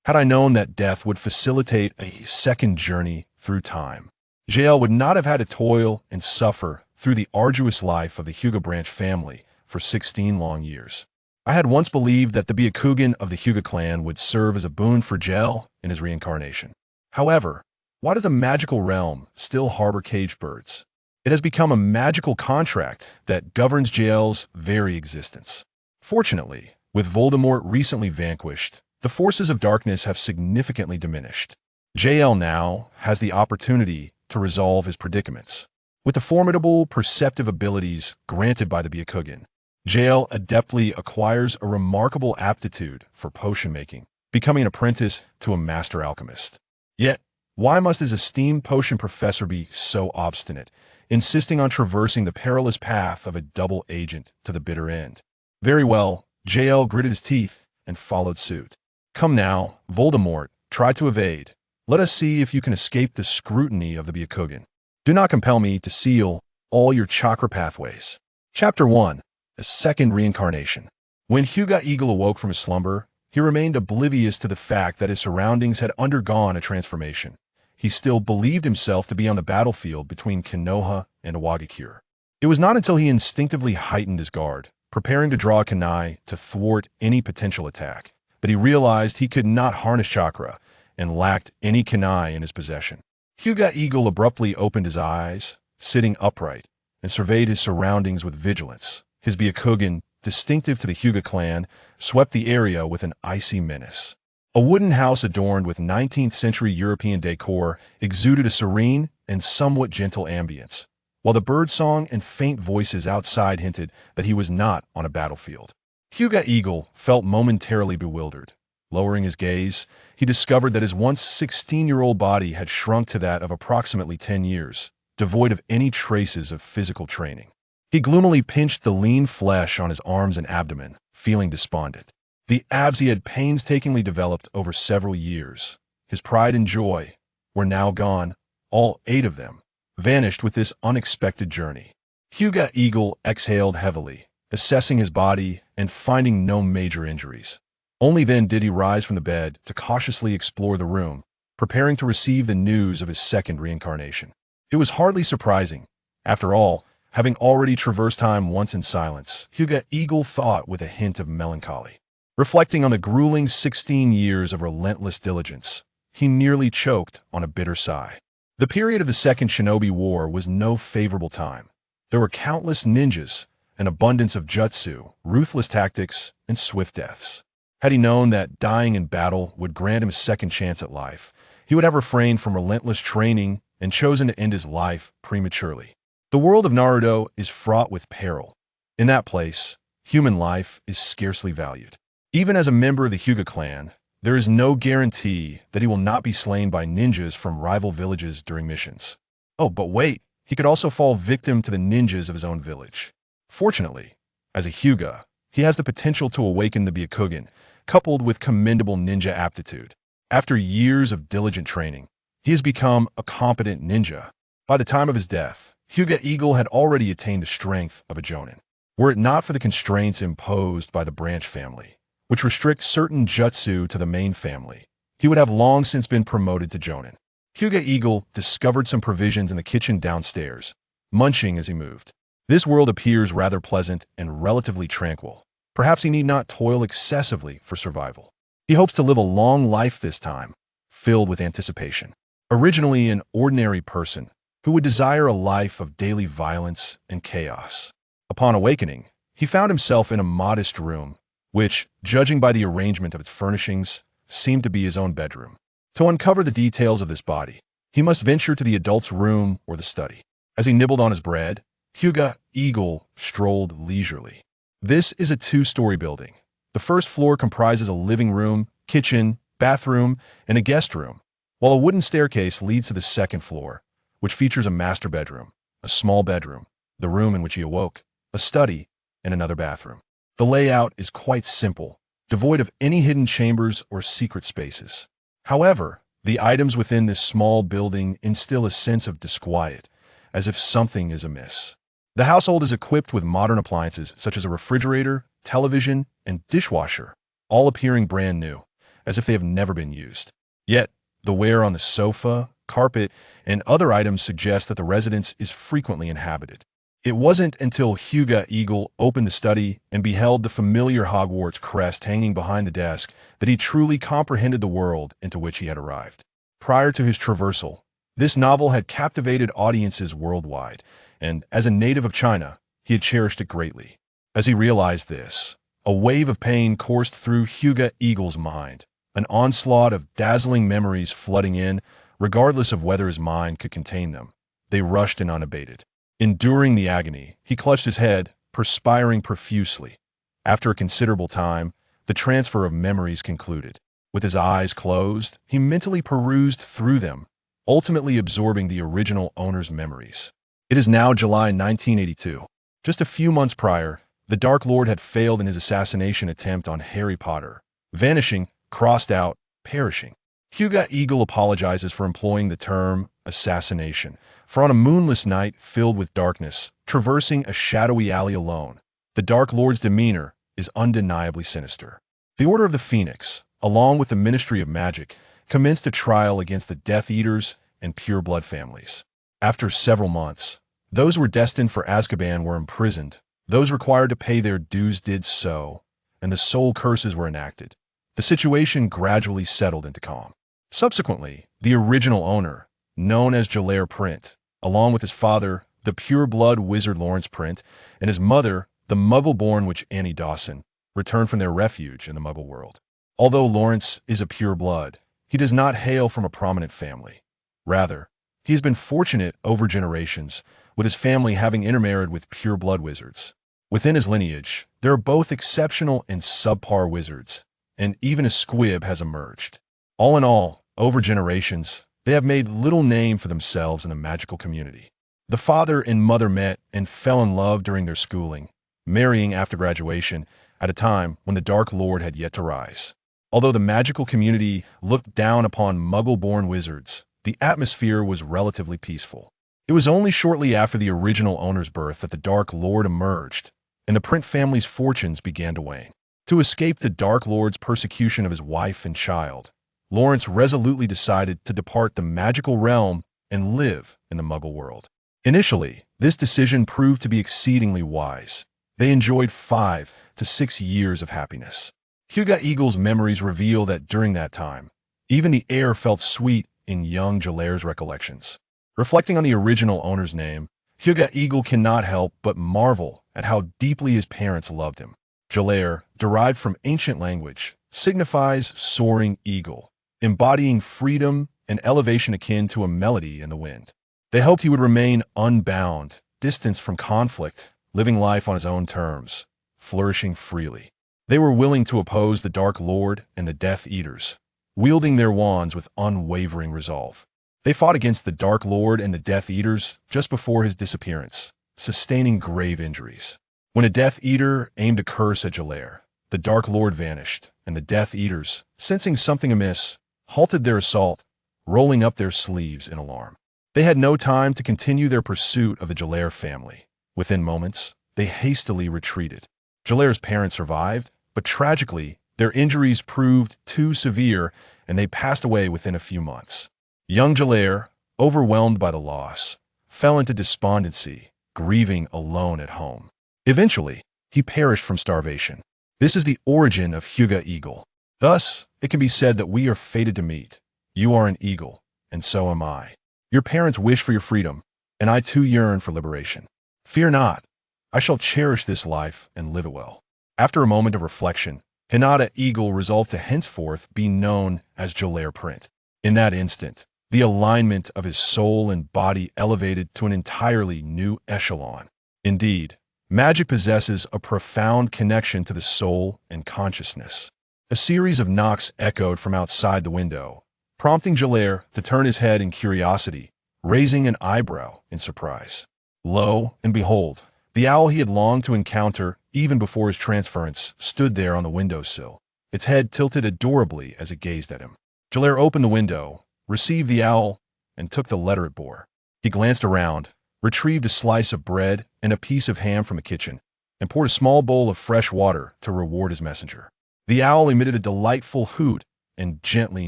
Had I known that death would facilitate a second journey through time, Jeler would not have had to toil and suffer through the arduous life of the Hyuga branch family for 16 long years. I had once believed that the Byakugan of the Hyuga clan would serve as a boon for Jeler in his reincarnation. However, why does the magical realm still harbor caged birds? It has become a magical contract that governs Jeler's very existence. Fortunately, with Voldemort recently vanquished, the forces of darkness have significantly diminished. Jeler now has the opportunity to resolve his predicaments. With the formidable perceptive abilities granted by the Byakugan, Jeler adeptly acquires a remarkable aptitude for potion making, becoming an apprentice to a master alchemist. Yet, why must his esteemed potion professor be so obstinate, insisting on traversing the perilous path of a double agent to the bitter end? Very well, Jeler gritted his teeth and followed suit. Come now, Voldemort, try to evade. Let us see if you can escape the scrutiny of the Byakugan. Do not compel me to seal all your chakra pathways. Chapter 1. A Second Reincarnation. When Hyuga Eagle awoke from his slumber, he remained oblivious to the fact that his surroundings had undergone a transformation. He still believed himself to be on the battlefield between Konoha and Awagakure. It was not until he instinctively heightened his guard, preparing to draw a kunai to thwart any potential attack, that he realized he could not harness chakra and lacked any kunai in his possession. Hyuga Eagle abruptly opened his eyes, sitting upright, and surveyed his surroundings with vigilance. His Byakugan, distinctive to the Hyuga clan, swept the area with an icy menace. A wooden house adorned with 19th century European decor exuded a serene and somewhat gentle ambience, while the birdsong and faint voices outside hinted that he was not on a battlefield. Hyuga Eagle felt momentarily bewildered. Lowering his gaze, he discovered that his once 16-year-old body had shrunk to that of approximately 10 years, devoid of any traces of physical training. He gloomily pinched the lean flesh on his arms and abdomen, feeling despondent. The abs he had painstakingly developed over several years, his pride and joy, were now gone, all 8 of them, vanished with this unexpected journey. Hyuga Eagle exhaled heavily, assessing his body and finding no major injuries. Only then did he rise from the bed to cautiously explore the room, preparing to receive the news of his second reincarnation. It was hardly surprising. After all, having already traversed time once in silence, Hyuga Eagle thought with a hint of melancholy. Reflecting on the grueling 16 years of relentless diligence, he nearly choked on a bitter sigh. The period of the Second Shinobi War was no favorable time. There were countless ninjas, an abundance of jutsu, ruthless tactics, and swift deaths. Had he known that dying in battle would grant him a second chance at life, he would have refrained from relentless training and chosen to end his life prematurely. The world of Naruto is fraught with peril. In that place, human life is scarcely valued. Even as a member of the Hyuga clan, there is no guarantee that he will not be slain by ninjas from rival villages during missions. Oh, but wait, he could also fall victim to the ninjas of his own village. Fortunately, as a Hyuga, he has the potential to awaken the Byakugan, coupled with commendable ninja aptitude. After years of diligent training, he has become a competent ninja. By the time of his death, Hyuga Eagle had already attained the strength of a jonin. Were it not for the constraints imposed by the branch family, which restrict certain jutsu to the main family, he would have long since been promoted to jonin. Hyuga Eagle discovered some provisions in the kitchen downstairs, munching as he moved. This world appears rather pleasant and relatively tranquil. Perhaps he need not toil excessively for survival. He hopes to live a long life this time, filled with anticipation. Originally an ordinary person who would desire a life of daily violence and chaos. Upon awakening, he found himself in a modest room, which, judging by the arrangement of its furnishings, seemed to be his own bedroom. To uncover the details of this body, he must venture to the adult's room or the study. As he nibbled on his bread, Hyuga Eagle strolled leisurely. This is a 2-story building. The first floor comprises a living room, kitchen, bathroom, and a guest room, while a wooden staircase leads to the second floor, which features a master bedroom, a small bedroom, the room in which he awoke, a study, and another bathroom. The layout is quite simple, devoid of any hidden chambers or secret spaces. However, the items within this small building instill a sense of disquiet, as if something is amiss. The household is equipped with modern appliances such as a refrigerator, television, and dishwasher, all appearing brand new, as if they have never been used. Yet, the wear on the sofa, carpet, and other items suggest that the residence is frequently inhabited. It wasn't until Hyuga Eagle opened the study and beheld the familiar Hogwarts crest hanging behind the desk that he truly comprehended the world into which he had arrived. Prior to his traversal, this novel had captivated audiences worldwide, and as a native of China, he had cherished it greatly. As he realized this, a wave of pain coursed through Hyuga Eagle's mind, an onslaught of dazzling memories flooding in, regardless of whether his mind could contain them. They rushed in unabated. Enduring the agony, he clutched his head, perspiring profusely. After a considerable time, the transfer of memories concluded. With his eyes closed, he mentally perused through them, ultimately absorbing the original owner's memories. It is now July 1982. Just a few months prior, the Dark Lord had failed in his assassination attempt on Harry Potter, vanishing, crossed out, perishing. Hyuga Eagle apologizes for employing the term assassination, for on a moonless night filled with darkness, traversing a shadowy alley alone, the Dark Lord's demeanor is undeniably sinister. The Order of the Phoenix, along with the Ministry of Magic, commenced a trial against the Death Eaters and Pure Blood families. After several months, those who were destined for Azkaban were imprisoned, those required to pay their dues did so, and the soul curses were enacted. The situation gradually settled into calm. Subsequently, the original owner, known as Jeler Print, along with his father, the pure-blood wizard Lawrence Print, and his mother, the Muggle-born witch Annie Dawson, returned from their refuge in the Muggle world. Although Lawrence is a pure-blood, he does not hail from a prominent family. Rather, he has been fortunate over generations, with his family having intermarried with pure-blood wizards. Within his lineage, there are both exceptional and subpar wizards, and even a squib has emerged. All in all, over generations, they have made little name for themselves in the magical community. The father and mother met and fell in love during their schooling, marrying after graduation at a time when the Dark Lord had yet to rise. Although the magical community looked down upon Muggle-born wizards, the atmosphere was relatively peaceful. It was only shortly after the original owner's birth that the Dark Lord emerged, and the Print family's fortunes began to wane. To escape the Dark Lord's persecution of his wife and child, Lawrence resolutely decided to depart the magical realm and live in the Muggle world. Initially, this decision proved to be exceedingly wise. They enjoyed 5 to 6 years of happiness. Hyuga Eagle's memories reveal that during that time, even the air felt sweet in young Jeler's recollections. Reflecting on the original owner's name, Hyuga Eagle cannot help but marvel at how deeply his parents loved him. Jeler, derived from ancient language, signifies soaring eagle, embodying freedom and elevation akin to a melody in the wind. They hoped he would remain unbound, distanced from conflict, living life on his own terms, flourishing freely. They were willing to oppose the Dark Lord and the Death Eaters, wielding their wands with unwavering resolve. They fought against the Dark Lord and the Death Eaters just before his disappearance, sustaining grave injuries. When a Death Eater aimed a curse at Jeler, the Dark Lord vanished, and the Death Eaters, sensing something amiss, halted their assault, rolling up their sleeves in alarm. They had no time to continue their pursuit of the Jeler family. Within moments, they hastily retreated. Jeler's parents survived, but tragically, their injuries proved too severe, and they passed away within a few months. Young Jeler, overwhelmed by the loss, fell into despondency, grieving alone at home. Eventually, he perished from starvation. This is the origin of Hyuga Eagle. Thus, it can be said that we are fated to meet. You are an eagle, and so am I. Your parents wish for your freedom, and I too yearn for liberation. Fear not. I shall cherish this life and live it well. After a moment of reflection, Hyuga Eagle resolved to henceforth be known as Jeler Print. In that instant, the alignment of his soul and body elevated to an entirely new echelon. Indeed, magic possesses a profound connection to the soul and consciousness. A series of knocks echoed from outside the window, prompting Jeler to turn his head in curiosity, raising an eyebrow in surprise. Lo and behold, the owl he had longed to encounter even before his transference stood there on the windowsill, its head tilted adorably as it gazed at him. Jeler opened the window, received the owl, and took the letter it bore. He glanced around, retrieved a slice of bread and a piece of ham from the kitchen, and poured a small bowl of fresh water to reward his messenger. The owl emitted a delightful hoot and gently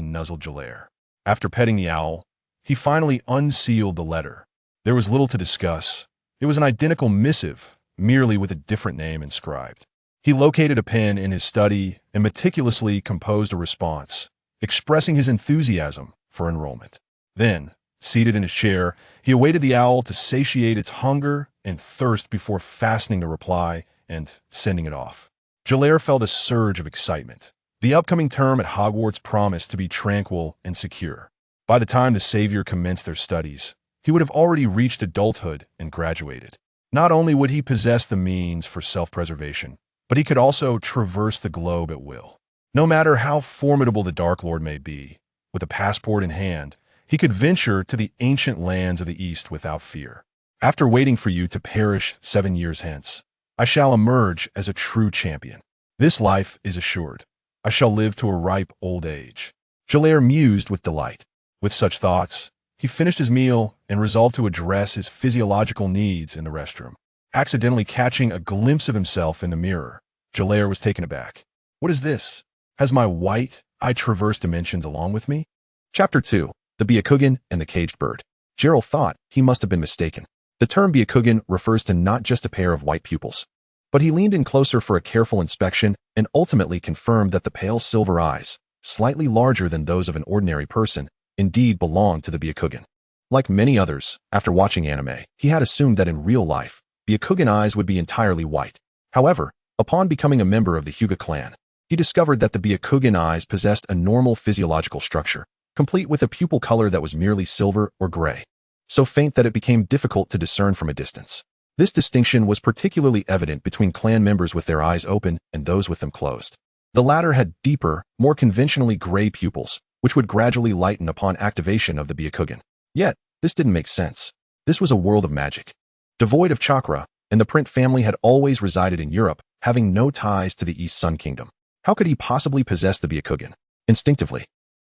nuzzled Jeler. After petting the owl, he finally unsealed the letter. There was little to discuss. It was an identical missive, merely with a different name inscribed. He located a pen in his study and meticulously composed a response, expressing his enthusiasm for enrollment. Then, seated in his chair, he awaited the owl to satiate its hunger and thirst before fastening the reply and sending it off. Jeler felt a surge of excitement. The upcoming term at Hogwarts promised to be tranquil and secure. By the time the Savior commenced their studies, he would have already reached adulthood and graduated. Not only would he possess the means for self-preservation, but he could also traverse the globe at will. No matter how formidable the Dark Lord may be, with a passport in hand, he could venture to the ancient lands of the East without fear. After waiting for you to perish 7 years hence, I shall emerge as a true champion. This life is assured. I shall live to a ripe old age. Jeler mused with delight. With such thoughts, he finished his meal and resolved to address his physiological needs in the restroom. Accidentally catching a glimpse of himself in the mirror, Jeler was taken aback. What is this? Has my white eye traversed dimensions along with me? Chapter 2. The Byakugan and the Caged Bird. Gerald thought he must have been mistaken. The term Byakugan refers to not just a pair of white pupils. But he leaned in closer for a careful inspection and ultimately confirmed that the pale silver eyes, slightly larger than those of an ordinary person, indeed belonged to the Byakugan. Like many others, after watching anime, he had assumed that in real life, Byakugan eyes would be entirely white. However, upon becoming a member of the Hyuga clan, he discovered that the Byakugan eyes possessed a normal physiological structure, complete with a pupil color that was merely silver or gray, so faint that it became difficult to discern from a distance. This distinction was particularly evident between clan members with their eyes open and those with them closed. The latter had deeper, more conventionally gray pupils, which would gradually lighten upon activation of the Byakugan. Yet, this didn't make sense. This was a world of magic. Devoid of chakra, and the Print family had always resided in Europe, having no ties to the East Sun Kingdom. How could he possibly possess the Byakugan? Instinctively,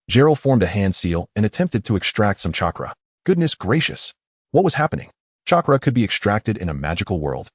Gerald formed a hand seal and attempted to extract some chakra. Goodness gracious! What was happening? Chakra could be extracted in a magical world.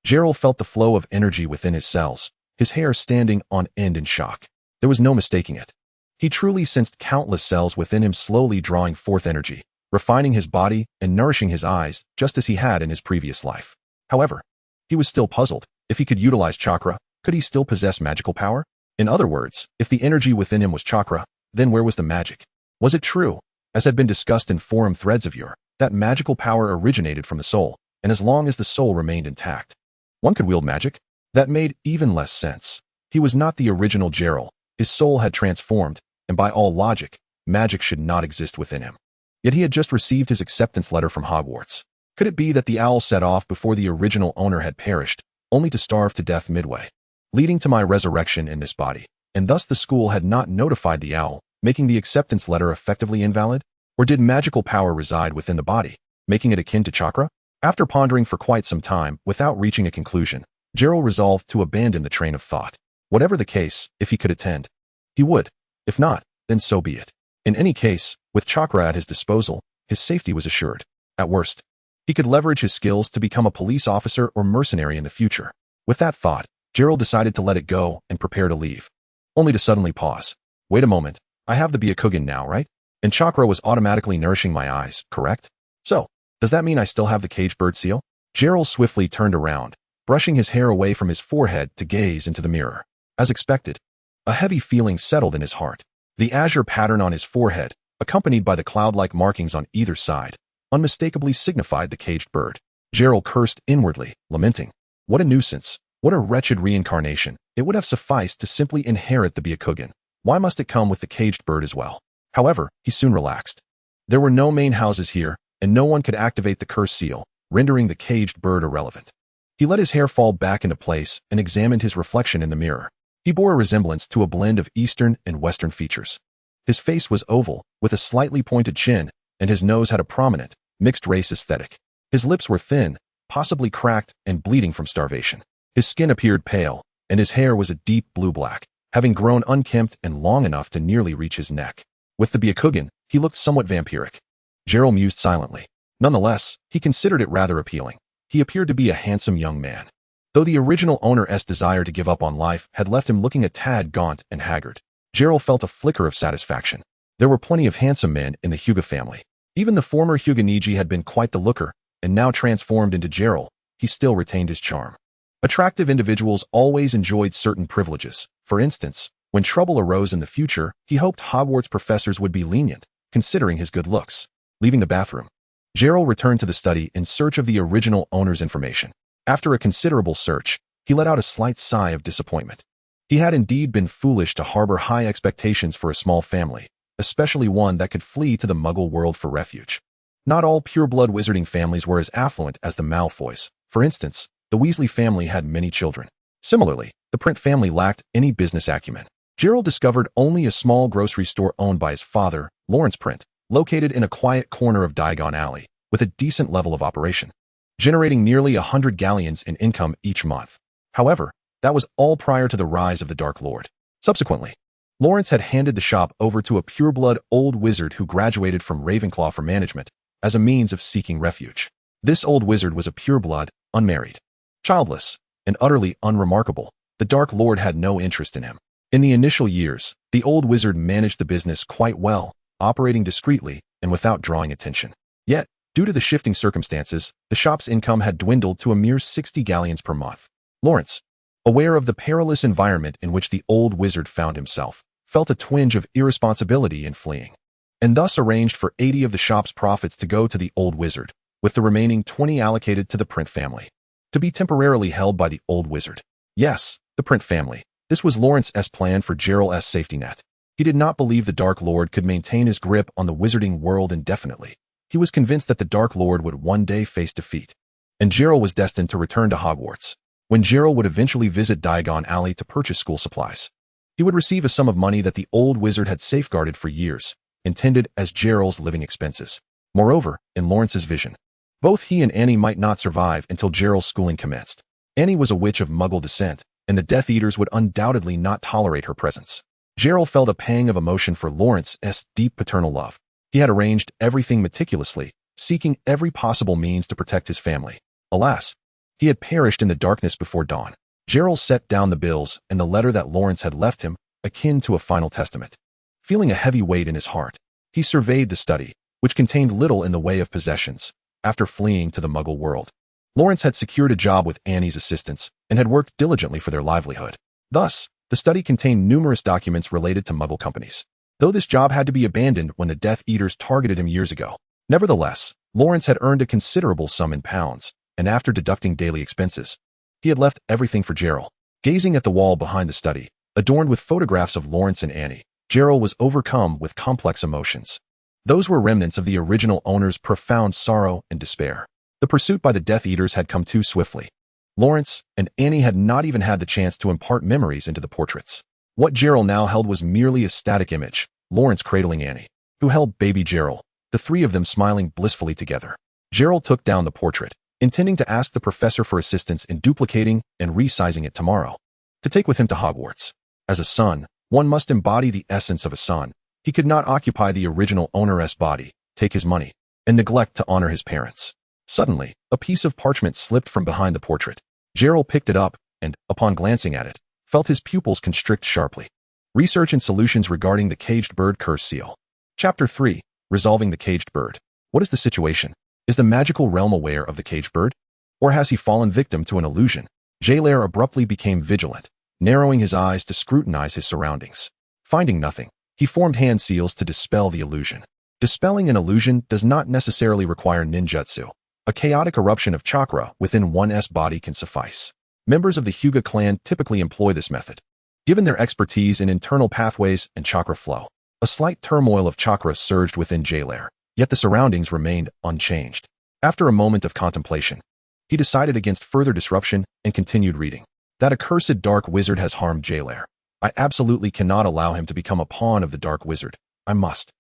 Gerald felt the flow of energy within his cells, his hair standing on end in shock. There was no mistaking it. He truly sensed countless cells within him slowly drawing forth energy, refining his body and nourishing his eyes just as he had in his previous life. However, he was still puzzled. If he could utilize chakra, could he still possess magical power? In other words, if the energy within him was chakra, then where was the magic? Was it true, as had been discussed in forum threads of yore, that magical power originated from the soul, and as long as the soul remained intact, one could wield magic? That made even less sense. He was not the original Gerald. His soul had transformed, and by all logic, magic should not exist within him. Yet he had just received his acceptance letter from Hogwarts. Could it be that the owl set off before the original owner had perished, only to starve to death midway, leading to my resurrection in this body, and thus the school had not notified the owl, making the acceptance letter effectively invalid? Or did magical power reside within the body, making it akin to chakra? After pondering for quite some time without reaching a conclusion, Gerald resolved to abandon the train of thought. Whatever the case, if he could attend, he would. If not, then so be it. In any case, with chakra at his disposal, his safety was assured. At worst, he could leverage his skills to become a police officer or mercenary in the future. With that thought, Gerald decided to let it go and prepare to leave, only to suddenly pause. Wait a moment, I have the Byakugan now, right? And chakra was automatically nourishing my eyes, correct? So, does that mean I still have the caged bird seal? Gerald swiftly turned around, brushing his hair away from his forehead to gaze into the mirror. As expected, a heavy feeling settled in his heart. The azure pattern on his forehead, accompanied by the cloud-like markings on either side, unmistakably signified the caged bird. Gerald cursed inwardly, lamenting. What a nuisance. What a wretched reincarnation. It would have sufficed to simply inherit the Byakugan. Why must it come with the caged bird as well? However, he soon relaxed. There were no main houses here, and no one could activate the curse seal, rendering the caged bird irrelevant. He let his hair fall back into place and examined his reflection in the mirror. He bore a resemblance to a blend of Eastern and Western features. His face was oval, with a slightly pointed chin, and his nose had a prominent, mixed-race aesthetic. His lips were thin, possibly cracked and bleeding from starvation. His skin appeared pale, and his hair was a deep blue-black, having grown unkempt and long enough to nearly reach his neck. With the Byakugan, he looked somewhat vampiric. Gerald mused silently. Nonetheless, he considered it rather appealing. He appeared to be a handsome young man, though the original owner's desire to give up on life had left him looking a tad gaunt and haggard. Jeler felt a flicker of satisfaction. There were plenty of handsome men in the Hyuga family. Even the former Hyuga had been quite the looker, and now transformed into Jeler, he still retained his charm. Attractive individuals always enjoyed certain privileges. For instance, when trouble arose in the future, he hoped Hogwarts professors would be lenient, considering his good looks. Leaving the bathroom, Jeler returned to the study in search of the original owner's information. After a considerable search, he let out a slight sigh of disappointment. He had indeed been foolish to harbor high expectations for a small family, especially one that could flee to the Muggle world for refuge. Not all pure-blood wizarding families were as affluent as the Malfoys. For instance, the Weasley family had many children. Similarly, the Print family lacked any business acumen. Jeler discovered only a small grocery store owned by his father, Lawrence Print, located in a quiet corner of Diagon Alley, with a decent level of operation, generating nearly 100 galleons in income each month. However, that was all prior to the rise of the Dark Lord. Subsequently, Lawrence had handed the shop over to a pure-blood old wizard who graduated from Ravenclaw for management as a means of seeking refuge. This old wizard was a pure-blood, unmarried, childless, and utterly unremarkable. The Dark Lord had no interest in him. In the initial years, the old wizard managed the business quite well, operating discreetly and without drawing attention. Yet, due to the shifting circumstances, the shop's income had dwindled to a mere 60 galleons per month. Lawrence, aware of the perilous environment in which the old wizard found himself, felt a twinge of irresponsibility in fleeing, and thus arranged for 80 of the shop's profits to go to the old wizard, with the remaining 20 allocated to the Print family, to be temporarily held by the old wizard. Yes, the Print family. This was Lawrence's plan for Jeler's safety net. He did not believe the Dark Lord could maintain his grip on the wizarding world indefinitely. He was convinced that the Dark Lord would one day face defeat, and Jeler was destined to return to Hogwarts. When Jeler would eventually visit Diagon Alley to purchase school supplies, he would receive a sum of money that the old wizard had safeguarded for years, intended as Jeler's living expenses. Moreover, in Lawrence's vision, both he and Annie might not survive until Jeler's schooling commenced. Annie was a witch of Muggle descent, and the Death Eaters would undoubtedly not tolerate her presence. Jeler felt a pang of emotion for Lawrence's deep paternal love. He had arranged everything meticulously, seeking every possible means to protect his family. Alas, he had perished in the darkness before dawn. Jeler set down the bills and the letter that Lawrence had left him, akin to a final testament. Feeling a heavy weight in his heart, he surveyed the study, which contained little in the way of possessions. After fleeing to the Muggle world, Lawrence had secured a job with Annie's assistance and had worked diligently for their livelihood. Thus, the study contained numerous documents related to Muggle companies, though this job had to be abandoned when the Death Eaters targeted him years ago. Nevertheless, Lawrence had earned a considerable sum in pounds, and after deducting daily expenses, he had left everything for Jeler. Gazing at the wall behind the study, adorned with photographs of Lawrence and Annie, Jeler was overcome with complex emotions. Those were remnants of the original owner's profound sorrow and despair. The pursuit by the Death Eaters had come too swiftly. Lawrence and Annie had not even had the chance to impart memories into the portraits. What Jeler now held was merely a static image, Lawrence cradling Annie, who held baby Jeler, the three of them smiling blissfully together. Jeler took down the portrait, intending to ask the professor for assistance in duplicating and resizing it tomorrow, to take with him to Hogwarts. As a son, one must embody the essence of a son. He could not occupy the original owner's body, take his money, and neglect to honor his parents. Suddenly, a piece of parchment slipped from behind the portrait. Jeler picked it up and, upon glancing at it, felt his pupils constrict sharply. Research and solutions regarding the caged bird curse seal. Chapter 3. Resolving the caged bird. What is the situation? Is the magical realm aware of the caged bird? Or has he fallen victim to an illusion? Jeler abruptly became vigilant, narrowing his eyes to scrutinize his surroundings. Finding nothing, he formed hand seals to dispel the illusion. Dispelling an illusion does not necessarily require ninjutsu. A chaotic eruption of chakra within one's body can suffice. Members of the Hyuga clan typically employ this method, given their expertise in internal pathways and chakra flow. A slight turmoil of chakra surged within Jeler, yet the surroundings remained unchanged. After a moment of contemplation, he decided against further disruption and continued reading. That accursed dark wizard has harmed Jeler. I absolutely cannot allow him to become a pawn of the dark wizard. I must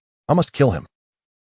kill him.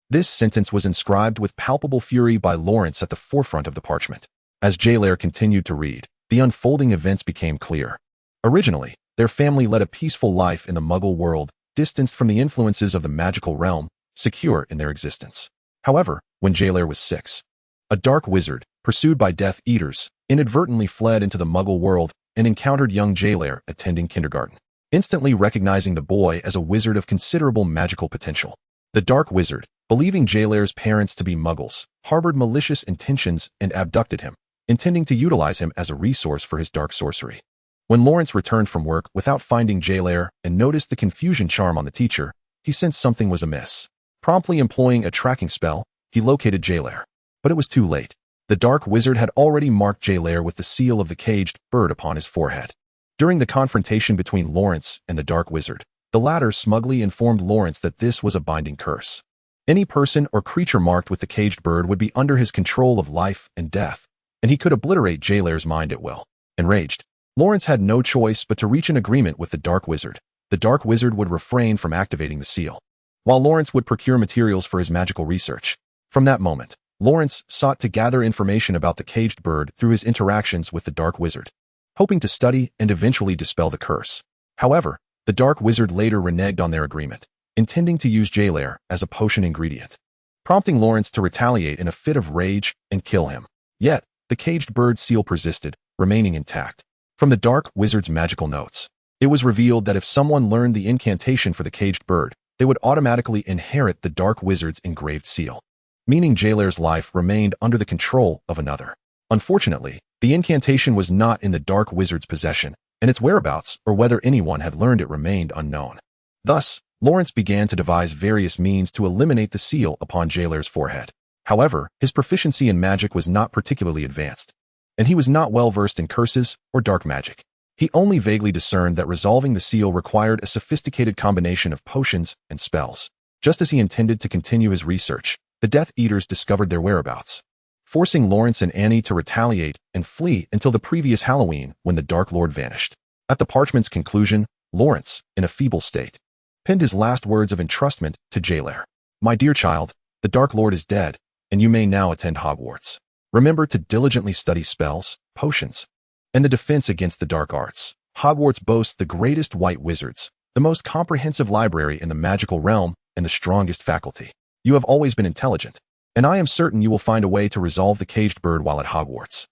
This sentence was inscribed with palpable fury by Lawrence at the forefront of the parchment. As Jeler continued to read, the unfolding events became clear. Originally, their family led a peaceful life in the Muggle world, distanced from the influences of the magical realm, secure in their existence. However, when Jeler was 6, a dark wizard, pursued by Death Eaters, inadvertently fled into the Muggle world and encountered young Jeler attending kindergarten. instantly recognizing the boy as a wizard of considerable magical potential. The Dark Wizard, believing Jeler's parents to be muggles, harbored malicious intentions and abducted him, intending to utilize him as a resource for his dark sorcery. When Lawrence returned from work without finding Jeler and noticed the confusion charm on the teacher, he sensed something was amiss. Promptly employing a tracking spell, he located Jeler. But it was too late. The Dark Wizard had already marked Jeler with the seal of the caged bird upon his forehead. During the confrontation between Lawrence and the Dark Wizard, the latter smugly informed Lawrence that this was a binding curse. Any person or creature marked with the caged bird would be under his control of life and death, and he could obliterate Jeler's mind at will. Enraged, Lawrence had no choice but to reach an agreement with the Dark Wizard. The Dark Wizard would refrain from activating the seal, while Lawrence would procure materials for his magical research. From that moment, Lawrence sought to gather information about the caged bird through his interactions with the Dark Wizard, hoping to study and eventually dispel the curse. However, the Dark Wizard later reneged on their agreement, intending to use Jeler as a potion ingredient, prompting Lawrence to retaliate in a fit of rage and kill him. Yet, the caged bird seal persisted, remaining intact. From the Dark Wizard's magical notes, it was revealed that if someone learned the incantation for the caged bird, they would automatically inherit the Dark Wizard's engraved seal, meaning Jeler's life remained under the control of another. Unfortunately, the incantation was not in the Dark Wizard's possession, and its whereabouts or whether anyone had learned it remained unknown. Thus, Lawrence began to devise various means to eliminate the seal upon Jeler's forehead. However, his proficiency in magic was not particularly advanced, and he was not well versed in curses or dark magic. He only vaguely discerned that resolving the seal required a sophisticated combination of potions and spells. Just as he intended to continue his research, the Death Eaters discovered their whereabouts, forcing Lawrence and Annie to retaliate and flee until the previous Halloween when the Dark Lord vanished. At the parchment's conclusion, Lawrence, in a feeble state, penned his last words of entrustment to Jeler. "My dear child, the Dark Lord is dead, and you may now attend Hogwarts. Remember to diligently study spells, potions, and the defense against the dark arts. Hogwarts boasts the greatest white wizards, the most comprehensive library in the magical realm, and the strongest faculty. You have always been intelligent, and I am certain you will find a way to resolve the caged bird while at Hogwarts.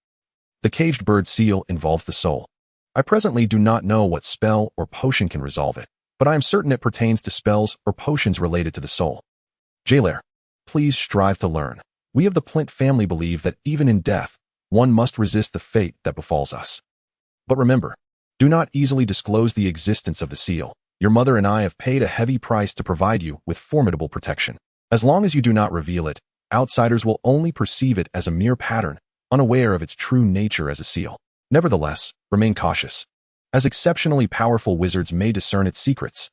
The caged bird seal involves the soul. I presently do not know what spell or potion can resolve it, but I am certain it pertains to spells or potions related to the soul. Jeler, please strive to learn. We of the Plint family believe that even in death, one must resist the fate that befalls us. But remember, do not easily disclose the existence of the seal. Your mother and I have paid a heavy price to provide you with formidable protection. As long as you do not reveal it, outsiders will only perceive it as a mere pattern, unaware of its true nature as a seal. Nevertheless, remain cautious, as exceptionally powerful wizards may discern its secrets.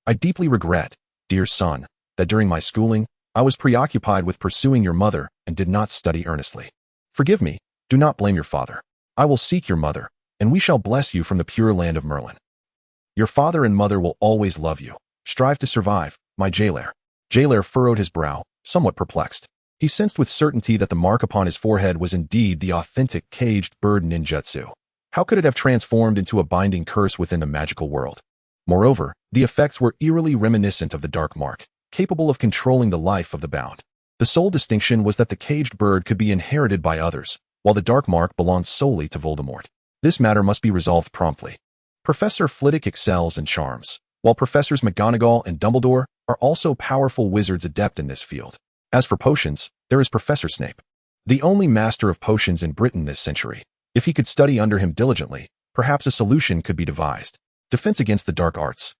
I deeply regret, dear son, that during my schooling, I was preoccupied with pursuing your mother and did not study earnestly. Forgive me, do not blame your father. I will seek your mother, and we shall bless you from the pure land of Merlin. Your father and mother will always love you. Strive to survive, my Jeler." Jeler furrowed his brow, somewhat perplexed. He sensed with certainty that the mark upon his forehead was indeed the authentic caged bird ninjutsu. How could it have transformed into a binding curse within the magical world? Moreover, the effects were eerily reminiscent of the dark mark, capable of controlling the life of the bound. The sole distinction was that the caged bird could be inherited by others, while the dark mark belonged solely to Voldemort. This matter must be resolved promptly. Professor Flitwick excels in charms, while Professors McGonagall and Dumbledore are also powerful wizards adept in this field. As for potions, there is Professor Snape, the only master of potions in Britain this century. If he could study under him diligently, perhaps a solution could be devised. Defense against the dark arts,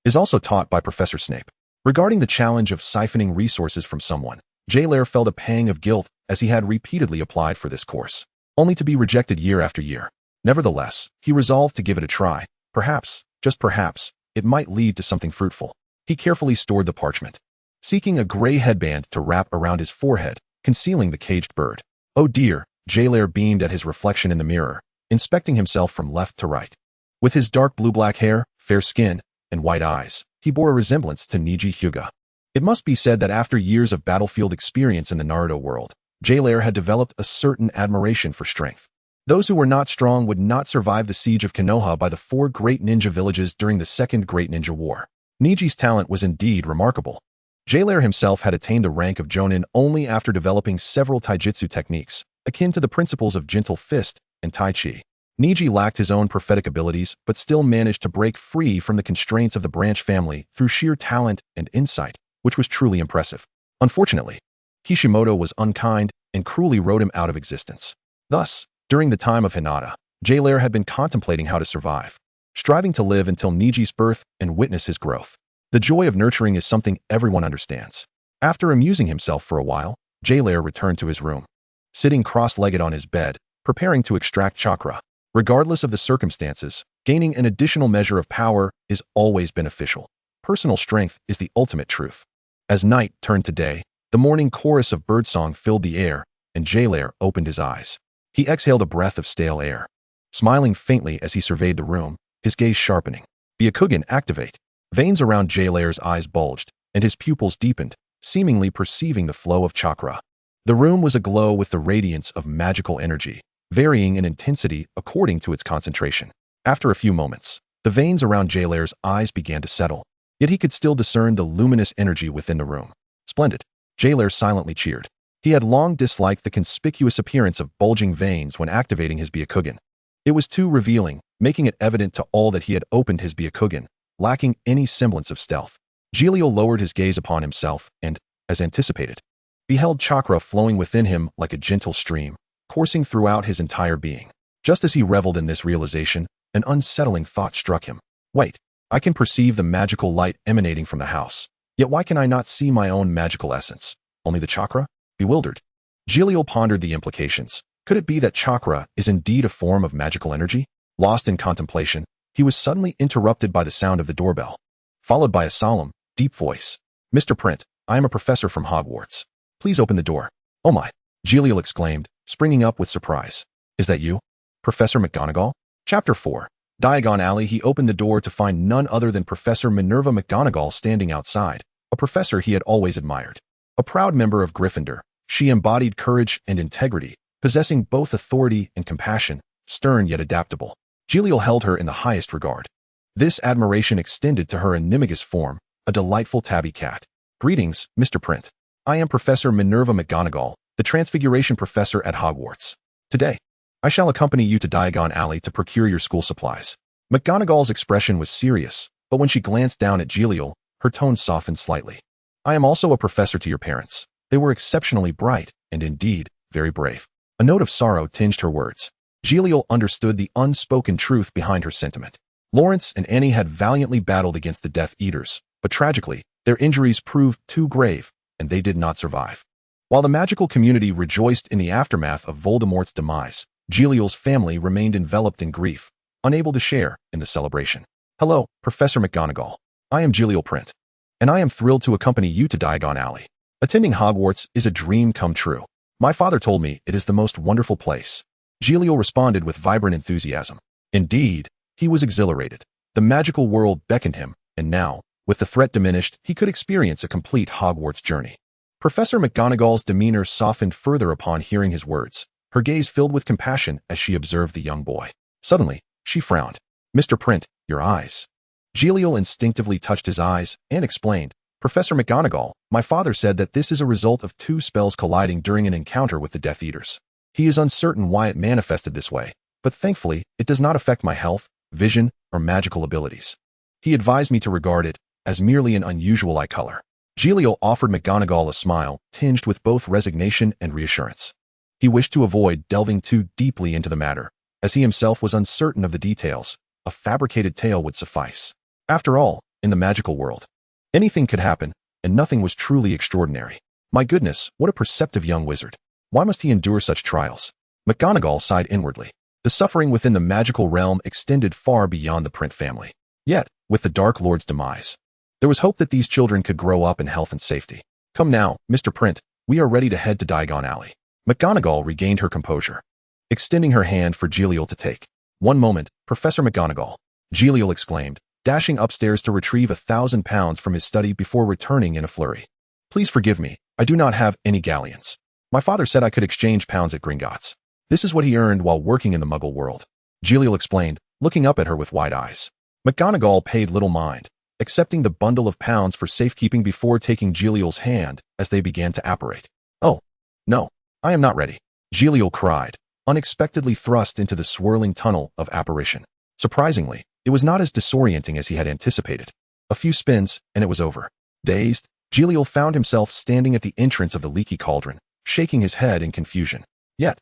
is also taught by Professor Snape. Regarding the challenge of siphoning resources from someone, Jeler felt a pang of guilt as he had repeatedly applied for this course, only to be rejected year after year. Nevertheless, he resolved to give it a try. Perhaps, just perhaps, it might lead to something fruitful. He carefully stored the parchment, seeking a gray headband to wrap around his forehead, concealing the caged bird. Oh dear, Jeler beamed at his reflection in the mirror, inspecting himself from left to right. With his dark blue-black hair, fair skin, and white eyes, he bore a resemblance to Neji Hyuga. It must be said that after years of battlefield experience in the Naruto world, Jeler had developed a certain admiration for strength. Those who were not strong would not survive the siege of Konoha by the 4 great ninja villages during the Second Great Ninja War. Neji's talent was indeed remarkable. Jeler himself had attained the rank of Jonin only after developing several taijutsu techniques, akin to the principles of gentle fist and tai chi. Niji lacked his own prophetic abilities, but still managed to break free from the constraints of the branch family through sheer talent and insight, which was truly impressive. Unfortunately, Kishimoto was unkind and cruelly wrote him out of existence. Thus, during the time of Hinata, Jeler had been contemplating how to survive, striving to live until Niji's birth and witness his growth. The joy of nurturing is something everyone understands. After amusing himself for a while, Jeler returned to his room, sitting cross-legged on his bed, preparing to extract chakra. Regardless of the circumstances, gaining an additional measure of power is always beneficial. Personal strength is the ultimate truth. As night turned to day, the morning chorus of birdsong filled the air, and Jeler opened his eyes. He exhaled a breath of stale air, smiling faintly as he surveyed the room, his gaze sharpening. Byakugan, activate. Veins around Jeler's eyes bulged, and his pupils deepened, seemingly perceiving the flow of chakra. The room was aglow with the radiance of magical energy, varying in intensity according to its concentration. After a few moments, the veins around Jeler's eyes began to settle, yet he could still discern the luminous energy within the room. Splendid. Jeler silently cheered. He had long disliked the conspicuous appearance of bulging veins when activating his Byakugan. It was too revealing, making it evident to all that he had opened his Byakugan, lacking any semblance of stealth. Jeler lowered his gaze upon himself and, as anticipated, beheld chakra flowing within him like a gentle stream, coursing throughout his entire being. Just as he reveled in this realization, an unsettling thought struck him. Wait, I can perceive the magical light emanating from the house. Yet why can I not see my own magical essence? Only the chakra? Bewildered, Jeler pondered the implications. Could it be that chakra is indeed a form of magical energy? Lost in contemplation, he was suddenly interrupted by the sound of the doorbell, followed by a solemn, deep voice. Mr. Print, I am a professor from Hogwarts. Please open the door. Oh my, Jeler exclaimed, springing up with surprise. Is that you, Professor McGonagall? Chapter 4. Diagon Alley. He opened the door to find none other than Professor Minerva McGonagall standing outside, a professor he had always admired. A proud member of Gryffindor, she embodied courage and integrity, possessing both authority and compassion, stern yet adaptable. Jeler held her in the highest regard. This admiration extended to her animagus form, a delightful tabby cat. Greetings, Mr. Print. I am Professor Minerva McGonagall, the Transfiguration Professor at Hogwarts. Today, I shall accompany you to Diagon Alley to procure your school supplies. McGonagall's expression was serious, but when she glanced down at Jeler, her tone softened slightly. I am also a professor to your parents. They were exceptionally bright, and indeed, very brave. A note of sorrow tinged her words. Jeler understood the unspoken truth behind her sentiment. Lawrence and Annie had valiantly battled against the Death Eaters, but tragically, their injuries proved too grave, and they did not survive. While the magical community rejoiced in the aftermath of Voldemort's demise, Jeler's family remained enveloped in grief, unable to share in the celebration. Hello, Professor McGonagall. I am Jeler Print, and I am thrilled to accompany you to Diagon Alley. Attending Hogwarts is a dream come true. My father told me it is the most wonderful place. Jeler responded with vibrant enthusiasm. Indeed, he was exhilarated. The magical world beckoned him, and now, with the threat diminished, he could experience a complete Hogwarts journey. Professor McGonagall's demeanor softened further upon hearing his words, her gaze filled with compassion as she observed the young boy. Suddenly, she frowned. Mr. Print, your eyes. Jeler instinctively touched his eyes and explained, Professor McGonagall, my father said that this is a result of two spells colliding during an encounter with the Death Eaters. He is uncertain why it manifested this way, but thankfully, it does not affect my health, vision, or magical abilities. He advised me to regard it as merely an unusual eye color. Jeler offered McGonagall a smile, tinged with both resignation and reassurance. He wished to avoid delving too deeply into the matter, as he himself was uncertain of the details. A fabricated tale would suffice. After all, in the magical world, anything could happen, and nothing was truly extraordinary. My goodness, what a perceptive young wizard. Why must he endure such trials? McGonagall sighed inwardly. The suffering within the magical realm extended far beyond the Print family. Yet, with the Dark Lord's demise, there was hope that these children could grow up in health and safety. Come now, Mr. Print, we are ready to head to Diagon Alley. McGonagall regained her composure, extending her hand for Jeler to take. One moment, Professor McGonagall, Jeler exclaimed, dashing upstairs to retrieve £1,000 from his study before returning in a flurry. Please forgive me, I do not have any galleons. My father said I could exchange pounds at Gringotts. This is what he earned while working in the Muggle world. Jeler explained, looking up at her with wide eyes. McGonagall paid little mind, accepting the bundle of pounds for safekeeping before taking Jeler's hand as they began to apparate. Oh, no, I am not ready, Jeler cried, unexpectedly thrust into the swirling tunnel of apparition. Surprisingly, it was not as disorienting as he had anticipated. A few spins, and it was over. Dazed, Jeler found himself standing at the entrance of the leaky cauldron, shaking his head in confusion. Yet,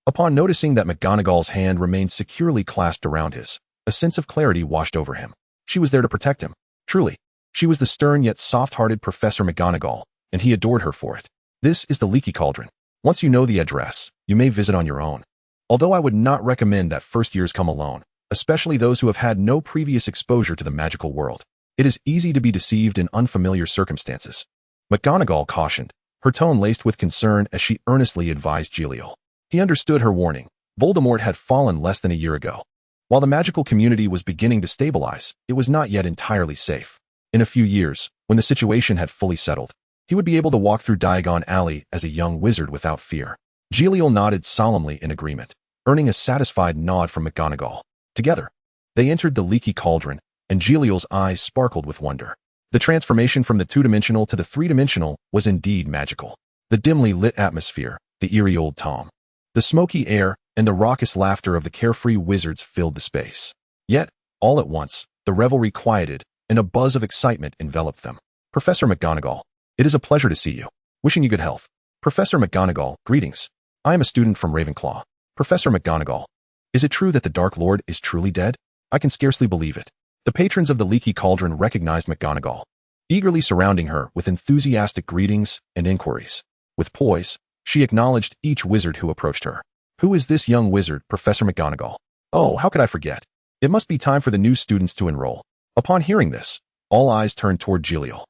upon noticing that McGonagall's hand remained securely clasped around his, a sense of clarity washed over him. She was there to protect him. Truly, she was the stern yet soft-hearted Professor McGonagall, and he adored her for it. This is the leaky cauldron. Once you know the address, you may visit on your own. Although I would not recommend that first years come alone, especially those who have had no previous exposure to the magical world. It is easy to be deceived in unfamiliar circumstances. McGonagall cautioned, her tone laced with concern as she earnestly advised Jeler. He understood her warning. Voldemort had fallen less than a year ago. While the magical community was beginning to stabilize, it was not yet entirely safe. In a few years, when the situation had fully settled, he would be able to walk through Diagon Alley as a young wizard without fear. Jeler nodded solemnly in agreement, earning a satisfied nod from McGonagall. Together, they entered the leaky cauldron, and Jeler's eyes sparkled with wonder. The transformation from the two-dimensional to the three-dimensional was indeed magical. The dimly lit atmosphere, the eerie old Tom, the smoky air, and the raucous laughter of the carefree wizards filled the space. Yet, all at once, the revelry quieted, and a buzz of excitement enveloped them. Professor McGonagall, it is a pleasure to see you. Wishing you good health. Professor McGonagall, greetings. I am a student from Ravenclaw. Professor McGonagall, is it true that the Dark Lord is truly dead? I can scarcely believe it. The patrons of the leaky cauldron recognized McGonagall, eagerly surrounding her with enthusiastic greetings and inquiries. With poise, she acknowledged each wizard who approached her. Who is this young wizard, Professor McGonagall? Oh, how could I forget? It must be time for the new students to enroll. Upon hearing this, all eyes turned toward Jeler,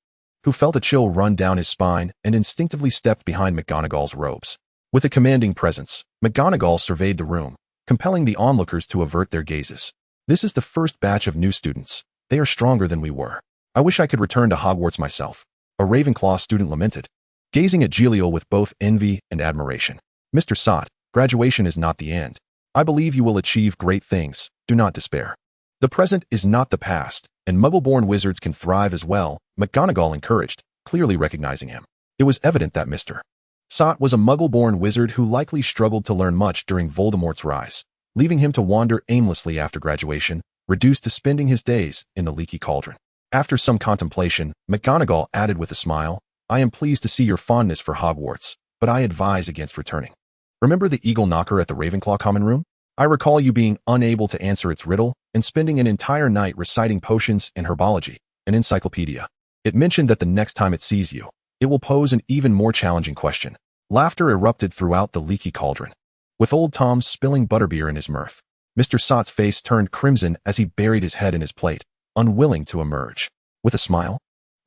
who felt a chill run down his spine and instinctively stepped behind McGonagall's robes. With a commanding presence, McGonagall surveyed the room, compelling the onlookers to avert their gazes. This is the first batch of new students. They are stronger than we were. I wish I could return to Hogwarts myself, a Ravenclaw student lamented, gazing at Jeler with both envy and admiration. Mr. Sott, graduation is not the end. I believe you will achieve great things. Do not despair. The present is not the past, and Muggle-born wizards can thrive as well, McGonagall encouraged, clearly recognizing him. It was evident that Mr. Sott was a Muggle-born wizard who likely struggled to learn much during Voldemort's rise, leaving him to wander aimlessly after graduation, reduced to spending his days in the leaky cauldron. After some contemplation, McGonagall added with a smile, I am pleased to see your fondness for Hogwarts, but I advise against returning. Remember the eagle knocker at the Ravenclaw common room? I recall you being unable to answer its riddle and spending an entire night reciting potions and herbology, an encyclopedia. It mentioned that the next time it sees you, it will pose an even more challenging question. Laughter erupted throughout the leaky cauldron, with old Tom spilling butterbeer in his mirth. Mr. Sott's face turned crimson as he buried his head in his plate, unwilling to emerge. With a smile,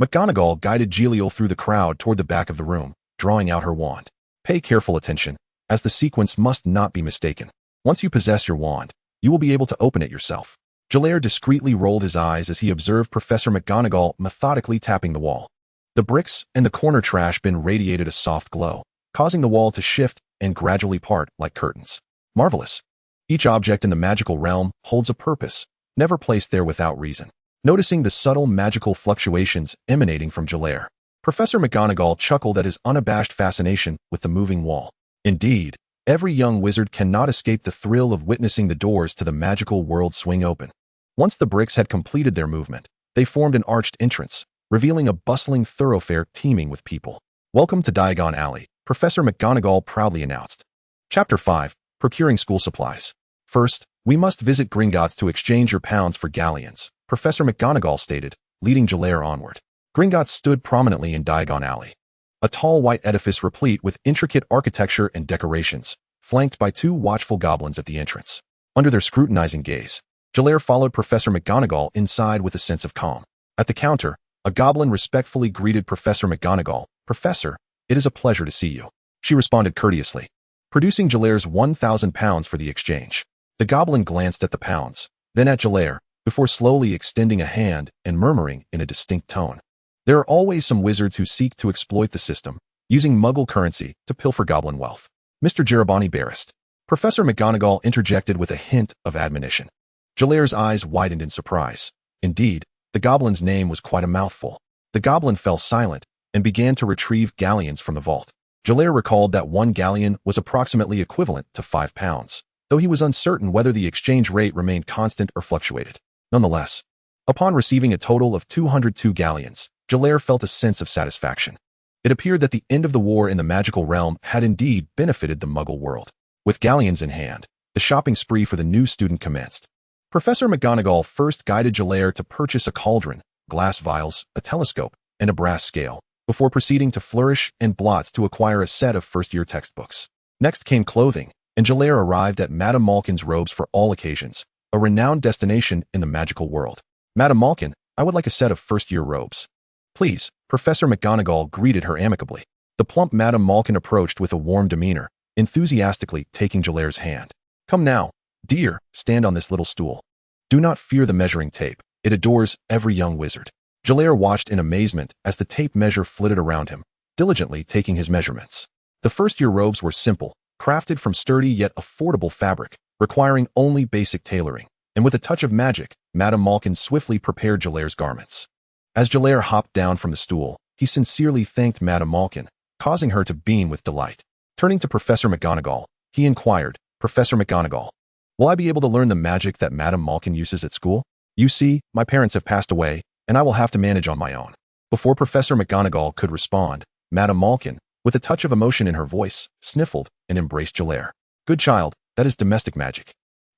McGonagall guided Jeler through the crowd toward the back of the room, drawing out her wand. Pay careful attention, as the sequence must not be mistaken. Once you possess your wand, you will be able to open it yourself. Jeler discreetly rolled his eyes as he observed Professor McGonagall methodically tapping the wall. The bricks and the corner trash bin radiated a soft glow, causing the wall to shift and gradually part like curtains. Marvelous. Each object in the magical realm holds a purpose, never placed there without reason. Noticing the subtle magical fluctuations emanating from Jeler, Professor McGonagall chuckled at his unabashed fascination with the moving wall. Indeed, every young wizard cannot escape the thrill of witnessing the doors to the magical world swing open. Once the bricks had completed their movement, they formed an arched entrance, revealing a bustling thoroughfare teeming with people. Welcome to Diagon Alley, Professor McGonagall proudly announced. Chapter 5, Procuring School Supplies. First, we must visit Gringotts to exchange your pounds for galleons, Professor McGonagall stated, leading Jeler onward. Gringotts stood prominently in Diagon Alley, a tall white edifice replete with intricate architecture and decorations, flanked by two watchful goblins at the entrance. Under their scrutinizing gaze, Jeler followed Professor McGonagall inside with a sense of calm. At the counter, a goblin respectfully greeted Professor McGonagall. Professor, it is a pleasure to see you. She responded courteously, producing Jeler's 1,000 pounds for the exchange. The goblin glanced at the pounds, then at Jeler, before slowly extending a hand and murmuring in a distinct tone. There are always some wizards who seek to exploit the system, using Muggle currency to pilfer goblin wealth. Mr. Jerabani Barrist. Professor McGonagall interjected with a hint of admonition. Jeler's eyes widened in surprise. Indeed, the goblin's name was quite a mouthful. The goblin fell silent and began to retrieve galleons from the vault. Jeler recalled that 1 galleon was approximately equivalent to 5 pounds, though he was uncertain whether the exchange rate remained constant or fluctuated. Nonetheless, upon receiving a total of 202 galleons, Jeler felt a sense of satisfaction. It appeared that the end of the war in the magical realm had indeed benefited the Muggle world. With galleons in hand, the shopping spree for the new student commenced. Professor McGonagall first guided Jeler to purchase a cauldron, glass vials, a telescope, and a brass scale, before proceeding to flourish and blots to acquire a set of first-year textbooks. Next came clothing, and Jeler arrived at Madame Malkin's robes for all occasions, a renowned destination in the magical world. Madame Malkin, I would like a set of first-year robes. Please, Professor McGonagall greeted her amicably. The plump Madame Malkin approached with a warm demeanor, enthusiastically taking Jeler's hand. Come now, dear, stand on this little stool. Do not fear the measuring tape. It adores every young wizard. Jeler watched in amazement as the tape measure flitted around him, diligently taking his measurements. The first-year robes were simple, crafted from sturdy yet affordable fabric, requiring only basic tailoring, and with a touch of magic, Madame Malkin swiftly prepared Jeler's garments. As Jeler hopped down from the stool, he sincerely thanked Madame Malkin, causing her to beam with delight. Turning to Professor McGonagall, he inquired, Professor McGonagall, will I be able to learn the magic that Madame Malkin uses at school? You see, my parents have passed away, and I will have to manage on my own. Before Professor McGonagall could respond, Madame Malkin, with a touch of emotion in her voice, sniffled and embraced Jeler. Good child, that is domestic magic.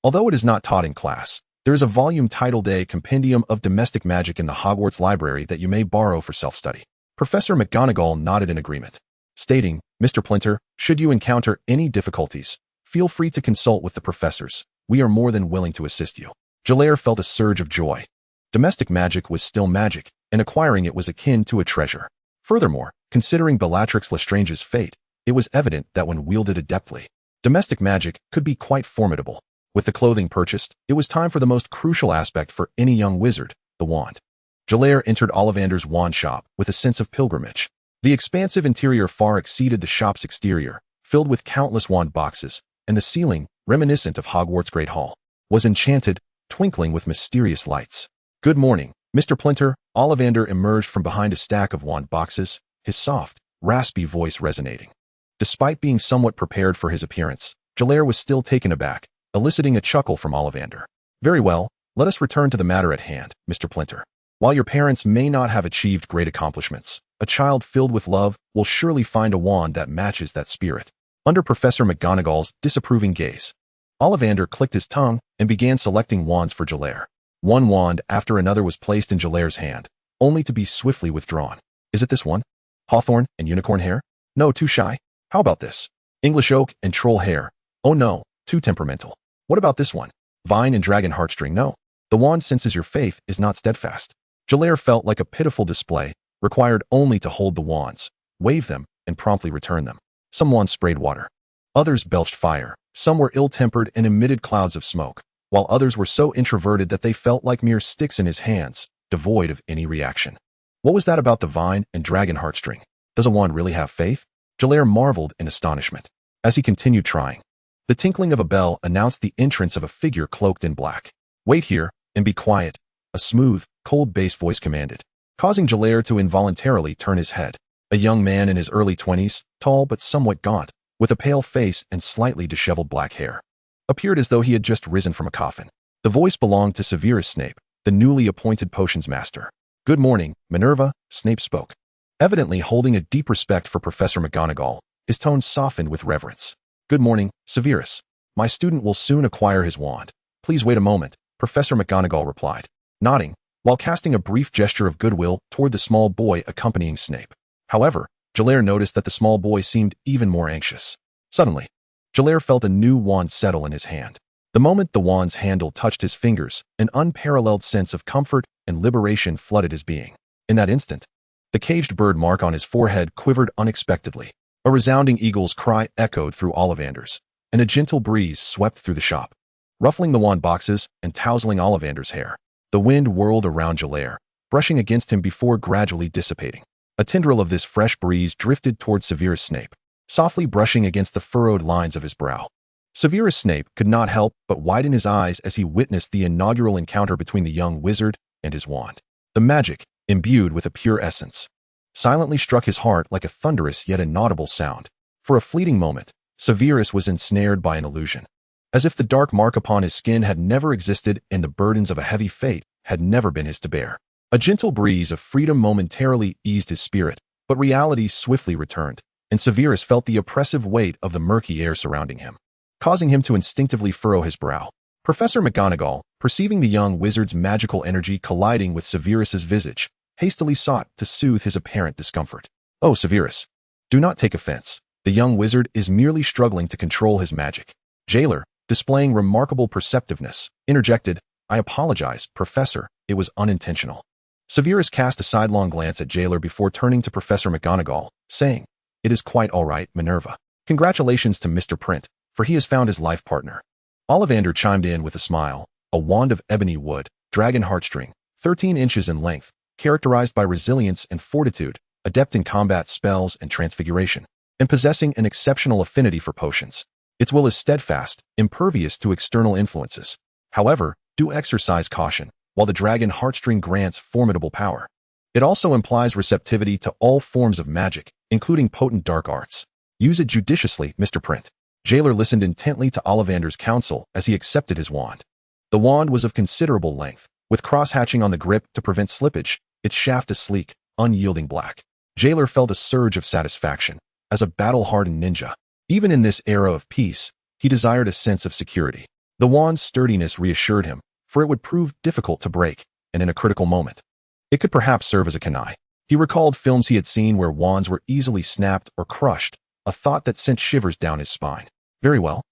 Although it is not taught in class, there is a volume titled A Compendium of Domestic Magic in the Hogwarts Library that you may borrow for self-study. Professor McGonagall nodded in agreement, stating, Mr. Plinter, should you encounter any difficulties, feel free to consult with the professors. We are more than willing to assist you. Jeler felt a surge of joy. Domestic magic was still magic, and acquiring it was akin to a treasure. Furthermore, considering Bellatrix Lestrange's fate, it was evident that when wielded adeptly, domestic magic could be quite formidable. With the clothing purchased, it was time for the most crucial aspect for any young wizard, the wand. Jeler entered Ollivander's wand shop with a sense of pilgrimage. The expansive interior far exceeded the shop's exterior, filled with countless wand boxes, and the ceiling, reminiscent of Hogwarts' Great Hall, was enchanted, twinkling with mysterious lights. Good morning, Mr. Plinter. Ollivander emerged from behind a stack of wand boxes, his soft, raspy voice resonating. Despite being somewhat prepared for his appearance, Jeler was still taken aback, eliciting a chuckle from Ollivander. Very well, let us return to the matter at hand, Mr. Plinter. While your parents may not have achieved great accomplishments, a child filled with love will surely find a wand that matches that spirit. Under Professor McGonagall's disapproving gaze, Ollivander clicked his tongue and began selecting wands for Jeler. One wand after another was placed in Jeler's hand, only to be swiftly withdrawn. Is it this one? Hawthorn and unicorn hair? No, too shy. How about this? English oak and troll hair. Oh no, too temperamental. What about this one? Vine and dragon heartstring? No. The wand senses your faith is not steadfast. Jeler felt like a pitiful display, required only to hold the wands, wave them, and promptly return them. Some wands sprayed water. Others belched fire. Some were ill-tempered and emitted clouds of smoke, while others were so introverted that they felt like mere sticks in his hands, devoid of any reaction. What was that about the vine and dragon heartstring? Does a wand really have faith? Jeler marveled in astonishment. As he continued trying, the tinkling of a bell announced the entrance of a figure cloaked in black. Wait here, and be quiet, a smooth, cold bass voice commanded, causing Jeler to involuntarily turn his head. A young man in his early 20s, tall but somewhat gaunt, with a pale face and slightly disheveled black hair, appeared as though he had just risen from a coffin. The voice belonged to Severus Snape, the newly appointed potions master. Good morning, Minerva, Snape spoke. Evidently holding a deep respect for Professor McGonagall, his tone softened with reverence. Good morning, Severus. My student will soon acquire his wand. Please wait a moment, Professor McGonagall replied, nodding, while casting a brief gesture of goodwill toward the small boy accompanying Snape. However, Jeler noticed that the small boy seemed even more anxious. Suddenly, Jeler felt a new wand settle in his hand. The moment the wand's handle touched his fingers, an unparalleled sense of comfort and liberation flooded his being. In that instant, the caged bird mark on his forehead quivered unexpectedly. A resounding eagle's cry echoed through Ollivander's, and a gentle breeze swept through the shop, ruffling the wand boxes and tousling Ollivander's hair. The wind whirled around Jeler, brushing against him before gradually dissipating. A tendril of this fresh breeze drifted toward Severus Snape, softly brushing against the furrowed lines of his brow. Severus Snape could not help but widen his eyes as he witnessed the inaugural encounter between the young wizard and his wand. The magic, imbued with a pure essence, silently struck his heart like a thunderous yet inaudible sound. For a fleeting moment, Severus was ensnared by an illusion. As if the dark mark upon his skin had never existed and the burdens of a heavy fate had never been his to bear. A gentle breeze of freedom momentarily eased his spirit, but reality swiftly returned, and Severus felt the oppressive weight of the murky air surrounding him, causing him to instinctively furrow his brow. Professor McGonagall, perceiving the young wizard's magical energy colliding with Severus's visage, hastily sought to soothe his apparent discomfort. "Oh, Severus, do not take offense. The young wizard is merely struggling to control his magic." Jeler, displaying remarkable perceptiveness, interjected, "I apologize, Professor, it was unintentional." Severus cast a sidelong glance at Jeler before turning to Professor McGonagall, saying, "It is quite all right, Minerva. Congratulations to Mr. Print, for he has found his life partner." Ollivander chimed in with a smile, a wand of ebony wood, dragon heartstring, 13 inches in length, characterized by resilience and fortitude, adept in combat spells and transfiguration, and possessing an exceptional affinity for potions. Its will is steadfast, impervious to external influences. However, do exercise caution, while the dragon heartstring grants formidable power. It also implies receptivity to all forms of magic, including potent dark arts. Use it judiciously, Mr. Print. Jeler listened intently to Ollivander's counsel as he accepted his wand. The wand was of considerable length, with cross-hatching on the grip to prevent slippage, its shaft a sleek, unyielding black. Jeler felt a surge of satisfaction. As a battle-hardened ninja, even in this era of peace, he desired a sense of security. The wand's sturdiness reassured him, for it would prove difficult to break, and in a critical moment, it could perhaps serve as a kunai. He recalled films he had seen where wands were easily snapped or crushed, a thought that sent shivers down his spine. "Very well.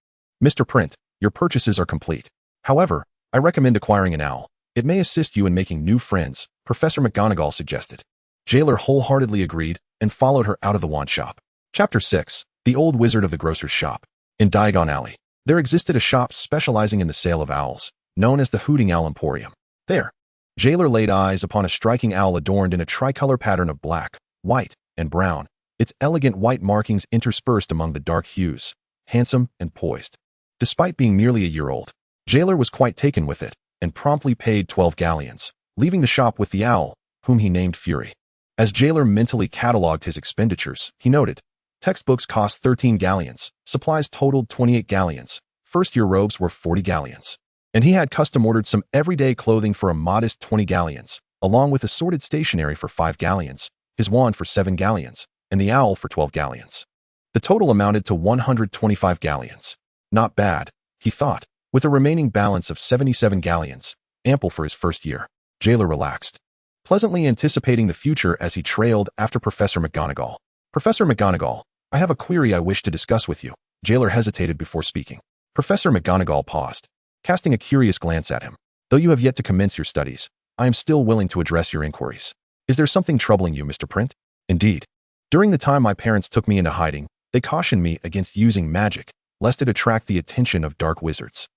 Mr. Print, your purchases are complete. However, I recommend acquiring an owl. It may assist you in making new friends," Professor McGonagall suggested. Jeler wholeheartedly agreed and followed her out of the wand shop. Chapter 6. The Old Wizard of the Grocer's Shop. In Diagon Alley, there existed a shop specializing in the sale of owls, known as the Hooting Owl Emporium. There, Jeler laid eyes upon a striking owl adorned in a tricolor pattern of black, white, and brown, its elegant white markings interspersed among the dark hues, handsome and poised. Despite being merely a year old, Jeler was quite taken with it, and promptly paid 12 galleons, leaving the shop with the owl, whom he named Fury. As Jeler mentally catalogued his expenditures, he noted, textbooks cost 13 galleons, supplies totaled 28 galleons, first-year robes were 40 galleons, and he had custom-ordered some everyday clothing for a modest 20 galleons, along with assorted stationery for 5 galleons, his wand for 7 galleons, and the owl for 12 galleons. The total amounted to 125 galleons. Not bad, he thought, with a remaining balance of 77 galleons, ample for his first year. Jeler relaxed, pleasantly anticipating the future as he trailed after Professor McGonagall. "Professor McGonagall, I have a query I wish to discuss with you." Jeler hesitated before speaking. Professor McGonagall paused, casting a curious glance at him. "Though you have yet to commence your studies, I am still willing to address your inquiries. Is there something troubling you, Mr. Print?" "Indeed. During the time my parents took me into hiding, they cautioned me against using magic, lest it attract the attention of dark wizards.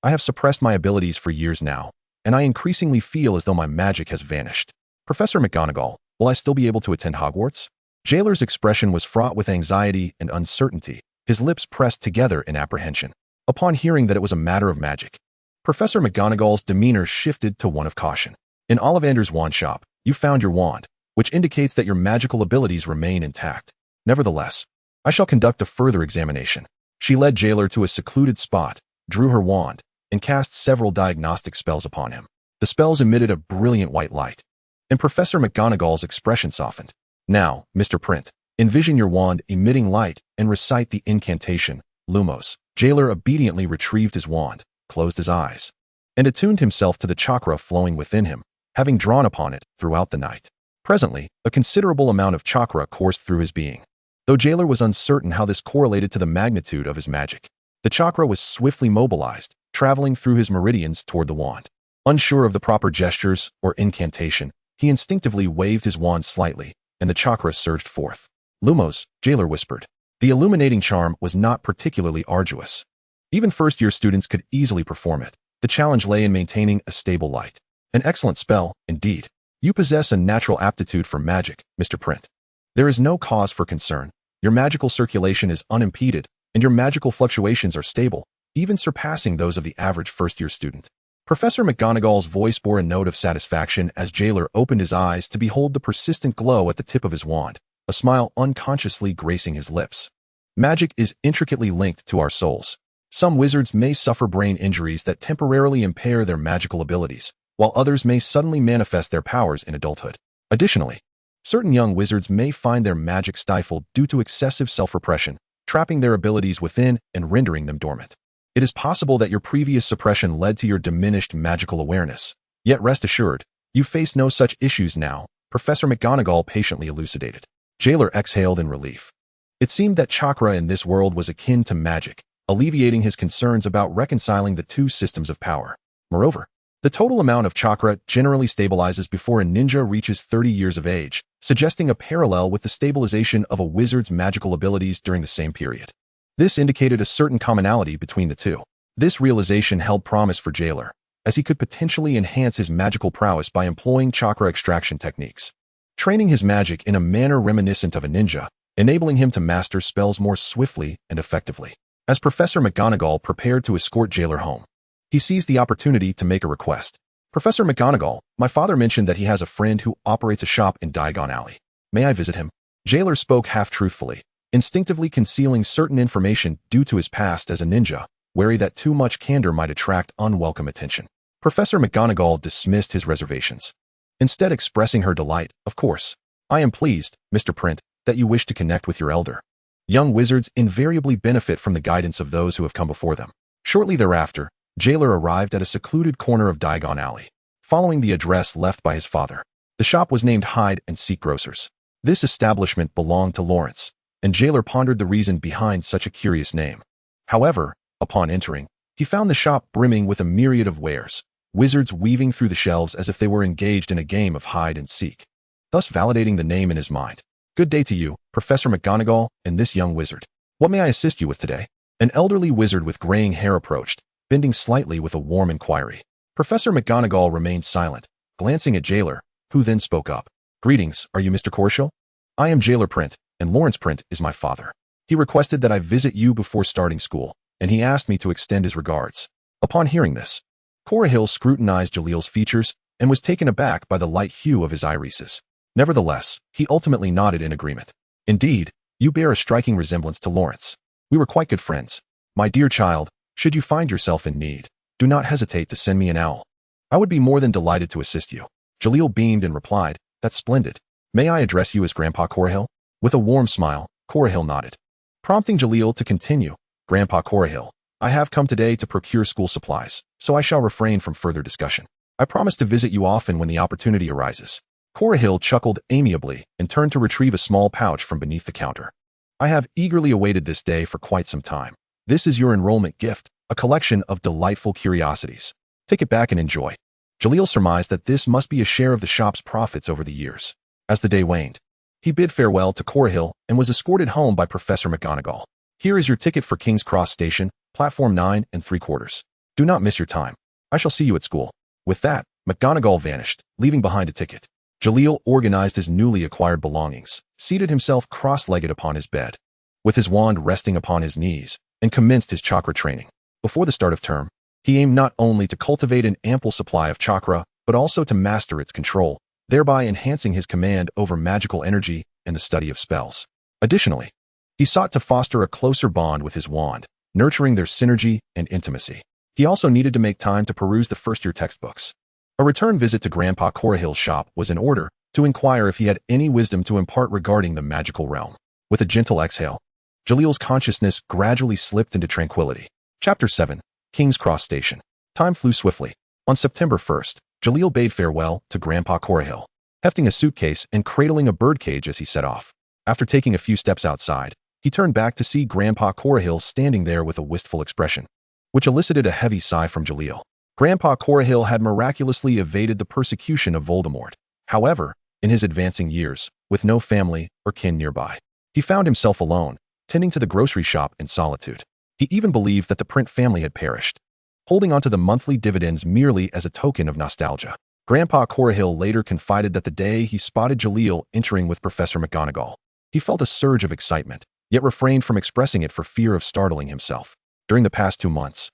I have suppressed my abilities for years now, and I increasingly feel as though my magic has vanished. Professor McGonagall, will I still be able to attend Hogwarts?" Jeler's expression was fraught with anxiety and uncertainty, his lips pressed together in apprehension. Upon hearing that it was a matter of magic, Professor McGonagall's demeanor shifted to one of caution. "In Ollivander's wand shop, you found your wand, which indicates that your magical abilities remain intact. Nevertheless, I shall conduct a further examination." She led Jeler to a secluded spot, drew her wand, and cast several diagnostic spells upon him. The spells emitted a brilliant white light, and Professor McGonagall's expression softened. "Now, Mr. Print, envision your wand emitting light and recite the incantation, Lumos." Jeler obediently retrieved his wand, closed his eyes, and attuned himself to the chakra flowing within him, having drawn upon it throughout the night. Presently, a considerable amount of chakra coursed through his being, though Jeler was uncertain how this correlated to the magnitude of his magic. The chakra was swiftly mobilized, traveling through his meridians toward the wand. Unsure of the proper gestures or incantation, he instinctively waved his wand slightly, and the chakra surged forth. "Lumos," Jeler whispered. The illuminating charm was not particularly arduous. Even first-year students could easily perform it. The challenge lay in maintaining a stable light. "An excellent spell, indeed. You possess a natural aptitude for magic, Mr. Print. There is no cause for concern. Your magical circulation is unimpeded, and your magical fluctuations are stable, even surpassing those of the average first-year student." Professor McGonagall's voice bore a note of satisfaction as Jeler opened his eyes to behold the persistent glow at the tip of his wand, a smile unconsciously gracing his lips. Magic is intricately linked to our souls. Some wizards may suffer brain injuries that temporarily impair their magical abilities, while others may suddenly manifest their powers in adulthood. Additionally, certain young wizards may find their magic stifled due to excessive self-repression, trapping their abilities within and rendering them dormant. It is possible that your previous suppression led to your diminished magical awareness. Yet rest assured, you face no such issues now, Professor McGonagall patiently elucidated. Jeler exhaled in relief. It seemed that chakra in this world was akin to magic, alleviating his concerns about reconciling the two systems of power. Moreover, the total amount of chakra generally stabilizes before a ninja reaches 30 years of age, suggesting a parallel with the stabilization of a wizard's magical abilities during the same period. This indicated a certain commonality between the two. This realization held promise for Jeler, as he could potentially enhance his magical prowess by employing chakra extraction techniques, training his magic in a manner reminiscent of a ninja, enabling him to master spells more swiftly and effectively. As Professor McGonagall prepared to escort Jeler home, he seized the opportunity to make a request. Professor McGonagall, my father mentioned that he has a friend who operates a shop in Diagon Alley. May I visit him? Jeler spoke half-truthfully, instinctively concealing certain information due to his past as a ninja, wary that too much candor might attract unwelcome attention. Professor McGonagall dismissed his reservations, instead expressing her delight. Of course, I am pleased, Mr. Print, that you wish to connect with your elder. Young wizards invariably benefit from the guidance of those who have come before them. Shortly thereafter, Jeler arrived at a secluded corner of Diagon Alley, following the address left by his father. The shop was named Hide and Seek Grocers. This establishment belonged to Lawrence, and Jeler pondered the reason behind such a curious name. However, upon entering, he found the shop brimming with a myriad of wares, wizards weaving through the shelves as if they were engaged in a game of hide and seek, thus validating the name in his mind. Good day to you, Professor McGonagall, and this young wizard. What may I assist you with today? An elderly wizard with graying hair approached, bending slightly with a warm inquiry. Professor McGonagall remained silent, glancing at Jeler, who then spoke up. Greetings, are you Mr. Corshell? I am Jeler Print, and Lawrence Print is my father. He requested that I visit you before starting school, and he asked me to extend his regards. Upon hearing this, Corhill scrutinized Jalil's features and was taken aback by the light hue of his irises. Nevertheless, he ultimately nodded in agreement. Indeed, you bear a striking resemblance to Lawrence. We were quite good friends. My dear child, should you find yourself in need, do not hesitate to send me an owl. I would be more than delighted to assist you. Jalil beamed and replied, That's splendid. May I address you as Grandpa Corhill? With a warm smile, Corhill nodded, prompting Jalil to continue. Grandpa Corhill, I have come today to procure school supplies, so I shall refrain from further discussion. I promise to visit you often when the opportunity arises. Corhill chuckled amiably and turned to retrieve a small pouch from beneath the counter. I have eagerly awaited this day for quite some time. This is your enrollment gift, a collection of delightful curiosities. Take it back and enjoy. Jalil surmised that this must be a share of the shop's profits over the years. As the day waned, he bid farewell to Corhill and was escorted home by Professor McGonagall. Here is your ticket for King's Cross Station, platform 9 3/4. Do not miss your time. I shall see you at school. With that, McGonagall vanished, leaving behind a ticket. Jalil organized his newly acquired belongings, seated himself cross-legged upon his bed, with his wand resting upon his knees, and commenced his chakra training. Before the start of term, he aimed not only to cultivate an ample supply of chakra, but also to master its control, thereby enhancing his command over magical energy and the study of spells. Additionally, he sought to foster a closer bond with his wand, nurturing their synergy and intimacy. He also needed to make time to peruse the first-year textbooks. A return visit to Grandpa Corhill's shop was in order to inquire if he had any wisdom to impart regarding the magical realm. With a gentle exhale, Jalil's consciousness gradually slipped into tranquility. Chapter 7, King's Cross Station. Time flew swiftly. On September 1st, Jalil bade farewell to Grandpa Corhill, hefting a suitcase and cradling a birdcage as he set off. After taking a few steps outside, he turned back to see Grandpa Corhill standing there with a wistful expression, which elicited a heavy sigh from Jalil. Grandpa Corhill had miraculously evaded the persecution of Voldemort. However, in his advancing years, with no family or kin nearby, he found himself alone, tending to the grocery shop in solitude. He even believed that the Print family had perished, holding onto the monthly dividends merely as a token of nostalgia. Grandpa Corhill later confided that the day he spotted Jalil entering with Professor McGonagall, he felt a surge of excitement, yet refrained from expressing it for fear of startling himself. During the past 2 months,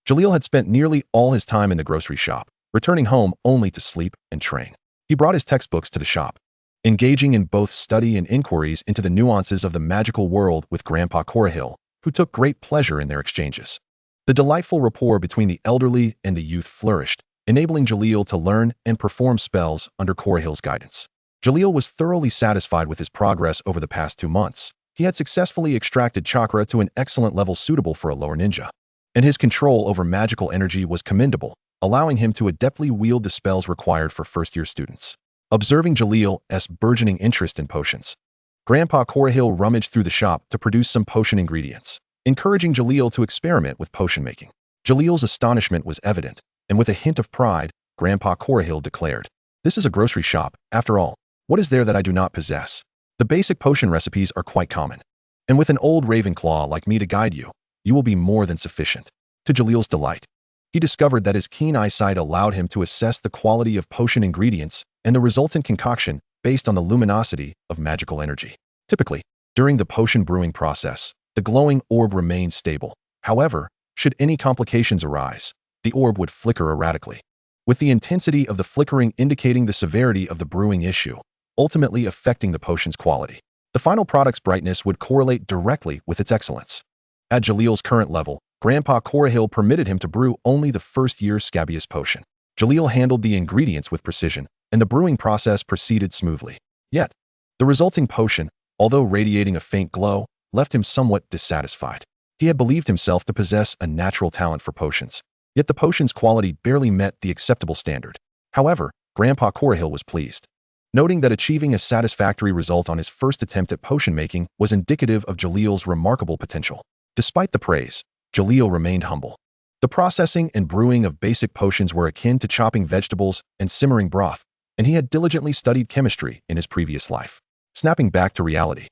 Jaleel had spent nearly all his time in the grocery shop, returning home only to sleep and train. He brought his textbooks to the shop, engaging in both study and inquiries into the nuances of the magical world with Grandpa Corahil, who took great pleasure in their exchanges. The delightful rapport between the elderly and the youth flourished, enabling Jaleel to learn and perform spells under Corahil's guidance. Jaleel was thoroughly satisfied with his progress over the past 2 months. He had successfully extracted chakra to an excellent level suitable for a lower ninja, and his control over magical energy was commendable, allowing him to adeptly wield the spells required for first-year students. Observing Jaleel's burgeoning interest in potions, Grandpa Corahil rummaged through the shop to produce some potion ingredients, encouraging Jaleel to experiment with potion making. Jaleel's astonishment was evident, and with a hint of pride, Grandpa Corahil declared, "This is a grocery shop, after all. What is there that I do not possess? The basic potion recipes are quite common, and with an old Ravenclaw like me to guide you, you will be more than sufficient." To Jaleel's delight, he discovered that his keen eyesight allowed him to assess the quality of potion ingredients and the resultant concoction based on the luminosity of magical energy. Typically, during the potion brewing process, the glowing orb remained stable. However, should any complications arise, the orb would flicker erratically, with the intensity of the flickering indicating the severity of the brewing issue, ultimately affecting the potion's quality. The final product's brightness would correlate directly with its excellence. At Jaleel's current level, Grandpa Corahil permitted him to brew only the first-year scabious potion. Jaleel handled the ingredients with precision, and the brewing process proceeded smoothly. Yet, the resulting potion, although radiating a faint glow, left him somewhat dissatisfied. He had believed himself to possess a natural talent for potions, yet the potion's quality barely met the acceptable standard. However, Grandpa Corahil was pleased, noting that achieving a satisfactory result on his first attempt at potion making was indicative of Jaleel's remarkable potential. Despite the praise, Jaleel remained humble. The processing and brewing of basic potions were akin to chopping vegetables and simmering broth, and he had diligently studied chemistry in his previous life. Snapping back to reality,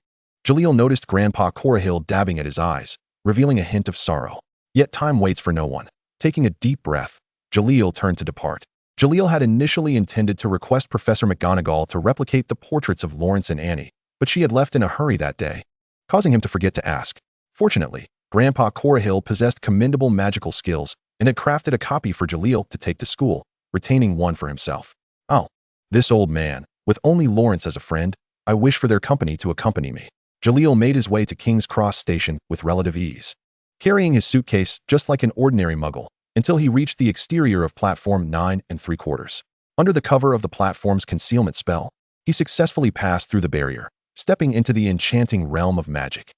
Jaleel noticed Grandpa Corahil dabbing at his eyes, revealing a hint of sorrow. Yet time waits for no one. Taking a deep breath, Jaleel turned to depart. Jaleel had initially intended to request Professor McGonagall to replicate the portraits of Lawrence and Annie, but she had left in a hurry that day, causing him to forget to ask. Fortunately, Grandpa Corahil possessed commendable magical skills and had crafted a copy for Jaleel to take to school, retaining one for himself. "Oh, this old man, with only Lawrence as a friend, I wish for their company to accompany me." Jaleel made his way to King's Cross Station with relative ease, carrying his suitcase just like an ordinary muggle, until he reached the exterior of platform 9 3/4. Under the cover of the platform's concealment spell, he successfully passed through the barrier, stepping into the enchanting realm of magic.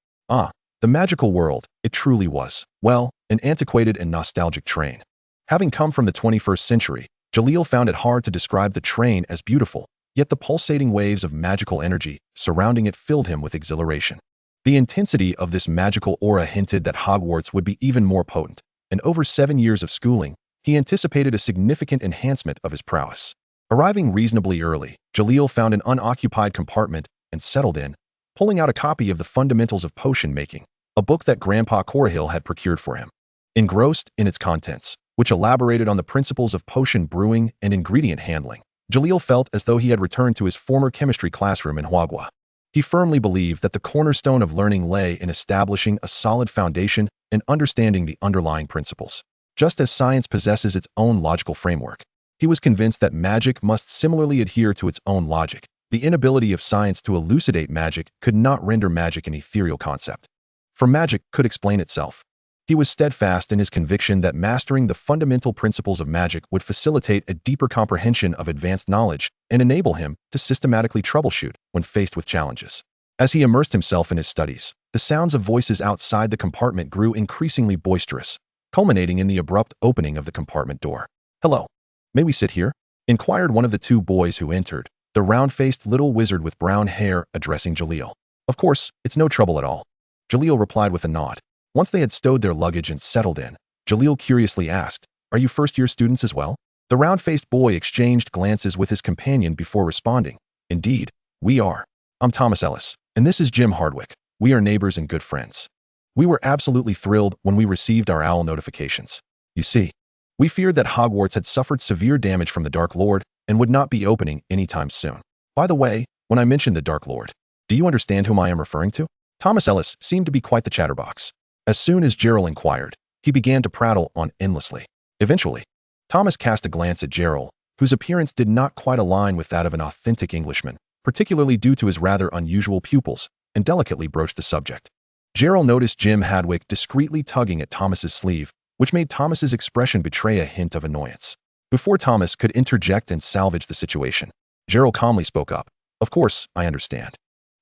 The magical world, it truly was, well, an antiquated and nostalgic train. Having come from the 21st century, Jaleel found it hard to describe the train as beautiful, yet the pulsating waves of magical energy surrounding it filled him with exhilaration. The intensity of this magical aura hinted that Hogwarts would be even more potent, and over 7 years of schooling, he anticipated a significant enhancement of his prowess. Arriving reasonably early, Jaleel found an unoccupied compartment and settled in, pulling out a copy of the Fundamentals of Potion Making, a book that Grandpa Corahil had procured for him. Engrossed in its contents, which elaborated on the principles of potion brewing and ingredient handling, Jaleel felt as though he had returned to his former chemistry classroom in Hyuga. He firmly believed that the cornerstone of learning lay in establishing a solid foundation and understanding the underlying principles. Just as science possesses its own logical framework, he was convinced that magic must similarly adhere to its own logic. The inability of science to elucidate magic could not render magic an ethereal concept, for magic could explain itself. He was steadfast in his conviction that mastering the fundamental principles of magic would facilitate a deeper comprehension of advanced knowledge and enable him to systematically troubleshoot when faced with challenges. As he immersed himself in his studies, the sounds of voices outside the compartment grew increasingly boisterous, culminating in the abrupt opening of the compartment door. "Hello, may we sit here?" inquired one of the two boys who entered, the round-faced little wizard with brown hair addressing Jaleel. "Of course, it's no trouble at all," Jaleel replied with a nod. Once they had stowed their luggage and settled in, Jaleel curiously asked, "Are you first-year students as well?" The round-faced boy exchanged glances with his companion before responding, "Indeed, we are. I'm Thomas Ellis, and this is Jim Hardwick. We are neighbors and good friends. We were absolutely thrilled when we received our owl notifications. You see, we feared that Hogwarts had suffered severe damage from the Dark Lord and would not be opening anytime soon. By the way, when I mentioned the Dark Lord, do you understand whom I am referring to?" Thomas Ellis seemed to be quite the chatterbox. As soon as Jeler inquired, he began to prattle on endlessly. Eventually, Thomas cast a glance at Jeler, whose appearance did not quite align with that of an authentic Englishman, particularly due to his rather unusual pupils, and delicately broached the subject. Jeler noticed Jim Hadwick discreetly tugging at Thomas's sleeve, which made Thomas's expression betray a hint of annoyance. Before Thomas could interject and salvage the situation, Jeler calmly spoke up. "Of course, I understand.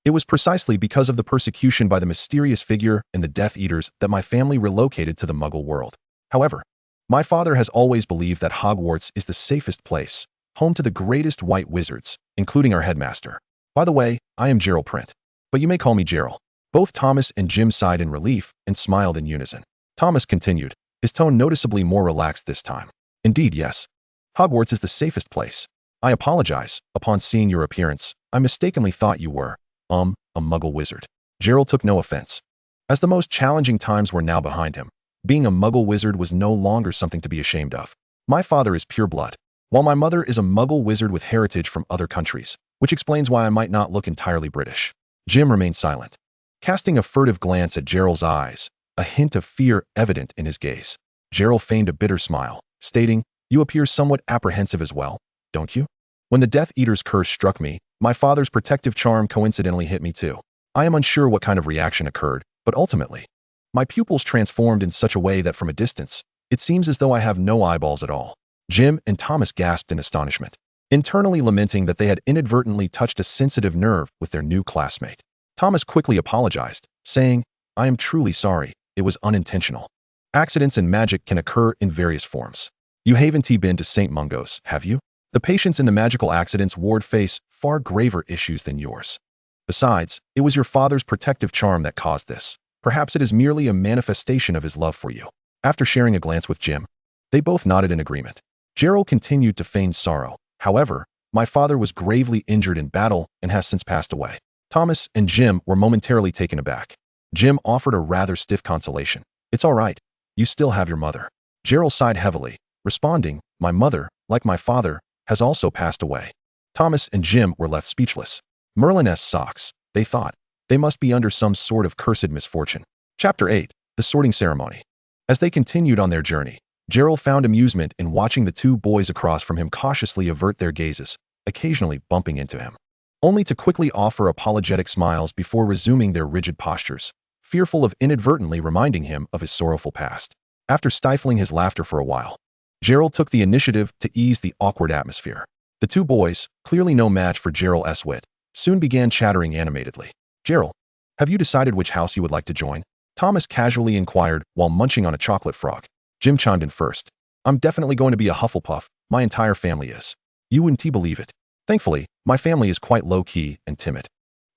It was precisely because of the persecution by the mysterious figure and the Death Eaters that my family relocated to the Muggle world. However, my father has always believed that Hogwarts is the safest place, home to the greatest white wizards, including our headmaster. By the way, I am Jeler Print, but you may call me Jeler." Both Thomas and Jim sighed in relief and smiled in unison. Thomas continued, his tone noticeably more relaxed this time. "Indeed, yes. Hogwarts is the safest place. I apologize. Upon seeing your appearance, I mistakenly thought you were, a Muggle wizard." Jeler took no offense. As the most challenging times were now behind him, being a Muggle wizard was no longer something to be ashamed of. "My father is pure blood, while my mother is a Muggle wizard with heritage from other countries, which explains why I might not look entirely British." Jim remained silent, casting a furtive glance at Jeler's eyes, a hint of fear evident in his gaze. Jeler feigned a bitter smile, stating, "You appear somewhat apprehensive as well, don't you? When the Death Eater's curse struck me, my father's protective charm coincidentally hit me too. I am unsure what kind of reaction occurred, but ultimately, my pupils transformed in such a way that from a distance, it seems as though I have no eyeballs at all." Jim and Thomas gasped in astonishment, internally lamenting that they had inadvertently touched a sensitive nerve with their new classmate. Thomas quickly apologized, saying, "I am truly sorry, it was unintentional. Accidents in magic can occur in various forms. You haven't been to St. Mungo's, have you? The patients in the magical accidents ward face far graver issues than yours. Besides, it was your father's protective charm that caused this. Perhaps it is merely a manifestation of his love for you." After sharing a glance with Jim, they both nodded in agreement. Jeler continued to feign sorrow. "However, my father was gravely injured in battle and has since passed away." Thomas and Jim were momentarily taken aback. Jim offered a rather stiff consolation. "It's all right. You still have your mother." Jeler sighed heavily, responding, "My mother, like my father, has also passed away." Thomas and Jim were left speechless. Merlin's socks, they thought. They must be under some sort of cursed misfortune. Chapter 8. The Sorting Ceremony. As they continued on their journey, Jeler found amusement in watching the two boys across from him cautiously avert their gazes, occasionally bumping into him, only to quickly offer apologetic smiles before resuming their rigid postures, fearful of inadvertently reminding him of his sorrowful past. After stifling his laughter for a while, Jeler took the initiative to ease the awkward atmosphere. The two boys, clearly no match for Jeler's wit, soon began chattering animatedly. "Jeler, have you decided which house you would like to join?" Thomas casually inquired while munching on a chocolate frog. Jim chimed in first. "I'm definitely going to be a Hufflepuff. My entire family is. You wouldn't believe it. Thankfully, my family is quite low-key and timid.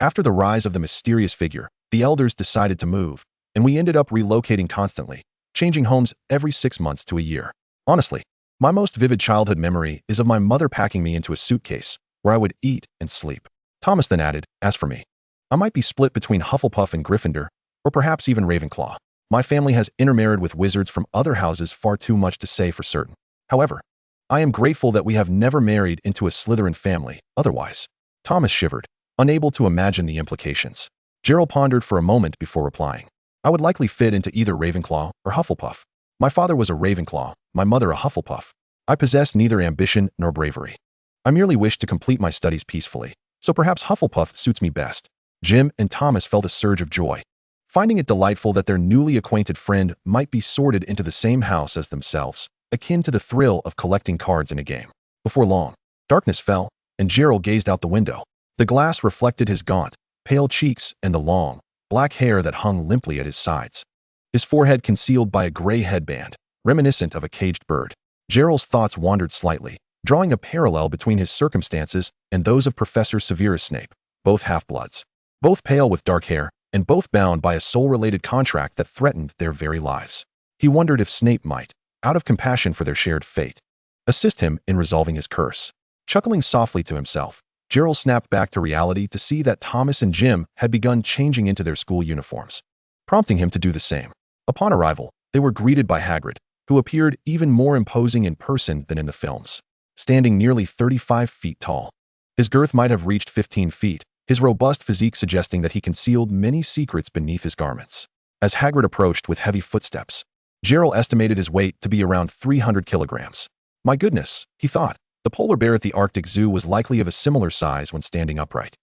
After the rise of the mysterious figure, the elders decided to move, and we ended up relocating constantly, changing homes every 6 months to a year. Honestly, my most vivid childhood memory is of my mother packing me into a suitcase, where I would eat and sleep." Thomas then added, "As for me, I might be split between Hufflepuff and Gryffindor, or perhaps even Ravenclaw. My family has intermarried with wizards from other houses, far too much to say for certain. However, I am grateful that we have never married into a Slytherin family, otherwise." Thomas shivered, unable to imagine the implications. Jeler pondered for a moment before replying. "I would likely fit into either Ravenclaw or Hufflepuff. My father was a Ravenclaw, my mother a Hufflepuff. I possess neither ambition nor bravery. I merely wish to complete my studies peacefully, so perhaps Hufflepuff suits me best." Jim and Thomas felt a surge of joy, finding it delightful that their newly acquainted friend might be sorted into the same house as themselves, akin to the thrill of collecting cards in a game. Before long, darkness fell, and Jeler gazed out the window. The glass reflected his gaunt, pale cheeks and the long, black hair that hung limply at his sides, his forehead concealed by a gray headband, reminiscent of a caged bird. Jeler's thoughts wandered slightly, drawing a parallel between his circumstances and those of Professor Severus Snape, both half-bloods, both pale with dark hair, and both bound by a soul-related contract that threatened their very lives. He wondered if Snape might, out of compassion for their shared fate, assist him in resolving his curse. Chuckling softly to himself, Jeler snapped back to reality to see that Thomas and Jim had begun changing into their school uniforms, prompting him to do the same. Upon arrival, they were greeted by Hagrid, who appeared even more imposing in person than in the films, standing nearly 35 feet tall. His girth might have reached 15 feet, his robust physique suggesting that he concealed many secrets beneath his garments. As Hagrid approached with heavy footsteps, Jeler estimated his weight to be around 300 kilograms. My goodness, he thought. The polar bear at the Arctic Zoo was likely of a similar size when standing upright.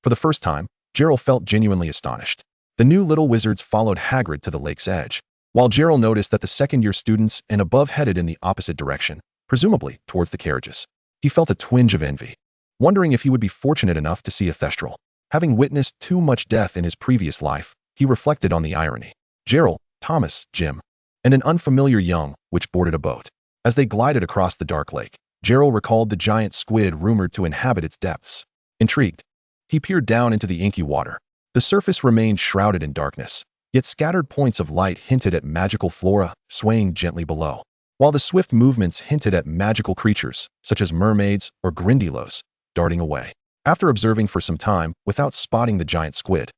For the first time, Jeler felt genuinely astonished. The new little wizards followed Hagrid to the lake's edge, while Jeler noticed that the second-year students and above headed in the opposite direction, presumably towards the carriages. He felt a twinge of envy, wondering if he would be fortunate enough to see a Thestral. Having witnessed too much death in his previous life, he reflected on the irony. Jeler, Thomas, Jim, and an unfamiliar young which boarded a boat. As they glided across the dark lake, Jeler recalled the giant squid rumored to inhabit its depths. Intrigued, he peered down into the inky water. The surface remained shrouded in darkness, yet scattered points of light hinted at magical flora swaying gently below, while the swift movements hinted at magical creatures, such as mermaids or grindylows, darting away. After observing for some time without spotting the giant squid,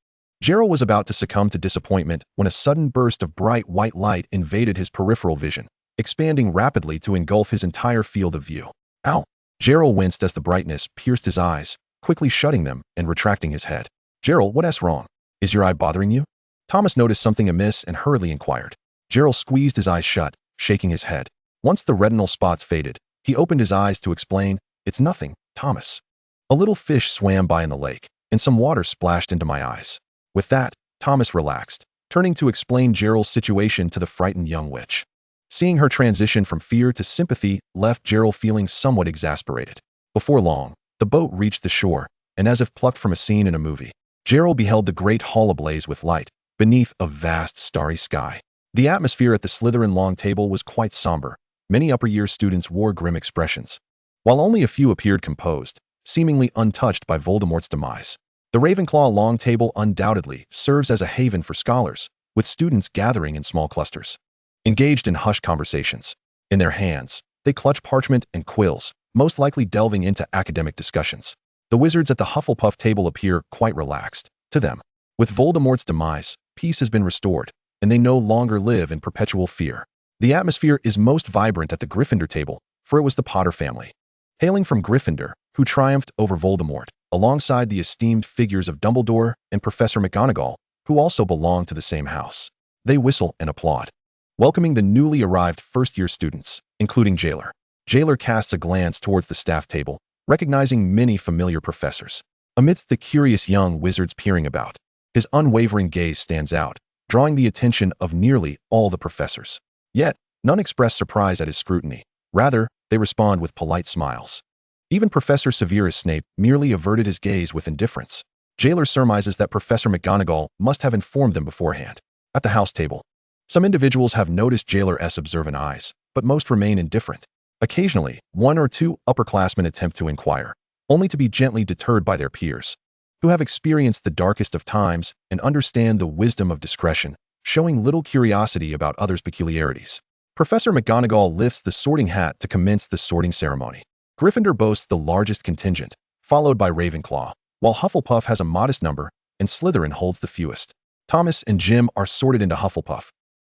Jeler was about to succumb to disappointment when a sudden burst of bright white light invaded his peripheral vision, expanding rapidly to engulf his entire field of view. Ow! Jeler winced as the brightness pierced his eyes, quickly shutting them and retracting his head. Jeler, what's wrong? Is your eye bothering you? Thomas noticed something amiss and hurriedly inquired. Jeler squeezed his eyes shut, shaking his head. Once the retinal spots faded, he opened his eyes to explain, "It's nothing, Thomas. A little fish swam by in the lake, and some water splashed into my eyes." With that, Thomas relaxed, turning to explain Jeler's situation to the frightened young witch. Seeing her transition from fear to sympathy left Jeler feeling somewhat exasperated. Before long, the boat reached the shore, and as if plucked from a scene in a movie, Jeler beheld the great hall ablaze with light, beneath a vast starry sky. The atmosphere at the Slytherin long table was quite somber. Many upper-year students wore grim expressions, while only a few appeared composed, seemingly untouched by Voldemort's demise. The Ravenclaw long table undoubtedly serves as a haven for scholars, with students gathering in small clusters, engaged in hushed conversations. In their hands, they clutch parchment and quills, most likely delving into academic discussions. The wizards at the Hufflepuff table appear quite relaxed. To them, with Voldemort's demise, peace has been restored, and they no longer live in perpetual fear. The atmosphere is most vibrant at the Gryffindor table, for it was the Potter family, hailing from Gryffindor, who triumphed over Voldemort, alongside the esteemed figures of Dumbledore and Professor McGonagall, who also belonged to the same house. They whistle and applaud, welcoming the newly arrived first-year students, including Jeler. Jeler casts a glance towards the staff table, recognizing many familiar professors. Amidst the curious young wizards peering about, his unwavering gaze stands out, drawing the attention of nearly all the professors. Yet, none express surprise at his scrutiny. Rather, they respond with polite smiles. Even Professor Severus Snape merely averted his gaze with indifference. Jeler surmises that Professor McGonagall must have informed them beforehand. At the house table, some individuals have noticed Jeler's observant eyes, but most remain indifferent. Occasionally, one or two upperclassmen attempt to inquire, only to be gently deterred by their peers, who have experienced the darkest of times and understand the wisdom of discretion, showing little curiosity about others' peculiarities. Professor McGonagall lifts the sorting hat to commence the sorting ceremony. Gryffindor boasts the largest contingent, followed by Ravenclaw, while Hufflepuff has a modest number, and Slytherin holds the fewest. Thomas and Jim are sorted into Hufflepuff,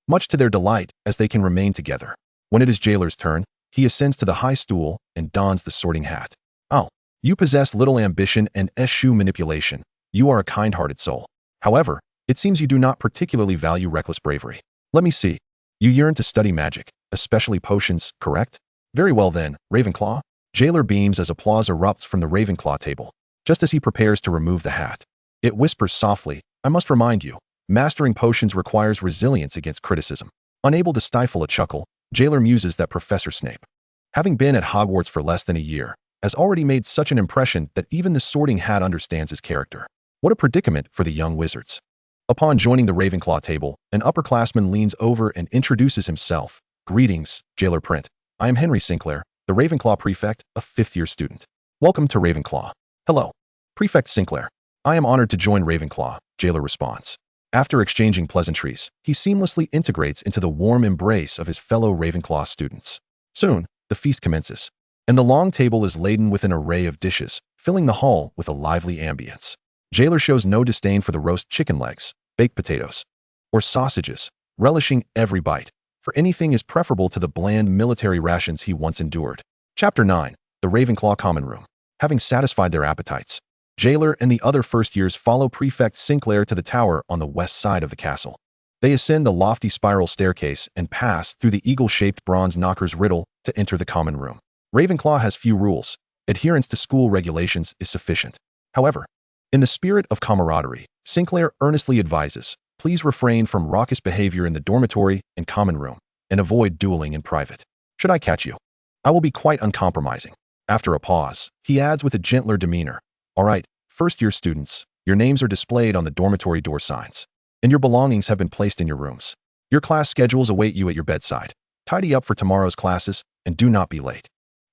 much to their delight as they can remain together. When it is Jeler's turn, he ascends to the high stool and dons the sorting hat. "Oh, you possess little ambition and eschew manipulation. You are a kind-hearted soul. However, it seems you do not particularly value reckless bravery. Let me see. You yearn to study magic, especially potions, correct? Very well then, Ravenclaw." Jeler beams as applause erupts from the Ravenclaw table, just as he prepares to remove the hat. It whispers softly, "I must remind you, mastering potions requires resilience against criticism." Unable to stifle a chuckle, Jeler muses that Professor Snape, having been at Hogwarts for less than a year, has already made such an impression that even the sorting hat understands his character. What a predicament for the young wizards. Upon joining the Ravenclaw table, an upperclassman leans over and introduces himself. "Greetings, Jeler Print. I am Henry Sinclair, the Ravenclaw prefect, a fifth-year student. Welcome to Ravenclaw." "Hello, Prefect Sinclair. I am honored to join Ravenclaw," Jeler responds. After exchanging pleasantries, he seamlessly integrates into the warm embrace of his fellow Ravenclaw students. Soon, the feast commences, and the long table is laden with an array of dishes, filling the hall with a lively ambience. Jeler shows no disdain for the roast chicken legs, baked potatoes, or sausages, relishing every bite, for anything is preferable to the bland military rations he once endured. Chapter 9. The Ravenclaw Common Room. Having satisfied their appetites, Jeler and the other first years follow Prefect Sinclair to the tower on the west side of the castle. They ascend the lofty spiral staircase and pass through the eagle-shaped bronze knocker's riddle to enter the common room. Ravenclaw has few rules. Adherence to school regulations is sufficient. However, in the spirit of camaraderie, Sinclair earnestly advises, please refrain from raucous behavior in the dormitory and common room, and avoid dueling in private. Should I catch you, I will be quite uncompromising. After a pause, he adds with a gentler demeanor, all right, first-year students, your names are displayed on the dormitory door signs, and your belongings have been placed in your rooms. Your class schedules await you at your bedside. Tidy up for tomorrow's classes, and do not be late.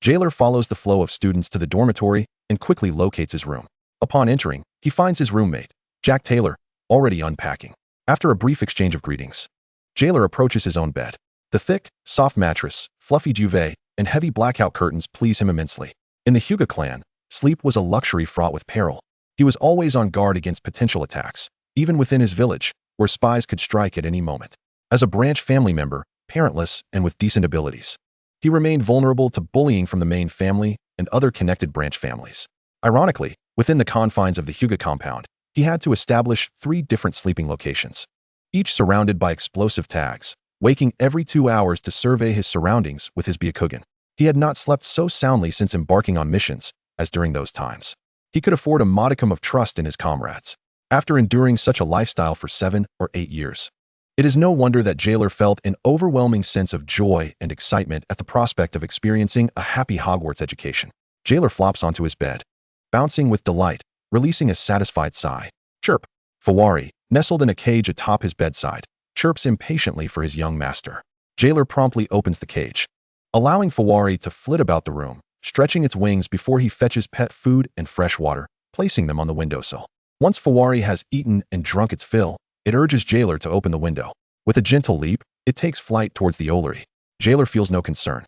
Jeler follows the flow of students to the dormitory and quickly locates his room. Upon entering, he finds his roommate, Jack Taylor, already unpacking. After a brief exchange of greetings, Jeler approaches his own bed. The thick, soft mattress, fluffy duvet, and heavy blackout curtains please him immensely. In the Hyuga clan, sleep was a luxury fraught with peril. He was always on guard against potential attacks, even within his village, where spies could strike at any moment. As a branch family member, parentless and with decent abilities, he remained vulnerable to bullying from the main family and other connected branch families. Ironically, within the confines of the Hyuga compound, he had to establish 3 different sleeping locations, each surrounded by explosive tags, waking every 2 hours to survey his surroundings with his Byakugan. He had not slept so soundly since embarking on missions as during those times. He could afford a modicum of trust in his comrades. After enduring such a lifestyle for 7 or 8 years, it is no wonder that Jeler felt an overwhelming sense of joy and excitement at the prospect of experiencing a happy Hogwarts education. Jeler flops onto his bed, bouncing with delight, releasing a satisfied sigh. Chirp! Fawari, nestled in a cage atop his bedside, chirps impatiently for his young master. Jeler promptly opens the cage, allowing Fawari to flit about the room, stretching its wings before he fetches pet food and fresh water, placing them on the windowsill. Once Fawari has eaten and drunk its fill, it urges Jeler to open the window. With a gentle leap, it takes flight towards the Ollery. Jeler feels no concern.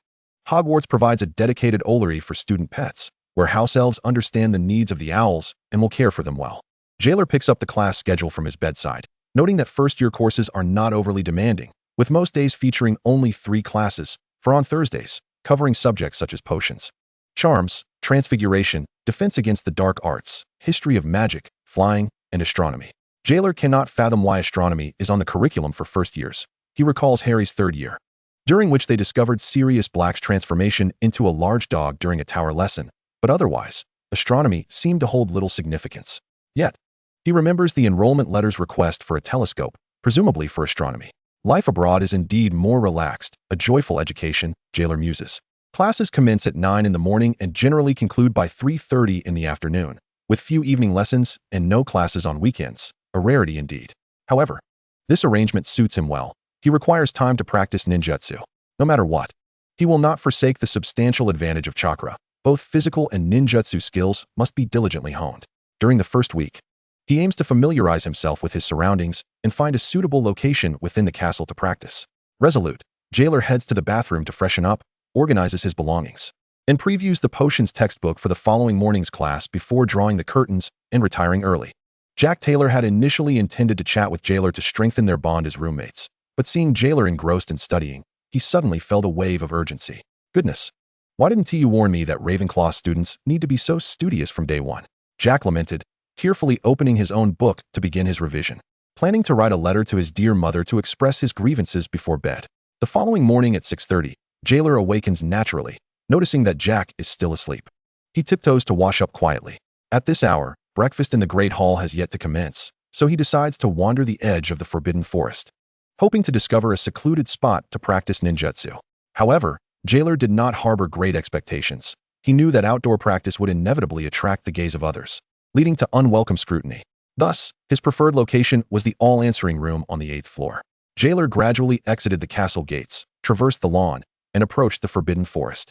Hogwarts provides a dedicated Ollery for student pets, where house elves understand the needs of the owls and will care for them well. Jeler picks up the class schedule from his bedside, noting that first-year courses are not overly demanding, with most days featuring only 3 classes, for on Thursdays, covering subjects such as potions, charms, transfiguration, defense against the dark arts, history of magic, flying, and astronomy. Jeler cannot fathom why astronomy is on the curriculum for first years. He recalls Harry's 3rd year, during which they discovered Sirius Black's transformation into a large dog during a tower lesson, but otherwise, astronomy seemed to hold little significance. Yet, he remembers the enrollment letter's request for a telescope, presumably for astronomy. Life abroad is indeed more relaxed, a joyful education, Jeler muses. Classes commence at 9 in the morning and generally conclude by 3:30 in the afternoon, with few evening lessons and no classes on weekends, a rarity indeed. However, this arrangement suits him well. He requires time to practice ninjutsu. No matter what, he will not forsake the substantial advantage of chakra. Both physical and ninjutsu skills must be diligently honed. During the first week, he aims to familiarize himself with his surroundings and find a suitable location within the castle to practice. Resolute, Jeler heads to the bathroom to freshen up, organizes his belongings, and previews the potions textbook for the following morning's class before drawing the curtains and retiring early. Jack Taylor had initially intended to chat with Jeler to strengthen their bond as roommates, but seeing Jeler engrossed in studying, he suddenly felt a wave of urgency. Goodness, why didn't you warn me that Ravenclaw students need to be so studious from day one? Jack lamented, tearfully opening his own book to begin his revision, planning to write a letter to his dear mother to express his grievances before bed. The following morning at 6:30, Jeler awakens naturally, noticing that Jack is still asleep. He tiptoes to wash up quietly. At this hour, breakfast in the Great Hall has yet to commence, so he decides to wander the edge of the Forbidden Forest, hoping to discover a secluded spot to practice ninjutsu. However, Jeler did not harbor great expectations. He knew that outdoor practice would inevitably attract the gaze of others, leading to unwelcome scrutiny. Thus, his preferred location was the all-answering room on the 8th floor. Jeler gradually exited the castle gates, traversed the lawn, and approached the Forbidden Forest.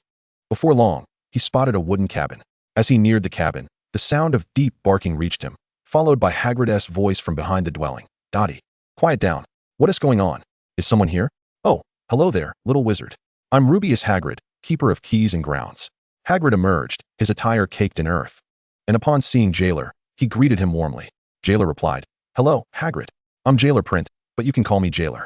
Before long, he spotted a wooden cabin. As he neared the cabin, the sound of deep barking reached him, followed by Hagrid's voice from behind the dwelling. Dottie, quiet down. What is going on? Is someone here? Oh, hello there, little wizard. I'm Rubius Hagrid, keeper of keys and grounds. Hagrid emerged, his attire caked in earth, and upon seeing Jeler, he greeted him warmly. Jeler replied, "Hello, Hagrid. I'm Jeler Print, but you can call me Jeler.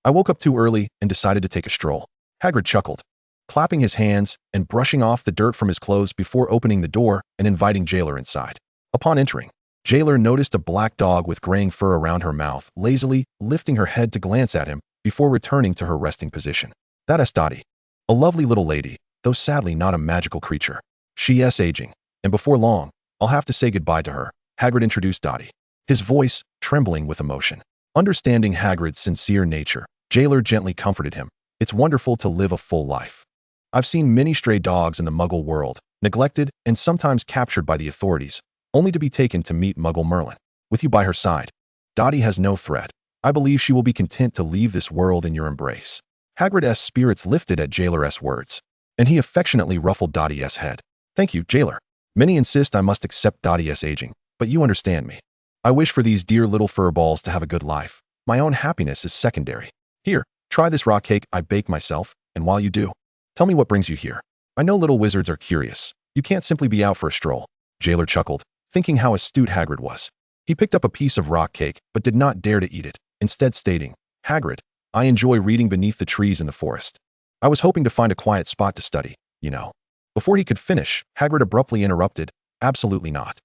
I woke up too early and decided to take a stroll." Hagrid chuckled, clapping his hands and brushing off the dirt from his clothes before opening the door and inviting Jeler inside. Upon entering, Jeler noticed a black dog with graying fur around her mouth, lazily lifting her head to glance at him before returning to her resting position. That is Dottie. A lovely little lady, though sadly not a magical creature. She is aging, and before long, I'll have to say goodbye to her, Hagrid introduced Dottie, his voice trembling with emotion. Understanding Hagrid's sincere nature, Jeler gently comforted him. It's wonderful to live a full life. I've seen many stray dogs in the Muggle world, neglected and sometimes captured by the authorities, only to be taken to meet Muggle Merlin. With you by her side, Dottie has no threat. I believe she will be content to leave this world in your embrace. Hagrid's spirits lifted at Jeler's words, and he affectionately ruffled Dottie's head. Thank you, Jeler. Many insist I must accept Dottie's aging, but you understand me. I wish for these dear little furballs to have a good life. My own happiness is secondary. Here, try this rock cake I baked myself, and while you do, tell me what brings you here. I know little wizards are curious. You can't simply be out for a stroll. Jeler chuckled, thinking how astute Hagrid was. He picked up a piece of rock cake, but did not dare to eat it, instead stating, Hagrid, I enjoy reading beneath the trees in the forest. I was hoping to find a quiet spot to study, you know. Before he could finish, Hagrid abruptly interrupted, absolutely not.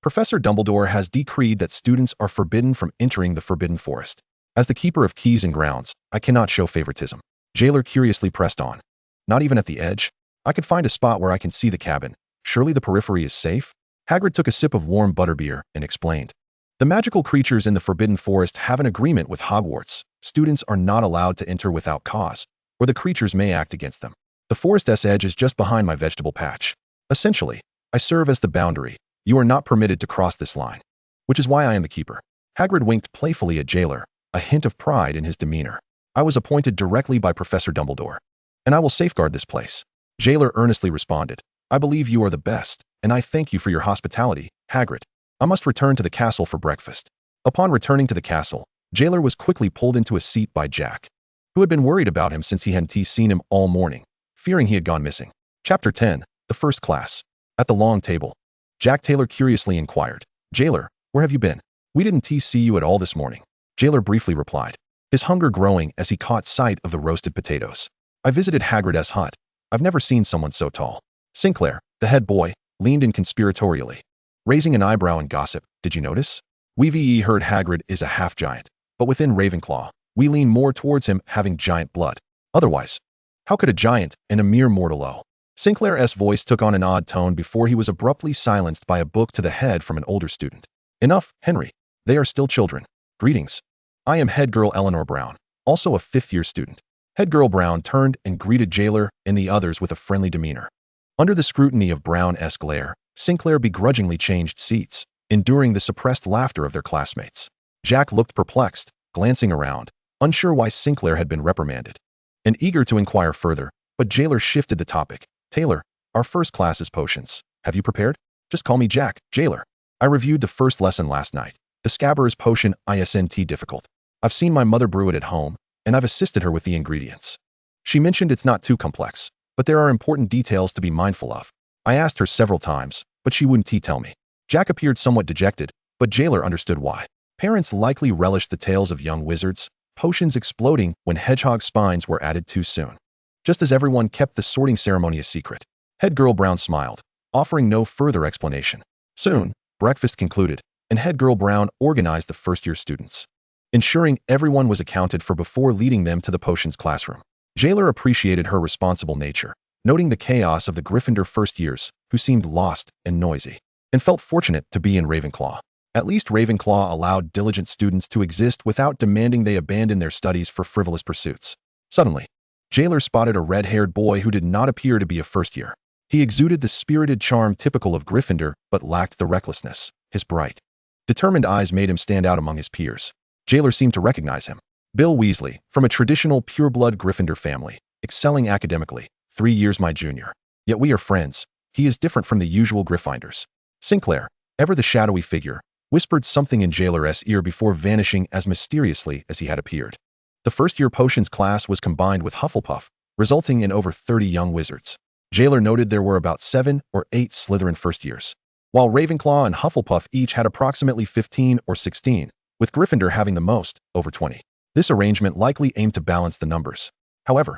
Professor Dumbledore has decreed that students are forbidden from entering the Forbidden Forest. As the keeper of keys and grounds, I cannot show favoritism. Jeler curiously pressed on. Not even at the edge? I could find a spot where I can see the cabin. Surely the periphery is safe? Hagrid took a sip of warm butterbeer and explained. The magical creatures in the Forbidden Forest have an agreement with Hogwarts. Students are not allowed to enter without cause, or the creatures may act against them. The forest's edge is just behind my vegetable patch. Essentially, I serve as the boundary. You are not permitted to cross this line. Which is why I am the keeper. Hagrid winked playfully at Jeler, a hint of pride in his demeanor. I was appointed directly by Professor Dumbledore, and I will safeguard this place. Jeler earnestly responded, I believe you are the best, and I thank you for your hospitality, Hagrid. I must return to the castle for breakfast. Upon returning to the castle, Jeler was quickly pulled into a seat by Jack, who had been worried about him since he hadn't seen him all morning, fearing he had gone missing. Chapter 10, The First Class. At the long table, Jack Taylor curiously inquired, Jeler, where have you been? We didn't see you at all this morning. Jeler briefly replied, his hunger growing as he caught sight of the roasted potatoes. I visited Hagrid's hut. I've never seen someone so tall. Sinclair, the head boy, leaned in conspiratorially, raising an eyebrow in gossip. Did you notice? We've heard Hagrid is a half-giant, but within Ravenclaw, we lean more towards him having giant blood. Otherwise, how could a giant and a mere mortal owe? Sinclair's voice took on an odd tone before he was abruptly silenced by a book to the head from an older student. Enough, Henry. They are still children. Greetings. I am head girl Eleanor Brown, also a fifth-year student. Head girl Brown turned and greeted Jeler and the others with a friendly demeanor. Under the scrutiny of Brown's glare, Sinclair begrudgingly changed seats, enduring the suppressed laughter of their classmates. Jack looked perplexed, glancing around, unsure why Sinclair had been reprimanded, and eager to inquire further, but Jeler shifted the topic. Taylor, our first class is potions. Have you prepared? Just call me Jack, Jeler. I reviewed the first lesson last night. The Scabbers potion isn't difficult. I've seen my mother brew it at home, and I've assisted her with the ingredients. She mentioned it's not too complex, but there are important details to be mindful of. I asked her several times, but she wouldn't tell me. Jack appeared somewhat dejected, but Jeler understood why. Parents likely relished the tales of young wizards, potions exploding when hedgehog spines were added too soon. Just as everyone kept the sorting ceremony a secret. Head girl Brown smiled, offering no further explanation. Soon, breakfast concluded, and Head girl Brown organized the first-year students, ensuring everyone was accounted for before leading them to the potions classroom. Jeler appreciated her responsible nature, noting the chaos of the Gryffindor first years, who seemed lost and noisy, and felt fortunate to be in Ravenclaw. At least Ravenclaw allowed diligent students to exist without demanding they abandon their studies for frivolous pursuits. Suddenly, Jeler spotted a red-haired boy who did not appear to be a first-year. He exuded the spirited charm typical of Gryffindor, but lacked the recklessness. His bright, determined eyes made him stand out among his peers. Jeler seemed to recognize him. Bill Weasley, from a traditional pure-blood Gryffindor family, excelling academically, 3 years my junior. Yet we are friends. He is different from the usual Gryffindors. Sinclair, ever the shadowy figure, whispered something in Jeler's ear before vanishing as mysteriously as he had appeared. The first-year potions class was combined with Hufflepuff, resulting in over 30 young wizards. Jeler noted there were about 7 or 8 Slytherin first-years, while Ravenclaw and Hufflepuff each had approximately 15 or 16, with Gryffindor having the most, over 20. This arrangement likely aimed to balance the numbers. However,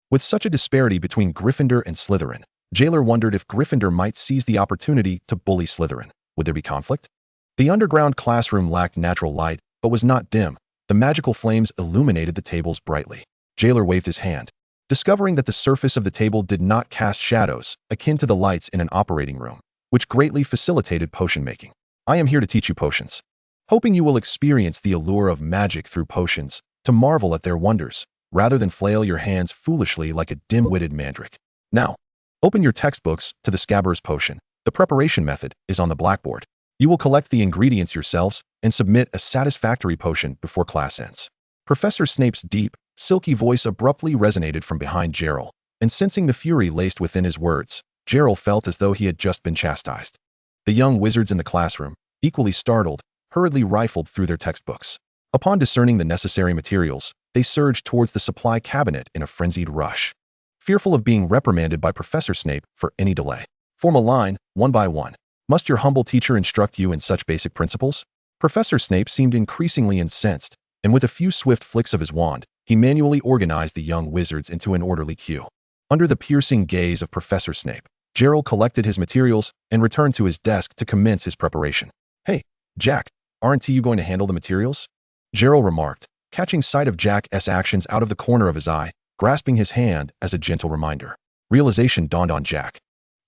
with such a disparity between Gryffindor and Slytherin, Jeler wondered if Gryffindor might seize the opportunity to bully Slytherin. Would there be conflict? The underground classroom lacked natural light, but was not dim. The magical flames illuminated the tables brightly. Jeler waved his hand, discovering that the surface of the table did not cast shadows, akin to the lights in an operating room, which greatly facilitated potion making. I am here to teach you potions, hoping you will experience the allure of magic through potions, to marvel at their wonders, rather than flail your hands foolishly like a dim-witted mandrake. Now, open your textbooks to the Scabbers potion. The preparation method is on the blackboard. You will collect the ingredients yourselves and submit a satisfactory potion before class ends. Professor Snape's deep, silky voice abruptly resonated from behind Jeler, and sensing the fury laced within his words, Jeler felt as though he had just been chastised. The young wizards in the classroom, equally startled, hurriedly rifled through their textbooks. Upon discerning the necessary materials, they surged towards the supply cabinet in a frenzied rush, fearful of being reprimanded by Professor Snape for any delay. Form a line, one by one. Must your humble teacher instruct you in such basic principles? Professor Snape seemed increasingly incensed, and with a few swift flicks of his wand, he manually organized the young wizards into an orderly queue. Under the piercing gaze of Professor Snape, Jeler collected his materials and returned to his desk to commence his preparation. Hey, Jack, aren't you going to handle the materials? Jeler remarked, catching sight of Jack's actions out of the corner of his eye, grasping his hand as a gentle reminder. Realization dawned on Jack,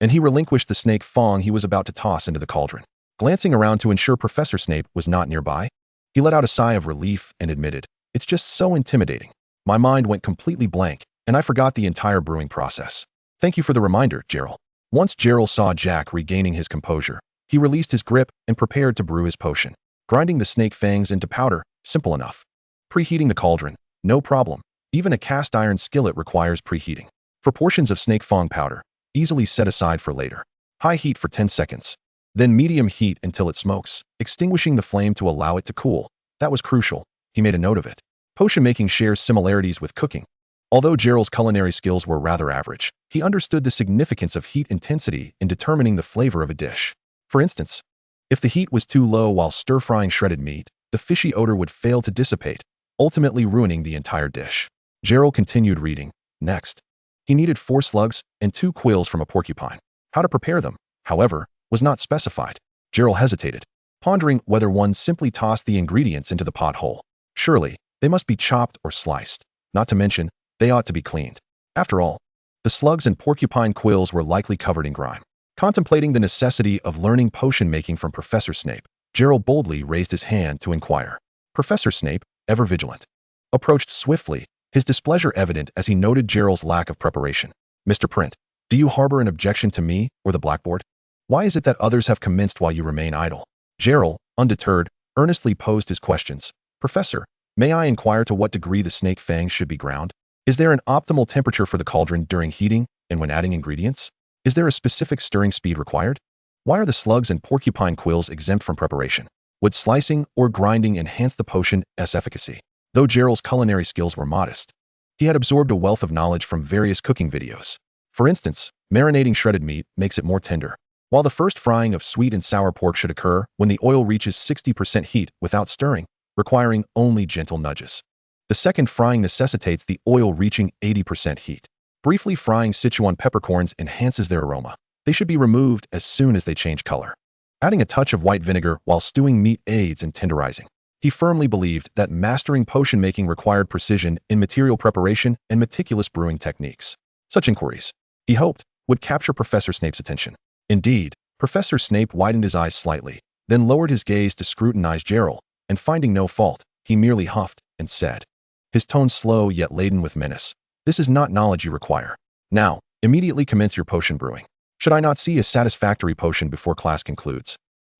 and he relinquished the snake fang he was about to toss into the cauldron. Glancing around to ensure Professor Snape was not nearby, he let out a sigh of relief and admitted, "It's just so intimidating. My mind went completely blank, and I forgot the entire brewing process. Thank you for the reminder, Jeler." Once Jeler saw Jack regaining his composure, he released his grip and prepared to brew his potion. Grinding the snake fangs into powder, simple enough. Preheating the cauldron, no problem. Even a cast iron skillet requires preheating. For portions of snake fang powder, easily set aside for later. High heat for 10 seconds. Then medium heat until it smokes, extinguishing the flame to allow it to cool. That was crucial. He made a note of it. Potion making shares similarities with cooking. Although Jeler's culinary skills were rather average, he understood the significance of heat intensity in determining the flavor of a dish. For instance, if the heat was too low while stir-frying shredded meat, the fishy odor would fail to dissipate, ultimately ruining the entire dish. Jeler continued reading. Next, he needed 4 slugs and 2 quills from a porcupine. How to prepare them, however, was not specified. Jeler hesitated, pondering whether one simply tossed the ingredients into the pot whole. Surely, they must be chopped or sliced. Not to mention, they ought to be cleaned. After all, the slugs and porcupine quills were likely covered in grime. Contemplating the necessity of learning potion making from Professor Snape, Jeler boldly raised his hand to inquire. Professor Snape, ever vigilant, approached swiftly, his displeasure evident as he noted Jeler's lack of preparation. "Mr. Print, do you harbor an objection to me or the blackboard? Why is it that others have commenced while you remain idle?" Jeler, undeterred, earnestly posed his questions. "Professor, may I inquire to what degree the snake fangs should be ground? Is there an optimal temperature for the cauldron during heating and when adding ingredients? Is there a specific stirring speed required? Why are the slugs and porcupine quills exempt from preparation? Would slicing or grinding enhance the potion's efficacy?" Though Jeler's culinary skills were modest, he had absorbed a wealth of knowledge from various cooking videos. For instance, marinating shredded meat makes it more tender, while the first frying of sweet and sour pork should occur when the oil reaches 60% heat without stirring, requiring only gentle nudges. The second frying necessitates the oil reaching 80% heat. Briefly frying Sichuan peppercorns enhances their aroma. They should be removed as soon as they change color. Adding a touch of white vinegar while stewing meat aids in tenderizing. He firmly believed that mastering potion making required precision in material preparation and meticulous brewing techniques. Such inquiries, he hoped, would capture Professor Snape's attention. Indeed, Professor Snape widened his eyes slightly, then lowered his gaze to scrutinize Jeler, and finding no fault, he merely huffed and said, his tone slow yet laden with menace, "This is not knowledge you require. Now, immediately commence your potion brewing. Should I not see a satisfactory potion before class concludes,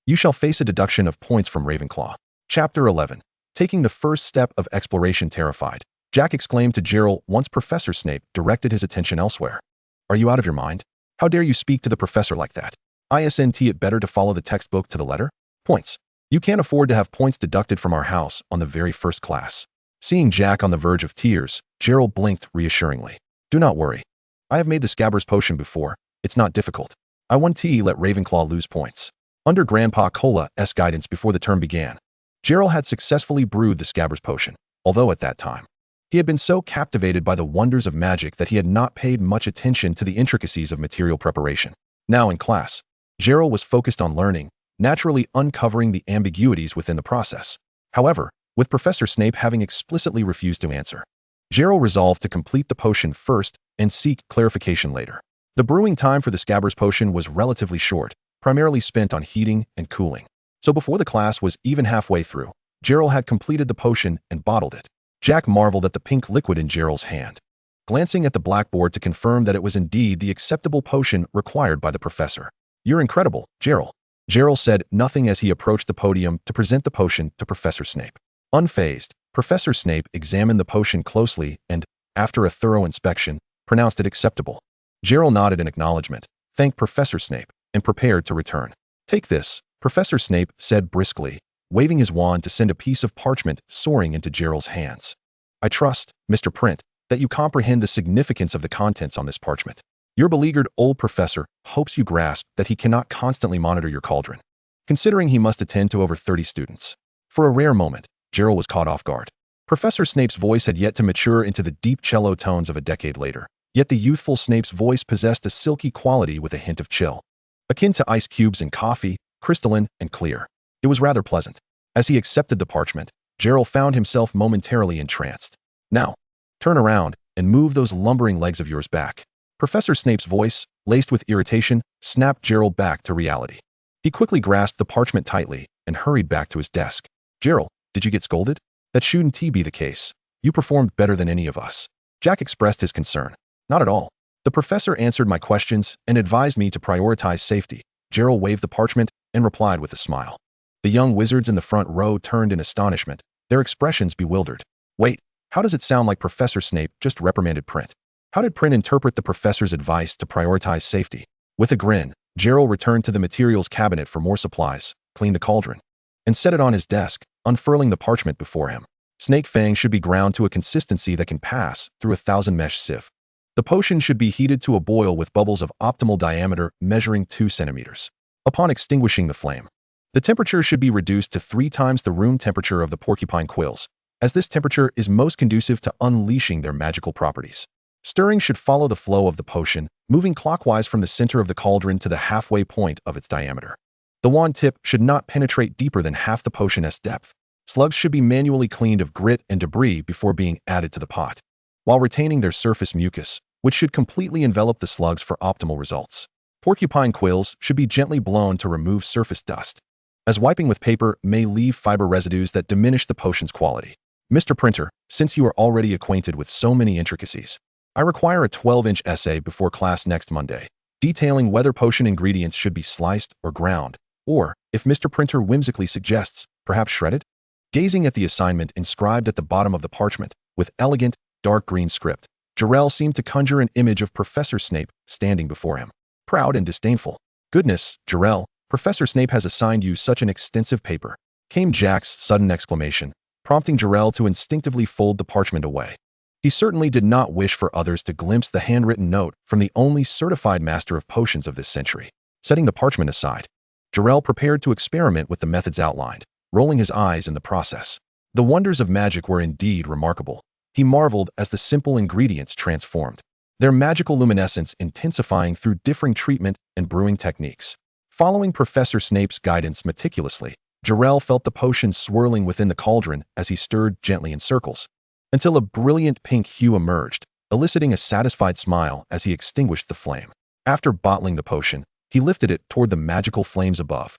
you shall face a deduction of points from Ravenclaw." Chapter 11. Taking the first step of exploration terrified, Jack exclaimed to Jeler once Professor Snape directed his attention elsewhere. "Are you out of your mind? How dare you speak to the professor like that? Isn't it better to follow the textbook to the letter? Points. You can't afford to have points deducted from our house on the very first class." Seeing Jack on the verge of tears, Jeler blinked reassuringly. "Do not worry. I have made the Scabbers potion before. It's not difficult. I won't let Ravenclaw lose points." Under Grandpa Cola's guidance before the term began, Jeler had successfully brewed the Scabbers potion, although at that time, he had been so captivated by the wonders of magic that he had not paid much attention to the intricacies of material preparation. Now in class, Jeler was focused on learning, naturally uncovering the ambiguities within the process. However, with Professor Snape having explicitly refused to answer, Jeler resolved to complete the potion first and seek clarification later. The brewing time for the Scabbers potion was relatively short, primarily spent on heating and cooling. So before the class was even halfway through, Jeler had completed the potion and bottled it. Jack marveled at the pink liquid in Jerel's hand, glancing at the blackboard to confirm that it was indeed the acceptable potion required by the professor. "You're incredible, Jeler." Jeler said nothing as he approached the podium to present the potion to Professor Snape. Unfazed, Professor Snape examined the potion closely and, after a thorough inspection, pronounced it acceptable. Jeler nodded in acknowledgement, thanked Professor Snape, and prepared to return. "Take this," Professor Snape said briskly, waving his wand to send a piece of parchment soaring into Jerel's hands. "I trust, Mr. Print, that you comprehend the significance of the contents on this parchment. Your beleaguered old professor hopes you grasp that he cannot constantly monitor your cauldron, considering he must attend to over 30 students." For a rare moment, Jeler was caught off guard. Professor Snape's voice had yet to mature into the deep cello tones of a decade later, yet the youthful Snape's voice possessed a silky quality with a hint of chill, akin to ice cubes in coffee, crystalline and clear. It was rather pleasant. As he accepted the parchment, Jeler found himself momentarily entranced. "Now, turn around and move those lumbering legs of yours back." Professor Snape's voice, laced with irritation, snapped Jeler back to reality. He quickly grasped the parchment tightly and hurried back to his desk. "Jeler, did you get scolded? That shouldn't be the case. You performed better than any of us." Jack expressed his concern. "Not at all. The professor answered my questions and advised me to prioritize safety." Jeler waved the parchment and replied with a smile. The young wizards in the front row turned in astonishment, their expressions bewildered. Wait, how does it sound like Professor Snape just reprimanded Print? How did Print interpret the professor's advice to prioritize safety? With a grin, Jeler returned to the materials cabinet for more supplies, cleaned the cauldron, and set it on his desk, unfurling the parchment before him. Snake Fang should be ground to a consistency that can pass through a 1000-mesh sieve. The potion should be heated to a boil with bubbles of optimal diameter measuring 2 centimeters. Upon extinguishing the flame, the temperature should be reduced to 3 times the room temperature of the porcupine quills, as this temperature is most conducive to unleashing their magical properties. Stirring should follow the flow of the potion, moving clockwise from the center of the cauldron to the halfway point of its diameter. The wand tip should not penetrate deeper than half the potion's depth. Slugs should be manually cleaned of grit and debris before being added to the pot, while retaining their surface mucus, which should completely envelop the slugs for optimal results. Porcupine quills should be gently blown to remove surface dust, as wiping with paper may leave fiber residues that diminish the potion's quality. "Mr. Printer, since you are already acquainted with so many intricacies, I require a 12-inch essay before class next Monday, detailing whether potion ingredients should be sliced or ground, or, if Mr. Printer whimsically suggests, perhaps shredded?" Gazing at the assignment inscribed at the bottom of the parchment, with elegant, dark green script, Jeler seemed to conjure an image of Professor Snape standing before him, proud and disdainful. "Goodness, Jeler, Professor Snape has assigned you such an extensive paper," came Jack's sudden exclamation, prompting Jeler to instinctively fold the parchment away. He certainly did not wish for others to glimpse the handwritten note from the only certified master of potions of this century. Setting the parchment aside, Jeler prepared to experiment with the methods outlined, rolling his eyes in the process. The wonders of magic were indeed remarkable. He marveled as the simple ingredients transformed, their magical luminescence intensifying through differing treatment and brewing techniques. Following Professor Snape's guidance meticulously, Jeler felt the potion swirling within the cauldron as he stirred gently in circles, until a brilliant pink hue emerged, eliciting a satisfied smile as he extinguished the flame. After bottling the potion, he lifted it toward the magical flames above,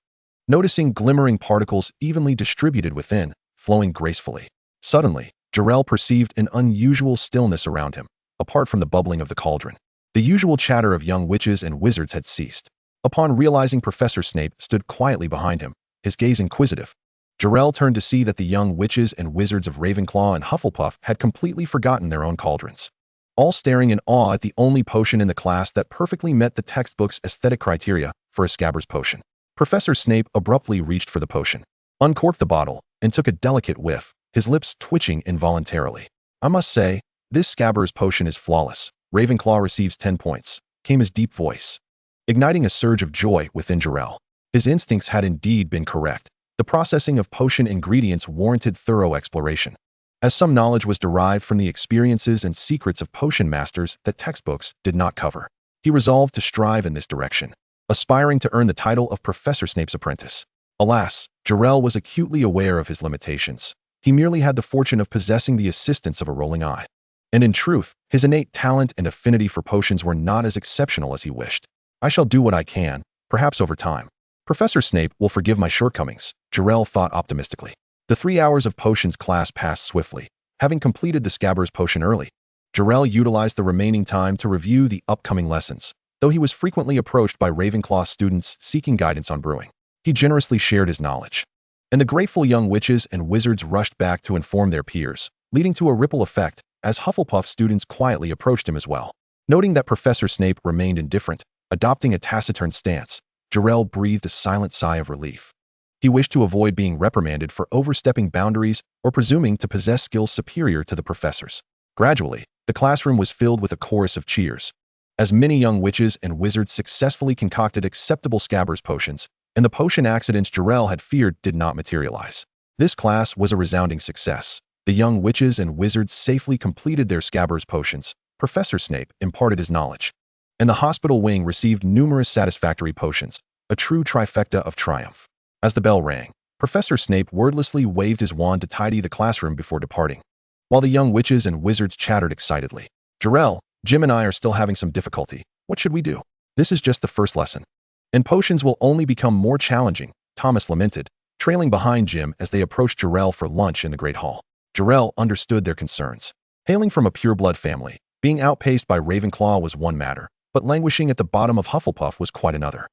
noticing glimmering particles evenly distributed within, flowing gracefully. Suddenly, Jeler perceived an unusual stillness around him, apart from the bubbling of the cauldron. The usual chatter of young witches and wizards had ceased. Upon realizing Professor Snape stood quietly behind him, his gaze inquisitive, Jeler turned to see that the young witches and wizards of Ravenclaw and Hufflepuff had completely forgotten their own cauldrons, all staring in awe at the only potion in the class that perfectly met the textbook's aesthetic criteria for a Scabbers potion. Professor Snape abruptly reached for the potion, uncorked the bottle, and took a delicate whiff, his lips twitching involuntarily. "I must say, this Scabbers potion is flawless. Ravenclaw receives 10 points, came his deep voice, igniting a surge of joy within Jeler. His instincts had indeed been correct. The processing of potion ingredients warranted thorough exploration, as some knowledge was derived from the experiences and secrets of potion masters that textbooks did not cover. He resolved to strive in this direction, aspiring to earn the title of Professor Snape's apprentice. Alas, Jeler was acutely aware of his limitations. He merely had the fortune of possessing the assistance of a rolling eye. And in truth, his innate talent and affinity for potions were not as exceptional as he wished. I shall do what I can, perhaps over time. Professor Snape will forgive my shortcomings, Jeler thought optimistically. The 3 hours of potions class passed swiftly. Having completed the Scabbers potion early, Jeler utilized the remaining time to review the upcoming lessons, though he was frequently approached by Ravenclaw students seeking guidance on brewing. He generously shared his knowledge. And the grateful young witches and wizards rushed back to inform their peers, leading to a ripple effect as Hufflepuff students quietly approached him as well. Noting that Professor Snape remained indifferent, adopting a taciturn stance, Jeler breathed a silent sigh of relief. He wished to avoid being reprimanded for overstepping boundaries or presuming to possess skills superior to the professor's. Gradually, the classroom was filled with a chorus of cheers, as many young witches and wizards successfully concocted acceptable Scabbers potions, and the potion accidents Jeler had feared did not materialize. This class was a resounding success. The young witches and wizards safely completed their Scabbers potions. Professor Snape imparted his knowledge, and the hospital wing received numerous satisfactory potions, a true trifecta of triumph. As the bell rang, Professor Snape wordlessly waved his wand to tidy the classroom before departing. While the young witches and wizards chattered excitedly, Jeler, Jim and I are still having some difficulty. What should we do? This is just the first lesson. And potions will only become more challenging, Thomas lamented, trailing behind Jim as they approached Jeler for lunch in the Great Hall. Jeler understood their concerns. Hailing from a pureblood family, being outpaced by Ravenclaw was one matter, but languishing at the bottom of Hufflepuff was quite another.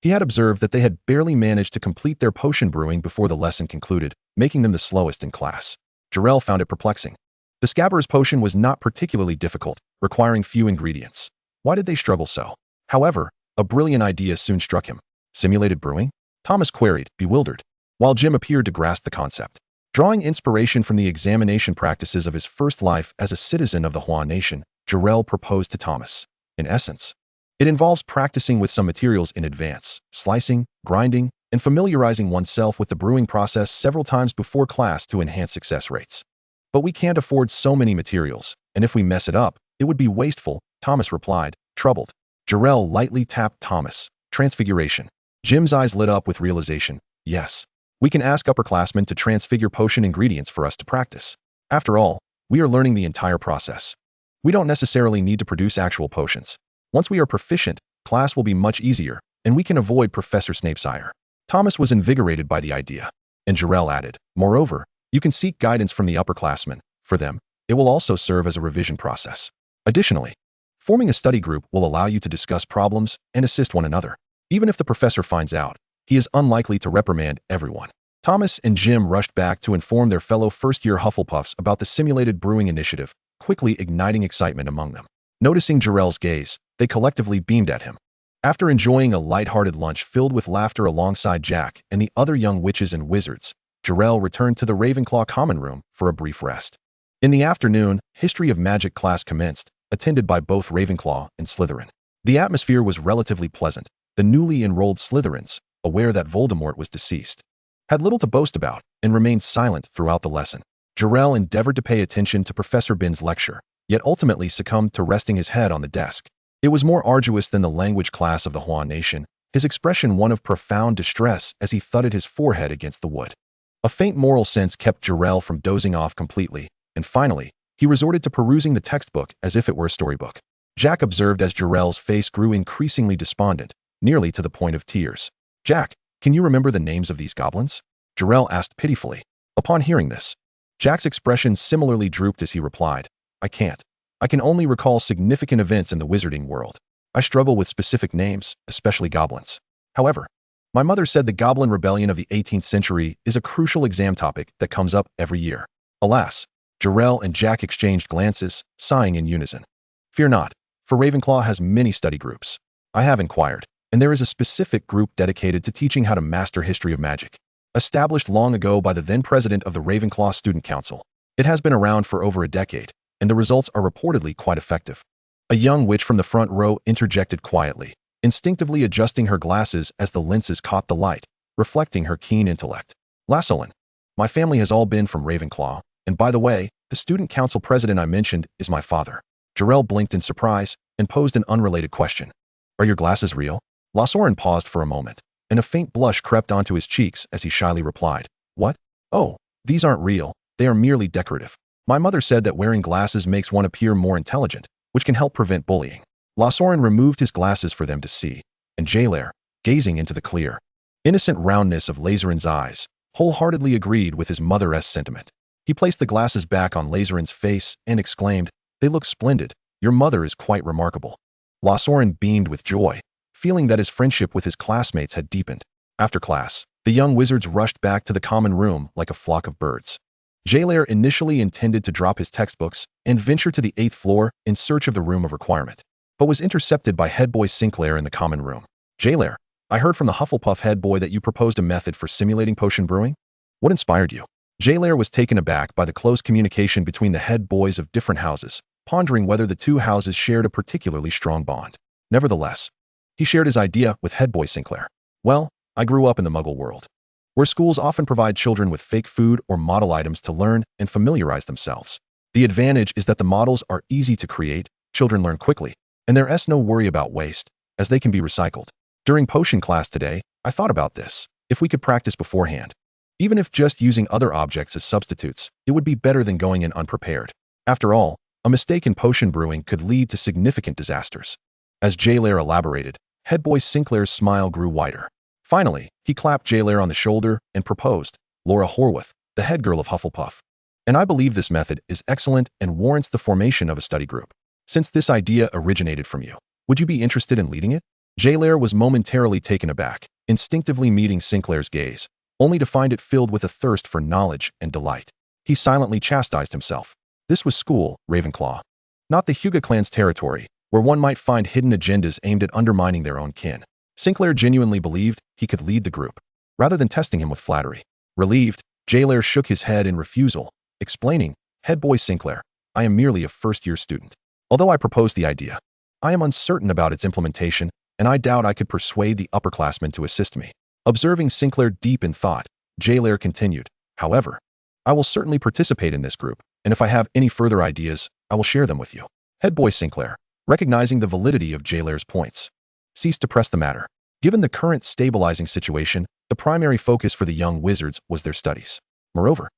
He had observed that they had barely managed to complete their potion brewing before the lesson concluded, making them the slowest in class. Jeler found it perplexing. The Scabbers potion was not particularly difficult, requiring few ingredients. Why did they struggle so? However, a brilliant idea soon struck him. Simulated brewing? Thomas queried, bewildered, while Jim appeared to grasp the concept. Drawing inspiration from the examination practices of his first life as a citizen of the Huan Nation, Jeler proposed to Thomas. In essence, it involves practicing with some materials in advance, slicing, grinding, and familiarizing oneself with the brewing process several times before class to enhance success rates. But we can't afford so many materials, and if we mess it up, it would be wasteful, Thomas replied, troubled. Jeler lightly tapped Thomas. Transfiguration. Jim's eyes lit up with realization. Yes, we can ask upperclassmen to transfigure potion ingredients for us to practice. After all, we are learning the entire process. We don't necessarily need to produce actual potions. Once we are proficient, class will be much easier, and we can avoid Professor Snape's ire. Thomas was invigorated by the idea, and Jeler added, moreover, you can seek guidance from the upperclassmen. For them, it will also serve as a revision process. Additionally, forming a study group will allow you to discuss problems and assist one another. Even if the professor finds out, he is unlikely to reprimand everyone. Thomas and Jim rushed back to inform their fellow first-year Hufflepuffs about the simulated brewing initiative, quickly igniting excitement among them. Noticing Jeler's gaze, they collectively beamed at him. After enjoying a light-hearted lunch filled with laughter alongside Jack and the other young witches and wizards, Jeler returned to the Ravenclaw common room for a brief rest. In the afternoon, History of Magic class commenced, attended by both Ravenclaw and Slytherin. The atmosphere was relatively pleasant. The newly enrolled Slytherins, aware that Voldemort was deceased, had little to boast about and remained silent throughout the lesson. Jeler endeavored to pay attention to Professor Bin's lecture, yet ultimately succumbed to resting his head on the desk. It was more arduous than the language class of the Huan Nation, his expression one of profound distress as he thudded his forehead against the wood. A faint moral sense kept Jeler from dozing off completely, and finally, he resorted to perusing the textbook as if it were a storybook. Jack observed as Jeler's face grew increasingly despondent, nearly to the point of tears. Jack, can you remember the names of these goblins? Jeler asked pitifully. Upon hearing this, Jack's expression similarly drooped as he replied, I can't. I can only recall significant events in the wizarding world. I struggle with specific names, especially goblins. However, my mother said the Goblin Rebellion of the 18th century is a crucial exam topic that comes up every year. Alas, Jeler and Jack exchanged glances, sighing in unison. Fear not, for Ravenclaw has many study groups. I have inquired, and there is a specific group dedicated to teaching how to master history of magic. Established long ago by the then president of the Ravenclaw Student Council. It has been around for over a decade, and the results are reportedly quite effective. A young witch from the front row interjected quietly, instinctively adjusting her glasses as the lenses caught the light, reflecting her keen intellect. Lassolin, my family has all been from Ravenclaw, and by the way, the student council president I mentioned is my father. Jeler blinked in surprise and posed an unrelated question. Are your glasses real? Lassolin paused for a moment, and a faint blush crept onto his cheeks as he shyly replied, "What? Oh, these aren't real. They are merely decorative. My mother said that wearing glasses makes one appear more intelligent, which can help prevent bullying." Lausorin removed his glasses for them to see, and Jeler, gazing into the clear, innocent roundness of Lazarin's eyes, wholeheartedly agreed with his mother's sentiment. He placed the glasses back on Lazarin's face and exclaimed, "They look splendid. Your mother is quite remarkable." Lausorin beamed with joy, feeling that his friendship with his classmates had deepened. After class, the young wizards rushed back to the common room like a flock of birds. Jeler initially intended to drop his textbooks and venture to the 8th floor in search of the room of requirement, but was intercepted by headboy Sinclair in the common room. "Jeler, I heard from the Hufflepuff headboy that you proposed a method for simulating potion brewing. What inspired you?" Jeler was taken aback by the close communication between the head boys of different houses, pondering whether the two houses shared a particularly strong bond. Nevertheless, he shared his idea with headboy Sinclair. "Well, I grew up in the Muggle world, where schools often provide children with fake food or model items to learn and familiarize themselves. The advantage is that the models are easy to create, children learn quickly, and there's no worry about waste, as they can be recycled. During potion class today, I thought about this. If we could practice beforehand, even if just using other objects as substitutes, it would be better than going in unprepared. After all, a mistake in potion brewing could lead to significant disasters." As Jeler elaborated, headboy Sinclair's smile grew wider. Finally, he clapped Jeler on the shoulder and proposed, "Laura Horwath, the head girl of Hufflepuff. And I believe this method is excellent and warrants the formation of a study group. Since this idea originated from you, would you be interested in leading it?" Jeler was momentarily taken aback, instinctively meeting Sinclair's gaze, only to find it filled with a thirst for knowledge and delight. He silently chastised himself. This was school, Ravenclaw, not the Hyuga clan's territory, where one might find hidden agendas aimed at undermining their own kin. Sinclair genuinely believed he could lead the group, rather than testing him with flattery. Relieved, Jeler shook his head in refusal, explaining, "Headboy Sinclair, I am merely a first-year student. Although I proposed the idea, I am uncertain about its implementation, and I doubt I could persuade the upperclassmen to assist me." Observing Sinclair deep in thought, Jeler continued, "However, I will certainly participate in this group, and if I have any further ideas, I will share them with you." Headboy Sinclair, recognizing the validity of Jeler's points, ceased to press the matter. Given the current stabilizing situation, the primary focus for the young wizards was their studies. Moreover,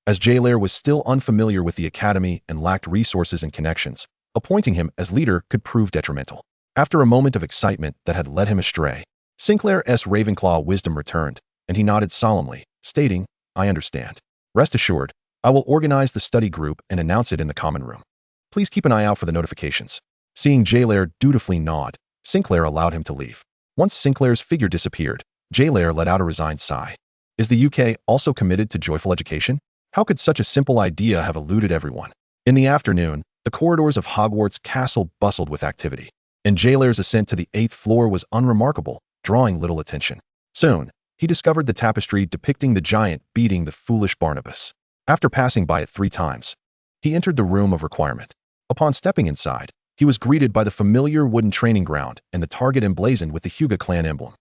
as Jeler was still unfamiliar with the academy and lacked resources and connections, appointing him as leader could prove detrimental. After a moment of excitement that had led him astray, Sinclair's Ravenclaw wisdom returned, and he nodded solemnly, stating, "I understand. Rest assured, I will organize the study group and announce it in the common room. Please keep an eye out for the notifications." Seeing Jeler dutifully nod, Sinclair allowed him to leave. Once Sinclair's figure disappeared, Jeler let out a resigned sigh. Is the UK also committed to joyful education? How could such a simple idea have eluded everyone? In the afternoon, the corridors of Hogwarts Castle bustled with activity, and Jeler's ascent to the 8th floor was unremarkable, drawing little attention. Soon, he discovered the tapestry depicting the giant beating the foolish Barnabas. After passing by it 3 times, he entered the room of requirement. Upon stepping inside, he was greeted by the familiar wooden training ground and the target emblazoned with the Hyuga clan emblem.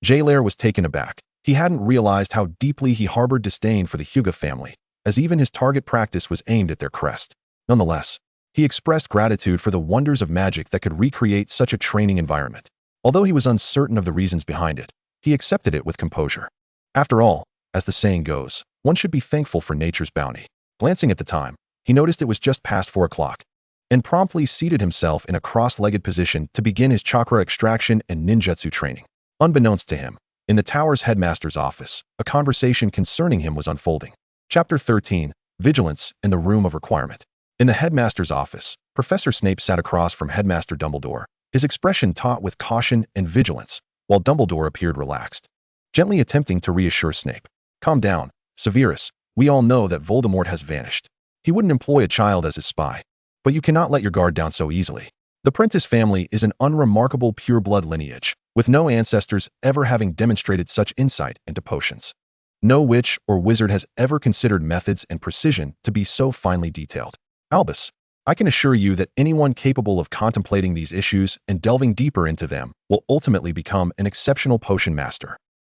Jeler was taken aback. He hadn't realized how deeply he harbored disdain for the Hyuga family, as even his target practice was aimed at their crest. Nonetheless, he expressed gratitude for the wonders of magic that could recreate such a training environment. Although he was uncertain of the reasons behind it, he accepted it with composure. After all, as the saying goes, one should be thankful for nature's bounty. Glancing at the time, he noticed it was just past 4 o'clock, and promptly seated himself in a cross-legged position to begin his chakra extraction and ninjutsu training. Unbeknownst to him, in the tower's headmaster's office, a conversation concerning him was unfolding. Chapter 13, Vigilance in the Room of Requirement. In the headmaster's office, Professor Snape sat across from Headmaster Dumbledore, his expression taut with caution and vigilance, while Dumbledore appeared relaxed, gently attempting to reassure Snape. "Calm down, Severus. We all know that Voldemort has vanished. He wouldn't employ a child as his spy. But you cannot let your guard down so easily. The Prentice family is an unremarkable pure-blood lineage, with no ancestors ever having demonstrated such insight into potions. No witch or wizard has ever considered methods and precision to be so finely detailed. Albus, I can assure you that anyone capable of contemplating these issues and delving deeper into them will ultimately become an exceptional potion master.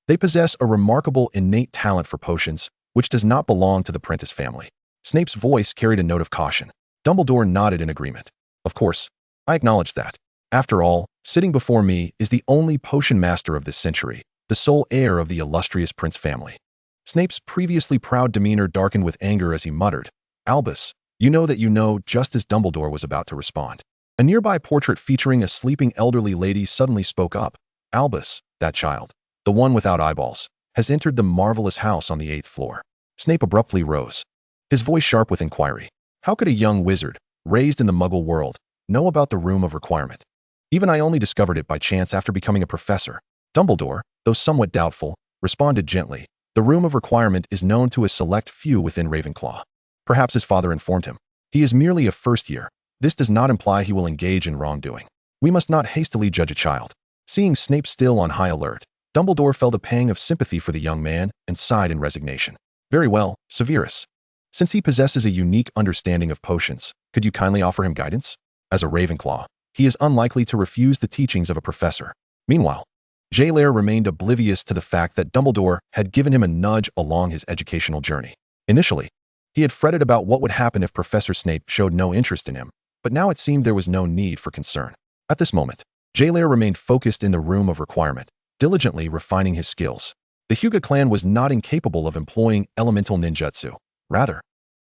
They possess a remarkable innate talent for potions, which does not belong to the Prentice family." Snape's voice carried a note of caution. Dumbledore nodded in agreement. "Of course, I acknowledge that. After all, sitting before me is the only potion master of this century, the sole heir of the illustrious Prince family. Snape's previously proud demeanor darkened with anger as he muttered, "Albus, you know that you know," just as Dumbledore was about to respond. A nearby portrait featuring a sleeping elderly lady suddenly spoke up. "Albus, that child, the one without eyeballs, has entered the marvelous house on the 8th floor." Snape abruptly rose, his voice sharp with inquiry. How could a young wizard, raised in the Muggle world, know about the Room of Requirement? "Even I only discovered it by chance after becoming a professor." Dumbledore, though somewhat doubtful, responded gently, "The Room of Requirement is known to a select few within Ravenclaw." Perhaps his father informed him. "He is merely a first year. This does not imply he will engage in wrongdoing. We must not hastily judge a child." Seeing Snape still on high alert, Dumbledore felt a pang of sympathy for the young man and sighed in resignation. "Very well, Severus. Since he possesses a unique understanding of potions, could you kindly offer him guidance? As a Ravenclaw, he is unlikely to refuse the teachings of a professor." Meanwhile, Jeler remained oblivious to the fact that Dumbledore had given him a nudge along his educational journey. Initially, he had fretted about what would happen if Professor Snape showed no interest in him, but now it seemed there was no need for concern. At this moment, Jeler remained focused in the Room of Requirement, diligently refining his skills. The Hyuga clan was not incapable of employing elemental ninjutsu. Rather,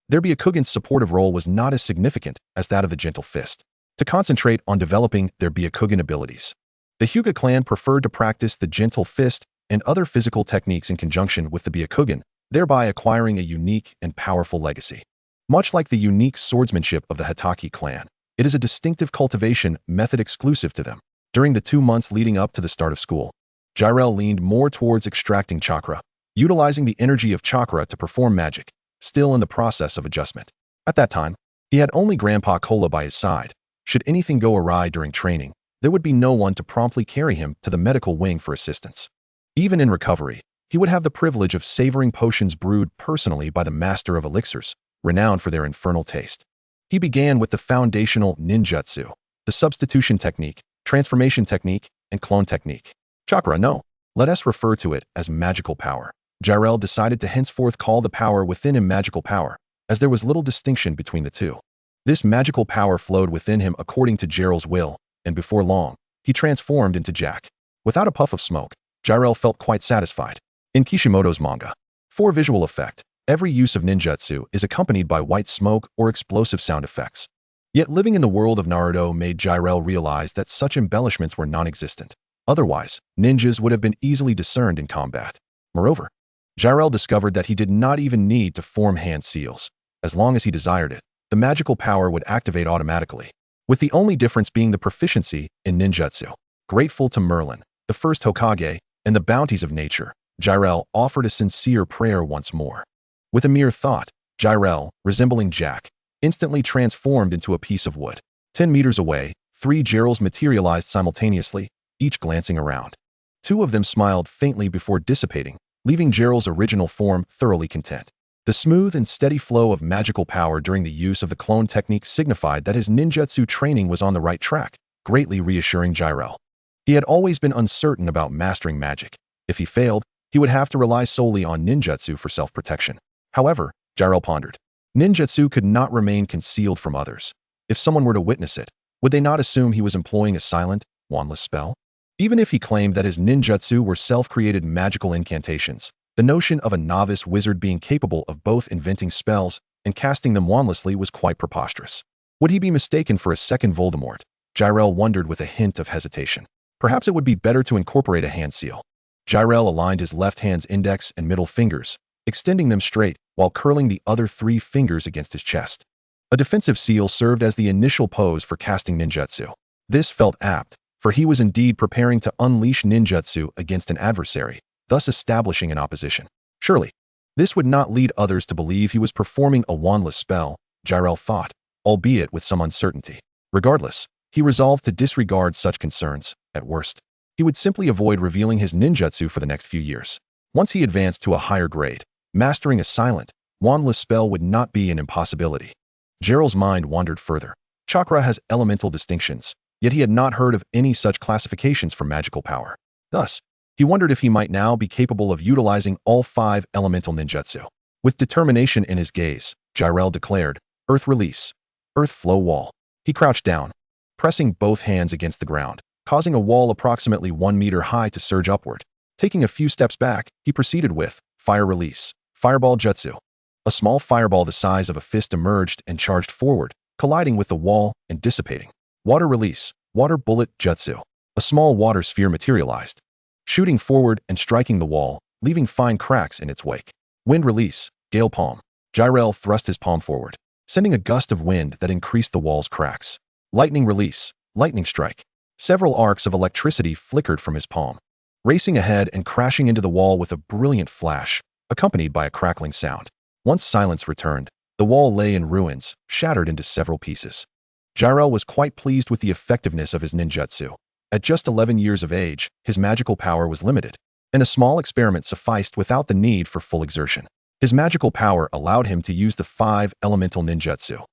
their Byakugans' supportive role was not as significant as that of the Gentle Fist. To concentrate on developing their Byakugan abilities, the Hyuga clan preferred to practice the Gentle Fist and other physical techniques in conjunction with the Byakugan, thereby acquiring a unique and powerful legacy. Much like the unique swordsmanship of the Hataki clan, it is a distinctive cultivation method exclusive to them. During the 2 months leading up to the start of school, Jeler leaned more towards extracting chakra, utilizing the energy of chakra to perform magic, still in the process of adjustment. At that time, he had only Grandpa Cola by his side. Should anything go awry during training, there would be no one to promptly carry him to the medical wing for assistance. Even in recovery, he would have the privilege of savoring potions brewed personally by the master of elixirs, renowned for their infernal taste. He began with the foundational ninjutsu, the substitution technique, transformation technique, and clone technique. Chakra, no. Let us refer to it as magical power. Jeler decided to henceforth call the power within him magical power, as there was little distinction between the two. This magical power flowed within him according to Jeler's will, and before long, he transformed into Jack. Without a puff of smoke, Jeler felt quite satisfied. In Kishimoto's manga, for visual effect, every use of ninjutsu is accompanied by white smoke or explosive sound effects. Yet living in the world of Naruto made Jeler realize that such embellishments were non-existent. Otherwise, ninjas would have been easily discerned in combat. Moreover, Jeler discovered that he did not even need to form hand seals. As long as he desired it, the magical power would activate automatically, with the only difference being the proficiency in ninjutsu. Grateful to Merlin, the first Hokage, and the bounties of nature, Jeler offered a sincere prayer once more. With a mere thought, Jeler, resembling Jack, instantly transformed into a piece of wood. 10 meters away, 3 Jerels materialized simultaneously, each glancing around. 2 of them smiled faintly before dissipating, leaving Jerel's original form thoroughly content. The smooth and steady flow of magical power during the use of the clone technique signified that his ninjutsu training was on the right track, greatly reassuring Jeler. He had always been uncertain about mastering magic. If he failed, he would have to rely solely on ninjutsu for self-protection. However, Jeler pondered, ninjutsu could not remain concealed from others. If someone were to witness it, would they not assume he was employing a silent, wandless spell? Even if he claimed that his ninjutsu were self-created magical incantations, the notion of a novice wizard being capable of both inventing spells and casting them wandlessly was quite preposterous. Would he be mistaken for a second Voldemort? Jeler wondered with a hint of hesitation. Perhaps it would be better to incorporate a hand seal. Jeler aligned his left hand's index and middle fingers, extending them straight while curling the other 3 fingers against his chest. A defensive seal served as the initial pose for casting ninjutsu. This felt apt, for he was indeed preparing to unleash ninjutsu against an adversary, thus establishing an opposition. Surely, this would not lead others to believe he was performing a wandless spell, Jeler thought, albeit with some uncertainty. Regardless, he resolved to disregard such concerns. At worst, he would simply avoid revealing his ninjutsu for the next few years. Once he advanced to a higher grade, mastering a silent, wandless spell would not be an impossibility. Jeler's mind wandered further. Chakra has elemental distinctions, yet he had not heard of any such classifications for magical power. Thus, he wondered if he might now be capable of utilizing all 5 elemental ninjutsu. With determination in his gaze, Jeler declared, "Earth release. Earth flow wall." He crouched down, pressing both hands against the ground, causing a wall approximately 1 meter high to surge upward. Taking a few steps back, he proceeded with Fire Release, Fireball Jutsu. A small fireball the size of a fist emerged and charged forward, colliding with the wall and dissipating. Water Release, Water Bullet Jutsu. A small water sphere materialized, shooting forward and striking the wall, leaving fine cracks in its wake. Wind Release, Gale Palm. Jeler thrust his palm forward, sending a gust of wind that increased the wall's cracks. Lightning Release, Lightning Strike. Several arcs of electricity flickered from his palm, racing ahead and crashing into the wall with a brilliant flash, accompanied by a crackling sound. Once silence returned, the wall lay in ruins, shattered into several pieces. Jeler was quite pleased with the effectiveness of his ninjutsu. At just 11 years of age, his magical power was limited, and a small experiment sufficed without the need for full exertion. His magical power allowed him to use the 5 elemental ninjutsu.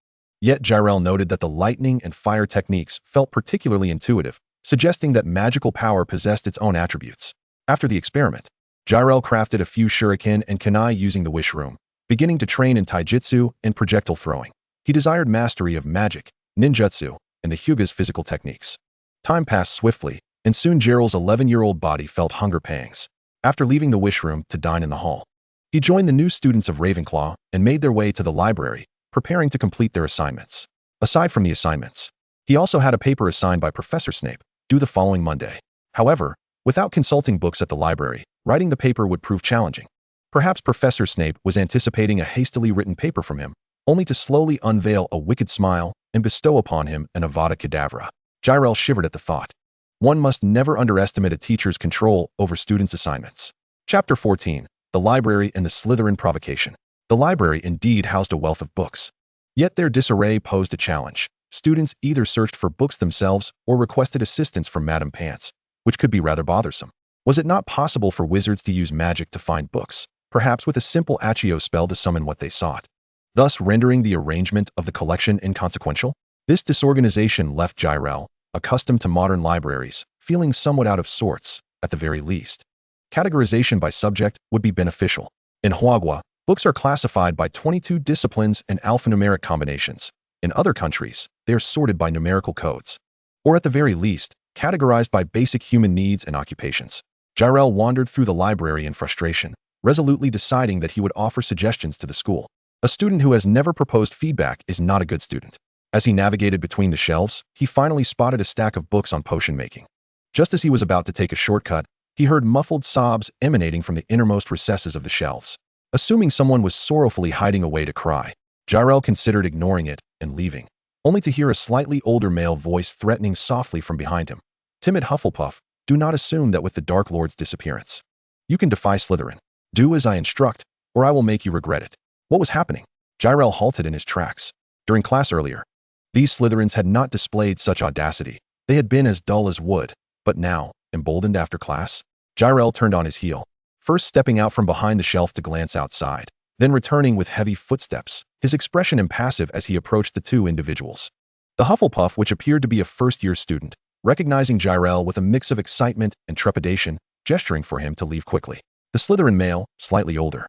Yet Jeler noted that the lightning and fire techniques felt particularly intuitive, suggesting that magical power possessed its own attributes. After the experiment, Jeler crafted a few shuriken and kunai using the wish room, beginning to train in taijutsu and projectile throwing. He desired mastery of magic, ninjutsu, and the Hyuga's physical techniques. Time passed swiftly, and soon Jeler's 11-year-old body felt hunger pangs. After leaving the wish room to dine in the hall, he joined the new students of Ravenclaw and made their way to the library, preparing to complete their assignments. Aside from the assignments, he also had a paper assigned by Professor Snape, due the following Monday. However, without consulting books at the library, writing the paper would prove challenging. Perhaps Professor Snape was anticipating a hastily written paper from him, only to slowly unveil a wicked smile and bestow upon him an Avada Kedavra. Jeler shivered at the thought. One must never underestimate a teacher's control over students' assignments. Chapter 14. The Library and the Slytherin Provocation. The library indeed housed a wealth of books. Yet their disarray posed a challenge. Students either searched for books themselves or requested assistance from Madame Pants, which could be rather bothersome. Was it not possible for wizards to use magic to find books, perhaps with a simple Accio spell to summon what they sought, thus rendering the arrangement of the collection inconsequential? This disorganization left Jeler, accustomed to modern libraries, feeling somewhat out of sorts, at the very least. Categorization by subject would be beneficial. In Hogwarts, books are classified by 22 disciplines and alphanumeric combinations. In other countries, they are sorted by numerical codes, or at the very least, categorized by basic human needs and occupations. Jeler wandered through the library in frustration, resolutely deciding that he would offer suggestions to the school. A student who has never proposed feedback is not a good student. As he navigated between the shelves, he finally spotted a stack of books on potion making. Just as he was about to take a shortcut, he heard muffled sobs emanating from the innermost recesses of the shelves. Assuming someone was sorrowfully hiding away to cry, Jeler considered ignoring it and leaving, only to hear a slightly older male voice threatening softly from behind him. "Timid Hufflepuff, do not assume that with the Dark Lord's disappearance, you can defy Slytherin. Do as I instruct, or I will make you regret it." What was happening? Jeler halted in his tracks. During class earlier, these Slytherins had not displayed such audacity. They had been as dull as wood. But now, emboldened after class, Jeler turned on his heel, first stepping out from behind the shelf to glance outside, then returning with heavy footsteps, his expression impassive as he approached the two individuals. The Hufflepuff, which appeared to be a first-year student, recognizing Jeler with a mix of excitement and trepidation, gesturing for him to leave quickly. The Slytherin male, slightly older,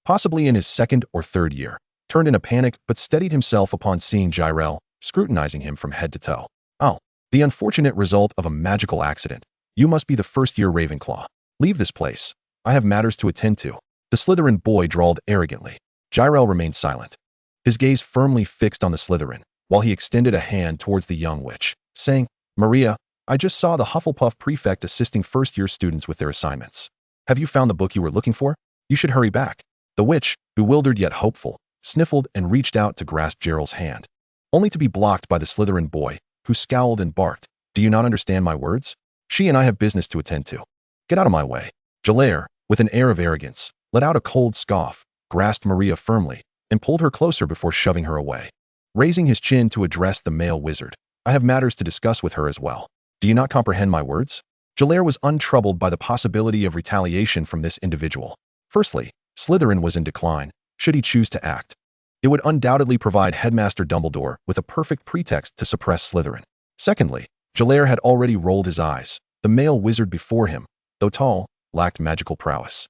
possibly in his second or third year, turned in a panic but steadied himself upon seeing Jeler, scrutinizing him from head to toe. "Oh, the unfortunate result of a magical accident. You must be the first-year Ravenclaw. Leave this place. I have matters to attend to." The Slytherin boy drawled arrogantly. Jeler remained silent, his gaze firmly fixed on the Slytherin, while he extended a hand towards the young witch, saying, "Maria, I just saw the Hufflepuff prefect assisting first-year students with their assignments. Have you found the book you were looking for? You should hurry back." The witch, bewildered yet hopeful, sniffled and reached out to grasp Jeler's hand, only to be blocked by the Slytherin boy, who scowled and barked. "Do you not understand my words? She and I have business to attend to. Get out of my way." Jeler, with an air of arrogance, let out a cold scoff, grasped Maria firmly, and pulled her closer before shoving her away. Raising his chin to address the male wizard, "I have matters to discuss with her as well. Do you not comprehend my words?" Jeler was untroubled by the possibility of retaliation from this individual. Firstly, Slytherin was in decline, should he choose to act. It would undoubtedly provide Headmaster Dumbledore with a perfect pretext to suppress Slytherin. Secondly, Jeler had already rolled his eyes. The male wizard before him, though tall, lacked magical prowess.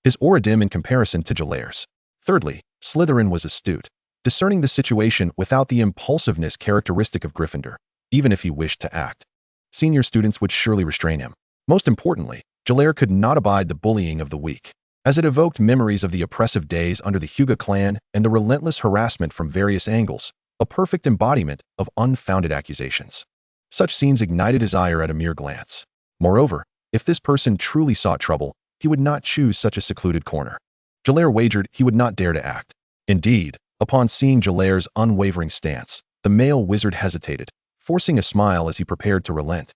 His aura dim in comparison to Jeler's. Thirdly, Slytherin was astute, discerning the situation without the impulsiveness characteristic of Gryffindor, even if he wished to act. Senior students would surely restrain him. Most importantly, Jeler could not abide the bullying of the weak, as it evoked memories of the oppressive days under the Hyuga clan and the relentless harassment from various angles, a perfect embodiment of unfounded accusations. Such scenes ignited his ire at a mere glance. Moreover, if this person truly sought trouble, he would not choose such a secluded corner. Jeler wagered he would not dare to act. Indeed, upon seeing Jeler's unwavering stance, the male wizard hesitated, forcing a smile as he prepared to relent.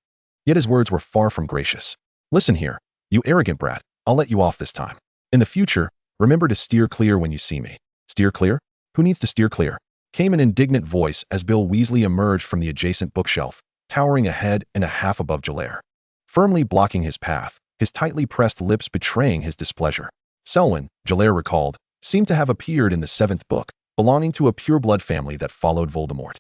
Yet his words were far from gracious. "Listen here, you arrogant brat, I'll let you off this time. In the future, remember to steer clear when you see me." "Steer clear? Who needs to steer clear?" came an indignant voice as Bill Weasley emerged from the adjacent bookshelf, towering a head and a half above Jeler, firmly blocking his path, his tightly pressed lips betraying his displeasure. Selwyn, Jeler recalled, seemed to have appeared in the 7th book, belonging to a pureblood family that followed Voldemort.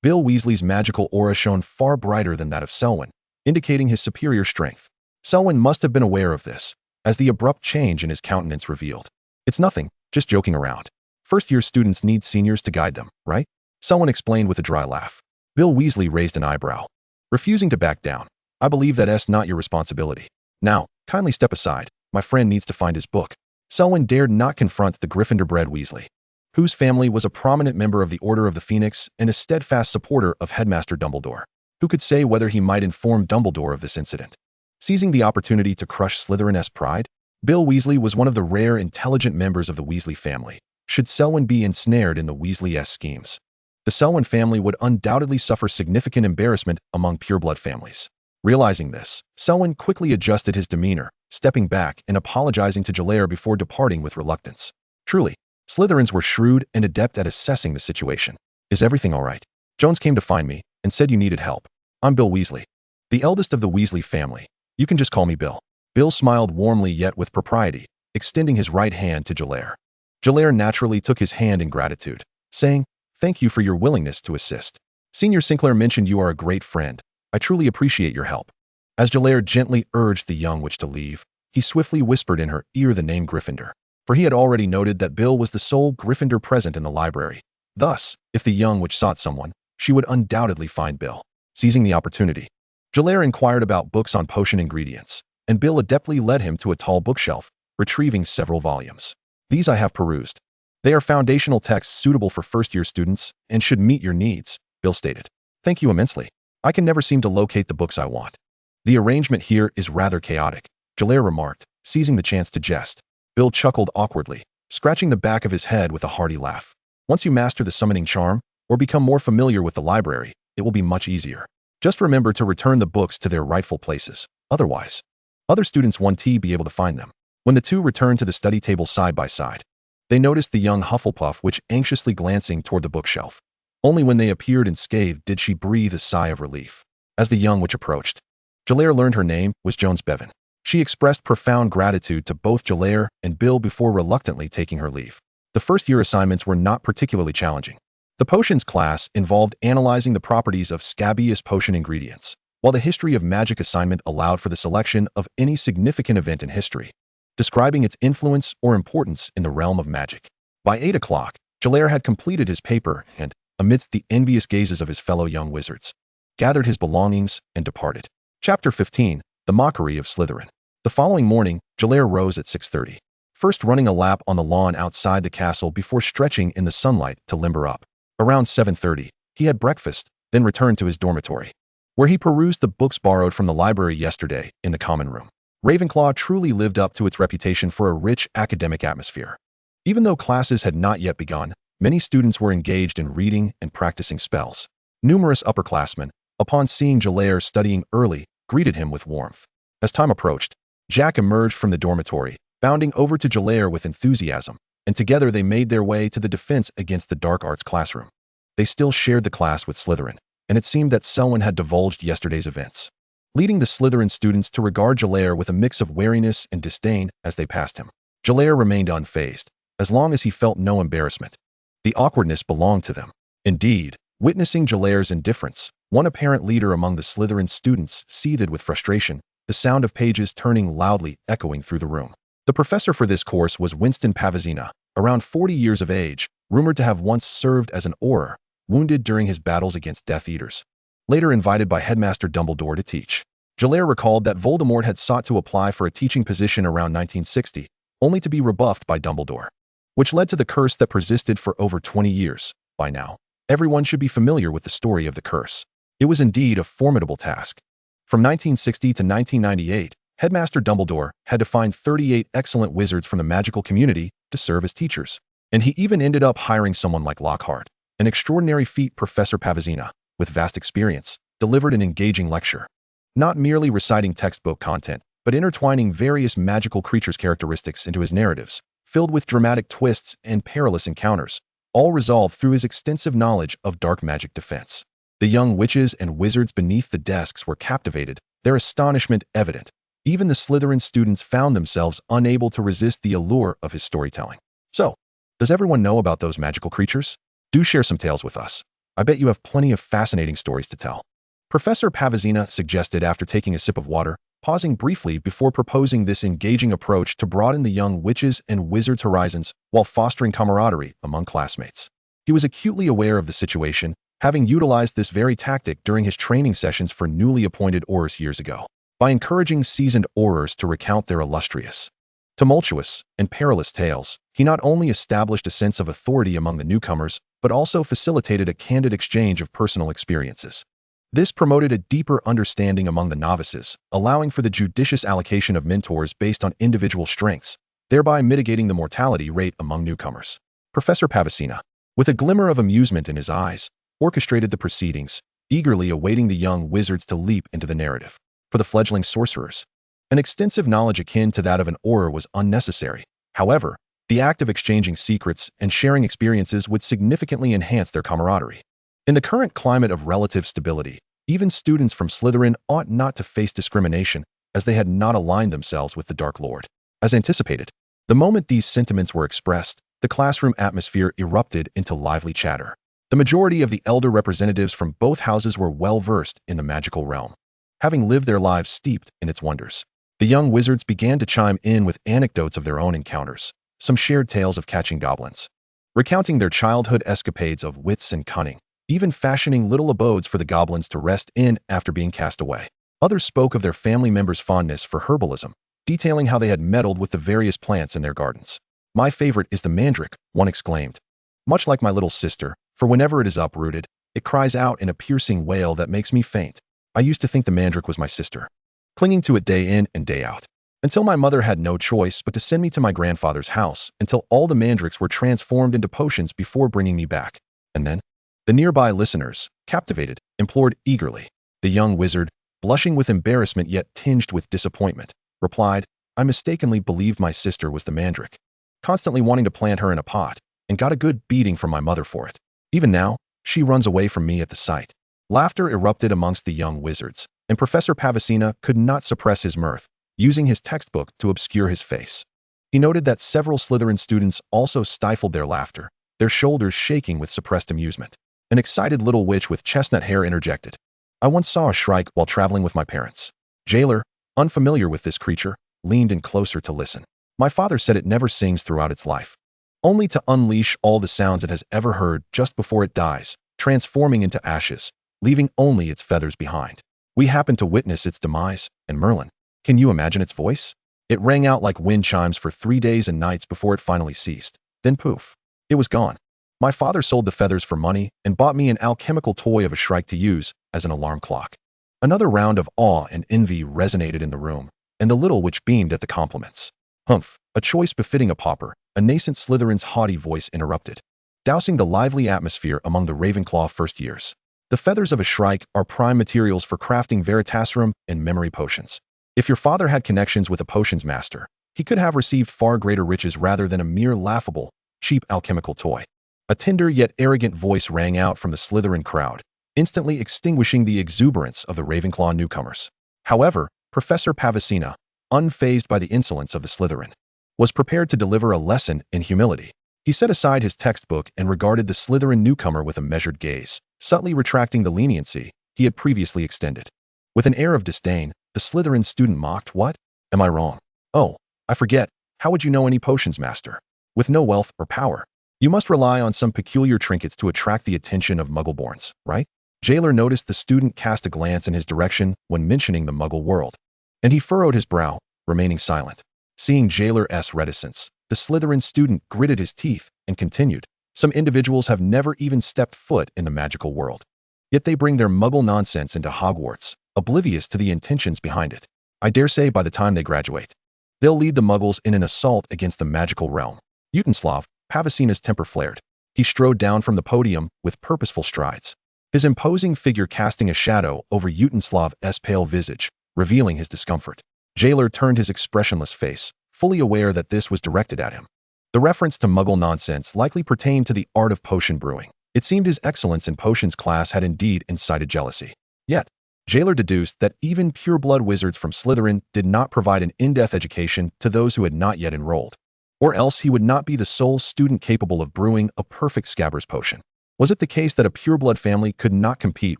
Bill Weasley's magical aura shone far brighter than that of Selwyn, indicating his superior strength. Selwyn must have been aware of this, as the abrupt change in his countenance revealed. "It's nothing, just joking around. First-year students need seniors to guide them, right?" Selwyn explained with a dry laugh. Bill Weasley raised an eyebrow, refusing to back down. "I believe that's not your responsibility. Now, kindly step aside. My friend needs to find his book." Selwyn dared not confront the Gryffindor-bred Weasley, whose family was a prominent member of the Order of the Phoenix and a steadfast supporter of Headmaster Dumbledore. Who could say whether he might inform Dumbledore of this incident? Seizing the opportunity to crush Slytherin's pride, Bill Weasley was one of the rare intelligent members of the Weasley family. Should Selwyn be ensnared in the Weasley-esque schemes, the Selwyn family would undoubtedly suffer significant embarrassment among pureblood families. Realizing this, Selwyn quickly adjusted his demeanor, stepping back and apologizing to Jeler before departing with reluctance. Truly, Slytherins were shrewd and adept at assessing the situation. "Is everything all right? Jones came to find me and said you needed help. I'm Bill Weasley, the eldest of the Weasley family. You can just call me Bill." Bill smiled warmly yet with propriety, extending his right hand to Jeler. Jeler naturally took his hand in gratitude, saying, "Thank you for your willingness to assist. Senior Sinclair mentioned you are a great friend. I truly appreciate your help." As Jeler gently urged the young witch to leave, he swiftly whispered in her ear the name Gryffindor, for he had already noted that Bill was the sole Gryffindor present in the library. Thus, if the young witch sought someone, she would undoubtedly find Bill. Seizing the opportunity, Jeler inquired about books on potion ingredients, and Bill adeptly led him to a tall bookshelf, retrieving several volumes. "These I have perused. They are foundational texts suitable for first-year students and should meet your needs," Bill stated. "Thank you immensely. I can never seem to locate the books I want." "The arrangement here is rather chaotic," Jeler remarked, seizing the chance to jest. Bill chuckled awkwardly, scratching the back of his head with a hearty laugh. "Once you master the summoning charm, or become more familiar with the library, it will be much easier. Just remember to return the books to their rightful places. Otherwise, other students won't be able to find them." When the two returned to the study table side by side, they noticed the young Hufflepuff witch anxiously glancing toward the bookshelf. Only when they appeared unscathed did she breathe a sigh of relief. As the young witch approached, Jeler learned her name was Jones Bevan. She expressed profound gratitude to both Jeler and Bill before reluctantly taking her leave. The first-year assignments were not particularly challenging. The potions class involved analyzing the properties of scabious potion ingredients, while the history of magic assignment allowed for the selection of any significant event in history, describing its influence or importance in the realm of magic. By 8 o'clock, Jeler had completed his paper and, amidst the envious gazes of his fellow young wizards, gathered his belongings and departed. Chapter 15, The Mockery of Slytherin. The following morning, Jeler rose at 6:30, first running a lap on the lawn outside the castle before stretching in the sunlight to limber up. Around 7:30, he had breakfast, then returned to his dormitory, where he perused the books borrowed from the library yesterday in the common room. Ravenclaw truly lived up to its reputation for a rich academic atmosphere. Even though classes had not yet begun, many students were engaged in reading and practicing spells. Numerous upperclassmen, upon seeing Jeler studying early, greeted him with warmth. As time approached, Jack emerged from the dormitory, bounding over to Jeler with enthusiasm, and together they made their way to the defense against the dark arts classroom. They still shared the class with Slytherin, and it seemed that Selwyn had divulged yesterday's events, leading the Slytherin students to regard Jeler with a mix of wariness and disdain as they passed him. Jeler remained unfazed, as long as he felt no embarrassment. The awkwardness belonged to them. Indeed, witnessing Jeler's indifference, one apparent leader among the Slytherin students seethed with frustration, the sound of pages turning loudly echoing through the room. The professor for this course was Winston Pavizina, around 40 years of age, rumored to have once served as an Auror, wounded during his battles against Death Eaters, later invited by Headmaster Dumbledore to teach. Jeler recalled that Voldemort had sought to apply for a teaching position around 1960, only to be rebuffed by Dumbledore, which led to the curse that persisted for over 20 years. By now, everyone should be familiar with the story of the curse. It was indeed a formidable task. From 1960 to 1998, Headmaster Dumbledore had to find 38 excellent wizards from the magical community to serve as teachers. And he even ended up hiring someone like Lockhart, an extraordinary feat. Professor Pavizina, with vast experience, delivered an engaging lecture, not merely reciting textbook content, but intertwining various magical creatures' characteristics into his narratives, filled with dramatic twists and perilous encounters, all resolved through his extensive knowledge of dark magic defense. The young witches and wizards beneath the desks were captivated, their astonishment evident. Even the Slytherin students found themselves unable to resist the allure of his storytelling. So, does everyone know about those magical creatures? Do share some tales with us. I bet you have plenty of fascinating stories to tell. Professor Pavizina suggested after taking a sip of water, pausing briefly before proposing this engaging approach to broaden the young witches' and wizards' horizons while fostering camaraderie among classmates. He was acutely aware of the situation, having utilized this very tactic during his training sessions for newly appointed Aurors years ago. By encouraging seasoned Aurors to recount their illustrious, tumultuous, and perilous tales, he not only established a sense of authority among the newcomers, but also facilitated a candid exchange of personal experiences. This promoted a deeper understanding among the novices, allowing for the judicious allocation of mentors based on individual strengths, thereby mitigating the mortality rate among newcomers. Professor Pavicina, with a glimmer of amusement in his eyes, orchestrated the proceedings, eagerly awaiting the young wizards to leap into the narrative. For the fledgling sorcerers, an extensive knowledge akin to that of an Auror was unnecessary. However, the act of exchanging secrets and sharing experiences would significantly enhance their camaraderie. In the current climate of relative stability, even students from Slytherin ought not to face discrimination, as they had not aligned themselves with the Dark Lord. As anticipated, the moment these sentiments were expressed, the classroom atmosphere erupted into lively chatter. The majority of the elder representatives from both houses were well versed in the magical realm, having lived their lives steeped in its wonders. The young wizards began to chime in with anecdotes of their own encounters, some shared tales of catching goblins, recounting their childhood escapades of wits and cunning, even fashioning little abodes for the goblins to rest in after being cast away. Others spoke of their family members' fondness for herbalism, detailing how they had meddled with the various plants in their gardens. "My favorite is the mandrake," one exclaimed. "Much like my little sister, for whenever it is uprooted, it cries out in a piercing wail that makes me faint. I used to think the mandrake was my sister, clinging to it day in and day out, until my mother had no choice but to send me to my grandfather's house until all the mandrakes were transformed into potions before bringing me back. And then?" The nearby listeners, captivated, implored eagerly. The young wizard, blushing with embarrassment yet tinged with disappointment, replied, "I mistakenly believed my sister was the mandrake, constantly wanting to plant her in a pot, and got a good beating from my mother for it. Even now, she runs away from me at the sight." Laughter erupted amongst the young wizards, and Professor Pavicina could not suppress his mirth, using his textbook to obscure his face. He noted that several Slytherin students also stifled their laughter, their shoulders shaking with suppressed amusement. An excited little witch with chestnut hair interjected, "I once saw a shrike while traveling with my parents." Jeler, unfamiliar with this creature, leaned in closer to listen. "My father said it never sings throughout its life, only to unleash all the sounds it has ever heard just before it dies, transforming into ashes, leaving only its feathers behind. We happened to witness its demise, and Merlin, can you imagine its voice? It rang out like wind chimes for 3 days and nights before it finally ceased. Then poof, it was gone. My father sold the feathers for money and bought me an alchemical toy of a shrike to use as an alarm clock." Another round of awe and envy resonated in the room, and the little witch beamed at the compliments. "Humph, a choice befitting a pauper," a nascent Slytherin's haughty voice interrupted, dousing the lively atmosphere among the Ravenclaw first years. "The feathers of a shrike are prime materials for crafting Veritaserum and memory potions. If your father had connections with a potions master, he could have received far greater riches rather than a mere laughable, cheap alchemical toy." A tender yet arrogant voice rang out from the Slytherin crowd, instantly extinguishing the exuberance of the Ravenclaw newcomers. However, Professor Pavicina, unfazed by the insolence of the Slytherin, was prepared to deliver a lesson in humility. He set aside his textbook and regarded the Slytherin newcomer with a measured gaze, subtly retracting the leniency he had previously extended. With an air of disdain, the Slytherin student mocked, "What? Am I wrong? Oh, I forget. How would you know any potions master? With no wealth or power, you must rely on some peculiar trinkets to attract the attention of Muggleborns, right?" Jeler noticed the student cast a glance in his direction when mentioning the Muggle world, and he furrowed his brow, remaining silent. Seeing Jeler's reticence, the Slytherin student gritted his teeth and continued, "Some individuals have never even stepped foot in the magical world. Yet they bring their Muggle nonsense into Hogwarts, oblivious to the intentions behind it. I dare say by the time they graduate, they'll lead the Muggles in an assault against the magical realm." Utenslav, Pavicina's temper flared. He strode down from the podium with purposeful strides, his imposing figure casting a shadow over Utenslav's pale visage, revealing his discomfort. Jeler turned his expressionless face, fully aware that this was directed at him. The reference to Muggle nonsense likely pertained to the art of potion brewing. It seemed his excellence in potions class had indeed incited jealousy. Yet, Jeler deduced that even pure-blood wizards from Slytherin did not provide an in-depth education to those who had not yet enrolled, or else he would not be the sole student capable of brewing a perfect Scabbers potion. Was it the case that a pure-blood family could not compete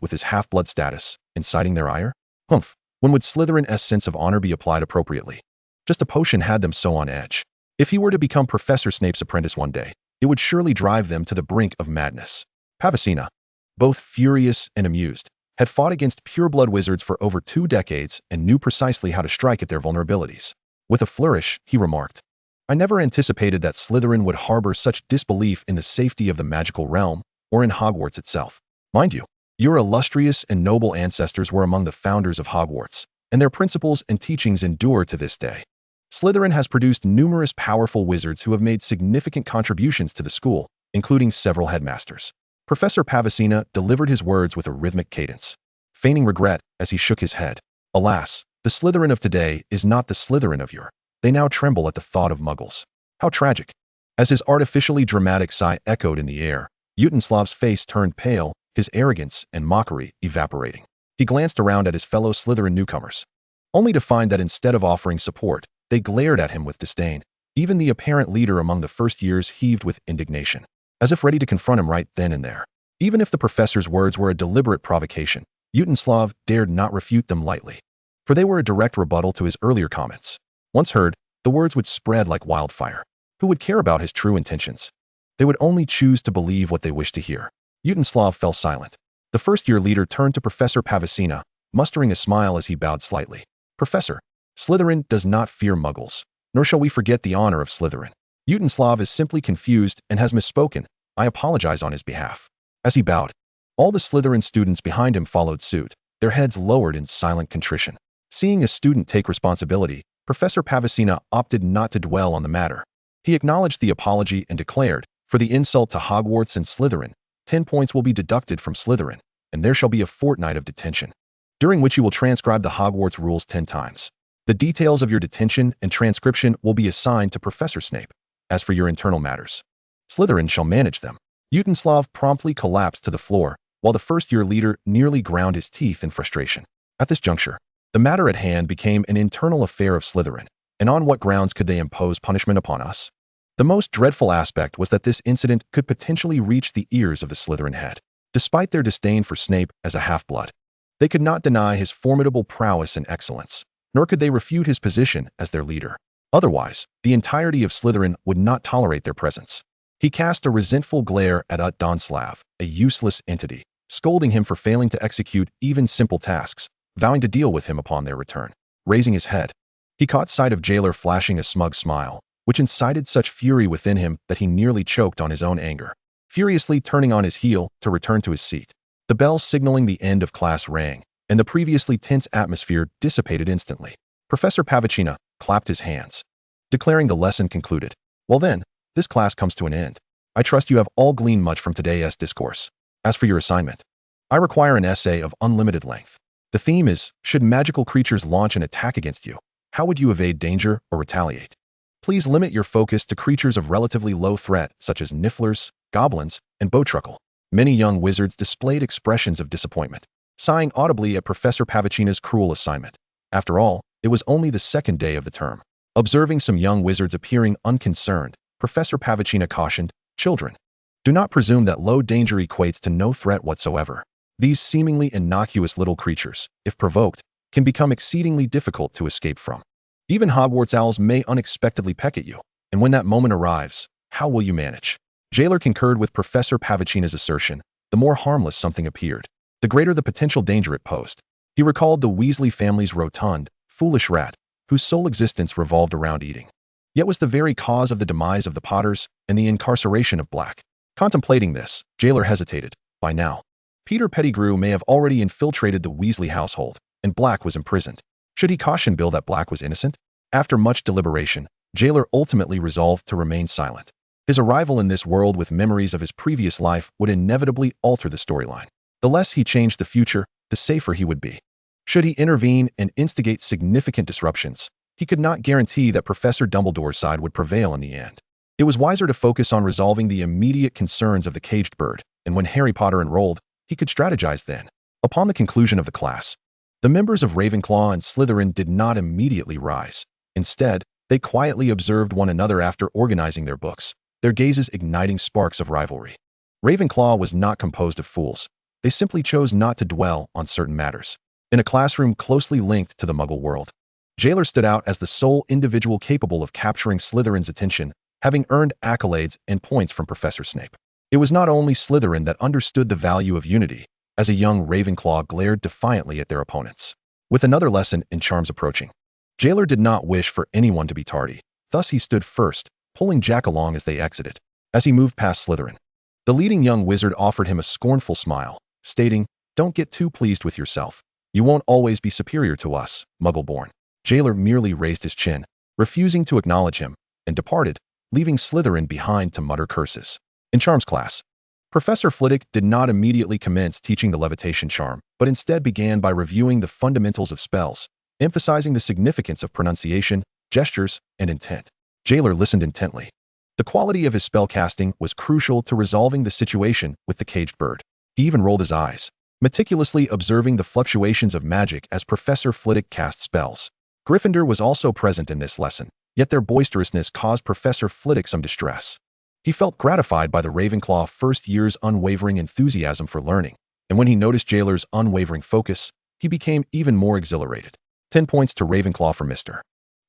with his half-blood status, inciting their ire? Humph, when would Slytherin's sense of honor be applied appropriately? Just a potion had them so on edge. If he were to become Professor Snape's apprentice one day, it would surely drive them to the brink of madness. Pavicina, both furious and amused, had fought against pure-blood wizards for over 2 decades and knew precisely how to strike at their vulnerabilities. With a flourish, he remarked, "I never anticipated that Slytherin would harbor such disbelief in the safety of the magical realm or in Hogwarts itself. Mind you, your illustrious and noble ancestors were among the founders of Hogwarts, and their principles and teachings endure to this day. Slytherin has produced numerous powerful wizards who have made significant contributions to the school, including several headmasters." Professor Pavicina delivered his words with a rhythmic cadence, feigning regret as he shook his head. "Alas, the Slytherin of today is not the Slytherin of yore. They now tremble at the thought of Muggles. How tragic." As his artificially dramatic sigh echoed in the air, Utenslav's face turned pale, his arrogance and mockery evaporating. He glanced around at his fellow Slytherin newcomers, only to find that instead of offering support, they glared at him with disdain. Even the apparent leader among the first years heaved with indignation, as if ready to confront him right then and there. Even if the professor's words were a deliberate provocation, Utenslav dared not refute them lightly, for they were a direct rebuttal to his earlier comments. Once heard, the words would spread like wildfire. Who would care about his true intentions? They would only choose to believe what they wished to hear. Utenslav fell silent. The first-year leader turned to Professor Pavicina, mustering a smile as he bowed slightly. "Professor, Slytherin does not fear Muggles, nor shall we forget the honor of Slytherin. Utenslav is simply confused and has misspoken. I apologize on his behalf." As he bowed, all the Slytherin students behind him followed suit, their heads lowered in silent contrition. Seeing a student take responsibility, Professor Pavicina opted not to dwell on the matter. He acknowledged the apology and declared, "For the insult to Hogwarts and Slytherin, 10 points will be deducted from Slytherin, and there shall be a fortnight of detention, during which you will transcribe the Hogwarts rules 10 times. The details of your detention and transcription will be assigned to Professor Snape. As for your internal matters, Slytherin shall manage them." Utenslav promptly collapsed to the floor, while the first-year leader nearly ground his teeth in frustration. At this juncture, the matter at hand became an internal affair of Slytherin, and on what grounds could they impose punishment upon us? The most dreadful aspect was that this incident could potentially reach the ears of the Slytherin head. Despite their disdain for Snape as a half-blood, they could not deny his formidable prowess and excellence, nor could they refute his position as their leader. Otherwise, the entirety of Slytherin would not tolerate their presence. He cast a resentful glare at Utenslav, a useless entity, scolding him for failing to execute even simple tasks, vowing to deal with him upon their return. Raising his head, he caught sight of Jeler flashing a smug smile, which incited such fury within him that he nearly choked on his own anger. Furiously turning on his heel to return to his seat, the bell signaling the end of class rang, and the previously tense atmosphere dissipated instantly. Professor Pavicina clapped his hands, declaring the lesson concluded. "Well then, this class comes to an end. I trust you have all gleaned much from today's discourse. As for your assignment, I require an essay of unlimited length. The theme is, should magical creatures launch an attack against you, how would you evade danger or retaliate? Please limit your focus to creatures of relatively low threat, such as nifflers, goblins, and bowtruckle." Many young wizards displayed expressions of disappointment, sighing audibly at Professor Pavicina's cruel assignment. After all, it was only the second day of the term. Observing some young wizards appearing unconcerned, Professor Pavicina cautioned, "Children, do not presume that low danger equates to no threat whatsoever. These seemingly innocuous little creatures, if provoked, can become exceedingly difficult to escape from. Even Hogwarts owls may unexpectedly peck at you, and when that moment arrives, how will you manage?" Jeler concurred with Professor Pavicina's assertion. The more harmless something appeared, the greater the potential danger it posed. He recalled the Weasley family's rotund, foolish rat, whose sole existence revolved around eating, yet was the very cause of the demise of the Potters and the incarceration of Black. Contemplating this, Jeler hesitated. By now, Peter Pettigrew may have already infiltrated the Weasley household, and Black was imprisoned. Should he caution Bill that Black was innocent? After much deliberation, Jeler ultimately resolved to remain silent. His arrival in this world with memories of his previous life would inevitably alter the storyline. The less he changed the future, the safer he would be. Should he intervene and instigate significant disruptions, he could not guarantee that Professor Dumbledore's side would prevail in the end. It was wiser to focus on resolving the immediate concerns of the caged bird, and when Harry Potter enrolled, he could strategize then. Upon the conclusion of the class, the members of Ravenclaw and Slytherin did not immediately rise. Instead, they quietly observed one another after organizing their books, their gazes igniting sparks of rivalry. Ravenclaw was not composed of fools. They simply chose not to dwell on certain matters. In a classroom closely linked to the Muggle world, Jeler stood out as the sole individual capable of capturing Slytherin's attention, having earned accolades and points from Professor Snape. It was not only Slytherin that understood the value of unity, as a young Ravenclaw glared defiantly at their opponents. With another lesson in charms approaching, Jeler did not wish for anyone to be tardy. Thus he stood first, pulling Jack along as they exited. As he moved past Slytherin, the leading young wizard offered him a scornful smile, stating, "Don't get too pleased with yourself. You won't always be superior to us, Muggle-born." Jeler merely raised his chin, refusing to acknowledge him, and departed, leaving Slytherin behind to mutter curses. In charms class, Professor Flitwick did not immediately commence teaching the levitation charm, but instead began by reviewing the fundamentals of spells, emphasizing the significance of pronunciation, gestures, and intent. Jeler listened intently. The quality of his spellcasting was crucial to resolving the situation with the caged bird. He even rolled his eyes, meticulously observing the fluctuations of magic as Professor Flitwick cast spells. Gryffindor was also present in this lesson, yet their boisterousness caused Professor Flitwick some distress. He felt gratified by the Ravenclaw first year's unwavering enthusiasm for learning, and when he noticed Jeler's unwavering focus, he became even more exhilarated. 10 points to Ravenclaw for Mr.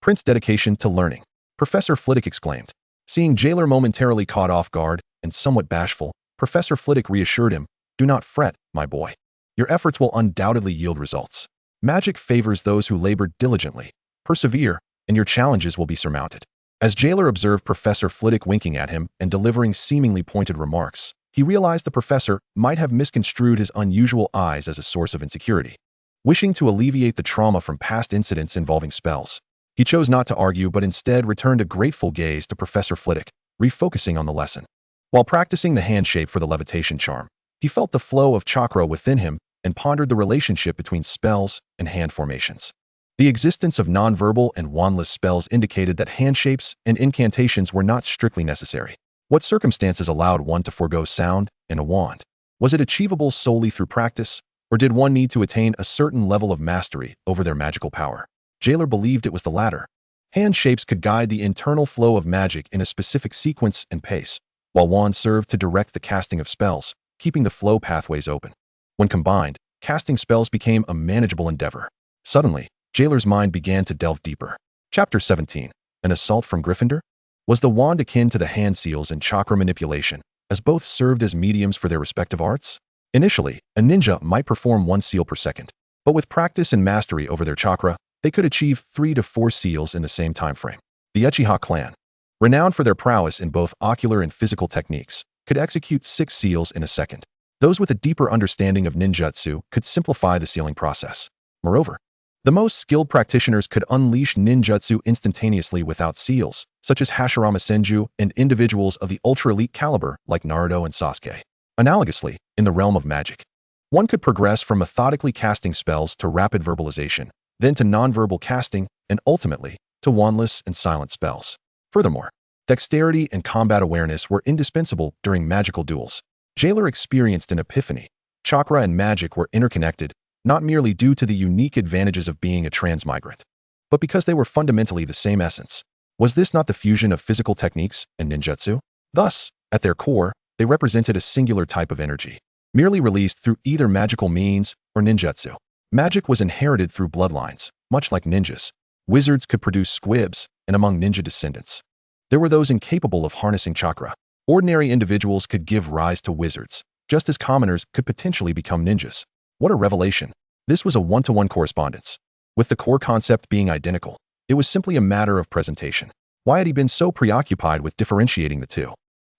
Prince's dedication to learning, Professor Flitwick exclaimed. Seeing Jeler momentarily caught off guard and somewhat bashful, Professor Flitwick reassured him, "Do not fret, my boy. Your efforts will undoubtedly yield results. Magic favors those who labor diligently. Persevere, and your challenges will be surmounted." As Jeler observed Professor Flitwick winking at him and delivering seemingly pointed remarks, he realized the professor might have misconstrued his unusual eyes as a source of insecurity. Wishing to alleviate the trauma from past incidents involving spells, he chose not to argue but instead returned a grateful gaze to Professor Flitwick, refocusing on the lesson. While practicing the hand shape for the levitation charm, he felt the flow of chakra within him and pondered the relationship between spells and hand formations. The existence of nonverbal and wandless spells indicated that hand shapes and incantations were not strictly necessary. What circumstances allowed one to forego sound and a wand? Was it achievable solely through practice, or did one need to attain a certain level of mastery over their magical power? Jeler believed it was the latter. Hand shapes could guide the internal flow of magic in a specific sequence and pace, while wands served to direct the casting of spells, keeping the flow pathways open. When combined, casting spells became a manageable endeavor. Suddenly, Jeler's mind began to delve deeper. Chapter 17. An Assault from Gryffindor? Was the wand akin to the hand seals and chakra manipulation, as both served as mediums for their respective arts? Initially, a ninja might perform 1 seal per second, but with practice and mastery over their chakra, they could achieve 3 to 4 seals in the same time frame. The Uchiha clan, renowned for their prowess in both ocular and physical techniques, could execute 6 seals in a second. Those with a deeper understanding of ninjutsu could simplify the sealing process. Moreover, the most skilled practitioners could unleash ninjutsu instantaneously without seals, such as Hashirama Senju and individuals of the ultra-elite caliber like Naruto and Sasuke. Analogously, in the realm of magic, one could progress from methodically casting spells to rapid verbalization, then to nonverbal casting, and ultimately, to wandless and silent spells. Furthermore, dexterity and combat awareness were indispensable during magical duels. Jeler experienced an epiphany. Chakra and magic were interconnected, not merely due to the unique advantages of being a transmigrant, but because they were fundamentally the same essence. Was this not the fusion of physical techniques and ninjutsu? Thus, at their core, they represented a singular type of energy, merely released through either magical means or ninjutsu. Magic was inherited through bloodlines, much like ninjas. Wizards could produce squibs, and among ninja descendants, there were those incapable of harnessing chakra. Ordinary individuals could give rise to wizards, just as commoners could potentially become ninjas. What a revelation. This was a one-to-one correspondence. With the core concept being identical, it was simply a matter of presentation. Why had he been so preoccupied with differentiating the two?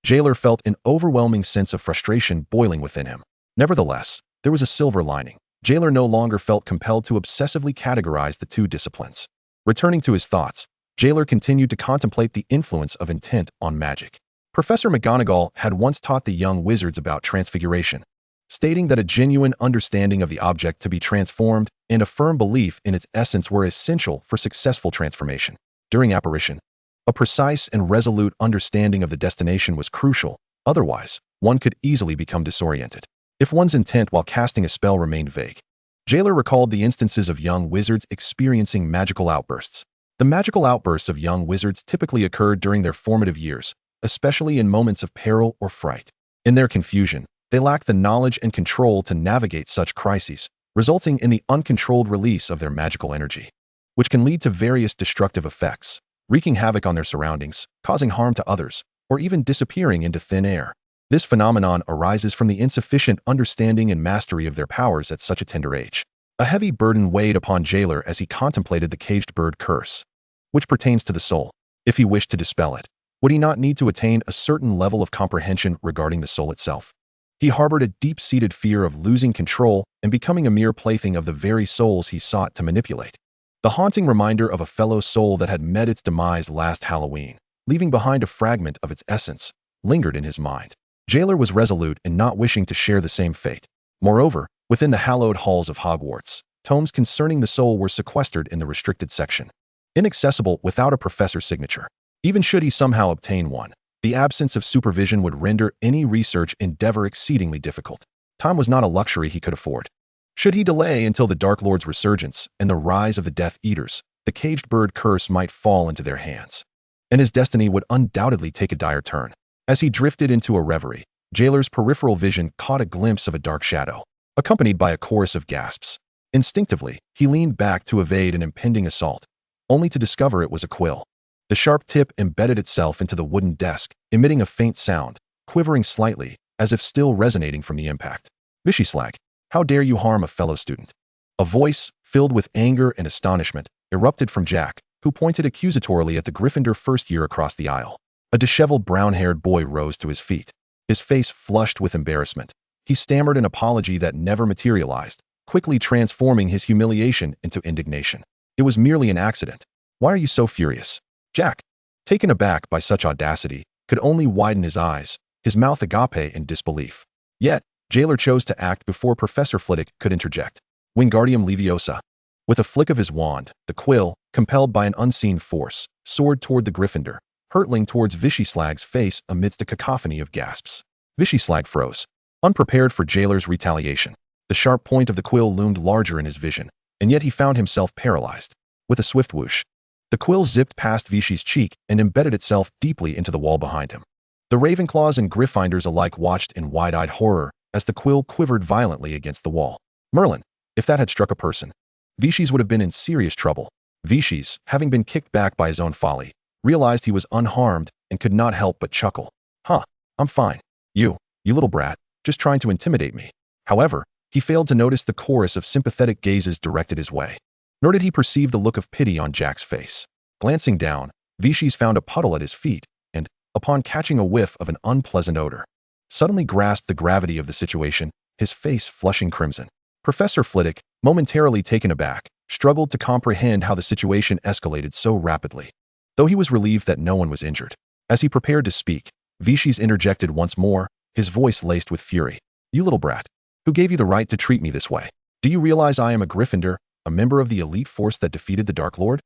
Jeler felt an overwhelming sense of frustration boiling within him. Nevertheless, there was a silver lining. Jeler no longer felt compelled to obsessively categorize the two disciplines. Returning to his thoughts, Jeler continued to contemplate the influence of intent on magic. Professor McGonagall had once taught the young wizards about transfiguration, stating that a genuine understanding of the object to be transformed and a firm belief in its essence were essential for successful transformation. During apparition, a precise and resolute understanding of the destination was crucial, otherwise, one could easily become disoriented if one's intent while casting a spell remained vague. Jeler recalled the instances of young wizards experiencing magical outbursts. The magical outbursts of young wizards typically occurred during their formative years, especially in moments of peril or fright. In their confusion, they lacked the knowledge and control to navigate such crises, resulting in the uncontrolled release of their magical energy, which can lead to various destructive effects, wreaking havoc on their surroundings, causing harm to others, or even disappearing into thin air. This phenomenon arises from the insufficient understanding and mastery of their powers at such a tender age. A heavy burden weighed upon Jeler as he contemplated the caged bird curse, which pertains to the soul. If he wished to dispel it, would he not need to attain a certain level of comprehension regarding the soul itself? He harbored a deep-seated fear of losing control and becoming a mere plaything of the very souls he sought to manipulate. The haunting reminder of a fellow soul that had met its demise last Halloween, leaving behind a fragment of its essence, lingered in his mind. Jeler was resolute in not wishing to share the same fate. Moreover, within the hallowed halls of Hogwarts, tomes concerning the soul were sequestered in the restricted section, inaccessible without a professor's signature. Even should he somehow obtain one, the absence of supervision would render any research endeavor exceedingly difficult. Time was not a luxury he could afford. Should he delay until the Dark Lord's resurgence and the rise of the Death Eaters, the caged bird curse might fall into their hands, and his destiny would undoubtedly take a dire turn. As he drifted into a reverie, Jeler's peripheral vision caught a glimpse of a dark shadow, accompanied by a chorus of gasps. Instinctively, he leaned back to evade an impending assault, only to discover it was a quill. The sharp tip embedded itself into the wooden desk, emitting a faint sound, quivering slightly, as if still resonating from the impact. "Vishislag, how dare you harm a fellow student?" A voice, filled with anger and astonishment, erupted from Jack, who pointed accusatorily at the Gryffindor first year across the aisle. A disheveled brown-haired boy rose to his feet, his face flushed with embarrassment. He stammered an apology that never materialized, quickly transforming his humiliation into indignation. "It was merely an accident. Why are you so furious?" Jack, taken aback by such audacity, could only widen his eyes, his mouth agape in disbelief. Yet, Jeler chose to act before Professor Flitwick could interject. "Wingardium Leviosa." With a flick of his wand, the quill, compelled by an unseen force, soared toward the Gryffindor, hurtling towards Vishislag's face amidst a cacophony of gasps. Vishislag froze, unprepared for Jeler's retaliation. The sharp point of the quill loomed larger in his vision, and yet he found himself paralyzed. With a swift whoosh, the quill zipped past Vishi's cheek and embedded itself deeply into the wall behind him. The Ravenclaws and Gryffindors alike watched in wide-eyed horror as the quill quivered violently against the wall. Merlin, if that had struck a person, Vishi's would have been in serious trouble. Vishi's, having been kicked back by his own folly, realized he was unharmed and could not help but chuckle. "Huh, I'm fine. You little brat, just trying to intimidate me." However, he failed to notice the chorus of sympathetic gazes directed his way. Nor did he perceive the look of pity on Jack's face. Glancing down, Vishi's found a puddle at his feet and, upon catching a whiff of an unpleasant odor, suddenly grasped the gravity of the situation, his face flushing crimson. Professor Flitwick, momentarily taken aback, struggled to comprehend how the situation escalated so rapidly, though he was relieved that no one was injured. As he prepared to speak, Vishi's interjected once more, his voice laced with fury. "You little brat. Who gave you the right to treat me this way? Do you realize I am a Gryffindor, a member of the elite force that defeated the Dark Lord?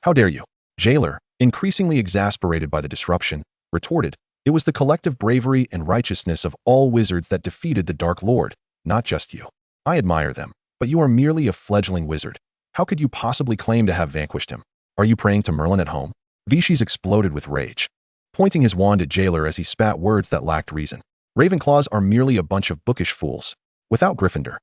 How dare you?" Jeler, increasingly exasperated by the disruption, retorted, "It was the collective bravery and righteousness of all wizards that defeated the Dark Lord, not just you. I admire them, but you are merely a fledgling wizard. How could you possibly claim to have vanquished him? Are you praying to Merlin at home?" Vishi's exploded with rage, pointing his wand at Jeler as he spat words that lacked reason. "Ravenclaws are merely a bunch of bookish fools. Without Gryffindor,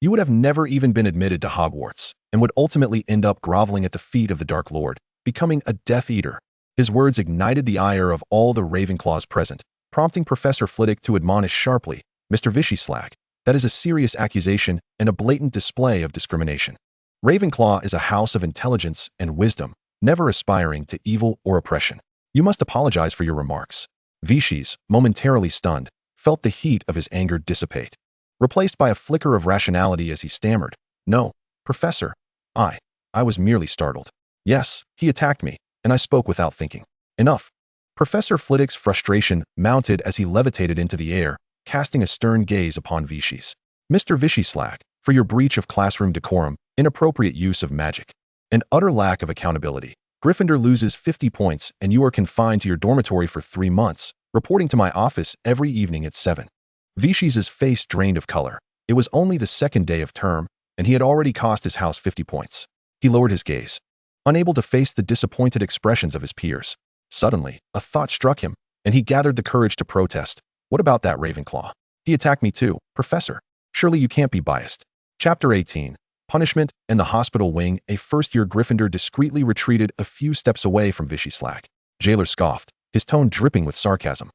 you would have never even been admitted to Hogwarts, and would ultimately end up groveling at the feet of the Dark Lord, becoming a Death Eater." His words ignited the ire of all the Ravenclaws present, prompting Professor Flitwick to admonish sharply, "Mr. Vishislag, That is a serious accusation and a blatant display of discrimination. Ravenclaw is a house of intelligence and wisdom, never aspiring to evil or oppression. You must apologize for your remarks. Vichy's, momentarily stunned, felt the heat of his anger dissipate, replaced by a flicker of rationality as he stammered, "No, Professor. I was merely startled. Yes, he attacked me, and I spoke without thinking. Enough." Professor Flitwick's frustration mounted as he levitated into the air, casting a stern gaze upon Vichy's. "Mr. Vichyslack, for your breach of classroom decorum, inappropriate use of magic, and utter lack of accountability, Gryffindor loses 50 points and you are confined to your dormitory for 3 months, reporting to my office every evening at 7. Vichy's face drained of color. It was only the second day of term, and he had already cost his house 50 points. He lowered his gaze, unable to face the disappointed expressions of his peers. Suddenly, a thought struck him, and he gathered the courage to protest. "What about that Ravenclaw? He attacked me too, Professor. Surely you can't be biased." Chapter 18. Punishment and the Hospital Wing. A first-year Gryffindor discreetly retreated a few steps away from Vichyslack. Jeler scoffed, his tone dripping with sarcasm.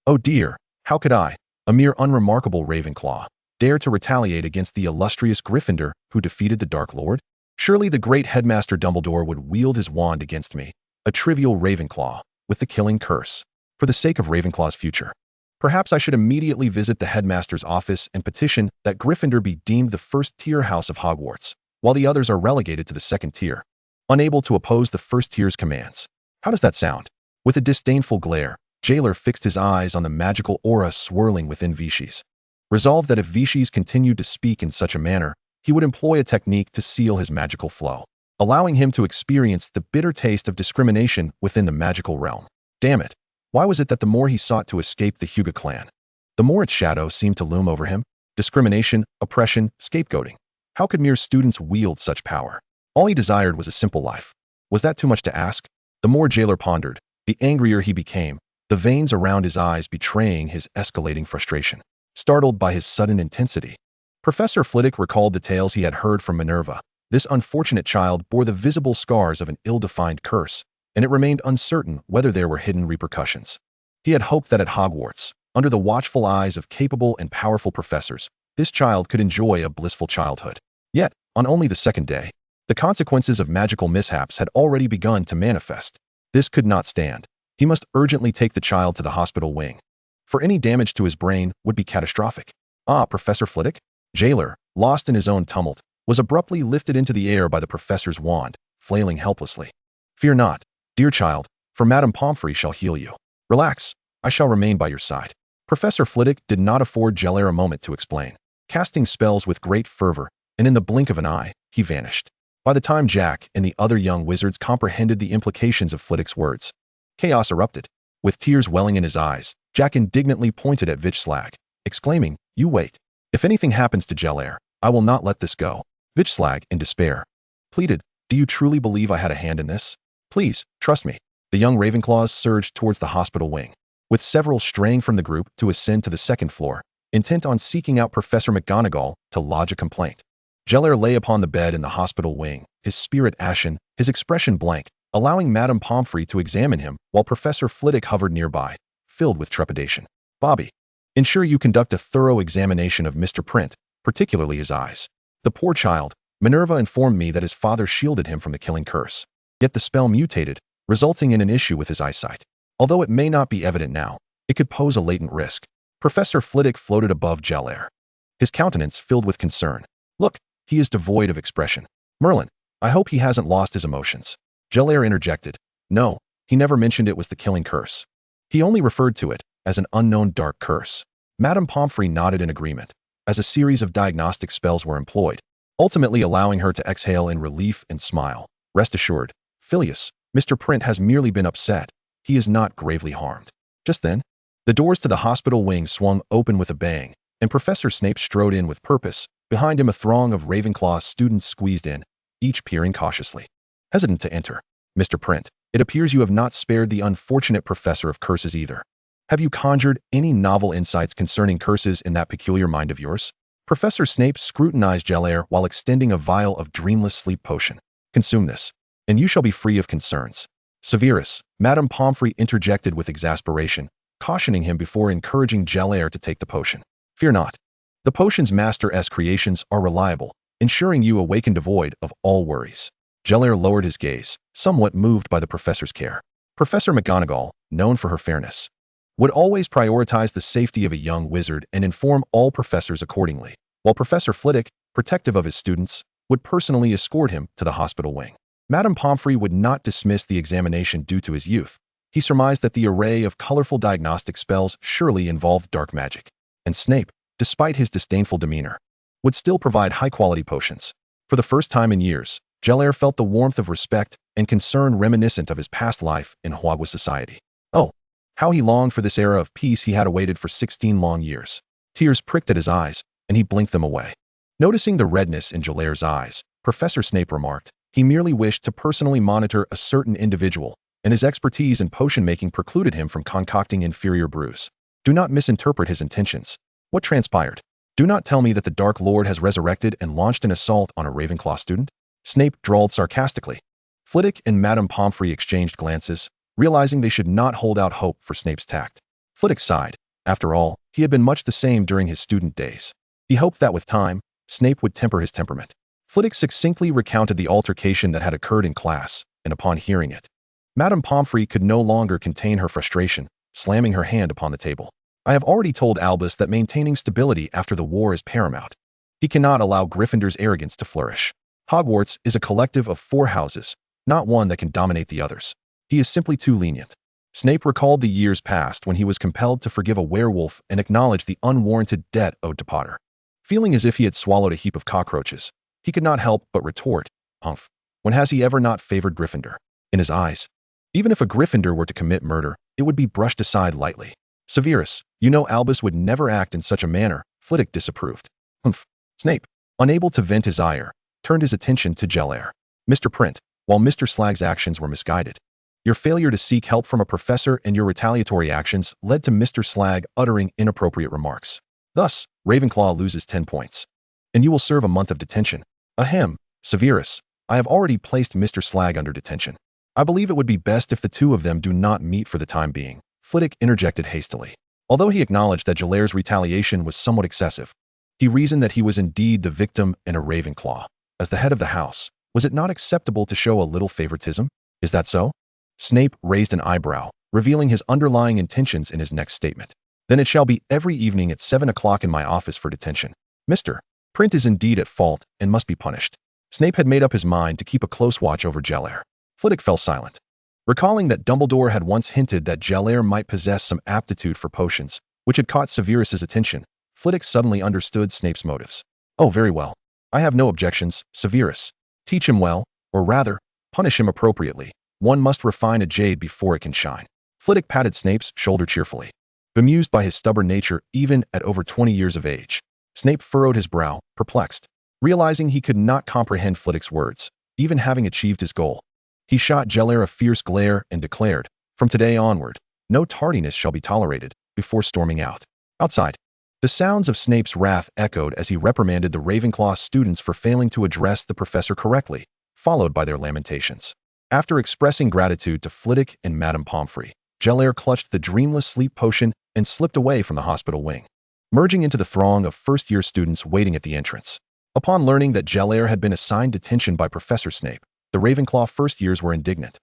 "Oh dear, how could I, a mere unremarkable Ravenclaw, dare to retaliate against the illustrious Gryffindor who defeated the Dark Lord? Surely the great Headmaster Dumbledore would wield his wand against me, a trivial Ravenclaw, with the killing curse. For the sake of Ravenclaw's future, perhaps I should immediately visit the Headmaster's office and petition that Gryffindor be deemed the first-tier house of Hogwarts, while the others are relegated to the second tier, unable to oppose the first tier's commands. How does that sound?" With a disdainful glare, Jeler fixed his eyes on the magical aura swirling within Vichy's, resolved that if Vichy's continued to speak in such a manner, he would employ a technique to seal his magical flow, allowing him to experience the bitter taste of discrimination within the magical realm. Damn it! Why was it that the more he sought to escape the Hyuga clan, the more its shadow seemed to loom over him? Discrimination, oppression, scapegoating. How could mere students wield such power? All he desired was a simple life. Was that too much to ask? The more Jeler pondered, the angrier he became, the veins around his eyes betraying his escalating frustration. Startled by his sudden intensity, Professor Flitwick recalled the tales he had heard from Minerva. This unfortunate child bore the visible scars of an ill-defined curse, and it remained uncertain whether there were hidden repercussions. He had hoped that at Hogwarts, under the watchful eyes of capable and powerful professors, this child could enjoy a blissful childhood. Yet, on only the second day, the consequences of magical mishaps had already begun to manifest. This could not stand. He must urgently take the child to the hospital wing, for any damage to his brain would be catastrophic. "Ah, Professor Flitwick?" Jeler, lost in his own tumult, was abruptly lifted into the air by the professor's wand, flailing helplessly. "Fear not, dear child, for Madame Pomfrey shall heal you. Relax, I shall remain by your side." Professor Flitwick did not afford Jeler a moment to explain. Casting spells with great fervor, and in the blink of an eye, he vanished. By the time Jack and the other young wizards comprehended the implications of Flitwick's words, chaos erupted. With tears welling in his eyes, Jack indignantly pointed at Vichyslack, exclaiming, "You wait. If anything happens to Jeler, I will not let this go." Vichyslack, in despair, pleaded, "Do you truly believe I had a hand in this? Please, trust me." The young Ravenclaws surged towards the hospital wing, with several straying from the group to ascend to the second floor, intent on seeking out Professor McGonagall to lodge a complaint. Jeler lay upon the bed in the hospital wing, his spirit ashen, his expression blank, allowing Madame Pomfrey to examine him while Professor Flitwick hovered nearby, filled with trepidation. "Bobby, ensure you conduct a thorough examination of Mr. Print, particularly his eyes. The poor child, Minerva informed me that his father shielded him from the killing curse. Yet the spell mutated, resulting in an issue with his eyesight. Although it may not be evident now, it could pose a latent risk." Professor Flitwick floated above Jeler, his countenance filled with concern. "Look, he is devoid of expression. Merlin, I hope he hasn't lost his emotions." Jeler interjected, "No, he never mentioned it was the killing curse. He only referred to it as an unknown dark curse." Madame Pomfrey nodded in agreement, as a series of diagnostic spells were employed, ultimately allowing her to exhale in relief and smile. "Rest assured, Phileas, Mr. Print has merely been upset. He is not gravely harmed." Just then, the doors to the hospital wing swung open with a bang, and Professor Snape strode in with purpose. Behind him a throng of Ravenclaw students squeezed in, each peering cautiously, hesitant to enter. "Mr. Print, it appears you have not spared the unfortunate professor of curses either. Have you conjured any novel insights concerning curses in that peculiar mind of yours?" Professor Snape scrutinized Jeler while extending a vial of dreamless sleep potion. "Consume this, and you shall be free of concerns." "Severus," Madame Pomfrey interjected with exasperation, cautioning him before encouraging Jeler to take the potion. "Fear not. The potion's master's creations are reliable, ensuring you awaken devoid of all worries. Jeler lowered his gaze, somewhat moved by the professor's care. Professor McGonagall, known for her fairness, would always prioritize the safety of a young wizard and inform all professors accordingly, while Professor Flitwick, protective of his students, would personally escort him to the hospital wing. Madame Pomfrey would not dismiss the examination due to his youth. He surmised that the array of colorful diagnostic spells surely involved dark magic, and Snape, despite his disdainful demeanor, would still provide high-quality potions. For the first time in years, Jeler felt the warmth of respect and concern reminiscent of his past life in Hogwarts society. Oh, how he longed for this era of peace he had awaited for 16 long years. Tears pricked at his eyes, and he blinked them away. Noticing the redness in Jeler's eyes, Professor Snape remarked, he merely wished to personally monitor a certain individual, and his expertise in potion-making precluded him from concocting inferior brews. Do not misinterpret his intentions. What transpired? Do not tell me that the Dark Lord has resurrected and launched an assault on a Ravenclaw student? Snape drawled sarcastically. Flitwick and Madame Pomfrey exchanged glances, realizing they should not hold out hope for Snape's tact. Flitwick sighed. After all, he had been much the same during his student days. He hoped that with time, Snape would temper his temperament. Flitwick succinctly recounted the altercation that had occurred in class, and upon hearing it, Madame Pomfrey could no longer contain her frustration, slamming her hand upon the table. I have already told Albus that maintaining stability after the war is paramount. He cannot allow Gryffindor's arrogance to flourish. Hogwarts is a collective of 4 houses, not one that can dominate the others. He is simply too lenient. Snape recalled the years past when he was compelled to forgive a werewolf and acknowledge the unwarranted debt owed to Potter. Feeling as if he had swallowed a heap of cockroaches, he could not help but retort, "Humph, when has he ever not favored Gryffindor?" In his eyes, even if a Gryffindor were to commit murder, it would be brushed aside lightly. Severus, you know Albus would never act in such a manner, Flitwick disapproved. Humph. Snape, unable to vent his ire, turned his attention to Jeler. Mr. Print, while Mr. Slag's actions were misguided, your failure to seek help from a professor and your retaliatory actions led to Mr. Slag uttering inappropriate remarks. Thus, Ravenclaw loses 10 points. And you will serve a month of detention. Ahem, Severus, I have already placed Mr. Slag under detention. I believe it would be best if the two of them do not meet for the time being, Flitwick interjected hastily. Although he acknowledged that Jeler's retaliation was somewhat excessive, he reasoned that he was indeed the victim and a Ravenclaw. As the head of the house, was it not acceptable to show a little favoritism? Is that so? Snape raised an eyebrow, revealing his underlying intentions in his next statement. Then it shall be every evening at 7 o'clock in my office for detention. Mr. Print is indeed at fault and must be punished. Snape had made up his mind to keep a close watch over Jeler. Flitwick fell silent. Recalling that Dumbledore had once hinted that Jeler might possess some aptitude for potions, which had caught Severus's attention, Flitwick suddenly understood Snape's motives. Oh, very well. I have no objections, Severus. Teach him well, or rather, punish him appropriately. One must refine a jade before it can shine. Flitwick patted Snape's shoulder cheerfully. Bemused by his stubborn nature even at over 20 years of age, Snape furrowed his brow, perplexed. Realizing he could not comprehend Flitwick's words, even having achieved his goal, he shot Jeler a fierce glare and declared, from today onward, no tardiness shall be tolerated, before storming out. Outside, the sounds of Snape's wrath echoed as he reprimanded the Ravenclaw students for failing to address the professor correctly, followed by their lamentations. After expressing gratitude to Flitwick and Madame Pomfrey, Jeler clutched the dreamless sleep potion and slipped away from the hospital wing, merging into the throng of first-year students waiting at the entrance. Upon learning that Jeler had been assigned detention by Professor Snape, the Ravenclaw first years were indignant,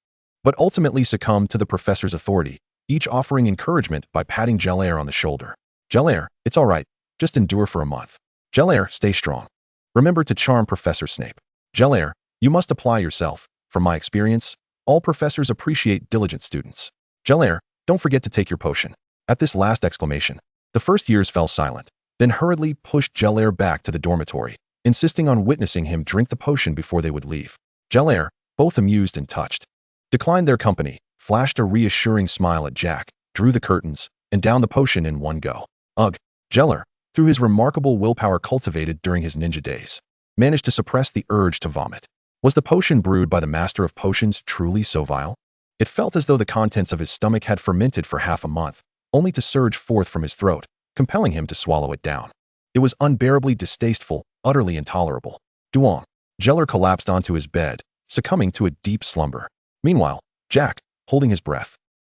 but ultimately succumbed to the professor's authority, each offering encouragement by patting Jeler on the shoulder. Jeler, it's all right, just endure for a month. Jeler, stay strong. Remember to charm Professor Snape. Jeler, you must apply yourself. From my experience, all professors appreciate diligent students. Jeler, don't forget to take your potion. At this last exclamation, the first years fell silent, then hurriedly pushed Jeler back to the dormitory, insisting on witnessing him drink the potion before they would leave. Jeler, both amused and touched, declined their company, flashed a reassuring smile at Jack, drew the curtains, and downed the potion in one go. Ugh, Jeler, through his remarkable willpower cultivated during his ninja days, managed to suppress the urge to vomit. Was the potion brewed by the master of potions truly so vile? It felt as though the contents of his stomach had fermented for half a month, only to surge forth from his throat, compelling him to swallow it down. It was unbearably distasteful, utterly intolerable. Duong. Jeler collapsed onto his bed, succumbing to a deep slumber. Meanwhile, Jack, holding his breath,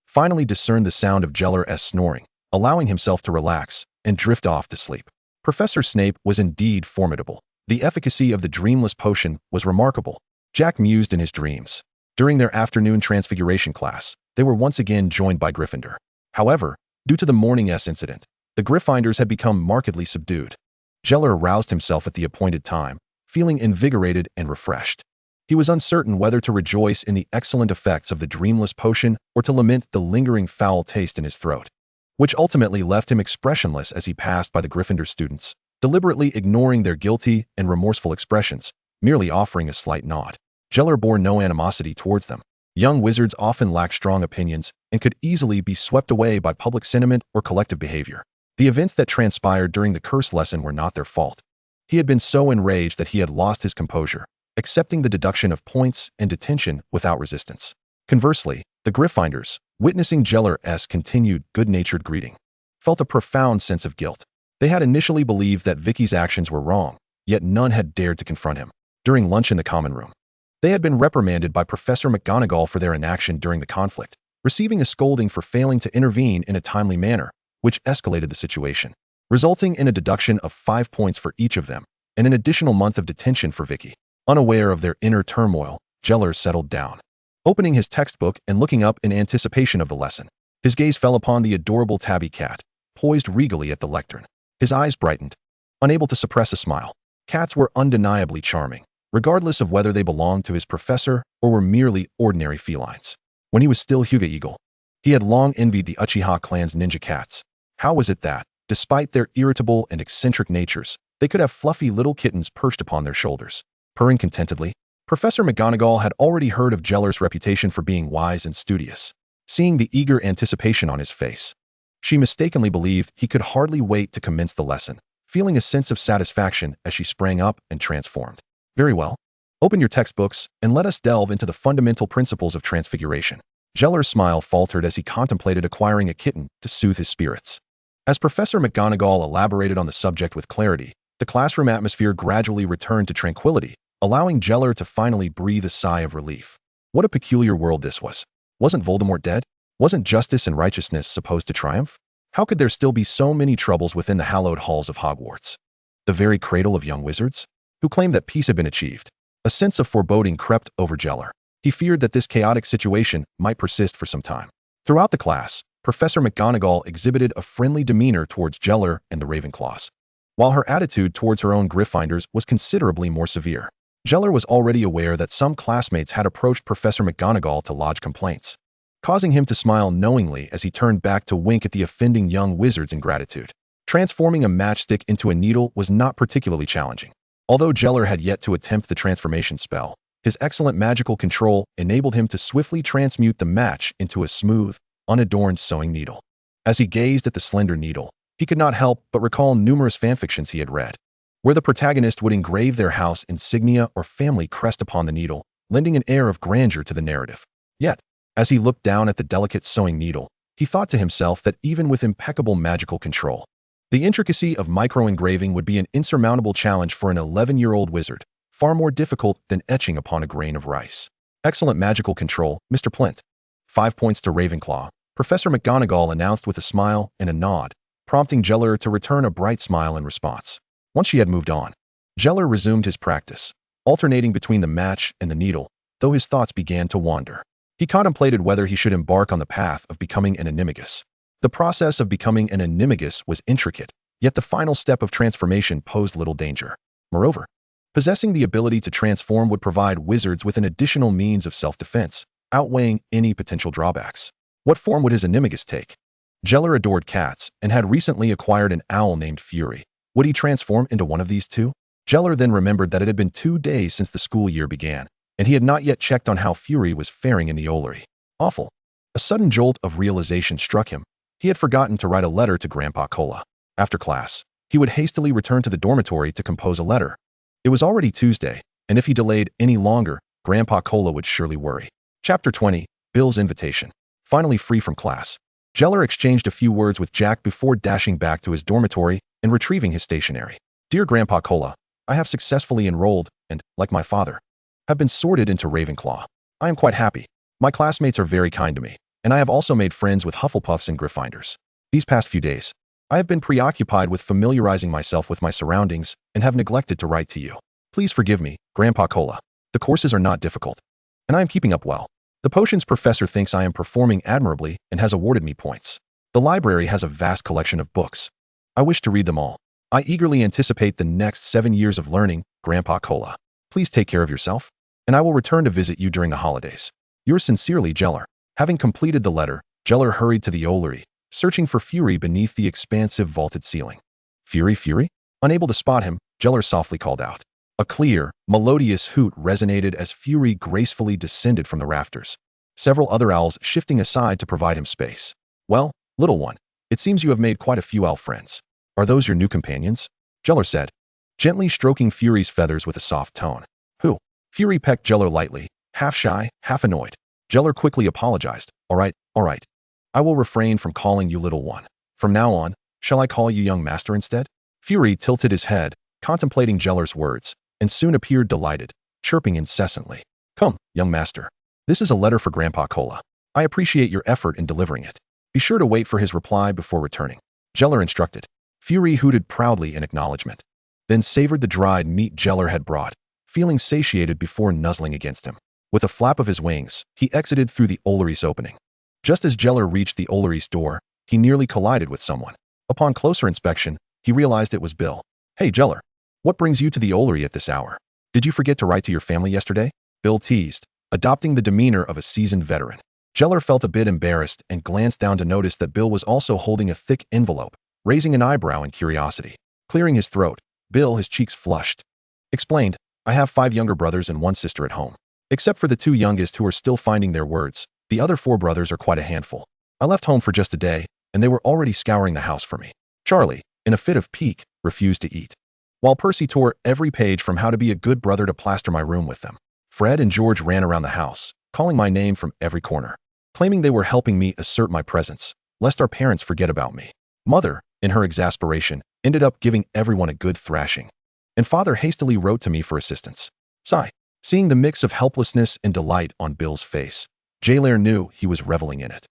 finally discerned the sound of Jeler's snoring, allowing himself to relax and drift off to sleep. Professor Snape was indeed formidable. The efficacy of the dreamless potion was remarkable. Jack mused in his dreams. During their afternoon transfiguration class, they were once again joined by Gryffindor. However, due to the Morning S incident, the Gryffindors had become markedly subdued. Jeler aroused himself at the appointed time, feeling invigorated and refreshed. He was uncertain whether to rejoice in the excellent effects of the dreamless potion or to lament the lingering foul taste in his throat, which ultimately left him expressionless as he passed by the Gryffindor students, deliberately ignoring their guilty and remorseful expressions, merely offering a slight nod. Jeler bore no animosity towards them. Young wizards often lack strong opinions and could easily be swept away by public sentiment or collective behavior. The events that transpired during the curse lesson were not their fault. He had been so enraged that he had lost his composure, accepting the deduction of points and detention without resistance. Conversely, the Gryffindors, witnessing Jeler's continued good-natured greeting, felt a profound sense of guilt. They had initially believed that Vicky's actions were wrong, yet none had dared to confront him. During lunch in the common room, they had been reprimanded by Professor McGonagall for their inaction during the conflict, receiving a scolding for failing to intervene in a timely manner, which escalated the situation, resulting in a deduction of 5 points for each of them and an additional month of detention for Vicky. Unaware of their inner turmoil, Jeler settled down, opening his textbook and looking up in anticipation of the lesson. His gaze fell upon the adorable tabby cat, poised regally at the lectern. His eyes brightened, unable to suppress a smile. Cats were undeniably charming, regardless of whether they belonged to his professor or were merely ordinary felines. When he was still Hyuga Eagle, he had long envied the Uchiha clan's ninja cats. How was it that, despite their irritable and eccentric natures, they could have fluffy little kittens perched upon their shoulders? Purring contentedly, Professor McGonagall had already heard of Jeler's reputation for being wise and studious. Seeing the eager anticipation on his face, she mistakenly believed he could hardly wait to commence the lesson, feeling a sense of satisfaction as she sprang up and transformed. Very well. Open your textbooks and let us delve into the fundamental principles of transfiguration. Jeler's smile faltered as he contemplated acquiring a kitten to soothe his spirits. As Professor McGonagall elaborated on the subject with clarity, the classroom atmosphere gradually returned to tranquility, allowing Jeler to finally breathe a sigh of relief. What a peculiar world this was. Wasn't Voldemort dead? Wasn't justice and righteousness supposed to triumph? How could there still be so many troubles within the hallowed halls of Hogwarts? The very cradle of young wizards, who claimed that peace had been achieved. A sense of foreboding crept over Jeler. He feared that this chaotic situation might persist for some time. Throughout the class, Professor McGonagall exhibited a friendly demeanor towards Jeler and the Ravenclaws, while her attitude towards her own Gryffindors was considerably more severe. Jeler was already aware that some classmates had approached Professor McGonagall to lodge complaints, causing him to smile knowingly as he turned back to wink at the offending young wizards in gratitude. Transforming a matchstick into a needle was not particularly challenging. Although Jeler had yet to attempt the transformation spell, his excellent magical control enabled him to swiftly transmute the match into a smooth, unadorned sewing needle. As he gazed at the slender needle, he could not help but recall numerous fanfictions he had read, where the protagonist would engrave their house insignia or family crest upon the needle, lending an air of grandeur to the narrative. Yet, as he looked down at the delicate sewing needle, he thought to himself that even with impeccable magical control, the intricacy of micro-engraving would be an insurmountable challenge for an 11-year-old wizard, far more difficult than etching upon a grain of rice. Excellent magical control, Mr. Plint. 5 points to Ravenclaw, Professor McGonagall announced with a smile and a nod, prompting Jeler to return a bright smile in response. Once she had moved on, Jeler resumed his practice, alternating between the match and the needle, though his thoughts began to wander. He contemplated whether he should embark on the path of becoming an animagus. The process of becoming an animagus was intricate, yet the final step of transformation posed little danger. Moreover, possessing the ability to transform would provide wizards with an additional means of self-defense, outweighing any potential drawbacks. What form would his animagus take? Jeler adored cats and had recently acquired an owl named Fury. Would he transform into one of these two? Jeler then remembered that it had been 2 days since the school year began, and he had not yet checked on how Fury was faring in the Olary. Awful. A sudden jolt of realization struck him. He had forgotten to write a letter to Grandpa Cola. After class, he would hastily return to the dormitory to compose a letter. It was already Tuesday, and if he delayed any longer, Grandpa Cola would surely worry. Chapter 20, Bill's Invitation. Finally free from class, Jeler exchanged a few words with Jack before dashing back to his dormitory and retrieving his stationery. Dear Grandpa Cola, I have successfully enrolled and, like my father, have been sorted into Ravenclaw. I am quite happy. My classmates are very kind to me, and I have also made friends with Hufflepuffs and Gryffindors. These past few days, I have been preoccupied with familiarizing myself with my surroundings and have neglected to write to you. Please forgive me, Grandpa Cola. The courses are not difficult, and I am keeping up well. The potions professor thinks I am performing admirably and has awarded me points. The library has a vast collection of books. I wish to read them all. I eagerly anticipate the next 7 years of learning, Grandpa Cola. Please take care of yourself, and I will return to visit you during the holidays. Yours sincerely, Jeler. Having completed the letter, Jeler hurried to the Ollery, searching for Fury beneath the expansive vaulted ceiling. Fury, Fury? Unable to spot him, Jeler softly called out. A clear, melodious hoot resonated as Fury gracefully descended from the rafters, several other owls shifting aside to provide him space. Well, little one, it seems you have made quite a few owl friends. Are those your new companions? Jeler said, gently stroking Fury's feathers with a soft tone. Who? Fury pecked Jeler lightly, half shy, half annoyed. Jeler quickly apologized. All right. I will refrain from calling you little one. From now on, shall I call you young master instead? Fury tilted his head, contemplating Jeler's words, and soon appeared delighted, chirping incessantly. Come, young master. This is a letter for Grandpa Cola. I appreciate your effort in delivering it. Be sure to wait for his reply before returning. Jeler instructed. Fury hooted proudly in acknowledgement, then savored the dried meat Jeler had brought, feeling satiated before nuzzling against him. With a flap of his wings, he exited through the Ollery's opening. Just as Jeler reached the Ollery's door, he nearly collided with someone. Upon closer inspection, he realized it was Bill. Hey, Jeler. What brings you to the Ollery at this hour? Did you forget to write to your family yesterday? Bill teased, adopting the demeanor of a seasoned veteran. Jeler felt a bit embarrassed and glanced down to notice that Bill was also holding a thick envelope, raising an eyebrow in curiosity. Clearing his throat, Bill, his cheeks flushed, explained, I have 5 younger brothers and 1 sister at home. Except for the 2 youngest who are still finding their words, the other 4 brothers are quite a handful. I left home for just a day, and they were already scouring the house for me. Charlie, in a fit of pique, refused to eat, while Percy tore every page from How to Be a Good Brother to plaster my room with them. Fred and George ran around the house, calling my name from every corner, claiming they were helping me assert my presence, lest our parents forget about me. Mother, in her exasperation, ended up giving everyone a good thrashing, and Father hastily wrote to me for assistance. Sigh. Seeing the mix of helplessness and delight on Bill's face, Jeler knew he was reveling in it.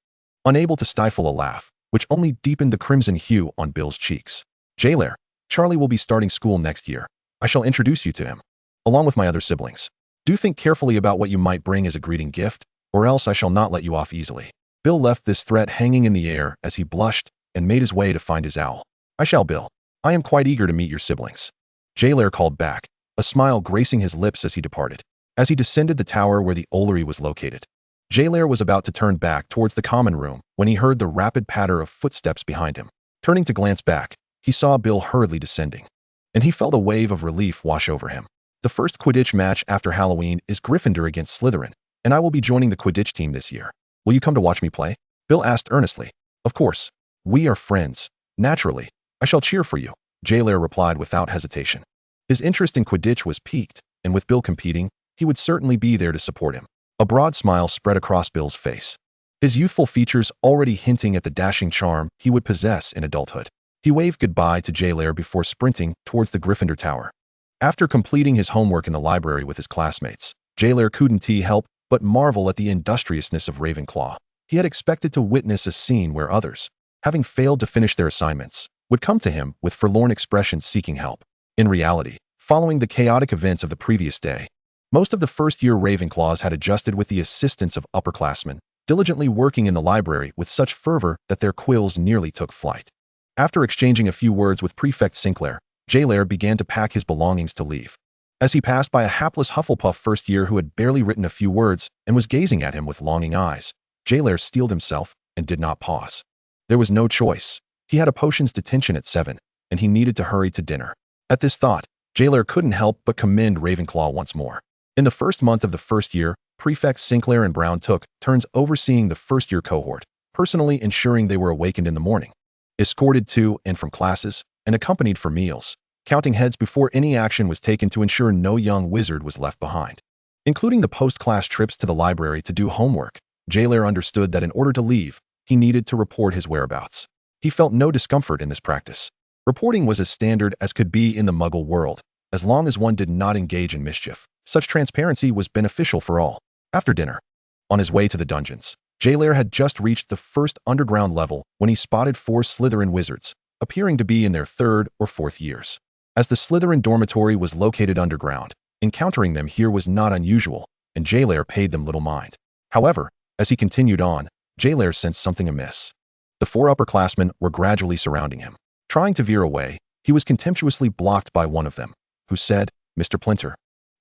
Unable to stifle a laugh, which only deepened the crimson hue on Bill's cheeks. Jeler, Charlie will be starting school next year. I shall introduce you to him, along with my other siblings. Do think carefully about what you might bring as a greeting gift, or else I shall not let you off easily. Bill left this threat hanging in the air as he blushed and made his way to find his owl. I shall, Bill. I am quite eager to meet your siblings. Jeler called back, a smile gracing his lips as he departed. As he descended the tower where the Ollery was located, Jeler was about to turn back towards the common room when he heard the rapid patter of footsteps behind him. Turning to glance back, he saw Bill hurriedly descending, and he felt a wave of relief wash over him. The first Quidditch match after Halloween is Gryffindor against Slytherin, and I will be joining the Quidditch team this year. Will you come to watch me play? Bill asked earnestly. Of course. We are friends. Naturally. I shall cheer for you, Jeler replied without hesitation. His interest in Quidditch was piqued, and with Bill competing, he would certainly be there to support him. A broad smile spread across Bill's face, his youthful features already hinting at the dashing charm he would possess in adulthood. He waved goodbye to Jeler before sprinting towards the Gryffindor Tower. After completing his homework in the library with his classmates, Jeler couldn't help but marvel at the industriousness of Ravenclaw. He had expected to witness a scene where others, having failed to finish their assignments, would come to him with forlorn expressions seeking help. In reality, following the chaotic events of the previous day, most of the first-year Ravenclaws had adjusted with the assistance of upperclassmen, diligently working in the library with such fervor that their quills nearly took flight. After exchanging a few words with Prefect Sinclair, Jeler began to pack his belongings to leave. As he passed by a hapless Hufflepuff first year who had barely written a few words and was gazing at him with longing eyes, Jeler steeled himself and did not pause. There was no choice. He had a potions detention at 7, and he needed to hurry to dinner. At this thought, Jeler couldn't help but commend Ravenclaw once more. In the first month of the first year, Prefects Sinclair and Brown took turns overseeing the first-year cohort, personally ensuring they were awakened in the morning, escorted to and from classes, and accompanied for meals, counting heads before any action was taken to ensure no young wizard was left behind. Including the post-class trips to the library to do homework, Jeler understood that in order to leave, he needed to report his whereabouts. He felt no discomfort in this practice. Reporting was as standard as could be in the Muggle world, as long as one did not engage in mischief. Such transparency was beneficial for all. After dinner, on his way to the dungeons, Jeler had just reached the first underground level when he spotted 4 Slytherin wizards, appearing to be in their third or fourth years. As the Slytherin dormitory was located underground, encountering them here was not unusual, and Jeler paid them little mind. However, as he continued on, Jeler sensed something amiss. The four upperclassmen were gradually surrounding him. Trying to veer away, he was contemptuously blocked by one of them, who said, "Mr. Plinter,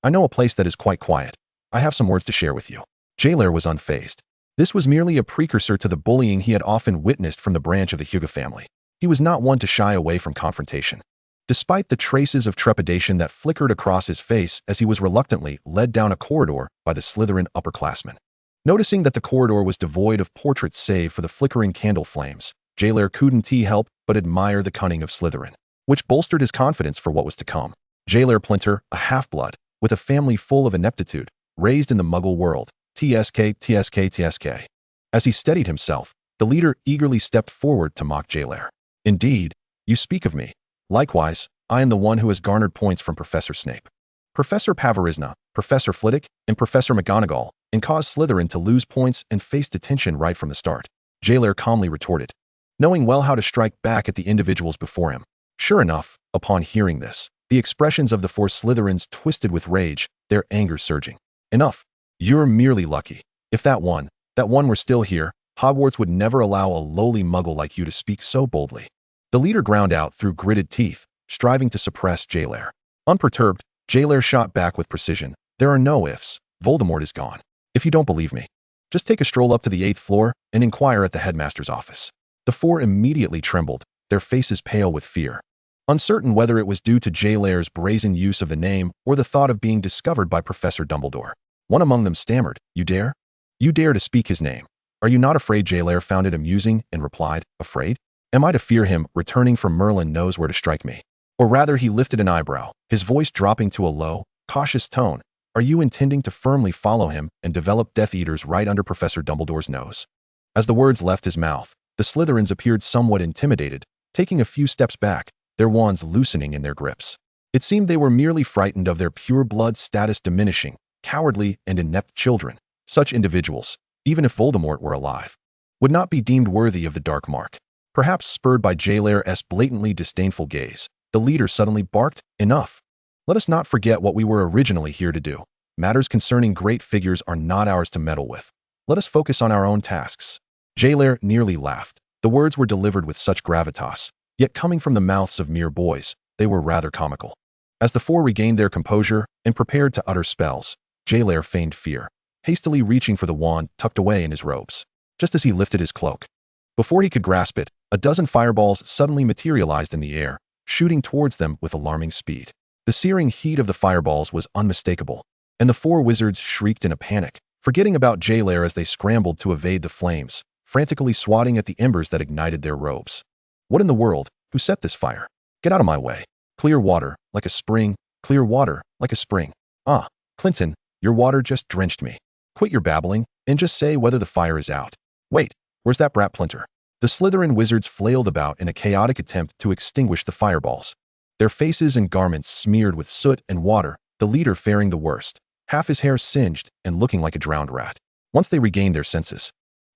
I know a place that is quite quiet. I have some words to share with you." Jeler was unfazed. This was merely a precursor to the bullying he had often witnessed from the branch of the Hyuga family. He was not one to shy away from confrontation. Despite the traces of trepidation that flickered across his face as he was reluctantly led down a corridor by the Slytherin upperclassmen. Noticing that the corridor was devoid of portraits save for the flickering candle flames, Jeler couldn't help but admire the cunning of Slytherin, which bolstered his confidence for what was to come. Jeler Plinter, a half-blood, with a family full of ineptitude, raised in the Muggle world, TSK. As he steadied himself, the leader eagerly stepped forward to mock Jeler. "Indeed, you speak of me. Likewise, I am the one who has garnered points from Professor Snape, Professor Pavarizna, Professor Flitwick, and Professor McGonagall, and caused Slytherin to lose points and face detention right from the start," Jeler calmly retorted, knowing well how to strike back at the individuals before him. Sure enough, upon hearing this, the expressions of the four Slytherins twisted with rage, their anger surging. "Enough. You're merely lucky. If that one were still here, Hogwarts would never allow a lowly muggle like you to speak so boldly." The leader ground out through gritted teeth, striving to suppress Jeler. Unperturbed, Jeler shot back with precision. "There are no ifs. Voldemort is gone. If you don't believe me, just take a stroll up to the 8th floor and inquire at the headmaster's office." The four immediately trembled, their faces pale with fear. Uncertain whether it was due to Jeler's brazen use of the name or the thought of being discovered by Professor Dumbledore. One among them stammered, "You dare? You dare to speak his name? Are you not afraid?" Jeler found it amusing and replied, "Afraid? Am I to fear him returning from Merlin knows where to strike me?" Or rather, he lifted an eyebrow, his voice dropping to a low, cautious tone. "Are you intending to firmly follow him and develop Death Eaters right under Professor Dumbledore's nose?" As the words left his mouth, the Slytherins appeared somewhat intimidated, taking a few steps back, their wands loosening in their grips. It seemed they were merely frightened of their pure blood status diminishing, cowardly and inept children. Such individuals, even if Voldemort were alive, would not be deemed worthy of the dark mark. Perhaps spurred by Jeler's blatantly disdainful gaze, the leader suddenly barked, "Enough. Let us not forget what we were originally here to do. Matters concerning great figures are not ours to meddle with. Let us focus on our own tasks." Jeler nearly laughed. The words were delivered with such gravitas, yet coming from the mouths of mere boys, they were rather comical. As the four regained their composure and prepared to utter spells, Jeler feigned fear, hastily reaching for the wand tucked away in his robes. Just as he lifted his cloak, before he could grasp it, a dozen fireballs suddenly materialized in the air, shooting towards them with alarming speed. The searing heat of the fireballs was unmistakable, and the four wizards shrieked in a panic, forgetting about Jeler as they scrambled to evade the flames, frantically swatting at the embers that ignited their robes. "What in the world? Who set this fire? Get out of my way. Clear water, like a spring, clear water, like a spring. Ah, Clinton, your water just drenched me. Quit your babbling, and just say whether the fire is out. Wait, where's that brat Plinter?" The Slytherin wizards flailed about in a chaotic attempt to extinguish the fireballs, their faces and garments smeared with soot and water, the leader faring the worst, half his hair singed and looking like a drowned rat. Once they regained their senses,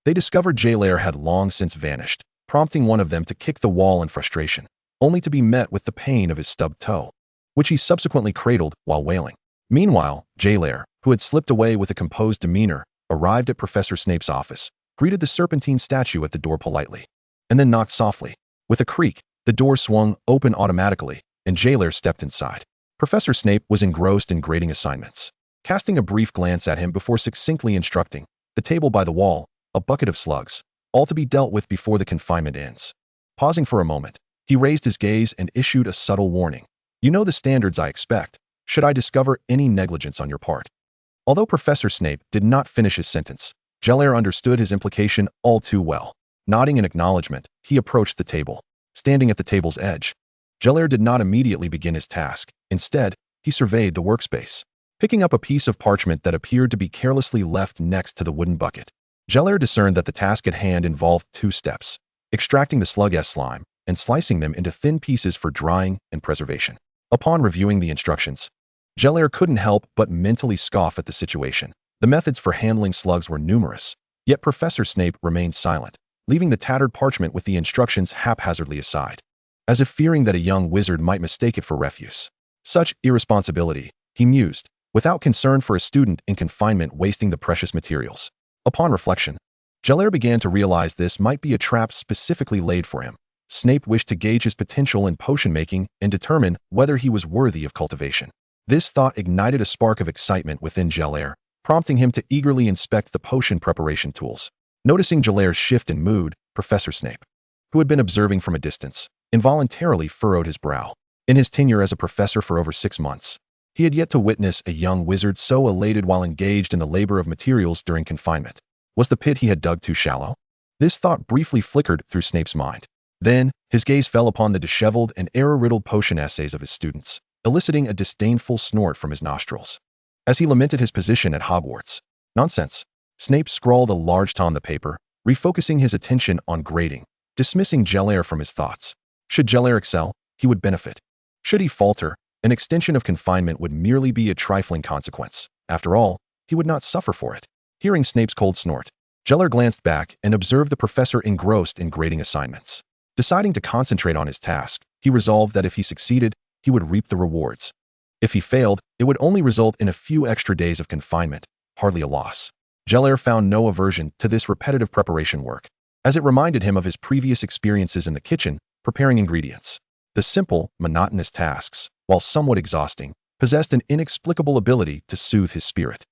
they discovered Jeler had long since vanished, prompting one of them to kick the wall in frustration, only to be met with the pain of his stubbed toe, which he subsequently cradled while wailing. Meanwhile, Jeler, who had slipped away with a composed demeanor, arrived at Professor Snape's office, greeted the serpentine statue at the door politely, and then knocked softly. With a creak, the door swung open automatically, and Jeler stepped inside. Professor Snape was engrossed in grading assignments, casting a brief glance at him before succinctly instructing, "The table by the wall, a bucket of slugs, all to be dealt with before the confinement ends." Pausing for a moment, he raised his gaze and issued a subtle warning. "You know the standards I expect, should I discover any negligence on your part." Although Professor Snape did not finish his sentence, Jeler understood his implication all too well. Nodding in acknowledgement, he approached the table. Standing at the table's edge, Jeler did not immediately begin his task. Instead, he surveyed the workspace, picking up a piece of parchment that appeared to be carelessly left next to the wooden bucket. Jeler discerned that the task at hand involved 2 steps, extracting the slug-s slime and slicing them into thin pieces for drying and preservation. Upon reviewing the instructions, Jeler couldn't help but mentally scoff at the situation. The methods for handling slugs were numerous, yet Professor Snape remained silent, leaving the tattered parchment with the instructions haphazardly aside. as if fearing that a young wizard might mistake it for refuse. Such irresponsibility, he mused, without concern for a student in confinement wasting the precious materials. Upon reflection, Jeler began to realize this might be a trap specifically laid for him. Snape wished to gauge his potential in potion making and determine whether he was worthy of cultivation. This thought ignited a spark of excitement within Jeler, prompting him to eagerly inspect the potion preparation tools. Noticing Jeler's shift in mood, Professor Snape, who had been observing from a distance, involuntarily furrowed his brow. In his tenure as a professor for over 6 months, he had yet to witness a young wizard so elated while engaged in the labor of materials during confinement. Was the pit he had dug too shallow? This thought briefly flickered through Snape's mind. Then, his gaze fell upon the disheveled and error-riddled potion assays of his students, eliciting a disdainful snort from his nostrils. As he lamented his position at Hogwarts, nonsense, Snape scrawled a large tome on the paper, refocusing his attention on grading, dismissing Jeler from his thoughts. Should Jeler excel, he would benefit. Should he falter, an extension of confinement would merely be a trifling consequence. After all, he would not suffer for it. Hearing Snape's cold snort, Jeler glanced back and observed the professor engrossed in grading assignments. Deciding to concentrate on his task, he resolved that if he succeeded, he would reap the rewards. If he failed, it would only result in a few extra days of confinement, hardly a loss. Jeler found no aversion to this repetitive preparation work, as it reminded him of his previous experiences in the kitchen, preparing ingredients. The simple, monotonous tasks, while somewhat exhausting, possessed an inexplicable ability to soothe his spirit.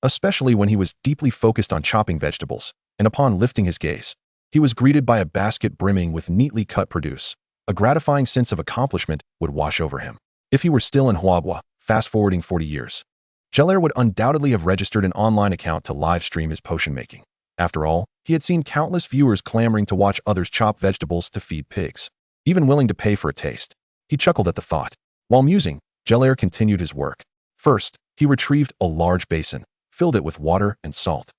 Especially when he was deeply focused on chopping vegetables, and upon lifting his gaze, he was greeted by a basket brimming with neatly cut produce. A gratifying sense of accomplishment would wash over him. If he were still in Hyuga, fast-forwarding 40 years, Jeler would undoubtedly have registered an online account to live-stream his potion making. After all, he had seen countless viewers clamoring to watch others chop vegetables to feed pigs, even willing to pay for a taste. He chuckled at the thought. While musing, Jeler continued his work. First, he retrieved a large basin, filled it with water and salt,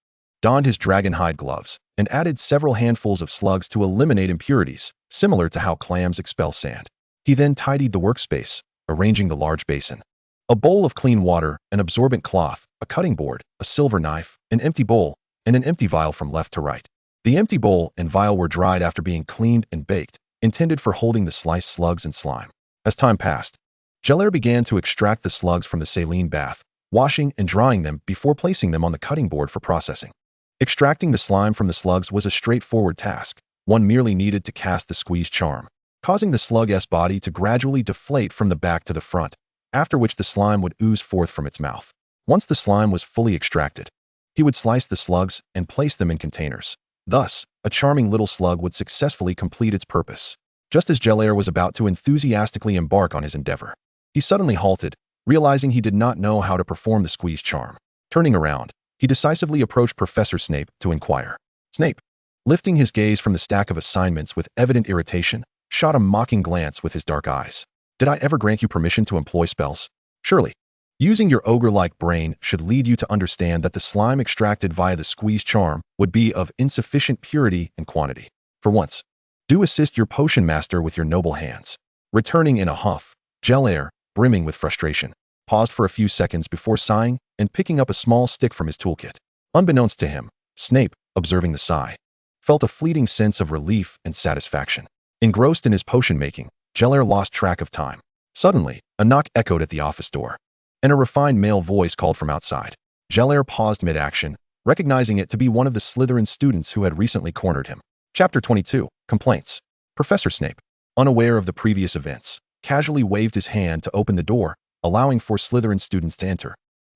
donned his dragon hide gloves, and added several handfuls of slugs to eliminate impurities, similar to how clams expel sand. He then tidied the workspace, arranging the large basin. A bowl of clean water, an absorbent cloth, a cutting board, a silver knife, an empty bowl, and an empty vial from left to right. The empty bowl and vial were dried after being cleaned and baked, intended for holding the sliced slugs and slime. As time passed, Jeler began to extract the slugs from the saline bath, washing and drying them before placing them on the cutting board for processing. Extracting the slime from the slugs was a straightforward task. One merely needed to cast the squeeze charm, causing the slug's body to gradually deflate from the back to the front, after which the slime would ooze forth from its mouth. Once the slime was fully extracted, he would slice the slugs and place them in containers. Thus, a charming little slug would successfully complete its purpose. Just as Jeler was about to enthusiastically embark on his endeavor, he suddenly halted, realizing he did not know how to perform the squeeze charm. Turning around, he decisively approached Professor Snape to inquire. Snape, lifting his gaze from the stack of assignments with evident irritation, shot a mocking glance with his dark eyes. Did I ever grant you permission to employ spells? Surely, using your ogre-like brain should lead you to understand that the slime extracted via the squeeze charm would be of insufficient purity and quantity. For once, do assist your potion master with your noble hands. Returning in a huff, Jeler, brimming with frustration, paused for a few seconds before sighing and picking up a small stick from his toolkit. Unbeknownst to him, Snape, observing the sigh, felt a fleeting sense of relief and satisfaction. Engrossed in his potion making, Jeler lost track of time. Suddenly, a knock echoed at the office door, and a refined male voice called from outside. Jeler paused mid-action, recognizing it to be one of the Slytherin students who had recently cornered him. Chapter 22, Complaints. Professor Snape, unaware of the previous events, casually waved his hand to open the door, allowing for Slytherin students to enter,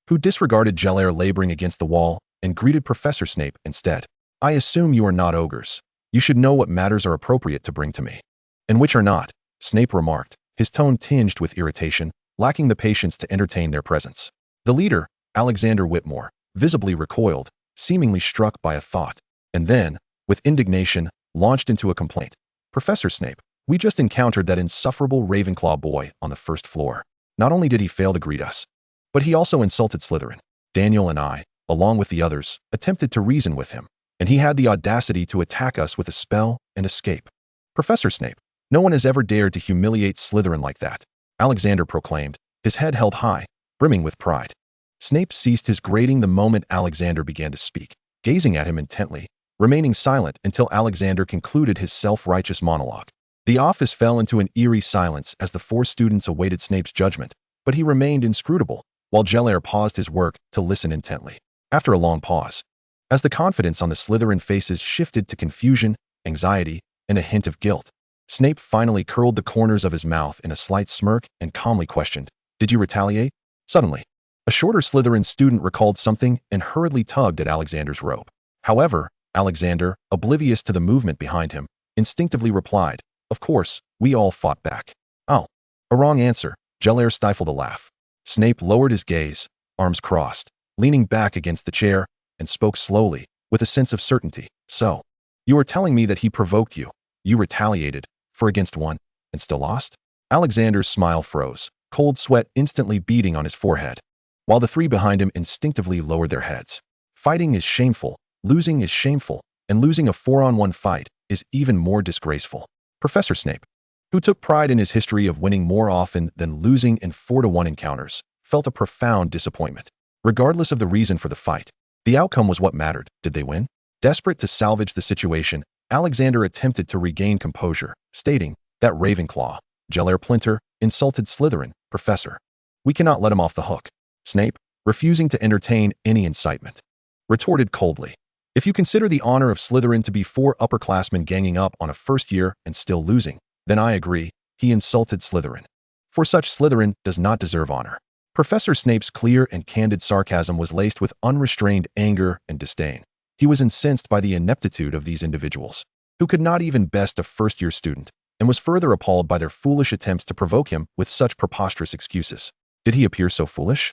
who disregarded Jeler laboring against the wall and greeted Professor Snape instead. I assume you are not ogres. You should know what matters are appropriate to bring to me, and which are not, Snape remarked, his tone tinged with irritation, lacking the patience to entertain their presence. The leader, Alexander Whitmore, visibly recoiled, seemingly struck by a thought, and then, with indignation, launched into a complaint. Professor Snape, we just encountered that insufferable Ravenclaw boy on the first floor. Not only did he fail to greet us, but he also insulted Slytherin. Daniel and I, along with the others, attempted to reason with him, and he had the audacity to attack us with a spell and escape. Professor Snape, no one has ever dared to humiliate Slytherin like that, Alexander proclaimed, his head held high, brimming with pride. Snape ceased his grating the moment Alexander began to speak, gazing at him intently, remaining silent until Alexander concluded his self-righteous monologue. The office fell into an eerie silence as the four students awaited Snape's judgment, but he remained inscrutable, while Jeler paused his work to listen intently. After a long pause, as the confidence on the Slytherin faces shifted to confusion, anxiety, and a hint of guilt, Snape finally curled the corners of his mouth in a slight smirk and calmly questioned, "Did you retaliate?" Suddenly, a shorter Slytherin student recalled something and hurriedly tugged at Alexander's robe. However, Alexander, oblivious to the movement behind him, instinctively replied, "Of course, we all fought back." "Oh, a wrong answer." Jeler stifled a laugh. Snape lowered his gaze, arms crossed, leaning back against the chair, and spoke slowly, with a sense of certainty. "So, you are telling me that he provoked you. You retaliated, for against one, and still lost?" Alexander's smile froze, cold sweat instantly beading on his forehead, while the three behind him instinctively lowered their heads. Fighting is shameful, losing is shameful, and losing a 4-on-1 fight is even more disgraceful. Professor Snape, who took pride in his history of winning more often than losing in 4-to-1 encounters, felt a profound disappointment. Regardless of the reason for the fight, the outcome was what mattered. Did they win? Desperate to salvage the situation, Alexander attempted to regain composure, stating that Ravenclaw, Jeler Plinter, insulted Slytherin. "Professor, we cannot let him off the hook." Snape, refusing to entertain any incitement, retorted coldly, "If you consider the honor of Slytherin to be 4 upperclassmen ganging up on a first year and still losing, then I agree, he insulted Slytherin. For such Slytherin does not deserve honor." Professor Snape's clear and candid sarcasm was laced with unrestrained anger and disdain. He was incensed by the ineptitude of these individuals, who could not even best a first-year student, and was further appalled by their foolish attempts to provoke him with such preposterous excuses. Did he appear so foolish?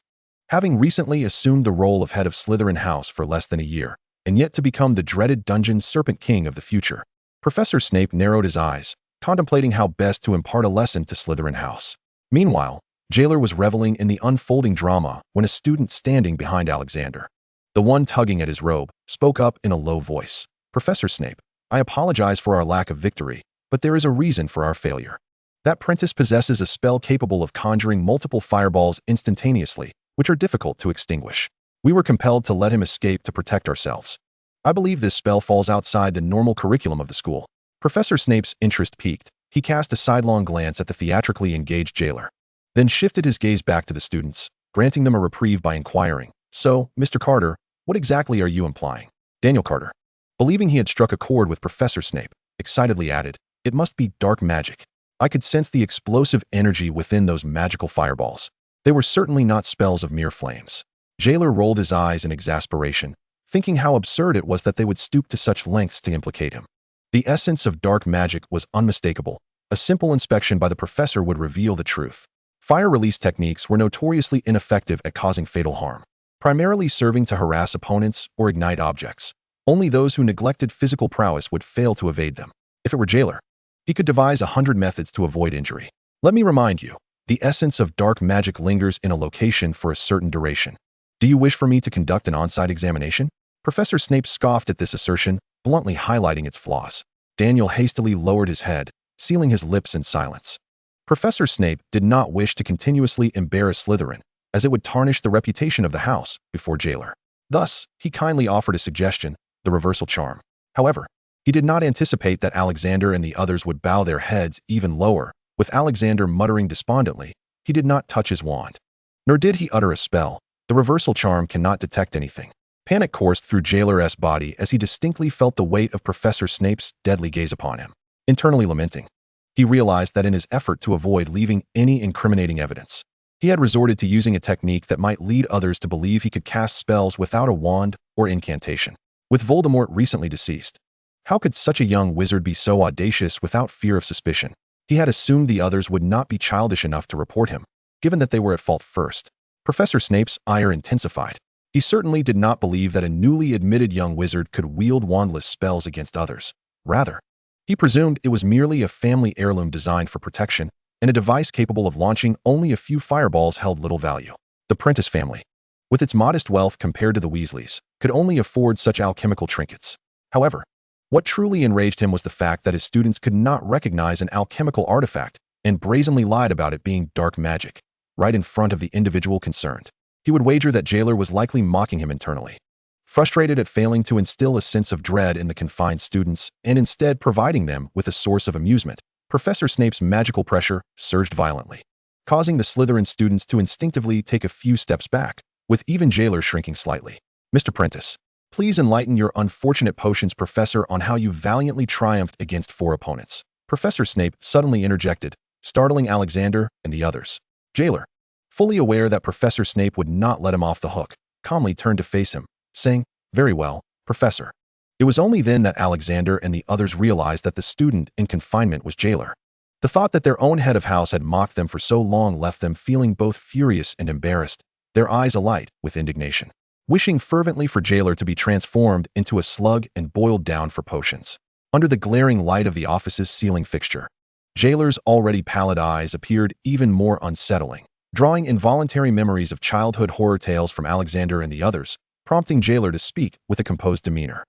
Having recently assumed the role of head of Slytherin House for less than a year, and yet to become the dreaded Dungeon Serpent King of the future, Professor Snape narrowed his eyes, contemplating how best to impart a lesson to Slytherin House. Meanwhile, Jeler was reveling in the unfolding drama when a student standing behind Alexander, the one tugging at his robe, spoke up in a low voice. "Professor Snape, I apologize for our lack of victory, but there is a reason for our failure. That Prentice possesses a spell capable of conjuring multiple fireballs instantaneously, which are difficult to extinguish. We were compelled to let him escape to protect ourselves. I believe this spell falls outside the normal curriculum of the school." Professor Snape's interest peaked. He cast a sidelong glance at the theatrically engaged Jeler, then shifted his gaze back to the students, granting them a reprieve by inquiring, "So, Mr. Carter, what exactly are you implying?" Daniel Carter, believing he had struck a chord with Professor Snape, excitedly added, "It must be dark magic. I could sense the explosive energy within those magical fireballs. They were certainly not spells of mere flames." Jeler rolled his eyes in exasperation, thinking how absurd it was that they would stoop to such lengths to implicate him. The essence of dark magic was unmistakable. A simple inspection by the professor would reveal the truth. Fire release techniques were notoriously ineffective at causing fatal harm, primarily serving to harass opponents or ignite objects. Only those who neglected physical prowess would fail to evade them. If it were Jeler, he could devise 100 methods to avoid injury. Let me remind you, the essence of dark magic lingers in a location for a certain duration. Do you wish for me to conduct an on-site examination? Professor Snape scoffed at this assertion, bluntly highlighting its flaws. Daniel hastily lowered his head, sealing his lips in silence. Professor Snape did not wish to continuously embarrass Slytherin, as it would tarnish the reputation of the house before Jeler. Thus, he kindly offered a suggestion, the reversal charm. However, he did not anticipate that Alexander and the others would bow their heads even lower. With Alexander muttering despondently, he did not touch his wand. Nor did he utter a spell. The reversal charm cannot detect anything. Panic coursed through Jeler's body as he distinctly felt the weight of Professor Snape's deadly gaze upon him. Internally lamenting, he realized that in his effort to avoid leaving any incriminating evidence, he had resorted to using a technique that might lead others to believe he could cast spells without a wand or incantation. With Voldemort recently deceased, how could such a young wizard be so audacious without fear of suspicion? He had assumed the others would not be childish enough to report him, given that they were at fault first. Professor Snape's ire intensified. He certainly did not believe that a newly admitted young wizard could wield wandless spells against others. Rather, he presumed it was merely a family heirloom designed for protection, and a device capable of launching only a few fireballs held little value. The Prentice family, with its modest wealth compared to the Weasleys, could only afford such alchemical trinkets. However, what truly enraged him was the fact that his students could not recognize an alchemical artifact and brazenly lied about it being dark magic, right in front of the individual concerned. He would wager that Jeler was likely mocking him internally, frustrated at failing to instill a sense of dread in the confined students and instead providing them with a source of amusement. Professor Snape's magical pressure surged violently, causing the Slytherin students to instinctively take a few steps back, with even Jeler shrinking slightly. Mr. Prentice, please enlighten your unfortunate potions professor on how you valiantly triumphed against 4 opponents. Professor Snape suddenly interjected, startling Alexander and the others. Jeler, fully aware that Professor Snape would not let him off the hook, calmly turned to face him, saying, "Very well, Professor." It was only then that Alexander and the others realized that the student in confinement was Jeler. The thought that their own head of house had mocked them for so long left them feeling both furious and embarrassed, their eyes alight with indignation, wishing fervently for Jeler to be transformed into a slug and boiled down for potions. Under the glaring light of the office's ceiling fixture, Jeler's already pallid eyes appeared even more unsettling, drawing involuntary memories of childhood horror tales from Alexander and the others, prompting Jeler to speak with a composed demeanor.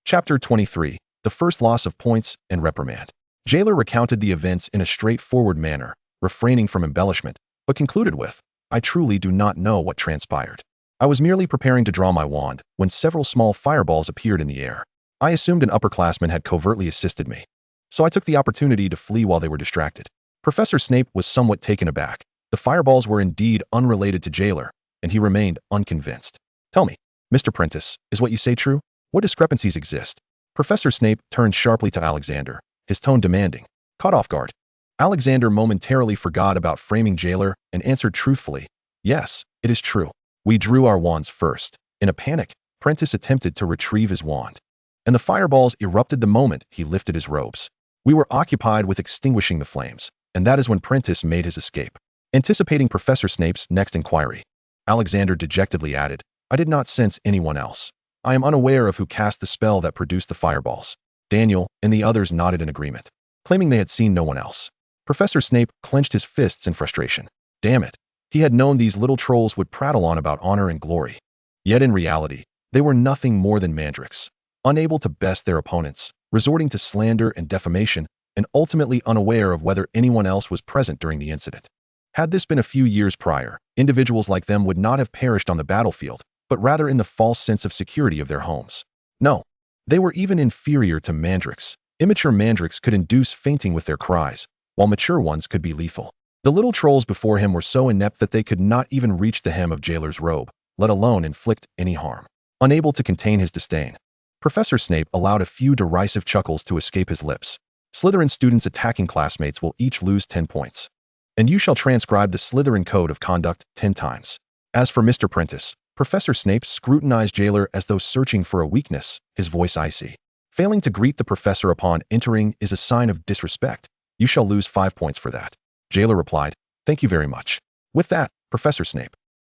Chapter 23, The First Loss of Points and Reprimand. Jeler recounted the events in a straightforward manner, refraining from embellishment, but concluded with, "I truly do not know what transpired. I was merely preparing to draw my wand when several small fireballs appeared in the air. I assumed an upperclassman had covertly assisted me, so I took the opportunity to flee while they were distracted." Professor Snape was somewhat taken aback. The fireballs were indeed unrelated to Jeler, and he remained unconvinced. "Tell me, Mr. Prentice, is what you say true? What discrepancies exist?" Professor Snape turned sharply to Alexander, his tone demanding. Caught off guard, Alexander momentarily forgot about framing Jeler and answered truthfully, "Yes, it is true. We drew our wands first." In a panic, Prentice attempted to retrieve his wand, and the fireballs erupted the moment he lifted his robes. "We were occupied with extinguishing the flames, and that is when Prentice made his escape." Anticipating Professor Snape's next inquiry, Alexander dejectedly added, "I did not sense anyone else. I am unaware of who cast the spell that produced the fireballs." Daniel and the others nodded in agreement, claiming they had seen no one else. Professor Snape clenched his fists in frustration. Damn it, he had known these little trolls would prattle on about honor and glory. Yet in reality, they were nothing more than mandrakes, unable to best their opponents, resorting to slander and defamation, and ultimately unaware of whether anyone else was present during the incident. Had this been a few years prior, individuals like them would not have perished on the battlefield, but rather in the false sense of security of their homes. No, they were even inferior to mandrakes. Immature mandrakes could induce fainting with their cries, while mature ones could be lethal. The little trolls before him were so inept that they could not even reach the hem of Jeler's robe, let alone inflict any harm. Unable to contain his disdain, Professor Snape allowed a few derisive chuckles to escape his lips. "Slytherin students attacking classmates will each lose 10 points. And you shall transcribe the Slytherin Code of Conduct 10 times. As for Mr. Prentice," Professor Snape scrutinized Jeler as though searching for a weakness, his voice icy. "Failing to greet the professor upon entering is a sign of disrespect. You shall lose 5 points for that." Jeler replied, "Thank you very much." With that, Professor Snape,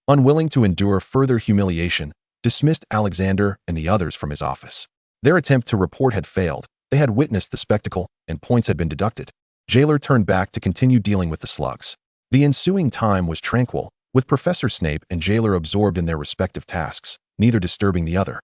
unwilling to endure further humiliation, dismissed Alexander and the others from his office. Their attempt to report had failed. They had witnessed the spectacle, and points had been deducted. Jeler turned back to continue dealing with the slugs. The ensuing time was tranquil, with Professor Snape and Jeler absorbed in their respective tasks, neither disturbing the other.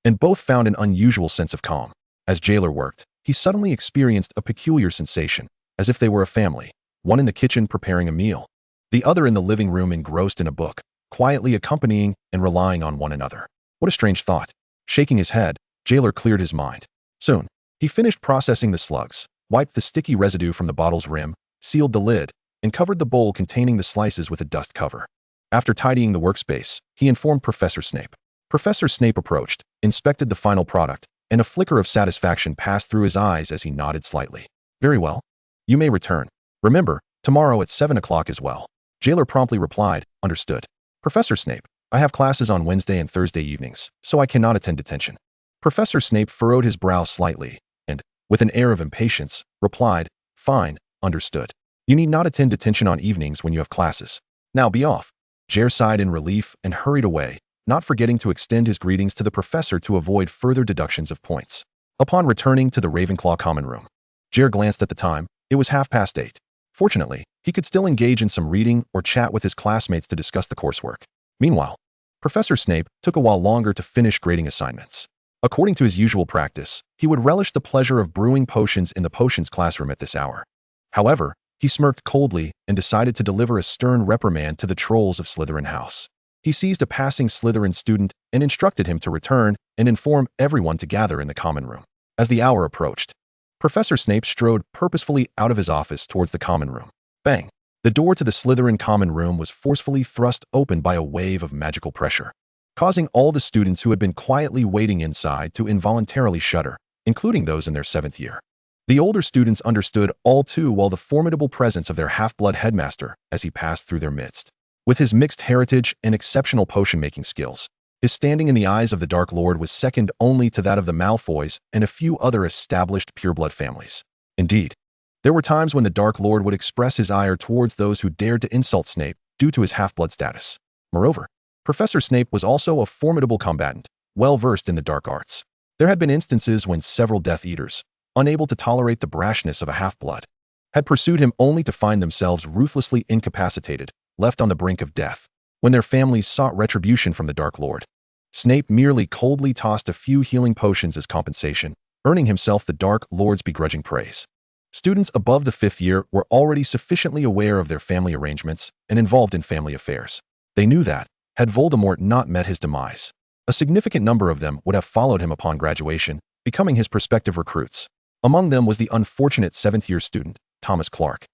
And both found an unusual sense of calm. As Jeler worked, he suddenly experienced a peculiar sensation, as if they were a family, one in the kitchen preparing a meal, the other in the living room engrossed in a book, quietly accompanying and relying on one another. What a strange thought. Shaking his head, Jeler cleared his mind. Soon, he finished processing the slugs, wiped the sticky residue from the bottle's rim, sealed the lid, and covered the bowl containing the slices with a dust cover. After tidying the workspace, he informed Professor Snape. Professor Snape approached, inspected the final product, and a flicker of satisfaction passed through his eyes as he nodded slightly. "Very well. You may return. Remember, tomorrow at 7 o'clock as well." Jeler promptly replied, "Understood. Professor Snape, I have classes on Wednesday and Thursday evenings, so I cannot attend detention." Professor Snape furrowed his brow slightly, and, with an air of impatience, replied, "Fine, understood. You need not attend detention on evenings when you have classes. Now be off." Jeler sighed in relief and hurried away, not forgetting to extend his greetings to the professor to avoid further deductions of points. Upon returning to the Ravenclaw common room, Jeler glanced at the time. It was 8:30. Fortunately, he could still engage in some reading or chat with his classmates to discuss the coursework. Meanwhile, Professor Snape took a while longer to finish grading assignments. According to his usual practice, he would relish the pleasure of brewing potions in the potions classroom at this hour. However, he smirked coldly and decided to deliver a stern reprimand to the trolls of Slytherin House. He seized a passing Slytherin student and instructed him to return and inform everyone to gather in the common room. As the hour approached, Professor Snape strode purposefully out of his office towards the common room. Bang! The door to the Slytherin common room was forcefully thrust open by a wave of magical pressure, causing all the students who had been quietly waiting inside to involuntarily shudder, including those in their 7th year. The older students understood all too well the formidable presence of their half-blood headmaster as he passed through their midst. With his mixed heritage and exceptional potion-making skills, his standing in the eyes of the Dark Lord was second only to that of the Malfoys and a few other established pureblood families. Indeed, there were times when the Dark Lord would express his ire towards those who dared to insult Snape due to his half-blood status. Moreover, Professor Snape was also a formidable combatant, well-versed in the dark arts. There had been instances when several Death Eaters, unable to tolerate the brashness of a half-blood, had pursued him only to find themselves ruthlessly incapacitated, left on the brink of death. When their families sought retribution from the Dark Lord, Snape merely coldly tossed a few healing potions as compensation, earning himself the Dark Lord's begrudging praise. Students above the 5th year were already sufficiently aware of their family arrangements and involved in family affairs. They knew that, had Voldemort not met his demise, a significant number of them would have followed him upon graduation, becoming his prospective recruits. Among them was the unfortunate 7th-year student, Thomas Clark,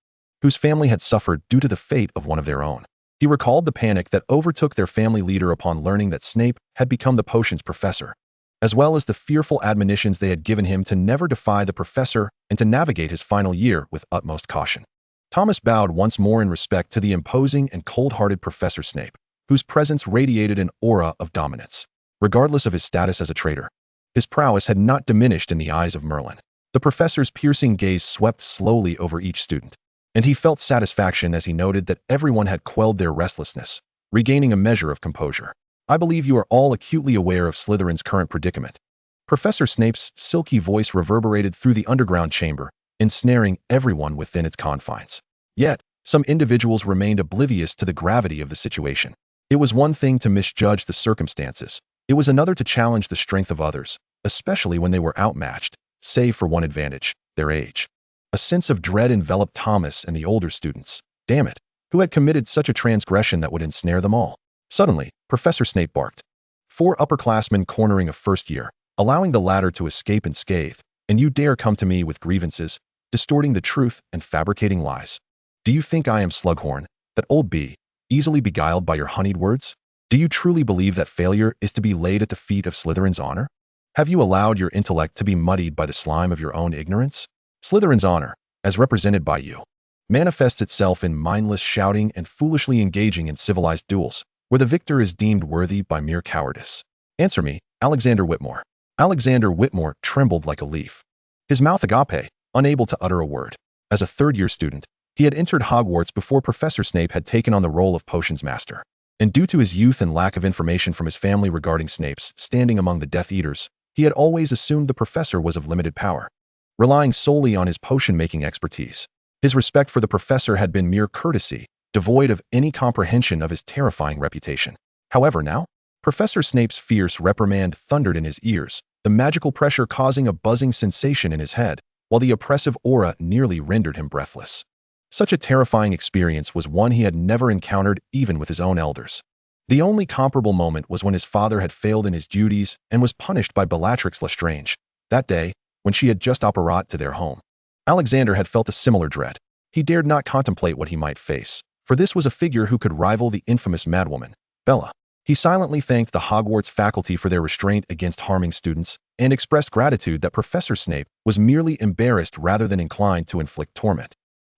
whose family had suffered due to the fate of one of their own. He recalled the panic that overtook their family leader upon learning that Snape had become the potions professor, as well as the fearful admonitions they had given him to never defy the professor and to navigate his final year with utmost caution. Thomas bowed once more in respect to the imposing and cold-hearted Professor Snape, whose presence radiated an aura of dominance. Regardless of his status as a traitor, his prowess had not diminished in the eyes of Merlin. The professor's piercing gaze swept slowly over each student, and he felt satisfaction as he noted that everyone had quelled their restlessness, regaining a measure of composure. I believe you are all acutely aware of Slytherin's current predicament. Professor Snape's silky voice reverberated through the underground chamber, ensnaring everyone within its confines. Yet, some individuals remained oblivious to the gravity of the situation. It was one thing to misjudge the circumstances. It was another to challenge the strength of others, especially when they were outmatched, save for one advantage, their age. A sense of dread enveloped Thomas and the older students. Damn it, who had committed such a transgression that would ensnare them all? Suddenly, Professor Snape barked. 4 upperclassmen cornering a 1st year, allowing the latter to escape unscathed, and you dare come to me with grievances, distorting the truth and fabricating lies. Do you think I am Slughorn, that old bee, easily beguiled by your honeyed words? Do you truly believe that failure is to be laid at the feet of Slytherin's honor? Have you allowed your intellect to be muddied by the slime of your own ignorance? Slytherin's honor, as represented by you, manifests itself in mindless shouting and foolishly engaging in civilized duels, where the victor is deemed worthy by mere cowardice. Answer me, Alexander Whitmore. Alexander Whitmore trembled like a leaf, his mouth agape, unable to utter a word. As a 3rd-year student, he had entered Hogwarts before Professor Snape had taken on the role of Potions Master. And due to his youth and lack of information from his family regarding Snape's standing among the Death Eaters, he had always assumed the professor was of limited power, relying solely on his potion-making expertise. His respect for the professor had been mere courtesy, devoid of any comprehension of his terrifying reputation. However, now, Professor Snape's fierce reprimand thundered in his ears, the magical pressure causing a buzzing sensation in his head, while the oppressive aura nearly rendered him breathless. Such a terrifying experience was one he had never encountered even with his own elders. The only comparable moment was when his father had failed in his duties and was punished by Bellatrix Lestrange. That day, when she had just apparat to their home, Alexander had felt a similar dread. He dared not contemplate what he might face, for this was a figure who could rival the infamous madwoman, Bella. He silently thanked the Hogwarts faculty for their restraint against harming students and expressed gratitude that Professor Snape was merely embarrassed rather than inclined to inflict torment.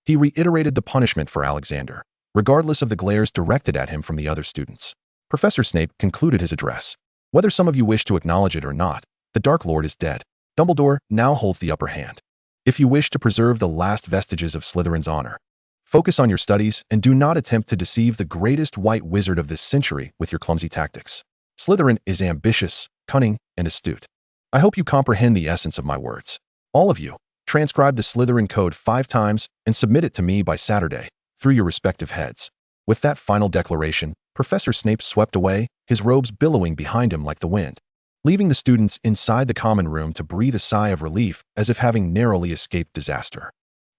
He reiterated the punishment for Alexander, regardless of the glares directed at him from the other students. Professor Snape concluded his address. Whether some of you wish to acknowledge it or not, the Dark Lord is dead. Dumbledore now holds the upper hand. If you wish to preserve the last vestiges of Slytherin's honor, focus on your studies and do not attempt to deceive the greatest white wizard of this century with your clumsy tactics. Slytherin is ambitious, cunning, and astute. I hope you comprehend the essence of my words. All of you, transcribe the Slytherin code 5 times and submit it to me by Saturday, through your respective heads. With that final declaration, Professor Snape swept away, his robes billowing behind him like the wind, leaving the students inside the common room to breathe a sigh of relief as if having narrowly escaped disaster.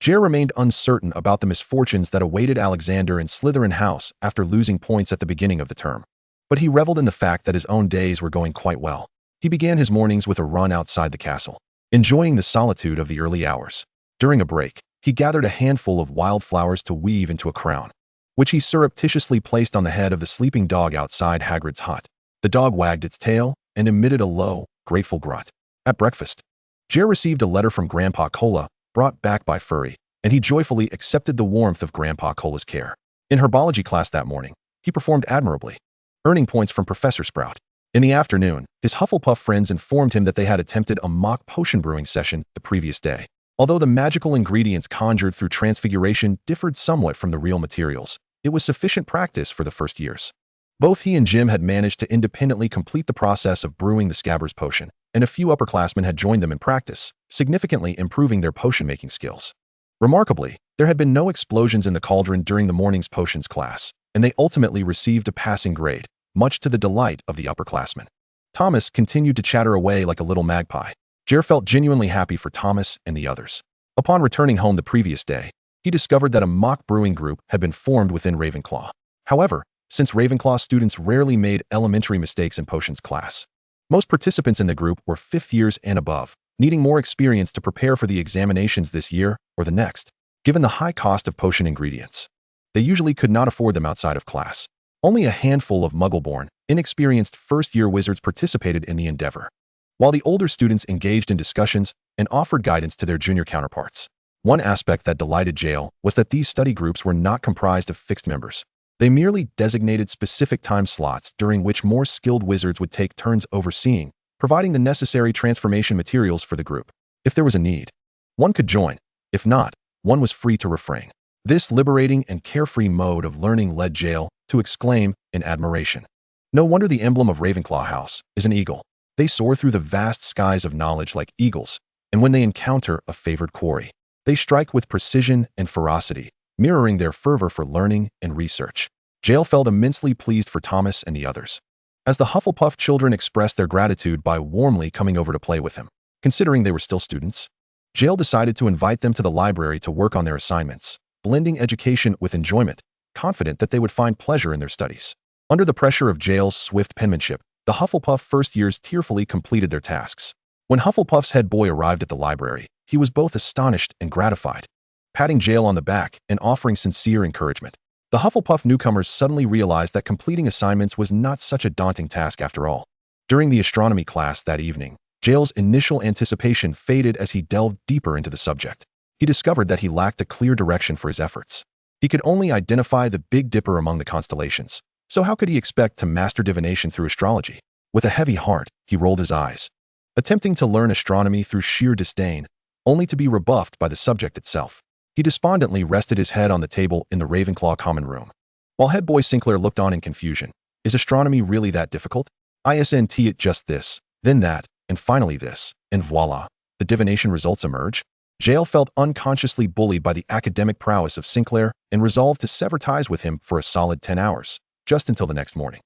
Jeler remained uncertain about the misfortunes that awaited Alexander in Slytherin House after losing points at the beginning of the term, but he reveled in the fact that his own days were going quite well. He began his mornings with a run outside the castle, enjoying the solitude of the early hours. During a break, he gathered a handful of wildflowers to weave into a crown, which he surreptitiously placed on the head of the sleeping dog outside Hagrid's hut. The dog wagged its tail and emitted a low, grateful grunt. At breakfast, Jer received a letter from Grandpa Cola, brought back by Furry, and he joyfully accepted the warmth of Grandpa Cola's care. In herbology class that morning, he performed admirably, earning points from Professor Sprout. In the afternoon, his Hufflepuff friends informed him that they had attempted a mock potion brewing session the previous day. Although the magical ingredients conjured through transfiguration differed somewhat from the real materials, it was sufficient practice for the first years. Both he and Jim had managed to independently complete the process of brewing the Scabbers potion, and a few upperclassmen had joined them in practice, significantly improving their potion-making skills. Remarkably, there had been no explosions in the cauldron during the morning's potions class, and they ultimately received a passing grade, much to the delight of the upperclassmen. Thomas continued to chatter away like a little magpie. Jer felt genuinely happy for Thomas and the others. Upon returning home the previous day, he discovered that a mock brewing group had been formed within Ravenclaw. However, since Ravenclaw students rarely made elementary mistakes in potions class, most participants in the group were 5th years and above, needing more experience to prepare for the examinations this year or the next. Given the high cost of potion ingredients, they usually could not afford them outside of class. Only a handful of Muggle-born, inexperienced first-year wizards participated in the endeavor, while the older students engaged in discussions and offered guidance to their junior counterparts. One aspect that delighted Jeler was that these study groups were not comprised of fixed members. They merely designated specific time slots during which more skilled wizards would take turns overseeing, providing the necessary transformation materials for the group. If there was a need, one could join. If not, one was free to refrain. This liberating and carefree mode of learning led Jeler to exclaim in admiration. No wonder the emblem of Ravenclaw House is an eagle. They soar through the vast skies of knowledge like eagles, and when they encounter a favored quarry, they strike with precision and ferocity, mirroring their fervor for learning and research. Jeler felt immensely pleased for Thomas and the others, as the Hufflepuff children expressed their gratitude by warmly coming over to play with him. Considering they were still students, Jeler decided to invite them to the library to work on their assignments, blending education with enjoyment, confident that they would find pleasure in their studies. Under the pressure of Jeler's swift penmanship, the Hufflepuff first years tearfully completed their tasks. When Hufflepuff's head boy arrived at the library, he was both astonished and gratified, patting Jeler on the back and offering sincere encouragement. The Hufflepuff newcomers suddenly realized that completing assignments was not such a daunting task after all. During the astronomy class that evening, Jeler's initial anticipation faded as he delved deeper into the subject. He discovered that he lacked a clear direction for his efforts. He could only identify the Big Dipper among the constellations, so how could he expect to master divination through astrology? With a heavy heart, he rolled his eyes, attempting to learn astronomy through sheer disdain, only to be rebuffed by the subject itself. He despondently rested his head on the table in the Ravenclaw common room, while head boy Sinclair looked on in confusion. Is astronomy really that difficult? Isn't it just this, then that, and finally this, and voila, the divination results emerge? Jeler felt unconsciously bullied by the academic prowess of Sinclair and resolved to sever ties with him for a solid 10 hours, just until the next morning.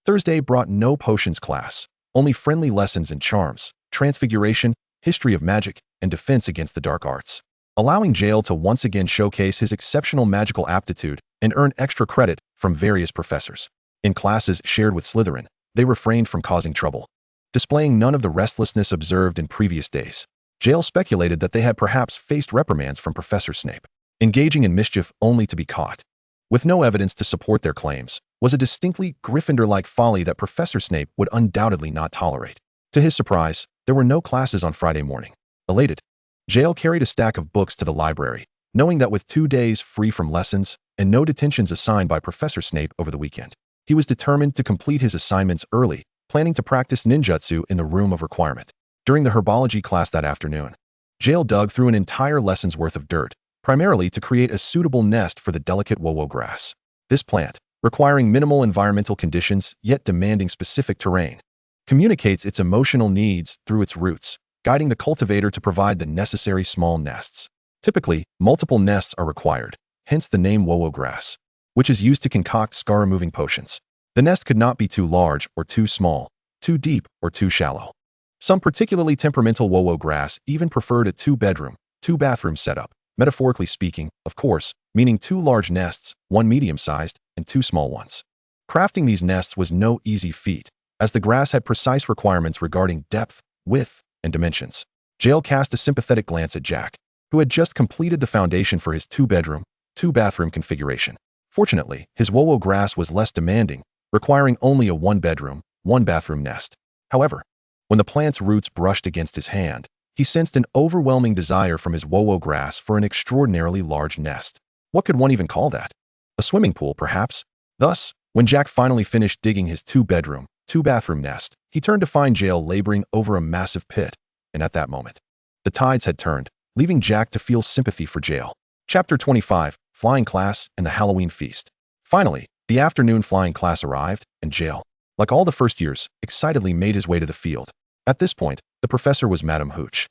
Thursday brought no potions class, only friendly lessons in charms, transfiguration, history of magic, and defense against the dark arts, allowing Jeler to once again showcase his exceptional magical aptitude and earn extra credit from various professors. In classes shared with Slytherin, they refrained from causing trouble, displaying none of the restlessness observed in previous days. Jeler speculated that they had perhaps faced reprimands from Professor Snape. Engaging in mischief only to be caught, with no evidence to support their claims, was a distinctly Gryffindor-like folly that Professor Snape would undoubtedly not tolerate. To his surprise, there were no classes on Friday morning. Elated, Jeler carried a stack of books to the library, knowing that with 2 days free from lessons and no detentions assigned by Professor Snape over the weekend, he was determined to complete his assignments early, planning to practice ninjutsu in the room of requirement. During the herbology class that afternoon, Jeler dug through an entire lesson's worth of dirt, primarily to create a suitable nest for the delicate wowo grass. This plant, requiring minimal environmental conditions yet demanding specific terrain, communicates its emotional needs through its roots, guiding the cultivator to provide the necessary small nests. Typically, multiple nests are required, hence the name wowo grass, which is used to concoct scar-removing potions. The nest could not be too large or too small, too deep or too shallow. Some particularly temperamental wowo grass even preferred a 2-bedroom, 2-bathroom setup, metaphorically speaking, of course, meaning 2 large nests, 1 medium-sized, and 2 small ones. Crafting these nests was no easy feat, as the grass had precise requirements regarding depth, width, and dimensions. Jeler cast a sympathetic glance at Jack, who had just completed the foundation for his 2-bedroom, 2-bathroom configuration. Fortunately, his Wowo grass was less demanding, requiring only a 1-bedroom, 1-bathroom nest. However, when the plant's roots brushed against his hand, he sensed an overwhelming desire from his Wowo grass for an extraordinarily large nest. What could one even call that? A swimming pool, perhaps? Thus, when Jack finally finished digging his 2-bedroom, 2-bathroom nest, he turned to find Jeler laboring over a massive pit, and at that moment, the tides had turned, leaving Jack to feel sympathy for Jeler. Chapter 25, Flying Class and the Halloween Feast. Finally, the afternoon flying class arrived, and Jeler, like all the first years, excitedly made his way to the field. At this point, the professor was Madame Hooch,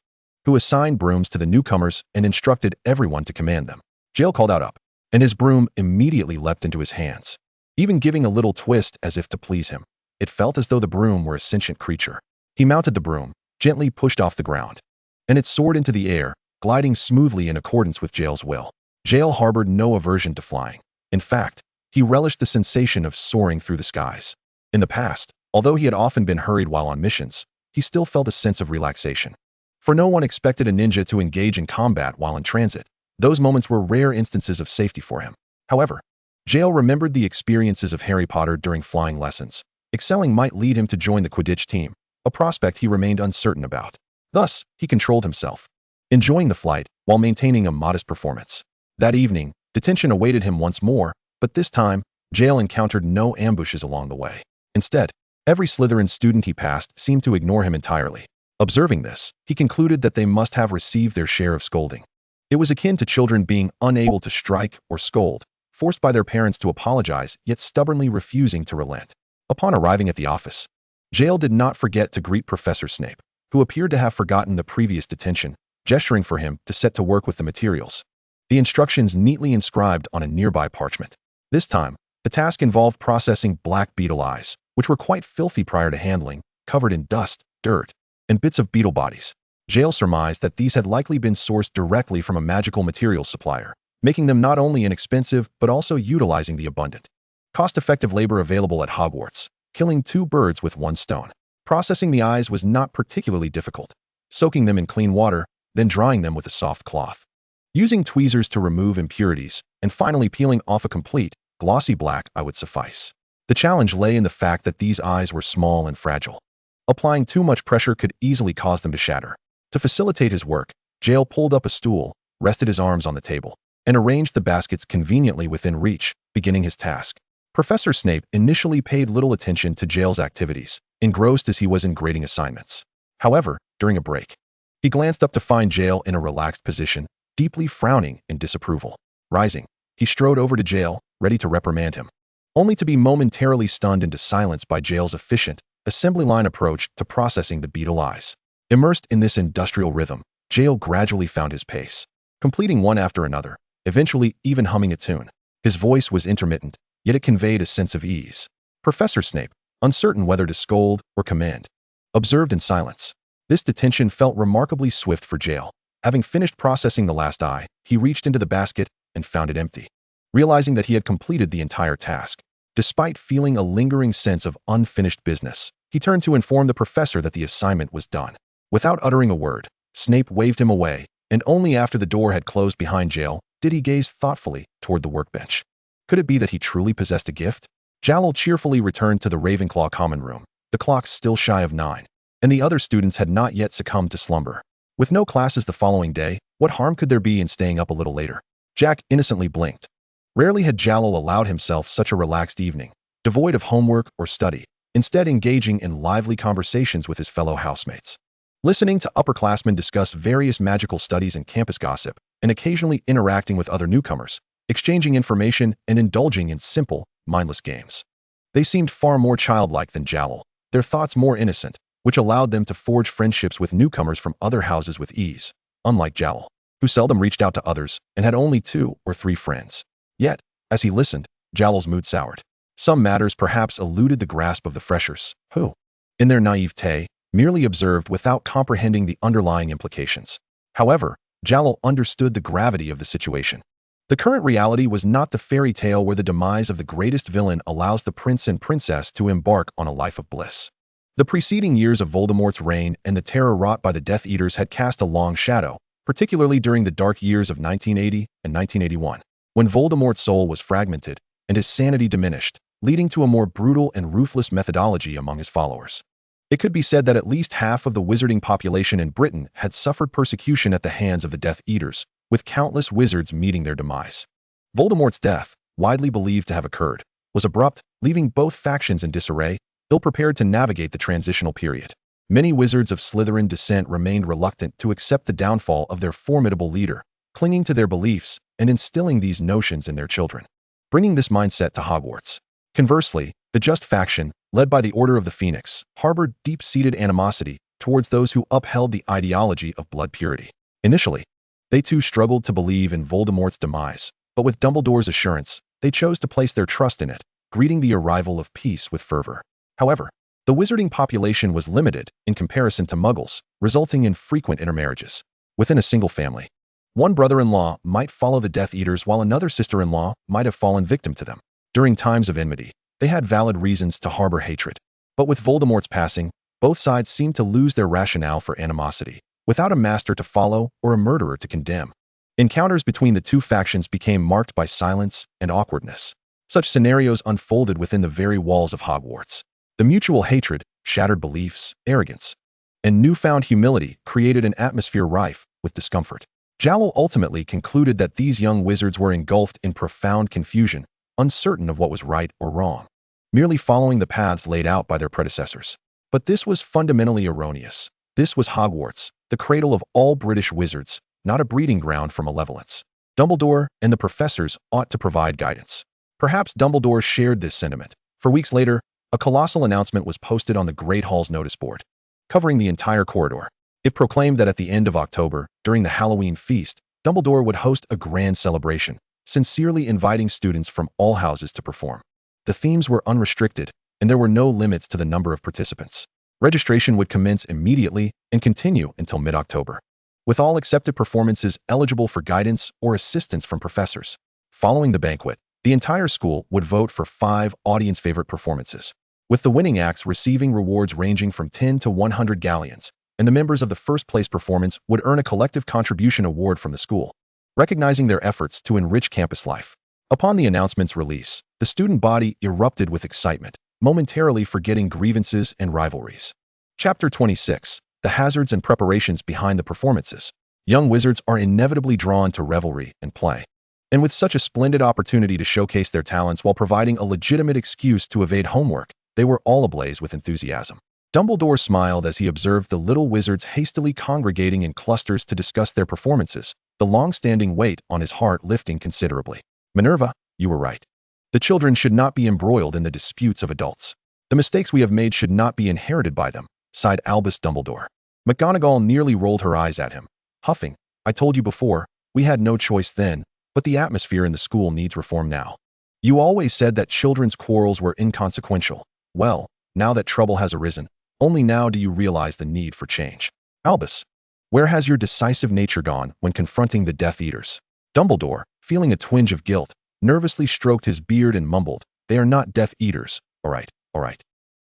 who assigned brooms to the newcomers and instructed everyone to command them. Jeler called out up, and his broom immediately leapt into his hands, even giving a little twist as if to please him. It felt as though the broom were a sentient creature. He mounted the broom, gently pushed off the ground, and it soared into the air, gliding smoothly in accordance with Jeler's will. Jeler harbored no aversion to flying. In fact, he relished the sensation of soaring through the skies. In the past, although he had often been hurried while on missions, he still felt a sense of relaxation. For no one expected a ninja to engage in combat while in transit. Those moments were rare instances of safety for him. However, Jeler remembered the experiences of Harry Potter during flying lessons. Excelling might lead him to join the Quidditch team, a prospect he remained uncertain about. Thus, he controlled himself, enjoying the flight while maintaining a modest performance. That evening, detention awaited him once more, but this time, Jeler encountered no ambushes along the way. Instead, every Slytherin student he passed seemed to ignore him entirely. Observing this, he concluded that they must have received their share of scolding. It was akin to children being unable to strike or scold, forced by their parents to apologize, yet stubbornly refusing to relent. Upon arriving at the office, Jeler did not forget to greet Professor Snape, who appeared to have forgotten the previous detention, gesturing for him to set to work with the materials. The instructions neatly inscribed on a nearby parchment. This time, the task involved processing black beetle eyes, which were quite filthy prior to handling, covered in dust, dirt, and bits of beetle bodies. Jeler surmised that these had likely been sourced directly from a magical materials supplier, making them not only inexpensive but also utilizing the abundant, cost-effective labor available at Hogwarts, killing 2 birds with 1 stone. Processing the eyes was not particularly difficult, soaking them in clean water, then drying them with a soft cloth, using tweezers to remove impurities, and finally peeling off a complete, glossy black eye would suffice. The challenge lay in the fact that these eyes were small and fragile. Applying too much pressure could easily cause them to shatter. To facilitate his work, Jeler pulled up a stool, rested his arms on the table, and arranged the baskets conveniently within reach, beginning his task. Professor Snape initially paid little attention to Jeler's activities, engrossed as he was in grading assignments. However, during a break, he glanced up to find Jeler in a relaxed position, deeply frowning in disapproval. Rising, he strode over to Jeler, ready to reprimand him, only to be momentarily stunned into silence by Jeler's efficient, assembly line approach to processing the beetle eyes. Immersed in this industrial rhythm, Jeler gradually found his pace, completing one after another, eventually even humming a tune. His voice was intermittent, yet it conveyed a sense of ease. Professor Snape, uncertain whether to scold or command, observed in silence. This detention felt remarkably swift for Jeler. Having finished processing the last eye, he reached into the basket and found it empty, realizing that he had completed the entire task. Despite feeling a lingering sense of unfinished business, he turned to inform the professor that the assignment was done. Without uttering a word, Snape waved him away, and only after the door had closed behind Jeler did he gaze thoughtfully toward the workbench. Could it be that he truly possessed a gift? Jeler cheerfully returned to the Ravenclaw common room, the clock still shy of 9, and the other students had not yet succumbed to slumber. With no classes the following day, what harm could there be in staying up a little later? Jack innocently blinked. Rarely had Jeler allowed himself such a relaxed evening, devoid of homework or study, instead engaging in lively conversations with his fellow housemates. Listening to upperclassmen discuss various magical studies and campus gossip, and occasionally interacting with other newcomers, exchanging information and indulging in simple, mindless games. They seemed far more childlike than Jeler, their thoughts more innocent, which allowed them to forge friendships with newcomers from other houses with ease, unlike Jeler, who seldom reached out to others and had only 2 or 3 friends. Yet, as he listened, Jeler's mood soured. Some matters perhaps eluded the grasp of the freshers, who, in their naivete, merely observed without comprehending the underlying implications. However, Jeler understood the gravity of the situation. The current reality was not the fairy tale where the demise of the greatest villain allows the prince and princess to embark on a life of bliss. The preceding years of Voldemort's reign and the terror wrought by the Death Eaters had cast a long shadow, particularly during the dark years of 1980 and 1981, when Voldemort's soul was fragmented and his sanity diminished, leading to a more brutal and ruthless methodology among his followers. It could be said that at least half of the wizarding population in Britain had suffered persecution at the hands of the Death Eaters, with countless wizards meeting their demise. Voldemort's death, widely believed to have occurred, was abrupt, leaving both factions in disarray, ill-prepared to navigate the transitional period. Many wizards of Slytherin descent remained reluctant to accept the downfall of their formidable leader, clinging to their beliefs and instilling these notions in their children, bringing this mindset to Hogwarts. Conversely, the Just faction, led by the Order of the Phoenix, harbored deep-seated animosity towards those who upheld the ideology of blood purity. Initially, they too struggled to believe in Voldemort's demise, but with Dumbledore's assurance, they chose to place their trust in it, greeting the arrival of peace with fervor. However, the wizarding population was limited in comparison to Muggles, resulting in frequent intermarriages. Within a single family, one brother-in-law might follow the Death Eaters while another sister-in-law might have fallen victim to them. During times of enmity, they had valid reasons to harbor hatred. But with Voldemort's passing, both sides seemed to lose their rationale for animosity, without a master to follow or a murderer to condemn. Encounters between the two factions became marked by silence and awkwardness. Such scenarios unfolded within the very walls of Hogwarts. The mutual hatred, shattered beliefs, arrogance, and newfound humility created an atmosphere rife with discomfort. Jeler ultimately concluded that these young wizards were engulfed in profound confusion, uncertain of what was right or wrong, merely following the paths laid out by their predecessors. But this was fundamentally erroneous. This was Hogwarts, the cradle of all British wizards, not a breeding ground for malevolence. Dumbledore and the professors ought to provide guidance. Perhaps Dumbledore shared this sentiment, for weeks later, a colossal announcement was posted on the Great Hall's notice board, covering the entire corridor. It proclaimed that at the end of October, during the Halloween feast, Dumbledore would host a grand celebration, sincerely inviting students from all houses to perform. The themes were unrestricted, and there were no limits to the number of participants. Registration would commence immediately and continue until mid-October, with all accepted performances eligible for guidance or assistance from professors. Following the banquet, the entire school would vote for 5 audience-favorite performances, with the winning acts receiving rewards ranging from 10 to 100 galleons, and the members of the first-place performance would earn a collective contribution award from the school, recognizing their efforts to enrich campus life. Upon the announcement's release, the student body erupted with excitement, momentarily forgetting grievances and rivalries. Chapter 26. The hazards and preparations behind the performances. Young wizards are inevitably drawn to revelry and play. And with such a splendid opportunity to showcase their talents while providing a legitimate excuse to evade homework, they were all ablaze with enthusiasm. Dumbledore smiled as he observed the little wizards hastily congregating in clusters to discuss their performances, the long-standing weight on his heart lifting considerably. Minerva, you were right. The children should not be embroiled in the disputes of adults. The mistakes we have made should not be inherited by them, sighed Albus Dumbledore. McGonagall nearly rolled her eyes at him, huffing, I told you before, we had no choice then, but the atmosphere in the school needs reform now. You always said that children's quarrels were inconsequential. Well, now that trouble has arisen, only now do you realize the need for change. Albus, where has your decisive nature gone when confronting the Death Eaters? Dumbledore, feeling a twinge of guilt, nervously stroked his beard and mumbled, they are not Death Eaters. All right.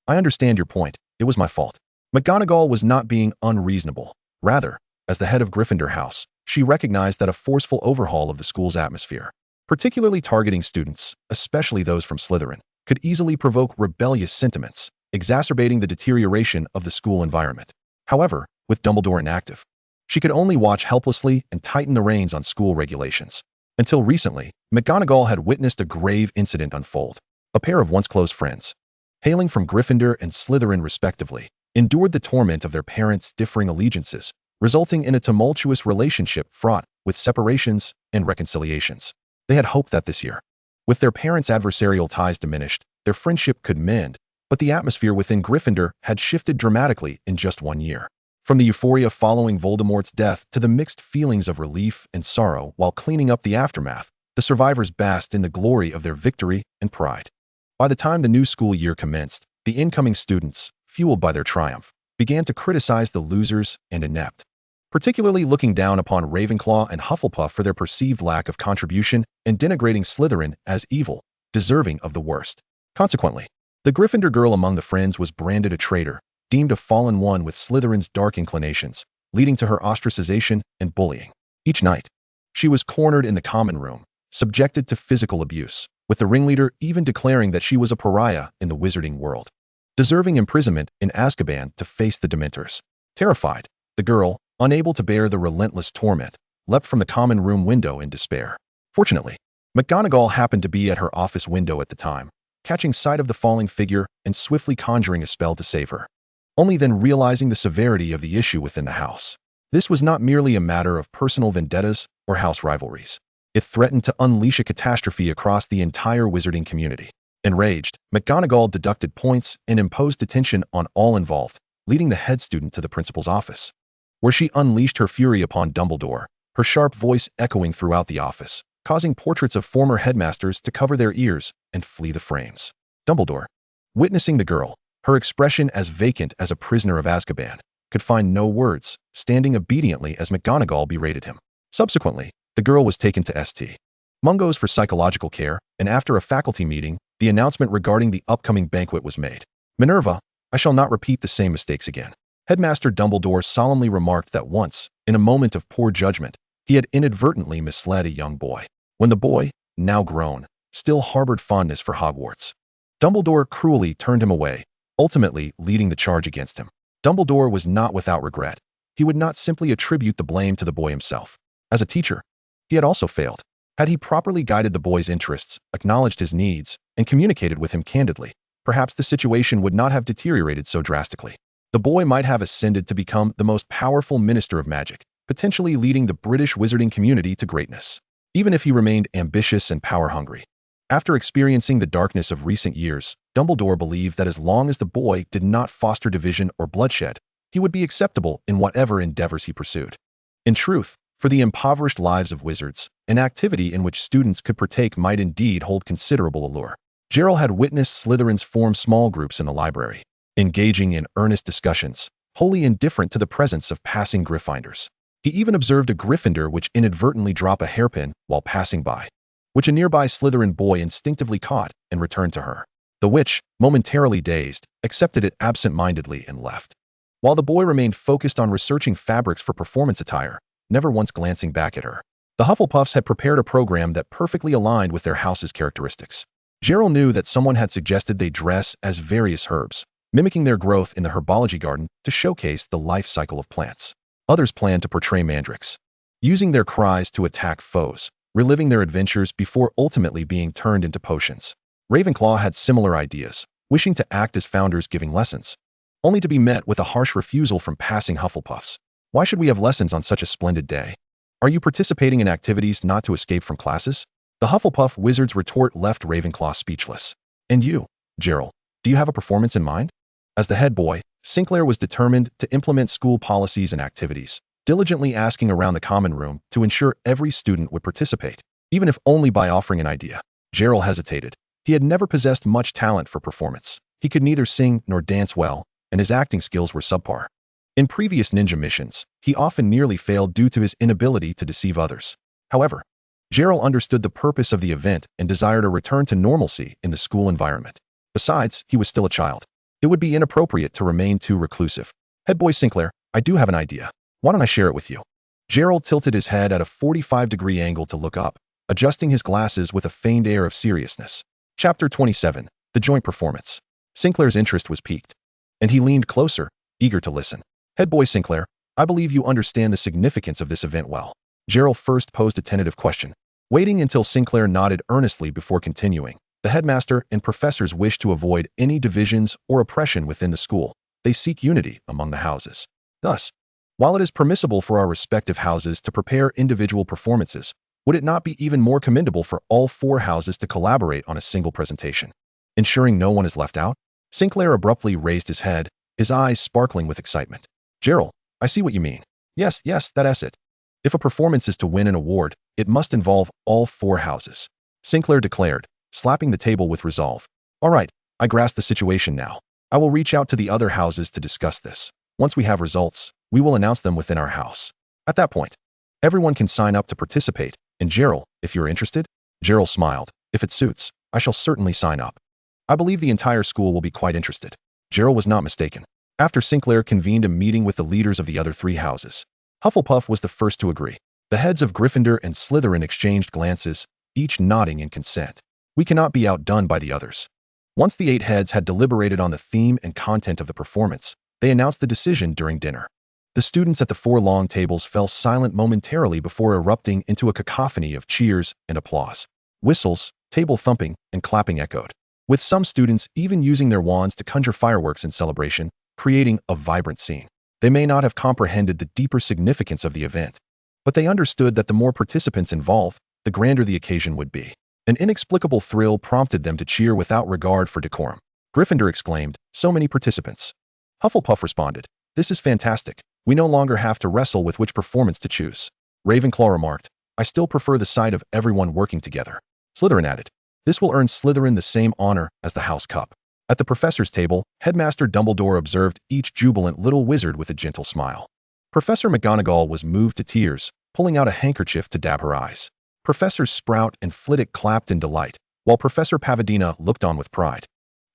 I understand your point. It was my fault. McGonagall was not being unreasonable. Rather, as the head of Gryffindor House, she recognized that a forceful overhaul of the school's atmosphere, particularly targeting students, especially those from Slytherin, could easily provoke rebellious sentiments, exacerbating the deterioration of the school environment. However, with Dumbledore inactive, she could only watch helplessly and tighten the reins on school regulations. Until recently, McGonagall had witnessed a grave incident unfold. A pair of once close friends, hailing from Gryffindor and Slytherin respectively, endured the torment of their parents' differing allegiances, resulting in a tumultuous relationship fraught with separations and reconciliations. They had hoped that this year, with their parents' adversarial ties diminished, their friendship could mend, but the atmosphere within Gryffindor had shifted dramatically in just 1 year. From the euphoria following Voldemort's death to the mixed feelings of relief and sorrow while cleaning up the aftermath, the survivors basked in the glory of their victory and pride. By the time the new school year commenced, the incoming students, fueled by their triumph, began to criticize the losers and inept, particularly looking down upon Ravenclaw and Hufflepuff for their perceived lack of contribution and denigrating Slytherin as evil, deserving of the worst. Consequently, the Gryffindor girl among the friends was branded a traitor, deemed a fallen one with Slytherin's dark inclinations, leading to her ostracization and bullying. Each night, she was cornered in the common room, subjected to physical abuse, with the ringleader even declaring that she was a pariah in the wizarding world, deserving imprisonment in Azkaban to face the Dementors. Terrified, the girl, unable to bear the relentless torment, leapt from the common room window in despair. Fortunately, McGonagall happened to be at her office window at the time, catching sight of the falling figure and swiftly conjuring a spell to save her, only then realizing the severity of the issue within the house. This was not merely a matter of personal vendettas or house rivalries. It threatened to unleash a catastrophe across the entire wizarding community. Enraged, McGonagall deducted points and imposed detention on all involved, leading the head student to the principal's office, where she unleashed her fury upon Dumbledore, her sharp voice echoing throughout the office, causing portraits of former headmasters to cover their ears and flee the frames. Dumbledore, witnessing the girl, her expression as vacant as a prisoner of Azkaban, could find no words, standing obediently as McGonagall berated him. Subsequently, the girl was taken to St. Mungo's for psychological care, and after a faculty meeting, the announcement regarding the upcoming banquet was made. Minerva, I shall not repeat the same mistakes again. Headmaster Dumbledore solemnly remarked that once, in a moment of poor judgment, he had inadvertently misled a young boy. When the boy, now grown, still harbored fondness for Hogwarts, Dumbledore cruelly turned him away, ultimately leading the charge against him. Dumbledore was not without regret. He would not simply attribute the blame to the boy himself. As a teacher, he had also failed. Had he properly guided the boy's interests, acknowledged his needs, and communicated with him candidly, perhaps the situation would not have deteriorated so drastically. The boy might have ascended to become the most powerful minister of magic, potentially leading the British wizarding community to greatness, even if he remained ambitious and power-hungry. After experiencing the darkness of recent years, Dumbledore believed that as long as the boy did not foster division or bloodshed, he would be acceptable in whatever endeavors he pursued. In truth, for the impoverished lives of wizards, an activity in which students could partake might indeed hold considerable allure. Jeler had witnessed Slytherins form small groups in the library, engaging in earnest discussions, wholly indifferent to the presence of passing Gryffindors. He even observed a Gryffindor which inadvertently drop a hairpin while passing by, which a nearby Slytherin boy instinctively caught and returned to her. The witch, momentarily dazed, accepted it absent-mindedly and left, while the boy remained focused on researching fabrics for performance attire, never once glancing back at her. The Hufflepuffs had prepared a program that perfectly aligned with their house's characteristics. Jeler knew that someone had suggested they dress as various herbs, mimicking their growth in the herbology garden to showcase the life cycle of plants. Others planned to portray mandrakes, using their cries to attack foes, reliving their adventures before ultimately being turned into potions. Ravenclaw had similar ideas, wishing to act as founders giving lessons, only to be met with a harsh refusal from passing Hufflepuffs. Why should we have lessons on such a splendid day? Are you participating in activities not to escape from classes? The Hufflepuff wizard's retort left Ravenclaw speechless. And you, Jeler, do you have a performance in mind? As the head boy, Sinclair was determined to implement school policies and activities, diligently asking around the common room to ensure every student would participate, even if only by offering an idea. Jeler hesitated. He had never possessed much talent for performance. He could neither sing nor dance well, and his acting skills were subpar. In previous ninja missions, he often nearly failed due to his inability to deceive others. However, Jeler understood the purpose of the event and desired a return to normalcy in the school environment. Besides, he was still a child. It would be inappropriate to remain too reclusive. Head boy Sinclair, I do have an idea. Why don't I share it with you? Jeler tilted his head at a 45-degree angle to look up, adjusting his glasses with a feigned air of seriousness. Chapter 27, The Joint Performance. Sinclair's interest was piqued, and he leaned closer, eager to listen. Head boy Sinclair, I believe you understand the significance of this event well. Jeler first posed a tentative question, waiting until Sinclair nodded earnestly before continuing. The headmaster and professors wish to avoid any divisions or oppression within the school. They seek unity among the houses. Thus, while it is permissible for our respective houses to prepare individual performances, would it not be even more commendable for all 4 houses to collaborate on a single presentation, ensuring no one is left out? Sinclair abruptly raised his head, his eyes sparkling with excitement. Jeler, I see what you mean. Yes, that's it. If a performance is to win an award, it must involve all 4 houses, Sinclair declared, slapping the table with resolve. All right, I grasp the situation now. I will reach out to the other houses to discuss this. Once we have results, we will announce them within our house. At that point, everyone can sign up to participate, and Jeler, if you're interested? Jeler smiled. If it suits, I shall certainly sign up. I believe the entire school will be quite interested. Jeler was not mistaken. After Sinclair convened a meeting with the leaders of the other three houses, Hufflepuff was the first to agree. The heads of Gryffindor and Slytherin exchanged glances, each nodding in consent. We cannot be outdone by the others. Once the 8 heads had deliberated on the theme and content of the performance, they announced the decision during dinner. The students at the 4 long tables fell silent momentarily before erupting into a cacophony of cheers and applause. Whistles, table thumping, and clapping echoed, with some students even using their wands to conjure fireworks in celebration, creating a vibrant scene. They may not have comprehended the deeper significance of the event, but they understood that the more participants involved, the grander the occasion would be. An inexplicable thrill prompted them to cheer without regard for decorum. Gryffindor exclaimed, "So many participants." Hufflepuff responded, "This is fantastic. We no longer have to wrestle with which performance to choose." Ravenclaw remarked, "I still prefer the sight of everyone working together." Slytherin added, "This will earn Slytherin the same honor as the House Cup." At the professor's table, Headmaster Dumbledore observed each jubilant little wizard with a gentle smile. Professor McGonagall was moved to tears, pulling out a handkerchief to dab her eyes. Professors Sprout and Flitwick clapped in delight, while Professor Pavadina looked on with pride,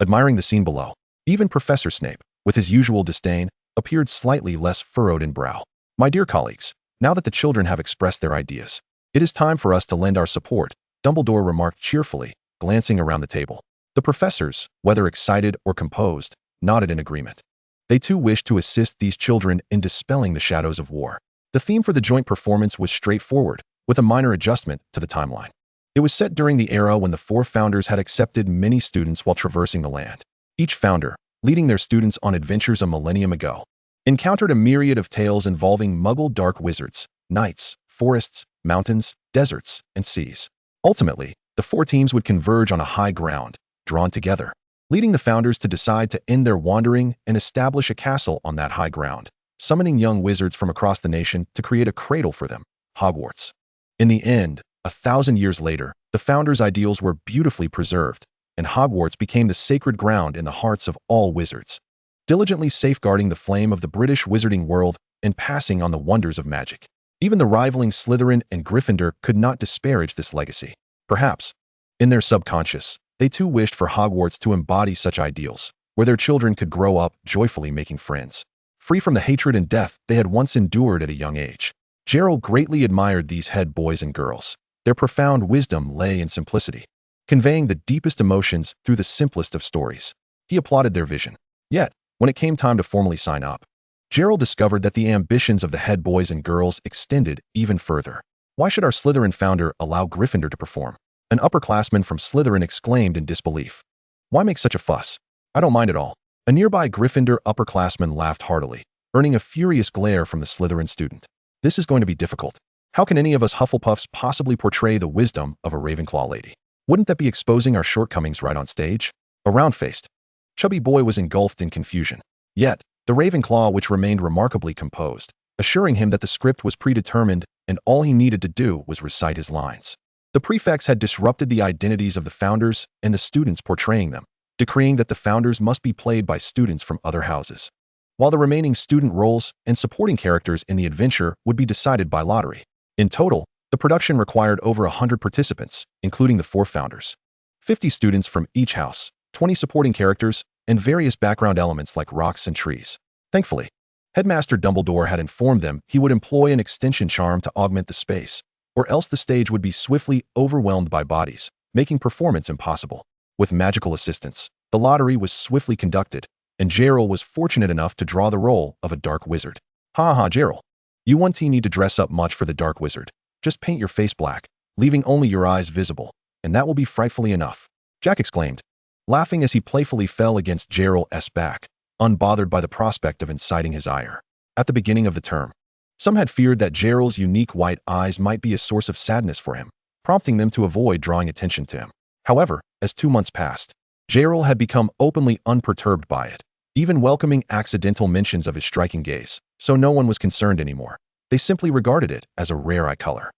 admiring the scene below. Even Professor Snape, with his usual disdain, appeared slightly less furrowed in brow. "My dear colleagues, now that the children have expressed their ideas, it is time for us to lend our support," Dumbledore remarked cheerfully, glancing around the table. The professors, whether excited or composed, nodded in agreement. They too wished to assist these children in dispelling the shadows of war. The theme for the joint performance was straightforward, with a minor adjustment to the timeline. It was set during the era when the 4 founders had accepted many students while traversing the land. Each founder, leading their students on adventures a millennium ago, encountered a myriad of tales involving Muggle dark wizards, knights, forests, mountains, deserts, and seas. Ultimately, the 4 teams would converge on a high ground, drawn together, leading the founders to decide to end their wandering and establish a castle on that high ground, summoning young wizards from across the nation to create a cradle for them, Hogwarts. In the end, 1,000 years later, the founders' ideals were beautifully preserved, and Hogwarts became the sacred ground in the hearts of all wizards, diligently safeguarding the flame of the British wizarding world and passing on the wonders of magic. Even the rivaling Slytherin and Gryffindor could not disparage this legacy. Perhaps, in their subconscious, they too wished for Hogwarts to embody such ideals, where their children could grow up joyfully making friends, free from the hatred and death they had once endured at a young age. Jeler greatly admired these head boys and girls. Their profound wisdom lay in simplicity, conveying the deepest emotions through the simplest of stories. He applauded their vision. Yet, when it came time to formally sign up, Jeler discovered that the ambitions of the head boys and girls extended even further. "Why should our Slytherin founder allow Gryffindor to perform?" An upperclassman from Slytherin exclaimed in disbelief. "Why make such a fuss? I don't mind at all." A nearby Gryffindor upperclassman laughed heartily, earning a furious glare from the Slytherin student. "This is going to be difficult. How can any of us Hufflepuffs possibly portray the wisdom of a Ravenclaw lady? Wouldn't that be exposing our shortcomings right on stage?" A round-faced, chubby boy was engulfed in confusion. Yet, the Ravenclaw which remained remarkably composed, assuring him that the script was predetermined and all he needed to do was recite his lines. The prefects had disrupted the identities of the founders and the students portraying them, decreeing that the founders must be played by students from other houses, while the remaining student roles and supporting characters in the adventure would be decided by lottery. In total, the production required over 100 participants, including the 4 founders, 50 students from each house, 20 supporting characters, and various background elements like rocks and trees. Thankfully, Headmaster Dumbledore had informed them he would employ an extension charm to augment the space, or else the stage would be swiftly overwhelmed by bodies, making performance impossible. With magical assistance, the lottery was swiftly conducted, and Jeler was fortunate enough to draw the role of a dark wizard. "Ha ha, Jeler. You won't need to dress up much for the dark wizard. Just paint your face black, leaving only your eyes visible, and that will be frightfully enough," Jack exclaimed, laughing as he playfully fell against Jeler's back, unbothered by the prospect of inciting his ire. At the beginning of the term, some had feared that Jeler's unique white eyes might be a source of sadness for him, prompting them to avoid drawing attention to him. However, as 2 months passed, Jeler had become openly unperturbed by it, even welcoming accidental mentions of his striking gaze, so no one was concerned anymore. They simply regarded it as a rare eye color.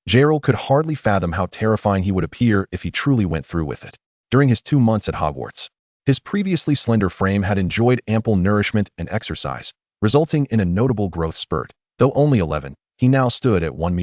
Jeler could hardly fathom how terrifying he would appear if he truly went through with it. During his 2 months at Hogwarts, his previously slender frame had enjoyed ample nourishment and exercise, resulting in a notable growth spurt. Though only 11, he now stood at 1.50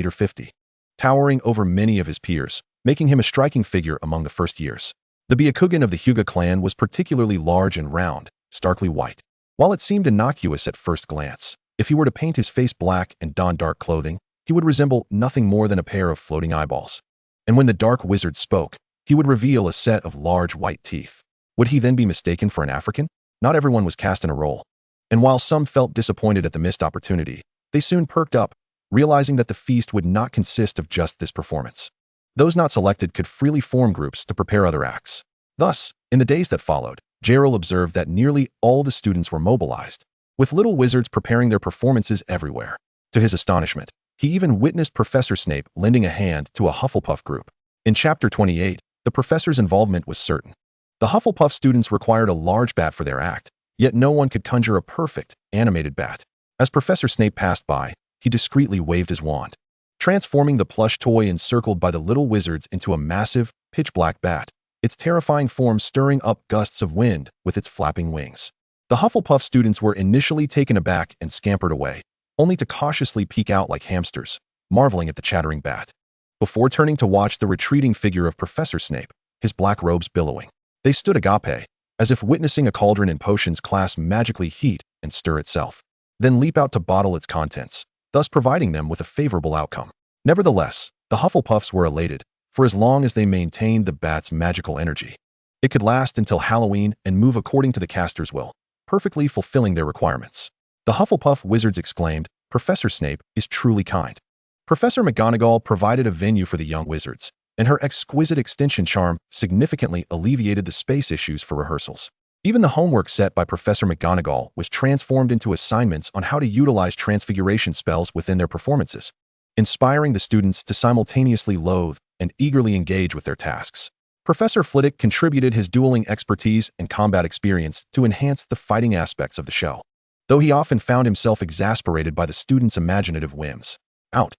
meters, towering over many of his peers, making him a striking figure among the first years. The Byakugan of the Hyuga clan was particularly large and round, starkly white. While it seemed innocuous at first glance, if he were to paint his face black and don dark clothing, he would resemble nothing more than a pair of floating eyeballs. And when the dark wizard spoke, he would reveal a set of large white teeth. Would he then be mistaken for an African? Not everyone was cast in a role. And while some felt disappointed at the missed opportunity, they soon perked up, realizing that the feast would not consist of just this performance. Those not selected could freely form groups to prepare other acts. Thus, in the days that followed, Jeler observed that nearly all the students were mobilized, with little wizards preparing their performances everywhere. To his astonishment, he even witnessed Professor Snape lending a hand to a Hufflepuff group. In Chapter 28, the professor's involvement was certain. The Hufflepuff students required a large bat for their act, yet no one could conjure a perfect, animated bat. As Professor Snape passed by, he discreetly waved his wand, transforming the plush toy encircled by the little wizards into a massive, pitch-black bat, its terrifying form stirring up gusts of wind with its flapping wings. The Hufflepuff students were initially taken aback and scampered away, only to cautiously peek out like hamsters, marveling at the chattering bat. Before turning to watch the retreating figure of Professor Snape, his black robes billowing, they stood agape, as if witnessing a cauldron in potions class magically heat and stir itself, then leap out to bottle its contents, thus providing them with a favorable outcome. Nevertheless, the Hufflepuffs were elated, for as long as they maintained the bat's magical energy, it could last until Halloween and move according to the caster's will, perfectly fulfilling their requirements. The Hufflepuff wizards exclaimed, "Professor Snape is truly kind." Professor McGonagall provided a venue for the young wizards, and her exquisite extension charm significantly alleviated the space issues for rehearsals. Even the homework set by Professor McGonagall was transformed into assignments on how to utilize transfiguration spells within their performances, inspiring the students to simultaneously loathe and eagerly engage with their tasks. Professor Flitwick contributed his dueling expertise and combat experience to enhance the fighting aspects of the show, though he often found himself exasperated by the students' imaginative whims. Out,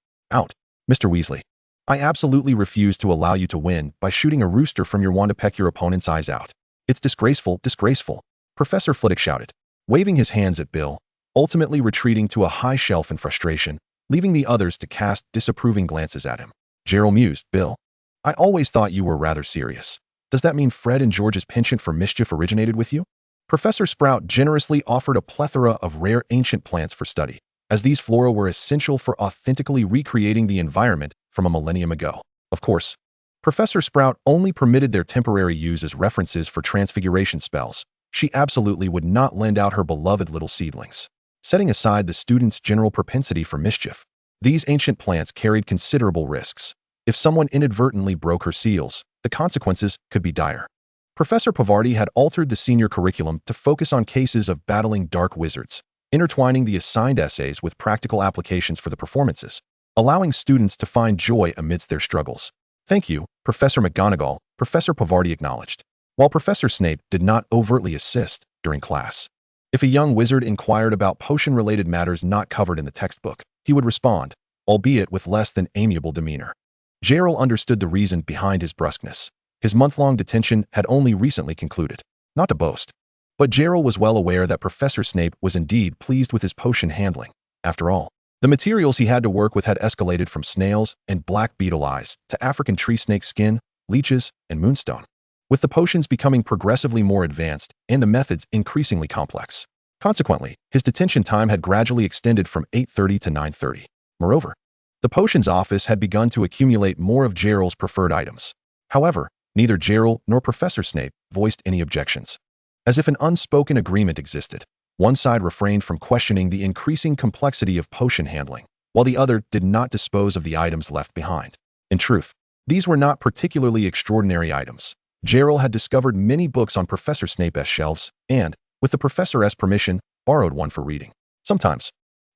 Mr. Weasley. I absolutely refuse to allow you to win by shooting a rooster from your wand to peck your opponent's eyes out. It's disgraceful, Professor Flitwick shouted, waving his hands at Bill, ultimately retreating to a high shelf in frustration, leaving the others to cast disapproving glances at him. Jeler mused, "Bill, I always thought you were rather serious. Does that mean Fred and George's penchant for mischief originated with you?" Professor Sprout generously offered a plethora of rare ancient plants for study, as these flora were essential for authentically recreating the environment from a millennium ago. Of course, Professor Sprout only permitted their temporary use as references for transfiguration spells. She absolutely would not lend out her beloved little seedlings. Setting aside the students' general propensity for mischief, these ancient plants carried considerable risks. If someone inadvertently broke her seals, the consequences could be dire. Professor Pavarti had altered the senior curriculum to focus on cases of battling dark wizards, intertwining the assigned essays with practical applications for the performances, allowing students to find joy amidst their struggles. "Thank you, Professor McGonagall," Professor Pavarti acknowledged, while Professor Snape did not overtly assist during class. If a young wizard inquired about potion-related matters not covered in the textbook, he would respond, albeit with less than amiable demeanor. Jeler understood the reason behind his brusqueness. His month-long detention had only recently concluded. Not to boast, but Jeler was well aware that Professor Snape was indeed pleased with his potion handling. After all, the materials he had to work with had escalated from snails and black beetle eyes to African tree snake skin, leeches, and moonstone, with the potions becoming progressively more advanced and the methods increasingly complex. Consequently, his detention time had gradually extended from 8:30 to 9:30. Moreover, the potions office had begun to accumulate more of Jeler's preferred items. However, neither Jeler nor Professor Snape voiced any objections. As if an unspoken agreement existed, one side refrained from questioning the increasing complexity of potion handling, while the other did not dispose of the items left behind. In truth, these were not particularly extraordinary items. Jeler had discovered many books on Professor Snape's shelves and, with the professor's permission, borrowed one for reading. Sometimes,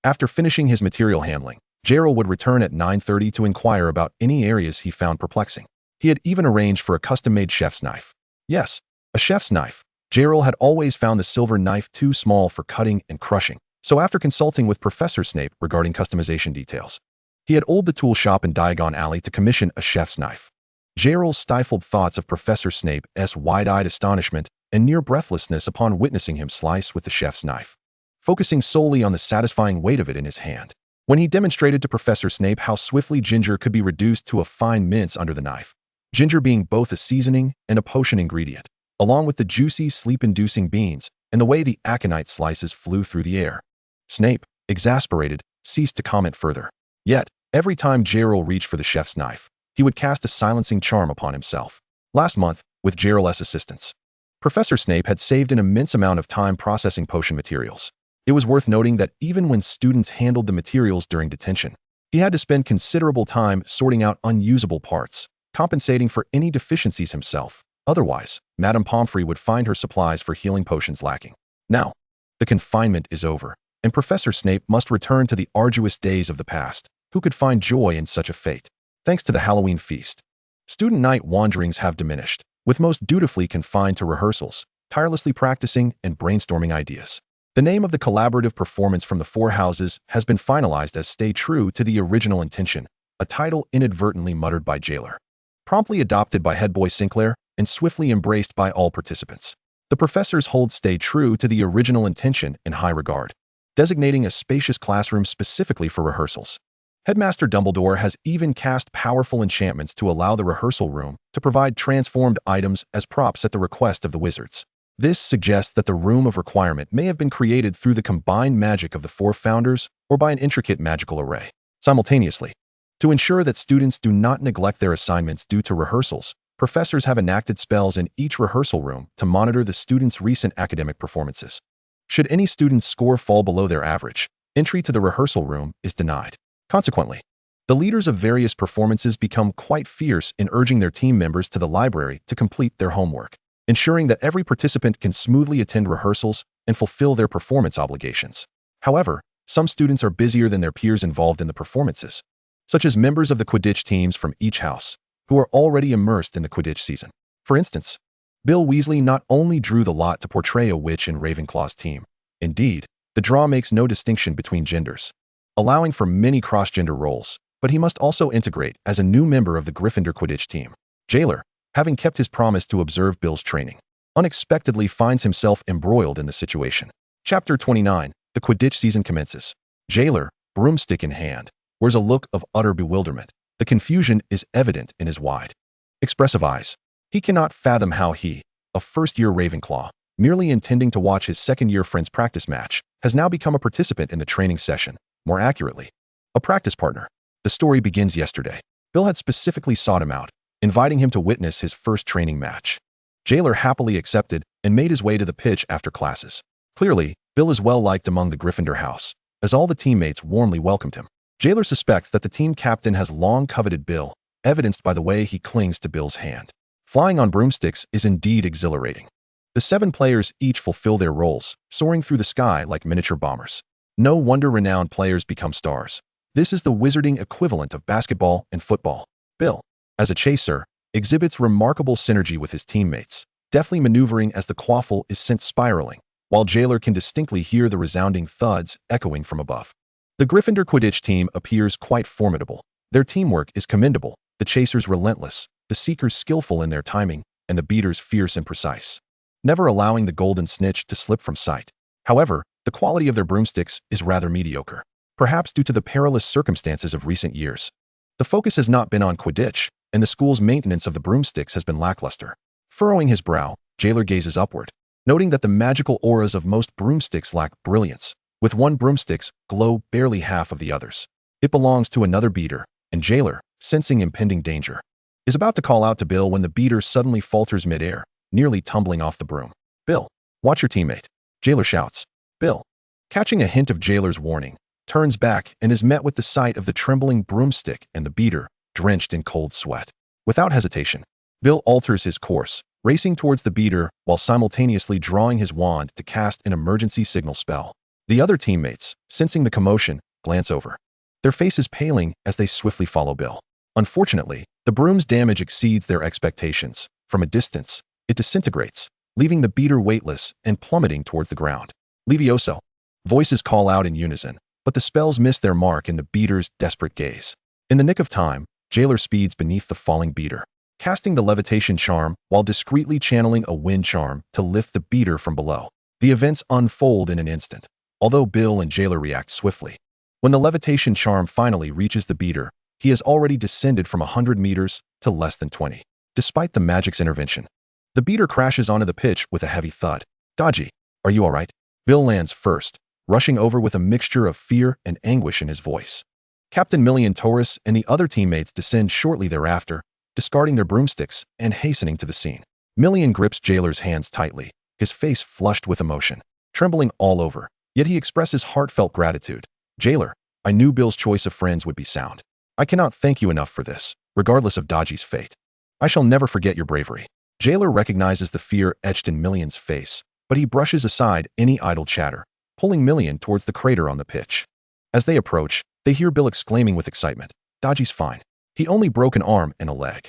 after finishing his material handling, Jeler would return at 9:30 to inquire about any areas he found perplexing. He had even arranged for a custom-made chef's knife. Yes, a chef's knife. Jeler had always found the silver knife too small for cutting and crushing, so after consulting with Professor Snape regarding customization details, he had oled the tool shop in Diagon Alley to commission a chef's knife. Jeler stifled thoughts of Professor Snape's wide-eyed astonishment and near breathlessness upon witnessing him slice with the chef's knife, focusing solely on the satisfying weight of it in his hand. When he demonstrated to Professor Snape how swiftly ginger could be reduced to a fine mince under the knife, ginger being both a seasoning and a potion ingredient, along with the juicy, sleep-inducing beans, and the way the aconite slices flew through the air. Snape, exasperated, ceased to comment further. Yet, every time Jeler reached for the chef's knife, he would cast a silencing charm upon himself. Last month, with Jeler's assistance, Professor Snape had saved an immense amount of time processing potion materials. It was worth noting that even when students handled the materials during detention, he had to spend considerable time sorting out unusable parts, compensating for any deficiencies himself. Otherwise, Madame Pomfrey would find her supplies for healing potions lacking. Now, the confinement is over, and Professor Snape must return to the arduous days of the past. Who could find joy in such a fate? Thanks to the Halloween feast, student night wanderings have diminished, with most dutifully confined to rehearsals, tirelessly practicing and brainstorming ideas. The name of the collaborative performance from the four houses has been finalized as Stay True to the Original Intention, a title inadvertently muttered by Jeler, promptly adopted by Headboy Sinclair, and swiftly embraced by all participants. The professors hold Stay True to the Original Intention in high regard, designating a spacious classroom specifically for rehearsals. Headmaster Dumbledore has even cast powerful enchantments to allow the rehearsal room to provide transformed items as props at the request of the wizards. This suggests that the Room of Requirement may have been created through the combined magic of the four founders or by an intricate magical array. Simultaneously, to ensure that students do not neglect their assignments due to rehearsals, professors have enacted spells in each rehearsal room to monitor the students' recent academic performances. Should any student's score fall below their average, entry to the rehearsal room is denied. Consequently, the leaders of various performances become quite fierce in urging their team members to the library to complete their homework, ensuring that every participant can smoothly attend rehearsals and fulfill their performance obligations. However, some students are busier than their peers involved in the performances, such as members of the Quidditch teams from each house, who are already immersed in the Quidditch season. For instance, Bill Weasley not only drew the lot to portray a witch in Ravenclaw's team. Indeed, the draw makes no distinction between genders, allowing for many cross-gender roles, but he must also integrate as a new member of the Gryffindor Quidditch team. Jeler, having kept his promise to observe Bill's training, unexpectedly finds himself embroiled in the situation. Chapter 29, the Quidditch season commences. Jeler, broomstick in hand, wears a look of utter bewilderment. The confusion is evident in his wide, expressive eyes. He cannot fathom how he, a first-year Ravenclaw, merely intending to watch his second-year friend's practice match, has now become a participant in the training session. More accurately, a practice partner. The story begins yesterday. Bill had specifically sought him out, inviting him to witness his first training match. Jeler happily accepted and made his way to the pitch after classes. Clearly, Bill is well liked among the Gryffindor house, as all the teammates warmly welcomed him. Jeler suspects that the team captain has long coveted Bill, evidenced by the way he clings to Bill's hand. Flying on broomsticks is indeed exhilarating. The 7 players each fulfill their roles, soaring through the sky like miniature bombers. No wonder renowned players become stars. This is the wizarding equivalent of basketball and football. Bill, as a chaser, exhibits remarkable synergy with his teammates, deftly maneuvering as the quaffle is sent spiraling, while Jeler can distinctly hear the resounding thuds echoing from above. The Gryffindor Quidditch team appears quite formidable. Their teamwork is commendable, the chasers relentless, the seekers skillful in their timing, and the beaters fierce and precise, never allowing the golden snitch to slip from sight. However, the quality of their broomsticks is rather mediocre, perhaps due to the perilous circumstances of recent years. The focus has not been on Quidditch, and the school's maintenance of the broomsticks has been lackluster. Furrowing his brow, Jeler gazes upward, noting that the magical auras of most broomsticks lack brilliance, with one broomstick's glow barely half of the others. It belongs to another beater, and Jeler, sensing impending danger, is about to call out to Bill when the beater suddenly falters midair, nearly tumbling off the broom. "Bill, watch your teammate," Jeler shouts. Bill, catching a hint of Jeler's warning, turns back and is met with the sight of the trembling broomstick and the beater, drenched in cold sweat. Without hesitation, Bill alters his course, racing towards the beater while simultaneously drawing his wand to cast an emergency signal spell. The other teammates, sensing the commotion, glance over, their faces paling as they swiftly follow Bill. Unfortunately, the broom's damage exceeds their expectations. From a distance, it disintegrates, leaving the beater weightless and plummeting towards the ground. "Levioso!" Voices call out in unison, but the spells miss their mark in the beater's desperate gaze. In the nick of time, Jeler speeds beneath the falling beater, casting the levitation charm while discreetly channeling a wind charm to lift the beater from below. The events unfold in an instant, although Bill and Jeler react swiftly. When the levitation charm finally reaches the beater, he has already descended from 100 meters to less than 20. Despite the magic's intervention, the beater crashes onto the pitch with a heavy thud. "Dodgy," Are you all right? Bill lands first, rushing over with a mixture of fear and anguish in his voice. Captain Million Taurus and the other teammates descend shortly thereafter, discarding their broomsticks and hastening to the scene. Million grips Jeler's hands tightly, his face flushed with emotion, trembling all over, yet he expresses heartfelt gratitude. Jeler, I knew Bill's choice of friends would be sound. I cannot thank you enough for this, regardless of Daji's fate. I shall never forget your bravery. Jeler recognizes the fear etched in Million's face, but he brushes aside any idle chatter, pulling Million towards the crater on the pitch. As they approach, they hear Bill exclaiming with excitement, Daji's fine. He only broke an arm and a leg.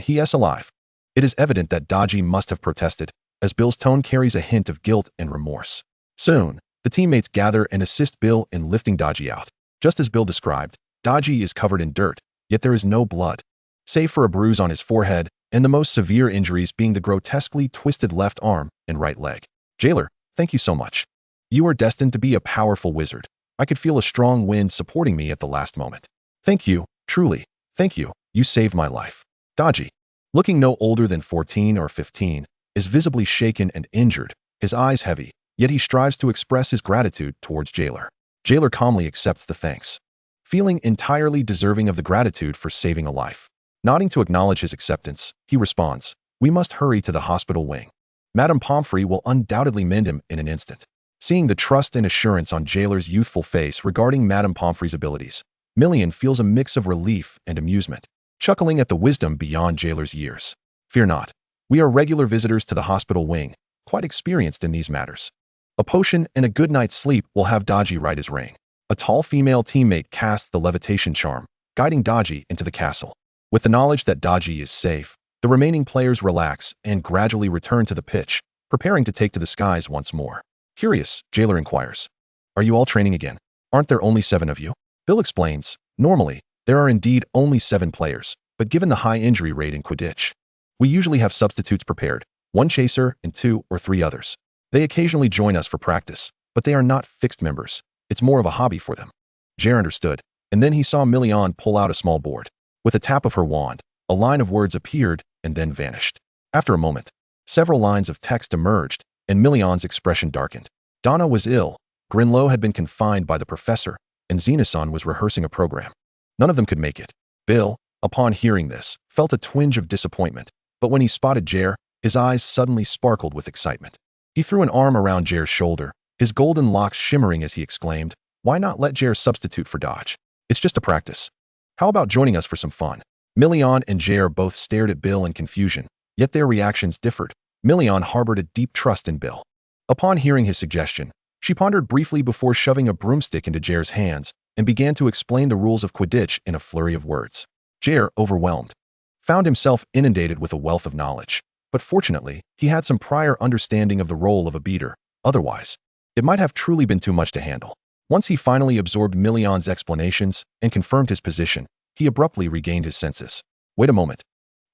He is alive. It is evident that Daji must have protested, as Bill's tone carries a hint of guilt and remorse. Soon, the teammates gather and assist Bill in lifting Daji out. Just as Bill described, Daji is covered in dirt, yet there is no blood, save for a bruise on his forehead and the most severe injuries being the grotesquely twisted left arm and right leg. Jeler, thank you so much. You are destined to be a powerful wizard. I could feel a strong wind supporting me at the last moment. Thank you, truly. Thank you. You saved my life. Daji, looking no older than 14 or 15, is visibly shaken and injured, his eyes heavy, yet he strives to express his gratitude towards Jeler. Jeler calmly accepts the thanks, feeling entirely deserving of the gratitude for saving a life. Nodding to acknowledge his acceptance, he responds, we must hurry to the hospital wing. Madame Pomfrey will undoubtedly mend him in an instant. Seeing the trust and assurance on Jeler's youthful face regarding Madame Pomfrey's abilities, Million feels a mix of relief and amusement, chuckling at the wisdom beyond Jeler's years. Fear not. We are regular visitors to the hospital wing, quite experienced in these matters. A potion and a good night's sleep will have Daji right as rain. A tall female teammate casts the levitation charm, guiding Daji into the castle. With the knowledge that Daji is safe, the remaining players relax and gradually return to the pitch, preparing to take to the skies once more. Curious, Jeler inquires. Are you all training again? Aren't there only 7 of you? Bill explains, normally, there are indeed only 7 players, but given the high injury rate in Quidditch, we usually have substitutes prepared, 1 chaser and 2 or 3 others. They occasionally join us for practice, but they are not fixed members. It's more of a hobby for them. Jer understood, and then he saw Million pull out a small board. With a tap of her wand, a line of words appeared and then vanished. After a moment, several lines of text emerged, and Million's expression darkened. Donna was ill, Grinlow had been confined by the professor, and Xenoson was rehearsing a program. None of them could make it. Bill, upon hearing this, felt a twinge of disappointment, but when he spotted Jer, his eyes suddenly sparkled with excitement. He threw an arm around Jer's shoulder, his golden locks shimmering as he exclaimed, why not let Jer substitute for Dodge? It's just a practice. How about joining us for some fun? Million and Jer both stared at Bill in confusion, yet their reactions differed. Million harbored a deep trust in Bill. Upon hearing his suggestion, she pondered briefly before shoving a broomstick into Jer's hands and began to explain the rules of Quidditch in a flurry of words. Jer, overwhelmed, found himself inundated with a wealth of knowledge, but fortunately, he had some prior understanding of the role of a beater. Otherwise, it might have truly been too much to handle. Once he finally absorbed Million's explanations and confirmed his position, he abruptly regained his senses. Wait a moment.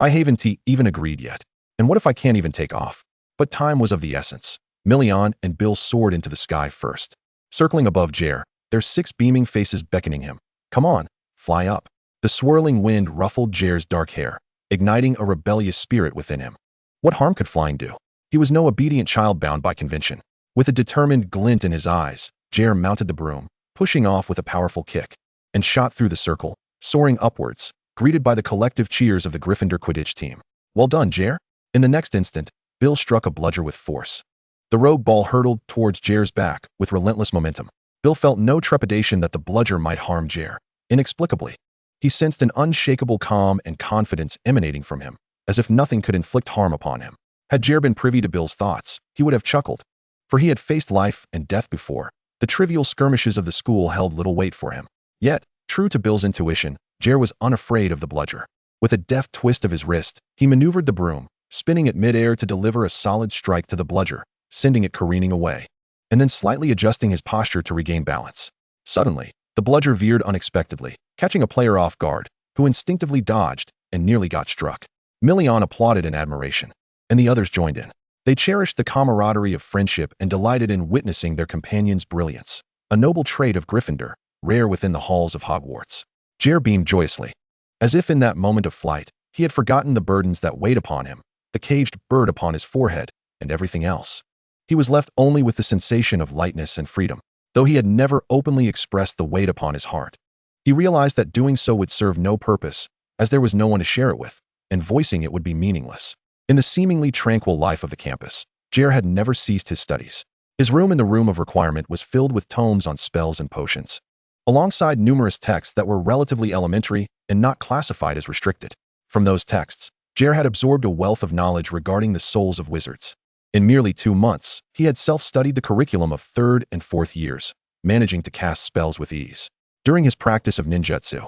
I haven't even agreed yet. And what if I can't even take off? But time was of the essence. Million and Bill soared into the sky first. Circling above Jer, their 6 beaming faces beckoning him. Come on, fly up. The swirling wind ruffled Jer's dark hair, igniting a rebellious spirit within him. What harm could flying do? He was no obedient child bound by convention. With a determined glint in his eyes, Jer mounted the broom, pushing off with a powerful kick, and shot through the circle, soaring upwards, greeted by the collective cheers of the Gryffindor Quidditch team. Well done, Jer. In the next instant, Bill struck a bludger with force. The rogue ball hurtled towards Jer's back with relentless momentum. Bill felt no trepidation that the bludger might harm Jer. Inexplicably, he sensed an unshakable calm and confidence emanating from him, as if nothing could inflict harm upon him. Had Jer been privy to Bill's thoughts, he would have chuckled, for he had faced life and death before. The trivial skirmishes of the school held little weight for him. Yet, true to Bill's intuition, Jer was unafraid of the bludger. With a deft twist of his wrist, he maneuvered the broom, spinning it mid-air to deliver a solid strike to the bludger, sending it careening away, and then slightly adjusting his posture to regain balance. Suddenly, the bludger veered unexpectedly, catching a player off guard, who instinctively dodged and nearly got struck. Million applauded in admiration, and the others joined in. They cherished the camaraderie of friendship and delighted in witnessing their companion's brilliance, a noble trait of Gryffindor, rare within the halls of Hogwarts. Jer beamed joyously, as if in that moment of flight, he had forgotten the burdens that weighed upon him, the caged bird upon his forehead, and everything else. He was left only with the sensation of lightness and freedom, though he had never openly expressed the weight upon his heart. He realized that doing so would serve no purpose, as there was no one to share it with, and voicing it would be meaningless. In the seemingly tranquil life of the campus, Jeler had never ceased his studies. His room in the Room of Requirement was filled with tomes on spells and potions, alongside numerous texts that were relatively elementary and not classified as restricted. From those texts, Jeler had absorbed a wealth of knowledge regarding the souls of wizards. In merely 2 months, he had self-studied the curriculum of 3rd and 4th years, managing to cast spells with ease. During his practice of ninjutsu,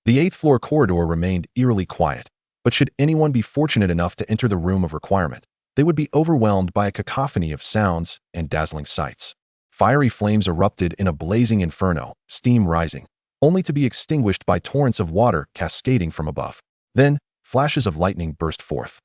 the 8th floor corridor remained eerily quiet, but should anyone be fortunate enough to enter the Room of Requirement, they would be overwhelmed by a cacophony of sounds and dazzling sights. Fiery flames erupted in a blazing inferno, steam rising, only to be extinguished by torrents of water cascading from above. Then, flashes of lightning burst forth,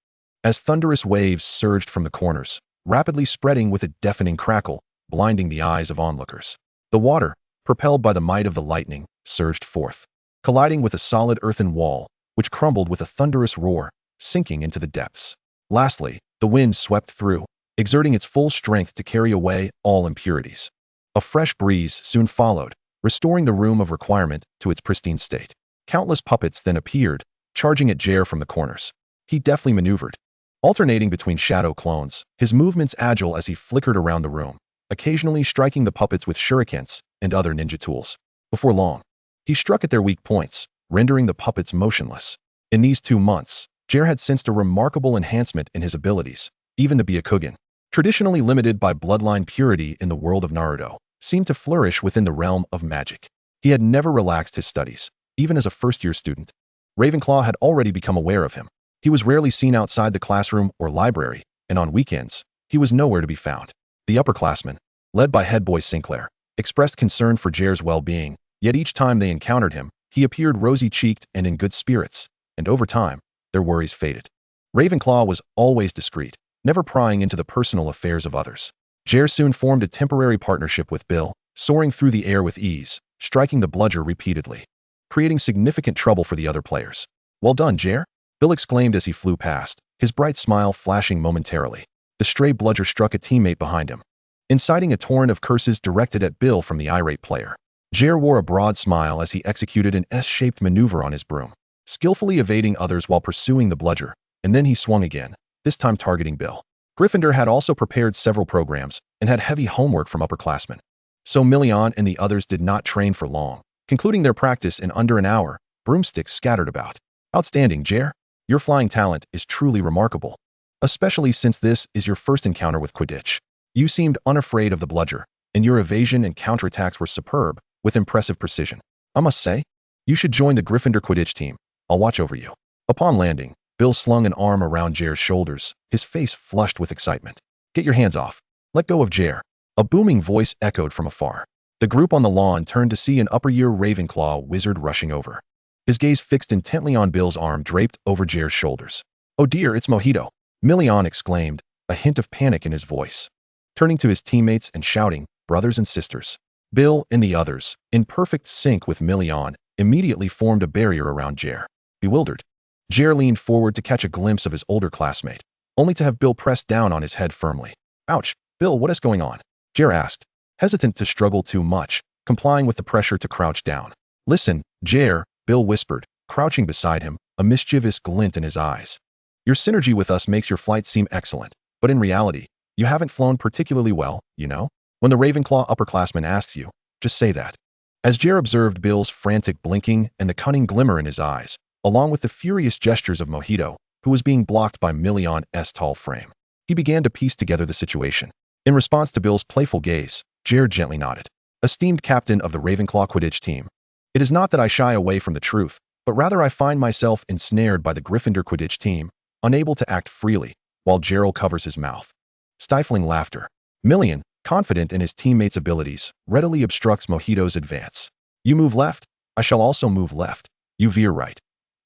as thunderous waves surged from the corners, rapidly spreading with a deafening crackle, blinding the eyes of onlookers. The water, propelled by the might of the lightning, surged forth, colliding with a solid earthen wall, which crumbled with a thunderous roar, sinking into the depths. Lastly, the wind swept through, exerting its full strength to carry away all impurities. A fresh breeze soon followed, restoring the Room of Requirement to its pristine state. Countless puppets then appeared, charging at Jeler from the corners. He deftly maneuvered, alternating between shadow clones, his movements agile as he flickered around the room, occasionally striking the puppets with shurikens and other ninja tools. Before long, he struck at their weak points, rendering the puppets motionless. In these 2 months, Jeler had sensed a remarkable enhancement in his abilities. Even the Byakugan, traditionally limited by bloodline purity in the world of Naruto, seemed to flourish within the realm of magic. He had never relaxed his studies, even as a first-year student. Ravenclaw had already become aware of him. He was rarely seen outside the classroom or library, and on weekends, he was nowhere to be found. The upperclassmen, led by head boy Sinclair, expressed concern for Jeler's well-being, yet each time they encountered him, he appeared rosy-cheeked and in good spirits, and over time, their worries faded. Ravenclaw was always discreet, never prying into the personal affairs of others. Jeler soon formed a temporary partnership with Bill, soaring through the air with ease, striking the bludger repeatedly, creating significant trouble for the other players. "Well done, Jeler," Bill exclaimed as he flew past, his bright smile flashing momentarily. The stray bludger struck a teammate behind him, inciting a torrent of curses directed at Bill from the irate player. Jeler wore a broad smile as he executed an S-shaped maneuver on his broom, skillfully evading others while pursuing the bludger, and then he swung again, this time targeting Bill. Gryffindor had also prepared several programs and had heavy homework from upperclassmen, so Milion and the others did not train for long, concluding their practice in under an hour, broomsticks scattered about. "Outstanding, Jeler. Your flying talent is truly remarkable, especially since this is your first encounter with Quidditch. You seemed unafraid of the bludger, and your evasion and counterattacks were superb, with impressive precision. I must say, you should join the Gryffindor Quidditch team. I'll watch over you." Upon landing, Bill slung an arm around Jeler's shoulders, his face flushed with excitement. "Get your hands off. Let go of Jeler." A booming voice echoed from afar. The group on the lawn turned to see an upper-year Ravenclaw wizard rushing over, his gaze fixed intently on Bill's arm draped over Jeler's shoulders. "Oh dear, it's Mojito," Milion exclaimed, a hint of panic in his voice, turning to his teammates and shouting, "Brothers and sisters." Bill and the others, in perfect sync with Milion, immediately formed a barrier around Jeler. Bewildered, Jeler leaned forward to catch a glimpse of his older classmate, only to have Bill press down on his head firmly. "Ouch, Bill, what is going on?" Jeler asked, hesitant to struggle too much, complying with the pressure to crouch down. "Listen, Jeler," Bill whispered, crouching beside him, a mischievous glint in his eyes. "Your synergy with us makes your flight seem excellent, but in reality, you haven't flown particularly well, you know? When the Ravenclaw upperclassman asks you, just say that." As Jeler observed Bill's frantic blinking and the cunning glimmer in his eyes, along with the furious gestures of Mojito, who was being blocked by Milion's tall frame, he began to piece together the situation. In response to Bill's playful gaze, Jeler gently nodded. "Esteemed captain of the Ravenclaw Quidditch team, it is not that I shy away from the truth, but rather I find myself ensnared by the Gryffindor Quidditch team, unable to act freely, while Jeler covers his mouth, stifling laughter. Milion, confident in his teammates' abilities, readily obstructs Mojito's advance. "You move left, I shall also move left. You veer right."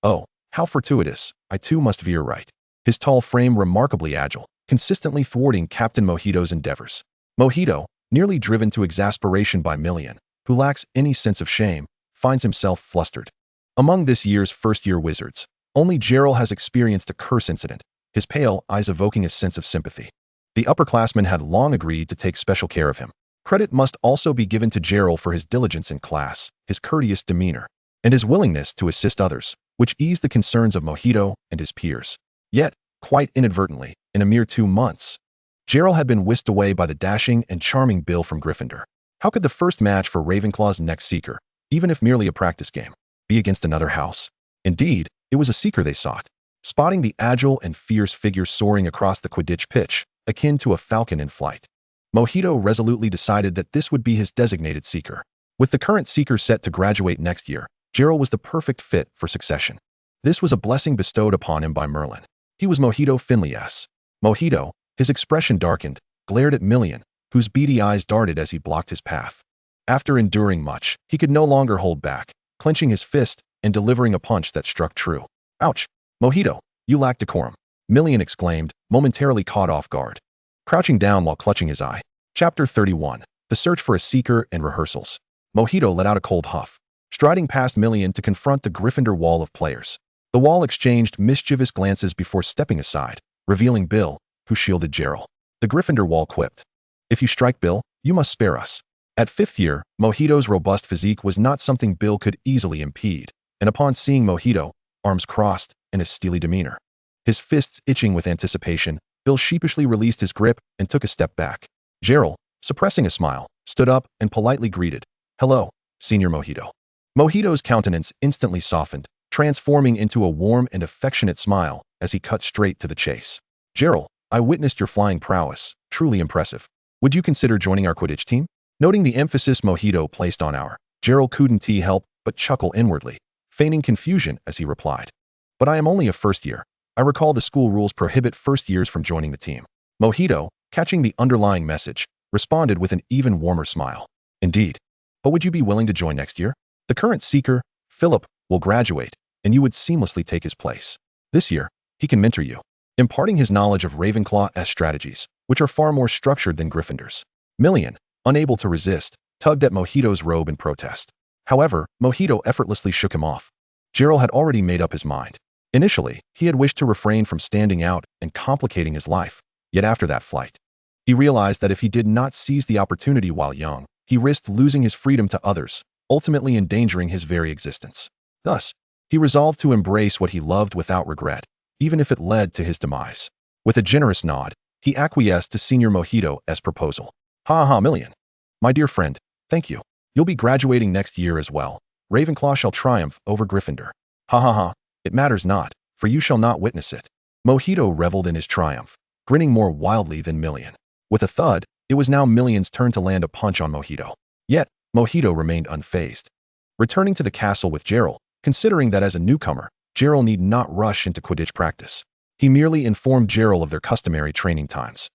"Oh, how fortuitous, I too must veer right." His tall frame remarkably agile, consistently thwarting Captain Mojito's endeavors. Mojito, nearly driven to exasperation by Milion, who lacks any sense of shame, finds himself flustered. Among this year's first-year wizards, only Jeler has experienced a curse incident, his pale eyes evoking a sense of sympathy. The upperclassmen had long agreed to take special care of him. Credit must also be given to Jeler for his diligence in class, his courteous demeanor, and his willingness to assist others, which eased the concerns of Mojito and his peers. Yet, quite inadvertently, in a mere 2 months, Jeler had been whisked away by the dashing and charming Bill from Gryffindor. How could the first match for Ravenclaw's next Seeker, even if merely a practice game, be against another house? Indeed, it was a Seeker they sought. Spotting the agile and fierce figure soaring across the Quidditch pitch, akin to a falcon in flight, Mojito resolutely decided that this would be his designated Seeker. With the current Seeker set to graduate next year, Jeler was the perfect fit for succession. This was a blessing bestowed upon him by Merlin. He was Mojito Finley-esque. Mojito, his expression darkened, glared at Million, whose beady eyes darted as he blocked his path. After enduring much, he could no longer hold back, clenching his fist and delivering a punch that struck true. Ouch! Mojito, you lack decorum, Million exclaimed, momentarily caught off guard. Crouching down while clutching his eye. Chapter 31. The Search for a Seeker and Rehearsals. Mojito let out a cold huff, striding past Million to confront the Gryffindor wall of players. The wall exchanged mischievous glances before stepping aside, revealing Bill, who shielded Jeler. The Gryffindor wall quipped, "If you strike Bill, you must spare us." At 5th year, Mojito's robust physique was not something Bill could easily impede, and upon seeing Mojito, arms crossed, and his steely demeanor, his fists itching with anticipation, Bill sheepishly released his grip and took a step back. Jeler, suppressing a smile, stood up and politely greeted, "Hello, Senior Mojito." Mojito's countenance instantly softened, transforming into a warm and affectionate smile as he cut straight to the chase. "Jeler, I witnessed your flying prowess, truly impressive. Would you consider joining our Quidditch team?" Noting the emphasis Mojito placed on our, Jeler couldn't help but chuckle inwardly, feigning confusion as he replied, "But I am only a first year. I recall the school rules prohibit first years from joining the team." Mojito, catching the underlying message, responded with an even warmer smile. "Indeed. But would you be willing to join next year? The current Seeker, Philip, will graduate, and you would seamlessly take his place. This year, he can mentor you, imparting his knowledge of Ravenclaw-esque strategies, which are far more structured than Gryffindor's." Million, unable to resist, tugged at Mojito's robe in protest. However, Mojito effortlessly shook him off. Jeler had already made up his mind. Initially, he had wished to refrain from standing out and complicating his life, yet after that flight, he realized that if he did not seize the opportunity while young, he risked losing his freedom to others, ultimately endangering his very existence. Thus, he resolved to embrace what he loved without regret, even if it led to his demise. With a generous nod, he acquiesced to Senior Mojito's proposal. "Ha ha, Million. My dear friend, thank you. You'll be graduating next year as well. Ravenclaw shall triumph over Gryffindor. Ha ha ha. It matters not, for you shall not witness it." Mojito reveled in his triumph, grinning more wildly than Million. With a thud, it was now Million's turn to land a punch on Mojito. Yet, Mojito remained unfazed. Returning to the castle with Jeler, considering that as a newcomer, Jeler need not rush into Quidditch practice. He merely informed Jeler of their customary training times,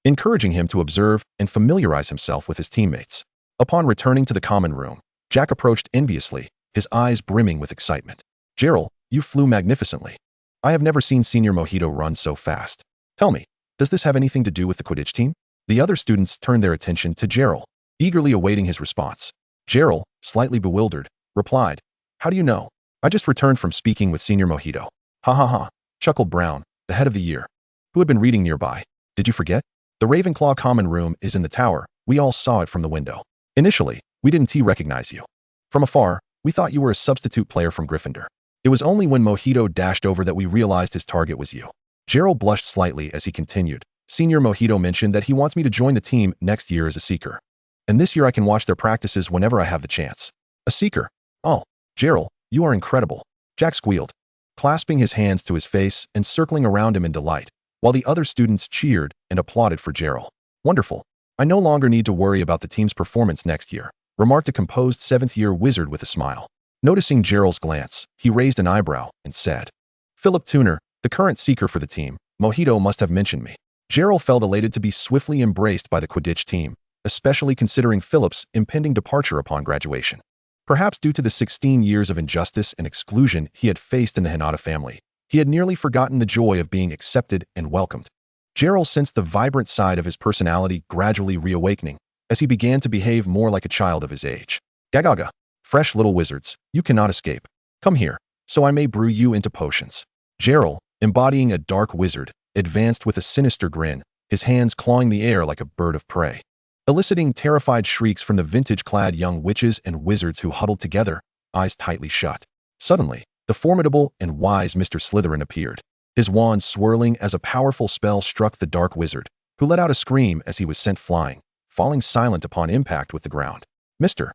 encouraging him to observe and familiarize himself with his teammates. Upon returning to the common room, Jack approached enviously, his eyes brimming with excitement. "Jeler, you flew magnificently. I have never seen Senior Mojito run so fast. Tell me, does this have anything to do with the Quidditch team?" The other students turned their attention to Jeler, eagerly awaiting his response. Jeler, slightly bewildered, replied, "How do you know? I just returned from speaking with Senior Mojito." "Ha ha ha," chuckled Brown, the head of the year, who had been reading nearby. "Did you forget? The Ravenclaw common room is in the tower. We all saw it from the window. Initially, we didn't recognize you. From afar, we thought you were a substitute player from Gryffindor. It was only when Mojito dashed over that we realized his target was you." Jeler blushed slightly as he continued. "Senior Mojito mentioned that he wants me to join the team next year as a Seeker. And this year I can watch their practices whenever I have the chance." "A Seeker? Oh, Jeler, you are incredible," Jack squealed, clasping his hands to his face and circling around him in delight, while the other students cheered and applauded for Jeler. "Wonderful. I no longer need to worry about the team's performance next year," remarked a composed 7th-year wizard with a smile. Noticing Jeler's glance, he raised an eyebrow and said, "Philip Tuner, the current Seeker for the team, Mojito must have mentioned me." Jeler felt elated to be swiftly embraced by the Quidditch team, especially considering Philip's impending departure upon graduation. Perhaps due to the 16 years of injustice and exclusion he had faced in the Hinata family, he had nearly forgotten the joy of being accepted and welcomed. Jeler sensed the vibrant side of his personality gradually reawakening as he began to behave more like a child of his age. "Gagaga, fresh little wizards, you cannot escape. Come here, so I may brew you into potions." Jeler, embodying a dark wizard, advanced with a sinister grin, his hands clawing the air like a bird of prey, eliciting terrified shrieks from the vintage-clad young witches and wizards who huddled together, eyes tightly shut. Suddenly, the formidable and wise Mr. Slytherin appeared, his wand swirling as a powerful spell struck the dark wizard, who let out a scream as he was sent flying, falling silent upon impact with the ground. Mr.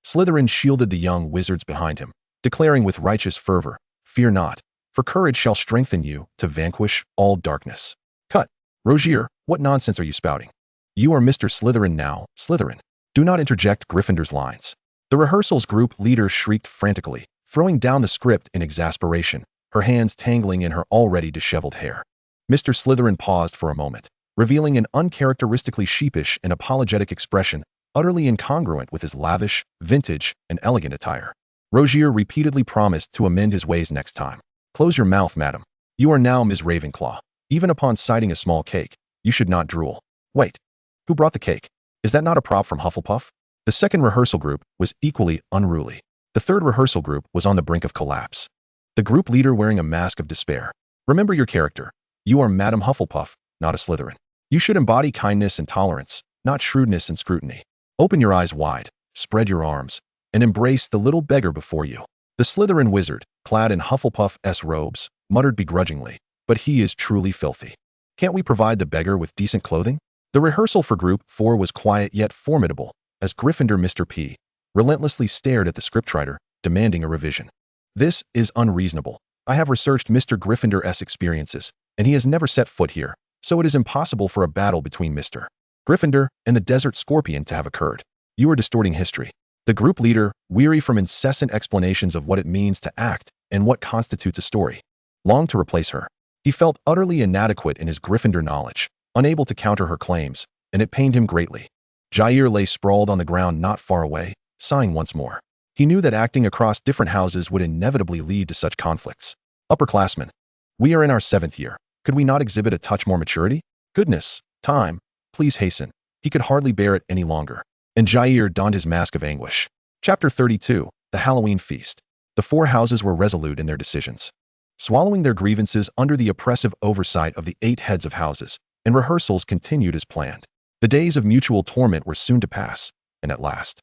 Slytherin shielded the young wizards behind him, declaring with righteous fervor, "Fear not, for courage shall strengthen you to vanquish all darkness." Cut. Rogier, what nonsense are you spouting? You are Mr. Slytherin now, Slytherin. Do not interject Gryffindor's lines. The rehearsals group leader shrieked frantically, throwing down the script in exasperation, her hands tangling in her already disheveled hair. Mr. Slytherin paused for a moment, revealing an uncharacteristically sheepish and apologetic expression, utterly incongruent with his lavish, vintage, and elegant attire. Rogier repeatedly promised to amend his ways next time. Close your mouth, madam. You are now Ms. Ravenclaw. Even upon sighting a small cake, you should not drool. Wait. Who brought the cake? Is that not a prop from Hufflepuff? The second rehearsal group was equally unruly. The third rehearsal group was on the brink of collapse. The group leader wearing a mask of despair. Remember your character. You are Madam Hufflepuff, not a Slytherin. You should embody kindness and tolerance, not shrewdness and scrutiny. Open your eyes wide, spread your arms, and embrace the little beggar before you. The Slytherin wizard, clad in Hufflepuff's robes, muttered begrudgingly, "But he is truly filthy. Can't we provide the beggar with decent clothing?" The rehearsal for Group 4 was quiet yet formidable, as Gryffindor Mr. P relentlessly stared at the scriptwriter, demanding a revision. "This is unreasonable. I have researched Mr. Gryffindor's experiences, and he has never set foot here, so it is impossible for a battle between Mr. Gryffindor and the Desert Scorpion to have occurred. You are distorting history." The group leader, weary from incessant explanations of what it means to act and what constitutes a story, longed to replace her. He felt utterly inadequate in his Gryffindor knowledge, unable to counter her claims, and it pained him greatly. Jeler lay sprawled on the ground not far away, sighing once more. He knew that acting across different houses would inevitably lead to such conflicts. "Upperclassmen, we are in our 7th year. Could we not exhibit a touch more maturity? Goodness, time, please hasten." He could hardly bear it any longer, and Jeler donned his mask of anguish. Chapter 32, The Halloween Feast. The four houses were resolute in their decisions, swallowing their grievances under the oppressive oversight of the 8 heads of houses, and rehearsals continued as planned. The days of mutual torment were soon to pass, and at last,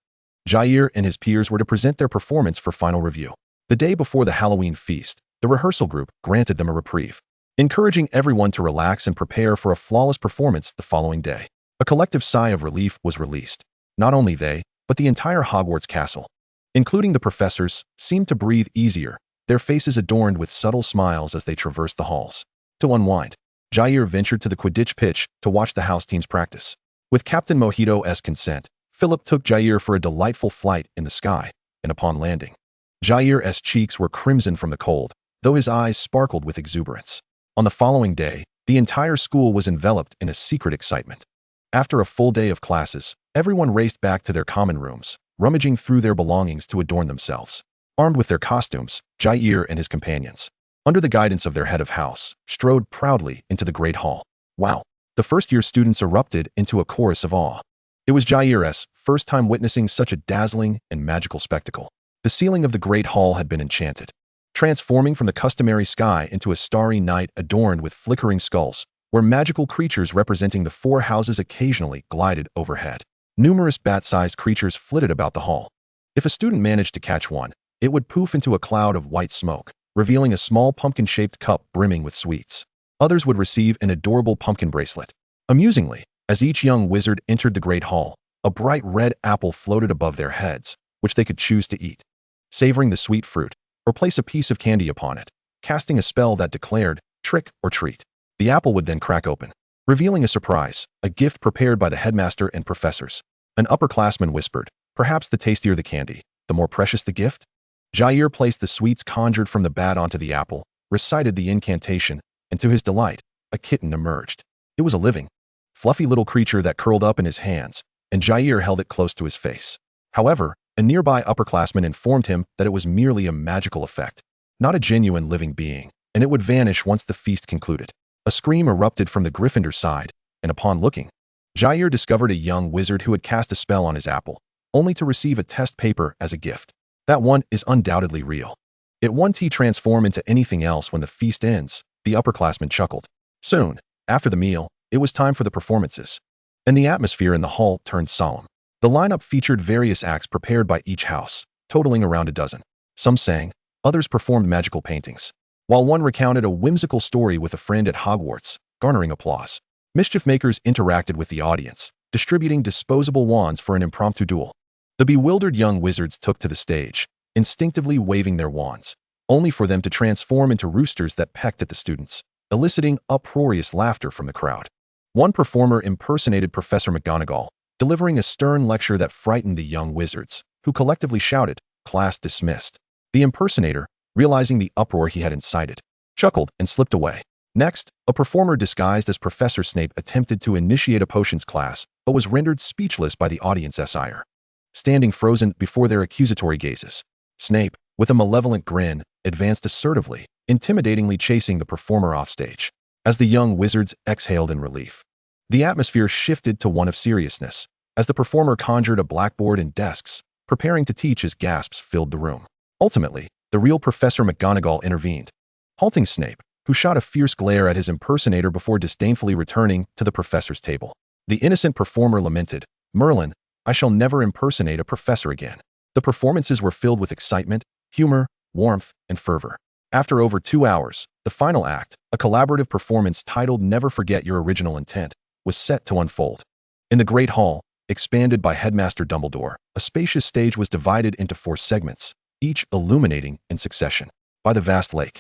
Jeler and his peers were to present their performance for final review. The day before the Halloween feast, the rehearsal group granted them a reprieve, encouraging everyone to relax and prepare for a flawless performance the following day. A collective sigh of relief was released. Not only they, but the entire Hogwarts castle, including the professors, seemed to breathe easier, their faces adorned with subtle smiles as they traversed the halls. To unwind, Jeler ventured to the Quidditch pitch to watch the house teams practice. With Captain Mojito's consent, Philip took Jeler for a delightful flight in the sky, and upon landing, Jeler's cheeks were crimson from the cold, though his eyes sparkled with exuberance. On the following day, the entire school was enveloped in a secret excitement. After a full day of classes, everyone raced back to their common rooms, rummaging through their belongings to adorn themselves. Armed with their costumes, Jeler and his companions, under the guidance of their head of house, strode proudly into the Great Hall. Wow! The first-year students erupted into a chorus of awe. It was Jeler's first time witnessing such a dazzling and magical spectacle. The ceiling of the Great Hall had been enchanted, transforming from the customary sky into a starry night adorned with flickering skulls, where magical creatures representing the 4 houses occasionally glided overhead. Numerous bat-sized creatures flitted about the hall. If a student managed to catch one, it would poof into a cloud of white smoke, revealing a small pumpkin-shaped cup brimming with sweets. Others would receive an adorable pumpkin bracelet. Amusingly, as each young wizard entered the Great Hall, a bright red apple floated above their heads, which they could choose to eat, savoring the sweet fruit, or place a piece of candy upon it, casting a spell that declared, "Trick or treat." The apple would then crack open, revealing a surprise, a gift prepared by the headmaster and professors. An upperclassman whispered, "Perhaps the tastier the candy, the more precious the gift?" Jeler placed the sweets conjured from the bat onto the apple, recited the incantation, and to his delight, a kitten emerged. It was a living, fluffy little creature that curled up in his hands, and Jeler held it close to his face. However, a nearby upperclassman informed him that it was merely a magical effect, not a genuine living being, and it would vanish once the feast concluded. A scream erupted from the Gryffindor side, and upon looking, Jeler discovered a young wizard who had cast a spell on his apple, only to receive a test paper as a gift. That one is undoubtedly real. It won't transform into anything else when the feast ends, the upperclassman chuckled. Soon, after the meal, It was time for the performances, and the atmosphere in the hall turned solemn. The lineup featured various acts prepared by each house, totaling around a dozen. Some sang, others performed magical paintings, while one recounted a whimsical story with a friend at Hogwarts, garnering applause. Mischief makers interacted with the audience, distributing disposable wands for an impromptu duel. The bewildered young wizards took to the stage, instinctively waving their wands, only for them to transform into roosters that pecked at the students, eliciting uproarious laughter from the crowd. One performer impersonated Professor McGonagall, delivering a stern lecture that frightened the young wizards, who collectively shouted, "Class dismissed." The impersonator, realizing the uproar he had incited, chuckled and slipped away. Next, a performer disguised as Professor Snape attempted to initiate a potions class, but was rendered speechless by the audience's ire. Standing frozen before their accusatory gazes, Snape, with a malevolent grin, advanced assertively, intimidatingly chasing the performer off stage. As the young wizards exhaled in relief, the atmosphere shifted to one of seriousness, as the performer conjured a blackboard and desks, preparing to teach as gasps filled the room. Ultimately, the real Professor McGonagall intervened, halting Snape, who shot a fierce glare at his impersonator before disdainfully returning to the professor's table. The innocent performer lamented, "Merlin, I shall never impersonate a professor again." The performances were filled with excitement, humor, warmth, and fervor. After over 2 hours, the final act, a collaborative performance titled "Never Forget Your Original Intent," was set to unfold. In the Great Hall, expanded by Headmaster Dumbledore, a spacious stage was divided into 4 segments, each illuminating in succession. By the vast lake,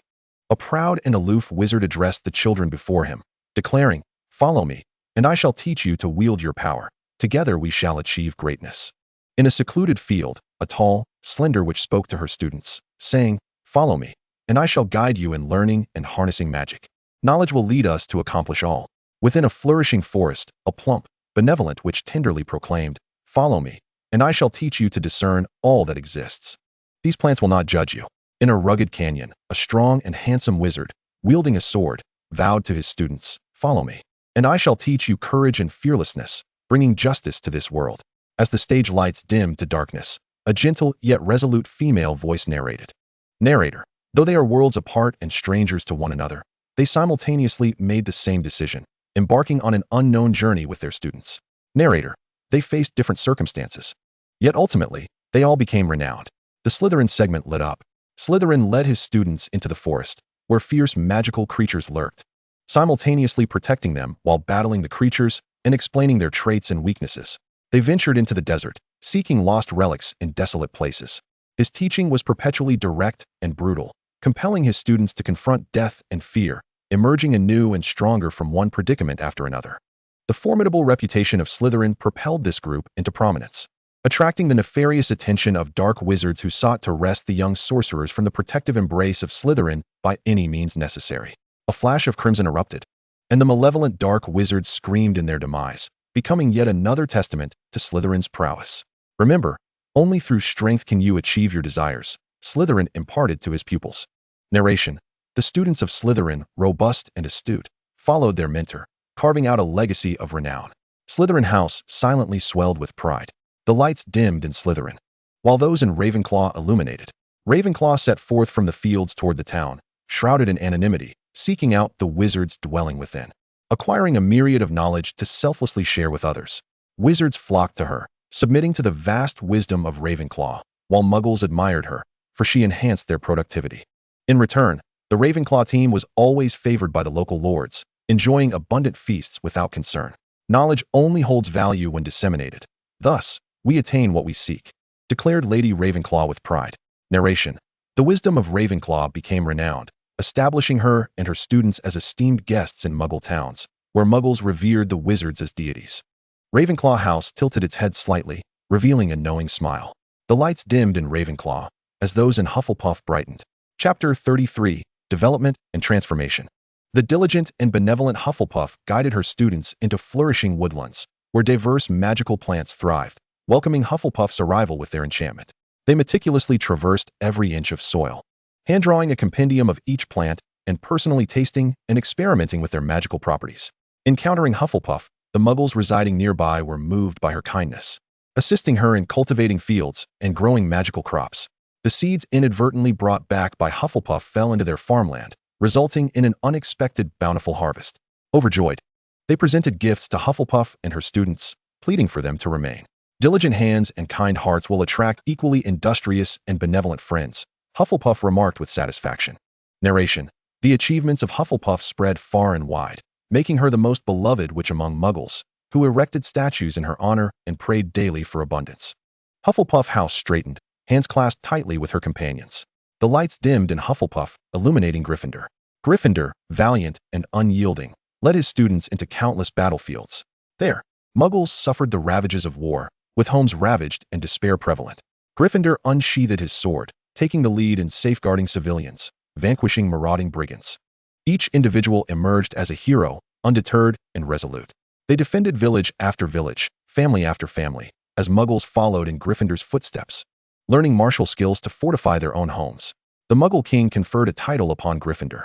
a proud and aloof wizard addressed the children before him, declaring, "Follow me, and I shall teach you to wield your power. Together we shall achieve greatness." In a secluded field, a tall, slender witch spoke to her students, saying, "Follow me, and I shall guide you in learning and harnessing magic. Knowledge will lead us to accomplish all." Within a flourishing forest, a plump, benevolent witch tenderly proclaimed, "Follow me, and I shall teach you to discern all that exists. These plants will not judge you." In a rugged canyon, a strong and handsome wizard, wielding a sword, vowed to his students, "Follow me, and I shall teach you courage and fearlessness, bringing justice to this world." As the stage lights dimmed to darkness, a gentle yet resolute female voice narrated. Narrator, though they are worlds apart and strangers to one another, they simultaneously made the same decision, embarking on an unknown journey with their students. Narrator, they faced different circumstances, yet ultimately, they all became renowned. The Slytherin segment lit up. Slytherin led his students into the forest, where fierce magical creatures lurked, simultaneously protecting them while battling the creatures and explaining their traits and weaknesses. They ventured into the desert, seeking lost relics in desolate places. His teaching was perpetually direct and brutal, compelling his students to confront death and fear, emerging anew and stronger from one predicament after another. The formidable reputation of Slytherin propelled this group into prominence, attracting the nefarious attention of dark wizards who sought to wrest the young sorcerers from the protective embrace of Slytherin by any means necessary. A flash of crimson erupted, and the malevolent dark wizards screamed in their demise, becoming yet another testament to Slytherin's prowess. Remember, only through strength can you achieve your desires, Slytherin imparted to his pupils. Narration: the students of Slytherin, robust and astute, followed their mentor, carving out a legacy of renown. Slytherin House silently swelled with pride. The lights dimmed in Slytherin, while those in Ravenclaw illuminated. Ravenclaw set forth from the fields toward the town, shrouded in anonymity, seeking out the wizards dwelling within. Acquiring a myriad of knowledge to selflessly share with others, wizards flocked to her, submitting to the vast wisdom of Ravenclaw, while muggles admired her, for she enhanced their productivity. In return, the Ravenclaw team was always favored by the local lords, enjoying abundant feasts without concern. Knowledge only holds value when disseminated. Thus, we attain what we seek, declared Lady Ravenclaw with pride. Narration: the wisdom of Ravenclaw became renowned, establishing her and her students as esteemed guests in Muggle towns, where Muggles revered the wizards as deities. Ravenclaw House tilted its head slightly, revealing a knowing smile. The lights dimmed in Ravenclaw, as those in Hufflepuff brightened. Chapter 33: Development and Transformation. The diligent and benevolent Hufflepuff guided her students into flourishing woodlands, where diverse magical plants thrived, welcoming Hufflepuff's arrival with their enchantment. They meticulously traversed every inch of soil, hand-drawing a compendium of each plant and personally tasting and experimenting with their magical properties. Encountering Hufflepuff, the Muggles residing nearby were moved by her kindness, assisting her in cultivating fields and growing magical crops. The seeds inadvertently brought back by Hufflepuff fell into their farmland, resulting in an unexpected bountiful harvest. Overjoyed, They presented gifts to Hufflepuff and her students, pleading for them to remain. Diligent hands and kind hearts will attract equally industrious and benevolent friends, Hufflepuff remarked with satisfaction. Narration: the achievements of Hufflepuff spread far and wide, making her the most beloved witch among Muggles, who erected statues in her honor and prayed daily for abundance. Hufflepuff House straightened, hands clasped tightly with her companions. The lights dimmed in Hufflepuff, illuminating Gryffindor. Gryffindor, valiant and unyielding, led his students into countless battlefields. There, Muggles suffered the ravages of war, with homes ravaged and despair prevalent. Gryffindor unsheathed his sword, taking the lead in safeguarding civilians, vanquishing marauding brigands. Each individual emerged as a hero, undeterred and resolute. They defended village after village, family after family, as Muggles followed in Gryffindor's footsteps, learning martial skills to fortify their own homes. The Muggle King conferred a title upon Gryffindor,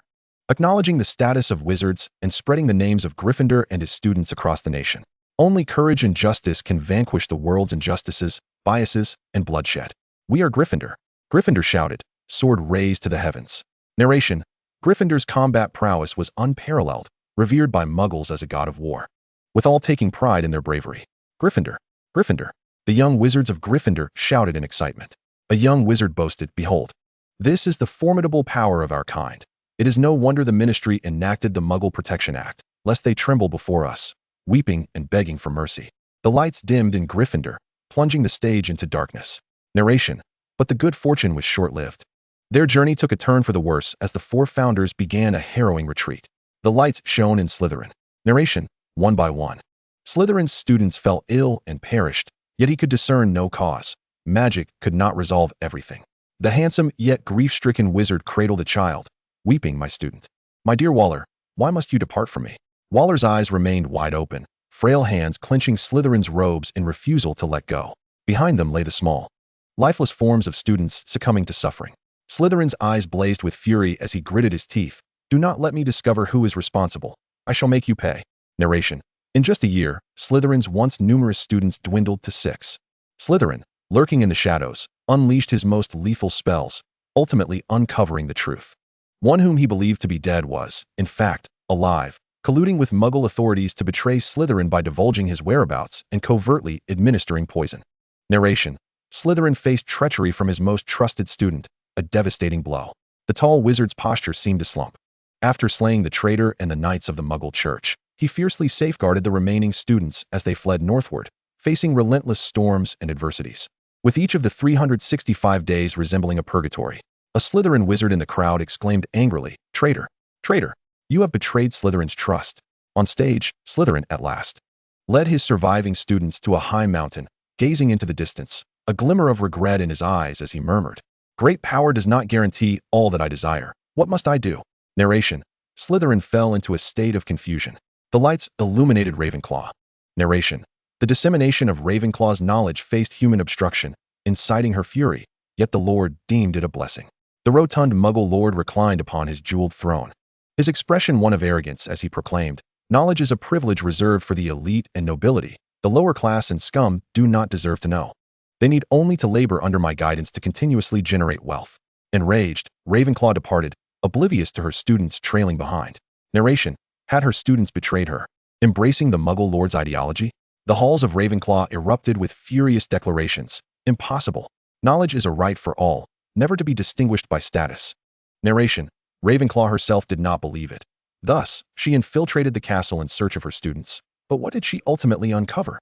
acknowledging the status of wizards and spreading the names of Gryffindor and his students across the nation. Only courage and justice can vanquish the world's injustices, biases, and bloodshed. We are Gryffindor. Gryffindor shouted, sword raised to the heavens. Narration: Gryffindor's combat prowess was unparalleled, revered by Muggles as a god of war, with all taking pride in their bravery. Gryffindor! Gryffindor! The young wizards of Gryffindor shouted in excitement. A young wizard boasted, behold, this is the formidable power of our kind. It is no wonder the Ministry enacted the Muggle Protection Act, lest they tremble before us, weeping and begging for mercy. The lights dimmed in Gryffindor, plunging the stage into darkness. Narration: but the good fortune was short-lived. Their journey took a turn for the worse as the four founders began a harrowing retreat. The lights shone in Slytherin. Narration: one by one, Slytherin's students fell ill and perished, yet he could discern no cause. Magic could not resolve everything. The handsome yet grief-stricken wizard cradled a child, weeping, my student. My dear Waller, why must you depart from me? Waller's eyes remained wide open, frail hands clenching Slytherin's robes in refusal to let go. Behind them lay the small, lifeless forms of students succumbing to suffering. Slytherin's eyes blazed with fury as he gritted his teeth. Do not let me discover who is responsible. I shall make you pay. Narration: in just a year, Slytherin's once numerous students dwindled to 6. Slytherin, lurking in the shadows, unleashed his most lethal spells, ultimately uncovering the truth. One whom he believed to be dead was, in fact, alive, colluding with Muggle authorities to betray Slytherin by divulging his whereabouts and covertly administering poison. Narration: Slytherin faced treachery from his most trusted student, a devastating blow. The tall wizard's posture seemed to slump. After slaying the traitor and the knights of the Muggle Church, he fiercely safeguarded the remaining students as they fled northward, facing relentless storms and adversities. With each of the 365 days resembling a purgatory, a Slytherin wizard in the crowd exclaimed angrily, Traitor! Traitor! You have betrayed Slytherin's trust. On stage, Slytherin, at last, led his surviving students to a high mountain, gazing into the distance, a glimmer of regret in his eyes as he murmured, Great power does not guarantee all that I desire. What must I do? Narration: Slytherin fell into a state of confusion. The lights illuminated Ravenclaw. Narration: the dissemination of Ravenclaw's knowledge faced human obstruction, inciting her fury, yet the Lord deemed it a blessing. The rotund Muggle Lord reclined upon his jeweled throne, his expression one of arrogance as he proclaimed, Knowledge is a privilege reserved for the elite and nobility. The lower class and scum do not deserve to know. They need only to labor under my guidance to continuously generate wealth. Enraged, Ravenclaw departed, oblivious to her students trailing behind. Narration: had her students betrayed her, embracing the Muggle Lord's ideology? The halls of Ravenclaw erupted with furious declarations. Impossible. Knowledge is a right for all, never to be distinguished by status. Narration: Ravenclaw herself did not believe it. Thus, she infiltrated the castle in search of her students. But what did she ultimately uncover?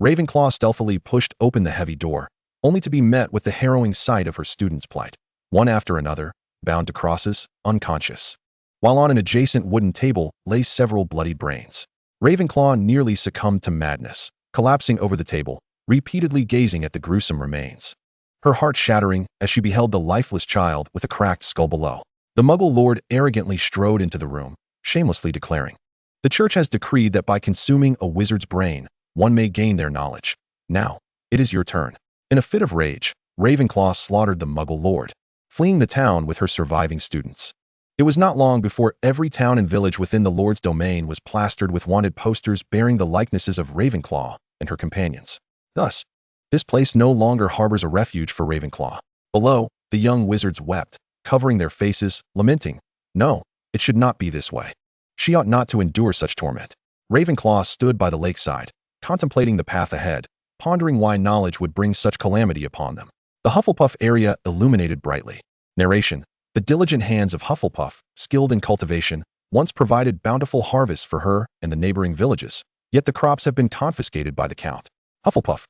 Ravenclaw stealthily pushed open the heavy door, only to be met with the harrowing sight of her students' plight. One after another, bound to crosses, unconscious, while on an adjacent wooden table lay several bloodied brains. Ravenclaw nearly succumbed to madness, collapsing over the table, repeatedly gazing at the gruesome remains, her heart shattering as she beheld the lifeless child with a cracked skull below. The Muggle Lord arrogantly strode into the room, shamelessly declaring, The Church has decreed that by consuming a wizard's brain, one may gain their knowledge. Now, it is your turn. In a fit of rage, Ravenclaw slaughtered the Muggle Lord, fleeing the town with her surviving students. It was not long before every town and village within the Lord's domain was plastered with wanted posters bearing the likenesses of Ravenclaw and her companions. Thus, this place no longer harbors a refuge for Ravenclaw. Below, the young wizards wept, covering their faces, lamenting, No, it should not be this way. She ought not to endure such torment. Ravenclaw stood by the lakeside, contemplating the path ahead, pondering why knowledge would bring such calamity upon them. The Hufflepuff area illuminated brightly. Narration: the diligent hands of Hufflepuff, skilled in cultivation, once provided bountiful harvests for her and the neighboring villages, yet the crops have been confiscated by the Count. Hufflepuff,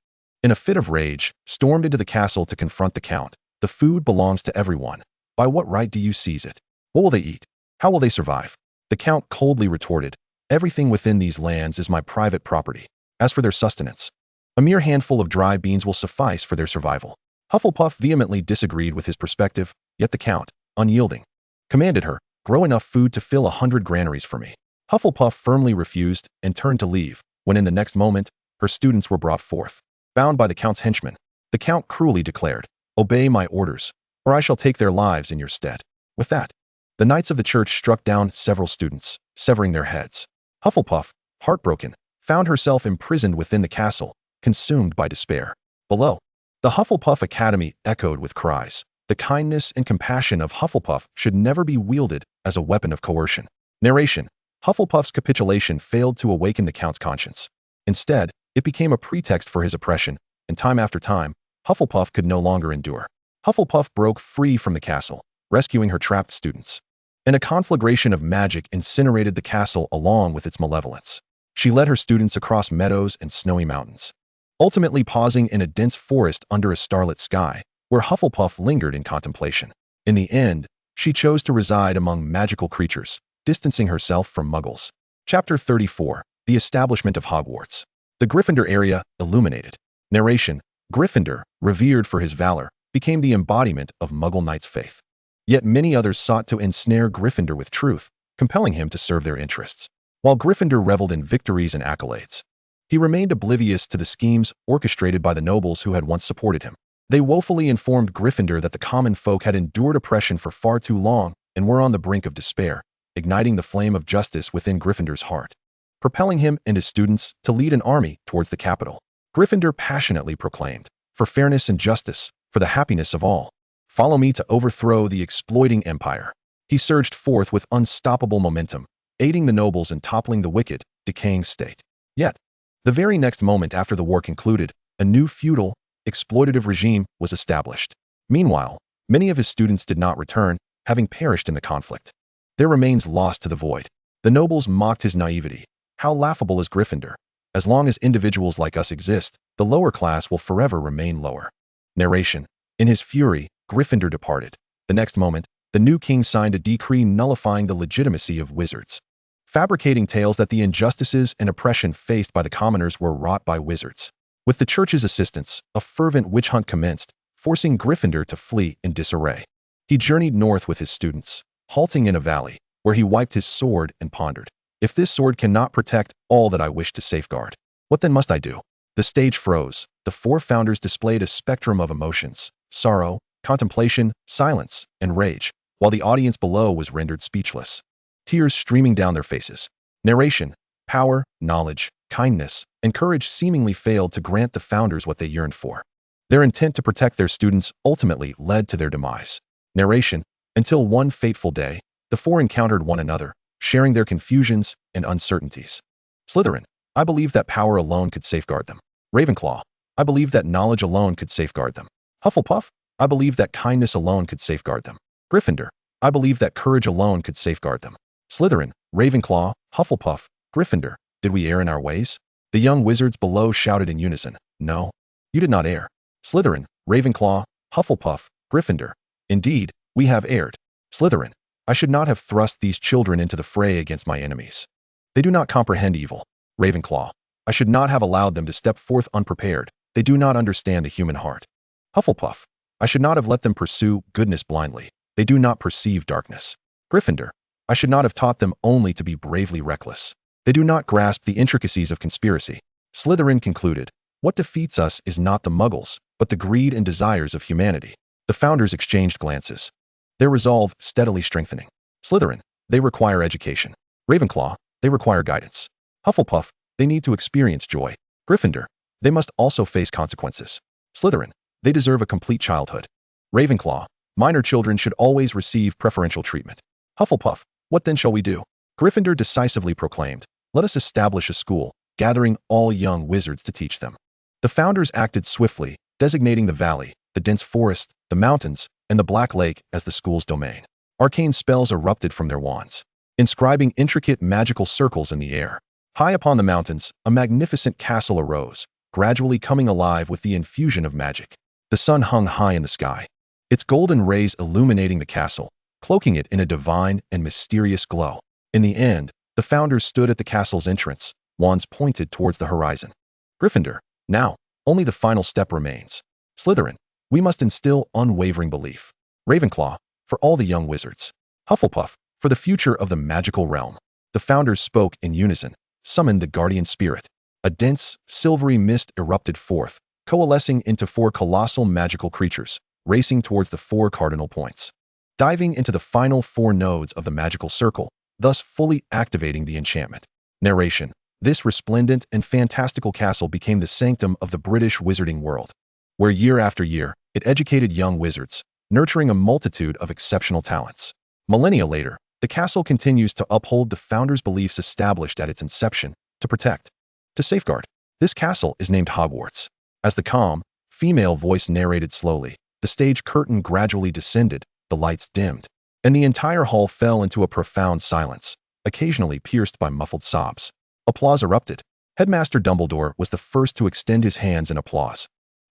in a fit of rage, stormed into the castle to confront the Count. The food belongs to everyone. By what right do you seize it? What will they eat? How will they survive? The Count coldly retorted, everything within these lands is my private property. As for their sustenance, a mere handful of dry beans will suffice for their survival. Hufflepuff vehemently disagreed with his perspective, yet the Count, unyielding, commanded her, grow enough food to fill 100 granaries for me. Hufflepuff firmly refused and turned to leave, when in the next moment, her students were brought forth. Bound by the Count's henchmen, the Count cruelly declared, obey my orders, or I shall take their lives in your stead. With that, the Knights of the Church struck down several students, severing their heads. Hufflepuff, heartbroken, found herself imprisoned within the castle, consumed by despair. Below, the Hufflepuff Academy echoed with cries. The kindness and compassion of Hufflepuff should never be wielded as a weapon of coercion. Narration: Hufflepuff's capitulation failed to awaken the Count's conscience. Instead, it became a pretext for his oppression, and time after time, Hufflepuff could no longer endure. Hufflepuff broke free from the castle, rescuing her trapped students. And a conflagration of magic incinerated the castle along with its malevolence. She led her students across meadows and snowy mountains, ultimately pausing in a dense forest under a starlit sky, where Hufflepuff lingered in contemplation. In the end, she chose to reside among magical creatures, distancing herself from Muggles. Chapter 34: The Establishment of Hogwarts. The Gryffindor area illuminated. Narration: Gryffindor, revered for his valor, became the embodiment of Muggle Knights' faith. Yet many others sought to ensnare Gryffindor with truth, compelling him to serve their interests. While Gryffindor reveled in victories and accolades, he remained oblivious to the schemes orchestrated by the nobles who had once supported him. They woefully informed Gryffindor that the common folk had endured oppression for far too long and were on the brink of despair, igniting the flame of justice within Gryffindor's heart, propelling him and his students to lead an army towards the capital. Gryffindor passionately proclaimed, for fairness and justice, for the happiness of all, follow me to overthrow the exploiting empire. He surged forth with unstoppable momentum, aiding the nobles in toppling the wicked, decaying state. Yet, the very next moment after the war concluded, a new feudal, exploitative regime was established. Meanwhile, many of his students did not return, having perished in the conflict. Their remains lost to the void. The nobles mocked his naivety. How laughable is Gryffindor? As long as individuals like us exist, the lower class will forever remain lower. Narration: in his fury, Gryffindor departed. The next moment, the new king signed a decree nullifying the legitimacy of wizards, fabricating tales that the injustices and oppression faced by the commoners were wrought by wizards. With the church's assistance, a fervent witch hunt commenced, forcing Gryffindor to flee in disarray. He journeyed north with his students, halting in a valley, where he wiped his sword and pondered, if this sword cannot protect all that I wish to safeguard, what then must I do? The stage froze. The four founders displayed a spectrum of emotions: sorrow, contemplation, silence, and rage, while the audience below was rendered speechless, tears streaming down their faces. Narration: power, knowledge, kindness, and courage seemingly failed to grant the founders what they yearned for. Their intent to protect their students ultimately led to their demise. Narration: until one fateful day, the four encountered one another, sharing their confusions and uncertainties. Slytherin: I believe that power alone could safeguard them. Ravenclaw: I believe that knowledge alone could safeguard them. Hufflepuff: I believe that kindness alone could safeguard them. Gryffindor: I believe that courage alone could safeguard them. Slytherin, Ravenclaw, Hufflepuff, Gryffindor, did we err in our ways? The young wizards below shouted in unison, no, you did not err. Slytherin, Ravenclaw, Hufflepuff, Gryffindor, indeed, we have erred. Slytherin: I should not have thrust these children into the fray against my enemies. They do not comprehend evil. Ravenclaw: I should not have allowed them to step forth unprepared. They do not understand the human heart. Hufflepuff: I should not have let them pursue goodness blindly. They do not perceive darkness. Gryffindor: I should not have taught them only to be bravely reckless. They do not grasp the intricacies of conspiracy. Slytherin concluded, what defeats us is not the Muggles, but the greed and desires of humanity. The founders exchanged glances, their resolve steadily strengthening. Slytherin: they require education. Ravenclaw: they require guidance. Hufflepuff: they need to experience joy. Gryffindor: they must also face consequences. Slytherin: they deserve a complete childhood. Ravenclaw: minor children should always receive preferential treatment. Hufflepuff: what then shall we do? Gryffindor decisively proclaimed, Let us establish a school, gathering all young wizards to teach them. The founders acted swiftly, designating the valley, the dense forest, the mountains, and the Black Lake as the school's domain. Arcane spells erupted from their wands, inscribing intricate magical circles in the air. High upon the mountains, a magnificent castle arose, gradually coming alive with the infusion of magic. The sun hung high in the sky, its golden rays illuminating the castle, cloaking it in a divine and mysterious glow. In the end, the founders stood at the castle's entrance, wands pointed towards the horizon. Gryffindor, now, only the final step remains. Slytherin, we must instill unwavering belief. Ravenclaw, for all the young wizards. Hufflepuff, for the future of the magical realm. The founders spoke in unison, summoned the guardian spirit. A dense, silvery mist erupted forth, coalescing into 4 colossal magical creatures, racing towards the 4 cardinal points. Diving into the final 4 nodes of the magical circle, thus fully activating the enchantment. Narration. This resplendent and fantastical castle became the sanctum of the British wizarding world, where year after year, it educated young wizards, nurturing a multitude of exceptional talents. Millennia later, the castle continues to uphold the founders' beliefs established at its inception, to protect, to safeguard. This castle is named Hogwarts. As the calm, female voice narrated slowly, the stage curtain gradually descended, the lights dimmed, and the entire hall fell into a profound silence, occasionally pierced by muffled sobs. Applause erupted. Headmaster Dumbledore was the first to extend his hands in applause,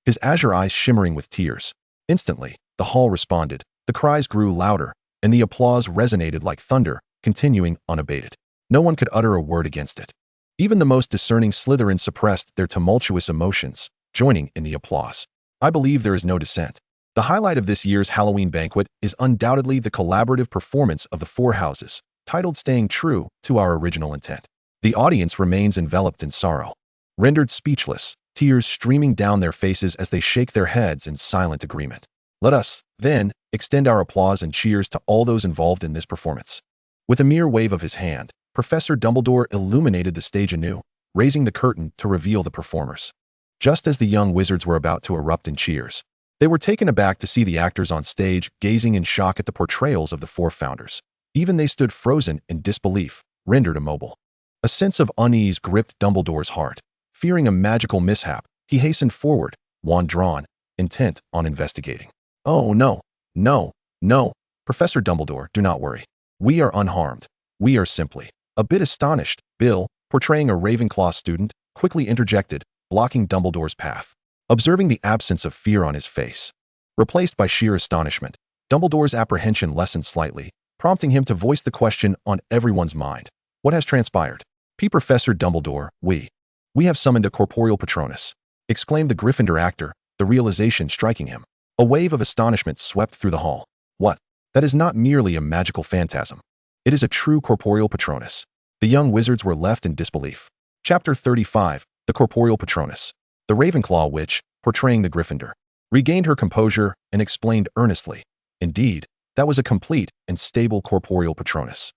his azure eyes shimmering with tears. Instantly, the hall responded, the cries grew louder, and the applause resonated like thunder, continuing unabated. No one could utter a word against it. Even the most discerning Slytherin suppressed their tumultuous emotions, joining in the applause. I believe there is no dissent. The highlight of this year's Halloween banquet is undoubtedly the collaborative performance of the 4 houses, titled Staying True to Our Original Intent. The audience remains enveloped in sorrow, rendered speechless, tears streaming down their faces as they shake their heads in silent agreement. Let us, then, extend our applause and cheers to all those involved in this performance. With a mere wave of his hand, Professor Dumbledore illuminated the stage anew, raising the curtain to reveal the performers. Just as the young wizards were about to erupt in cheers, they were taken aback to see the actors on stage gazing in shock at the portrayals of the 4 founders. Even they stood frozen in disbelief, rendered immobile. A sense of unease gripped Dumbledore's heart. Fearing a magical mishap, he hastened forward, wand drawn, intent on investigating. Oh no, no, no, Professor Dumbledore, do not worry. We are unharmed. We are simply a bit astonished. Bill, portraying a Ravenclaw student, quickly interjected, blocking Dumbledore's path. Observing the absence of fear on his face, replaced by sheer astonishment, Dumbledore's apprehension lessened slightly, prompting him to voice the question on everyone's mind. What has transpired? Professor Dumbledore, we have summoned a corporeal Patronus, exclaimed the Gryffindor actor, the realization striking him. A wave of astonishment swept through the hall. What? That is not merely a magical phantasm. It is a true corporeal Patronus. The young wizards were left in disbelief. Chapter 35, The Corporeal Patronus. The Ravenclaw witch, portraying the Gryffindor, regained her composure and explained earnestly. Indeed, that was a complete and stable corporeal Patronus.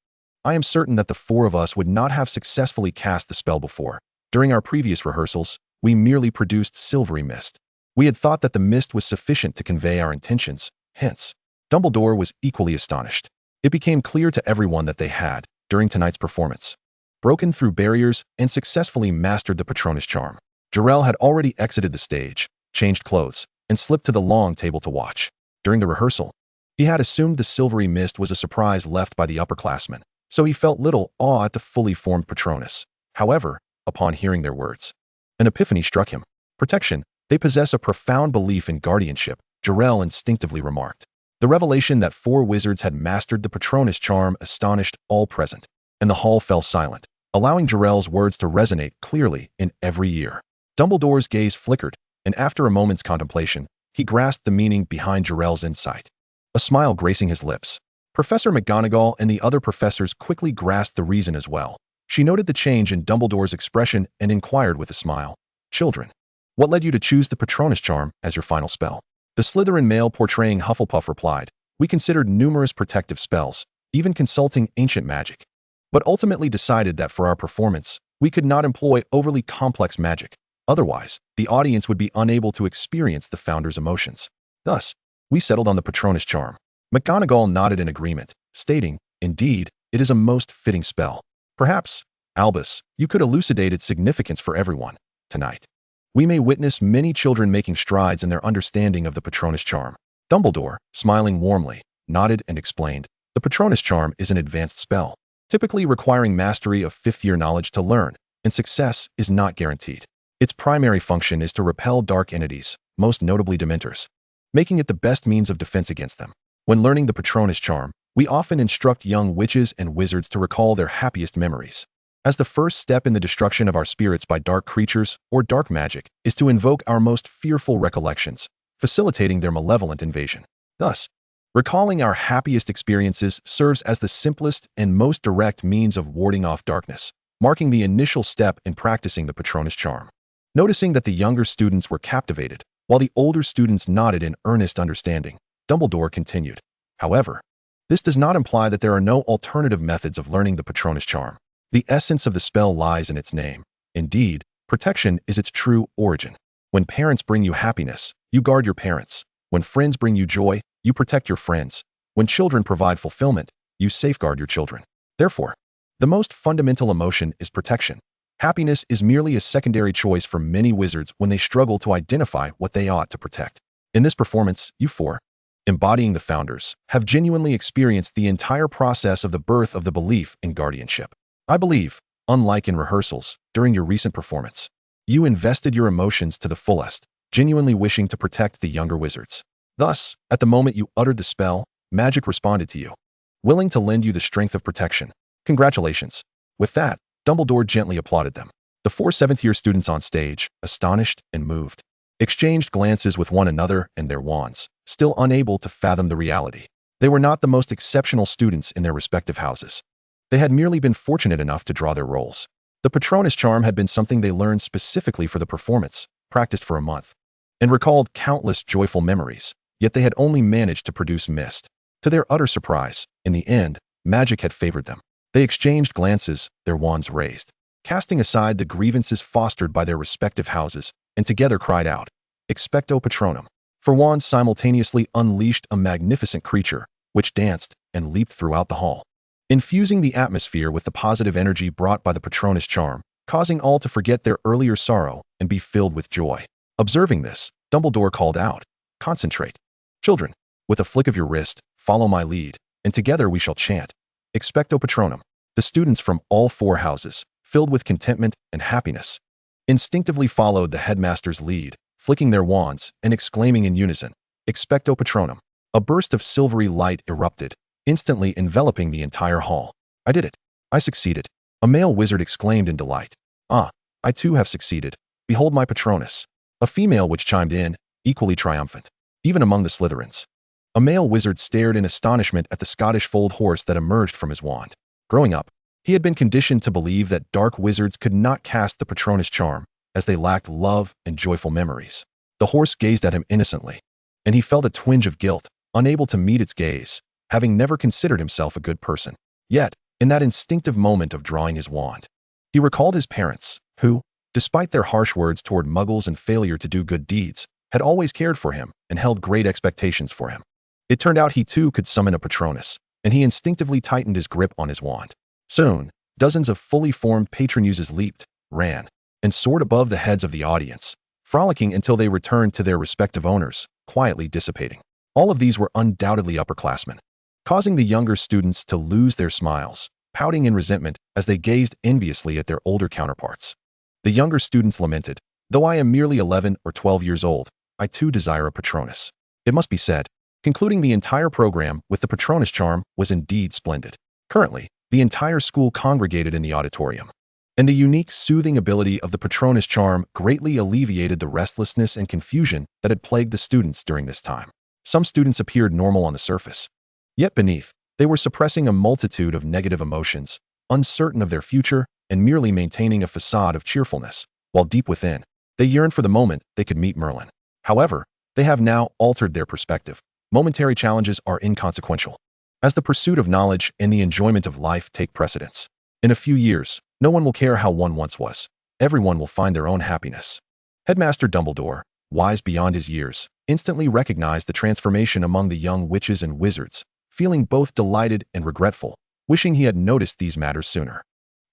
I am certain that the 4 of us would not have successfully cast the spell before. During our previous rehearsals, we merely produced silvery mist. We had thought that the mist was sufficient to convey our intentions, hence, Dumbledore was equally astonished. It became clear to everyone that they had, during tonight's performance, broken through barriers and successfully mastered the Patronus charm. Jeler had already exited the stage, changed clothes, and slipped to the long table to watch. During the rehearsal, he had assumed the silvery mist was a surprise left by the upperclassmen, so he felt little awe at the fully formed Patronus. However, upon hearing their words, an epiphany struck him. Protection. They possess a profound belief in guardianship, Jeler instinctively remarked. The revelation that 4 wizards had mastered the Patronus charm astonished all present, and the hall fell silent, allowing Jeler's words to resonate clearly in every ear. Dumbledore's gaze flickered, and after a moment's contemplation, he grasped the meaning behind Jeler's insight. A smile gracing his lips. Professor McGonagall and the other professors quickly grasped the reason as well. She noted the change in Dumbledore's expression and inquired with a smile. Children, what led you to choose the Patronus charm as your final spell? The Slytherin male portraying Hufflepuff replied, we considered numerous protective spells, even consulting ancient magic, but ultimately decided that for our performance, we could not employ overly complex magic. Otherwise, the audience would be unable to experience the founder's emotions. Thus, we settled on the Patronus charm. McGonagall nodded in agreement, stating, indeed, it is a most fitting spell. Perhaps, Albus, you could elucidate its significance for everyone. Tonight, we may witness many children making strides in their understanding of the Patronus charm. Dumbledore, smiling warmly, nodded and explained, the Patronus charm is an advanced spell, typically requiring mastery of fifth-year knowledge to learn, and success is not guaranteed. Its primary function is to repel dark entities, most notably Dementors, making it the best means of defense against them. When learning the Patronus charm, we often instruct young witches and wizards to recall their happiest memories. As the first step in the destruction of our spirits by dark creatures or dark magic is to invoke our most fearful recollections, facilitating their malevolent invasion. Thus, recalling our happiest experiences serves as the simplest and most direct means of warding off darkness, marking the initial step in practicing the Patronus charm. Noticing that the younger students were captivated, while the older students nodded in earnest understanding, Dumbledore continued. However, this does not imply that there are no alternative methods of learning the Patronus charm. The essence of the spell lies in its name. Indeed, protection is its true origin. When parents bring you happiness, you guard your parents. When friends bring you joy, you protect your friends. When children provide fulfillment, you safeguard your children. Therefore, the most fundamental emotion is protection. Happiness is merely a secondary choice for many wizards when they struggle to identify what they ought to protect. In this performance, you four, embodying the founders, have genuinely experienced the entire process of the birth of the belief in guardianship. I believe, unlike in rehearsals, during your recent performance, you invested your emotions to the fullest, genuinely wishing to protect the younger wizards. Thus, at the moment you uttered the spell, magic responded to you, willing to lend you the strength of protection. Congratulations. With that, Dumbledore gently applauded them. The four seventh-year students on stage, astonished and moved, exchanged glances with one another and their wands, still unable to fathom the reality. They were not the most exceptional students in their respective houses. They had merely been fortunate enough to draw their roles. The Patronus charm had been something they learned specifically for the performance, practiced for a month, and recalled countless joyful memories, yet they had only managed to produce mist. To their utter surprise, in the end, magic had favored them. They exchanged glances, their wands raised, casting aside the grievances fostered by their respective houses, and together cried out, Expecto Patronum. For wands simultaneously unleashed a magnificent creature, which danced and leaped throughout the hall, infusing the atmosphere with the positive energy brought by the Patronus charm, causing all to forget their earlier sorrow and be filled with joy. Observing this, Dumbledore called out, Concentrate. Children, with a flick of your wrist, follow my lead, and together we shall chant, Expecto Patronum. The students from all four houses, filled with contentment and happiness, instinctively followed the headmaster's lead, flicking their wands and exclaiming in unison, Expecto Patronum. A burst of silvery light erupted, instantly enveloping the entire hall. I did it. I succeeded. A male wizard exclaimed in delight. Ah, I too have succeeded. Behold my Patronus. A female witch chimed in, equally triumphant. Even among the Slytherins, a male wizard stared in astonishment at the Scottish foaled horse that emerged from his wand. Growing up, he had been conditioned to believe that dark wizards could not cast the Patronus charm, as they lacked love and joyful memories. The horse gazed at him innocently, and he felt a twinge of guilt, unable to meet its gaze, having never considered himself a good person. Yet, in that instinctive moment of drawing his wand, he recalled his parents, who, despite their harsh words toward muggles and failure to do good deeds, had always cared for him and held great expectations for him. It turned out he too could summon a Patronus, and he instinctively tightened his grip on his wand. Soon, dozens of fully formed patronuses leaped, ran, and soared above the heads of the audience, frolicking until they returned to their respective owners, quietly dissipating. All of these were undoubtedly upperclassmen, causing the younger students to lose their smiles, pouting in resentment as they gazed enviously at their older counterparts. The younger students lamented, Though I am merely 11 or 12 years old, I too desire a Patronus. It must be said, concluding the entire program with the Patronus charm was indeed splendid. Currently, the entire school congregated in the auditorium, and the unique soothing ability of the Patronus charm greatly alleviated the restlessness and confusion that had plagued the students during this time. Some students appeared normal on the surface, yet beneath, they were suppressing a multitude of negative emotions, uncertain of their future and merely maintaining a facade of cheerfulness, while deep within, they yearned for the moment they could meet Merlin. However, they have now altered their perspective. Momentary challenges are inconsequential, as the pursuit of knowledge and the enjoyment of life take precedence. In a few years, no one will care how one once was. Everyone will find their own happiness. Headmaster Dumbledore, wise beyond his years, instantly recognized the transformation among the young witches and wizards, feeling both delighted and regretful, wishing he had noticed these matters sooner.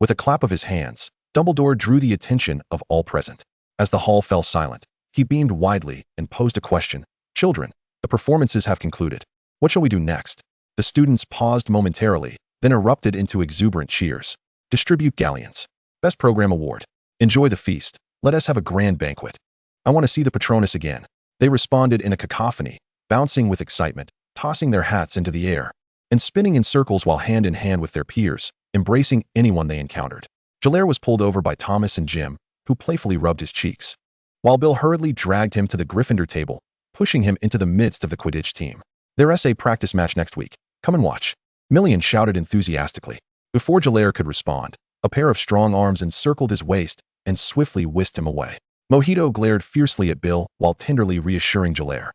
With a clap of his hands, Dumbledore drew the attention of all present. As the hall fell silent, he beamed widely and posed a question. Children, the performances have concluded. What shall we do next? The students paused momentarily, then erupted into exuberant cheers. Distribute galleons. Best program award. Enjoy the feast. Let us have a grand banquet. I want to see the Patronus again. They responded in a cacophony, bouncing with excitement, tossing their hats into the air, and spinning in circles while hand in hand with their peers, embracing anyone they encountered. Jeler was pulled over by Thomas and Jim, who playfully rubbed his cheeks, while Bill hurriedly dragged him to the Gryffindor table, pushing him into the midst of the Quidditch team. Their essay practice match next week. Come and watch. Million shouted enthusiastically. Before Jeler could respond, a pair of strong arms encircled his waist and swiftly whisked him away. Mojito glared fiercely at Bill while tenderly reassuring Jeler.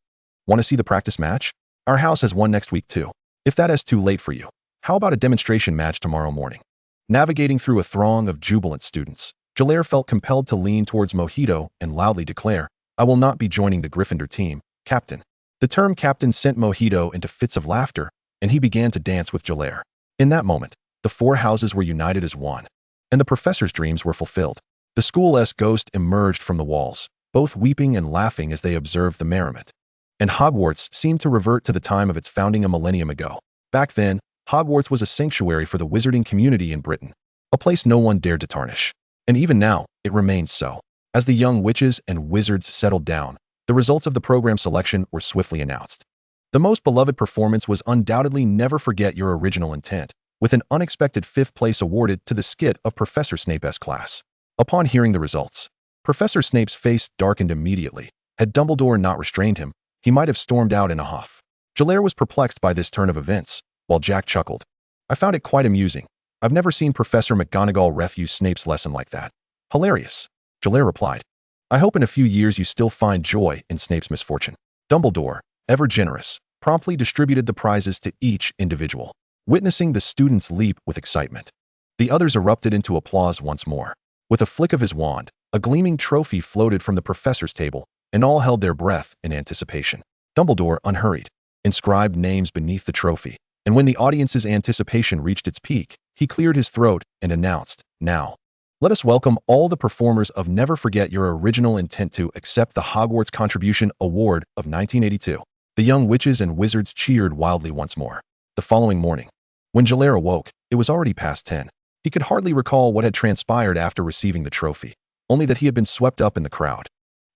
Want to see the practice match? Our house has one next week too. If that is too late for you, how about a demonstration match tomorrow morning? Navigating through a throng of jubilant students, Jeler felt compelled to lean towards Mojito and loudly declare, I will not be joining the Gryffindor team, Captain. The term captain sent Mojito into fits of laughter, and he began to dance with Jeler. In that moment, the four houses were united as one, and the professor's dreams were fulfilled. The school's ghost emerged from the walls, both weeping and laughing as they observed the merriment. And Hogwarts seemed to revert to the time of its founding a millennium ago. Back then, Hogwarts was a sanctuary for the wizarding community in Britain, a place no one dared to tarnish. And even now, it remains so. As the young witches and wizards settled down, the results of the program selection were swiftly announced. The most beloved performance was undoubtedly Never Forget Your Original Intent, with an unexpected 5th place awarded to the skit of Professor Snape's class. Upon hearing the results, Professor Snape's face darkened immediately. Had Dumbledore not restrained him, he might have stormed out in a huff. Jeler was perplexed by this turn of events, while Jack chuckled. I found it quite amusing. I've never seen Professor McGonagall refuse Snape's lesson like that. Hilarious. Jeler replied. I hope in a few years you still find joy in Snape's misfortune. Dumbledore, ever generous, promptly distributed the prizes to each individual, witnessing the students leap with excitement. The others erupted into applause once more. With a flick of his wand, a gleaming trophy floated from the professor's table, and all held their breath in anticipation. Dumbledore unhurried, inscribed names beneath the trophy, and when the audience's anticipation reached its peak, he cleared his throat and announced, Now, let us welcome all the performers of Never Forget Your Original Intent to accept the Hogwarts Contribution Award of 1982. The young witches and wizards cheered wildly once more. The following morning, when Jeler awoke, it was already past 10. He could hardly recall what had transpired after receiving the trophy, only that he had been swept up in the crowd,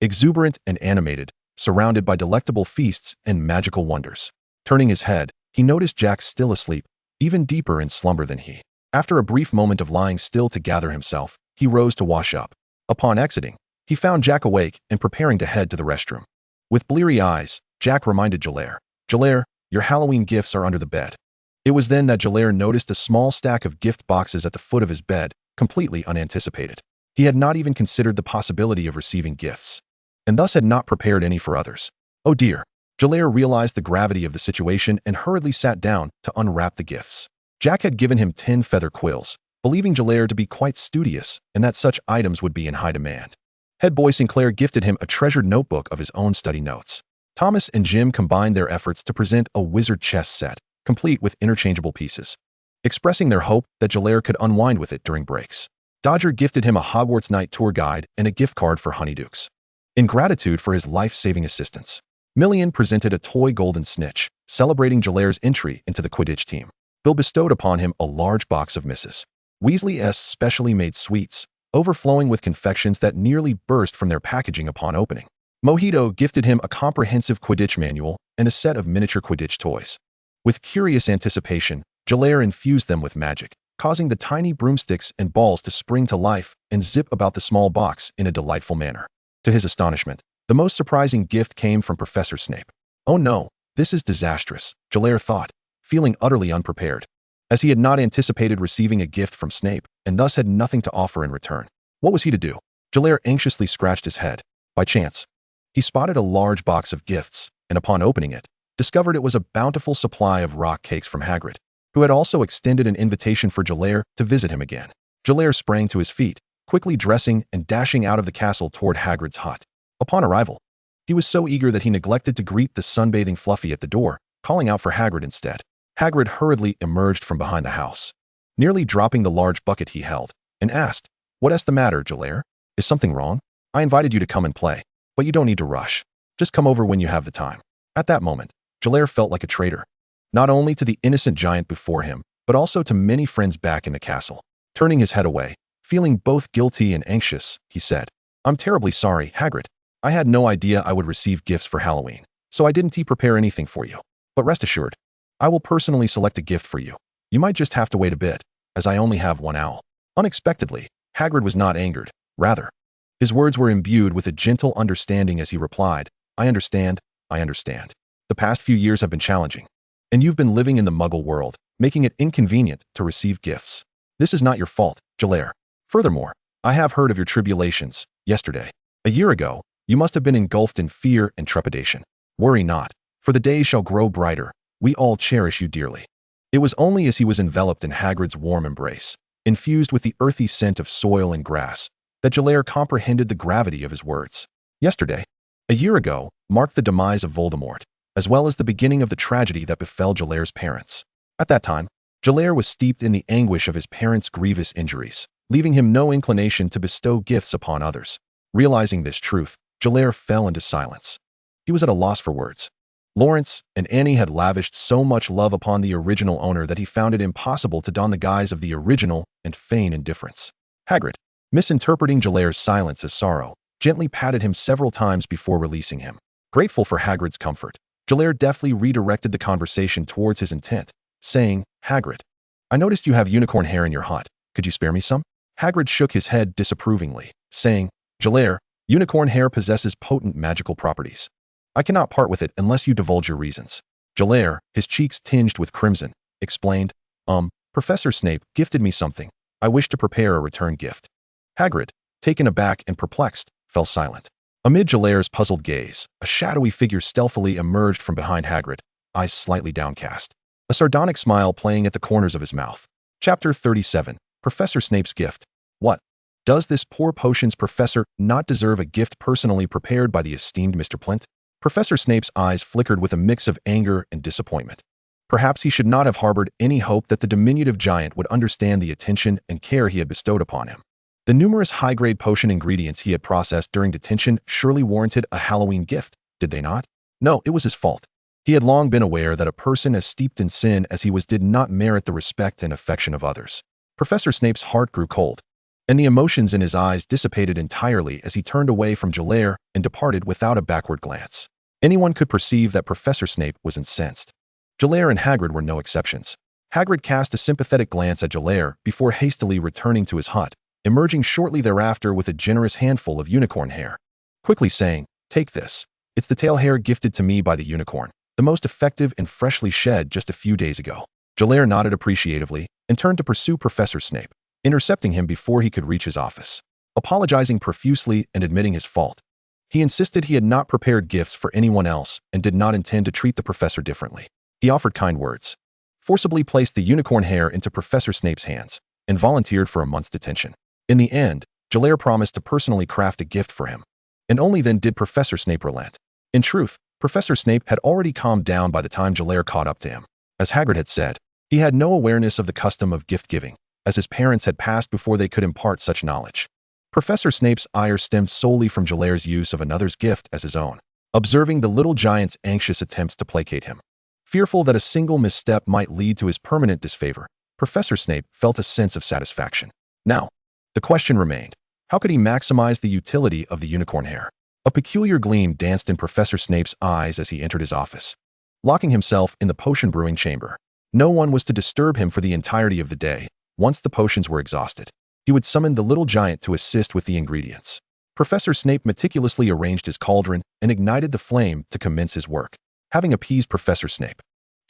exuberant and animated, surrounded by delectable feasts and magical wonders. Turning his head, he noticed Jack still asleep, even deeper in slumber than he. After a brief moment of lying still to gather himself, he rose to wash up. Upon exiting, he found Jack awake and preparing to head to the restroom. With bleary eyes, Jack reminded Jeler, Jeler, your Halloween gifts are under the bed. It was then that Jeler noticed a small stack of gift boxes at the foot of his bed, completely unanticipated. He had not even considered the possibility of receiving gifts, and thus had not prepared any for others. Oh dear. Jeler realized the gravity of the situation and hurriedly sat down to unwrap the gifts. Jack had given him 10 feather quills, believing Jeler to be quite studious and that such items would be in high demand. Head boy Sinclair gifted him a treasured notebook of his own study notes. Thomas and Jim combined their efforts to present a wizard chess set, complete with interchangeable pieces, expressing their hope that Jeler could unwind with it during breaks. Dodger gifted him a Hogwarts night tour guide and a gift card for Honeydukes, in gratitude for his life-saving assistance. Million presented a toy golden snitch, celebrating Jeler's entry into the Quidditch team. Bill bestowed upon him a large box of Mrs. Weasley's specially made sweets, overflowing with confections that nearly burst from their packaging upon opening. Mojito gifted him a comprehensive Quidditch manual and a set of miniature Quidditch toys. With curious anticipation, Jeler infused them with magic, causing the tiny broomsticks and balls to spring to life and zip about the small box in a delightful manner. To his astonishment, the most surprising gift came from Professor Snape. Oh no, this is disastrous, Jeler thought, feeling utterly unprepared, as he had not anticipated receiving a gift from Snape and thus had nothing to offer in return. What was he to do? Jeler anxiously scratched his head. By chance, he spotted a large box of gifts, and upon opening it, discovered it was a bountiful supply of rock cakes from Hagrid, who had also extended an invitation for Jeler to visit him again. Jeler sprang to his feet, quickly dressing and dashing out of the castle toward Hagrid's hut. Upon arrival, he was so eager that he neglected to greet the sunbathing Fluffy at the door, calling out for Hagrid instead. Hagrid hurriedly emerged from behind the house, nearly dropping the large bucket he held. and asked, "What's the matter, Jeler? Is something wrong? I invited you to come and play, but you don't need to rush. Just come over when you have the time." At that moment, Jeler felt like a traitor, not only to the innocent giant before him, but also to many friends back in the castle. Turning his head away, feeling both guilty and anxious, he said, "I'm terribly sorry, Hagrid. I had no idea I would receive gifts for Halloween, so I didn't prepare anything for you. But rest assured, I will personally select a gift for you. You might just have to wait a bit, as I only have one owl." Unexpectedly, Hagrid was not angered. Rather, his words were imbued with a gentle understanding as he replied, I understand. The past few years have been challenging, and you've been living in the Muggle world, making it inconvenient to receive gifts. This is not your fault, Jeler. Furthermore, I have heard of your tribulations yesterday. A year ago, you must have been engulfed in fear and trepidation. Worry not, for the days shall grow brighter. We all cherish you dearly. It was only as he was enveloped in Hagrid's warm embrace, infused with the earthy scent of soil and grass, that Jeler comprehended the gravity of his words. Yesterday, a year ago, marked the demise of Voldemort, as well as the beginning of the tragedy that befell Jeler's parents. At that time, Jeler was steeped in the anguish of his parents' grievous injuries, leaving him no inclination to bestow gifts upon others. Realizing this truth, Jeler fell into silence. He was at a loss for words. Lawrence and Annie had lavished so much love upon the original owner that he found it impossible to don the guise of the original and feign indifference. Hagrid, misinterpreting Jeler's silence as sorrow, gently patted him several times before releasing him. Grateful for Hagrid's comfort, Jeler deftly redirected the conversation towards his intent, saying, Hagrid, I noticed you have unicorn hair in your hut. Could you spare me some? Hagrid shook his head disapprovingly, saying, Jeler, unicorn hair possesses potent magical properties. I cannot part with it unless you divulge your reasons. Jeler, his cheeks tinged with crimson, explained, Professor Snape gifted me something. I wish to prepare a return gift. Hagrid, taken aback and perplexed, fell silent. Amid Jeler's puzzled gaze, a shadowy figure stealthily emerged from behind Hagrid, eyes slightly downcast, a sardonic smile playing at the corners of his mouth. Chapter 37, Professor Snape's Gift. What? Does this poor potions professor not deserve a gift personally prepared by the esteemed Mr. Plint? Professor Snape's eyes flickered with a mix of anger and disappointment. Perhaps he should not have harbored any hope that the diminutive giant would understand the attention and care he had bestowed upon him. The numerous high-grade potion ingredients he had processed during detention surely warranted a Halloween gift, did they not? No, it was his fault. He had long been aware that a person as steeped in sin as he was did not merit the respect and affection of others. Professor Snape's heart grew cold, and the emotions in his eyes dissipated entirely as he turned away from Jeler and departed without a backward glance. Anyone could perceive that Professor Snape was incensed. Jeler and Hagrid were no exceptions. Hagrid cast a sympathetic glance at Jeler before hastily returning to his hut, emerging shortly thereafter with a generous handful of unicorn hair, quickly saying, Take this. It's the tail hair gifted to me by the unicorn, the most effective and freshly shed just a few days ago. Jeler nodded appreciatively and turned to pursue Professor Snape, intercepting him before he could reach his office. Apologizing profusely and admitting his fault, he insisted he had not prepared gifts for anyone else and did not intend to treat the professor differently. He offered kind words, forcibly placed the unicorn hair into Professor Snape's hands, and volunteered for a month's detention. In the end, Jeler promised to personally craft a gift for him, and only then did Professor Snape relent. In truth, Professor Snape had already calmed down by the time Jeler caught up to him. As Hagrid had said, he had no awareness of the custom of gift-giving, as his parents had passed before they could impart such knowledge. Professor Snape's ire stemmed solely from Jeler's use of another's gift as his own, observing the little giant's anxious attempts to placate him. Fearful that a single misstep might lead to his permanent disfavor, Professor Snape felt a sense of satisfaction. Now, the question remained, how could he maximize the utility of the unicorn hair? A peculiar gleam danced in Professor Snape's eyes as he entered his office. Locking himself in the potion brewing chamber, no one was to disturb him for the entirety of the day. Once the potions were exhausted, he would summon the little giant to assist with the ingredients. Professor Snape meticulously arranged his cauldron and ignited the flame to commence his work. Having appeased Professor Snape,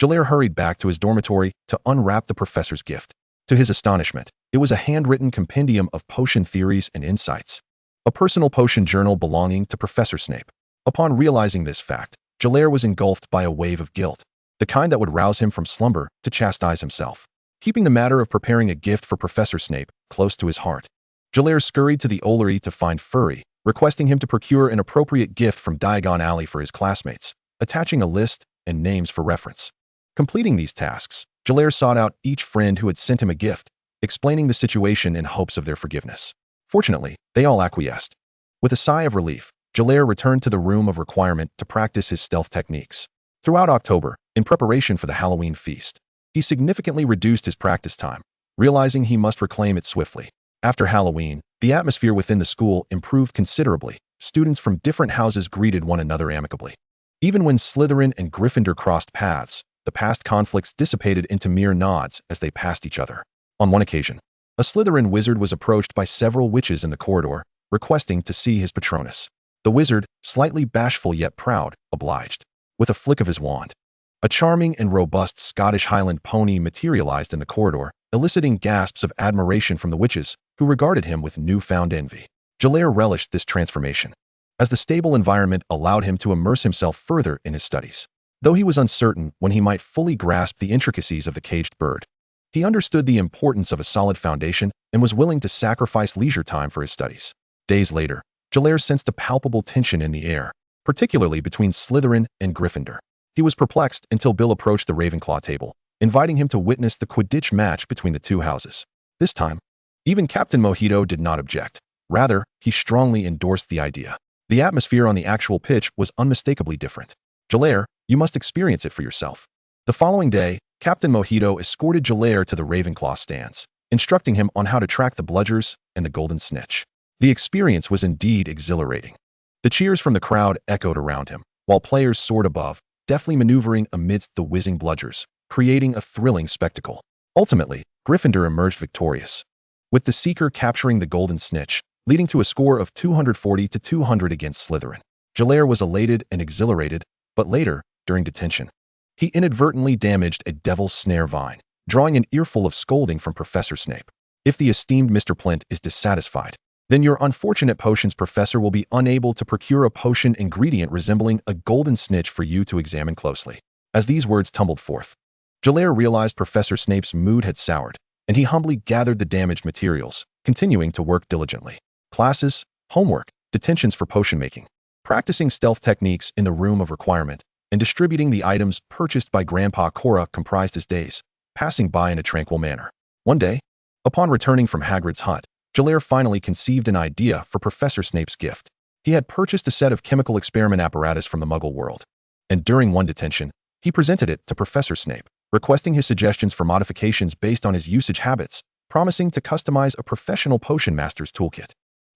Jeler hurried back to his dormitory to unwrap the professor's gift. To his astonishment, it was a handwritten compendium of potion theories and insights, a personal potion journal belonging to Professor Snape. Upon realizing this fact, Jeler was engulfed by a wave of guilt, the kind that would rouse him from slumber to chastise himself. Keeping the matter of preparing a gift for Professor Snape close to his heart, Jeler scurried to the Ollery to find Furry, requesting him to procure an appropriate gift from Diagon Alley for his classmates, attaching a list and names for reference. Completing these tasks, Jeler sought out each friend who had sent him a gift, explaining the situation in hopes of their forgiveness. Fortunately, they all acquiesced. With a sigh of relief, Jeler returned to the room of requirement to practice his stealth techniques. Throughout October, in preparation for the Halloween feast, he significantly reduced his practice time, realizing he must reclaim it swiftly. After Halloween, the atmosphere within the school improved considerably. Students from different houses greeted one another amicably. Even when Slytherin and Gryffindor crossed paths, the past conflicts dissipated into mere nods as they passed each other. On one occasion, a Slytherin wizard was approached by several witches in the corridor, requesting to see his Patronus. The wizard, slightly bashful yet proud, obliged. With a flick of his wand, a charming and robust Scottish Highland pony materialized in the corridor, eliciting gasps of admiration from the witches, who regarded him with newfound envy. Jeler relished this transformation, as the stable environment allowed him to immerse himself further in his studies. Though he was uncertain when he might fully grasp the intricacies of the caged bird, he understood the importance of a solid foundation and was willing to sacrifice leisure time for his studies. Days later, Jeler sensed a palpable tension in the air, particularly between Slytherin and Gryffindor. He was perplexed until Bill approached the Ravenclaw table, inviting him to witness the Quidditch match between the two houses. This time, even Captain Mojito did not object. Rather, he strongly endorsed the idea. The atmosphere on the actual pitch was unmistakably different. Jeler, you must experience it for yourself. The following day, Captain Mojito escorted Jeler to the Ravenclaw stands, instructing him on how to track the bludgers and the golden snitch. The experience was indeed exhilarating. The cheers from the crowd echoed around him, while players soared above, deftly maneuvering amidst the whizzing bludgers, creating a thrilling spectacle. Ultimately, Gryffindor emerged victorious, with the Seeker capturing the golden snitch, leading to a score of 240 to 200 against Slytherin. Jeler was elated and exhilarated, but later, during detention, he inadvertently damaged a devil's snare vine, drawing an earful of scolding from Professor Snape. If the esteemed Mr. Plint is dissatisfied, then your unfortunate potions professor will be unable to procure a potion ingredient resembling a golden snitch for you to examine closely. As these words tumbled forth, Jeler realized Professor Snape's mood had soured, and he humbly gathered the damaged materials, continuing to work diligently. Classes, homework, detentions for potion making, practicing stealth techniques in the room of requirement, and distributing the items purchased by Grandpa Cora comprised his days, passing by in a tranquil manner. One day, upon returning from Hagrid's hut, Jeler finally conceived an idea for Professor Snape's gift. He had purchased a set of chemical experiment apparatus from the Muggle world, and during one detention, he presented it to Professor Snape, requesting his suggestions for modifications based on his usage habits, promising to customize a professional potion master's toolkit.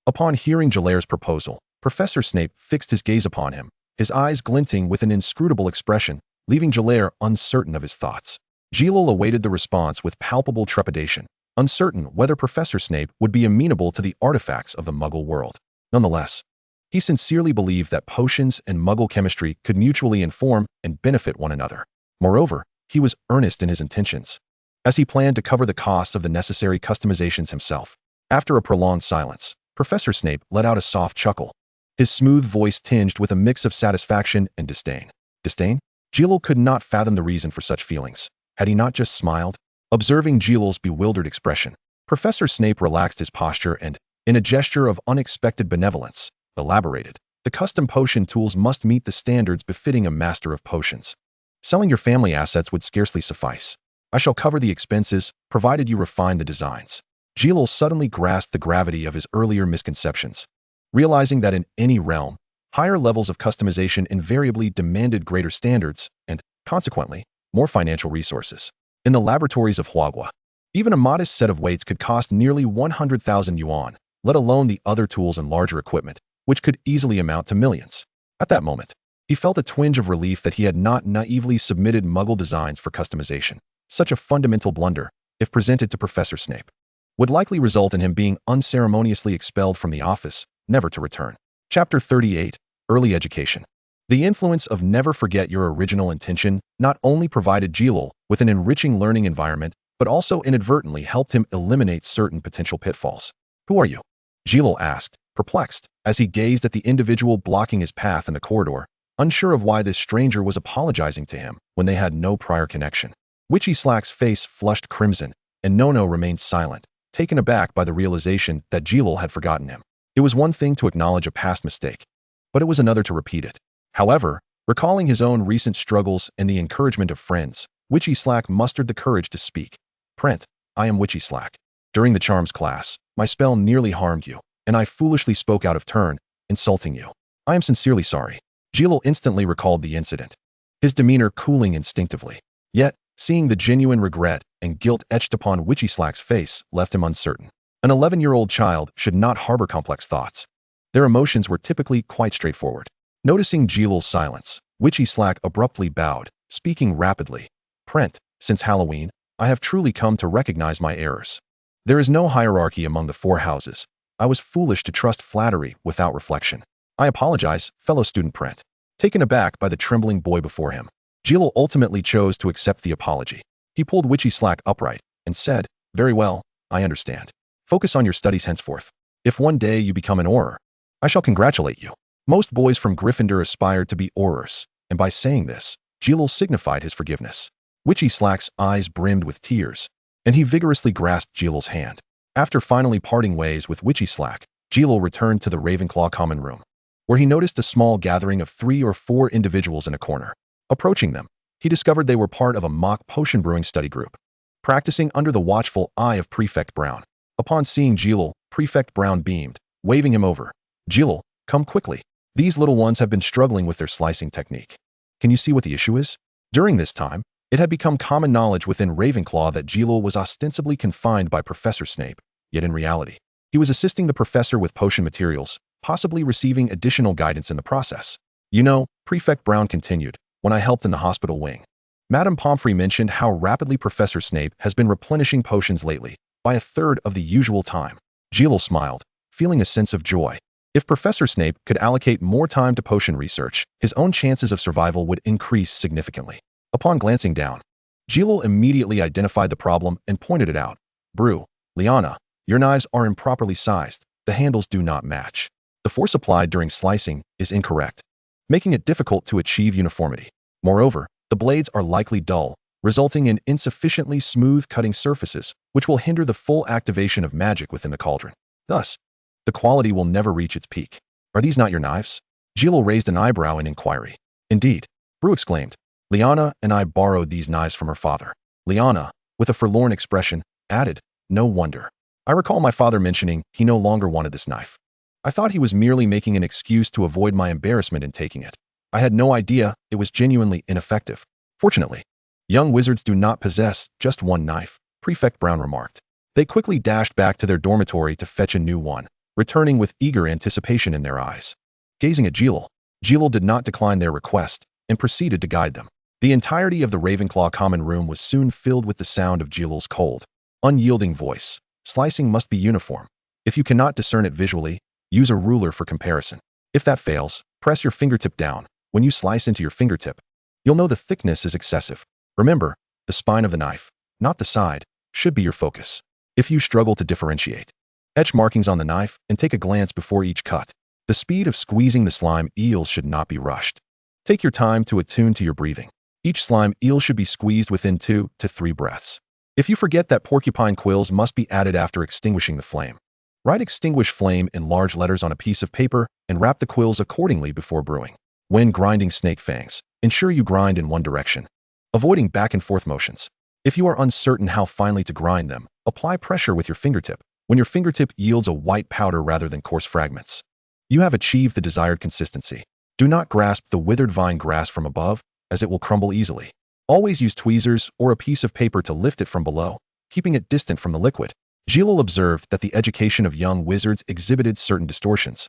Upon hearing Jeler's proposal, Professor Snape fixed his gaze upon him, his eyes glinting with an inscrutable expression, leaving Jeler uncertain of his thoughts. Jeler awaited the response with palpable trepidation, uncertain whether Professor Snape would be amenable to the artifacts of the Muggle world. Nonetheless, he sincerely believed that potions and Muggle chemistry could mutually inform and benefit one another. Moreover, he was earnest in his intentions, as he planned to cover the costs of the necessary customizations himself. After a prolonged silence, Professor Snape let out a soft chuckle, his smooth voice tinged with a mix of satisfaction and disdain. Disdain? Jeler could not fathom the reason for such feelings. Had he not just smiled? Observing Jeler's bewildered expression, Professor Snape relaxed his posture and, in a gesture of unexpected benevolence, elaborated. The custom potion tools must meet the standards befitting a master of potions. Selling your family assets would scarcely suffice. I shall cover the expenses, provided you refine the designs. Jeler suddenly grasped the gravity of his earlier misconceptions, realizing that in any realm, higher levels of customization invariably demanded greater standards and, consequently, more financial resources. In the laboratories of Hyuga, even a modest set of weights could cost nearly 100,000 yuan, let alone the other tools and larger equipment, which could easily amount to millions. At that moment, he felt a twinge of relief that he had not naively submitted Muggle designs for customization. Such a fundamental blunder, if presented to Professor Snape, would likely result in him being unceremoniously expelled from the office, never to return. Chapter 38, Early Education. The influence of never forget your original intention not only provided Jeler with an enriching learning environment, but also inadvertently helped him eliminate certain potential pitfalls. Who are you? Jeler asked, perplexed, as he gazed at the individual blocking his path in the corridor, unsure of why this stranger was apologizing to him when they had no prior connection. Witchy Slack's face flushed crimson, and Nono remained silent, taken aback by the realization that Jeler had forgotten him. It was one thing to acknowledge a past mistake, but it was another to repeat it. However, recalling his own recent struggles and the encouragement of friends, Witchy Slack mustered the courage to speak. Prent, I am Witchy Slack. During the charms class, my spell nearly harmed you, and I foolishly spoke out of turn, insulting you. I am sincerely sorry. Jeler instantly recalled the incident, his demeanor cooling instinctively. Yet, seeing the genuine regret and guilt etched upon Witchy Slack's face left him uncertain. An 11-year-old child should not harbor complex thoughts. Their emotions were typically quite straightforward. Noticing Jeler's silence, Witchy Slack abruptly bowed, speaking rapidly. Prent, since Halloween, I have truly come to recognize my errors. There is no hierarchy among the 4 houses. I was foolish to trust flattery without reflection. I apologize, fellow student Prent. Taken aback by the trembling boy before him, Jeler ultimately chose to accept the apology. He pulled Witchy Slack upright and said, "Very well, I understand. Focus on your studies henceforth. If one day you become an Auror, I shall congratulate you." Most boys from Gryffindor aspired to be Aurors, and by saying this, Jeler signified his forgiveness. Witchy Slack's eyes brimmed with tears, and he vigorously grasped Jeler's hand. After finally parting ways with Witchy Slack, Jeler returned to the Ravenclaw common room, where he noticed a small gathering of 3 or 4 individuals in a corner. Approaching them, he discovered they were part of a mock potion brewing study group, practicing under the watchful eye of Prefect Brown. Upon seeing Jeler, Prefect Brown beamed, waving him over. "Jeler, come quickly. These little ones have been struggling with their slicing technique. Can you see what the issue is?" During this time, it had become common knowledge within Ravenclaw that Jeler was ostensibly confined by Professor Snape, yet in reality, he was assisting the professor with potion materials, possibly receiving additional guidance in the process. "You know," Prefect Brown continued, "when I helped in the hospital wing, Madame Pomfrey mentioned how rapidly Professor Snape has been replenishing potions lately, by 1/3 of the usual time." Jeler smiled, feeling a sense of joy. If Professor Snape could allocate more time to potion research, his own chances of survival would increase significantly. Upon glancing down, Jeler immediately identified the problem and pointed it out. "Brew, Liana, your knives are improperly sized. The handles do not match. The force applied during slicing is incorrect, making it difficult to achieve uniformity. Moreover, the blades are likely dull, resulting in insufficiently smooth cutting surfaces, which will hinder the full activation of magic within the cauldron. Thus, the quality will never reach its peak. Are these not your knives?" Jeler raised an eyebrow in inquiry. "Indeed," Brew exclaimed. "Liana and I borrowed these knives from her father." Liana, with a forlorn expression, added, "No wonder. I recall my father mentioning he no longer wanted this knife. I thought he was merely making an excuse to avoid my embarrassment in taking it. I had no idea it was genuinely ineffective. Fortunately, young wizards do not possess just one knife," Prefect Brown remarked. They quickly dashed back to their dormitory to fetch a new one, returning with eager anticipation in their eyes. Gazing at Jeler, Jeler did not decline their request and proceeded to guide them. The entirety of the Ravenclaw common room was soon filled with the sound of Jeler's cold, unyielding voice. "Slicing must be uniform. If you cannot discern it visually, use a ruler for comparison. If that fails, press your fingertip down. When you slice into your fingertip, you'll know the thickness is excessive. Remember, the spine of the knife, not the side, should be your focus. If you struggle to differentiate, etch markings on the knife and take a glance before each cut. The speed of squeezing the slime eels should not be rushed. Take your time to attune to your breathing. Each slime eel should be squeezed within 2 to 3 breaths. If you forget that porcupine quills must be added after extinguishing the flame, write 'extinguish flame' in large letters on a piece of paper and wrap the quills accordingly before brewing. When grinding snake fangs, ensure you grind in one direction, avoiding back and forth motions. If you are uncertain how finely to grind them, apply pressure with your fingertip. When your fingertip yields a white powder rather than coarse fragments, you have achieved the desired consistency. Do not grasp the withered vine grass from above, as it will crumble easily. Always use tweezers or a piece of paper to lift it from below, keeping it distant from the liquid." Jeler observed that the education of young wizards exhibited certain distortions,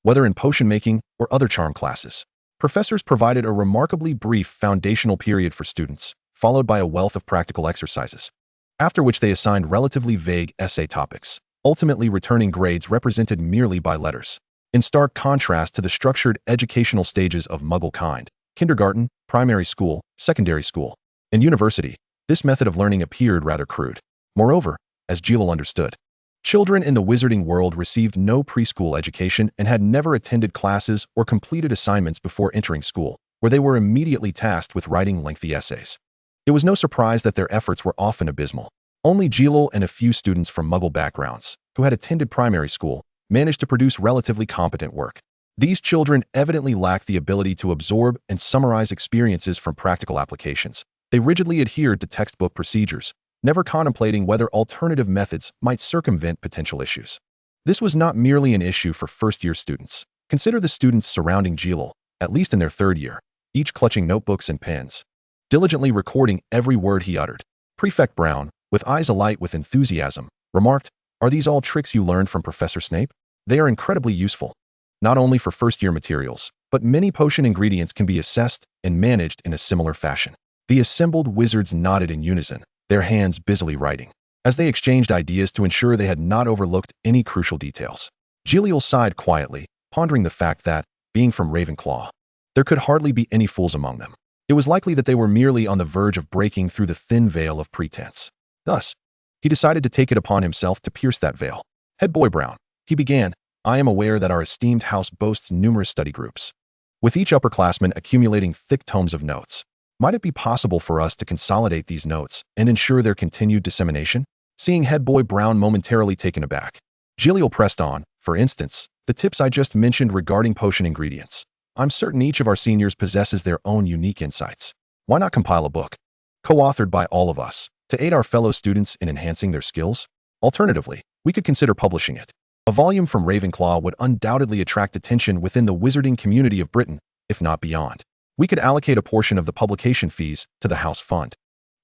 whether in potion making or other charm classes. Professors provided a remarkably brief foundational period for students, followed by a wealth of practical exercises, after which they assigned relatively vague essay topics, ultimately returning grades represented merely by letters. In stark contrast to the structured educational stages of Muggle kind, kindergarten, primary school, secondary school, and university, this method of learning appeared rather crude. Moreover, as Jeler understood, children in the wizarding world received no preschool education and had never attended classes or completed assignments before entering school, where they were immediately tasked with writing lengthy essays. It was no surprise that their efforts were often abysmal. Only Jeler and a few students from Muggle backgrounds, who had attended primary school, managed to produce relatively competent work. These children evidently lacked the ability to absorb and summarize experiences from practical applications. They rigidly adhered to textbook procedures, never contemplating whether alternative methods might circumvent potential issues. This was not merely an issue for first-year students. Consider the students surrounding Jeler, at least in their third year, each clutching notebooks and pens, diligently recording every word he uttered. Prefect Brown, with eyes alight with enthusiasm, remarked, "Are these all tricks you learned from Professor Snape? They are incredibly useful, not only for first-year materials, but many potion ingredients can be assessed and managed in a similar fashion." The assembled wizards nodded in unison, their hands busily writing, as they exchanged ideas to ensure they had not overlooked any crucial details. Jeler sighed quietly, pondering the fact that, being from Ravenclaw, there could hardly be any fools among them. It was likely that they were merely on the verge of breaking through the thin veil of pretense. Thus, he decided to take it upon himself to pierce that veil. "Head boy Brown," he began, "I am aware that our esteemed house boasts numerous study groups, with each upperclassman accumulating thick tomes of notes. Might it be possible for us to consolidate these notes and ensure their continued dissemination?" Seeing Head boy Brown momentarily taken aback, Jeler pressed on. "For instance, the tips I just mentioned regarding potion ingredients. I'm certain each of our seniors possesses their own unique insights. Why not compile a book, co-authored by all of us, to aid our fellow students in enhancing their skills? Alternatively, we could consider publishing it. A volume from Ravenclaw would undoubtedly attract attention within the wizarding community of Britain, if not beyond. We could allocate a portion of the publication fees to the house fund,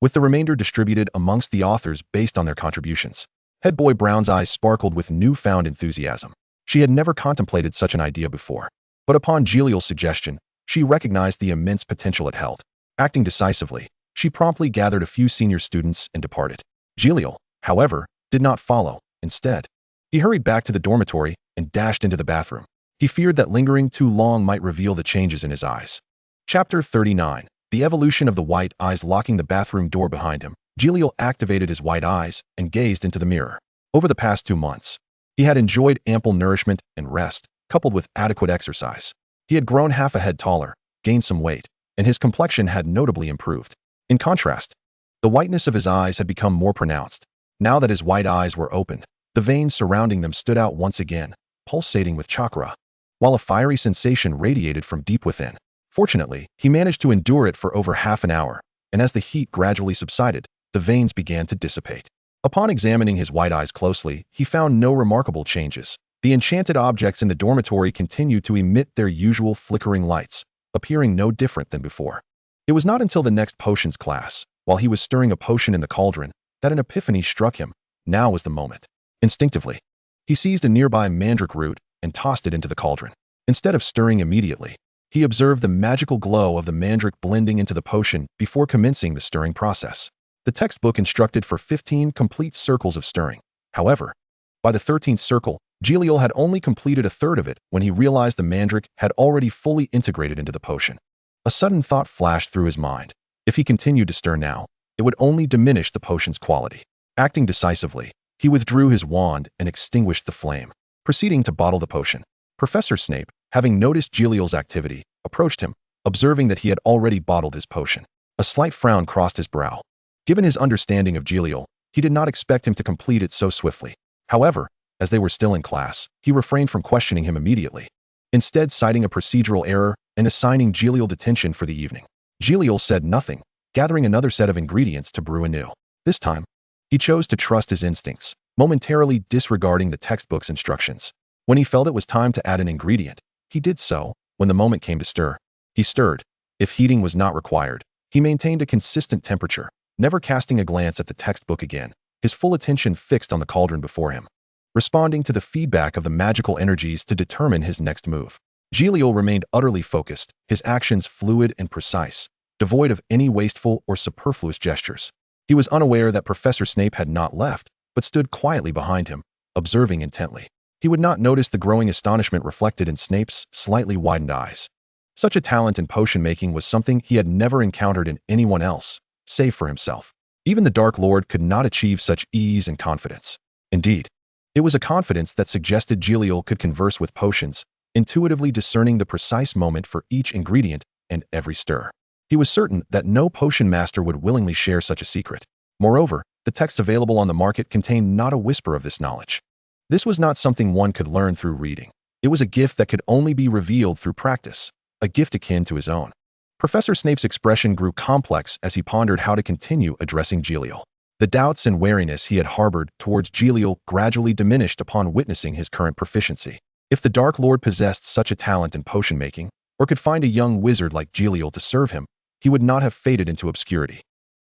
with the remainder distributed amongst the authors based on their contributions." Head boy Brown's eyes sparkled with newfound enthusiasm. She had never contemplated such an idea before, but upon Jeler's suggestion, she recognized the immense potential it held. Acting decisively, she promptly gathered a few senior students and departed. Jeler, however, did not follow. Instead, he hurried back to the dormitory and dashed into the bathroom. He feared that lingering too long might reveal the changes in his eyes. Chapter 39. The evolution of the white eyes. Locking the bathroom door behind him, Jeler activated his white eyes and gazed into the mirror. Over the past 2 months, he had enjoyed ample nourishment and rest, coupled with adequate exercise. He had grown half a head taller, gained some weight, and his complexion had notably improved. In contrast, the whiteness of his eyes had become more pronounced. Now that his white eyes were opened, the veins surrounding them stood out once again, pulsating with chakra, while a fiery sensation radiated from deep within. Fortunately, he managed to endure it for over half an hour, and as the heat gradually subsided, the veins began to dissipate. Upon examining his white eyes closely, he found no remarkable changes. The enchanted objects in the dormitory continued to emit their usual flickering lights, appearing no different than before. It was not until the next potions class, while he was stirring a potion in the cauldron, that an epiphany struck him. Now was the moment. Instinctively, he seized a nearby mandrake root and tossed it into the cauldron. Instead of stirring immediately, he observed the magical glow of the mandrake blending into the potion before commencing the stirring process. The textbook instructed for 15 complete circles of stirring. However, by the 13th circle, Jeler had only completed a third of it when he realized the mandrake had already fully integrated into the potion. A sudden thought flashed through his mind. If he continued to stir now, it would only diminish the potion's quality. Acting decisively, he withdrew his wand and extinguished the flame, proceeding to bottle the potion. Professor Snape, having noticed Jeler's activity, approached him, observing that he had already bottled his potion. A slight frown crossed his brow. Given his understanding of Jeler, he did not expect him to complete it so swiftly. However, as they were still in class, he refrained from questioning him immediately, instead citing a procedural error and assigning Jeler detention for the evening. Jeler said nothing, gathering another set of ingredients to brew anew. This time, he chose to trust his instincts, momentarily disregarding the textbook's instructions. When he felt it was time to add an ingredient, he did so. When the moment came to stir, he stirred. If heating was not required, he maintained a consistent temperature, never casting a glance at the textbook again, his full attention fixed on the cauldron before him, responding to the feedback of the magical energies to determine his next move. Jeler remained utterly focused, his actions fluid and precise, devoid of any wasteful or superfluous gestures. He was unaware that Professor Snape had not left, but stood quietly behind him, observing intently. He would not notice the growing astonishment reflected in Snape's slightly widened eyes. Such a talent in potion-making was something he had never encountered in anyone else, save for himself. Even the Dark Lord could not achieve such ease and confidence. Indeed, it was a confidence that suggested Jeler could converse with potions, intuitively discerning the precise moment for each ingredient and every stir. He was certain that no potion master would willingly share such a secret. Moreover, the texts available on the market contained not a whisper of this knowledge. This was not something one could learn through reading. It was a gift that could only be revealed through practice, a gift akin to his own. Professor Snape's expression grew complex as he pondered how to continue addressing Jeler. The doubts and wariness he had harbored towards Jeler gradually diminished upon witnessing his current proficiency. If the Dark Lord possessed such a talent in potion making, or could find a young wizard like Jeler to serve him, he would not have faded into obscurity,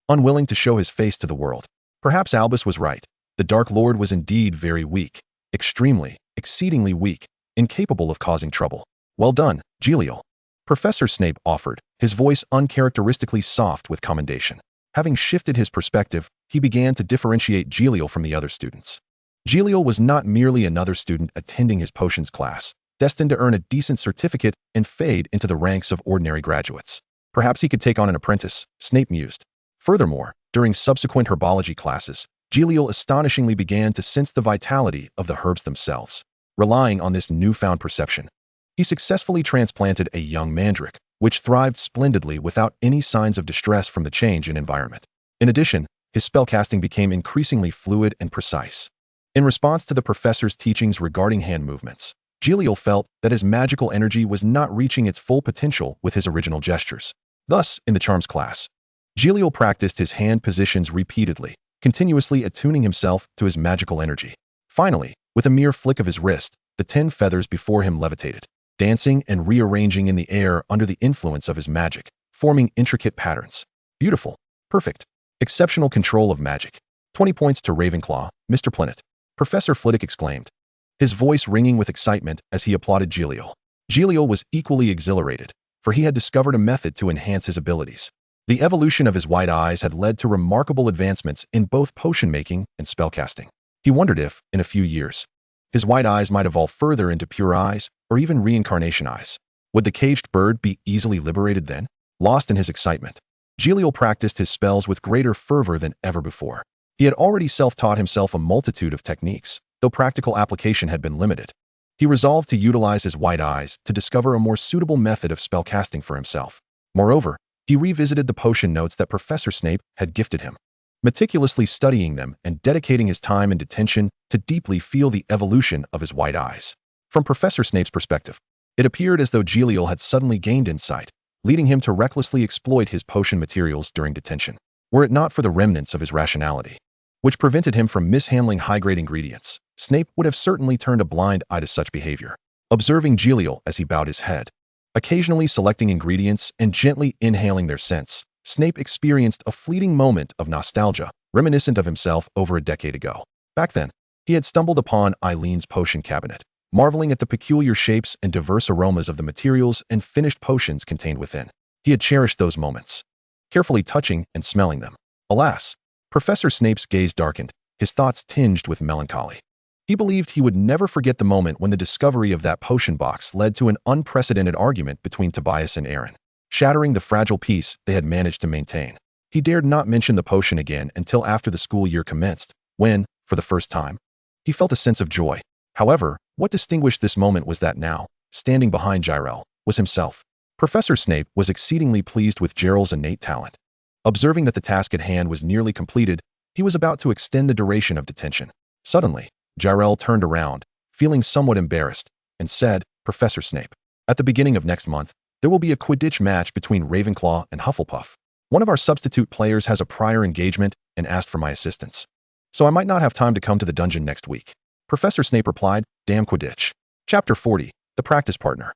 unwilling to show his face to the world. Perhaps Albus was right. The Dark Lord was indeed very weak, extremely, exceedingly weak, incapable of causing trouble. Well done, Jeler. Professor Snape offered, his voice uncharacteristically soft with commendation. Having shifted his perspective, he began to differentiate Jeler from the other students. Jeler was not merely another student attending his potions class, destined to earn a decent certificate and fade into the ranks of ordinary graduates. Perhaps he could take on an apprentice, Snape mused. Furthermore, during subsequent herbology classes, Jeler astonishingly began to sense the vitality of the herbs themselves. Relying on this newfound perception, he successfully transplanted a young mandrake, which thrived splendidly without any signs of distress from the change in environment. In addition, his spellcasting became increasingly fluid and precise. In response to the professor's teachings regarding hand movements, Jeler felt that his magical energy was not reaching its full potential with his original gestures. Thus, in the charms class, Jeler practiced his hand positions repeatedly, continuously attuning himself to his magical energy. Finally, with a mere flick of his wrist, the 10 feathers before him levitated, dancing and rearranging in the air under the influence of his magic, forming intricate patterns. Beautiful. Perfect. Exceptional control of magic. 20 points to Ravenclaw, Mr. Plinnett. Professor Flitwick exclaimed, his voice ringing with excitement as he applauded Jeler. Jeler was equally exhilarated, for he had discovered a method to enhance his abilities. The evolution of his white eyes had led to remarkable advancements in both potion making and spellcasting. He wondered if, in a few years, his white eyes might evolve further into pure eyes or even reincarnation eyes. Would the caged bird be easily liberated then? Lost in his excitement, Jeler practiced his spells with greater fervor than ever before. He had already self-taught himself a multitude of techniques, though practical application had been limited. He resolved to utilize his white eyes to discover a more suitable method of spellcasting for himself. Moreover, he revisited the potion notes that Professor Snape had gifted him, meticulously studying them and dedicating his time in detention to deeply feel the evolution of his white eyes. From Professor Snape's perspective, it appeared as though Jeler had suddenly gained insight, leading him to recklessly exploit his potion materials during detention, were it not for the remnants of his rationality, which prevented him from mishandling high-grade ingredients. Snape would have certainly turned a blind eye to such behavior. Observing Jeler as he bowed his head, occasionally selecting ingredients and gently inhaling their scents, Snape experienced a fleeting moment of nostalgia, reminiscent of himself over a decade ago. Back then, he had stumbled upon Eileen's potion cabinet, marveling at the peculiar shapes and diverse aromas of the materials and finished potions contained within. He had cherished those moments, carefully touching and smelling them. Alas, Professor Snape's gaze darkened, his thoughts tinged with melancholy. He believed he would never forget the moment when the discovery of that potion box led to an unprecedented argument between Tobias and Aaron, shattering the fragile peace they had managed to maintain. He dared not mention the potion again until after the school year commenced, when, for the first time, he felt a sense of joy. However, what distinguished this moment was that now, standing behind Jeler, was himself. Professor Snape was exceedingly pleased with Jeler's innate talent. Observing that the task at hand was nearly completed, he was about to extend the duration of detention. Suddenly, Jeler turned around, feeling somewhat embarrassed, and said, Professor Snape, at the beginning of next month, there will be a Quidditch match between Ravenclaw and Hufflepuff. One of our substitute players has a prior engagement and asked for my assistance, so I might not have time to come to the dungeon next week. Professor Snape replied, Damn Quidditch. Chapter 40, The Practice Partner.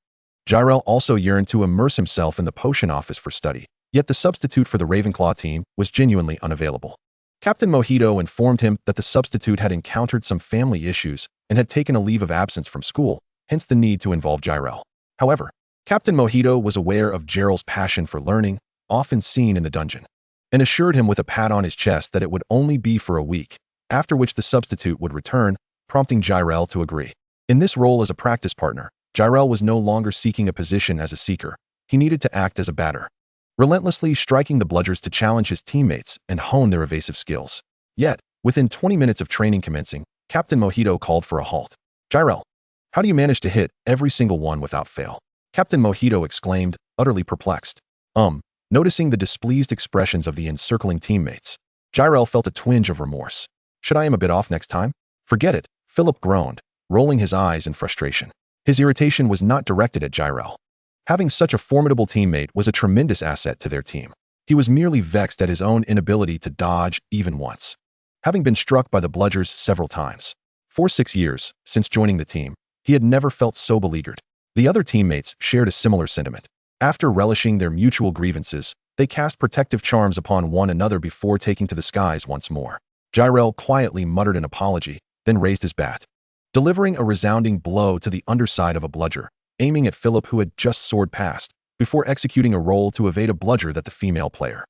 Jeler also yearned to immerse himself in the potion office for study, yet the substitute for the Ravenclaw team was genuinely unavailable. Captain Mojito informed him that the substitute had encountered some family issues and had taken a leave of absence from school, hence the need to involve Jeler. However, Captain Mojito was aware of Jeler's passion for learning, often seen in the dungeon, and assured him with a pat on his chest that it would only be for a week, after which the substitute would return, prompting Jeler to agree. In this role as a practice partner, Jeler was no longer seeking a position as a seeker. He needed to act as a batter, relentlessly striking the bludgers to challenge his teammates and hone their evasive skills. Yet, within 20 minutes of training commencing, Captain Mojito called for a halt. Jeler, how do you manage to hit every single one without fail? Captain Mojito exclaimed, utterly perplexed. Noticing the displeased expressions of the encircling teammates, Jeler felt a twinge of remorse. Should I am a bit off next time? Forget it, Philip groaned, rolling his eyes in frustration. His irritation was not directed at Jeler. Having such a formidable teammate was a tremendous asset to their team. He was merely vexed at his own inability to dodge even once. having been struck by the bludgers several times. For 6 years, since joining the team, he had never felt so beleaguered. The other teammates shared a similar sentiment. After relishing their mutual grievances, they cast protective charms upon one another before taking to the skies once more. Jeler quietly muttered an apology, then raised his bat, delivering a resounding blow to the underside of a bludger, aiming at Philip, who had just soared past, before executing a roll to evade a bludger that the female player,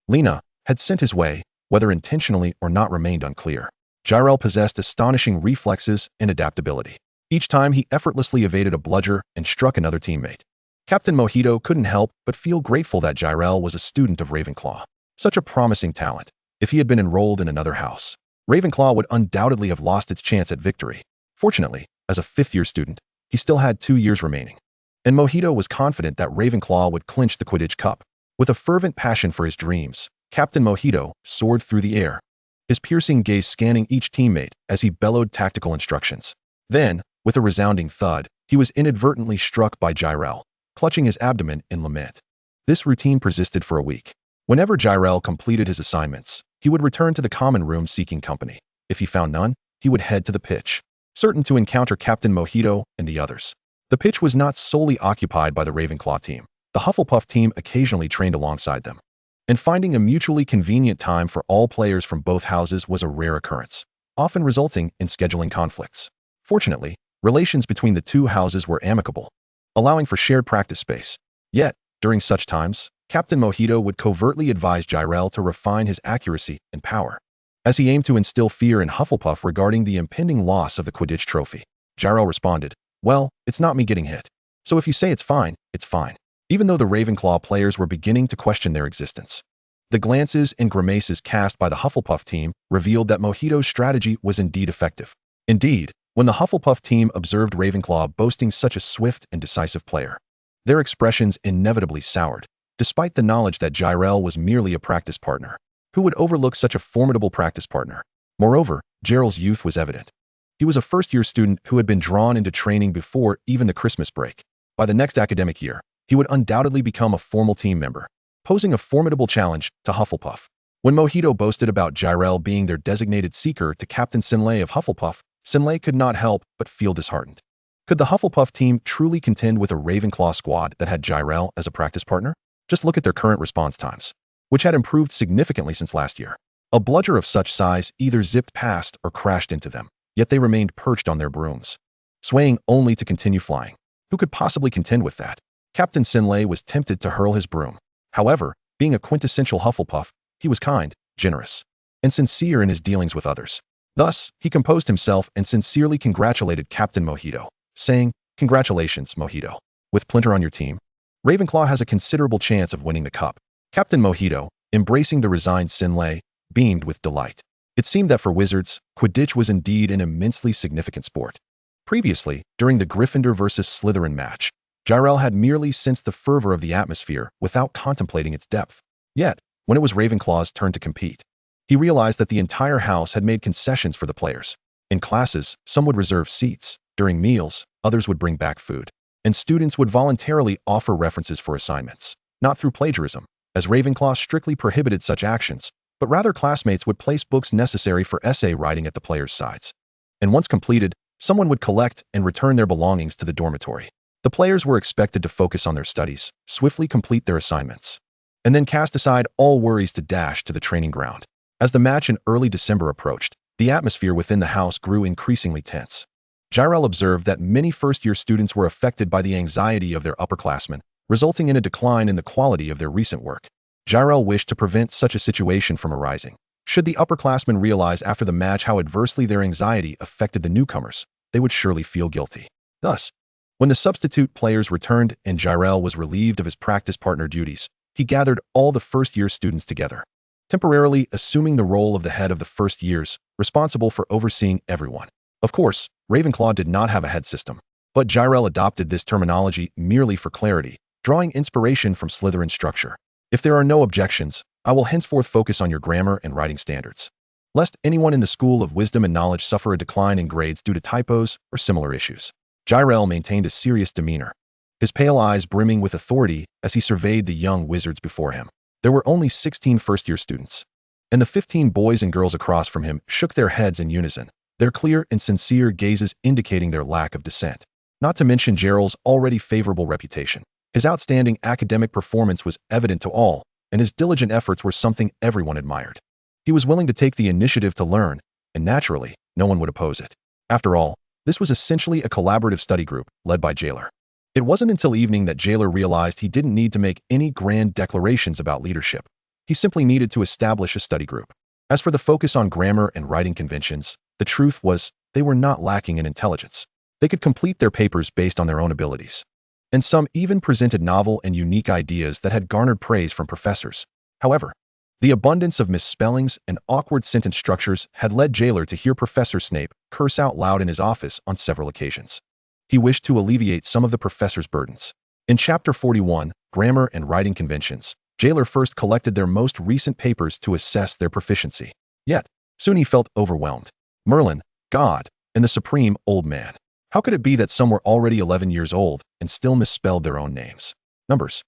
Lena, had sent his way, whether intentionally or not remained unclear. Jeler possessed astonishing reflexes and adaptability. Each time he effortlessly evaded a bludger and struck another teammate. Captain Mojito couldn't help but feel grateful that Jeler was a student of Ravenclaw. Such a promising talent. If he had been enrolled in another house, Ravenclaw would undoubtedly have lost its chance at victory. Fortunately, as a fifth-year student, he still had 2 years remaining. And Mojito was confident that Ravenclaw would clinch the Quidditch Cup. With a fervent passion for his dreams, Captain Mojito soared through the air, his piercing gaze scanning each teammate as he bellowed tactical instructions. Then, with a resounding thud, he was inadvertently struck by Jeler, clutching his abdomen in lament. This routine persisted for a week. Whenever Jeler completed his assignments, he would return to the common room seeking company. If he found none, he would head to the pitch, certain to encounter Captain Mojito and the others. The pitch was not solely occupied by the Ravenclaw team. The Hufflepuff team occasionally trained alongside them. And finding a mutually convenient time for all players from both houses was a rare occurrence, often resulting in scheduling conflicts. Fortunately, relations between the two houses were amicable, allowing for shared practice space. Yet, during such times, Captain Mojito would covertly advise Jeler to refine his accuracy and power, as he aimed to instill fear in Hufflepuff regarding the impending loss of the Quidditch trophy. Jeler responded, "Well, it's not me getting hit. So if you say it's fine, it's fine." Even though the Ravenclaw players were beginning to question their existence. The glances and grimaces cast by the Hufflepuff team revealed that Mojito's strategy was indeed effective. Indeed, when the Hufflepuff team observed Ravenclaw boasting such a swift and decisive player, their expressions inevitably soured, despite the knowledge that Jeler was merely a practice partner. Who would overlook such a formidable practice partner? Moreover, Jeler's youth was evident. He was a first-year student who had been drawn into training before even the Christmas break. By the next academic year, he would undoubtedly become a formal team member, posing a formidable challenge to Hufflepuff. When Mojito boasted about Jeler being their designated seeker to Captain Sinlay of Hufflepuff, Sinlay could not help but feel disheartened. Could the Hufflepuff team truly contend with a Ravenclaw squad that had Jeler as a practice partner? Just look at their current response times, which had improved significantly since last year. A bludger of such size either zipped past or crashed into them, yet they remained perched on their brooms, swaying only to continue flying. Who could possibly contend with that? Captain Sinlay was tempted to hurl his broom. However, being a quintessential Hufflepuff, he was kind, generous, and sincere in his dealings with others. Thus, he composed himself and sincerely congratulated Captain Mojito, saying, "Congratulations, Mojito. With Plinter on your team, Ravenclaw has a considerable chance of winning the cup." Captain Mojito, embracing the resigned Sinlay, beamed with delight. It seemed that for wizards, Quidditch was indeed an immensely significant sport. Previously, during the Gryffindor versus Slytherin match, Jeler had merely sensed the fervor of the atmosphere without contemplating its depth. Yet, when it was Ravenclaw's turn to compete, he realized that the entire house had made concessions for the players. In classes, some would reserve seats. During meals, others would bring back food. And students would voluntarily offer references for assignments, not through plagiarism, as Ravenclaw strictly prohibited such actions, but rather classmates would place books necessary for essay writing at the players' sides. And once completed, someone would collect and return their belongings to the dormitory. The players were expected to focus on their studies, swiftly complete their assignments, and then cast aside all worries to dash to the training ground. As the match in early December approached, the atmosphere within the house grew increasingly tense. Jeler observed that many first-year students were affected by the anxiety of their upperclassmen, resulting in a decline in the quality of their recent work. Jeler wished to prevent such a situation from arising. Should the upperclassmen realize after the match how adversely their anxiety affected the newcomers, they would surely feel guilty. Thus, when the substitute players returned and Jeler was relieved of his practice partner duties, he gathered all the first-year students together, temporarily assuming the role of the head of the first years, responsible for overseeing everyone. Of course, Ravenclaw did not have a head system, but Jeler adopted this terminology merely for clarity, drawing inspiration from Slytherin structure. If there are no objections, I will henceforth focus on your grammar and writing standards, lest anyone in the School of Wisdom and Knowledge suffer a decline in grades due to typos or similar issues. Jeler maintained a serious demeanor, his pale eyes brimming with authority as he surveyed the young wizards before him. There were only 16 first-year students, and the 15 boys and girls across from him shook their heads in unison, their clear and sincere gazes indicating their lack of dissent. Not to mention Jerel's already favorable reputation. His outstanding academic performance was evident to all, and his diligent efforts were something everyone admired. He was willing to take the initiative to learn, and naturally, no one would oppose it. After all, this was essentially a collaborative study group led by Jeler. It wasn't until evening that Jeler realized he didn't need to make any grand declarations about leadership. He simply needed to establish a study group. As for the focus on grammar and writing conventions, the truth was they were not lacking in intelligence. They could complete their papers based on their own abilities. And some even presented novel and unique ideas that had garnered praise from professors. However, the abundance of misspellings and awkward sentence structures had led Jeler to hear Professor Snape curse out loud in his office on several occasions. He wished to alleviate some of the professor's burdens. In Chapter 41, Grammar and Writing Conventions, Jeler first collected their most recent papers to assess their proficiency. Yet, soon he felt overwhelmed. Merlin, God, and the Supreme Old Man. How could it be that some were already 11 years old and still misspelled their own names? Numbers,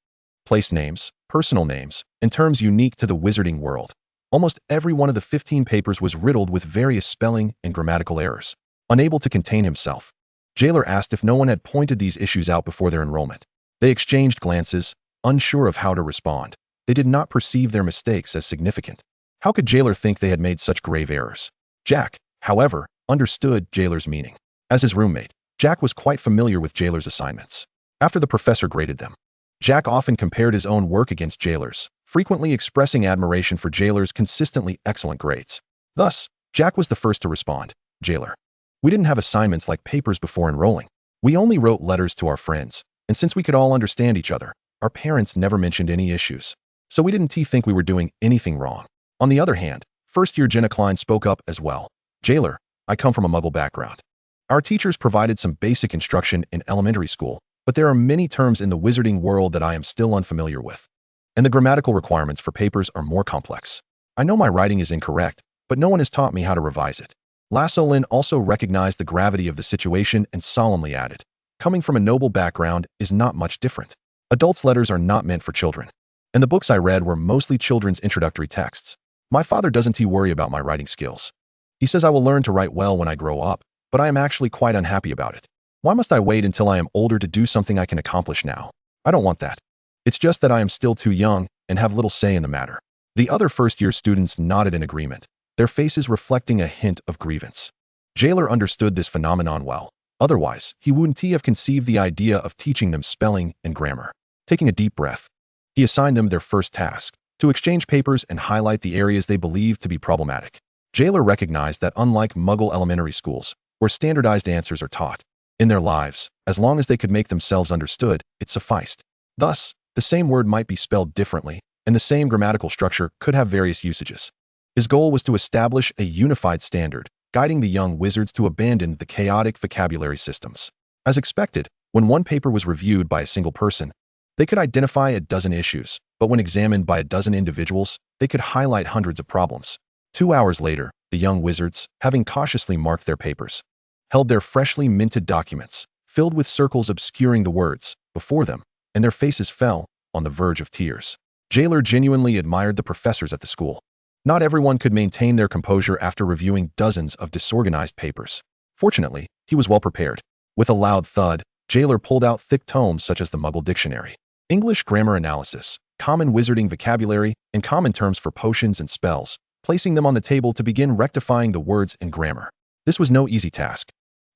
place names, personal names, and terms unique to the wizarding world. Almost every one of the 15 papers was riddled with various spelling and grammatical errors. Unable to contain himself, Jeler asked if no one had pointed these issues out before their enrollment. They exchanged glances, unsure of how to respond. They did not perceive their mistakes as significant. How could Jeler think they had made such grave errors? Jack, however, understood Jeler's meaning. As his roommate, Jack was quite familiar with Jeler's assignments. After the professor graded them, Jack often compared his own work against Jeler's, frequently expressing admiration for Jeler's consistently excellent grades. Thus, Jack was the first to respond. Jeler, we didn't have assignments like papers before enrolling. We only wrote letters to our friends, and since we could all understand each other, our parents never mentioned any issues. So we didn't think we were doing anything wrong. On the other hand, first-year Jenna Klein spoke up as well. Jeler, I come from a Muggle background. Our teachers provided some basic instruction in elementary school, but there are many terms in the wizarding world that I am still unfamiliar with. And the grammatical requirements for papers are more complex. I know my writing is incorrect, but no one has taught me how to revise it. Lassolin also recognized the gravity of the situation and solemnly added, coming from a noble background is not much different. Adults' letters are not meant for children. And the books I read were mostly children's introductory texts. My father doesn't worry about my writing skills. He says I will learn to write well when I grow up, but I am actually quite unhappy about it. Why must I wait until I am older to do something I can accomplish now? I don't want that. It's just that I am still too young and have little say in the matter. The other first-year students nodded in agreement, their faces reflecting a hint of grievance. Jeler understood this phenomenon well. Otherwise, he wouldn't have conceived the idea of teaching them spelling and grammar. Taking a deep breath, he assigned them their first task, to exchange papers and highlight the areas they believed to be problematic. Jeler recognized that unlike Muggle elementary schools, where standardized answers are taught, in their lives, as long as they could make themselves understood, it sufficed. Thus, the same word might be spelled differently, and the same grammatical structure could have various usages. His goal was to establish a unified standard, guiding the young wizards to abandon the chaotic vocabulary systems. As expected, when one paper was reviewed by a single person, they could identify a dozen issues, but when examined by a dozen individuals, they could highlight hundreds of problems. 2 hours later, the young wizards, having cautiously marked their papers, held their freshly minted documents, filled with circles obscuring the words, before them, and their faces fell, on the verge of tears. Jeler genuinely admired the professors at the school. Not everyone could maintain their composure after reviewing dozens of disorganized papers. Fortunately, he was well prepared. With a loud thud, Jeler pulled out thick tomes such as the Muggle Dictionary, English Grammar Analysis, Common Wizarding Vocabulary, and common terms for potions and spells, placing them on the table to begin rectifying the words and grammar. This was no easy task.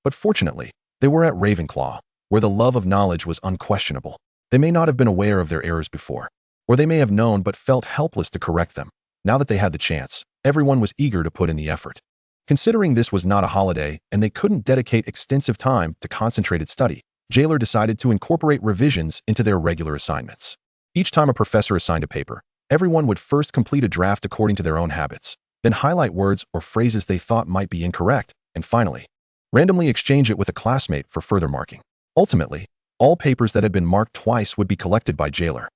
But fortunately, they were at Ravenclaw, where the love of knowledge was unquestionable. They may not have been aware of their errors before, or they may have known but felt helpless to correct them. Now that they had the chance, everyone was eager to put in the effort. Considering this was not a holiday and they couldn't dedicate extensive time to concentrated study, Jeler decided to incorporate revisions into their regular assignments. Each time a professor assigned a paper, everyone would first complete a draft according to their own habits, then highlight words or phrases they thought might be incorrect, and finally, randomly exchange it with a classmate for further marking. Ultimately, all papers that had been marked twice would be collected by Jeler,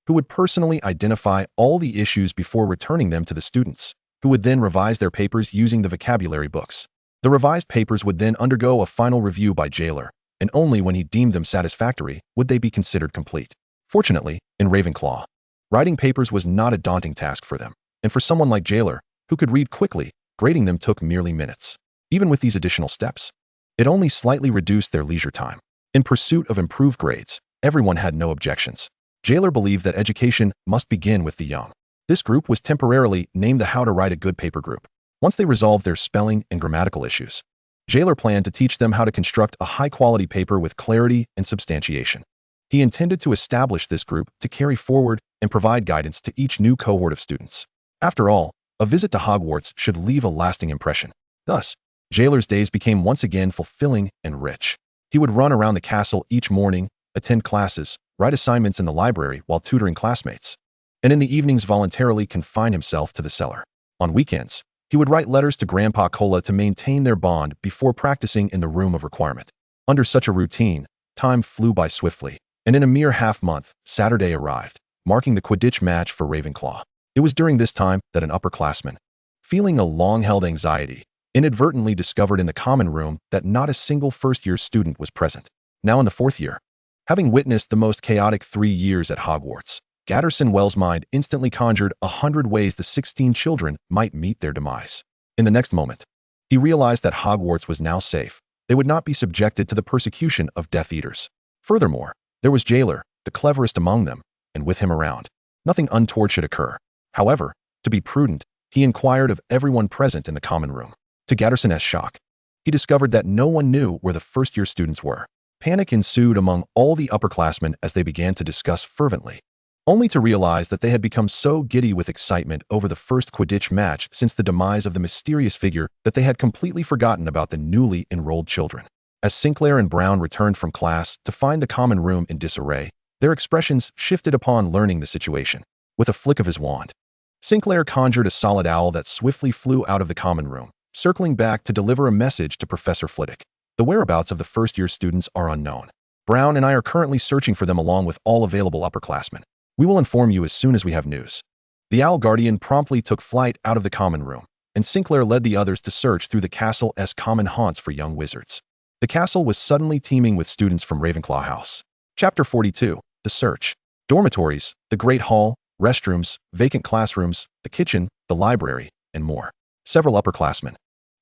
who would personally identify all the issues before returning them to the students, who would then revise their papers using the vocabulary books. The revised papers would then undergo a final review by Jeler, and only when he deemed them satisfactory would they be considered complete. Fortunately, in Ravenclaw, writing papers was not a daunting task for them, and for someone like Jeler, who could read quickly. Grading them took merely minutes. Even with these additional steps, it only slightly reduced their leisure time. In pursuit of improved grades, everyone had no objections. Jeler believed that education must begin with the young. This group was temporarily named the How to Write a Good Paper group. Once they resolved their spelling and grammatical issues, Jeler planned to teach them how to construct a high-quality paper with clarity and substantiation. He intended to establish this group to carry forward and provide guidance to each new cohort of students. After all, a visit to Hogwarts should leave a lasting impression. Thus, Jeler's days became once again fulfilling and rich. He would run around the castle each morning, attend classes, write assignments in the library while tutoring classmates, and in the evenings voluntarily confine himself to the cellar. On weekends, he would write letters to Grandpa Cola to maintain their bond before practicing in the room of requirement. Under such a routine, time flew by swiftly, and in a mere half-month, Saturday arrived, marking the Quidditch match for Ravenclaw. It was during this time that an upperclassman, feeling a long-held anxiety, inadvertently discovered in the common room that not a single first-year student was present. Now in the fourth year, having witnessed the most chaotic 3 years at Hogwarts, Gatterson Well's mind instantly conjured 100 ways the 16 children might meet their demise. In the next moment, he realized that Hogwarts was now safe. They would not be subjected to the persecution of Death Eaters. Furthermore, there was Jeler, the cleverest among them, and with him around, nothing untoward should occur. However, to be prudent, he inquired of everyone present in the common room. To Gatterson's shock, he discovered that no one knew where the first-year students were. Panic ensued among all the upperclassmen as they began to discuss fervently, only to realize that they had become so giddy with excitement over the first Quidditch match since the demise of the mysterious figure that they had completely forgotten about the newly enrolled children. As Sinclair and Brown returned from class to find the common room in disarray, their expressions shifted upon learning the situation. With a flick of his wand, Sinclair conjured a solid owl that swiftly flew out of the common room, circling back to deliver a message to Professor Flitwick. The whereabouts of the first-year students are unknown. Brown and I are currently searching for them along with all available upperclassmen. We will inform you as soon as we have news. The Owl Guardian promptly took flight out of the common room, and Sinclair led the others to search through the castle's common haunts for young wizards. The castle was suddenly teeming with students from Ravenclaw House. Chapter 42. The Search. Dormitories, the Great Hall, restrooms, vacant classrooms, the kitchen, the library, and more. Several upperclassmen,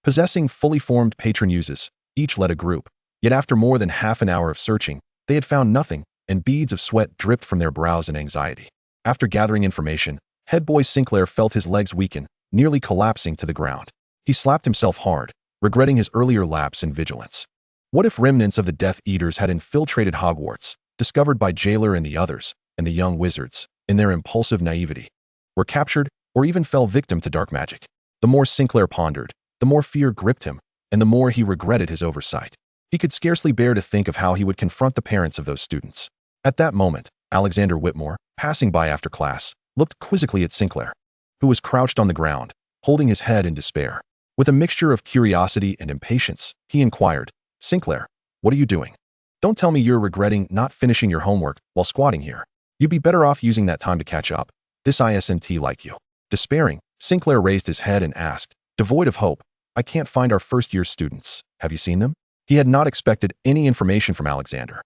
possessing fully formed patronuses, each led a group. Yet after more than half an hour of searching, they had found nothing, and beads of sweat dripped from their brows in anxiety. After gathering information, head boy Sinclair felt his legs weaken, nearly collapsing to the ground. He slapped himself hard, regretting his earlier lapse in vigilance. What if remnants of the Death Eaters had infiltrated Hogwarts, discovered by Jeler and the others, and the young wizards, in their impulsive naivety, were captured or even fell victim to dark magic? The more Sinclair pondered, the more fear gripped him, and the more he regretted his oversight. He could scarcely bear to think of how he would confront the parents of those students. At that moment, Alexander Whitmore, passing by after class, looked quizzically at Sinclair, who was crouched on the ground, holding his head in despair. With a mixture of curiosity and impatience, he inquired, "Sinclair, what are you doing? Don't tell me you're regretting not finishing your homework while squatting here. You'd be better off using that time to catch up. This isn't like you." Despairing, Sinclair raised his head and asked, devoid of hope, "I can't find our first-year students. Have you seen them?" He had not expected any information from Alexander.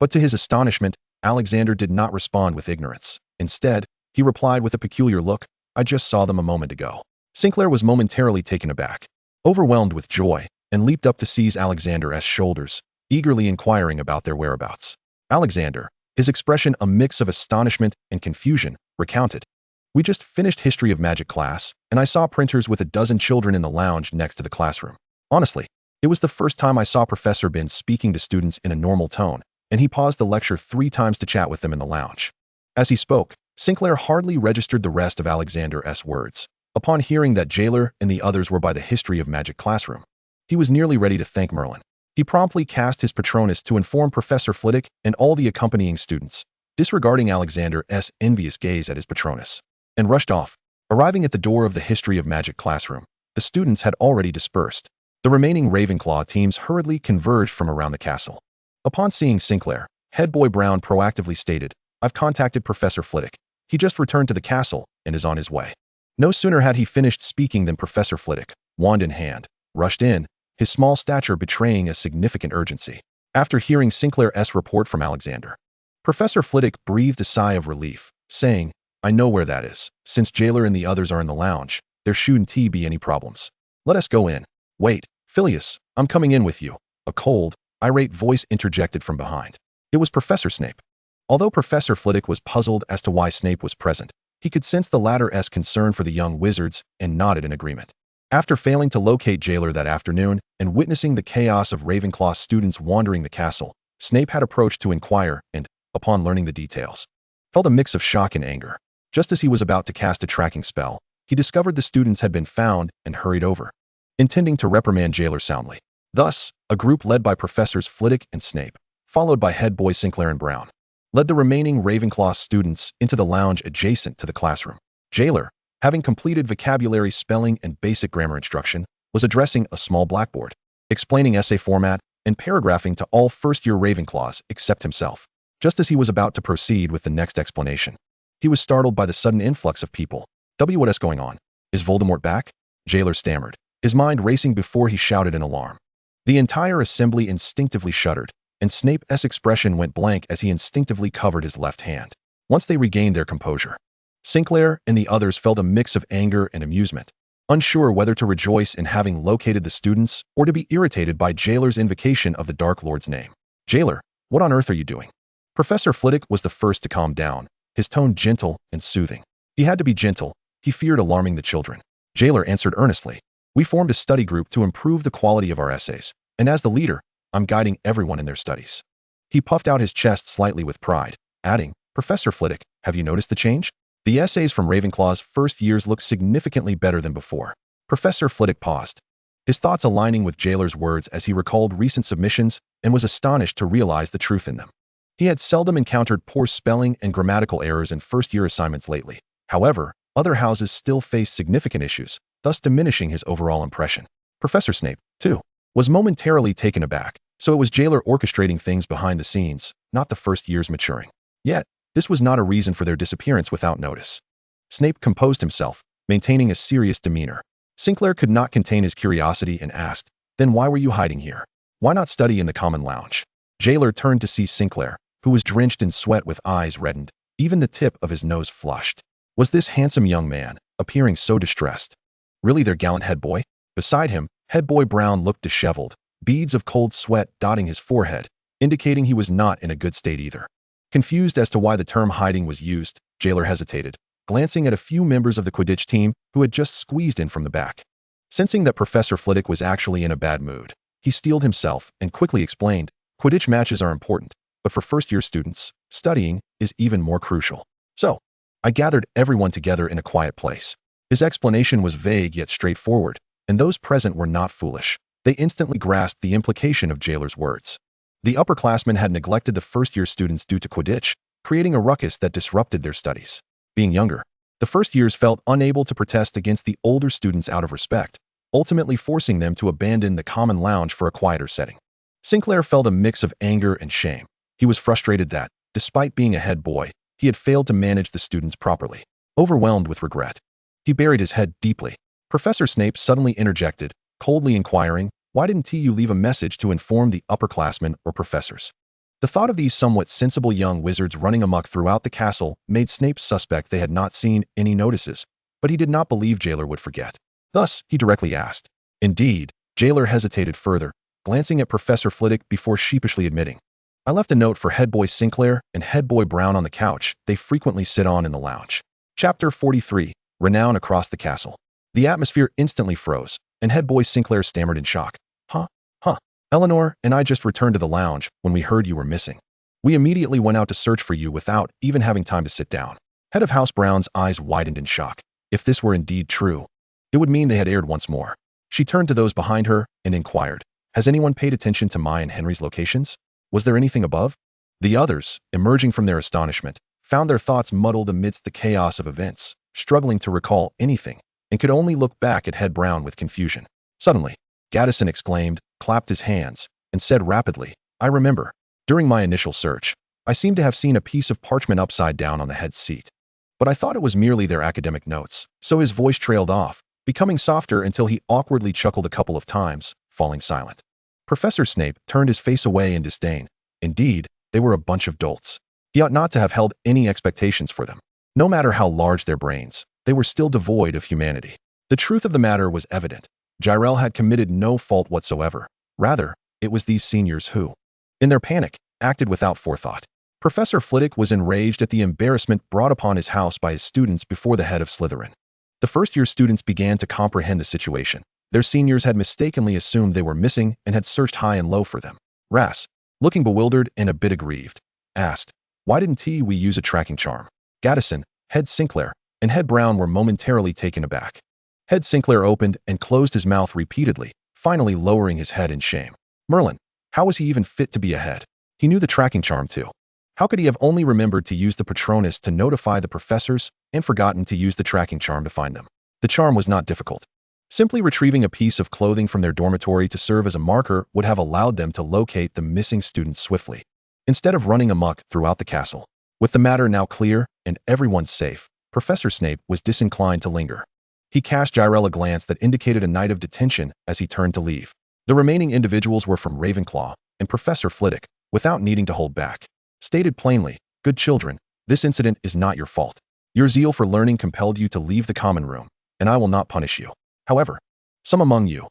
But to his astonishment, Alexander did not respond with ignorance. Instead, he replied with a peculiar look, "I just saw them a moment ago." Sinclair was momentarily taken aback, overwhelmed with joy, and leaped up to seize Alexander's shoulders, eagerly inquiring about their whereabouts. Alexander, his expression a mix of astonishment and confusion, recounted, "We just finished History of Magic class, and I saw printers with a dozen children in the lounge next to the classroom. Honestly, it was the first time I saw Professor Bin speaking to students in a normal tone, and he paused the lecture 3 times to chat with them in the lounge." As he spoke, Sinclair hardly registered the rest of Alexander's words. Upon hearing that Jeler and the others were by the History of Magic classroom, he was nearly ready to thank Merlin. He promptly cast his Patronus to inform Professor Flitwick and all the accompanying students, disregarding Alexander's envious gaze at his Patronus, and rushed off. Arriving at the door of the History of Magic classroom, the students had already dispersed. The remaining Ravenclaw teams hurriedly converged from around the castle. Upon seeing Sinclair, head boy Brown proactively stated, "I've contacted Professor Flitwick. He just returned to the castle and is on his way." No sooner had he finished speaking than Professor Flitwick, wand in hand, rushed in, his small stature betraying a significant urgency. After hearing Sinclair's report from Alexander, Professor Flitwick breathed a sigh of relief, saying, "I know where that is. Since Jeler and the others are in the lounge, There shouldn't be any problems. Let us go in. Wait, Phileas, I'm coming in with you. A cold, irate voice interjected from behind. It was Professor Snape. Although Professor Flitwick was puzzled as to why Snape was present, he could sense the latter's concern for the young wizards and nodded in agreement. After failing to locate Jeler that afternoon and witnessing the chaos of Ravenclaw students wandering the castle, Snape had approached to inquire and, upon learning the details, felt a mix of shock and anger. Just as he was about to cast a tracking spell, he discovered the students had been found and hurried over, intending to reprimand Jeler soundly. Thus, a group led by Professors Flitwick and Snape, followed by head boys Sinclair and Brown, led the remaining Ravenclaw students into the lounge adjacent to the classroom. Jeler, having completed vocabulary spelling and basic grammar instruction, was addressing a small blackboard, explaining essay format and paragraphing to all first-year Ravenclaws except himself. Just as he was about to proceed with the next explanation, he was startled by the sudden influx of people. What's going on? Is Voldemort back? Jeler stammered, his mind racing before he shouted in alarm. The entire assembly instinctively shuddered, and Snape's expression went blank as he instinctively covered his left hand. Once they regained their composure, Sinclair and the others felt a mix of anger and amusement, unsure whether to rejoice in having located the students or to be irritated by Jeler's invocation of the Dark Lord's name. Jeler, what on earth are you doing? Professor Flitwick was the first to calm down, his tone gentle and soothing. He had to be gentle. He feared alarming the children. Jeler answered earnestly. We formed a study group to improve the quality of our essays, and as the leader, I'm guiding everyone in their studies. He puffed out his chest slightly with pride, adding, Professor Flitwick, have you noticed the change? The essays from Ravenclaw's first years look significantly better than before. Professor Flitwick paused, his thoughts aligning with Jeler's words as he recalled recent submissions and was astonished to realize the truth in them. He had seldom encountered poor spelling and grammatical errors in first-year assignments lately. However, other houses still faced significant issues, thus diminishing his overall impression. Professor Snape, too, was momentarily taken aback, so it was Jeler orchestrating things behind the scenes, not the first years maturing. Yet, this was not a reason for their disappearance without notice. Snape composed himself, maintaining a serious demeanor. Sinclair could not contain his curiosity and asked, Then why were you hiding here? Why not study in the common lounge? Jeler turned to see Sinclair, who was drenched in sweat with eyes reddened, even the tip of his nose flushed. Was this handsome young man, appearing so distressed, really their gallant head boy? Beside him, head boy Brown looked disheveled, beads of cold sweat dotting his forehead, indicating he was not in a good state either. Confused as to why the term hiding was used, Jeler hesitated, glancing at a few members of the Quidditch team who had just squeezed in from the back. Sensing that Professor Flitwick was actually in a bad mood, he steeled himself and quickly explained, Quidditch matches are important, but for first-year students, studying is even more crucial. So, I gathered everyone together in a quiet place. His explanation was vague yet straightforward, and those present were not foolish. They instantly grasped the implication of Jeler's words. The upperclassmen had neglected the first-year students due to Quidditch, creating a ruckus that disrupted their studies. Being younger, the first years felt unable to protest against the older students out of respect, ultimately forcing them to abandon the common lounge for a quieter setting. Sinclair felt a mix of anger and shame. He was frustrated that, despite being a head boy, he had failed to manage the students properly. Overwhelmed with regret, he buried his head deeply. Professor Snape suddenly interjected, coldly inquiring, Why didn't you leave a message to inform the upperclassmen or professors? The thought of these somewhat sensible young wizards running amok throughout the castle made Snape suspect they had not seen any notices, but he did not believe Jeler would forget. Thus, he directly asked. Indeed, Jeler hesitated further, glancing at Professor Flitwick before sheepishly admitting, I left a note for head boy Sinclair and head boy Brown on the couch they frequently sit on in the lounge. Chapter 43, Renown Across the Castle. The atmosphere instantly froze, and head boy Sinclair stammered in shock. Huh. Eleanor and I just returned to the lounge when we heard you were missing. We immediately went out to search for you without even having time to sit down. Head of House Brown's eyes widened in shock. If this were indeed true, it would mean they had erred once more. She turned to those behind her and inquired, Has anyone paid attention to my and Henry's locations? Was there anything above? The others, emerging from their astonishment, found their thoughts muddled amidst the chaos of events, struggling to recall anything, and could only look back at Head Brown with confusion. Suddenly, Gaddison exclaimed, clapped his hands, and said rapidly, I remember. During my initial search, I seemed to have seen a piece of parchment upside down on the head's seat. But I thought it was merely their academic notes, so his voice trailed off, becoming softer until he awkwardly chuckled a couple of times, falling silent. Professor Snape turned his face away in disdain. Indeed, they were a bunch of dolts. He ought not to have held any expectations for them. No matter how large their brains, they were still devoid of humanity. The truth of the matter was evident. Jeler had committed no fault whatsoever. Rather, it was these seniors who, in their panic, acted without forethought. Professor Flitwick was enraged at the embarrassment brought upon his house by his students before the head of Slytherin. The first-year students began to comprehend the situation. Their seniors had mistakenly assumed they were missing and had searched high and low for them. Ras, looking bewildered and a bit aggrieved, asked, "Why didn't we use a tracking charm?" Gaddison, Head Sinclair, and Head Brown were momentarily taken aback. Head Sinclair opened and closed his mouth repeatedly, finally lowering his head in shame. Merlin, how was he even fit to be a head? He knew the tracking charm too. How could he have only remembered to use the Patronus to notify the professors and forgotten to use the tracking charm to find them? The charm was not difficult. Simply retrieving a piece of clothing from their dormitory to serve as a marker would have allowed them to locate the missing students swiftly, instead of running amok throughout the castle. With the matter now clear and everyone safe, Professor Snape was disinclined to linger. He cast Jeler a glance that indicated a night of detention as he turned to leave. The remaining individuals were from Ravenclaw and Professor Flitwick, without needing to hold back. Stated plainly, "Good children, this incident is not your fault. Your zeal for learning compelled you to leave the common room, and I will not punish you. However, some among you,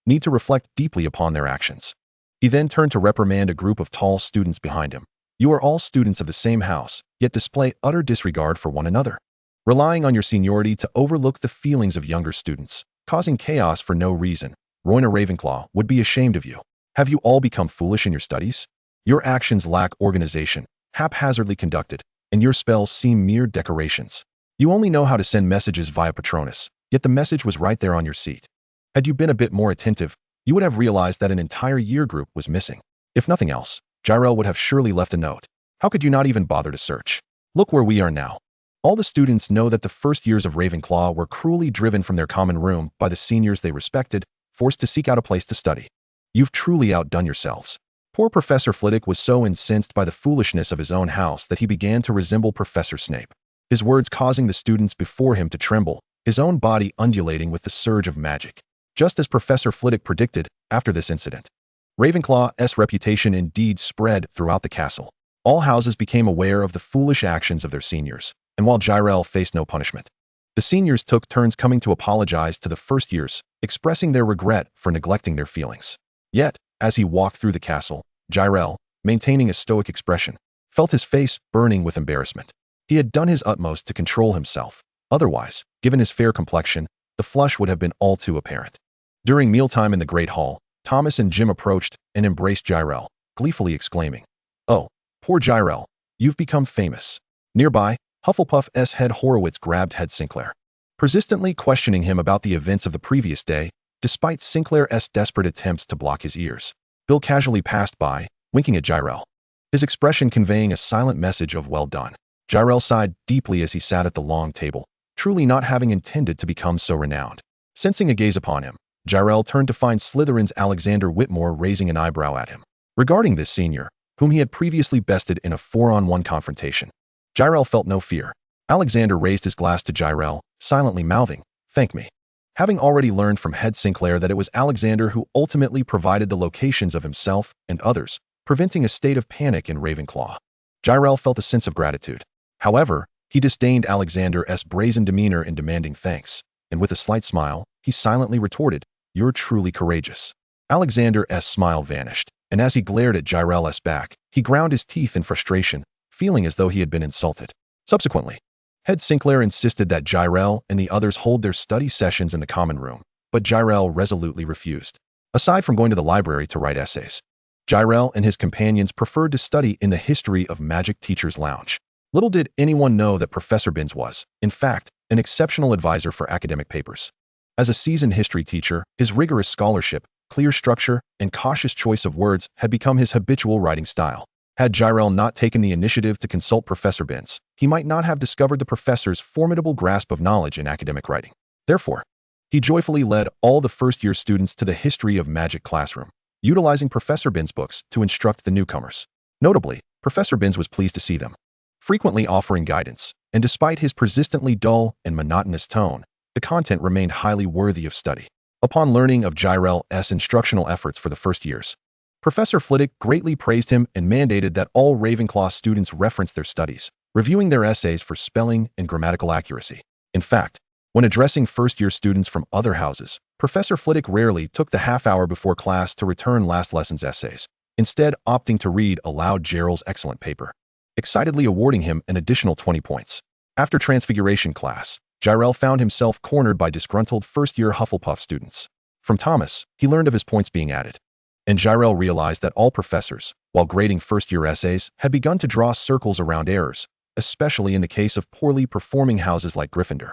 need to reflect deeply upon their actions." He then turned to reprimand a group of tall students behind him. "You are all students of the same house, yet display utter disregard for one another. Relying on your seniority to overlook the feelings of younger students, causing chaos for no reason. Royna Ravenclaw would be ashamed of you. Have you all become foolish in your studies? Your actions lack organization, haphazardly conducted, and your spells seem mere decorations. You only know how to send messages via Patronus, yet the message was right there on your seat. Had you been a bit more attentive, you would have realized that an entire year group was missing. If nothing else, Jeler would have surely left a note. How could you not even bother to search? Look where we are now. All the students know that the first years of Ravenclaw were cruelly driven from their common room by the seniors they respected, forced to seek out a place to study. You've truly outdone yourselves." Poor Professor Flitwick was so incensed by the foolishness of his own house that he began to resemble Professor Snape, his words causing the students before him to tremble, his own body undulating with the surge of magic. Just as Professor Flitwick predicted, after this incident, Ravenclaw's reputation indeed spread throughout the castle. All houses became aware of the foolish actions of their seniors, and while Jeler faced no punishment, the seniors took turns coming to apologize to the first years, expressing their regret for neglecting their feelings. Yet, as he walked through the castle, Jeler, maintaining a stoic expression, felt his face burning with embarrassment. He had done his utmost to control himself. Otherwise, given his fair complexion, the flush would have been all too apparent. During mealtime in the Great Hall, Thomas and Jim approached and embraced Jeler, gleefully exclaiming, "Oh, poor Jeler, you've become famous." Nearby, Hufflepuff's head Horowitz grabbed Head Sinclair, persistently questioning him about the events of the previous day, despite Sinclair's desperate attempts to block his ears. Bill casually passed by, winking at Jeler, his expression conveying a silent message of "well done." Jeler sighed deeply as he sat at the long table, truly not having intended to become so renowned. Sensing a gaze upon him, Jeler turned to find Slytherin's Alexander Whitmore raising an eyebrow at him. Regarding this senior, whom he had previously bested in a 4-on-1 confrontation, Jeler felt no fear. Alexander raised his glass to Jeler, silently mouthing, "Thank me." Having already learned from Head Sinclair that it was Alexander who ultimately provided the locations of himself and others, preventing a state of panic in Ravenclaw, Jeler felt a sense of gratitude. However, he disdained Alexander's brazen demeanor in demanding thanks, and with a slight smile, he silently retorted, "You're truly courageous." Alexander's smile vanished, and as he glared at Jeler's back, he ground his teeth in frustration, feeling as though he had been insulted. Subsequently, Head Sinclair insisted that Jeler and the others hold their study sessions in the common room, but Jeler resolutely refused. Aside from going to the library to write essays, Jeler and his companions preferred to study in the History of Magic Teacher's Lounge. Little did anyone know that Professor Binns was, in fact, an exceptional advisor for academic papers. As a seasoned history teacher, his rigorous scholarship, clear structure, and cautious choice of words had become his habitual writing style. Had Jeler not taken the initiative to consult Professor Binns, he might not have discovered the professor's formidable grasp of knowledge in academic writing. Therefore, he joyfully led all the first-year students to the History of Magic classroom, utilizing Professor Binns' books to instruct the newcomers. Notably, Professor Binns was pleased to see them, frequently offering guidance, and despite his persistently dull and monotonous tone, the content remained highly worthy of study. Upon learning of Jeler's instructional efforts for the first years, Professor Flitwick greatly praised him and mandated that all Ravenclaw students reference their studies, reviewing their essays for spelling and grammatical accuracy. In fact, When addressing first-year students from other houses, Professor Flitwick rarely took the half-hour before class to return last lesson's essays, instead opting to read aloud Jerel's excellent paper, excitedly awarding him an additional 20 points. After Transfiguration class, Jeler found himself cornered by disgruntled first-year Hufflepuff students. From Thomas, he learned of his points being added. And Jeler realized that all professors, while grading first-year essays, had begun to draw circles around errors, especially in the case of poorly performing houses like Gryffindor,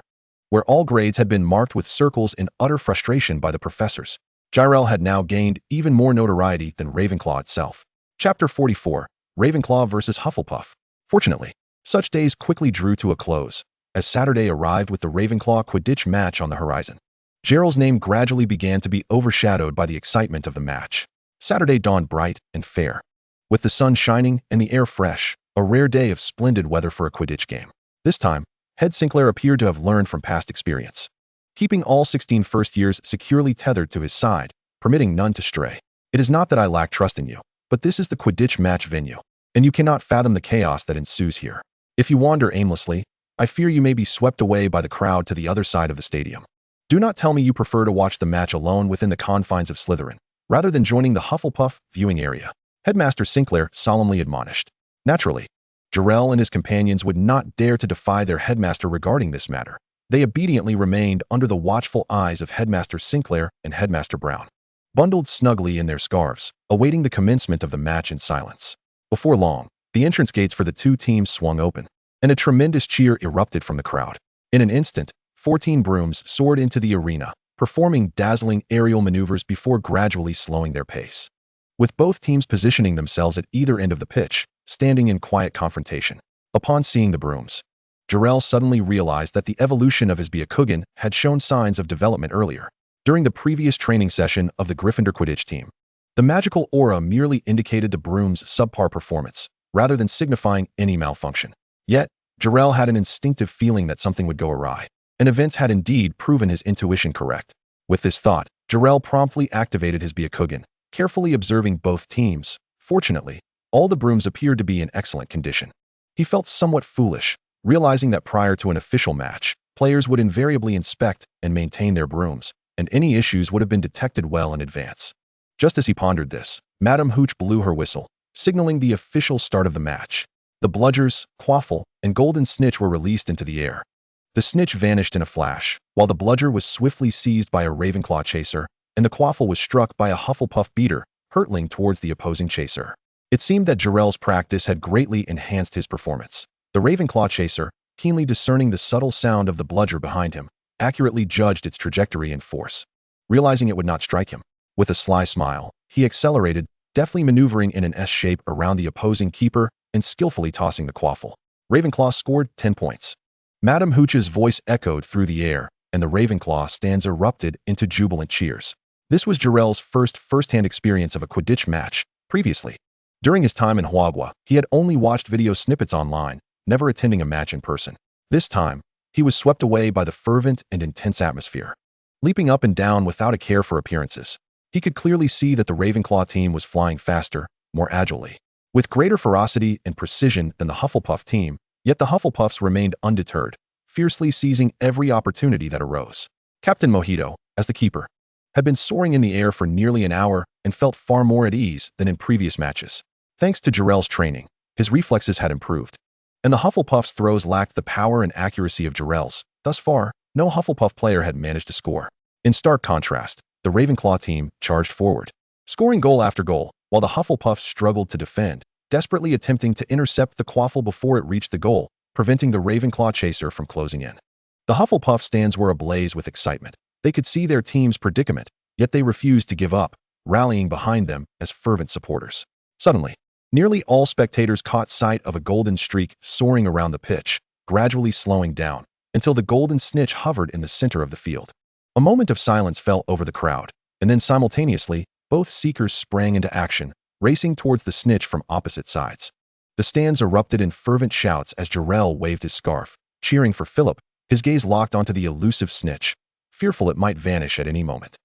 where all grades had been marked with circles in utter frustration by the professors. Jeler had now gained even more notoriety than Ravenclaw itself. Chapter 44, Ravenclaw versus Hufflepuff. Fortunately, such days quickly drew to a close, as Saturday arrived with the Ravenclaw Quidditch match on the horizon. Jerel's name gradually began to be overshadowed by the excitement of the match. Saturday dawned bright and fair, with the sun shining and the air fresh, a rare day of splendid weather for a Quidditch game. This time, Head Sinclair appeared to have learned from past experience, keeping all 16 first years securely tethered to his side, permitting none to stray. It is not that I lack trust in you, but this is the Quidditch match venue, and you cannot fathom the chaos that ensues here. If you wander aimlessly, I fear you may be swept away by the crowd to the other side of the stadium. Do not tell me you prefer to watch the match alone within the confines of Slytherin, rather than joining the Hufflepuff viewing area, Headmaster Sinclair solemnly admonished. Naturally, Jeler and his companions would not dare to defy their headmaster regarding this matter. They obediently remained under the watchful eyes of Headmaster Sinclair and Headmaster Brown, bundled snugly in their scarves, awaiting the commencement of the match in silence. Before long, the entrance gates for the two teams swung open, and a tremendous cheer erupted from the crowd. In an instant, 14 brooms soared into the arena, performing dazzling aerial maneuvers before gradually slowing their pace. With both teams positioning themselves at either end of the pitch, standing in quiet confrontation. Upon seeing the brooms, Jeler suddenly realized that the evolution of his Byakugan had shown signs of development earlier. During the previous training session of the Gryffindor Quidditch team, the magical aura merely indicated the broom's subpar performance, rather than signifying any malfunction. Yet, Jeler had an instinctive feeling that something would go awry, and events had indeed proven his intuition correct. With this thought, Jeler promptly activated his Byakugan, carefully observing both teams. Fortunately, all the brooms appeared to be in excellent condition. He felt somewhat foolish, realizing that prior to an official match, players would invariably inspect and maintain their brooms, and any issues would have been detected well in advance. Just as he pondered this, Madame Hooch blew her whistle, signaling the official start of the match. The Bludgers, Quaffle, and Golden Snitch were released into the air. The Snitch vanished in a flash, while the Bludger was swiftly seized by a Ravenclaw chaser, and the Quaffle was struck by a Hufflepuff beater, hurtling towards the opposing chaser. It seemed that Jerel's practice had greatly enhanced his performance. The Ravenclaw chaser, keenly discerning the subtle sound of the Bludger behind him, accurately judged its trajectory and force. Realizing it would not strike him, with a sly smile, he accelerated, deftly maneuvering in an S shape around the opposing keeper and skillfully tossing the Quaffle. Ravenclaw scored 10 points. Madame Hooch's voice echoed through the air, and the Ravenclaw stands erupted into jubilant cheers. This was Jerel's first-hand experience of a Quidditch match. Previously, during his time in Hogwarts, he had only watched video snippets online, never attending a match in person. This time, he was swept away by the fervent and intense atmosphere. Leaping up and down without a care for appearances, he could clearly see that the Ravenclaw team was flying faster, more agilely, with greater ferocity and precision than the Hufflepuff team, yet the Hufflepuffs remained undeterred, fiercely seizing every opportunity that arose. Captain Mojito, as the keeper, had been soaring in the air for nearly an hour and felt far more at ease than in previous matches. Thanks to Jerel's training, his reflexes had improved, and the Hufflepuff's throws lacked the power and accuracy of Jerel's. Thus far, no Hufflepuff player had managed to score. In stark contrast, the Ravenclaw team charged forward, scoring goal after goal, while the Hufflepuffs struggled to defend, desperately attempting to intercept the Quaffle before it reached the goal, preventing the Ravenclaw chaser from closing in. The Hufflepuff stands were ablaze with excitement. They could see their team's predicament, yet they refused to give up, rallying behind them as fervent supporters. Suddenly, nearly all spectators caught sight of a golden streak soaring around the pitch, gradually slowing down, until the golden snitch hovered in the center of the field. A moment of silence fell over the crowd, and then simultaneously, both seekers sprang into action, racing towards the snitch from opposite sides. The stands erupted in fervent shouts as Jeler waved his scarf, cheering for Philip, his gaze locked onto the elusive snitch, fearful it might vanish at any moment.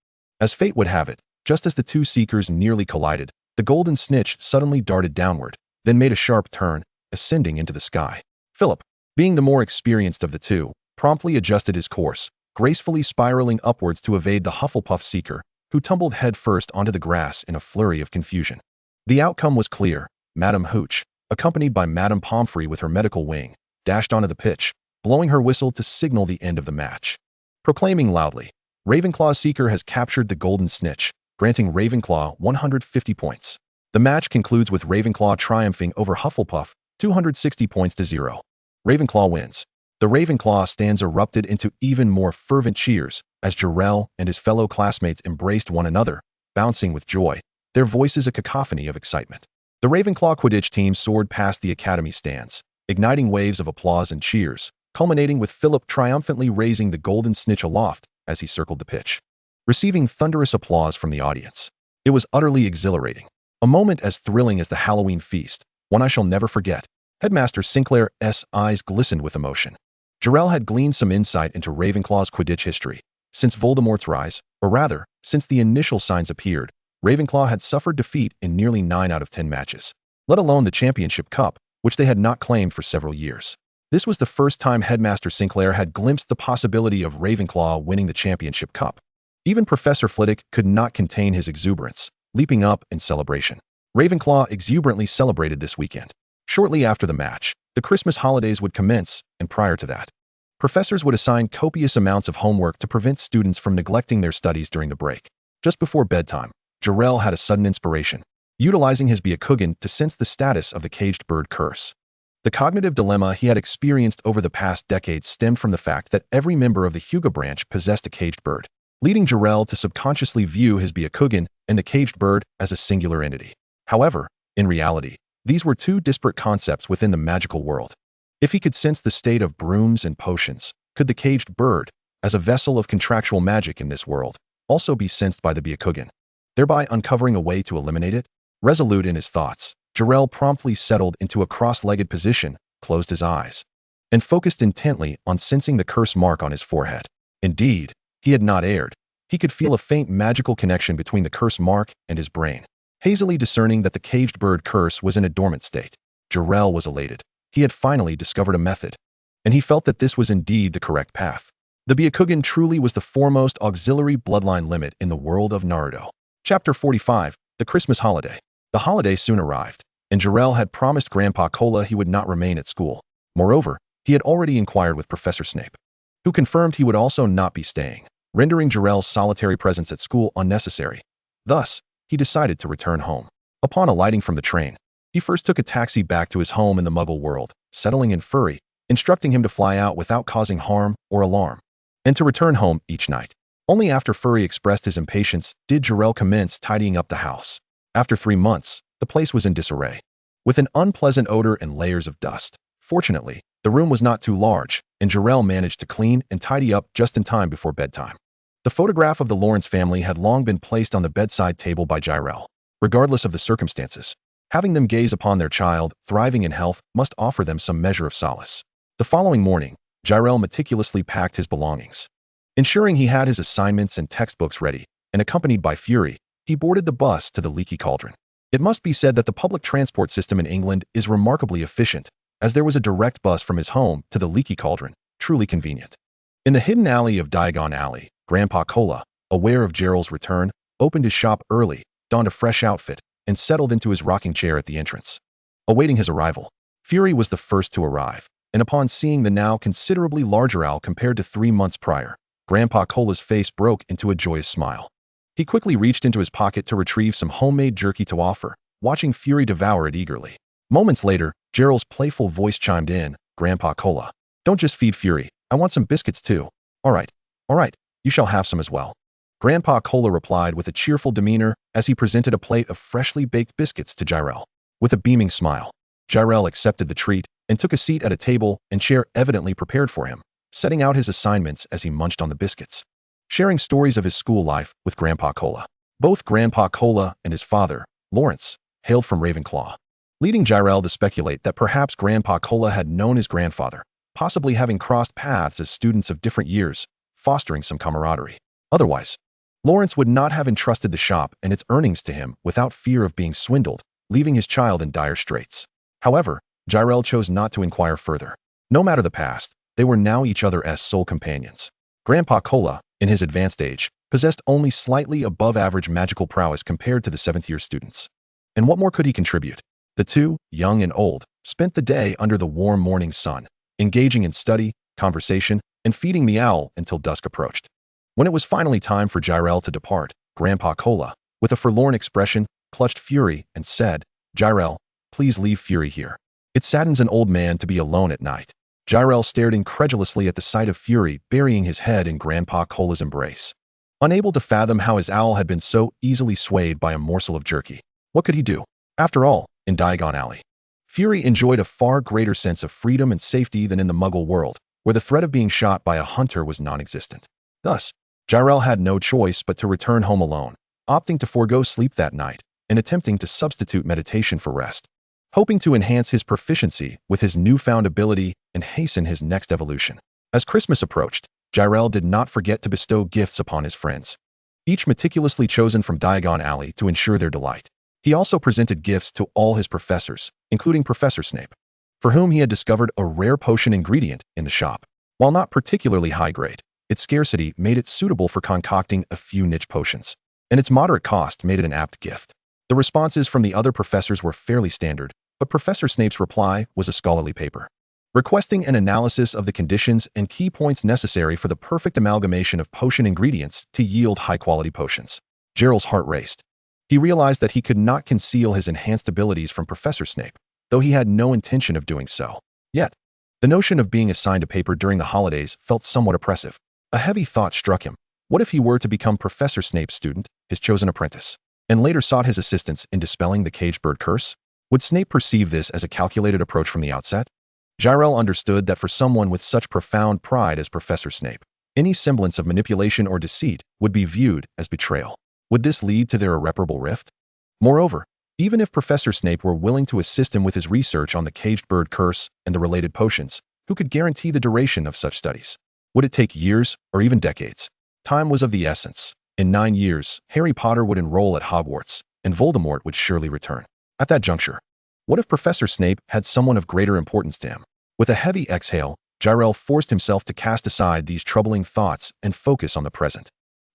As fate would have it, just as the two seekers nearly collided, the golden snitch suddenly darted downward, then made a sharp turn, ascending into the sky. Philip, being the more experienced of the two, promptly adjusted his course, gracefully spiraling upwards to evade the Hufflepuff seeker, who tumbled headfirst onto the grass in a flurry of confusion. The outcome was clear. Madame Hooch, accompanied by Madame Pomfrey with her medical wing, dashed onto the pitch, blowing her whistle to signal the end of the match. Proclaiming loudly, Ravenclaw's seeker has captured the golden snitch, granting Ravenclaw 150 points. The match concludes with Ravenclaw triumphing over Hufflepuff, 260 points to 0. Ravenclaw wins. The Ravenclaw stands erupted into even more fervent cheers as Jeler and his fellow classmates embraced one another, bouncing with joy, their voices a cacophony of excitement. The Ravenclaw Quidditch team soared past the academy stands, igniting waves of applause and cheers, culminating with Philip triumphantly raising the golden snitch aloft as he circled the pitch, receiving thunderous applause from the audience. It was utterly exhilarating. A moment as thrilling as the Halloween feast, one I shall never forget. Headmaster Sinclair's eyes glistened with emotion. Jeler had gleaned some insight into Ravenclaw's Quidditch history. Since Voldemort's rise, or rather, since the initial signs appeared, Ravenclaw had suffered defeat in nearly 9 out of 10 matches, let alone the championship cup, which they had not claimed for several years. This was the first time Headmaster Sinclair had glimpsed the possibility of Ravenclaw winning the championship cup. Even Professor Flitwick could not contain his exuberance, leaping up in celebration. Ravenclaw exuberantly celebrated this weekend. Shortly after the match, the Christmas holidays would commence, and prior to that, professors would assign copious amounts of homework to prevent students from neglecting their studies during the break. Just before bedtime, Jeler had a sudden inspiration, utilizing his Byakugan to sense the status of the caged bird curse. The cognitive dilemma he had experienced over the past decades stemmed from the fact that every member of the Hyuga branch possessed a caged bird, leading Jeler to subconsciously view his Byakugan and the caged bird as a singular entity. However, in reality, these were two disparate concepts within the magical world. If he could sense the state of brooms and potions, could the caged bird, as a vessel of contractual magic in this world, also be sensed by the Byakugan, thereby uncovering a way to eliminate it? Resolute in his thoughts, Jeler promptly settled into a cross-legged position, closed his eyes, and focused intently on sensing the curse mark on his forehead. Indeed, he had not erred. He could feel a faint magical connection between the curse mark and his brain. Hazily discerning that the caged bird curse was in a dormant state, Jeler was elated. He had finally discovered a method, and he felt that this was indeed the correct path. The Byakugan truly was the foremost auxiliary bloodline limit in the world of Naruto. Chapter 45, The Christmas Holiday. The holiday soon arrived, and Jeler had promised Grandpa Cola he would not remain at school. Moreover, he had already inquired with Professor Snape, who confirmed he would also not be staying, rendering Jeler's solitary presence at school unnecessary. Thus, he decided to return home. Upon alighting from the train, he first took a taxi back to his home in the Muggle world, settling in Furry, instructing him to fly out without causing harm or alarm, and to return home each night. Only after Furry expressed his impatience did Jeler commence tidying up the house. After 3 months, the place was in disarray, with an unpleasant odor and layers of dust. Fortunately, the room was not too large, and Jeler managed to clean and tidy up just in time before bedtime. The photograph of the Lawrence family had long been placed on the bedside table by Jeler. Regardless of the circumstances, having them gaze upon their child, thriving in health, must offer them some measure of solace. The following morning, Jeler meticulously packed his belongings. Ensuring he had his assignments and textbooks ready, and accompanied by Fury, he boarded the bus to the Leaky Cauldron. It must be said that the public transport system in England is remarkably efficient, as there was a direct bus from his home to the Leaky Cauldron, truly convenient. In the hidden alley of Diagon Alley, Grandpa Cola, aware of Gerald's return, opened his shop early, donned a fresh outfit, and settled into his rocking chair at the entrance. Awaiting his arrival, Fury was the first to arrive, and upon seeing the now considerably larger owl compared to 3 months prior, Grandpa Cola's face broke into a joyous smile. He quickly reached into his pocket to retrieve some homemade jerky to offer, watching Fury devour it eagerly. Moments later, Gerald's playful voice chimed in, "Grandpa Cola, don't just feed Fury, I want some biscuits too." All right, you shall have some as well." Grandpa Cola replied with a cheerful demeanor as he presented a plate of freshly baked biscuits to Jeler. With a beaming smile, Jeler accepted the treat and took a seat at a table and chair evidently prepared for him, setting out his assignments as he munched on the biscuits, sharing stories of his school life with Grandpa Cola. Both Grandpa Cola and his father, Lawrence, hailed from Ravenclaw, leading Jeler to speculate that perhaps Grandpa Cola had known his grandfather, possibly having crossed paths as students of different years, fostering some camaraderie. Otherwise, Lawrence would not have entrusted the shop and its earnings to him without fear of being swindled, leaving his child in dire straits. However, Jeler chose not to inquire further. No matter the past, they were now each other's sole companions. Grandpa Cola, in his advanced age, possessed only slightly above-average magical prowess compared to the seventh-year students. And what more could he contribute? The two, young and old, spent the day under the warm morning sun, engaging in study, conversation, and feeding the owl until dusk approached. When it was finally time for Jeler to depart, Grandpa Cola, with a forlorn expression, clutched Fury and said, "Jeler, please leave Fury here. It saddens an old man to be alone at night." Jeler stared incredulously at the sight of Fury burying his head in Grandpa Cola's embrace. Unable to fathom how his owl had been so easily swayed by a morsel of jerky. What could he do? After all, in Diagon Alley, Fury enjoyed a far greater sense of freedom and safety than in the Muggle world, where the threat of being shot by a hunter was non-existent. Thus, Jeler had no choice but to return home alone, opting to forego sleep that night and attempting to substitute meditation for rest, hoping to enhance his proficiency with his newfound ability and hasten his next evolution. As Christmas approached, Jeler did not forget to bestow gifts upon his friends, each meticulously chosen from Diagon Alley to ensure their delight. He also presented gifts to all his professors, including Professor Snape, for whom he had discovered a rare potion ingredient in the shop. While not particularly high grade, its scarcity made it suitable for concocting a few niche potions, and its moderate cost made it an apt gift. The responses from the other professors were fairly standard, but Professor Snape's reply was a scholarly paper, requesting an analysis of the conditions and key points necessary for the perfect amalgamation of potion ingredients to yield high-quality potions. Jeler's heart raced. He realized that he could not conceal his enhanced abilities from Professor Snape, though he had no intention of doing so. Yet, the notion of being assigned a paper during the holidays felt somewhat oppressive. A heavy thought struck him. What if he were to become Professor Snape's student, his chosen apprentice, and later sought his assistance in dispelling the caged bird curse? Would Snape perceive this as a calculated approach from the outset? Jeler understood that for someone with such profound pride as Professor Snape, any semblance of manipulation or deceit would be viewed as betrayal. Would this lead to their irreparable rift? Moreover, even if Professor Snape were willing to assist him with his research on the caged bird curse and the related potions, who could guarantee the duration of such studies? Would it take years or even decades? Time was of the essence. In 9 years, Harry Potter would enroll at Hogwarts, and Voldemort would surely return. At that juncture, what if Professor Snape had someone of greater importance to him? With a heavy exhale, Jeler forced himself to cast aside these troubling thoughts and focus on the present.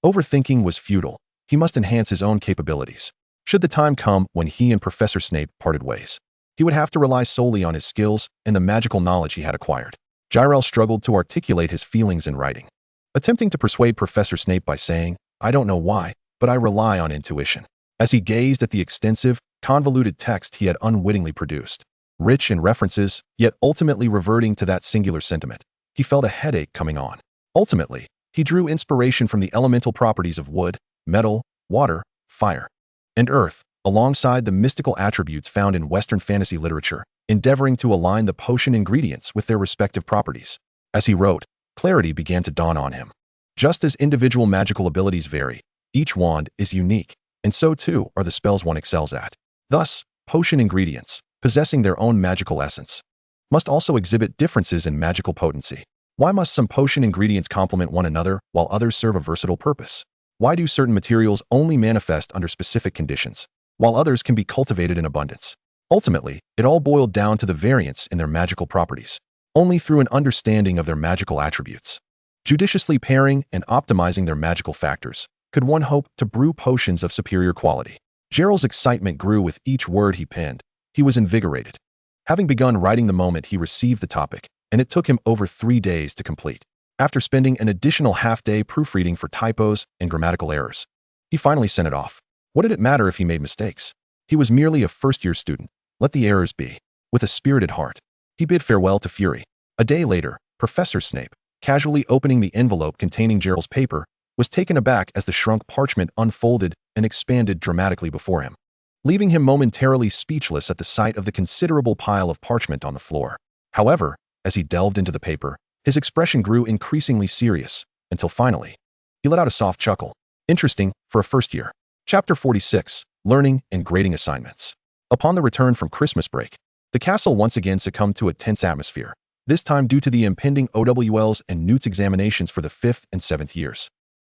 Overthinking was futile. He must enhance his own capabilities. Should the time come when he and Professor Snape parted ways, he would have to rely solely on his skills and the magical knowledge he had acquired. Jeler struggled to articulate his feelings in writing, attempting to persuade Professor Snape by saying, "I don't know why, but I rely on intuition." As he gazed at the extensive, convoluted text he had unwittingly produced, rich in references, yet ultimately reverting to that singular sentiment, he felt a headache coming on. Ultimately, he drew inspiration from the elemental properties of wood, metal, water, fire, and earth, alongside the mystical attributes found in Western fantasy literature, endeavoring to align the potion ingredients with their respective properties. As he wrote, clarity began to dawn on him. Just as individual magical abilities vary, each wand is unique, and so too are the spells one excels at. Thus, potion ingredients, possessing their own magical essence, must also exhibit differences in magical potency. Why must some potion ingredients complement one another while others serve a versatile purpose? Why do certain materials only manifest under specific conditions, while others can be cultivated in abundance? Ultimately, it all boiled down to the variance in their magical properties. Only through an understanding of their magical attributes, judiciously pairing and optimizing their magical factors, could one hope to brew potions of superior quality. Jeler's excitement grew with each word he penned. He was invigorated, having begun writing the moment he received the topic, and it took him over 3 days to complete. After spending an additional half-day proofreading for typos and grammatical errors, he finally sent it off. What did it matter if he made mistakes? He was merely a first-year student. Let the errors be. With a spirited heart, he bid farewell to Fury. A day later, Professor Snape, casually opening the envelope containing Jeler's paper, was taken aback as the shrunk parchment unfolded and expanded dramatically before him, leaving him momentarily speechless at the sight of the considerable pile of parchment on the floor. However, as he delved into the paper, his expression grew increasingly serious, until finally, he let out a soft chuckle. Interesting for a first year. Chapter 46, Learning and Grading Assignments. Upon the return from Christmas break, the castle once again succumbed to a tense atmosphere, this time due to the impending OWL's and Newt's examinations for the 5th and 7th years.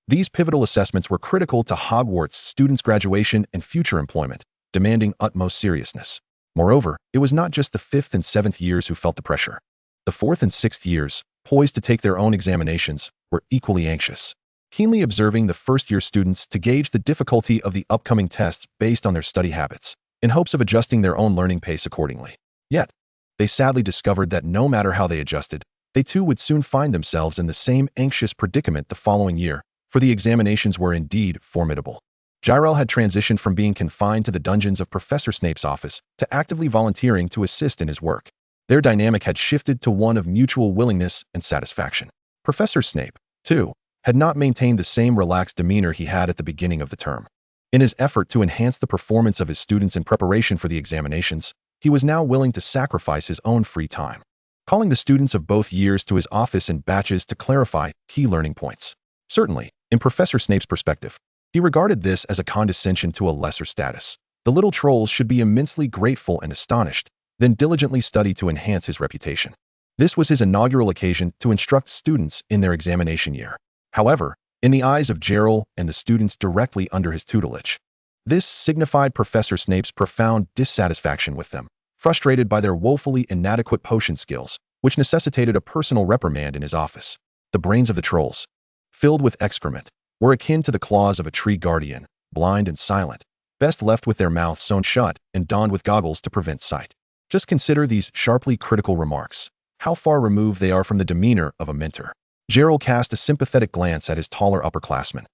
These pivotal assessments were critical to Hogwarts students' graduation and future employment, demanding utmost seriousness. Moreover, it was not just the 5th and 7th years who felt the pressure. The 4th and 6th years, poised to take their own examinations, were equally anxious, keenly observing the first-year students to gauge the difficulty of the upcoming tests based on their study habits, in hopes of adjusting their own learning pace accordingly. Yet, they sadly discovered that no matter how they adjusted, they too would soon find themselves in the same anxious predicament the following year, for the examinations were indeed formidable. Jeler had transitioned from being confined to the dungeons of Professor Snape's office to actively volunteering to assist in his work. Their dynamic had shifted to one of mutual willingness and satisfaction. Professor Snape, too, had not maintained the same relaxed demeanor he had at the beginning of the term. In his effort to enhance the performance of his students in preparation for the examinations, he was now willing to sacrifice his own free time, calling the students of both years to his office in batches to clarify key learning points. Certainly, in Professor Snape's perspective, he regarded this as a condescension to a lesser status. The little trolls should be immensely grateful and astonished, then diligently study to enhance his reputation. This was his inaugural occasion to instruct students in their examination year. However, in the eyes of Jeler and the students directly under his tutelage, this signified Professor Snape's profound dissatisfaction with them, frustrated by their woefully inadequate potion skills, which necessitated a personal reprimand in his office. The brains of the trolls, filled with excrement, were akin to the claws of a tree guardian, blind and silent, best left with their mouths sewn shut and donned with goggles to prevent sight. Just consider these sharply critical remarks, how far removed they are from the demeanor of a mentor. Jeler cast a sympathetic glance at his taller upperclassmen,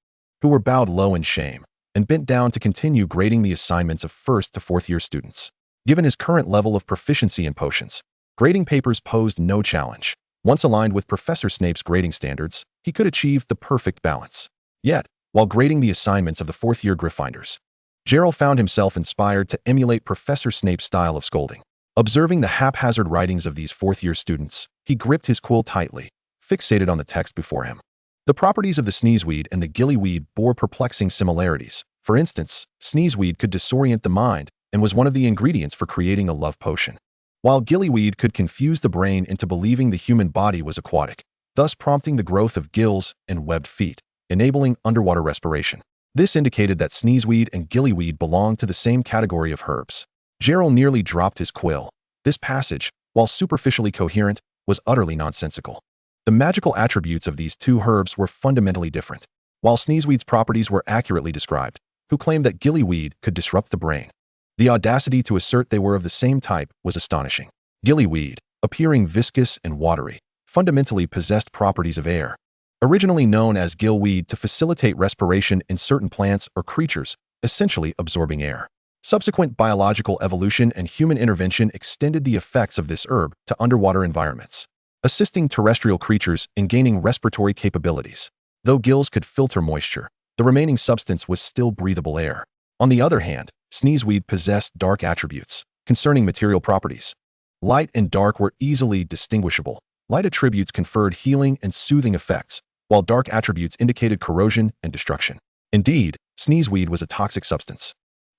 who were bowed low in shame, and bent down to continue grading the assignments of first to fourth-year students. Given his current level of proficiency in potions, grading papers posed no challenge. Once aligned with Professor Snape's grading standards, he could achieve the perfect balance. Yet, while grading the assignments of the fourth-year Gryffindors, Jeler found himself inspired to emulate Professor Snape's style of scolding. Observing the haphazard writings of these fourth-year students, he gripped his quill tightly, fixated on the text before him. The properties of the sneezeweed and the gillyweed bore perplexing similarities. For instance, sneezeweed could disorient the mind and was one of the ingredients for creating a love potion, while gillyweed could confuse the brain into believing the human body was aquatic, thus prompting the growth of gills and webbed feet, enabling underwater respiration. This indicated that sneezeweed and gillyweed belonged to the same category of herbs. Jeler nearly dropped his quill. This passage, while superficially coherent, was utterly nonsensical. The magical attributes of these two herbs were fundamentally different. While sneezeweed's properties were accurately described, who claimed that gillyweed could disrupt the brain? The audacity to assert they were of the same type was astonishing. Gillyweed, appearing viscous and watery, fundamentally possessed properties of air. Originally known as gillweed to facilitate respiration in certain plants or creatures, essentially absorbing air. Subsequent biological evolution and human intervention extended the effects of this herb to underwater environments, assisting terrestrial creatures in gaining respiratory capabilities. Though gills could filter moisture, the remaining substance was still breathable air. On the other hand, sneezeweed possessed dark attributes concerning material properties. Light and dark were easily distinguishable. Light attributes conferred healing and soothing effects, while dark attributes indicated corrosion and destruction. Indeed, sneezeweed was a toxic substance,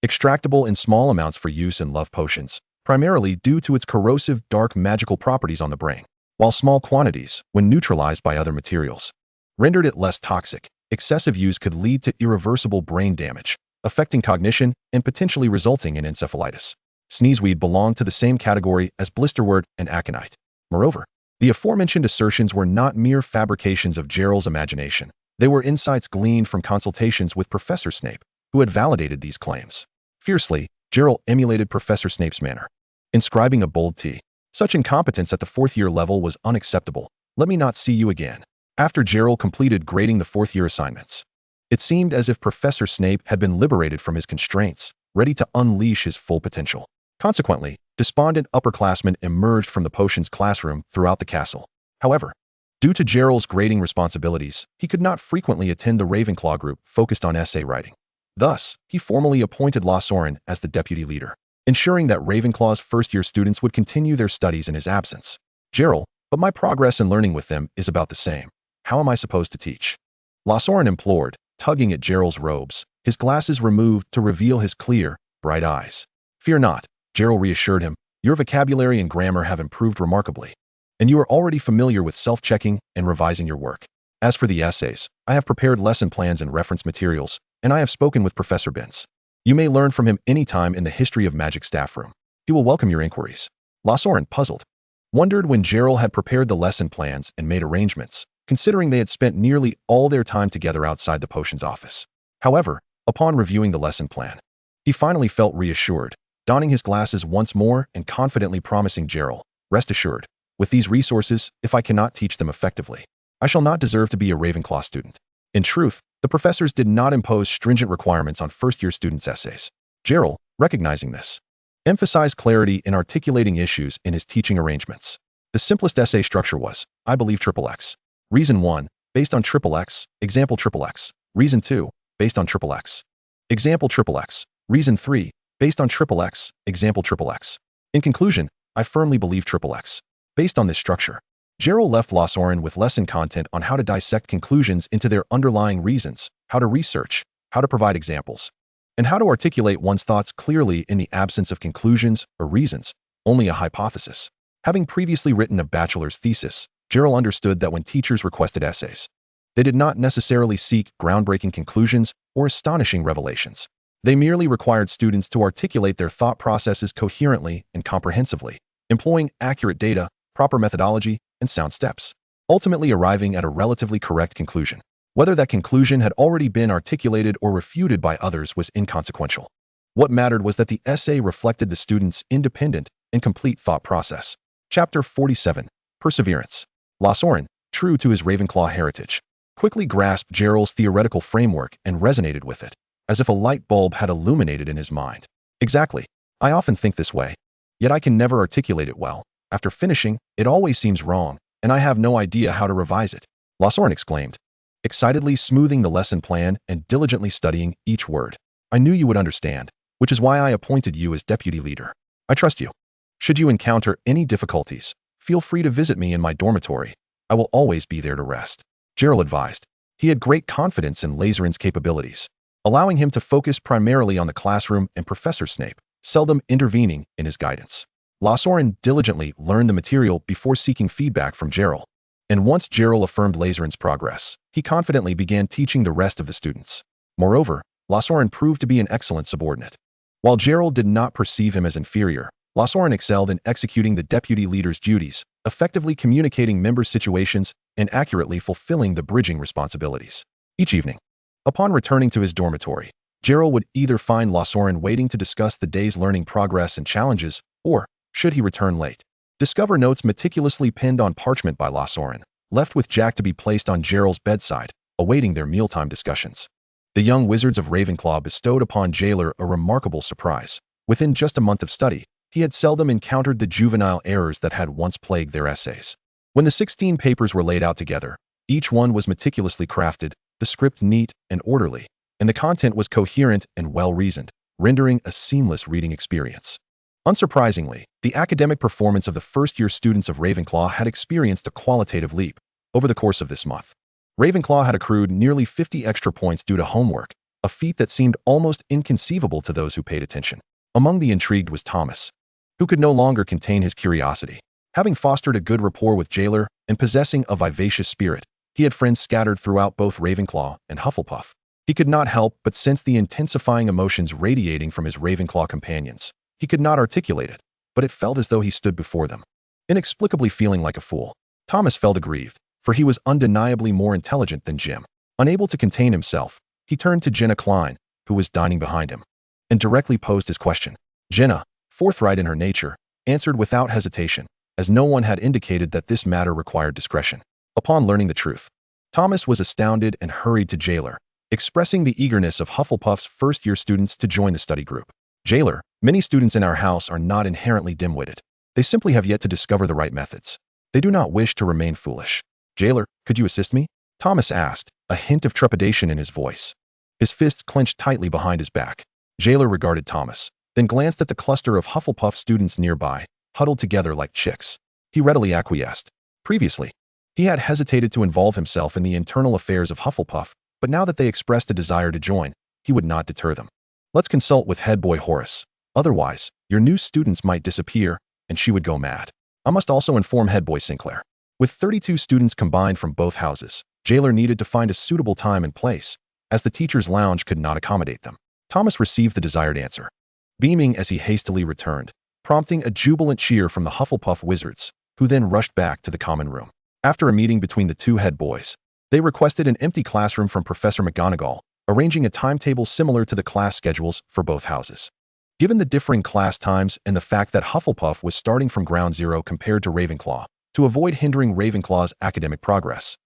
extractable in small amounts for use in love potions, primarily due to its corrosive dark magical properties on the brain, while small quantities, when neutralized by other materials, rendered it less toxic. Excessive use could lead to irreversible brain damage, affecting cognition and potentially resulting in encephalitis. Sneezeweed belonged to the same category as blisterwort and aconite. Moreover, the aforementioned assertions were not mere fabrications of Jeler's imagination. They were insights gleaned from consultations with Professor Snape, who had validated these claims. Fiercely, Jeler emulated Professor Snape's manner, inscribing a bold T. Such incompetence at the fourth-year level was unacceptable. Let me not see you again. After Jeler completed grading the fourth-year assignments, it seemed as if Professor Snape had been liberated from his constraints, ready to unleash his full potential. Consequently, despondent upperclassmen emerged from the potions classroom throughout the castle. However, due to Jeler's grading responsibilities, he could not frequently attend the Ravenclaw group focused on essay writing. Thus, he formally appointed Soren as the deputy leader, ensuring that Ravenclaw's first-year students would continue their studies in his absence. Jeler, but my progress in learning with them is about the same. How am I supposed to teach? Soren implored, tugging at Jeler's robes, his glasses removed to reveal his clear, bright eyes. Fear not, Jeler reassured him. Your vocabulary and grammar have improved remarkably, and you are already familiar with self-checking and revising your work. As for the essays, I have prepared lesson plans and reference materials, and I have spoken with Professor Binns. You may learn from him any time in the History of Magic staff room. He will welcome your inquiries. Soren, puzzled, wondered when Jeler had prepared the lesson plans and made arrangements, considering they had spent nearly all their time together outside the potions office. However, upon reviewing the lesson plan, he finally felt reassured, donning his glasses once more and confidently promising Jeler, "Rest assured, with these resources, if I cannot teach them effectively, I shall not deserve to be a Ravenclaw student." In truth, the professors did not impose stringent requirements on first-year students' essays. Jeler, recognizing this, emphasized clarity in articulating issues in his teaching arrangements. The simplest essay structure was, I believe XXX. Reason 1, based on XXX, example XXX. Reason 2, based on XXX. Example XXX. Reason 3, based on XXX, example XXX. In conclusion, I firmly believe XXX. Based on this structure, Jeler left Lausoren with lesson content on how to dissect conclusions into their underlying reasons, how to research, how to provide examples, and how to articulate one's thoughts clearly in the absence of conclusions or reasons, only a hypothesis. Having previously written a bachelor's thesis, Jeler understood that when teachers requested essays, they did not necessarily seek groundbreaking conclusions or astonishing revelations. They merely required students to articulate their thought processes coherently and comprehensively, employing accurate data, proper methodology, and sound steps, ultimately arriving at a relatively correct conclusion. Whether that conclusion had already been articulated or refuted by others was inconsequential. What mattered was that the essay reflected the student's independent and complete thought process. Chapter 47. Perseverance. Lausoren, true to his Ravenclaw heritage, quickly grasped Jeler's theoretical framework and resonated with it, as if a light bulb had illuminated in his mind. Exactly. I often think this way, yet I can never articulate it well. After finishing, it always seems wrong, and I have no idea how to revise it, Lausoren exclaimed, excitedly smoothing the lesson plan and diligently studying each word. I knew you would understand, which is why I appointed you as deputy leader. I trust you. Should you encounter any difficulties, feel free to visit me in my dormitory. I will always be there to rest, Jeler advised. He had great confidence in Lazarin's capabilities, allowing him to focus primarily on the classroom and Professor Snape, seldom intervening in his guidance. Lausoren diligently learned the material before seeking feedback from Jeler, and once Jeler affirmed Lazarin's progress, he confidently began teaching the rest of the students. Moreover, Lausoren proved to be an excellent subordinate. While Jeler did not perceive him as inferior, Lausoren excelled in executing the deputy leader's duties, effectively communicating member situations and accurately fulfilling the bridging responsibilities. Each evening, upon returning to his dormitory, Jeler would either find Lausoren waiting to discuss the day's learning progress and challenges, or, should he return late, discover notes meticulously pinned on parchment by Lausoren, left with Jack to be placed on Jeler's bedside, awaiting their mealtime discussions. The young wizards of Ravenclaw bestowed upon Jeler a remarkable surprise. Within just a month of study, he had seldom encountered the juvenile errors that had once plagued their essays. When the 16 papers were laid out together, each one was meticulously crafted, the script neat and orderly, and the content was coherent and well-reasoned, rendering a seamless reading experience. Unsurprisingly, the academic performance of the first-year students of Ravenclaw had experienced a qualitative leap over the course of this month. Ravenclaw had accrued nearly 50 extra points due to homework, a feat that seemed almost inconceivable to those who paid attention. Among the intrigued was Thomas, who could no longer contain his curiosity. Having fostered a good rapport with Jeler and possessing a vivacious spirit, he had friends scattered throughout both Ravenclaw and Hufflepuff. He could not help but sense the intensifying emotions radiating from his Ravenclaw companions. He could not articulate it, but it felt as though he stood before them, inexplicably feeling like a fool. Thomas felt aggrieved, for he was undeniably more intelligent than Jim. Unable to contain himself, he turned to Jenna Klein, who was dining behind him, and directly posed his question. Jenna, forthright in her nature, answered without hesitation, as no one had indicated that this matter required discretion. Upon learning the truth, Thomas was astounded and hurried to Jeler, expressing the eagerness of Hufflepuff's first-year students to join the study group. Jeler, many students in our house are not inherently dim-witted. They simply have yet to discover the right methods. They do not wish to remain foolish. Jeler, could you assist me? Thomas asked, a hint of trepidation in his voice. His fists clenched tightly behind his back. Jeler regarded Thomas, then glanced at the cluster of Hufflepuff students nearby, huddled together like chicks. He readily acquiesced. Previously, he had hesitated to involve himself in the internal affairs of Hufflepuff, but now that they expressed a desire to join, he would not deter them. Let's consult with head boy Horace. Otherwise, your new students might disappear, and she would go mad. I must also inform head boy Sinclair. With 32 students combined from both houses, Jeler needed to find a suitable time and place, as the teacher's lounge could not accommodate them. Thomas received the desired answer, beaming as he hastily returned, prompting a jubilant cheer from the Hufflepuff wizards, who then rushed back to the common room. After a meeting between the two head boys, they requested an empty classroom from Professor McGonagall, arranging a timetable similar to the class schedules for both houses. Given the differing class times and the fact that Hufflepuff was starting from ground zero compared to Ravenclaw, to avoid hindering Ravenclaw's academic progress,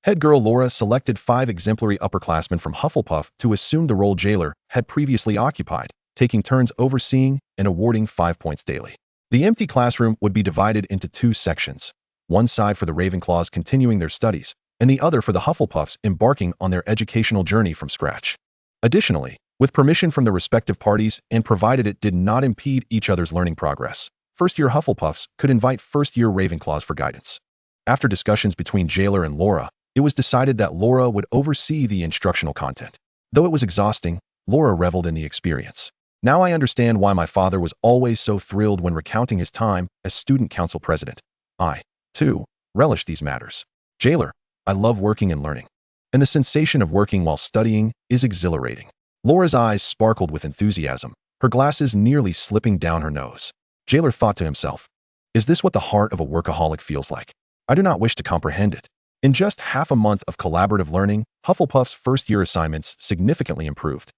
head girl Laura selected 5 exemplary upperclassmen from Hufflepuff to assume the role Jeler had previously occupied, taking turns overseeing and awarding 5 points daily. The empty classroom would be divided into 2 sections, one side for the Ravenclaws continuing their studies, and the other for the Hufflepuffs embarking on their educational journey from scratch. Additionally, with permission from the respective parties and provided it did not impede each other's learning progress, first-year Hufflepuffs could invite first-year Ravenclaws for guidance. After discussions between Jeler and Laura, it was decided that Laura would oversee the instructional content. Though it was exhausting, Laura reveled in the experience. Now I understand why my father was always so thrilled when recounting his time as student council president. I, too, relish these matters. Jeler, I love working and learning. And the sensation of working while studying is exhilarating. Laura's eyes sparkled with enthusiasm, her glasses nearly slipping down her nose. Jeler thought to himself, is this what the heart of a workaholic feels like? I do not wish to comprehend it. In just half a month of collaborative learning, Hufflepuff's first-year assignments significantly improved.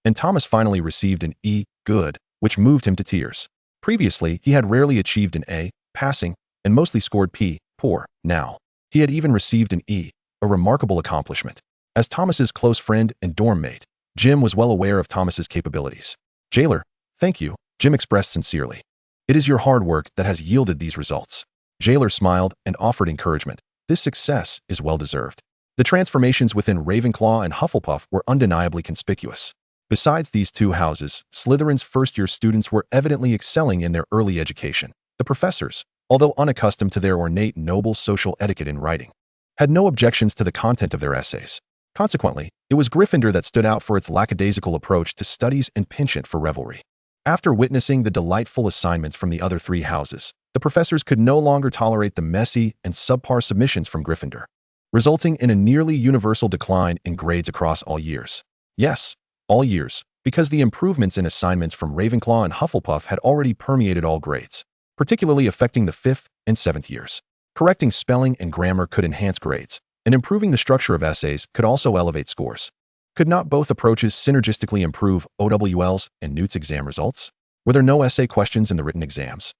And Thomas finally received an E, good, which moved him to tears. Previously, he had rarely achieved an A, passing, and mostly scored P, poor. Now, he had even received an E, a remarkable accomplishment. As Thomas's close friend and dorm mate, Jim was well aware of Thomas's capabilities. Jeler, thank you, Jim expressed sincerely. It is your hard work that has yielded these results. Jeler smiled and offered encouragement. This success is well-deserved. The transformations within Ravenclaw and Hufflepuff were undeniably conspicuous. Besides these 2 houses, Slytherin's first-year students were evidently excelling in their early education. The professors, although unaccustomed to their ornate noble social etiquette in writing, had no objections to the content of their essays. Consequently, it was Gryffindor that stood out for its lackadaisical approach to studies and penchant for revelry. After witnessing the delightful assignments from the other 3 houses, the professors could no longer tolerate the messy and subpar submissions from Gryffindor, resulting in a nearly universal decline in grades across all years. Yes, all years, because the improvements in assignments from Ravenclaw and Hufflepuff had already permeated all grades, particularly affecting the 5th and 7th years. Correcting spelling and grammar could enhance grades, and improving the structure of essays could also elevate scores. Could not both approaches synergistically improve OWL's and Newt's exam results? Were there no essay questions in the written exams?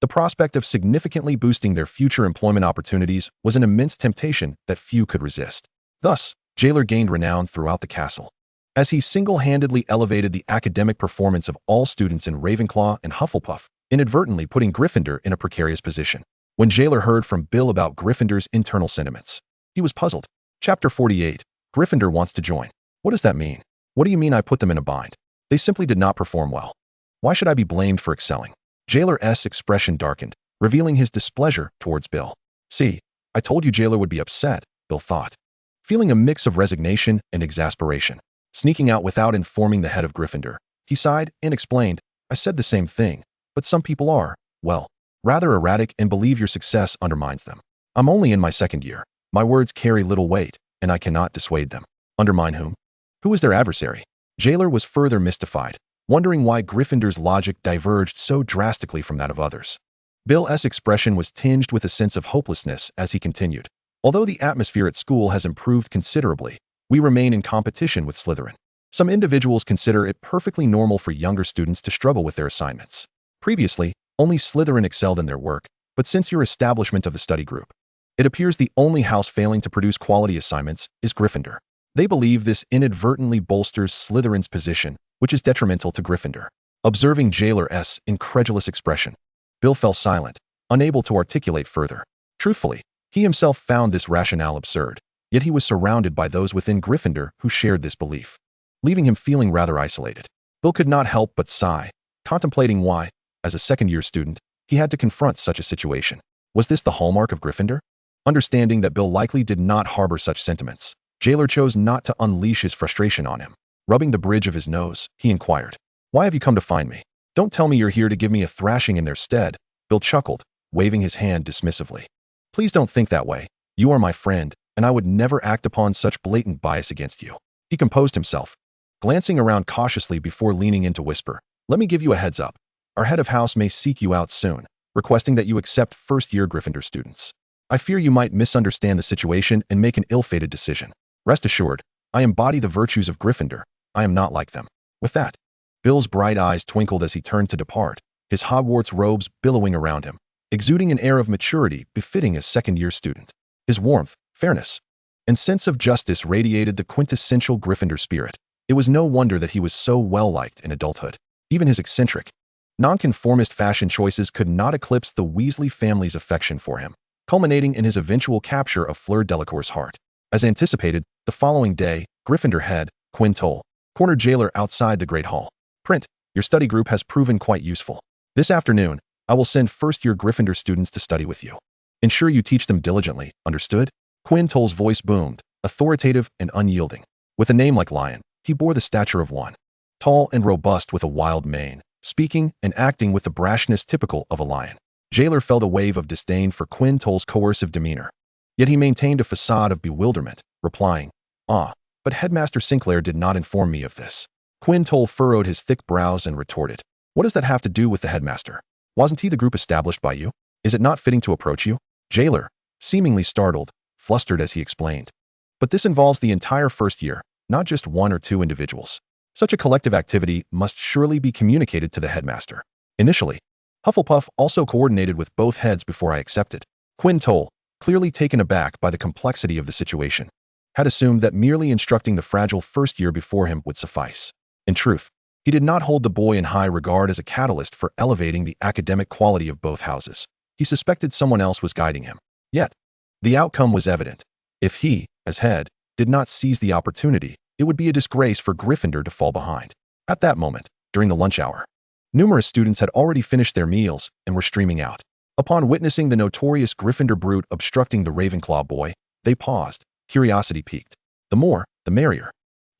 The prospect of significantly boosting their future employment opportunities was an immense temptation that few could resist. Thus, Jeler gained renown throughout the castle, as he single-handedly elevated the academic performance of all students in Ravenclaw and Hufflepuff, inadvertently putting Gryffindor in a precarious position. When Jeler heard from Bill about Gryffindor's internal sentiments, he was puzzled. Chapter 48. Gryffindor wants to join. What does that mean? What do you mean I put them in a bind? They simply did not perform well. Why should I be blamed for excelling? Jeler's expression darkened, revealing his displeasure towards Bill. See, I told you Jeler would be upset, Bill thought, feeling a mix of resignation and exasperation. Sneaking out without informing the head of Gryffindor, he sighed and explained, I said the same thing, but some people are, well, rather erratic and believe your success undermines them. I'm only in my 2nd year. My words carry little weight, and I cannot dissuade them. Undermine whom? Who is their adversary? Jeler was further mystified, wondering why Gryffindor's logic diverged so drastically from that of others. Bill's expression was tinged with a sense of hopelessness as he continued. Although the atmosphere at school has improved considerably, we remain in competition with Slytherin. Some individuals consider it perfectly normal for younger students to struggle with their assignments. Previously, only Slytherin excelled in their work, but since your establishment of the study group, it appears the only house failing to produce quality assignments is Gryffindor. They believe this inadvertently bolsters Slytherin's position, which is detrimental to Gryffindor. Observing Jeler's incredulous expression, Bill fell silent, unable to articulate further. Truthfully, he himself found this rationale absurd, yet he was surrounded by those within Gryffindor who shared this belief, leaving him feeling rather isolated. Bill could not help but sigh, contemplating why, as a 2nd-year student, he had to confront such a situation. Was this the hallmark of Gryffindor? Understanding that Bill likely did not harbor such sentiments, Jeler chose not to unleash his frustration on him. Rubbing the bridge of his nose, he inquired, Why have you come to find me? Don't tell me you're here to give me a thrashing in their stead. Bill chuckled, waving his hand dismissively. Please don't think that way. You are my friend, and I would never act upon such blatant bias against you. He composed himself, glancing around cautiously before leaning in to whisper, Let me give you a heads up. Our head of house may seek you out soon. requesting that you accept first-year Gryffindor students. I fear you might misunderstand the situation and make an ill-fated decision. Rest assured, I embody the virtues of Gryffindor. I am not like them." With that, Bill's bright eyes twinkled as he turned to depart, his Hogwarts robes billowing around him, exuding an air of maturity befitting a second-year student. His warmth, fairness, and sense of justice radiated the quintessential Gryffindor spirit. It was no wonder that he was so well-liked in adulthood. Even his eccentric, nonconformist fashion choices could not eclipse the Weasley family's affection for him, culminating in his eventual capture of Fleur Delacour's heart. As anticipated, the following day, Gryffindor head, Quinn Toll, cornered Jeler outside the Great Hall. "Print, your study group has proven quite useful. This afternoon, I will send first-year Gryffindor students to study with you. Ensure you teach them diligently, understood?" Quinn Toll's voice boomed, authoritative and unyielding. With a name like Lion, he bore the stature of one, tall and robust with a wild mane, speaking and acting with the brashness typical of a lion. Jeler felt a wave of disdain for Quinn Toll's coercive demeanor. Yet he maintained a facade of bewilderment, replying, "Ah, but Headmaster Sinclair did not inform me of this." Quinn Toll furrowed his thick brows and retorted, "What does that have to do with the headmaster? Wasn't he the group established by you? Is it not fitting to approach you?" Jeler, seemingly startled, flustered as he explained, "But this involves the entire first year, not just one or two individuals. Such a collective activity must surely be communicated to the headmaster. Initially, Hufflepuff also coordinated with both heads before I accepted." Quinn Toll, clearly taken aback by the complexity of the situation, had assumed that merely instructing the fragile first year before him would suffice. In truth, he did not hold the boy in high regard as a catalyst for elevating the academic quality of both houses. He suspected someone else was guiding him. Yet, the outcome was evident. If he, as head, did not seize the opportunity, it would be a disgrace for Gryffindor to fall behind. At that moment, during the lunch hour, numerous students had already finished their meals and were streaming out. Upon witnessing the notorious Gryffindor brute obstructing the Ravenclaw boy, they paused, curiosity piqued. The more, the merrier.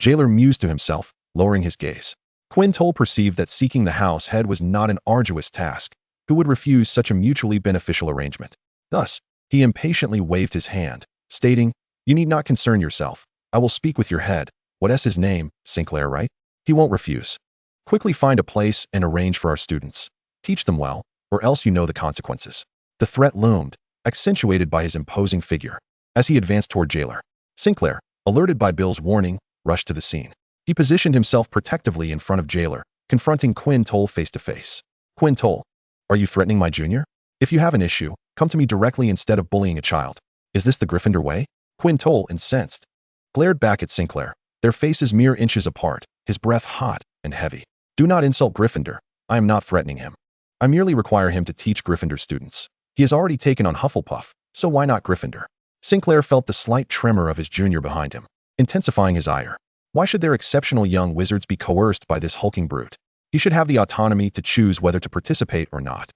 Jeler mused to himself, lowering his gaze. Quinn Toll perceived that seeking the house head was not an arduous task. Who would refuse such a mutually beneficial arrangement? Thus, he impatiently waved his hand, stating, "You need not concern yourself. I will speak with your head. What's his name? Sinclair, right? He won't refuse. Quickly find a place and arrange for our students. Teach them well, or else you know the consequences." The threat loomed, accentuated by his imposing figure. As he advanced toward Jeler, Sinclair, alerted by Bill's warning, rushed to the scene. He positioned himself protectively in front of Jeler, confronting Quinn Toll face to face. "Quinn Toll, are you threatening my junior? If you have an issue, come to me directly instead of bullying a child. Is this the Gryffindor way?" Quinn Toll, incensed, glared back at Sinclair, their faces mere inches apart, his breath hot and heavy. "Do not insult Gryffindor. I am not threatening him. I merely require him to teach Gryffindor students. He has already taken on Hufflepuff, so why not Gryffindor?" Sinclair felt the slight tremor of his junior behind him, intensifying his ire. Why should their exceptional young wizards be coerced by this hulking brute? He should have the autonomy to choose whether to participate or not.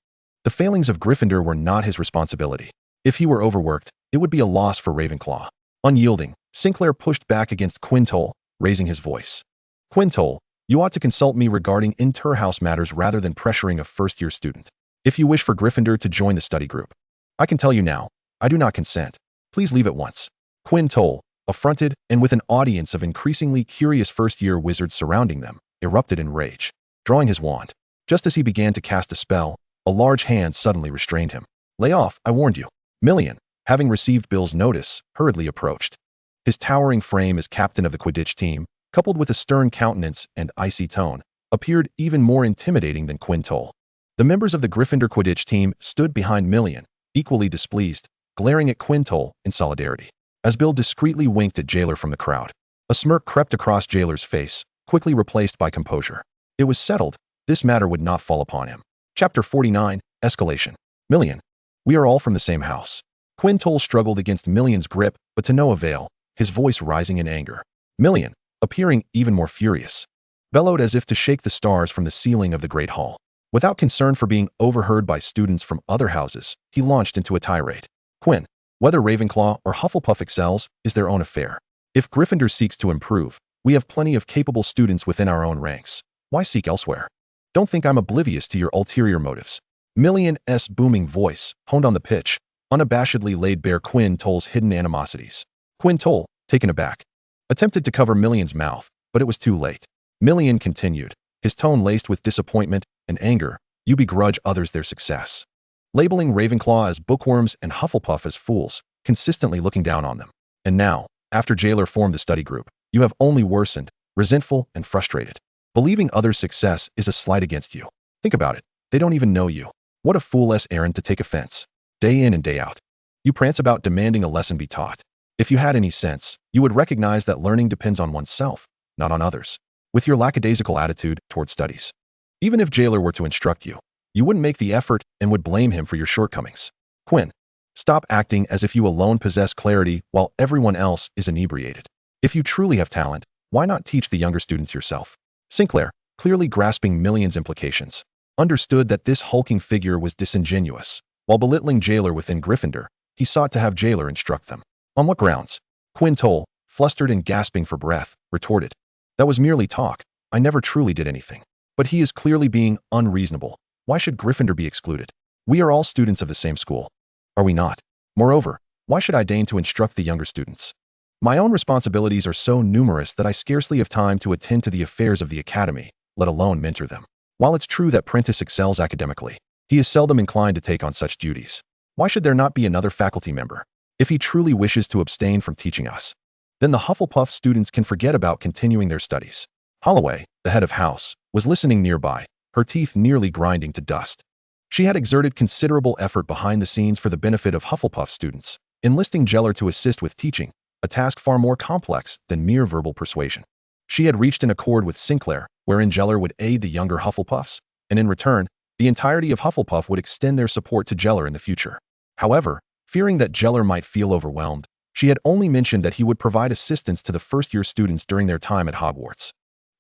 The failings of Gryffindor were not his responsibility. If he were overworked, it would be a loss for Ravenclaw. Unyielding, Sinclair pushed back against Quinn Toll, raising his voice. "Quinn Toll, you ought to consult me regarding inter-house matters rather than pressuring a first-year student. If you wish for Gryffindor to join the study group, I can tell you now, I do not consent. Please leave at once." Quinn Toll, affronted and with an audience of increasingly curious first-year wizards surrounding them, erupted in rage. Drawing his wand, just as he began to cast a spell, a large hand suddenly restrained him. "Lay off, I warned you." Million, having received Bill's notice, hurriedly approached. His towering frame as captain of the Quidditch team, coupled with a stern countenance and icy tone, appeared even more intimidating than Quinn Toll. The members of the Gryffindor Quidditch team stood behind Million, equally displeased, glaring at Quinn Toll in solidarity. As Bill discreetly winked at Jeler from the crowd, a smirk crept across Jeler's face, quickly replaced by composure. It was settled, this matter would not fall upon him. Chapter 49, Escalation. "Million, we are all from the same house." Quinn Toll struggled against Million's grip, but to no avail, his voice rising in anger. Million, appearing even more furious, bellowed as if to shake the stars from the ceiling of the Great Hall. Without concern for being overheard by students from other houses, he launched into a tirade. "Quinn, whether Ravenclaw or Hufflepuff excels is their own affair. If Gryffindor seeks to improve, we have plenty of capable students within our own ranks. Why seek elsewhere? Don't think I'm oblivious to your ulterior motives." Million's booming voice, honed on the pitch, unabashedly laid bare Quinn Toll's hidden animosities. Quinn Toll, taken aback, attempted to cover Million's mouth, but it was too late. Million continued, his tone laced with disappointment and anger, "You begrudge others their success. labeling Ravenclaw as bookworms and Hufflepuff as fools, consistently looking down on them. And now, after Jeler formed the study group, you have only worsened, resentful and frustrated. Believing others' success is a slight against you. Think about it. They don't even know you. What a fool's errand to take offense. Day in and day out. You prance about demanding a lesson be taught. If you had any sense, you would recognize that learning depends on oneself, not on others. With your lackadaisical attitude toward studies. Even if Jeler were to instruct you, you wouldn't make the effort and would blame him for your shortcomings. Quinn, stop acting as if you alone possess clarity while everyone else is inebriated. If you truly have talent, why not teach the younger students yourself? Sinclair, clearly grasping Million's implications, understood that this hulking figure was disingenuous. While belittling Jeler within Gryffindor, he sought to have Jeler instruct them. On what grounds? Quinn Toll, flustered and gasping for breath, retorted. That was merely talk. I never truly did anything. But he is clearly being unreasonable. Why should Gryffindor be excluded? We are all students of the same school. Are we not? Moreover, why should I deign to instruct the younger students? My own responsibilities are so numerous that I scarcely have time to attend to the affairs of the academy, let alone mentor them. While it's true that Prentice excels academically, he is seldom inclined to take on such duties. Why should there not be another faculty member? If he truly wishes to abstain from teaching us, then the Hufflepuff students can forget about continuing their studies. Holloway, the head of house, was listening nearby, her teeth nearly grinding to dust. She had exerted considerable effort behind the scenes for the benefit of Hufflepuff students, enlisting Jeler to assist with teaching, a task far more complex than mere verbal persuasion. She had reached an accord with Sinclair, wherein Jeler would aid the younger Hufflepuffs, and in return, the entirety of Hufflepuff would extend their support to Jeler in the future. However, fearing that Jeler might feel overwhelmed, she had only mentioned that he would provide assistance to the first-year students during their time at Hogwarts.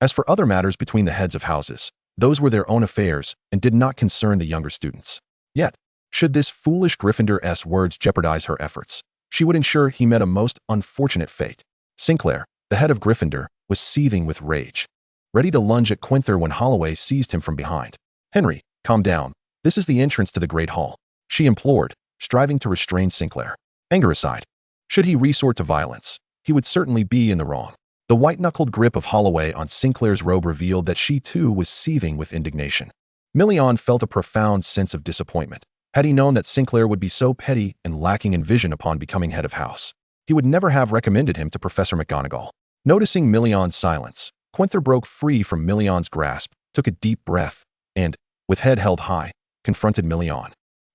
As for other matters between the heads of houses, those were their own affairs and did not concern the younger students. Yet, should this foolish Gryffindor's words jeopardize her efforts, she would ensure he met a most unfortunate fate. Sinclair, the head of Gryffindor, was seething with rage, ready to lunge at Quinther when Holloway seized him from behind. Henry, calm down. This is the entrance to the Great Hall, she implored, striving to restrain Sinclair. Anger aside, should he resort to violence, he would certainly be in the wrong. The white-knuckled grip of Holloway on Sinclair's robe revealed that she too was seething with indignation. Million felt a profound sense of disappointment. Had he known that Sinclair would be so petty and lacking in vision upon becoming head of house, he would never have recommended him to Professor McGonagall. Noticing Million's silence, Quinther broke free from Million's grasp, took a deep breath, and, with head held high, confronted Million,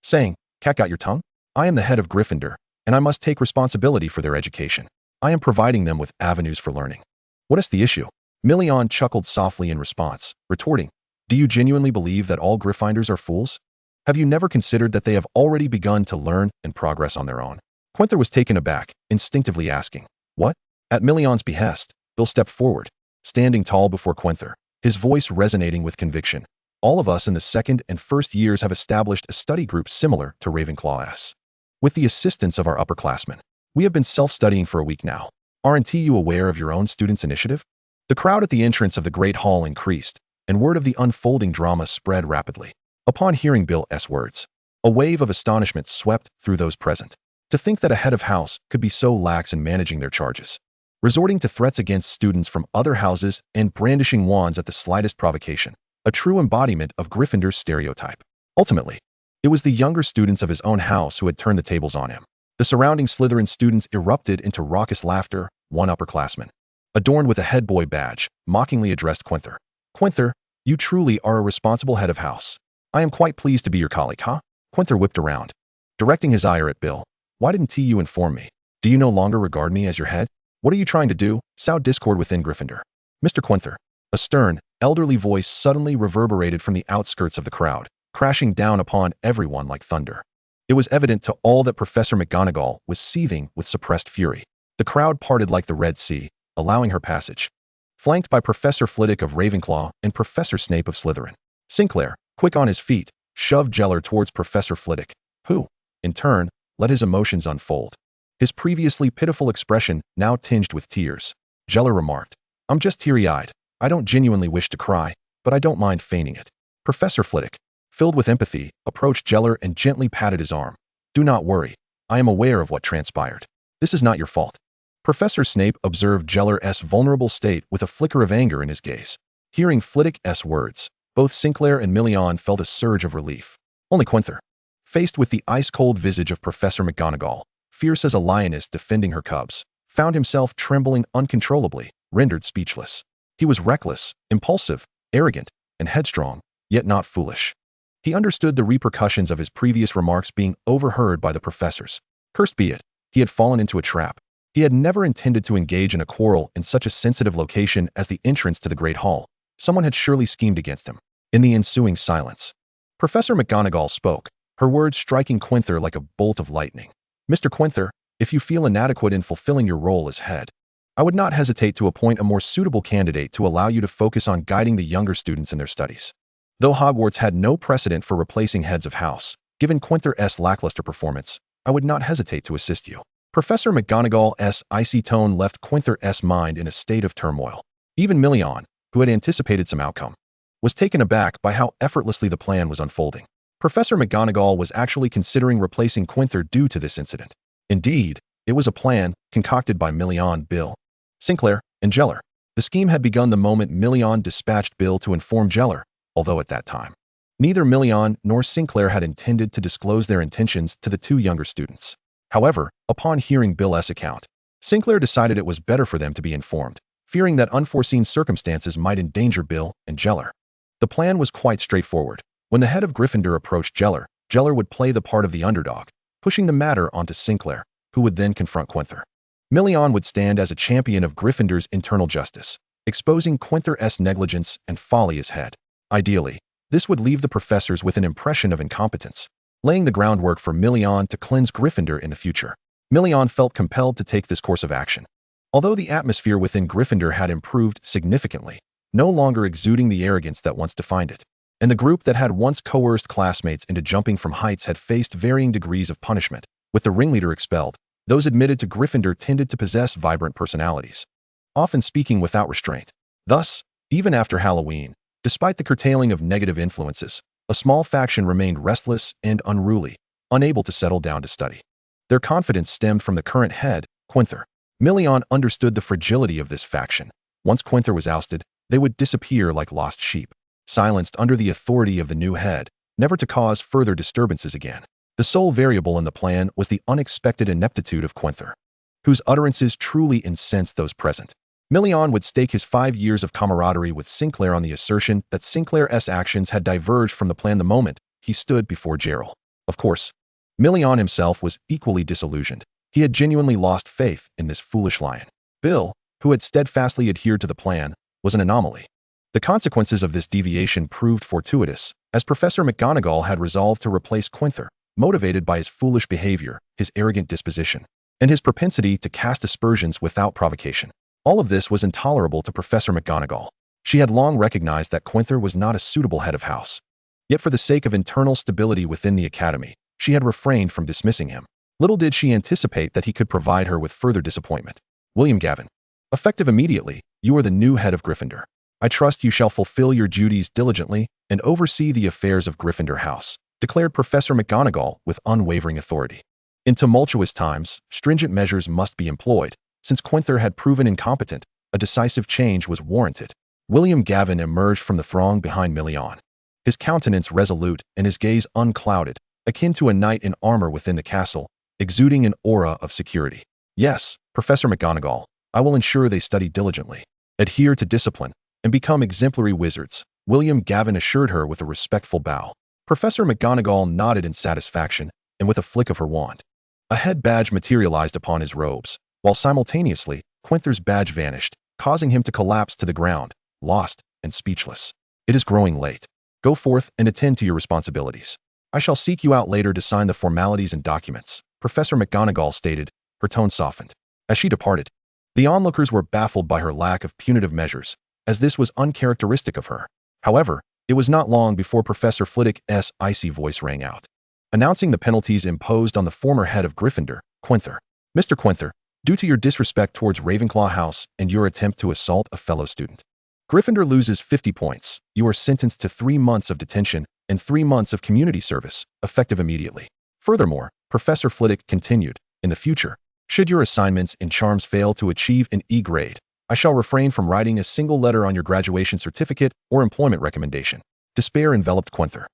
saying, "Cat got your tongue? I am the head of Gryffindor, and I must take responsibility for their education. I am providing them with avenues for learning. What is the issue?" Million chuckled softly in response, retorting, "Do you genuinely believe that all Gryffindors are fools? Have you never considered that they have already begun to learn and progress on their own?" Quinther was taken aback, instinctively asking, "What?" At Million's behest, Bill stepped forward, standing tall before Quinther, his voice resonating with conviction. "All of us in the second and first years have established a study group similar to Ravenclaw's. With the assistance of our upperclassmen, we have been self-studying for a week now. Aren't you aware of your own students' initiative?" The crowd at the entrance of the Great Hall increased, and word of the unfolding drama spread rapidly. Upon hearing Bill's words, a wave of astonishment swept through those present. To think that a head of house could be so lax in managing their charges, resorting to threats against students from other houses and brandishing wands at the slightest provocation, a true embodiment of Gryffindor's stereotype. Ultimately, it was the younger students of his own house who had turned the tables on him. The surrounding Slytherin students erupted into raucous laughter. One upperclassman, adorned with a head boy badge, mockingly addressed Quinther. "Quinther, you truly are a responsible head of house. I am quite pleased to be your colleague, huh?" Quinther whipped around, directing his ire at Bill. "Why didn't you inform me? Do you no longer regard me as your head? What are you trying to do? Sow discord within Gryffindor." "Mr. Quinther," a stern, elderly voice suddenly reverberated from the outskirts of the crowd, crashing down upon everyone like thunder. It was evident to all that Professor McGonagall was seething with suppressed fury. The crowd parted like the Red Sea, allowing her passage, flanked by Professor Flitwick of Ravenclaw and Professor Snape of Slytherin. Sinclair, quick on his feet, shoved Jeler towards Professor Flitwick, who, in turn, let his emotions unfold. His previously pitiful expression now tinged with tears. Jeler remarked, "I'm just teary-eyed. I don't genuinely wish to cry, but I don't mind feigning it." Professor Flitwick, filled with empathy, approached Jeler and gently patted his arm. "Do not worry. I am aware of what transpired. This is not your fault." Professor Snape observed Jeler's vulnerable state with a flicker of anger in his gaze. Hearing Flitwick's words, both Sinclair and Million felt a surge of relief. Only Quinther, faced with the ice-cold visage of Professor McGonagall, fierce as a lioness defending her cubs, found himself trembling uncontrollably, rendered speechless. He was reckless, impulsive, arrogant, and headstrong, yet not foolish. He understood the repercussions of his previous remarks being overheard by the professors. Cursed be it, he had fallen into a trap. He had never intended to engage in a quarrel in such a sensitive location as the entrance to the Great Hall. Someone had surely schemed against him. In the ensuing silence, Professor McGonagall spoke, her words striking Quinther like a bolt of lightning. Mr. Quinther, if you feel inadequate in fulfilling your role as head, I would not hesitate to appoint a more suitable candidate to allow you to focus on guiding the younger students in their studies. Though Hogwarts had no precedent for replacing heads of house, given Quinther's lackluster performance, I would not hesitate to assist you. Professor McGonagall's icy tone left Quinther's mind in a state of turmoil. Even Milion, who had anticipated some outcome, was taken aback by how effortlessly the plan was unfolding. Professor McGonagall was actually considering replacing Quinther due to this incident. Indeed, it was a plan concocted by Milion, Bill, Sinclair, and Jeler. The scheme had begun the moment Milion dispatched Bill to inform Jeler, although at that time, neither Milion nor Sinclair had intended to disclose their intentions to the two younger students. However, upon hearing Bill's account, Sinclair decided it was better for them to be informed, fearing that unforeseen circumstances might endanger Bill and Jeler. The plan was quite straightforward. When the head of Gryffindor approached Jeler, Jeler would play the part of the underdog, pushing the matter onto Sinclair, who would then confront Quinther. Milion would stand as a champion of Gryffindor's internal justice, exposing Quinther's negligence and folly as head. Ideally, this would leave the professors with an impression of incompetence, laying the groundwork for Milion to cleanse Gryffindor in the future. Milion felt compelled to take this course of action. Although the atmosphere within Gryffindor had improved significantly, no longer exuding the arrogance that once defined it, and the group that had once coerced classmates into jumping from heights had faced varying degrees of punishment. With the ringleader expelled, those admitted to Gryffindor tended to possess vibrant personalities, often speaking without restraint. Thus, even after Halloween, despite the curtailing of negative influences, a small faction remained restless and unruly, unable to settle down to study. Their confidence stemmed from the current head, Quinther. Milion understood the fragility of this faction. Once Quinther was ousted, they would disappear like lost sheep, silenced under the authority of the new head, never to cause further disturbances again. The sole variable in the plan was the unexpected ineptitude of Quinther, whose utterances truly incensed those present. Milion would stake his 5 years of camaraderie with Sinclair on the assertion that Sinclair's actions had diverged from the plan the moment he stood before Jeler. Of course, Milion himself was equally disillusioned. He had genuinely lost faith in this foolish lion. Bill, who had steadfastly adhered to the plan, was an anomaly. The consequences of this deviation proved fortuitous, as Professor McGonagall had resolved to replace Quinther, motivated by his foolish behavior, his arrogant disposition, and his propensity to cast aspersions without provocation. All of this was intolerable to Professor McGonagall. She had long recognized that Quinther was not a suitable head of house. Yet for the sake of internal stability within the academy, she had refrained from dismissing him. Little did she anticipate that he could provide her with further disappointment. William Gavin. Effective immediately, you are the new head of Gryffindor. I trust you shall fulfill your duties diligently and oversee the affairs of Gryffindor House, declared Professor McGonagall with unwavering authority. In tumultuous times, stringent measures must be employed. Since Quinther had proven incompetent, a decisive change was warranted. William Gavin emerged from the throng behind Milion, his countenance resolute and his gaze unclouded, akin to a knight in armor within the castle, exuding an aura of security. Yes, Professor McGonagall, I will ensure they study diligently, adhere to discipline, and become exemplary wizards, William Gavin assured her with a respectful bow. Professor McGonagall nodded in satisfaction, and with a flick of her wand, a head badge materialized upon his robes, while simultaneously, Quinther's badge vanished, causing him to collapse to the ground, lost and speechless. It is growing late. Go forth and attend to your responsibilities. I shall seek you out later to sign the formalities and documents, Professor McGonagall stated, her tone softened. As she departed, the onlookers were baffled by her lack of punitive measures, as this was uncharacteristic of her. However, it was not long before Professor Flitwick's icy voice rang out, announcing the penalties imposed on the former head of Gryffindor, Quinther. Mr. Quinther, due to your disrespect towards Ravenclaw House and your attempt to assault a fellow student, Gryffindor loses 50 points. You are sentenced to 3 months of detention and 3 months of community service, effective immediately. Furthermore, Professor Flitwick continued, in the future, should your assignments in charms fail to achieve an E grade, I shall refrain from writing a single letter on your graduation certificate or employment recommendation. Despair enveloped Quinther.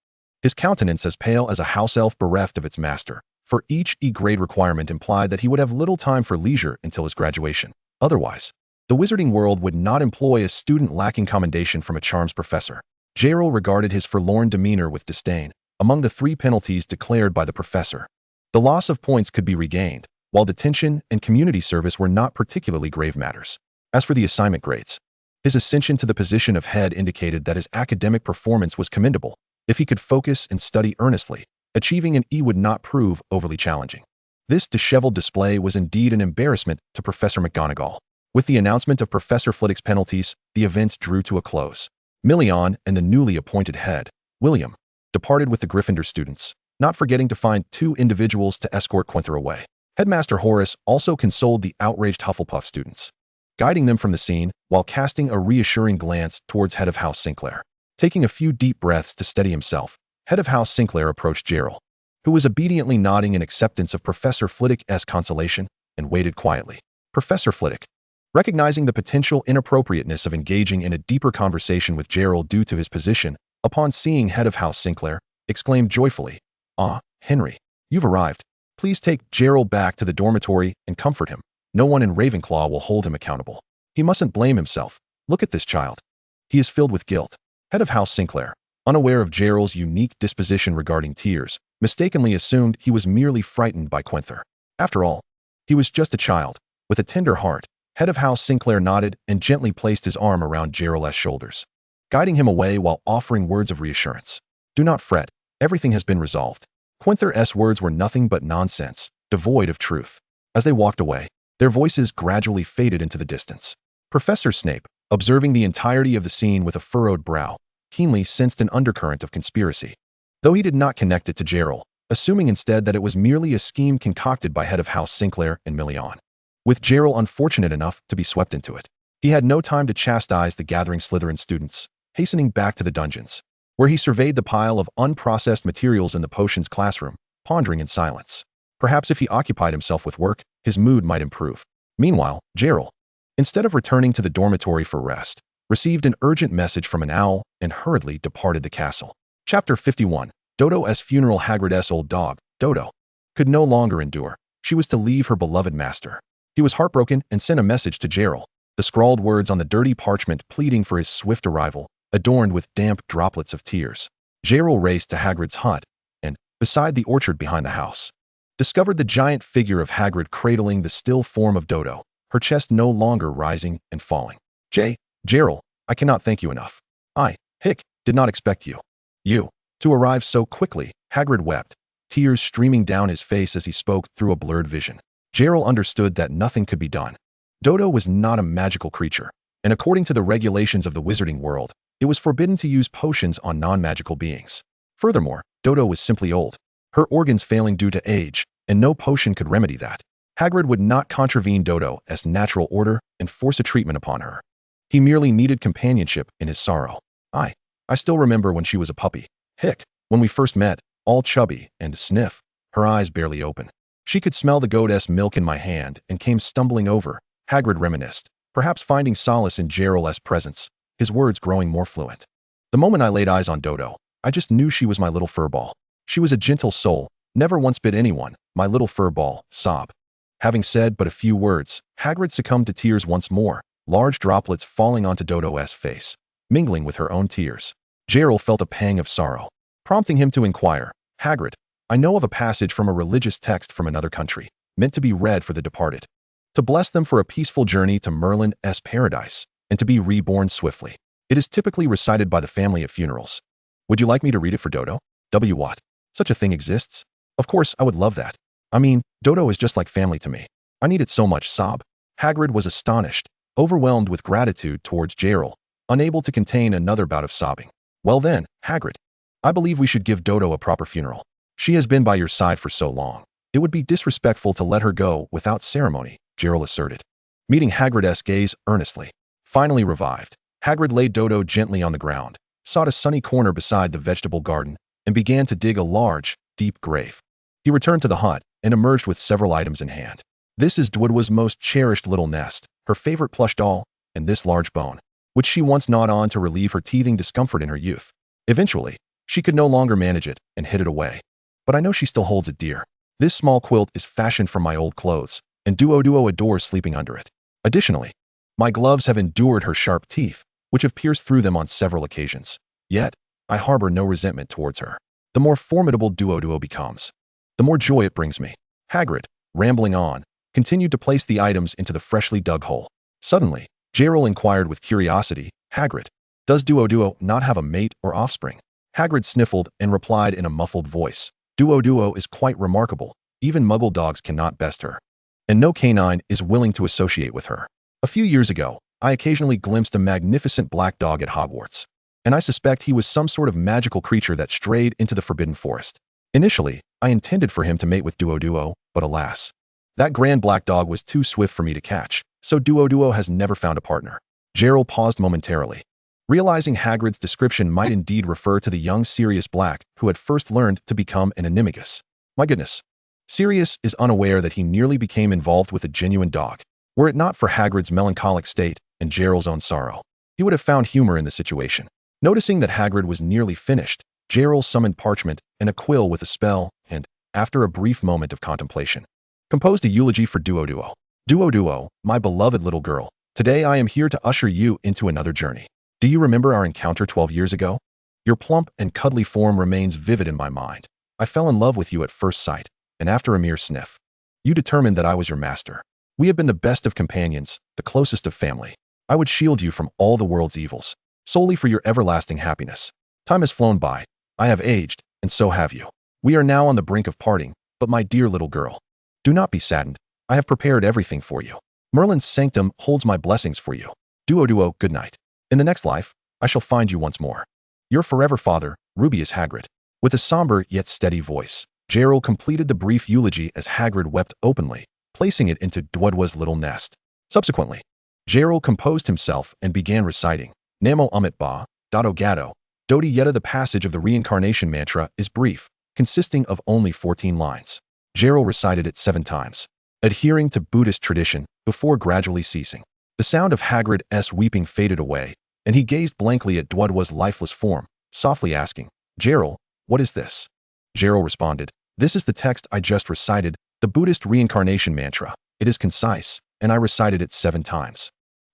his countenance as pale as a house elf bereft of its master, for each E-grade requirement implied that he would have little time for leisure until his graduation. Otherwise, the wizarding world would not employ a student lacking commendation from a charms professor. Jeler regarded his forlorn demeanor with disdain. Among the 3 penalties declared by the professor, the loss of points could be regained, while detention and community service were not particularly grave matters. As for the assignment grades, his ascension to the position of head indicated that his academic performance was commendable. If he could focus and study earnestly, achieving an E would not prove overly challenging. This disheveled display was indeed an embarrassment to Professor McGonagall. With the announcement of Professor Flitwick's penalties, the event drew to a close. Million and the newly appointed head, William, departed with the Gryffindor students, not forgetting to find 2 individuals to escort Quenther away. Headmaster Horace also consoled the outraged Hufflepuff students, guiding them from the scene while casting a reassuring glance towards Head of House Sinclair. Taking a few deep breaths to steady himself, Head of House Sinclair approached Jeler, who was obediently nodding in acceptance of Professor Flitwick's consolation, and waited quietly. Professor Flitwick, recognizing the potential inappropriateness of engaging in a deeper conversation with Jeler due to his position, upon seeing Head of House Sinclair, exclaimed joyfully, "Ah, Henry, you've arrived. Please take Jeler back to the dormitory and comfort him. No one in Ravenclaw will hold him accountable. He mustn't blame himself. Look at this child. He is filled with guilt." Head of House Sinclair, unaware of Jeler's unique disposition regarding tears, mistakenly assumed he was merely frightened by Quenther. After all, he was just a child, with a tender heart. Head of House Sinclair nodded and gently placed his arm around Jeler's shoulders, guiding him away while offering words of reassurance. "Do not fret, everything has been resolved." Quenther's words were nothing but nonsense, devoid of truth. As they walked away, their voices gradually faded into the distance. Professor Snape, observing the entirety of the scene with a furrowed brow, keenly sensed an undercurrent of conspiracy. Though he did not connect it to Jeler, assuming instead that it was merely a scheme concocted by Head of House Sinclair and Million, with Jeler unfortunate enough to be swept into it. He had no time to chastise the gathering Slytherin students, hastening back to the dungeons, where he surveyed the pile of unprocessed materials in the potions classroom, pondering in silence. Perhaps if he occupied himself with work, his mood might improve. Meanwhile, Jeler, instead of returning to the dormitory for rest, received an urgent message from an owl and hurriedly departed the castle. Chapter 51. Dodo's funeral. Hagrid's old dog, Dodo, could no longer endure. She was to leave her beloved master. He was heartbroken and sent a message to Jeler, the scrawled words on the dirty parchment pleading for his swift arrival, adorned with damp droplets of tears. Jeler raced to Hagrid's hut and, beside the orchard behind the house, discovered the giant figure of Hagrid cradling the still form of Dodo, her chest no longer rising and falling. Jeler, I cannot thank you enough. Did not expect you to arrive so quickly." Hagrid wept, tears streaming down his face as he spoke through a blurred vision. Jeler understood that nothing could be done. Dodo was not a magical creature, and according to the regulations of the wizarding world, it was forbidden to use potions on non-magical beings. Furthermore, Dodo was simply old, her organs failing due to age, and no potion could remedy that. Hagrid would not contravene Dodo's natural order and force a treatment upon her. He merely needed companionship in his sorrow. I still remember when she was a puppy. When we first met, all chubby, and sniff, her eyes barely open. She could smell the goat's milk in my hand and came stumbling over, Hagrid reminisced, perhaps finding solace in Jeler's presence, his words growing more fluent. "The moment I laid eyes on Dodo, I just knew she was my little furball. She was a gentle soul, never once bit anyone, my little furball." Sob. Having said but a few words, Hagrid succumbed to tears once more, large droplets falling onto Dodo's face, mingling with her own tears. Jeler felt a pang of sorrow, prompting him to inquire, "Hagrid, I know of a passage from a religious text from another country, meant to be read for the departed, to bless them for a peaceful journey to Merlin's paradise, and to be reborn swiftly. It is typically recited by the family at funerals. Would you like me to read it for Dodo?" What? Such a thing exists? Of course, I would love that. I mean, Dodo is just like family to me. I need it so much. Sob. Hagrid was astonished, overwhelmed with gratitude towards Jeler, unable to contain another bout of sobbing. "Well then, Hagrid, I believe we should give Dodo a proper funeral. She has been by your side for so long. It would be disrespectful to let her go without ceremony," Jeler asserted, meeting Hagrid's gaze earnestly. Finally revived, Hagrid laid Dodo gently on the ground, sought a sunny corner beside the vegetable garden, and began to dig a large, deep grave. He returned to the hut and emerged with several items in hand. This is Dodo's most cherished little nest, her favorite plush doll, and this large bone, which she once gnawed on to relieve her teething discomfort in her youth. Eventually, She could no longer manage it and hid it away. But I know she still holds it dear. This small quilt is fashioned from my old clothes, and Duo adores sleeping under it. Additionally, my gloves have endured her sharp teeth, which have pierced through them on several occasions. Yet, I harbor no resentment towards her. The more formidable Duo becomes, the more joy it brings me. Hagrid, rambling on, continued to place the items into the freshly dug hole. Suddenly, Jeler inquired with curiosity, Hagrid, does Duo not have a mate or offspring? Hagrid sniffled and replied in a muffled voice, Duo is quite remarkable. Even Muggle dogs cannot best her. And no canine is willing to associate with her. A few years ago, I occasionally glimpsed a magnificent black dog at Hogwarts, and I suspect he was some sort of magical creature that strayed into the Forbidden Forest. Initially, I intended for him to mate with Duo, but alas, that grand black dog was too swift for me to catch, so Duo has never found a partner. Jeler paused momentarily, realizing Hagrid's description might indeed refer to the young Sirius Black who had first learned to become an animagus. My goodness. Sirius is unaware that he nearly became involved with a genuine dog. Were it not for Hagrid's melancholic state and Jeler's own sorrow, he would have found humor in the situation. Noticing that Hagrid was nearly finished, Jeler summoned parchment and a quill with a spell and, after a brief moment of contemplation, composed a eulogy for Duo. Duo, my beloved little girl, today I am here to usher you into another journey. Do you remember our encounter 12 years ago? Your plump and cuddly form remains vivid in my mind. I fell in love with you at first sight, and after a mere sniff, you determined that I was your master. We have been the best of companions, the closest of family. I would shield you from all the world's evils, solely for your everlasting happiness. Time has flown by. I have aged, and so have you. We are now on the brink of parting, but my dear little girl, do not be saddened. I have prepared everything for you. Merlin's sanctum holds my blessings for you. Duo, good night. In the next life, I shall find you once more. Your forever father, Rubeus Hagrid. With a somber yet steady voice, Jeler completed the brief eulogy as Hagrid wept openly, placing it into Duo's little nest. Subsequently, Jeler composed himself and began reciting, Namo Amit Ba, Dado Gado, Dodi Yeta. The passage of the reincarnation mantra is brief, consisting of only 14 lines. Jeler recited it 7 times, adhering to Buddhist tradition before gradually ceasing. The sound of Hagrid's weeping faded away, and he gazed blankly at Duo's lifeless form, softly asking, Jeler, what is this? Jeler responded, this is the text I just recited, the Buddhist reincarnation mantra. It is concise, and I recited it 7 times.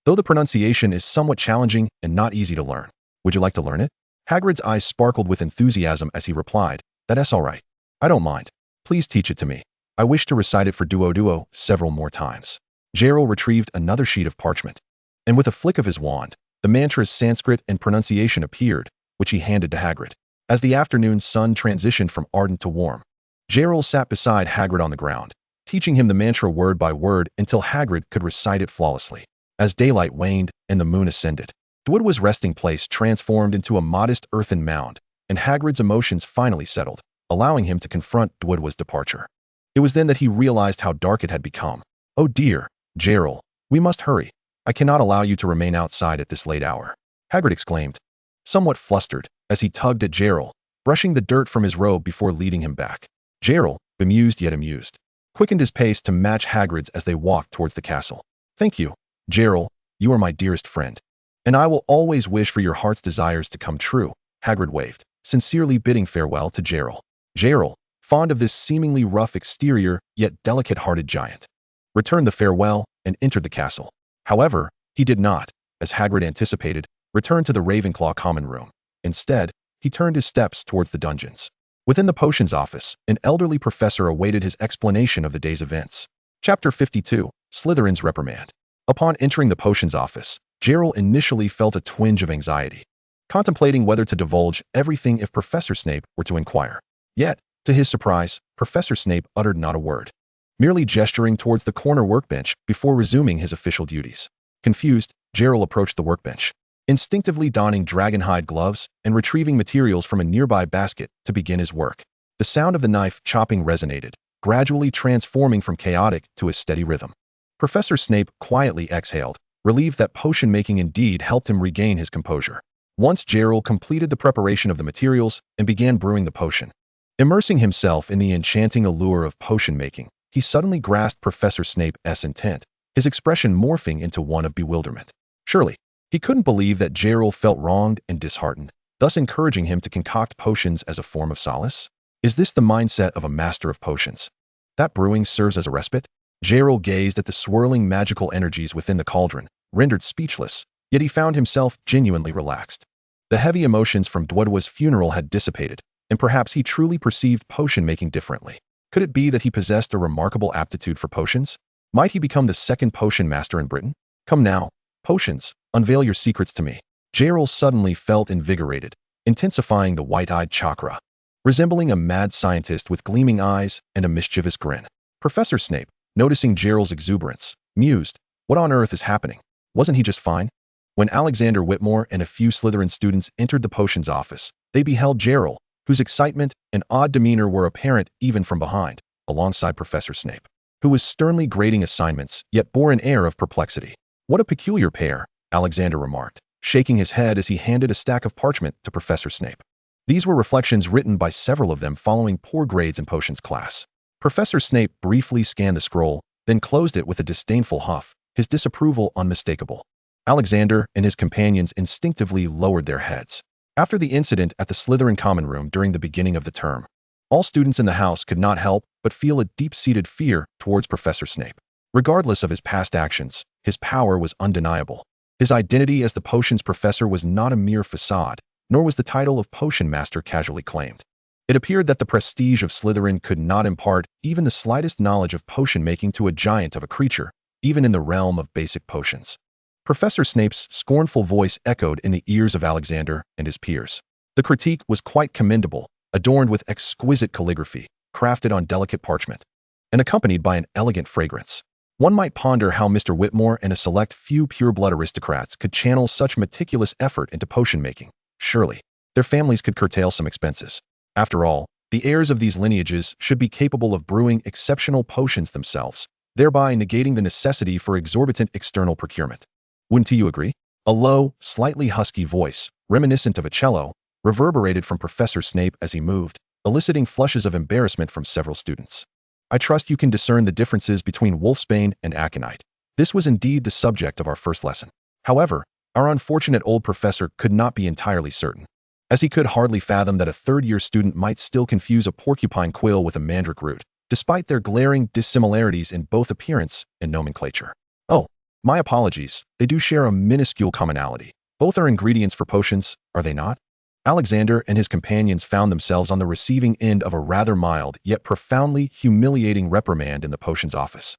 Though the pronunciation is somewhat challenging and not easy to learn. Would you like to learn it? Hagrid's eyes sparkled with enthusiasm as he replied, that's all right. I don't mind. Please teach it to me. I wish to recite it for Duo several more times. Jeler retrieved another sheet of parchment, and with a flick of his wand, the mantra's Sanskrit and pronunciation appeared, which he handed to Hagrid. As the afternoon sun transitioned from ardent to warm, Jeler sat beside Hagrid on the ground, teaching him the mantra word by word until Hagrid could recite it flawlessly. As daylight waned and the moon ascended, Duo's resting place transformed into a modest earthen mound, and Hagrid's emotions finally settled, allowing him to confront Duo's departure. It was then that he realized how dark it had become. Oh dear, Jeler, we must hurry. I cannot allow you to remain outside at this late hour, Hagrid exclaimed, somewhat flustered, as he tugged at Jeler, brushing the dirt from his robe before leading him back. Jeler, bemused yet amused, quickened his pace to match Hagrid's as they walked towards the castle. Thank you, Jeler, you are my dearest friend, and I will always wish for your heart's desires to come true, Hagrid waved, sincerely bidding farewell to Jeler. Jeler, fond of this seemingly rough exterior yet delicate-hearted giant, returned the farewell and entered the castle. However, he did not, as Hagrid anticipated, return to the Ravenclaw common room. Instead, he turned his steps towards the dungeons. Within the potions office, an elderly professor awaited his explanation of the day's events. Chapter 52, Slytherin's Reprimand. Upon entering the potions office, Jeler initially felt a twinge of anxiety, contemplating whether to divulge everything if Professor Snape were to inquire. Yet, to his surprise, Professor Snape uttered not a word, merely gesturing towards the corner workbench before resuming his official duties. Confused, Jeler approached the workbench, instinctively donning dragonhide gloves and retrieving materials from a nearby basket to begin his work. The sound of the knife chopping resonated, gradually transforming from chaotic to a steady rhythm. Professor Snape quietly exhaled, relieved that potion making indeed helped him regain his composure. Once Jeler completed the preparation of the materials and began brewing the potion, immersing himself in the enchanting allure of potion making, he suddenly grasped Professor Snape's intent, his expression morphing into one of bewilderment. Surely, he couldn't believe that Jeler felt wronged and disheartened. thus encouraging him to concoct potions as a form of solace? Is this the mindset of a master of potions? That brewing serves as a respite? Jeler gazed at the swirling magical energies within the cauldron, rendered speechless, yet he found himself genuinely relaxed. The heavy emotions from Dwedwa's funeral had dissipated, and perhaps he truly perceived potion-making differently. Could it be that he possessed a remarkable aptitude for potions? Might he become the second potion master in Britain? Come now, potions, unveil your secrets to me. Jeler suddenly felt invigorated, intensifying the white-eyed chakra. Resembling a mad scientist with gleaming eyes and a mischievous grin. Professor Snape, noticing Jeler's exuberance, mused, what on earth is happening? Wasn't he just fine? When Alexander Whitmore and a few Slytherin students entered the potions office, they beheld Jeler, whose excitement and odd demeanor were apparent even from behind, alongside Professor Snape, who was sternly grading assignments, yet bore an air of perplexity. What a peculiar pair, Alexander remarked, shaking his head as he handed a stack of parchment to Professor Snape. These were reflections written by several of them following poor grades in potions class. Professor Snape briefly scanned the scroll, then closed it with a disdainful huff, his disapproval unmistakable. Alexander and his companions instinctively lowered their heads. After the incident at the Slytherin common room during the beginning of the term, all students in the house could not help but feel a deep-seated fear towards Professor Snape. Regardless of his past actions, his power was undeniable. His identity as the potions professor was not a mere facade, nor was the title of potion master casually claimed. It appeared that the prestige of Slytherin could not impart even the slightest knowledge of potion-making to a giant of a creature, even in the realm of basic potions. Professor Snape's scornful voice echoed in the ears of Alexander and his peers. The critique was quite commendable, adorned with exquisite calligraphy, crafted on delicate parchment, and accompanied by an elegant fragrance. One might ponder how Mr. Whitmore and a select few pure-blood aristocrats could channel such meticulous effort into potion-making. Surely, their families could curtail some expenses. After all, the heirs of these lineages should be capable of brewing exceptional potions themselves, thereby negating the necessity for exorbitant external procurement. Wouldn't you agree? A low, slightly husky voice, reminiscent of a cello, reverberated from Professor Snape as he moved, eliciting flushes of embarrassment from several students. I trust you can discern the differences between wolfsbane and aconite. This was indeed the subject of our first lesson. However, our unfortunate old professor could not be entirely certain, as he could hardly fathom that a third-year student might still confuse a porcupine quill with a mandrake root, despite their glaring dissimilarities in both appearance and nomenclature. Oh, my apologies, they do share a minuscule commonality. Both are ingredients for potions, are they not? Alexander and his companions found themselves on the receiving end of a rather mild yet profoundly humiliating reprimand in the potions office.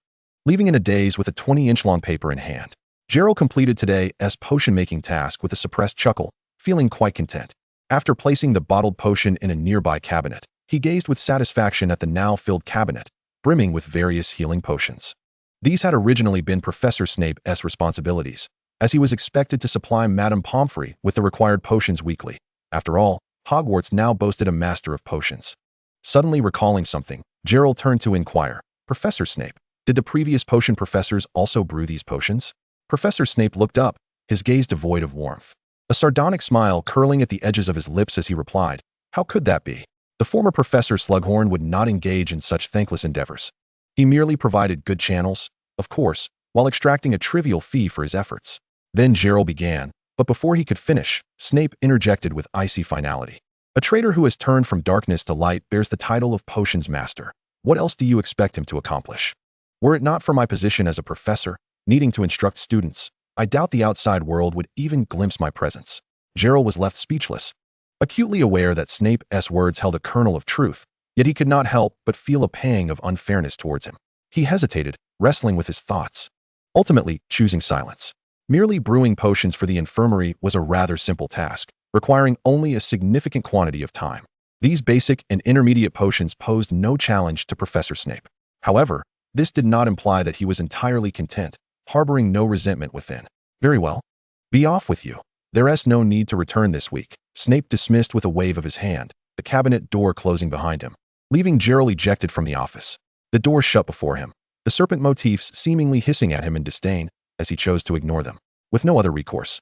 Leaving in a daze with a 20-inch long paper in hand, Jeler completed today's potion-making task with a suppressed chuckle, feeling quite content. After placing the bottled potion in a nearby cabinet, he gazed with satisfaction at the now-filled cabinet, brimming with various healing potions. These had originally been Professor Snape's responsibilities, as he was expected to supply Madame Pomfrey with the required potions weekly. After all, Hogwarts now boasted a master of potions. Suddenly recalling something, Jeler turned to inquire, Professor Snape, did the previous potion professors also brew these potions? Professor Snape looked up, his gaze devoid of warmth. A sardonic smile curling at the edges of his lips as he replied, how could that be? The former Professor Slughorn would not engage in such thankless endeavors. He merely provided good channels, of course, while extracting a trivial fee for his efforts. Then Jeler began, but before he could finish, Snape interjected with icy finality. A traitor who has turned from darkness to light bears the title of Potions Master. What else do you expect him to accomplish? Were it not for my position as a professor, needing to instruct students, I doubt the outside world would even glimpse my presence. Jeler was left speechless, acutely aware that Snape's words held a kernel of truth, yet he could not help but feel a pang of unfairness towards him. He hesitated, wrestling with his thoughts, ultimately choosing silence. Merely brewing potions for the infirmary was a rather simple task, requiring only a significant quantity of time. These basic and intermediate potions posed no challenge to Professor Snape. However, this did not imply that he was entirely content, harboring no resentment within. Very well. Be off with you. There's no need to return this week. Snape dismissed with a wave of his hand, the cabinet door closing behind him, leaving Jeler ejected from the office. The door shut before him, the serpent motifs seemingly hissing at him in disdain, as he chose to ignore them. With no other recourse,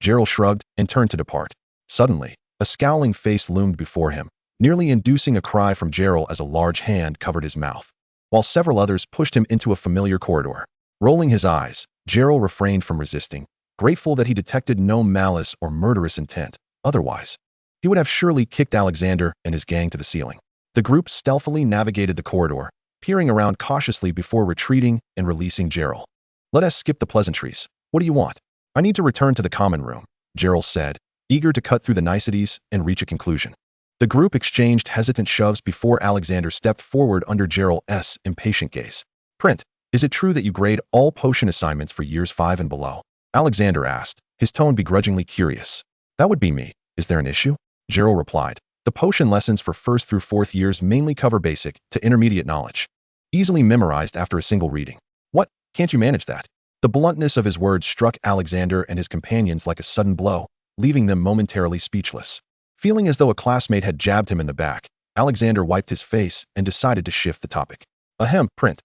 Jeler shrugged and turned to depart. Suddenly, a scowling face loomed before him, nearly inducing a cry from Jeler as a large hand covered his mouth, while several others pushed him into a familiar corridor. Rolling his eyes, Jeler refrained from resisting, grateful that he detected no malice or murderous intent. Otherwise, he would have surely kicked Alexander and his gang to the ceiling. The group stealthily navigated the corridor, peering around cautiously before retreating and releasing Jeler. Let us skip the pleasantries. What do you want? I need to return to the common room, Jeler said, eager to cut through the niceties and reach a conclusion. The group exchanged hesitant shoves before Alexander stepped forward under Jeler's impatient gaze. Print, is it true that you grade all potion assignments for years 5 and below? Alexander asked, his tone begrudgingly curious. That would be me. Is there an issue? Jeler replied. The potion lessons for 1st through 4th years mainly cover basic to intermediate knowledge, easily memorized after a single reading. What? Can't you manage that? The bluntness of his words struck Alexander and his companions like a sudden blow, leaving them momentarily speechless. Feeling as though a classmate had jabbed him in the back, Alexander wiped his face and decided to shift the topic. Ahem, Print.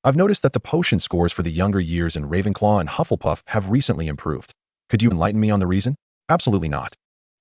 I've noticed that the potion scores for the younger years in Ravenclaw and Hufflepuff have recently improved. Could you enlighten me on the reason? Absolutely not.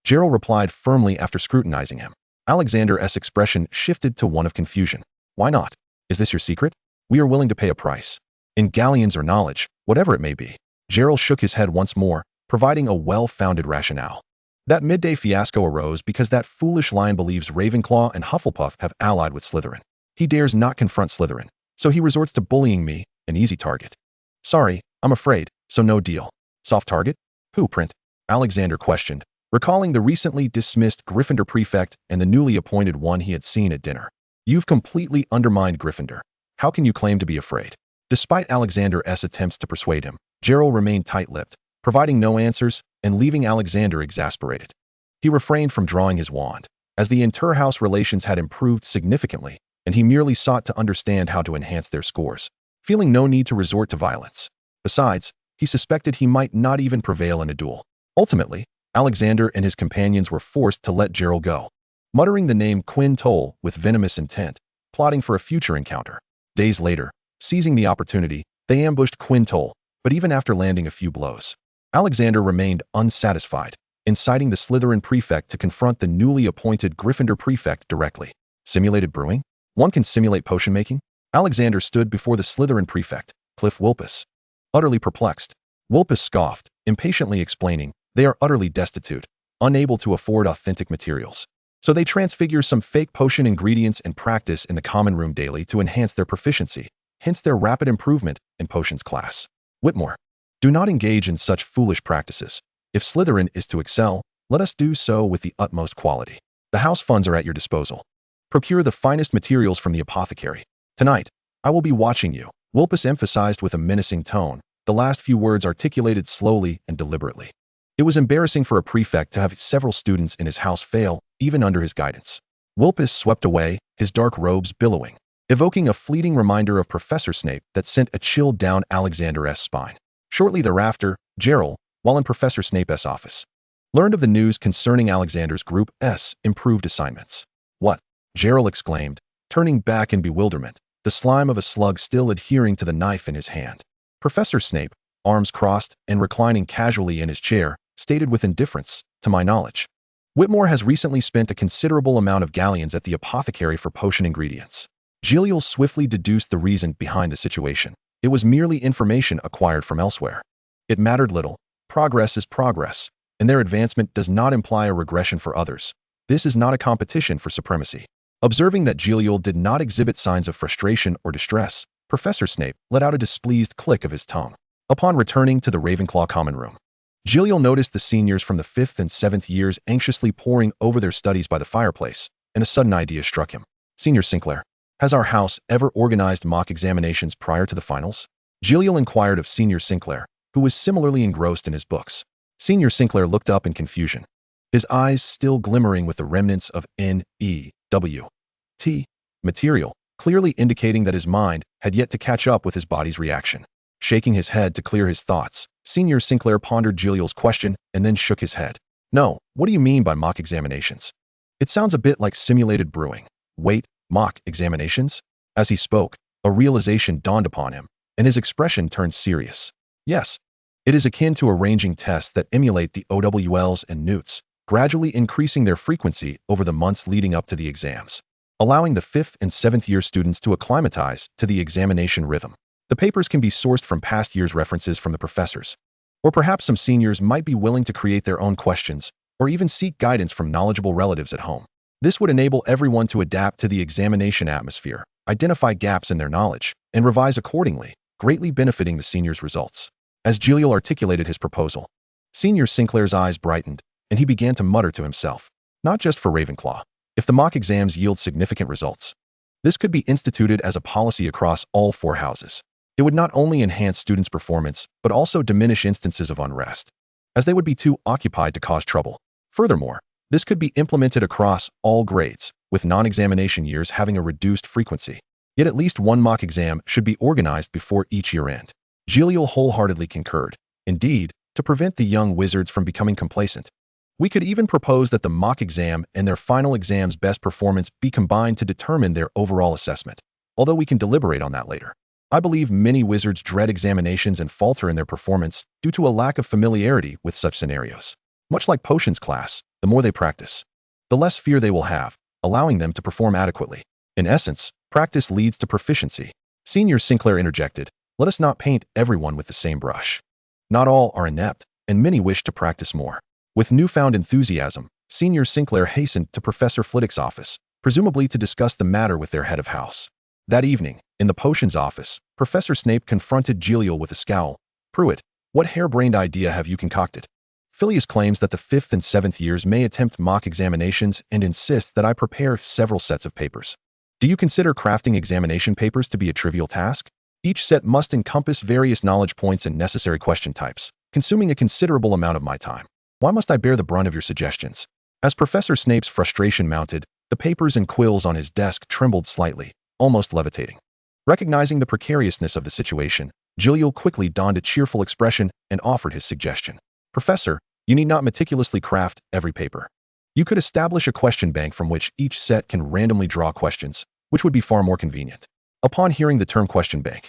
Jeler replied firmly after scrutinizing him. Alexander's expression shifted to one of confusion. Why not? Is this your secret? We are willing to pay a price. In galleons or knowledge, whatever it may be. Jeler shook his head once more, providing a well-founded rationale. That midday fiasco arose because that foolish lion believes Ravenclaw and Hufflepuff have allied with Slytherin. He dares not confront Slytherin, so he resorts to bullying me, an easy target. Sorry, I'm afraid, so no deal. Soft target? Who, Print? Alexander questioned, recalling the recently dismissed Gryffindor prefect and the newly appointed one he had seen at dinner. You've completely undermined Gryffindor. How can you claim to be afraid? Despite Alexander's attempts to persuade him, Jeler remained tight-lipped, providing no answers and leaving Alexander exasperated. He refrained from drawing his wand, as the inter-house relations had improved significantly, and he merely sought to understand how to enhance their scores, feeling no need to resort to violence. Besides, he suspected he might not even prevail in a duel. Ultimately, Alexander and his companions were forced to let Jeler go, muttering the name Quinn Toll with venomous intent, plotting for a future encounter. Days later, seizing the opportunity, they ambushed Quinn Toll, but even after landing a few blows, Alexander remained unsatisfied, inciting the Slytherin prefect to confront the newly appointed Gryffindor prefect directly. Simulated brewing? One can simulate potion making? Alexander stood before the Slytherin prefect, Cliff Wilpus. Utterly perplexed, Wilpus scoffed, impatiently explaining, they are utterly destitute, unable to afford authentic materials. So they transfigure some fake potion ingredients and practice in the common room daily to enhance their proficiency, hence their rapid improvement in potions class. Whitmore, do not engage in such foolish practices. If Slytherin is to excel, let us do so with the utmost quality. The house funds are at your disposal. Procure the finest materials from the apothecary. Tonight, I will be watching you, Wilpus emphasized with a menacing tone, the last few words articulated slowly and deliberately. It was embarrassing for a prefect to have several students in his house fail, even under his guidance. Wilpus swept away, his dark robes billowing, evoking a fleeting reminder of Professor Snape that sent a chill down Alexander's spine. Shortly thereafter, Jeler, while in Professor Snape's office, learned of the news concerning Alexander's Group's improved assignments. What? Jeler exclaimed, turning back in bewilderment, the slime of a slug still adhering to the knife in his hand. Professor Snape, arms crossed and reclining casually in his chair, stated with indifference, to my knowledge. Whitmore has recently spent a considerable amount of galleons at the apothecary for potion ingredients. Jeler swiftly deduced the reason behind the situation. It was merely information acquired from elsewhere. It mattered little. Progress is progress, and their advancement does not imply a regression for others. This is not a competition for supremacy. Observing that Jeler did not exhibit signs of frustration or distress, Professor Snape let out a displeased click of his tongue. Upon returning to the Ravenclaw common room, Jeler noticed the seniors from the 5th and 7th years anxiously poring over their studies by the fireplace, and a sudden idea struck him. Senior Sinclair, has our house ever organized mock examinations prior to the finals? Jeler inquired of Senior Sinclair, who was similarly engrossed in his books. Senior Sinclair looked up in confusion, his eyes still glimmering with the remnants of NEWT material, clearly indicating that his mind had yet to catch up with his body's reaction. Shaking his head to clear his thoughts, Senior Sinclair pondered Jeler's question and then shook his head. No, what do you mean by mock examinations? It sounds a bit like simulated brewing. Wait, mock examinations? As he spoke, a realization dawned upon him, and his expression turned serious. Yes, it is akin to arranging tests that emulate the OWLs and NEWTs, gradually increasing their frequency over the months leading up to the exams, allowing the 5th and 7th year students to acclimatize to the examination rhythm. The papers can be sourced from past years' references from the professors, or perhaps some seniors might be willing to create their own questions, or even seek guidance from knowledgeable relatives at home. This would enable everyone to adapt to the examination atmosphere, identify gaps in their knowledge, and revise accordingly, greatly benefiting the senior's results. As Jeler articulated his proposal, Senior Sinclair's eyes brightened, and he began to mutter to himself, not just for Ravenclaw. If the mock exams yield significant results, this could be instituted as a policy across all 4 houses. It would not only enhance students' performance, but also diminish instances of unrest, as they would be too occupied to cause trouble. Furthermore, this could be implemented across all grades, with non-examination years having a reduced frequency. Yet at least one mock exam should be organized before each year end. Jeler wholeheartedly concurred. Indeed, to prevent the young wizards from becoming complacent, we could even propose that the mock exam and their final exam's best performance be combined to determine their overall assessment, although we can deliberate on that later. I believe many wizards dread examinations and falter in their performance due to a lack of familiarity with such scenarios. Much like potions class, the more they practice, the less fear they will have, allowing them to perform adequately. In essence, practice leads to proficiency. Senior Sinclair interjected, let us not paint everyone with the same brush. Not all are inept, and many wish to practice more. With newfound enthusiasm, Senior Sinclair hastened to Professor Flitwick's office, presumably to discuss the matter with their head of house. That evening, in the potions office, Professor Snape confronted Jeler with a scowl. Pruitt, what harebrained idea have you concocted? Phileas claims that the 5th and 7th years may attempt mock examinations and insists that I prepare several sets of papers. Do you consider crafting examination papers to be a trivial task? Each set must encompass various knowledge points and necessary question types, consuming a considerable amount of my time. Why must I bear the brunt of your suggestions? As Professor Snape's frustration mounted, the papers and quills on his desk trembled slightly, almost levitating. Recognizing the precariousness of the situation, Jeler quickly donned a cheerful expression and offered his suggestion. Professor, you need not meticulously craft every paper. You could establish a question bank from which each set can randomly draw questions, which would be far more convenient. Upon hearing the term question bank,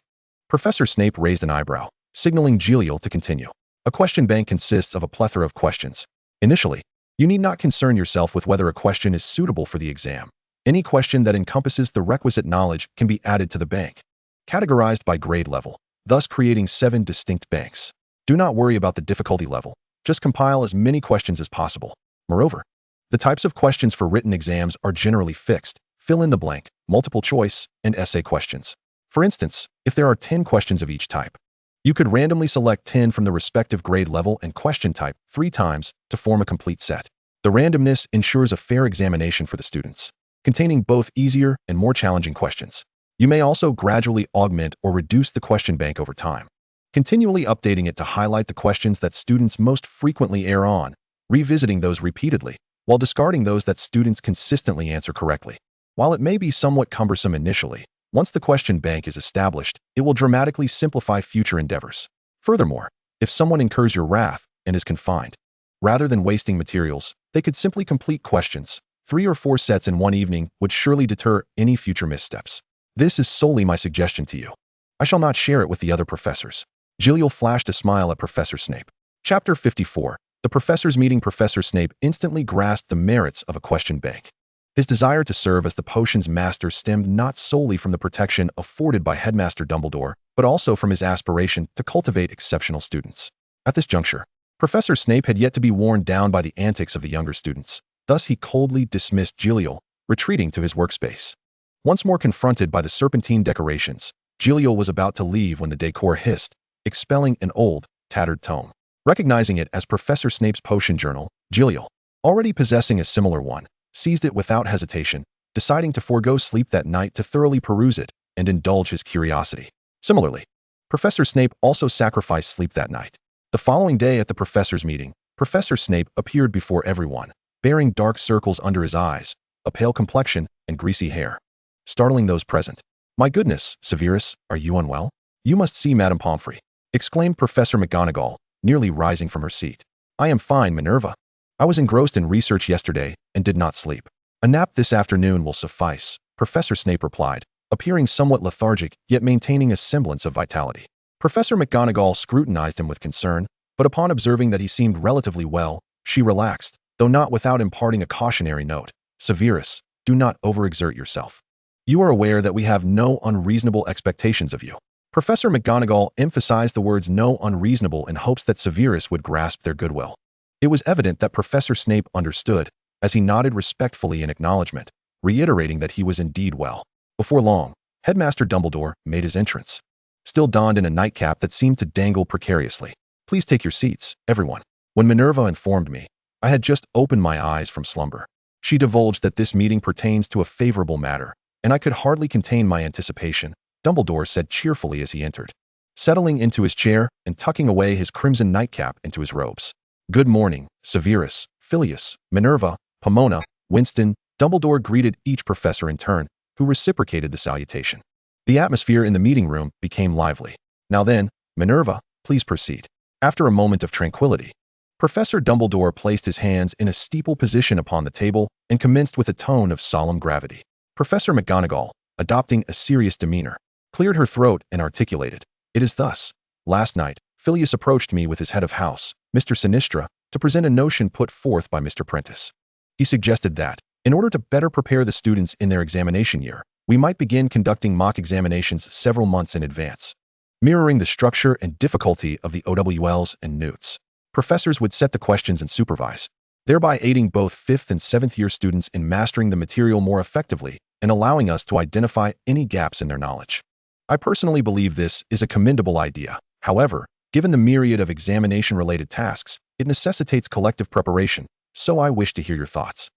Professor Snape raised an eyebrow, signaling Jeler to continue. A question bank consists of a plethora of questions. Initially, you need not concern yourself with whether a question is suitable for the exam. Any question that encompasses the requisite knowledge can be added to the bank, categorized by grade level, thus creating 7 distinct banks. Do not worry about the difficulty level. Just compile as many questions as possible. Moreover, the types of questions for written exams are generally fixed, fill in the blank, multiple choice, and essay questions. For instance, if there are 10 questions of each type, you could randomly select 10 from the respective grade level and question type 3 times to form a complete set. The randomness ensures a fair examination for the students, containing both easier and more challenging questions. You may also gradually augment or reduce the question bank over time, continually updating it to highlight the questions that students most frequently err on, revisiting those repeatedly, while discarding those that students consistently answer correctly. While it may be somewhat cumbersome initially, once the question bank is established, it will dramatically simplify future endeavors. Furthermore, if someone incurs your wrath and is confined, rather than wasting materials, they could simply complete questions. 3 or 4 sets in one evening would surely deter any future missteps. This is solely my suggestion to you. I shall not share it with the other professors. Jeler flashed a smile at Professor Snape. Chapter 54. The professors meeting. Professor Snape instantly grasped the merits of a question bank. His desire to serve as the potions master stemmed not solely from the protection afforded by Headmaster Dumbledore, but also from his aspiration to cultivate exceptional students. At this juncture, Professor Snape had yet to be worn down by the antics of the younger students. Thus he coldly dismissed Jeler, retreating to his workspace. Once more confronted by the serpentine decorations, Jeler was about to leave when the decor hissed, expelling an old, tattered tome. Recognizing it as Professor Snape's potion journal, Jeler, already possessing a similar one, seized it without hesitation, deciding to forego sleep that night to thoroughly peruse it and indulge his curiosity. Similarly, Professor Snape also sacrificed sleep that night. The following day at the professors' meeting, Professor Snape appeared before everyone, bearing dark circles under his eyes, a pale complexion, and greasy hair, startling those present. "My goodness, Severus, are you unwell? You must see Madame Pomfrey," exclaimed Professor McGonagall, nearly rising from her seat. "I am fine, Minerva. I was engrossed in research yesterday and did not sleep. A nap this afternoon will suffice," Professor Snape replied, appearing somewhat lethargic yet maintaining a semblance of vitality. Professor McGonagall scrutinized him with concern, but upon observing that he seemed relatively well, she relaxed, though not without imparting a cautionary note. "Severus, do not overexert yourself. You are aware that we have no unreasonable expectations of you." Professor McGonagall emphasized the words "no unreasonable" in hopes that Severus would grasp their goodwill. It was evident that Professor Snape understood, as he nodded respectfully in acknowledgement, reiterating that he was indeed well. Before long, Headmaster Dumbledore made his entrance, still donned in a nightcap that seemed to dangle precariously. "Please take your seats, everyone." When Minerva informed me, I had just opened my eyes from slumber. She divulged that this meeting pertains to a favorable matter, and I could hardly contain my anticipation, Dumbledore said cheerfully as he entered, settling into his chair and tucking away his crimson nightcap into his robes. "Good morning, Severus, Filius, Minerva, Pomona, Winston." Dumbledore greeted each professor in turn, who reciprocated the salutation. The atmosphere in the meeting room became lively. "Now then, Minerva, please proceed." After a moment of tranquility, Professor Dumbledore placed his hands in a steeple position upon the table and commenced with a tone of solemn gravity. Professor McGonagall, adopting a serious demeanor, cleared her throat and articulated, "It is thus. Last night, Filius approached me with his head of house, Mr. Sinistra, to present a notion put forth by Mr. Prentice. He suggested that, in order to better prepare the students in their examination year, we might begin conducting mock examinations several months in advance, mirroring the structure and difficulty of the OWLs and NEWTs. Professors would set the questions and supervise, thereby aiding both 5th and 7th year students in mastering the material more effectively and allowing us to identify any gaps in their knowledge. I personally believe this is a commendable idea. However, given the myriad of examination-related tasks, it necessitates collective preparation, so I wish to hear your thoughts."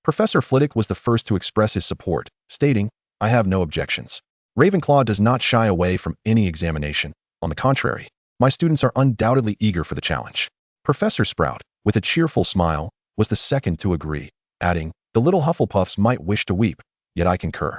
Professor Flitwick was the first to express his support, stating, "I have no objections. Ravenclaw does not shy away from any examination. On the contrary, my students are undoubtedly eager for the challenge." Professor Sprout, with a cheerful smile, was the second to agree, adding, "The little Hufflepuffs might wish to weep, yet I concur.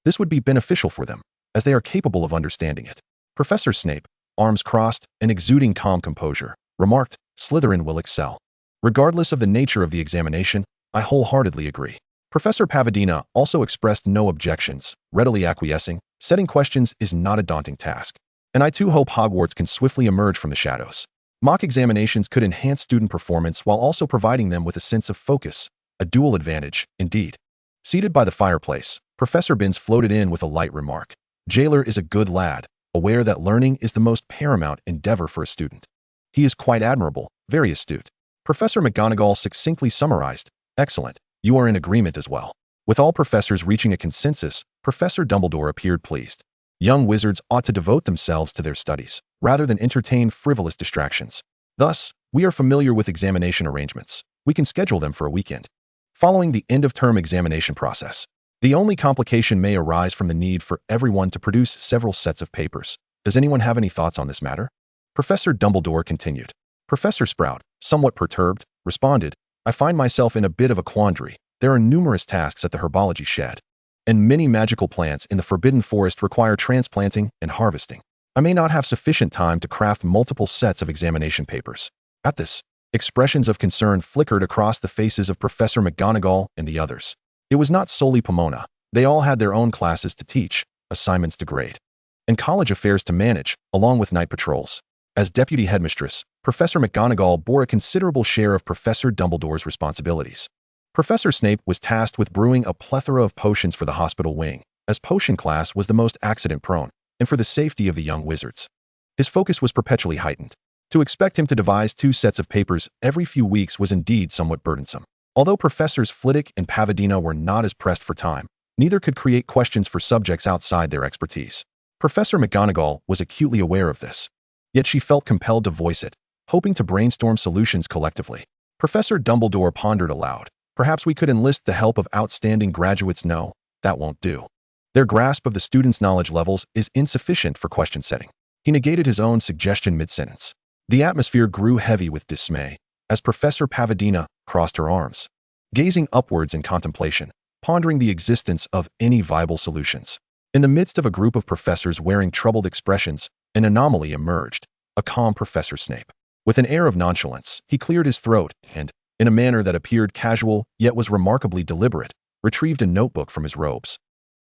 This would be beneficial for them, as they are capable of understanding it." Professor Snape, arms crossed and exuding calm composure, remarked, "Slytherin will excel. Regardless of the nature of the examination, I wholeheartedly agree." Professor Pavadina also expressed no objections, readily acquiescing, "Setting questions is not a daunting task, and I too hope Hogwarts can swiftly emerge from the shadows. Mock examinations could enhance student performance while also providing them with a sense of focus, a dual advantage, indeed." Seated by the fireplace, Professor Binns floated in with a light remark. "Jeler is a good lad, aware that learning is the most paramount endeavor for a student. He is quite admirable, very astute." Professor McGonagall succinctly summarized, "Excellent, you are in agreement as well." With all professors reaching a consensus, Professor Dumbledore appeared pleased. Young wizards ought to devote themselves to their studies, rather than entertain frivolous distractions. Thus, we are familiar with examination arrangements. We can schedule them for a weekend, following the end-of-term examination process. The only complication may arise from the need for everyone to produce several sets of papers. Does anyone have any thoughts on this matter? Professor Dumbledore continued. Professor Sprout, somewhat perturbed, responded, "I find myself in a bit of a quandary. There are numerous tasks at the herbology shed, and many magical plants in the Forbidden Forest require transplanting and harvesting. I may not have sufficient time to craft multiple sets of examination papers." At this, expressions of concern flickered across the faces of Professor McGonagall and the others. It was not solely Pomona. They all had their own classes to teach, assignments to grade, and college affairs to manage, along with night patrols. As deputy headmistress, Professor McGonagall bore a considerable share of Professor Dumbledore's responsibilities. Professor Snape was tasked with brewing a plethora of potions for the hospital wing, as potion class was the most accident-prone, and for the safety of the young wizards. His focus was perpetually heightened. To expect him to devise 2 sets of papers every few weeks was indeed somewhat burdensome. Although Professors Flitwick and Pavadina were not as pressed for time, neither could create questions for subjects outside their expertise. Professor McGonagall was acutely aware of this, yet she felt compelled to voice it, hoping to brainstorm solutions collectively. Professor Dumbledore pondered aloud. "Perhaps we could enlist the help of outstanding graduates." "No, that won't do. Their grasp of the students' knowledge levels is insufficient for question setting." He negated his own suggestion mid-sentence. The atmosphere grew heavy with dismay as Professor Pavadina crossed her arms, gazing upwards in contemplation, pondering the existence of any viable solutions. In the midst of a group of professors wearing troubled expressions, an anomaly emerged, a calm Professor Snape. With an air of nonchalance, he cleared his throat and, in a manner that appeared casual yet was remarkably deliberate, retrieved a notebook from his robes.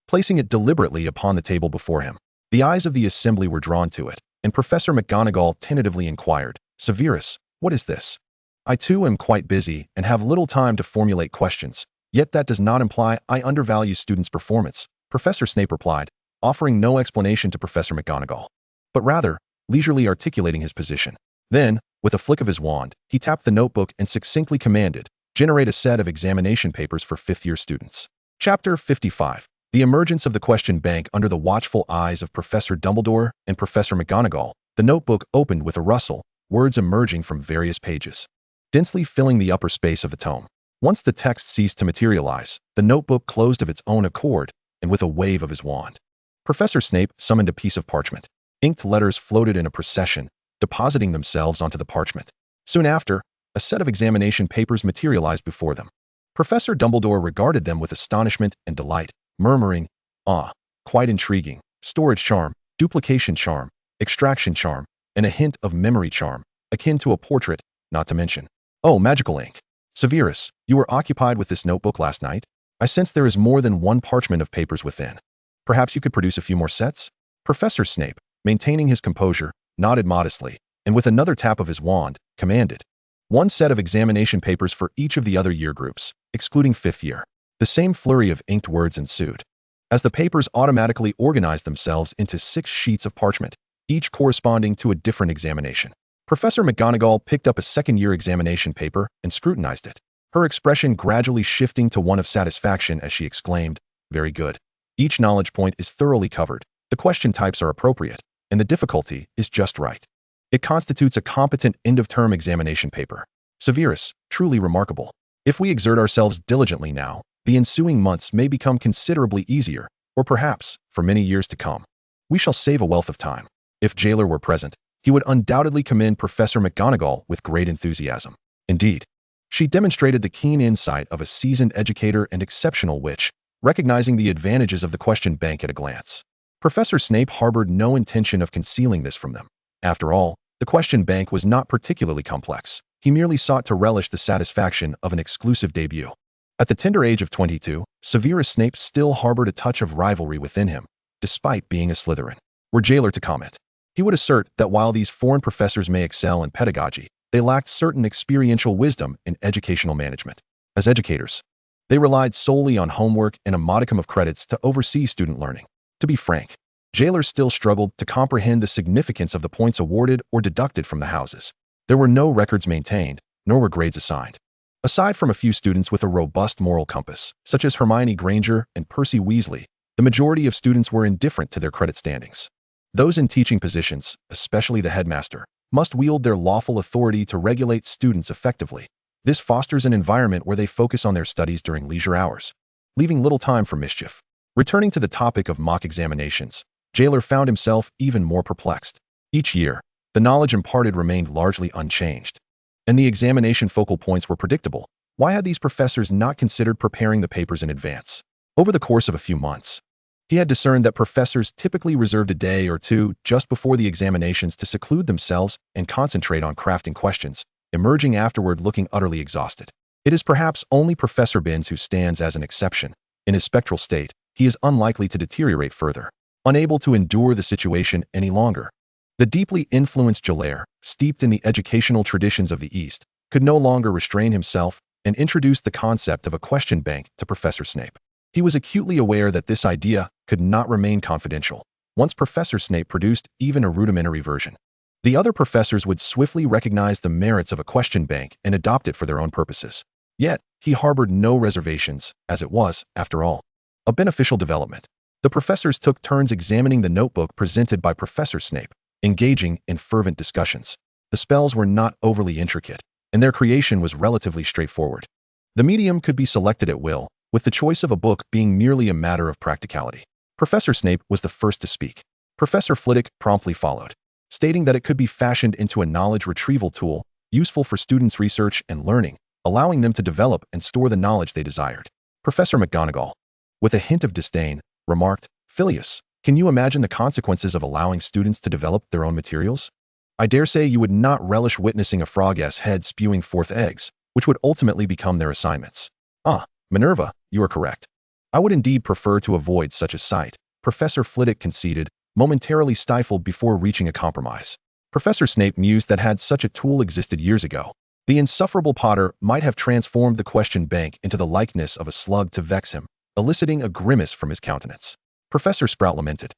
Placing it deliberately upon the table before him, the eyes of the assembly were drawn to it, and Professor McGonagall tentatively inquired, "Severus, what is this?" "I too am quite busy and have little time to formulate questions, yet that does not imply I undervalue students' performance," Professor Snape replied, offering no explanation to Professor McGonagall, but rather leisurely articulating his position. Then, with a flick of his wand, he tapped the notebook and succinctly commanded, "Generate a set of examination papers for fifth-year students." Chapter 55. The emergence of the question bank under the watchful eyes of Professor Dumbledore and Professor McGonagall. The notebook opened with a rustle, words emerging from various pages, densely filling the upper space of the tome. Once the text ceased to materialize, the notebook closed of its own accord, and with a wave of his wand, Professor Snape summoned a piece of parchment. Inked letters floated in a procession, depositing themselves onto the parchment. Soon after, a set of examination papers materialized before them. Professor Dumbledore regarded them with astonishment and delight, murmuring, "Ah, quite intriguing. Storage charm, duplication charm, extraction charm, and a hint of memory charm, akin to a portrait, not to mention. Oh, magical ink. Severus, you were occupied with this notebook last night? I sense there is more than one parchment of papers within. Perhaps you could produce a few more sets?" Professor Snape, maintaining his composure, nodded modestly, and with another tap of his wand, commanded, "One set of examination papers for each of the other year groups, excluding fifth year." The same flurry of inked words ensued, as the papers automatically organized themselves into 6 sheets of parchment, each corresponding to a different examination. Professor McGonagall picked up a second-year examination paper and scrutinized it, her expression gradually shifting to one of satisfaction as she exclaimed, "Very good. Each knowledge point is thoroughly covered, the question types are appropriate, and the difficulty is just right. It constitutes a competent end-of-term examination paper. Severus, truly remarkable. If we exert ourselves diligently now, the ensuing months may become considerably easier, or perhaps, for many years to come, we shall save a wealth of time." If Jeler were present, he would undoubtedly commend Professor McGonagall with great enthusiasm. Indeed, she demonstrated the keen insight of a seasoned educator and exceptional witch, recognizing the advantages of the question bank at a glance. Professor Snape harbored no intention of concealing this from them. After all, the question bank was not particularly complex. He merely sought to relish the satisfaction of an exclusive debut. At the tender age of 22, Severus Snape still harbored a touch of rivalry within him, despite being a Slytherin. Were Jeler to comment, he would assert that while these foreign professors may excel in pedagogy, they lacked certain experiential wisdom in educational management. As educators, they relied solely on homework and a modicum of credits to oversee student learning. To be frank, Jeler still struggled to comprehend the significance of the points awarded or deducted from the houses. There were no records maintained, nor were grades assigned. Aside from a few students with a robust moral compass, such as Hermione Granger and Percy Weasley, the majority of students were indifferent to their credit standings. Those in teaching positions, especially the headmaster, must wield their lawful authority to regulate students effectively. This fosters an environment where they focus on their studies during leisure hours, leaving little time for mischief. Returning to the topic of mock examinations, Jeler found himself even more perplexed. Each year, the knowledge imparted remained largely unchanged, and the examination focal points were predictable. Why had these professors not considered preparing the papers in advance? Over the course of a few months, he had discerned that professors typically reserved a day or two just before the examinations to seclude themselves and concentrate on crafting questions, emerging afterward looking utterly exhausted. It is perhaps only Professor Binns who stands as an exception. In his spectral state, he is unlikely to deteriorate further, unable to endure the situation any longer. The deeply influenced Jeler, steeped in the educational traditions of the East, could no longer restrain himself and introduced the concept of a question bank to Professor Snape. He was acutely aware that this idea could not remain confidential. Once Professor Snape produced even a rudimentary version, the other professors would swiftly recognize the merits of a question bank and adopt it for their own purposes. Yet, he harbored no reservations, as it was, after all, a beneficial development. The professors took turns examining the notebook presented by Professor Snape, engaging in fervent discussions. The spells were not overly intricate, and their creation was relatively straightforward. The medium could be selected at will, with the choice of a book being merely a matter of practicality. Professor Snape was the first to speak. Professor Flitwick promptly followed, stating that it could be fashioned into a knowledge retrieval tool, useful for students' research and learning, allowing them to develop and store the knowledge they desired. Professor McGonagall, with a hint of disdain, remarked, "Phileas, can you imagine the consequences of allowing students to develop their own materials? I dare say you would not relish witnessing a frog's head spewing forth eggs, which would ultimately become their assignments." "Ah, Minerva, you are correct. I would indeed prefer to avoid such a sight," Professor Flitwick conceded, momentarily stifled before reaching a compromise. Professor Snape mused that had such a tool existed years ago, the insufferable Potter might have transformed the question bank into the likeness of a slug to vex him, eliciting a grimace from his countenance. Professor Sprout lamented,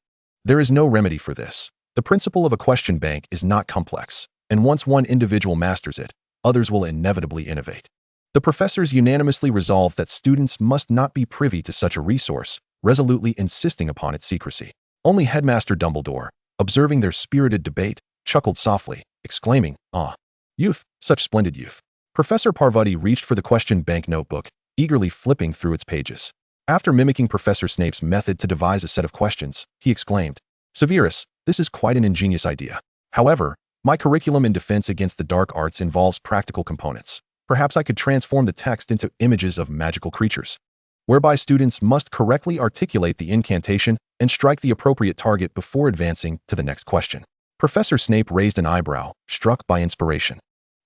"There is no remedy for this. The principle of a question bank is not complex. and once one individual masters it, others will inevitably innovate. The professors unanimously resolved that students must not be privy to such a resource, resolutely insisting upon its secrecy. Only Headmaster Dumbledore, observing their spirited debate, chuckled softly, exclaiming, "Ah, youth, such splendid youth." Professor Parvati reached for the question bank notebook, eagerly flipping through its pages. After mimicking Professor Snape's method to devise a set of questions, he exclaimed, "Severus, this is quite an ingenious idea. However, my curriculum in defense against the dark arts involves practical components. Perhaps I could transform the text into images of magical creatures, whereby students must correctly articulate the incantation and strike the appropriate target before advancing to the next question." Professor Snape raised an eyebrow, struck by inspiration.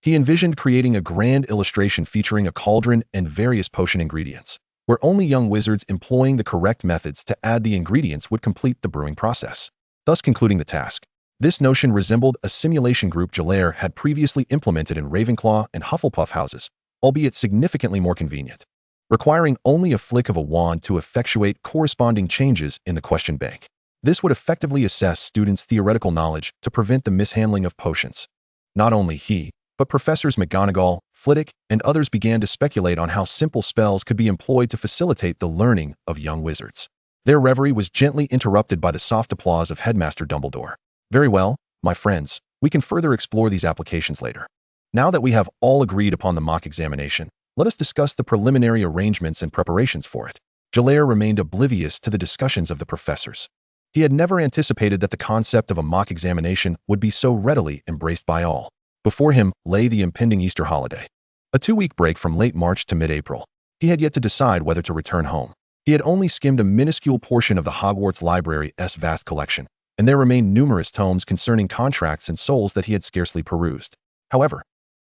He envisioned creating a grand illustration featuring a cauldron and various potion ingredients, where only young wizards employing the correct methods to add the ingredients would complete the brewing process, thus concluding the task. This notion resembled a simulation group Jeler had previously implemented in Ravenclaw and Hufflepuff houses, albeit significantly more convenient, requiring only a flick of a wand to effectuate corresponding changes in the question bank. This would effectively assess students' theoretical knowledge to prevent the mishandling of potions. Not only he, but Professors McGonagall, Flitwick, and others began to speculate on how simple spells could be employed to facilitate the learning of young wizards. Their reverie was gently interrupted by the soft applause of Headmaster Dumbledore. "Very well, my friends, we can further explore these applications later. Now that we have all agreed upon the mock examination, let us discuss the preliminary arrangements and preparations for it." Jeler remained oblivious to the discussions of the professors. He had never anticipated that the concept of a mock examination would be so readily embraced by all. Before him lay the impending Easter holiday, a 2-week break from late March to mid-April. He had yet to decide whether to return home. He had only skimmed a minuscule portion of the Hogwarts Library's vast collection, and there remained numerous tomes concerning contracts and souls that he had scarcely perused. However,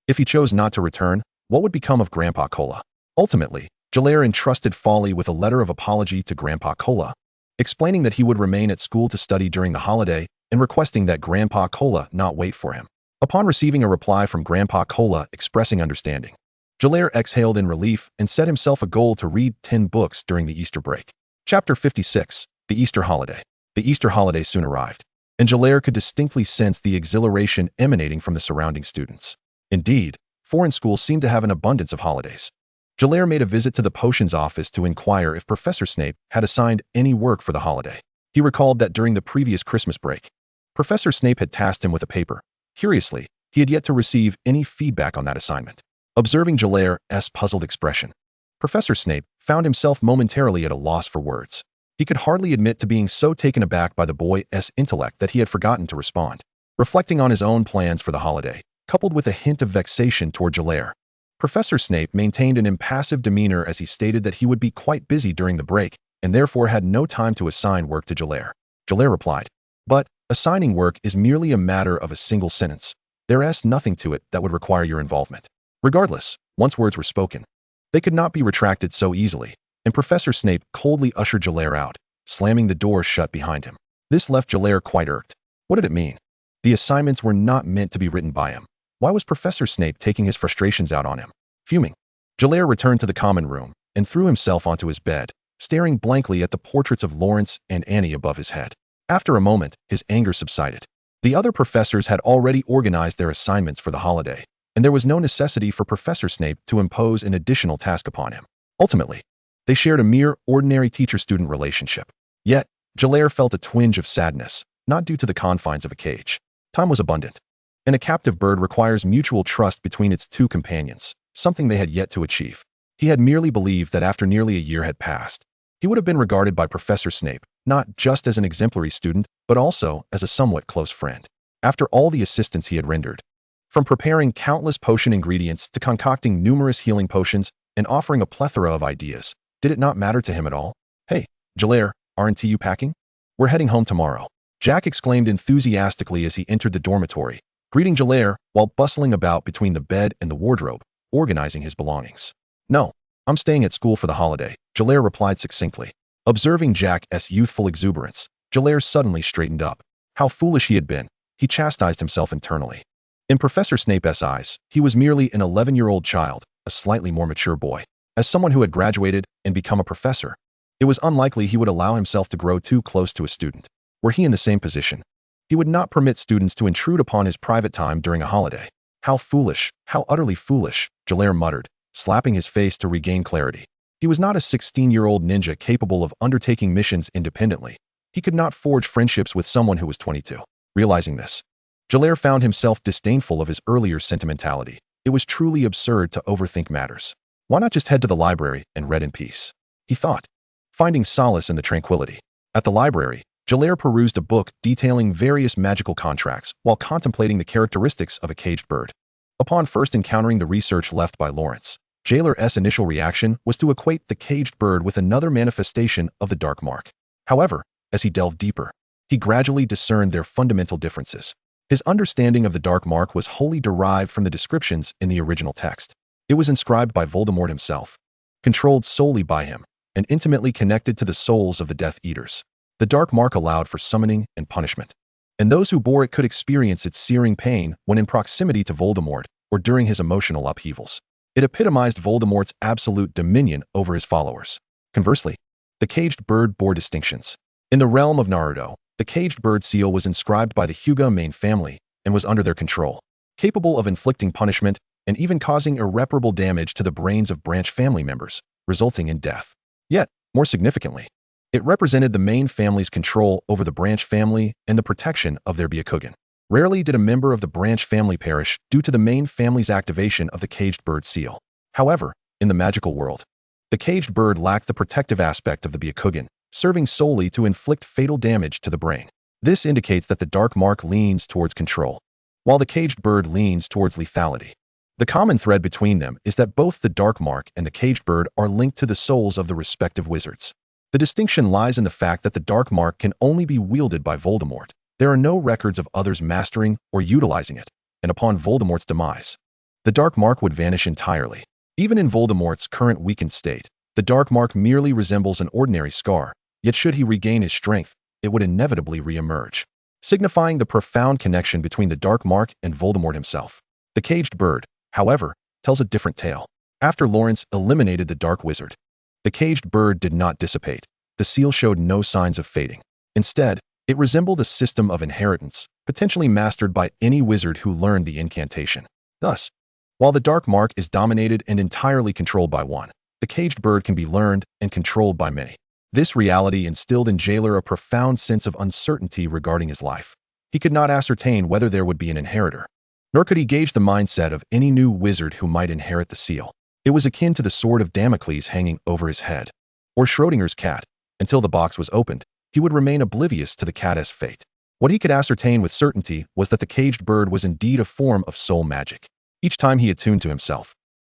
if he chose not to return, what would become of Grandpa Cola? Ultimately, Jeler entrusted Folly with a letter of apology to Grandpa Cola, explaining that he would remain at school to study during the holiday and requesting that Grandpa Cola not wait for him. Upon receiving a reply from Grandpa Cola expressing understanding, Jeler exhaled in relief and set himself a goal to read 10 books during the Easter break. Chapter 56, The Easter Holiday. The Easter holiday soon arrived, and Jeler could distinctly sense the exhilaration emanating from the surrounding students. Indeed, foreign schools seemed to have an abundance of holidays. Jeler made a visit to the potions office to inquire if Professor Snape had assigned any work for the holiday. He recalled that during the previous Christmas break, Professor Snape had tasked him with a paper. Curiously, he had yet to receive any feedback on that assignment. Observing Jeler's puzzled expression, Professor Snape found himself momentarily at a loss for words. He could hardly admit to being so taken aback by the boy's intellect that he had forgotten to respond. Reflecting on his own plans for the holiday, coupled with a hint of vexation toward Jeler, Professor Snape maintained an impassive demeanor as he stated that he would be quite busy during the break and therefore had no time to assign work to Jeler. Jeler replied, "But assigning work is merely a matter of a single sentence. There is nothing to it that would require your involvement." Regardless, once words were spoken, they could not be retracted so easily, and Professor Snape coldly ushered Jeler out, slamming the door shut behind him. This left Jeler quite irked. What did it mean? The assignments were not meant to be written by him. Why was Professor Snape taking his frustrations out on him? Fuming, Jeler returned to the common room and threw himself onto his bed, staring blankly at the portraits of Lawrence and Annie above his head. After a moment, his anger subsided. The other professors had already organized their assignments for the holiday, and there was no necessity for Professor Snape to impose an additional task upon him. Ultimately, they shared a mere ordinary teacher-student relationship. Yet, Jeler felt a twinge of sadness, not due to the confines of a cage. Time was abundant, and a captive bird requires mutual trust between its two companions, something they had yet to achieve. He had merely believed that after nearly a year had passed, he would have been regarded by Professor Snape not just as an exemplary student, but also as a somewhat close friend. After all the assistance he had rendered, from preparing countless potion ingredients to concocting numerous healing potions and offering a plethora of ideas, did it not matter to him at all? "Hey, Jeler, aren't you packing? We're heading home tomorrow," Jack exclaimed enthusiastically as he entered the dormitory, greeting Jeler while bustling about between the bed and the wardrobe, organizing his belongings. "No, I'm staying at school for the holiday," Jeler replied succinctly. Observing Jack's youthful exuberance, Jeler suddenly straightened up. How foolish he had been, he chastised himself internally. In Professor Snape's eyes, he was merely an 11-year-old child, a slightly more mature boy. As someone who had graduated and become a professor, it was unlikely he would allow himself to grow too close to a student. Were he in the same position, He would not permit students to intrude upon his private time during a holiday. How foolish, how utterly foolish, Jeler muttered, slapping his face to regain clarity. He was not a 16-year-old ninja capable of undertaking missions independently. He could not forge friendships with someone who was 22. Realizing this, Jeler found himself disdainful of his earlier sentimentality. It was truly absurd to overthink matters. Why not just head to the library and read in peace? He thought, finding solace in the tranquility. At the library, Jeler perused a book detailing various magical contracts while contemplating the characteristics of a caged bird. Upon first encountering the research left by Lawrence, Jeler's initial reaction was to equate the caged bird with another manifestation of the dark mark. However, as he delved deeper, he gradually discerned their fundamental differences. His understanding of the dark mark was wholly derived from the descriptions in the original text. It was inscribed by Voldemort himself, controlled solely by him, and intimately connected to the souls of the Death Eaters. The dark mark allowed for summoning and punishment, and those who bore it could experience its searing pain when in proximity to Voldemort or during his emotional upheavals. It epitomized Voldemort's absolute dominion over his followers. Conversely, the caged bird bore distinctions. In the realm of Naruto, the caged bird seal was inscribed by the Hyuga main family and was under their control, capable of inflicting punishment and even causing irreparable damage to the brains of branch family members, resulting in death. Yet, more significantly, it represented the main family's control over the branch family and the protection of their Byakugan. Rarely did a member of the branch family perish due to the main family's activation of the caged bird seal. However, in the magical world, the caged bird lacked the protective aspect of the Byakugan, serving solely to inflict fatal damage to the brain. This indicates that the dark mark leans towards control, while the caged bird leans towards lethality. The common thread between them is that both the dark mark and the caged bird are linked to the souls of the respective wizards. The distinction lies in the fact that the dark mark can only be wielded by Voldemort. There are no records of others mastering or utilizing it, and upon Voldemort's demise, the dark mark would vanish entirely. Even in Voldemort's current weakened state, the dark mark merely resembles an ordinary scar, yet should he regain his strength, it would inevitably re-emerge, signifying the profound connection between the dark mark and Voldemort himself. The caged bird, however, tells a different tale. After Lawrence eliminated the dark wizard, the caged bird did not dissipate. The seal showed no signs of fading. Instead, it resembled a system of inheritance, potentially mastered by any wizard who learned the incantation. Thus, while the dark mark is dominated and entirely controlled by one, the caged bird can be learned and controlled by many. This reality instilled in Jeler a profound sense of uncertainty regarding his life. He could not ascertain whether there would be an inheritor, nor could he gauge the mindset of any new wizard who might inherit the seal. It was akin to the sword of Damocles hanging over his head, or Schrodinger's cat. Until the box was opened, he would remain oblivious to the cat's fate. What he could ascertain with certainty was that the caged bird was indeed a form of soul magic. Each time he attuned to himself,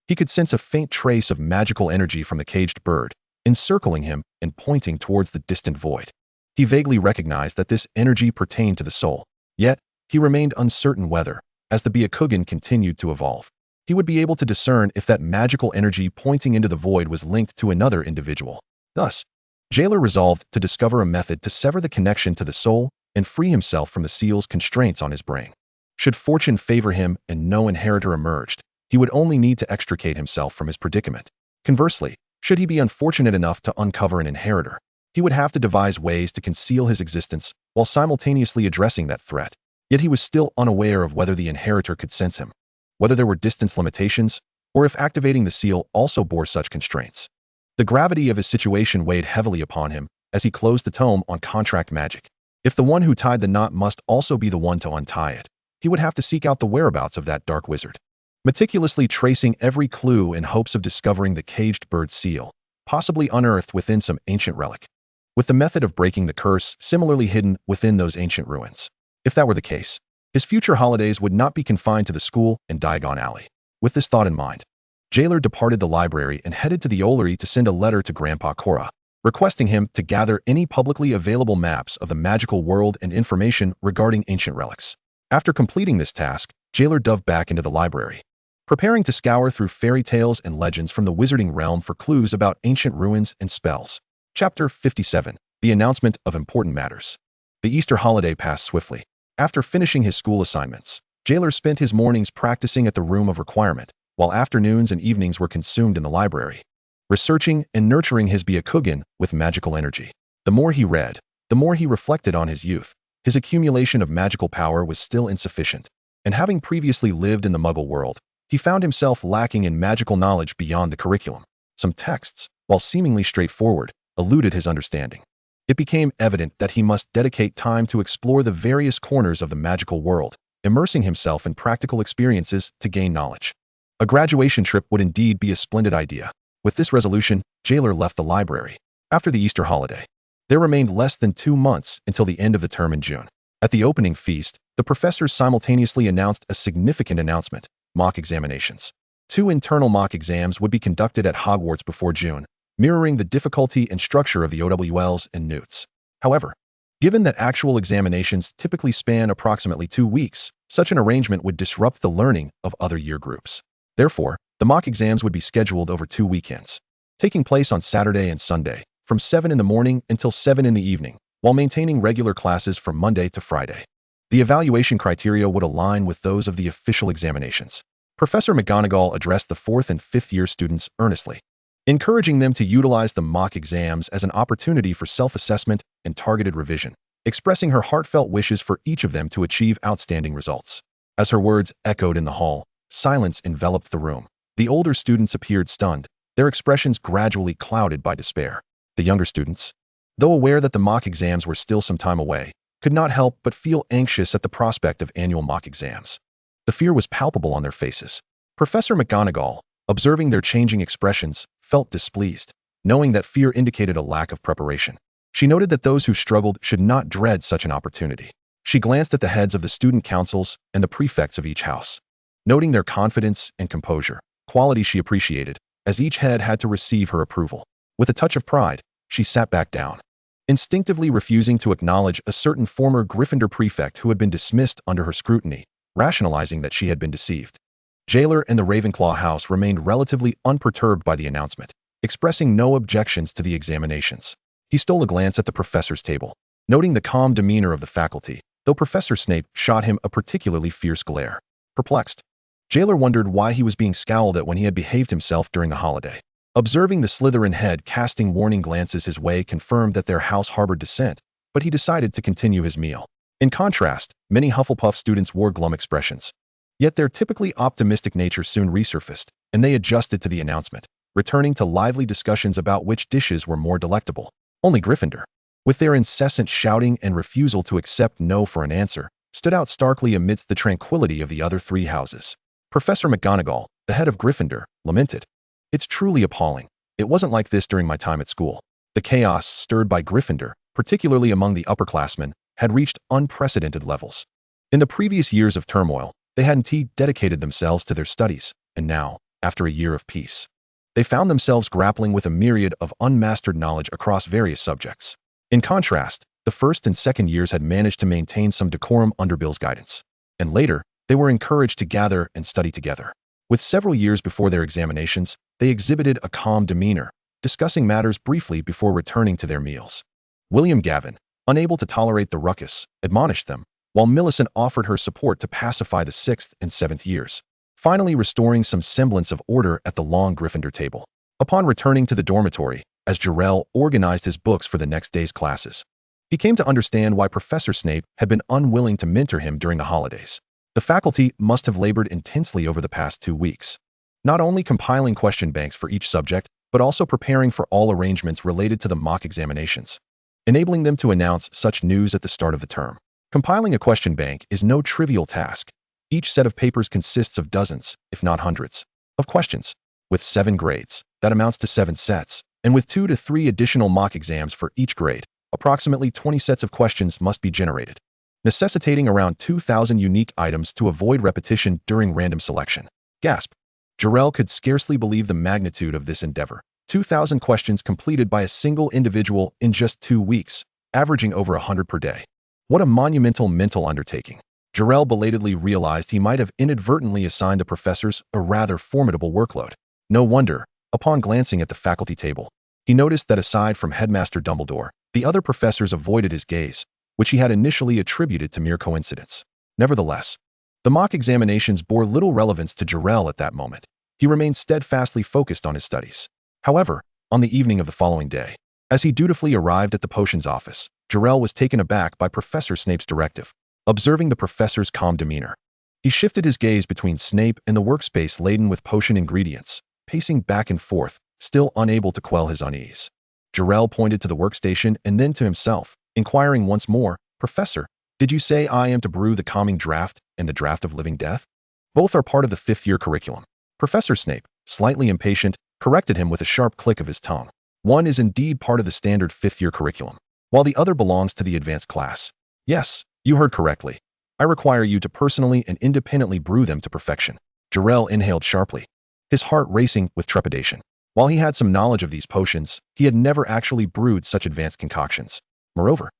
he could sense a faint trace of magical energy from the caged bird, encircling him and pointing towards the distant void. He vaguely recognized that this energy pertained to the soul, yet he remained uncertain whether, as the Byakugan continued to evolve, he would be able to discern if that magical energy pointing into the void was linked to another individual. Thus, Jeler resolved to discover a method to sever the connection to the soul and free himself from the seal's constraints on his brain. Should fortune favor him and no inheritor emerged, he would only need to extricate himself from his predicament. Conversely, should he be unfortunate enough to uncover an inheritor, he would have to devise ways to conceal his existence while simultaneously addressing that threat. Yet he was still unaware of whether the inheritor could sense him, whether there were distance limitations, or if activating the seal also bore such constraints. The gravity of his situation weighed heavily upon him as he closed the tome on contract magic. If the one who tied the knot must also be the one to untie it, he would have to seek out the whereabouts of that dark wizard, meticulously tracing every clue in hopes of discovering the caged bird seal, possibly unearthed within some ancient relic, with the method of breaking the curse similarly hidden within those ancient ruins. If that were the case, his future holidays would not be confined to the school and Diagon Alley. With this thought in mind, Jeler departed the library and headed to the Ollery to send a letter to Grandpa Cora, requesting him to gather any publicly available maps of the magical world and information regarding ancient relics. After completing this task, Jeler dove back into the library, preparing to scour through fairy tales and legends from the wizarding realm for clues about ancient ruins and spells. Chapter 57. The Announcement of Important Matters. The Easter holiday passed swiftly. After finishing his school assignments, Jeler spent his mornings practicing at the Room of Requirement, while afternoons and evenings were consumed in the library, researching and nurturing his Byakugan with magical energy. The more he read, the more he reflected on his youth, His accumulation of magical power was still insufficient, and having previously lived in the Muggle world, he found himself lacking in magical knowledge beyond the curriculum. Some texts, while seemingly straightforward, eluded his understanding. It became evident that he must dedicate time to explore the various corners of the magical world, immersing himself in practical experiences to gain knowledge. A graduation trip would indeed be a splendid idea. With this resolution, Jeler left the library. After the Easter holiday, there remained less than 2 months until the end of the term in June. At the opening feast, the professors simultaneously announced a significant announcement: mock examinations. 2 internal mock exams would be conducted at Hogwarts before June, mirroring the difficulty and structure of the OWLs and NEWTs. However, given that actual examinations typically span approximately 2 weeks, such an arrangement would disrupt the learning of other year groups. Therefore, the mock exams would be scheduled over 2 weekends, taking place on Saturday and Sunday, from 7 in the morning until 7 in the evening, while maintaining regular classes from Monday to Friday. The evaluation criteria would align with those of the official examinations. Professor McGonagall addressed the 4th and 5th year students earnestly, encouraging them to utilize the mock exams as an opportunity for self-assessment and targeted revision, expressing her heartfelt wishes for each of them to achieve outstanding results. As her words echoed in the hall, silence enveloped the room. The older students appeared stunned, their expressions gradually clouded by despair. The younger students, though aware that the mock exams were still some time away, could not help but feel anxious at the prospect of annual mock exams. The fear was palpable on their faces. Professor McGonagall, observing their changing expressions, felt displeased, knowing that fear indicated a lack of preparation. She noted that those who struggled should not dread such an opportunity. She glanced at the heads of the student councils and the prefects of each house, noting their confidence and composure, qualities she appreciated, as each head had to receive her approval. With a touch of pride, she sat back down, instinctively refusing to acknowledge a certain former Gryffindor prefect who had been dismissed under her scrutiny, rationalizing that she had been deceived. Jeler and the Ravenclaw house remained relatively unperturbed by the announcement, expressing no objections to the examinations. He stole a glance at the professor's table, noting the calm demeanor of the faculty, though Professor Snape shot him a particularly fierce glare. Perplexed, Jeler wondered why he was being scowled at when he had behaved himself during the holiday. Observing the Slytherin head casting warning glances his way confirmed that their house harbored dissent, but he decided to continue his meal. In contrast, many Hufflepuff students wore glum expressions. Yet their typically optimistic nature soon resurfaced, and they adjusted to the announcement, returning to lively discussions about which dishes were more delectable. Only Gryffindor, with their incessant shouting and refusal to accept no for an answer, stood out starkly amidst the tranquility of the other 3 houses. Professor McGonagall, the head of Gryffindor, lamented, "It's truly appalling. It wasn't like this during my time at school." The chaos stirred by Gryffindor, particularly among the upperclassmen, had reached unprecedented levels. In the previous years of turmoil, they had indeed dedicated themselves to their studies, and now, after a year of peace, they found themselves grappling with a myriad of unmastered knowledge across various subjects. In contrast, the 1st and 2nd years had managed to maintain some decorum under Bill's guidance, and later, they were encouraged to gather and study together. With several years before their examinations, they exhibited a calm demeanor, discussing matters briefly before returning to their meals. William Gavin, unable to tolerate the ruckus, admonished them, while Millicent offered her support to pacify the 6th and 7th years, finally restoring some semblance of order at the long Gryffindor table. Upon returning to the dormitory, as Jeler organized his books for the next day's classes, he came to understand why Professor Snape had been unwilling to mentor him during the holidays. The faculty must have labored intensely over the past 2 weeks, not only compiling question banks for each subject, but also preparing for all arrangements related to the mock examinations, enabling them to announce such news at the start of the term. Compiling a question bank is no trivial task. Each set of papers consists of dozens, if not hundreds, of questions. With 7 grades, that amounts to 7 sets, and with 2 to 3 additional mock exams for each grade, approximately 20 sets of questions must be generated, necessitating around 2,000 unique items to avoid repetition during random selection. Gasp! Jeler could scarcely believe the magnitude of this endeavor. 2,000 questions completed by a single individual in just 2 weeks, averaging over 100 per day. What a monumental mental undertaking. Jeler belatedly realized he might have inadvertently assigned the professors a rather formidable workload. No wonder, upon glancing at the faculty table, he noticed that aside from Headmaster Dumbledore, the other professors avoided his gaze, which he had initially attributed to mere coincidence. Nevertheless, the mock examinations bore little relevance to Jeler at that moment. He remained steadfastly focused on his studies. However, on the evening of the following day, as he dutifully arrived at the potions office, Jeler was taken aback by Professor Snape's directive. Observing the professor's calm demeanor, he shifted his gaze between Snape and the workspace laden with potion ingredients, pacing back and forth, still unable to quell his unease. Jeler pointed to the workstation and then to himself, inquiring once more, "Professor, did you say I am to brew the calming draft and the draft of living death? Both are part of the fifth-year curriculum." Professor Snape, slightly impatient, corrected him with a sharp click of his tongue. "One is indeed part of the standard fifth-year curriculum, while the other belongs to the advanced class. Yes, you heard correctly. I require you to personally and independently brew them to perfection." Jeler inhaled sharply, his heart racing with trepidation. While he had some knowledge of these potions, he had never actually brewed such advanced concoctions. Moreover,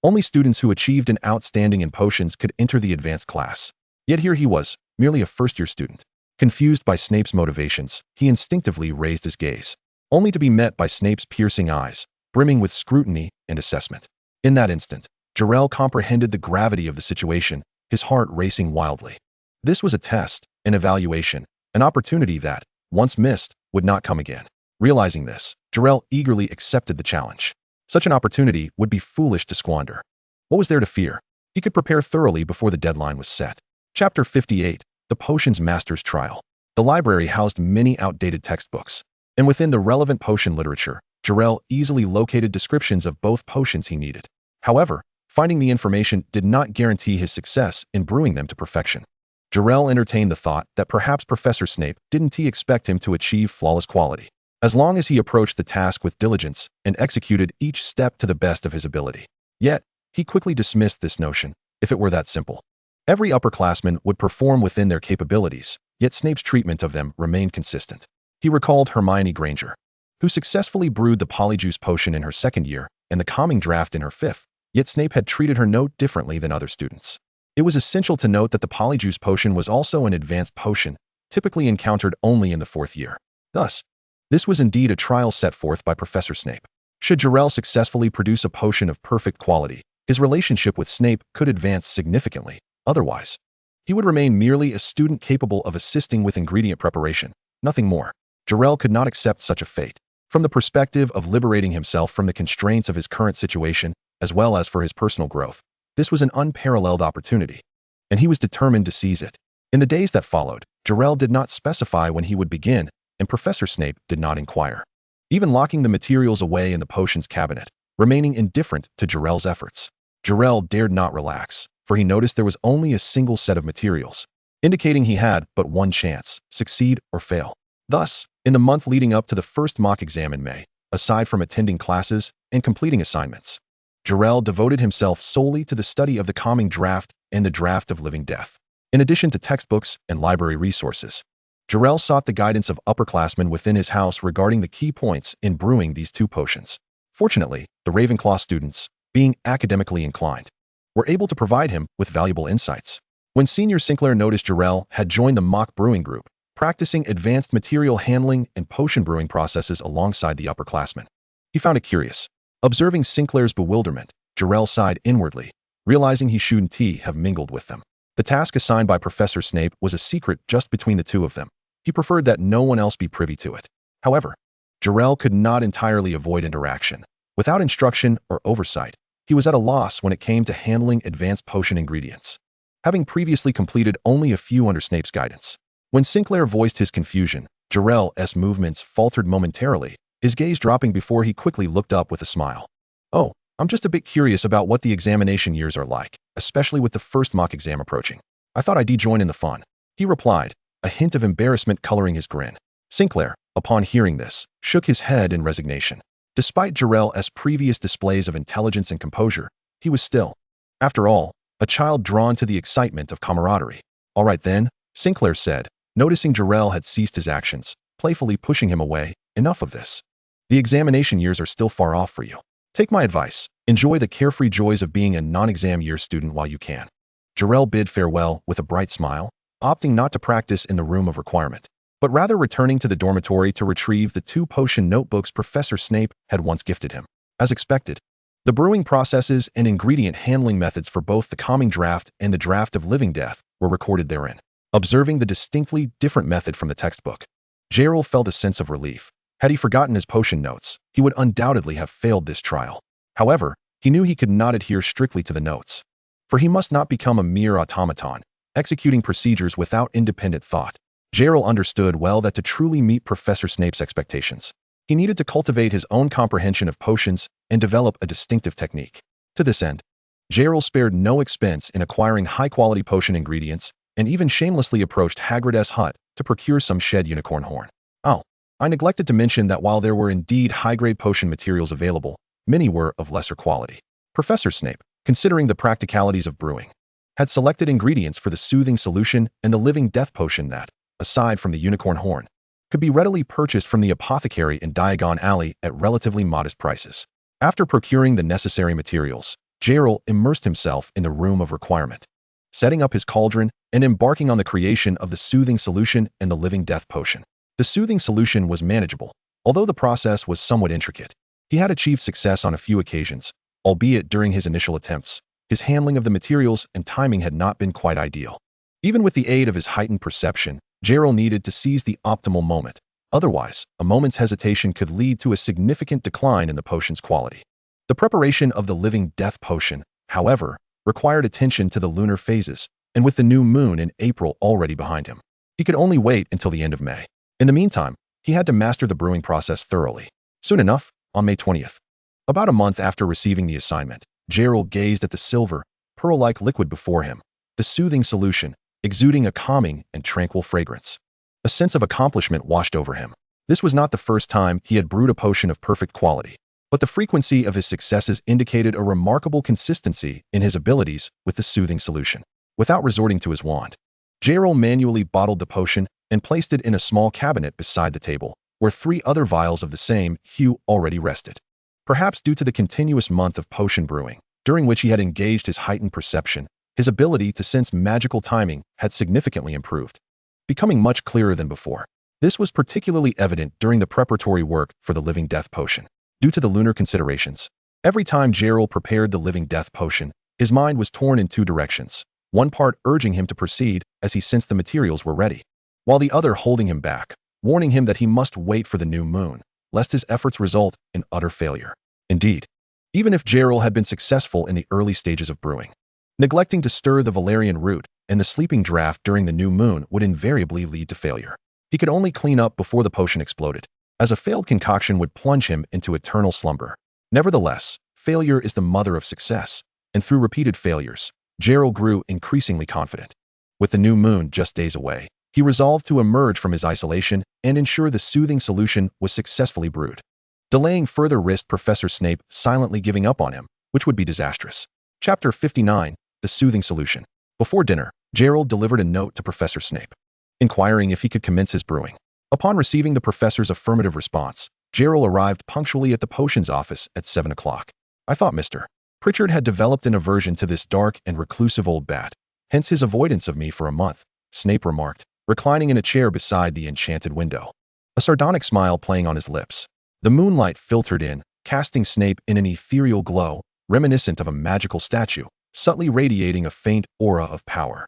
only students who achieved an outstanding in potions could enter the advanced class. Yet here he was, merely a first-year student. Confused by Snape's motivations, he instinctively raised his gaze, only to be met by Snape's piercing eyes, brimming with scrutiny and assessment. In that instant, Jeler comprehended the gravity of the situation, his heart racing wildly. This was a test, an evaluation, an opportunity that, once missed, would not come again. Realizing this, Jeler eagerly accepted the challenge. Such an opportunity would be foolish to squander. What was there to fear? He could prepare thoroughly before the deadline was set. Chapter 58, The Potions Master's Trial. The library housed many outdated textbooks, and within the relevant potion literature, Jeler easily located descriptions of both potions he needed. However, finding the information did not guarantee his success in brewing them to perfection. Jeler entertained the thought that perhaps Professor Snape didn't expect him to achieve flawless quality, as long as he approached the task with diligence and executed each step to the best of his ability. Yet, he quickly dismissed this notion, if it were that simple. Every upperclassman would perform within their capabilities, yet Snape's treatment of them remained consistent. He recalled Hermione Granger, who successfully brewed the Polyjuice potion in her second year and the calming draft in her fifth, yet Snape had treated her no differently than other students. It was essential to note that the Polyjuice potion was also an advanced potion, typically encountered only in the fourth year. Thus, this was indeed a trial set forth by Professor Snape. Should Jeler successfully produce a potion of perfect quality, his relationship with Snape could advance significantly. Otherwise, he would remain merely a student capable of assisting with ingredient preparation, nothing more. Jeler could not accept such a fate. From the perspective of liberating himself from the constraints of his current situation, as well as for his personal growth, this was an unparalleled opportunity, and he was determined to seize it. In the days that followed, Jeler did not specify when he would begin, and Professor Snape did not inquire, even locking the materials away in the potions cabinet, remaining indifferent to Jeler's efforts. Jeler dared not relax, for he noticed there was only a single set of materials, indicating he had but one chance, succeed or fail. Thus, in the month leading up to the first mock exam in May, aside from attending classes and completing assignments, Jeler devoted himself solely to the study of the calming draft and the draft of living death. In addition to textbooks and library resources, Jeler sought the guidance of upperclassmen within his house regarding the key points in brewing these two potions. Fortunately, the Ravenclaw students, being academically inclined, were able to provide him with valuable insights. When Senior Sinclair noticed Jeler had joined the mock brewing group, practicing advanced material handling and potion brewing processes alongside the upperclassmen, he found it curious. Observing Sinclair's bewilderment, Jeler sighed inwardly, realizing he shouldn't have mingled with them. The task assigned by Professor Snape was a secret just between the two of them. He preferred that no one else be privy to it. However, Jeler could not entirely avoid interaction. Without instruction or oversight, he was at a loss when it came to handling advanced potion ingredients, having previously completed only a few under Snape's guidance. When Sinclair voiced his confusion, Jeler's movements faltered momentarily, his gaze dropping before he quickly looked up with a smile. "Oh, I'm just a bit curious about what the examination years are like, especially with the first mock exam approaching. I thought I'd join in the fun," he replied, a hint of embarrassment coloring his grin. Sinclair, upon hearing this, shook his head in resignation. Despite Jeler's previous displays of intelligence and composure, he was still, after all, a child drawn to the excitement of camaraderie. "All right then," Sinclair said, noticing Jeler had ceased his actions, playfully pushing him away. "Enough of this. The examination years are still far off for you. Take my advice. Enjoy the carefree joys of being a non-exam year student while you can." Jeler bid farewell with a bright smile, opting not to practice in the room of requirement, but rather returning to the dormitory to retrieve the two potion notebooks Professor Snape had once gifted him. As expected, the brewing processes and ingredient handling methods for both the calming draft and the draft of living death were recorded therein. Observing the distinctly different method from the textbook, Jeler felt a sense of relief. Had he forgotten his potion notes, he would undoubtedly have failed this trial. However, He knew he could not adhere strictly to the notes, for he must not become a mere automaton, executing procedures without independent thought. Jeler understood well that to truly meet Professor Snape's expectations, he needed to cultivate his own comprehension of potions and develop a distinctive technique. To this end, Jeler spared no expense in acquiring high-quality potion ingredients and even shamelessly approached Hagrid's hut to procure some shed unicorn horn. Oh, I neglected to mention that while there were indeed high-grade potion materials available, many were of lesser quality. Professor Snape, considering the practicalities of brewing, had selected ingredients for the soothing solution and the living death potion that, aside from the unicorn horn, could be readily purchased from the apothecary in Diagon Alley at relatively modest prices. After procuring the necessary materials, Jeler immersed himself in the room of requirement, setting up his cauldron and embarking on the creation of the soothing solution and the living death potion. The soothing solution was manageable, although the process was somewhat intricate. He had achieved success on a few occasions, albeit during his initial attempts, his handling of the materials and timing had not been quite ideal. Even with the aid of his heightened perception, Jeler needed to seize the optimal moment. Otherwise, a moment's hesitation could lead to a significant decline in the potion's quality. The preparation of the living death potion, however, required attention to the lunar phases, and with the new moon in April already behind him, he could only wait until the end of May. In the meantime, he had to master the brewing process thoroughly. Soon enough, on May 20th, about a month after receiving the assignment, Jeler gazed at the silver, pearl-like liquid before him, the soothing solution, exuding a calming and tranquil fragrance. A sense of accomplishment washed over him. This was not the first time he had brewed a potion of perfect quality, but the frequency of his successes indicated a remarkable consistency in his abilities with the soothing solution. Without resorting to his wand, Jeler manually bottled the potion and placed it in a small cabinet beside the table, where 3 other vials of the same hue already rested. Perhaps due to the continuous month of potion brewing, during which he had engaged his heightened perception, his ability to sense magical timing had significantly improved, becoming much clearer than before. This was particularly evident during the preparatory work for the living death potion. Due to the lunar considerations, every time Jeler prepared the living death potion, his mind was torn in 2 directions, one part urging him to proceed as he sensed the materials were ready, while the other holding him back, warning him that he must wait for the new moon, lest his efforts result in utter failure. Indeed, even if Jeler had been successful in the early stages of brewing, neglecting to stir the valerian root and the sleeping draught during the new moon would invariably lead to failure. He could only clean up before the potion exploded, as a failed concoction would plunge him into eternal slumber. Nevertheless, failure is the mother of success, and through repeated failures, Jeler grew increasingly confident. With the new moon just days away, he resolved to emerge from his isolation and ensure the soothing solution was successfully brewed. Delaying further risked Professor Snape silently giving up on him, which would be disastrous. Chapter 59, The Soothing Solution. Before dinner, Jeler delivered a note to Professor Snape, inquiring if he could commence his brewing. Upon receiving the professor's affirmative response, Jeler arrived punctually at the potions office at 7 o'clock. I thought Mr. Pritchard had developed an aversion to this dark and reclusive old bat, hence his avoidance of me for a month, Snape remarked, reclining in a chair beside the enchanted window, a sardonic smile playing on his lips. The moonlight filtered in, casting Snape in an ethereal glow, reminiscent of a magical statue, subtly radiating a faint aura of power.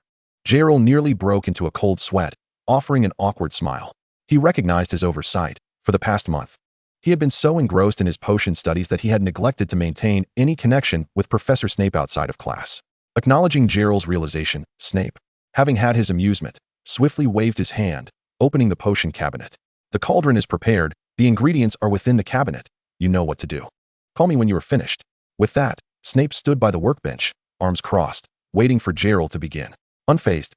Jeler nearly broke into a cold sweat, offering an awkward smile. He recognized his oversight. For the past month, he had been so engrossed in his potion studies that he had neglected to maintain any connection with Professor Snape outside of class. Acknowledging Jeler's realization, Snape, having had his amusement, swiftly waved his hand, opening the potion cabinet. The cauldron is prepared, the ingredients are within the cabinet. You know what to do. Call me when you are finished. With that, Snape stood by the workbench, arms crossed, waiting for Jeler to begin. Unfazed,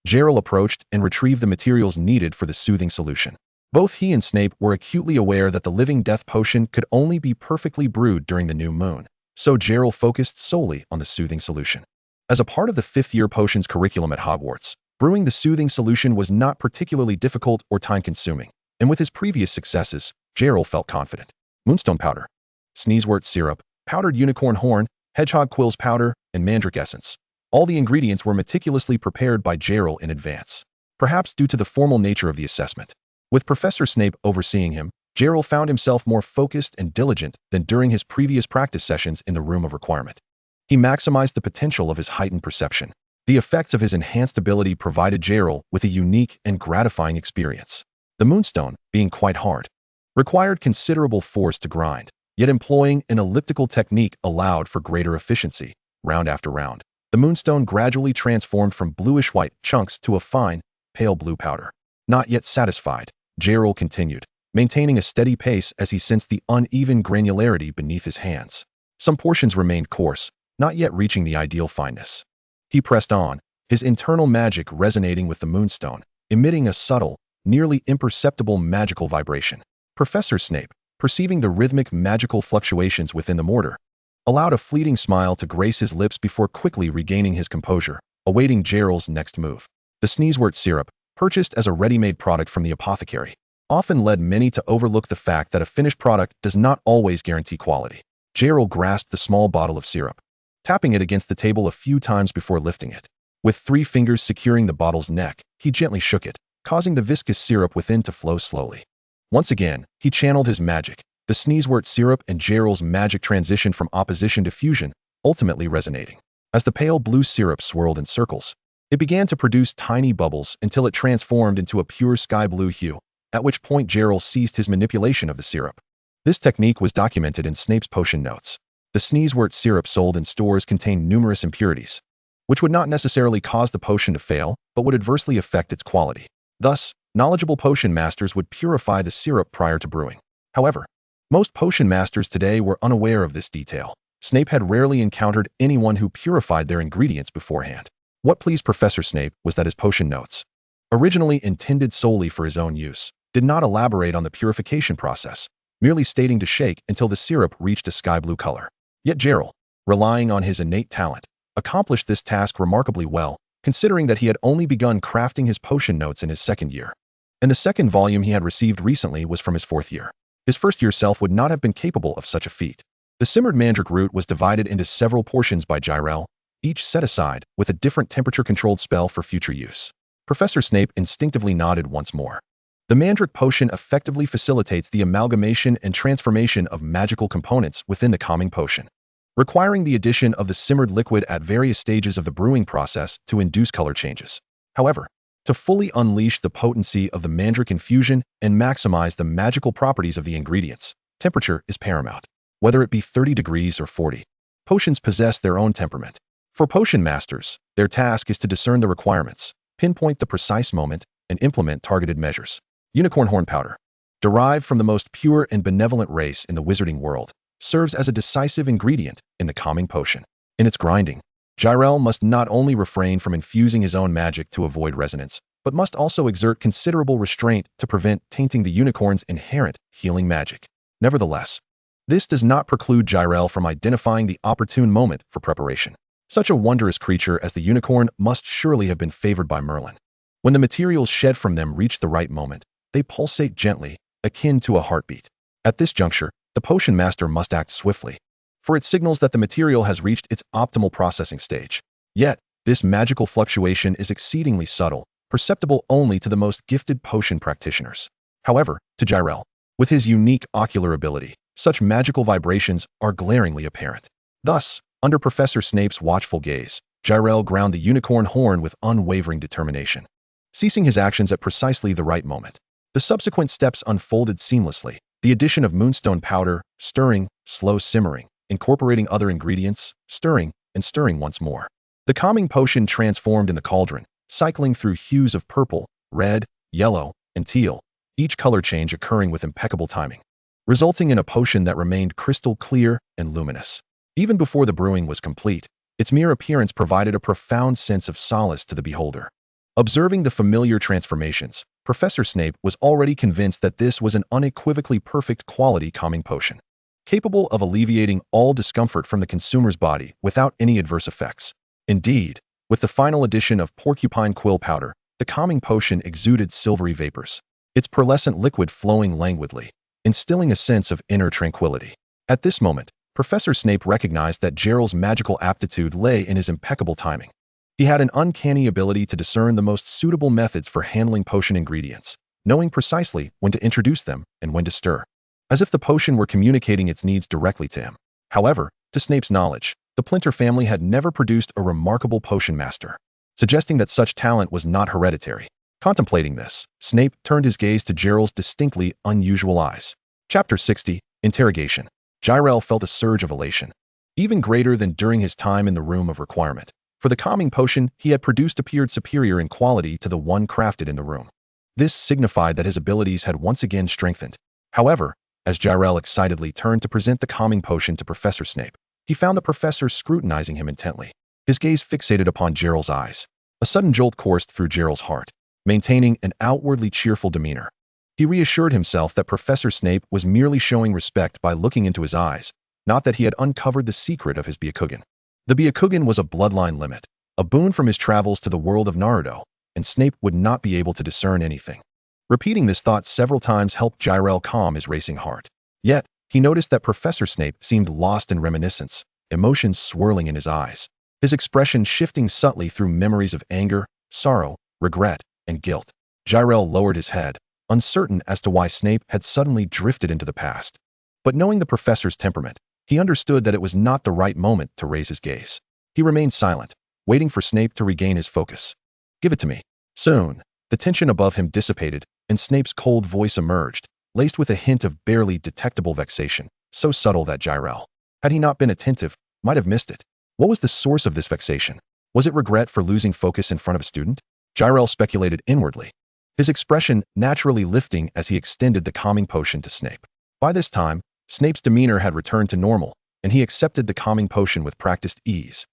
Jeler approached and retrieved the materials needed for the soothing solution. Both he and Snape were acutely aware that the living death potion could only be perfectly brewed during the new moon, so Jeler focused solely on the soothing solution. As a part of the 5th-year potions curriculum at Hogwarts, brewing the soothing solution was not particularly difficult or time-consuming, and with his previous successes, Jeler felt confident. Moonstone powder, sneezewort syrup, powdered unicorn horn, hedgehog quills powder, and mandrake essence. All the ingredients were meticulously prepared by Jeler in advance, perhaps due to the formal nature of the assessment. With Professor Snape overseeing him, Jeler found himself more focused and diligent than during his previous practice sessions in the room of requirement. He maximized the potential of his heightened perception. The effects of his enhanced ability provided Jeler with a unique and gratifying experience. The moonstone, being quite hard, required considerable force to grind, yet employing an elliptical technique allowed for greater efficiency. Round after round, the moonstone gradually transformed from bluish-white chunks to a fine, pale blue powder. Not yet satisfied, Jeler continued, maintaining a steady pace as he sensed the uneven granularity beneath his hands. Some portions remained coarse, not yet reaching the ideal fineness. He pressed on, his internal magic resonating with the moonstone, emitting a subtle, nearly imperceptible magical vibration. Professor Snape, perceiving the rhythmic magical fluctuations within the mortar, allowed a fleeting smile to grace his lips before quickly regaining his composure, awaiting Jeler's next move. The sneezewort syrup, purchased as a ready-made product from the apothecary, often led many to overlook the fact that a finished product does not always guarantee quality. Jeler grasped the small bottle of syrup, tapping it against the table a few times before lifting it. With 3 fingers securing the bottle's neck, he gently shook it, causing the viscous syrup within to flow slowly. Once again, he channeled his magic. The sneezewort syrup and Jeler's magic transitioned from opposition to fusion, ultimately resonating. As the pale blue syrup swirled in circles, it began to produce tiny bubbles until it transformed into a pure sky blue hue, at which point Jeler ceased his manipulation of the syrup. This technique was documented in Snape's potion notes. The sneezewort syrup sold in stores contained numerous impurities, which would not necessarily cause the potion to fail, but would adversely affect its quality. Thus, knowledgeable potion masters would purify the syrup prior to brewing. However, most potion masters today were unaware of this detail. Snape had rarely encountered anyone who purified their ingredients beforehand. What pleased Professor Snape was that his potion notes, originally intended solely for his own use, did not elaborate on the purification process, merely stating to shake until the syrup reached a sky blue color. Yet Jeler, relying on his innate talent, accomplished this task remarkably well, considering that he had only begun crafting his potion notes in his 2nd year. And the 2nd volume he had received recently was from his 4th year. His 1st-year self would not have been capable of such a feat. The simmered mandrake root was divided into several portions by Jeler, each set aside with a different temperature-controlled spell for future use. Professor Snape instinctively nodded once more. The mandrake potion effectively facilitates the amalgamation and transformation of magical components within the calming potion, requiring the addition of the simmered liquid at various stages of the brewing process to induce color changes. However, to fully unleash the potency of the mandrake infusion and maximize the magical properties of the ingredients, temperature is paramount. Whether it be 30 degrees or 40, potions possess their own temperament. For potion masters, their task is to discern the requirements, pinpoint the precise moment, and implement targeted measures. Unicorn horn powder, derived from the most pure and benevolent race in the wizarding world, serves as a decisive ingredient in the calming potion. In its grinding, Jeler must not only refrain from infusing his own magic to avoid resonance, but must also exert considerable restraint to prevent tainting the unicorn's inherent healing magic. Nevertheless, this does not preclude Jeler from identifying the opportune moment for preparation. Such a wondrous creature as the unicorn must surely have been favored by Merlin. When the materials shed from them reach the right moment, they pulsate gently, akin to a heartbeat. At this juncture, the potion master must act swiftly, for it signals that the material has reached its optimal processing stage. Yet, this magical fluctuation is exceedingly subtle, perceptible only to the most gifted potion practitioners. However, to Jeler, with his unique ocular ability, such magical vibrations are glaringly apparent. Thus, under Professor Snape's watchful gaze, Jeler ground the unicorn horn with unwavering determination, ceasing his actions at precisely the right moment. The subsequent steps unfolded seamlessly. The addition of moonstone powder, stirring, slow simmering, incorporating other ingredients, stirring, and stirring once more. The calming potion transformed in the cauldron, cycling through hues of purple, red, yellow, and teal, each color change occurring with impeccable timing, resulting in a potion that remained crystal clear and luminous. Even before the brewing was complete, its mere appearance provided a profound sense of solace to the beholder. Observing the familiar transformations, Professor Snape was already convinced that this was an unequivocally perfect quality calming potion, capable of alleviating all discomfort from the consumer's body without any adverse effects. Indeed, with the final addition of porcupine quill powder, the calming potion exuded silvery vapors, its pearlescent liquid flowing languidly, instilling a sense of inner tranquility. At this moment, Professor Snape recognized that Jeler's magical aptitude lay in his impeccable timing. He had an uncanny ability to discern the most suitable methods for handling potion ingredients, knowing precisely when to introduce them and when to stir, as if the potion were communicating its needs directly to him. However, to Snape's knowledge, the Plinter family had never produced a remarkable potion master, suggesting that such talent was not hereditary. Contemplating this, Snape turned his gaze to Jeler's distinctly unusual eyes. Chapter 60, Interrogation. Jeler felt a surge of elation, even greater than during his time in the room of requirement. For the calming potion he had produced appeared superior in quality to the one crafted in the room. This signified that his abilities had once again strengthened. However, as Jeler excitedly turned to present the calming potion to Professor Snape, he found the professor scrutinizing him intently, his gaze fixated upon Jerel's eyes. A sudden jolt coursed through Jerel's heart, maintaining an outwardly cheerful demeanor. He reassured himself that Professor Snape was merely showing respect by looking into his eyes, not that he had uncovered the secret of his Byakugan. The Byakugan was a bloodline limit, a boon from his travels to the world of Naruto, and Snape would not be able to discern anything. Repeating this thought several times helped Jeler calm his racing heart. Yet, he noticed that Professor Snape seemed lost in reminiscence, emotions swirling in his eyes, his expression shifting subtly through memories of anger, sorrow, regret, and guilt. Jeler lowered his head, uncertain as to why Snape had suddenly drifted into the past. But knowing the professor's temperament, he understood that it was not the right moment to raise his gaze. He remained silent, waiting for Snape to regain his focus. "Give it to me." Soon, the tension above him dissipated, and Snape's cold voice emerged, laced with a hint of barely detectable vexation, so subtle that Jeler, had he not been attentive, might have missed it. What was the source of this vexation? Was it regret for losing focus in front of a student? Jeler speculated inwardly, his expression naturally lifting as he extended the calming potion to Snape. By this time, Snape's demeanor had returned to normal, and he accepted the calming potion with practiced ease,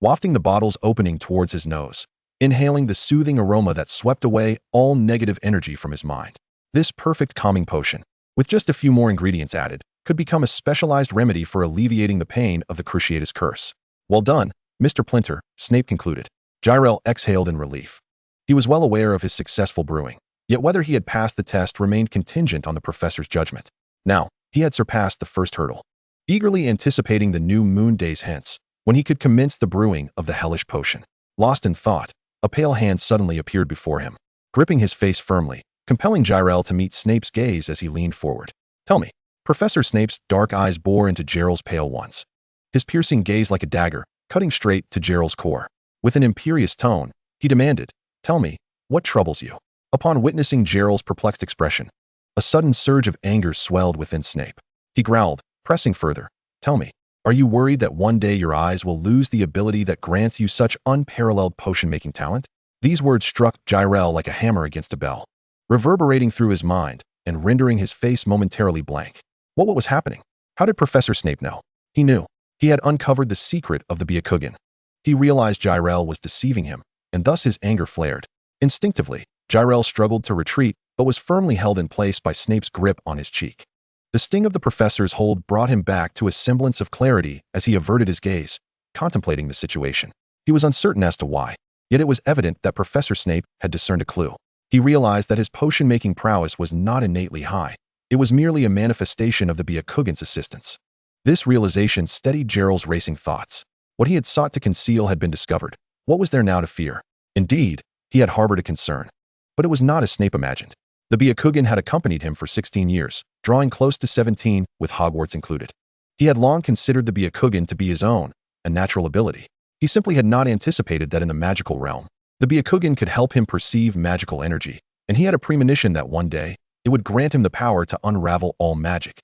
wafting the bottle's opening towards his nose, inhaling the soothing aroma that swept away all negative energy from his mind. This perfect calming potion, with just a few more ingredients added, could become a specialized remedy for alleviating the pain of the Cruciatus curse. "Well done, Mr. Plinter," Snape concluded. Jeler exhaled in relief. He was well aware of his successful brewing, yet whether he had passed the test remained contingent on the professor's judgment. Now, he had surpassed the first hurdle, eagerly anticipating the new moon days hence, when he could commence the brewing of the hellish potion. Lost in thought, a pale hand suddenly appeared before him, gripping his face firmly, compelling Jeler to meet Snape's gaze as he leaned forward. "Tell me." Professor Snape's dark eyes bore into Jerel's pale ones, his piercing gaze like a dagger, cutting straight to Jerel's core. With an imperious tone, he demanded, "Tell me, what troubles you?" Upon witnessing Jerel's perplexed expression, a sudden surge of anger swelled within Snape. He growled, pressing further, "Tell me, are you worried that one day your eyes will lose the ability that grants you such unparalleled potion-making talent?" These words struck Jeler like a hammer against a bell, reverberating through his mind and rendering his face momentarily blank. What was happening? How did Professor Snape know? He knew. He had uncovered the secret of the Byakugan. He realized Jeler was deceiving him, and thus his anger flared. Instinctively, Jeler struggled to retreat, but was firmly held in place by Snape's grip on his cheek. The sting of the professor's hold brought him back to a semblance of clarity as he averted his gaze, contemplating the situation. He was uncertain as to why, yet it was evident that Professor Snape had discerned a clue. He realized that his potion-making prowess was not innately high. It was merely a manifestation of the Byakugan's assistance. This realization steadied Jerel's racing thoughts. What he had sought to conceal had been discovered. What was there now to fear? Indeed, he had harbored a concern. But it was not as Snape imagined. The Byakugan had accompanied him for 16 years, drawing close to 17, with Hogwarts included. He had long considered the Byakugan to be his own, a natural ability. He simply had not anticipated that in the magical realm, the Byakugan could help him perceive magical energy, and he had a premonition that one day, it would grant him the power to unravel all magic,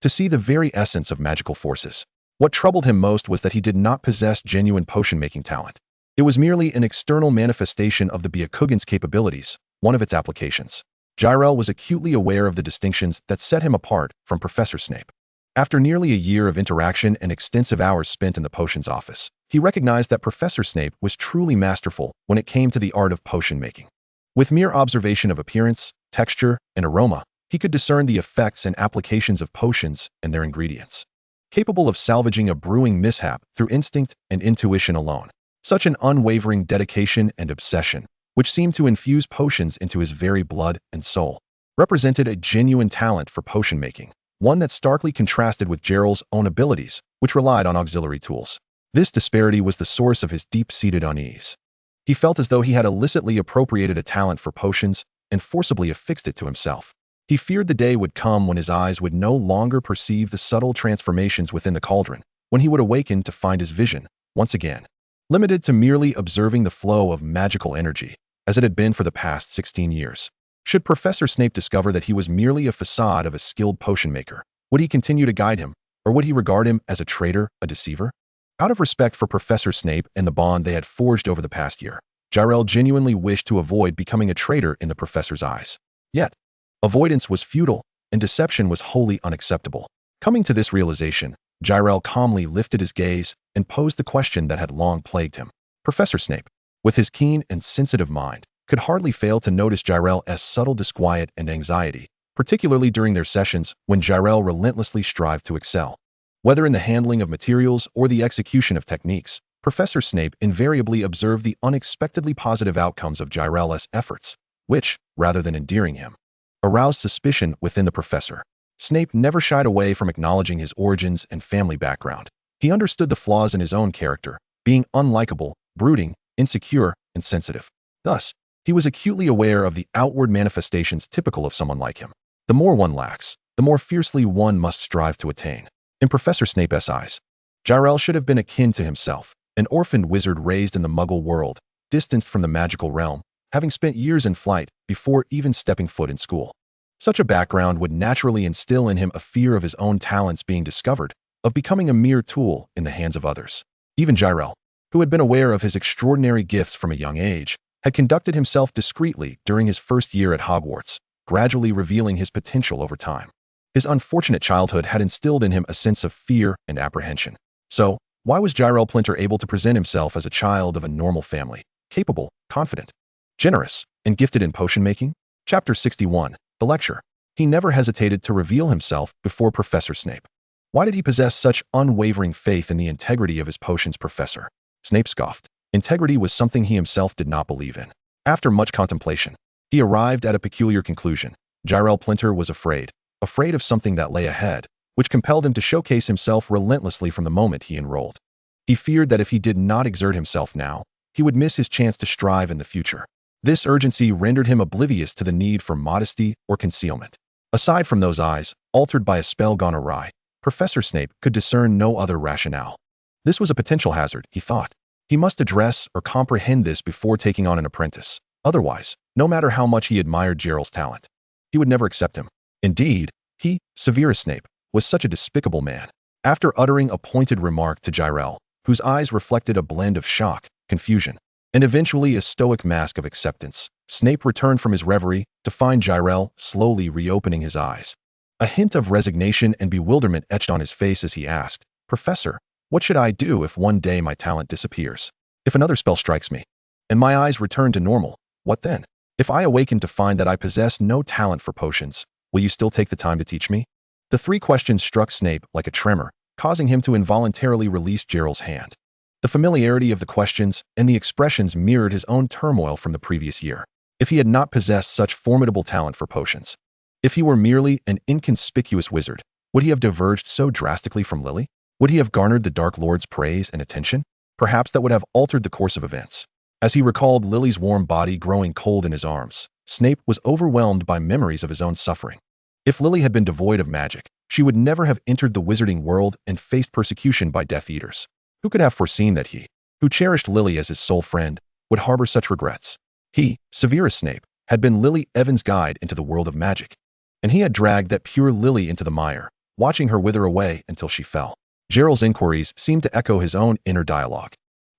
to see the very essence of magical forces. What troubled him most was that he did not possess genuine potion-making talent. It was merely an external manifestation of the Byakugan's capabilities, one of its applications. Jeler was acutely aware of the distinctions that set him apart from Professor Snape. After nearly a year of interaction and extensive hours spent in the potions office, he recognized that Professor Snape was truly masterful when it came to the art of potion making. With mere observation of appearance, texture, and aroma, he could discern the effects and applications of potions and their ingredients, capable of salvaging a brewing mishap through instinct and intuition alone. Such an unwavering dedication and obsession, which seemed to infuse potions into his very blood and soul, represented a genuine talent for potion making, one that starkly contrasted with Jerel's own abilities, which relied on auxiliary tools. This disparity was the source of his deep-seated unease. He felt as though he had illicitly appropriated a talent for potions and forcibly affixed it to himself. He feared the day would come when his eyes would no longer perceive the subtle transformations within the cauldron, when he would awaken to find his vision, once again, limited to merely observing the flow of magical energy, as it had been for the past 16 years. Should Professor Snape discover that he was merely a facade of a skilled potion maker, would he continue to guide him, Or would he regard him as a traitor, a deceiver? Out of respect for Professor Snape and the bond they had forged over the past year, Jeler genuinely wished to avoid becoming a traitor in the professor's eyes. Yet, avoidance was futile, and deception was wholly unacceptable. Coming to this realization, Jeler calmly lifted his gaze and posed the question that had long plagued him. Professor Snape, with his keen and sensitive mind, could hardly fail to notice Jeler's subtle disquiet and anxiety, particularly during their sessions when Jeler relentlessly strived to excel. Whether in the handling of materials or the execution of techniques, Professor Snape invariably observed the unexpectedly positive outcomes of Jeler's efforts, which, rather than endearing him, aroused suspicion within the professor. Snape never shied away from acknowledging his origins and family background. He understood the flaws in his own character, being unlikable, brooding, insecure, and sensitive. Thus, he was acutely aware of the outward manifestations typical of someone like him. The more one lacks, the more fiercely one must strive to attain. In Professor Snape's eyes, Jeler should have been akin to himself, an orphaned wizard raised in the Muggle world, distanced from the magical realm, having spent years in flight before even stepping foot in school. Such a background would naturally instill in him a fear of his own talents being discovered, of becoming a mere tool in the hands of others. Even Jeler, who had been aware of his extraordinary gifts from a young age, had conducted himself discreetly during his first year at Hogwarts, gradually revealing his potential over time. His unfortunate childhood had instilled in him a sense of fear and apprehension. So, why was Jeler Plinter able to present himself as a child of a normal family, capable, confident, generous, and gifted in potion making? Chapter 61, The Lecture. He never hesitated to reveal himself before Professor Snape. Why did he possess such unwavering faith in the integrity of his potions professor? Snape scoffed. Integrity was something he himself did not believe in. After much contemplation, he arrived at a peculiar conclusion. Jeler Plinter was afraid of something that lay ahead, which compelled him to showcase himself relentlessly from the moment he enrolled. He feared that if he did not exert himself now, he would miss his chance to strive in the future. This urgency rendered him oblivious to the need for modesty or concealment. Aside from those eyes, altered by a spell gone awry, Professor Snape could discern no other rationale. This was a potential hazard, he thought. He must address or comprehend this before taking on an apprentice. Otherwise, no matter how much he admired Jeler's talent, he would never accept him. Indeed, he, Severus Snape, was such a despicable man. After uttering a pointed remark to Jeler, whose eyes reflected a blend of shock, confusion, and eventually a stoic mask of acceptance, Snape returned from his reverie to find Jeler slowly reopening his eyes. A hint of resignation and bewilderment etched on his face as he asked, "Professor, what should I do if one day my talent disappears? If another spell strikes me, and my eyes return to normal, what then? If I awaken to find that I possess no talent for potions, will you still take the time to teach me?" The three questions struck Snape like a tremor, causing him to involuntarily release Jeler's hand. The familiarity of the questions and the expressions mirrored his own turmoil from the previous year. If he had not possessed such formidable talent for potions, if he were merely an inconspicuous wizard, would he have diverged so drastically from Lily? Would he have garnered the Dark Lord's praise and attention? Perhaps that would have altered the course of events. As he recalled Lily's warm body growing cold in his arms, Snape was overwhelmed by memories of his own suffering. If Lily had been devoid of magic, she would never have entered the wizarding world and faced persecution by Death Eaters. Who could have foreseen that he, who cherished Lily as his sole friend, would harbor such regrets? He, Severus Snape, had been Lily Evans' guide into the world of magic, and he had dragged that pure Lily into the mire, watching her wither away until she fell. Jeler's inquiries seemed to echo his own inner dialogue.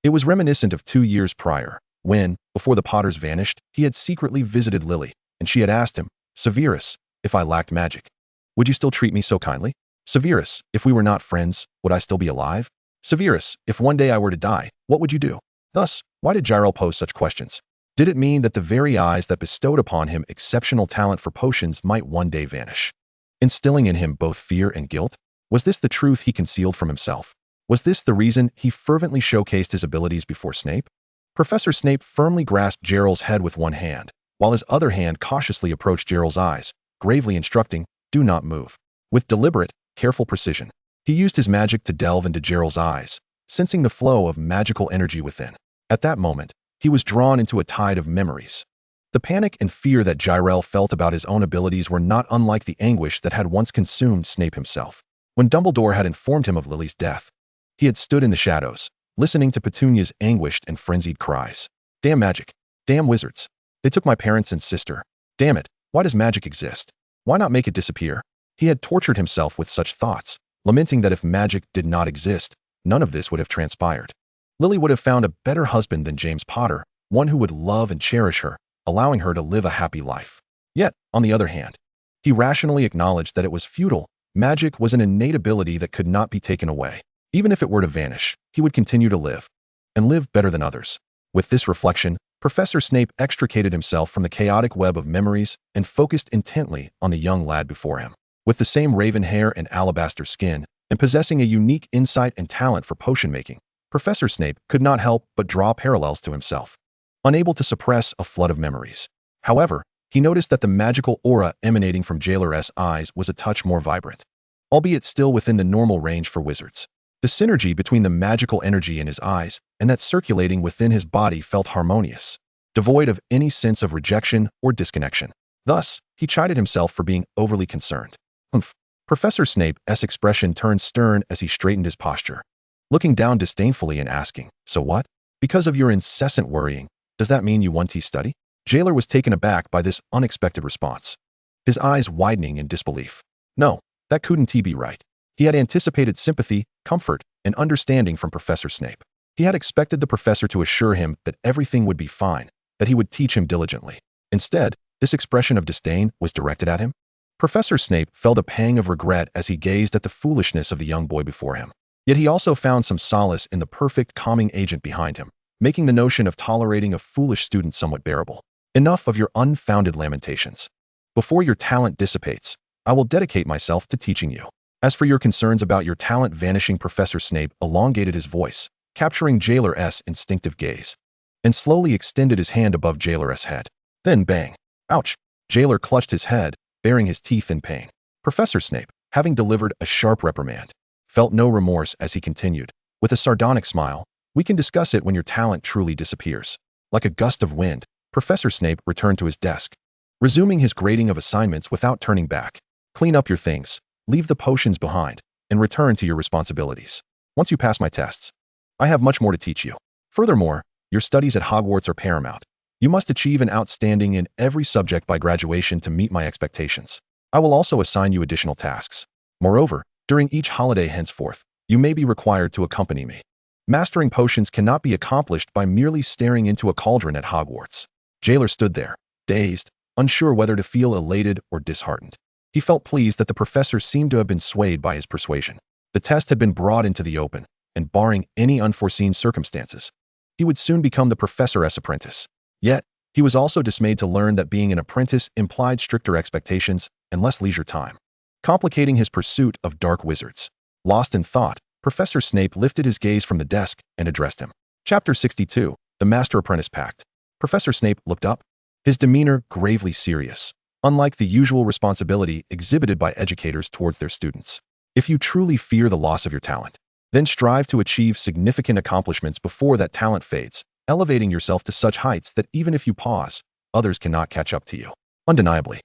It was reminiscent of 2 years prior, when, before the Potters vanished, he had secretly visited Lily, and she had asked him, "Severus, if I lacked magic, would you still treat me so kindly? Severus, if we were not friends, would I still be alive? Severus, if one day I were to die, what would you do?" Thus, why did Jeler pose such questions? Did it mean that the very eyes that bestowed upon him exceptional talent for potions might one day vanish, instilling in him both fear and guilt? Was this the truth he concealed from himself? Was this the reason he fervently showcased his abilities before Snape? Professor Snape firmly grasped Jeler's head with one hand, while his other hand cautiously approached Jeler's eyes, gravely instructing, "Do not move." With deliberate, careful precision, he used his magic to delve into Jeler's eyes, sensing the flow of magical energy within. At that moment, he was drawn into a tide of memories. The panic and fear that Jeler felt about his own abilities were not unlike the anguish that had once consumed Snape himself. When Dumbledore had informed him of Lily's death, he had stood in the shadows, listening to Petunia's anguished and frenzied cries. "Damn magic! Damn wizards! They took my parents and sister. Damn it, why does magic exist? Why not make it disappear?" He had tortured himself with such thoughts, lamenting that if magic did not exist, none of this would have transpired. Lily would have found a better husband than James Potter, one who would love and cherish her, allowing her to live a happy life. Yet, on the other hand, he rationally acknowledged that it was futile. Magic was an innate ability that could not be taken away. Even if it were to vanish, he would continue to live, and live better than others. With this reflection, Professor Snape extricated himself from the chaotic web of memories and focused intently on the young lad before him. With the same raven hair and alabaster skin, and possessing a unique insight and talent for potion making, Professor Snape could not help but draw parallels to himself, unable to suppress a flood of memories. However, he noticed that the magical aura emanating from Jeler's eyes was a touch more vibrant, albeit still within the normal range for wizards. The synergy between the magical energy in his eyes and that circulating within his body felt harmonious, devoid of any sense of rejection or disconnection. Thus, he chided himself for being overly concerned. Professor Snape's expression turned stern as he straightened his posture, looking down disdainfully and asking, "So what? Because of your incessant worrying, does that mean you want to study?" Jeler was taken aback by this unexpected response, his eyes widening in disbelief. No, that couldn't be right. He had anticipated sympathy, comfort, and understanding from Professor Snape. He had expected the professor to assure him that everything would be fine, that he would teach him diligently. Instead, this expression of disdain was directed at him. Professor Snape felt a pang of regret as he gazed at the foolishness of the young boy before him. Yet he also found some solace in the perfect calming agent behind him, making the notion of tolerating a foolish student somewhat bearable. Enough of your unfounded lamentations. Before your talent dissipates, I will dedicate myself to teaching you. As for your concerns about your talent vanishing, Professor Snape elongated his voice, capturing Jeler's instinctive gaze, and slowly extended his hand above Jeler's head. Then bang! Ouch! Jeler clutched his head, baring his teeth in pain. Professor Snape, having delivered a sharp reprimand, felt no remorse as he continued, with a sardonic smile, "We can discuss it when your talent truly disappears." Like a gust of wind, Professor Snape returned to his desk, resuming his grading of assignments without turning back. "Clean up your things, leave the potions behind, and return to your responsibilities. Once you pass my tests, I have much more to teach you. Furthermore, your studies at Hogwarts are paramount. You must achieve an outstanding in every subject by graduation to meet my expectations. I will also assign you additional tasks. Moreover, during each holiday henceforth, you may be required to accompany me. Mastering potions cannot be accomplished by merely staring into a cauldron at Hogwarts." Jeler stood there, dazed, unsure whether to feel elated or disheartened. He felt pleased that the professor seemed to have been swayed by his persuasion. The test had been brought into the open, and barring any unforeseen circumstances, he would soon become the professor's apprentice. Yet, he was also dismayed to learn that being an apprentice implied stricter expectations and less leisure time, complicating his pursuit of dark wizards. Lost in thought, Professor Snape lifted his gaze from the desk and addressed him. Chapter 62, The Master-Apprentice Pact. Professor Snape looked up, his demeanor gravely serious, unlike the usual responsibility exhibited by educators towards their students. "If you truly fear the loss of your talent, then strive to achieve significant accomplishments before that talent fades, elevating yourself to such heights that even if you pause, others cannot catch up to you." Undeniably,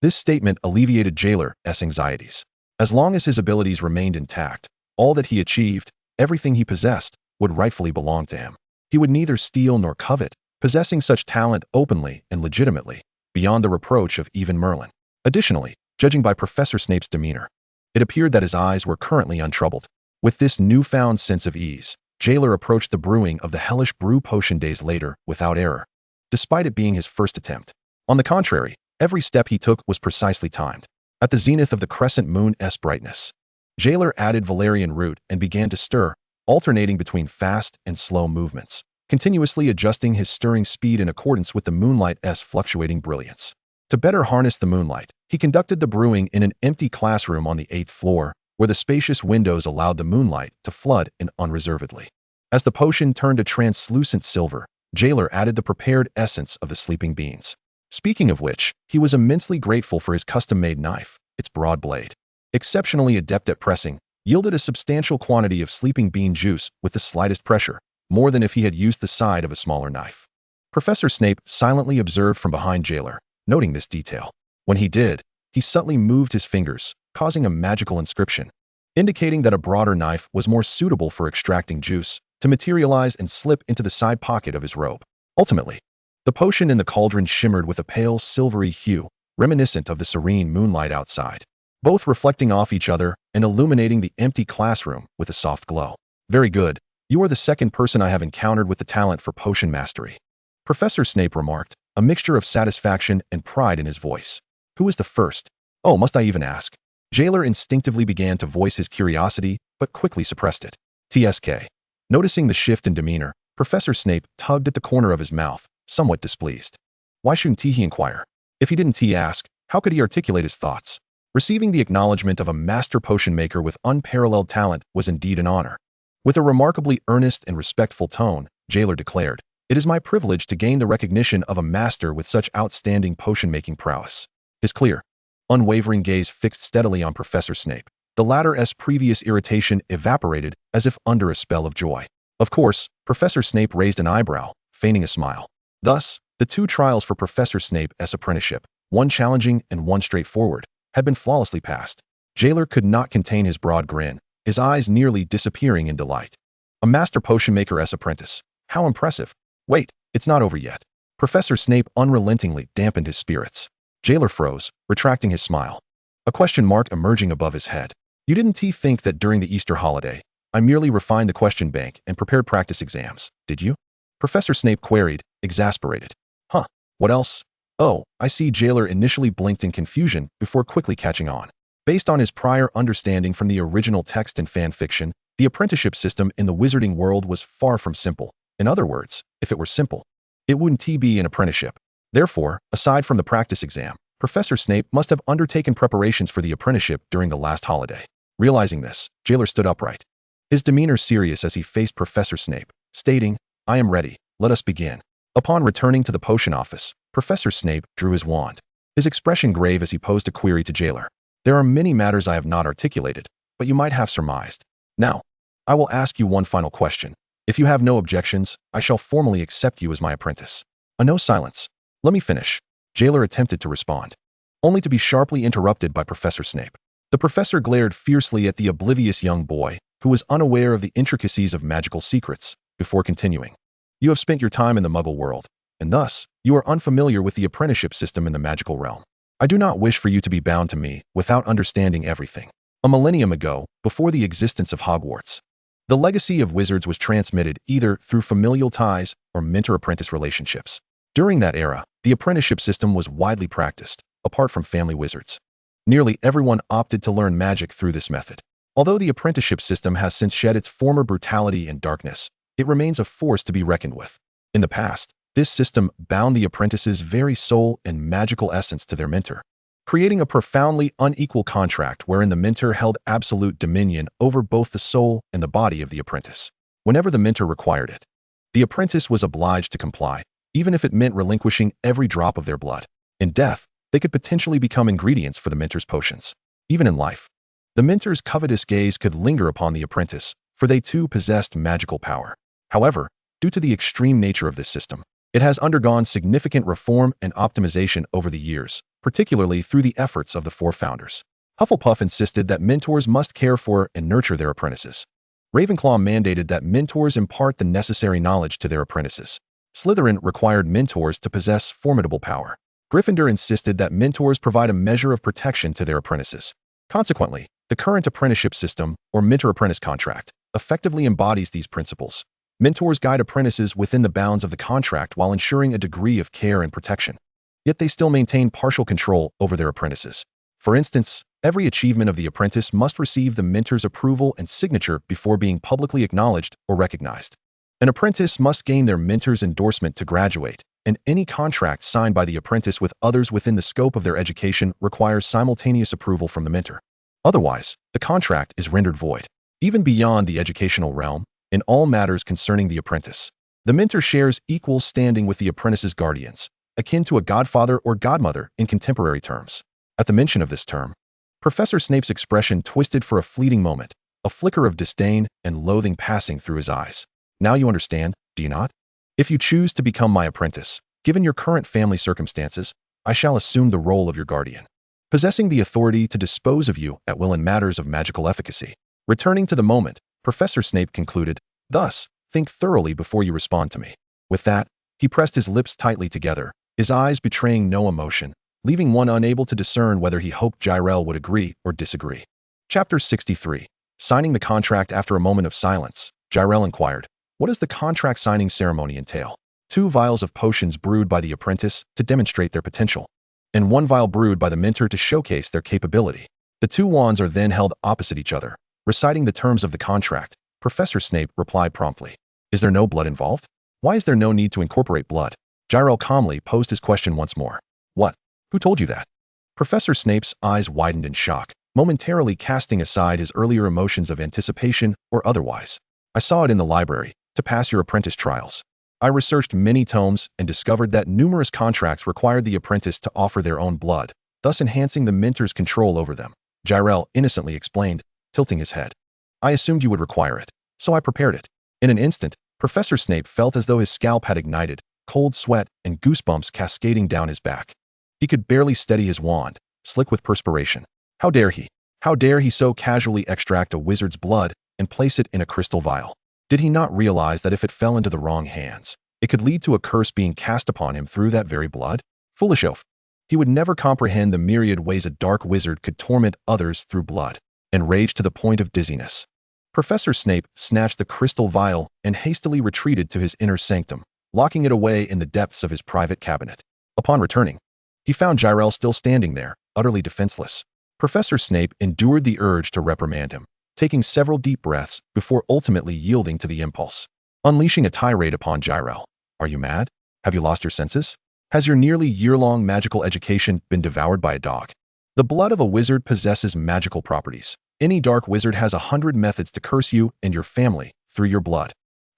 this statement alleviated Jeler's anxieties. As long as his abilities remained intact, all that he achieved, everything he possessed, would rightfully belong to him. He would neither steal nor covet, possessing such talent openly and legitimately, beyond the reproach of even Merlin. Additionally, judging by Professor Snape's demeanor, it appeared that his eyes were currently untroubled. With this newfound sense of ease, Jeler approached the brewing of the hellish brew potion days later without error, despite it being his first attempt. On the contrary, every step he took was precisely timed. At the zenith of the crescent moon's brightness, Jeler added valerian root and began to stir, alternating between fast and slow movements, continuously adjusting his stirring speed in accordance with the moonlight's fluctuating brilliance. To better harness the moonlight, he conducted the brewing in an empty classroom on the 8th floor, where the spacious windows allowed the moonlight to flood in unreservedly. As the potion turned a translucent silver, Jeler added the prepared essence of the sleeping beans. Speaking of which, he was immensely grateful for his custom-made knife. Its broad blade, exceptionally adept at pressing, yielded a substantial quantity of sleeping bean juice with the slightest pressure, more than if he had used the side of a smaller knife. Professor Snape silently observed from behind Jeler, noting this detail. When he did, he subtly moved his fingers, causing a magical inscription, indicating that a broader knife was more suitable for extracting juice, to materialize and slip into the side pocket of his robe. Ultimately, the potion in the cauldron shimmered with a pale silvery hue, reminiscent of the serene moonlight outside. both reflecting off each other and illuminating the empty classroom with a soft glow. Very good. You are the second person I have encountered with the talent for potion mastery, Professor Snape remarked, a mixture of satisfaction and pride in his voice. Who is the first? Oh, must I even ask? Jeler instinctively began to voice his curiosity, but quickly suppressed it. TSK. Noticing the shift in demeanor, Professor Snape tugged at the corner of his mouth, somewhat displeased. Why shouldn't he inquire? If he didn't ask, how could he articulate his thoughts? Receiving the acknowledgement of a master potion maker with unparalleled talent was indeed an honor. With a remarkably earnest and respectful tone, Jeler declared, "It is my privilege to gain the recognition of a master with such outstanding potion-making prowess." His clear, unwavering gaze fixed steadily on Professor Snape. The latter's previous irritation evaporated as if under a spell of joy. Of course, Professor Snape raised an eyebrow, feigning a smile. Thus, the two trials for Professor Snape's apprenticeship, one challenging and one straightforward, had been flawlessly passed. Jeler could not contain his broad grin, his eyes nearly disappearing in delight. A master potion maker's apprentice. How impressive. Wait, it's not over yet. Professor Snape unrelentingly dampened his spirits. Jeler froze, retracting his smile. A question mark emerging above his head. You didn't think that during the Easter holiday, I merely refined the question bank and prepared practice exams, did you? Professor Snape queried, exasperated. Huh, what else? Oh, I see. Jeler initially blinked in confusion before quickly catching on. Based on his prior understanding from the original text in fanfiction, the apprenticeship system in the wizarding world was far from simple. In other words, if it were simple, it wouldn't be an apprenticeship. Therefore, aside from the practice exam, Professor Snape must have undertaken preparations for the apprenticeship during the last holiday. Realizing this, Jeler stood upright, his demeanor serious as he faced Professor Snape, stating, "I am ready, let us begin." Upon returning to the potion office, Professor Snape drew his wand, his expression grave as he posed a query to Jeler. "There are many matters I have not articulated, but you might have surmised. Now, I will ask you one final question. If you have no objections, I shall formally accept you as my apprentice." No silence. "Let me finish." Jeler attempted to respond, only to be sharply interrupted by Professor Snape. The professor glared fiercely at the oblivious young boy, who was unaware of the intricacies of magical secrets, before continuing. "You have spent your time in the Muggle world, and thus, you are unfamiliar with the apprenticeship system in the magical realm. I do not wish for you to be bound to me without understanding everything. A millennium ago, before the existence of Hogwarts, the legacy of wizards was transmitted either through familial ties or mentor-apprentice relationships. During that era, the apprenticeship system was widely practiced, apart from family wizards. Nearly everyone opted to learn magic through this method. Although the apprenticeship system has since shed its former brutality and darkness, it remains a force to be reckoned with. In the past, this system bound the apprentice's very soul and magical essence to their mentor, creating a profoundly unequal contract wherein the mentor held absolute dominion over both the soul and the body of the apprentice. Whenever the mentor required it, the apprentice was obliged to comply, even if it meant relinquishing every drop of their blood. In death, they could potentially become ingredients for the mentor's potions. Even in life, the mentor's covetous gaze could linger upon the apprentice, for they too possessed magical power. However, due to the extreme nature of this system, it has undergone significant reform and optimization over the years, particularly through the efforts of the four founders. Hufflepuff insisted that mentors must care for and nurture their apprentices. Ravenclaw mandated that mentors impart the necessary knowledge to their apprentices. Slytherin required mentors to possess formidable power. Gryffindor insisted that mentors provide a measure of protection to their apprentices. Consequently, the current apprenticeship system, or mentor-apprentice contract, effectively embodies these principles. Mentors guide apprentices within the bounds of the contract while ensuring a degree of care and protection. Yet they still maintain partial control over their apprentices. For instance, every achievement of the apprentice must receive the mentor's approval and signature before being publicly acknowledged or recognized. An apprentice must gain their mentor's endorsement to graduate, and any contract signed by the apprentice with others within the scope of their education requires simultaneous approval from the mentor. Otherwise, the contract is rendered void. Even beyond the educational realm, in all matters concerning the apprentice, the mentor shares equal standing with the apprentice's guardians, akin to a godfather or godmother in contemporary terms. At the mention of this term, Professor Snape's expression twisted for a fleeting moment, a flicker of disdain and loathing passing through his eyes. Now you understand, do you not? If you choose to become my apprentice, given your current family circumstances, I shall assume the role of your guardian, possessing the authority to dispose of you at will in matters of magical efficacy. Returning to the moment, Professor Snape concluded, "Thus, think thoroughly before you respond to me." With that, he pressed his lips tightly together, his eyes betraying no emotion, leaving one unable to discern whether he hoped Jeler would agree or disagree. Chapter 63. Signing the contract. After a moment of silence, Jeler inquired, "What does the contract signing ceremony entail?" 2 vials of potions brewed by the apprentice to demonstrate their potential, and 1 vial brewed by the mentor to showcase their capability. The 2 wands are then held opposite each other. Reciting the terms of the contract, Professor Snape replied promptly, "Is there no blood involved? Why is there no need to incorporate blood?" Jeler calmly posed his question once more. "What? Who told you that?" Professor Snape's eyes widened in shock, momentarily casting aside his earlier emotions of anticipation or otherwise. "I saw it in the library, to pass your apprentice trials. I researched many tomes and discovered that numerous contracts required the apprentice to offer their own blood, thus enhancing the mentor's control over them," Jeler innocently explained, tilting his head. "I assumed you would require it, so I prepared it." In an instant, Professor Snape felt as though his scalp had ignited, cold sweat and goosebumps cascading down his back. He could barely steady his wand, slick with perspiration. How dare he? How dare he so casually extract a wizard's blood and place it in a crystal vial? Did he not realize that if it fell into the wrong hands, it could lead to a curse being cast upon him through that very blood? Foolish oaf. He would never comprehend the myriad ways a dark wizard could torment others through blood, and rage to the point of dizziness. Professor Snape snatched the crystal vial and hastily retreated to his inner sanctum, locking it away in the depths of his private cabinet. Upon returning, he found Jeler still standing there, utterly defenseless. Professor Snape endured the urge to reprimand him, taking several deep breaths before ultimately yielding to the impulse. Unleashing a tirade upon Jeler. "Are you mad? Have you lost your senses? Has your nearly year-long magical education been devoured by a dog? The blood of a wizard possesses magical properties. Any dark wizard has 100 methods to curse you and your family through your blood.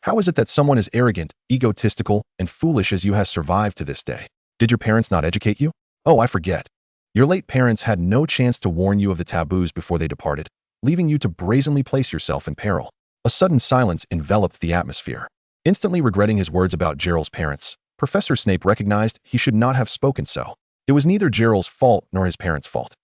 How is it that someone as arrogant, egotistical, and foolish as you has survived to this day? Did your parents not educate you? Oh, I forget. Your late parents had no chance to warn you of the taboos before they departed, leaving you to brazenly place yourself in peril." A sudden silence enveloped the atmosphere. Instantly regretting his words about Jeler's parents, Professor Snape recognized he should not have spoken so. It was neither Jeler's fault nor his parents' fault.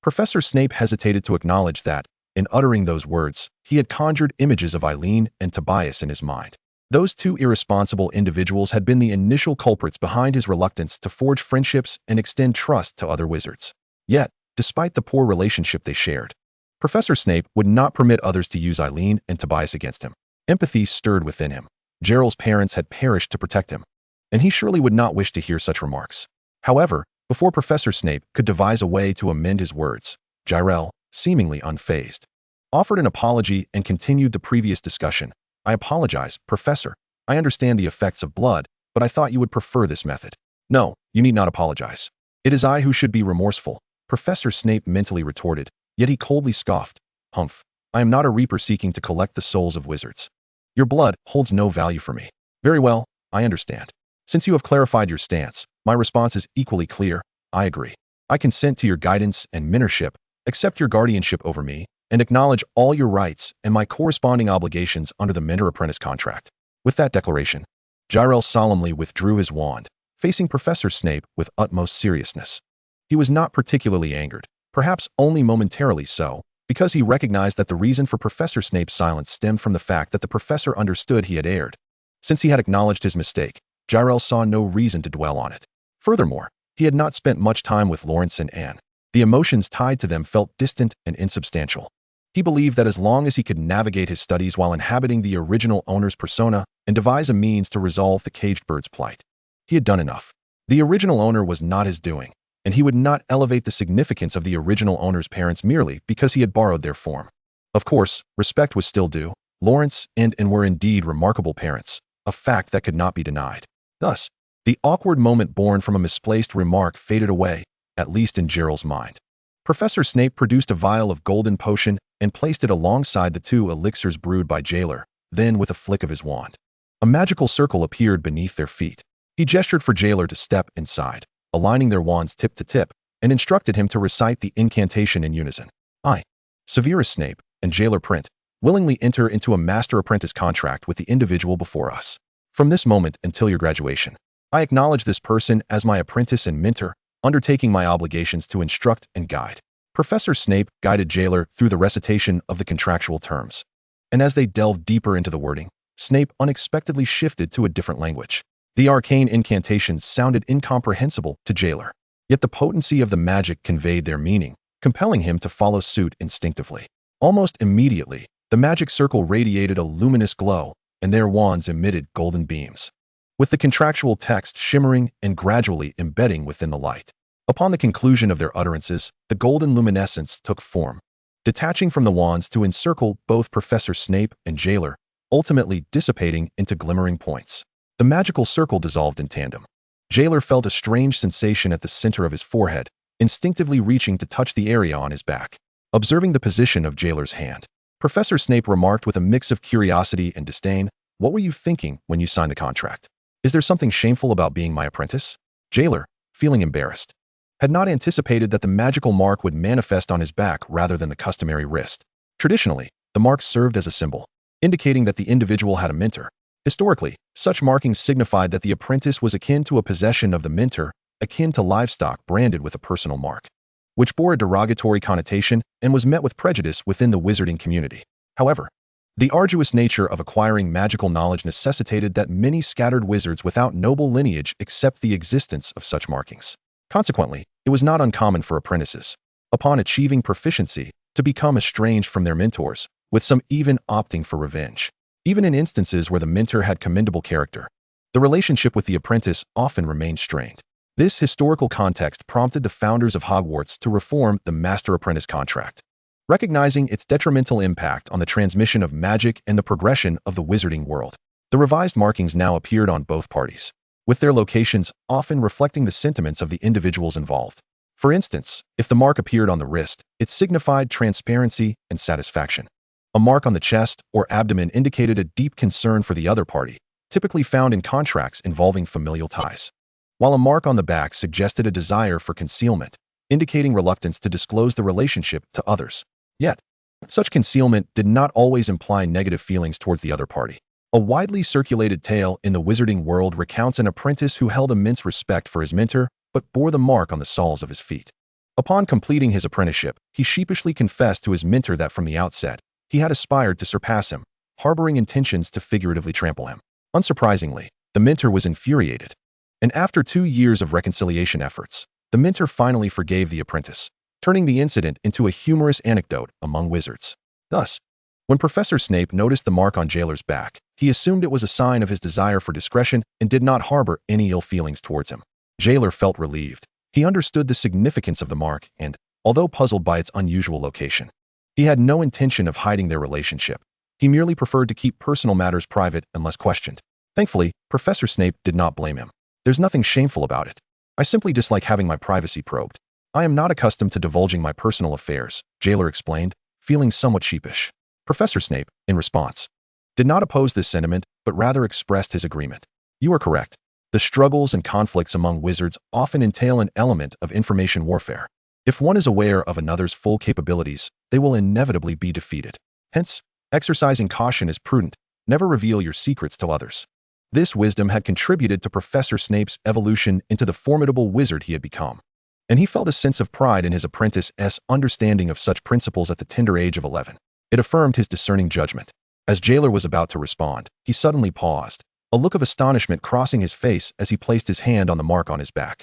Professor Snape hesitated to acknowledge that, in uttering those words, he had conjured images of Eileen and Tobias in his mind. Those 2 irresponsible individuals had been the initial culprits behind his reluctance to forge friendships and extend trust to other wizards. Yet, despite the poor relationship they shared, Professor Snape would not permit others to use Eileen and Tobias against him. Empathy stirred within him. Jeler's parents had perished to protect him, and he surely would not wish to hear such remarks. However, before Professor Snape could devise a way to amend his words, Jeler, seemingly unfazed, offered an apology and continued the previous discussion. "I apologize, Professor. I understand the effects of blood, but I thought you would prefer this method." "No, you need not apologize. It is I who should be remorseful," Professor Snape mentally retorted, yet he coldly scoffed. "Humph. I am not a reaper seeking to collect the souls of wizards. Your blood holds no value for me. Very well, I understand. Since you have clarified your stance, my response is equally clear. I agree. I consent to your guidance and mentorship, accept your guardianship over me, and acknowledge all your rights and my corresponding obligations under the mentor-apprentice contract." With that declaration, Jeler solemnly withdrew his wand, facing Professor Snape with utmost seriousness. He was not particularly angered, perhaps only momentarily so, because he recognized that the reason for Professor Snape's silence stemmed from the fact that the professor understood he had erred. Since he had acknowledged his mistake, Jeler saw no reason to dwell on it. Furthermore, he had not spent much time with Lawrence and Anne. The emotions tied to them felt distant and insubstantial. He believed that as long as he could navigate his studies while inhabiting the original owner's persona and devise a means to resolve the caged bird's plight, he had done enough. The original owner was not his doing, and he would not elevate the significance of the original owner's parents merely because he had borrowed their form. Of course, respect was still due. Lawrence and Anne were indeed remarkable parents, a fact that could not be denied. Thus, the awkward moment born from a misplaced remark faded away, at least in Jeler's mind. Professor Snape produced a vial of golden potion and placed it alongside the 2 elixirs brewed by Jeler. Then, with a flick of his wand, a magical circle appeared beneath their feet. He gestured for Jeler to step inside, aligning their wands tip to tip, and instructed him to recite the incantation in unison. "I, Severus Snape, and Jeler Print, willingly enter into a master-apprentice contract with the individual before us. From this moment until your graduation, I acknowledge this person as my apprentice and mentor, undertaking my obligations to instruct and guide." Professor Snape guided Jeler through the recitation of the contractual terms. And as they delved deeper into the wording, Snape unexpectedly shifted to a different language. The arcane incantations sounded incomprehensible to Jeler. Yet the potency of the magic conveyed their meaning, compelling him to follow suit instinctively. Almost immediately, the magic circle radiated a luminous glow, and their wands emitted golden beams, with the contractual text shimmering and gradually embedding within the light. Upon the conclusion of their utterances, the golden luminescence took form, detaching from the wands to encircle both Professor Snape and Jeler, ultimately dissipating into glimmering points. The magical circle dissolved in tandem. Jeler felt a strange sensation at the center of his forehead, instinctively reaching to touch the area on his back. Observing the position of Jeler's hand, Professor Snape remarked with a mix of curiosity and disdain, "What were you thinking when you signed the contract? Is there something shameful about being my apprentice?" Jeler, feeling embarrassed, had not anticipated that the magical mark would manifest on his back rather than the customary wrist. Traditionally, the mark served as a symbol, indicating that the individual had a mentor. Historically, such markings signified that the apprentice was akin to a possession of the mentor, akin to livestock branded with a personal mark, which bore a derogatory connotation and was met with prejudice within the wizarding community. However, the arduous nature of acquiring magical knowledge necessitated that many scattered wizards without noble lineage accept the existence of such markings. Consequently, it was not uncommon for apprentices, upon achieving proficiency, to become estranged from their mentors, with some even opting for revenge. Even in instances where the mentor had commendable character, the relationship with the apprentice often remained strained. This historical context prompted the founders of Hogwarts to reform the master-apprentice contract, recognizing its detrimental impact on the transmission of magic and the progression of the wizarding world. The revised markings now appeared on both parties, with their locations often reflecting the sentiments of the individuals involved. For instance, if the mark appeared on the wrist, it signified transparency and satisfaction. A mark on the chest or abdomen indicated a deep concern for the other party, typically found in contracts involving familial ties, while a mark on the back suggested a desire for concealment, indicating reluctance to disclose the relationship to others. Yet, such concealment did not always imply negative feelings towards the other party. A widely circulated tale in the wizarding world recounts an apprentice who held immense respect for his mentor, but bore the mark on the soles of his feet. Upon completing his apprenticeship, he sheepishly confessed to his mentor that from the outset, he had aspired to surpass him, harboring intentions to figuratively trample him. Unsurprisingly, the mentor was infuriated, and after 2 years of reconciliation efforts, the mentor finally forgave the apprentice, turning the incident into a humorous anecdote among wizards. Thus, when Professor Snape noticed the mark on Jeler's back, he assumed it was a sign of his desire for discretion and did not harbor any ill feelings towards him. Jeler felt relieved. He understood the significance of the mark and, although puzzled by its unusual location, he had no intention of hiding their relationship. He merely preferred to keep personal matters private unless questioned. Thankfully, Professor Snape did not blame him. "There's nothing shameful about it. I simply dislike having my privacy probed. I am not accustomed to divulging my personal affairs," Jeler explained, feeling somewhat sheepish. Professor Snape, in response, did not oppose this sentiment, but rather expressed his agreement. "You are correct. The struggles and conflicts among wizards often entail an element of information warfare. If one is aware of another's full capabilities, they will inevitably be defeated. Hence, exercising caution is prudent. Never reveal your secrets to others." This wisdom had contributed to Professor Snape's evolution into the formidable wizard he had become, and he felt a sense of pride in his apprentice's understanding of such principles at the tender age of 11. It affirmed his discerning judgment. As Jeler was about to respond, he suddenly paused, a look of astonishment crossing his face as he placed his hand on the mark on his back.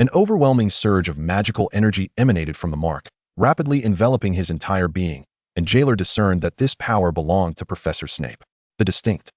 An overwhelming surge of magical energy emanated from the mark, rapidly enveloping his entire being, and Jeler discerned that this power belonged to Professor Snape. The distinct,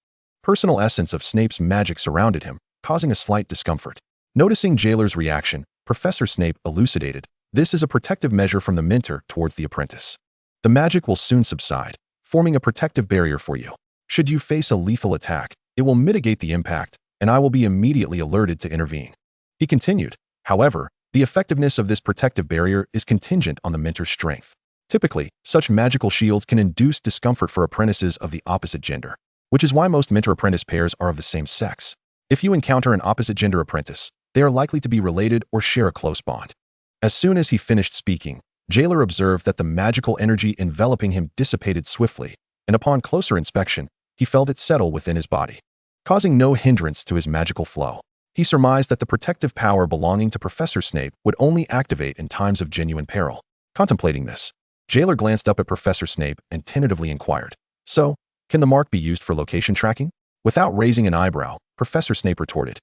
personal essence of Snape's magic surrounded him, causing a slight discomfort. Noticing Jeler's reaction, Professor Snape elucidated, "This is a protective measure from the mentor towards the apprentice. The magic will soon subside, forming a protective barrier for you. Should you face a lethal attack, it will mitigate the impact, and I will be immediately alerted to intervene." He continued, "However, the effectiveness of this protective barrier is contingent on the mentor's strength. Typically, such magical shields can induce discomfort for apprentices of the opposite gender, which is why most mentor-apprentice pairs are of the same sex. If you encounter an opposite-gender apprentice, they are likely to be related or share a close bond." As soon as he finished speaking, Jeler observed that the magical energy enveloping him dissipated swiftly, and upon closer inspection, he felt it settle within his body, causing no hindrance to his magical flow. He surmised that the protective power belonging to Professor Snape would only activate in times of genuine peril. Contemplating this, Jeler glanced up at Professor Snape and tentatively inquired, "So, can the mark be used for location tracking?" Without raising an eyebrow, Professor Snape retorted,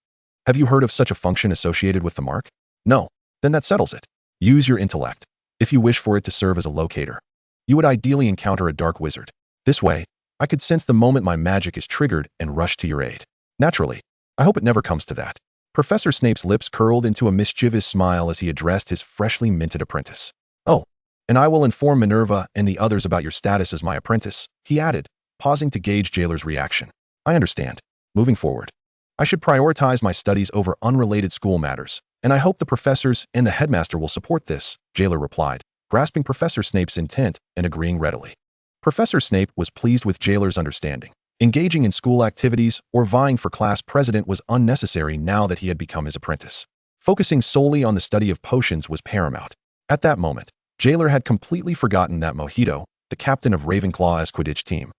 "Have you heard of such a function associated with the mark?" "No. Then that settles it. Use your intellect. If you wish for it to serve as a locator, you would ideally encounter a dark wizard. This way, I could sense the moment my magic is triggered and rush to your aid. Naturally, I hope it never comes to that. Professor Snape's lips curled into a mischievous smile as he addressed his freshly minted apprentice. Oh, and I will inform Minerva and the others about your status as my apprentice, he added, pausing to gauge Jeler's reaction. I understand. Moving forward, I should prioritize my studies over unrelated school matters, and I hope the professors and the headmaster will support this, Jeler replied, grasping Professor Snape's intent and agreeing readily. Professor Snape was pleased with Jeler's understanding. Engaging in school activities or vying for class president was unnecessary now that he had become his apprentice. Focusing solely on the study of potions was paramount. At that moment, Jeler had completely forgotten that Mojito, the captain of Ravenclaw's Quidditch team,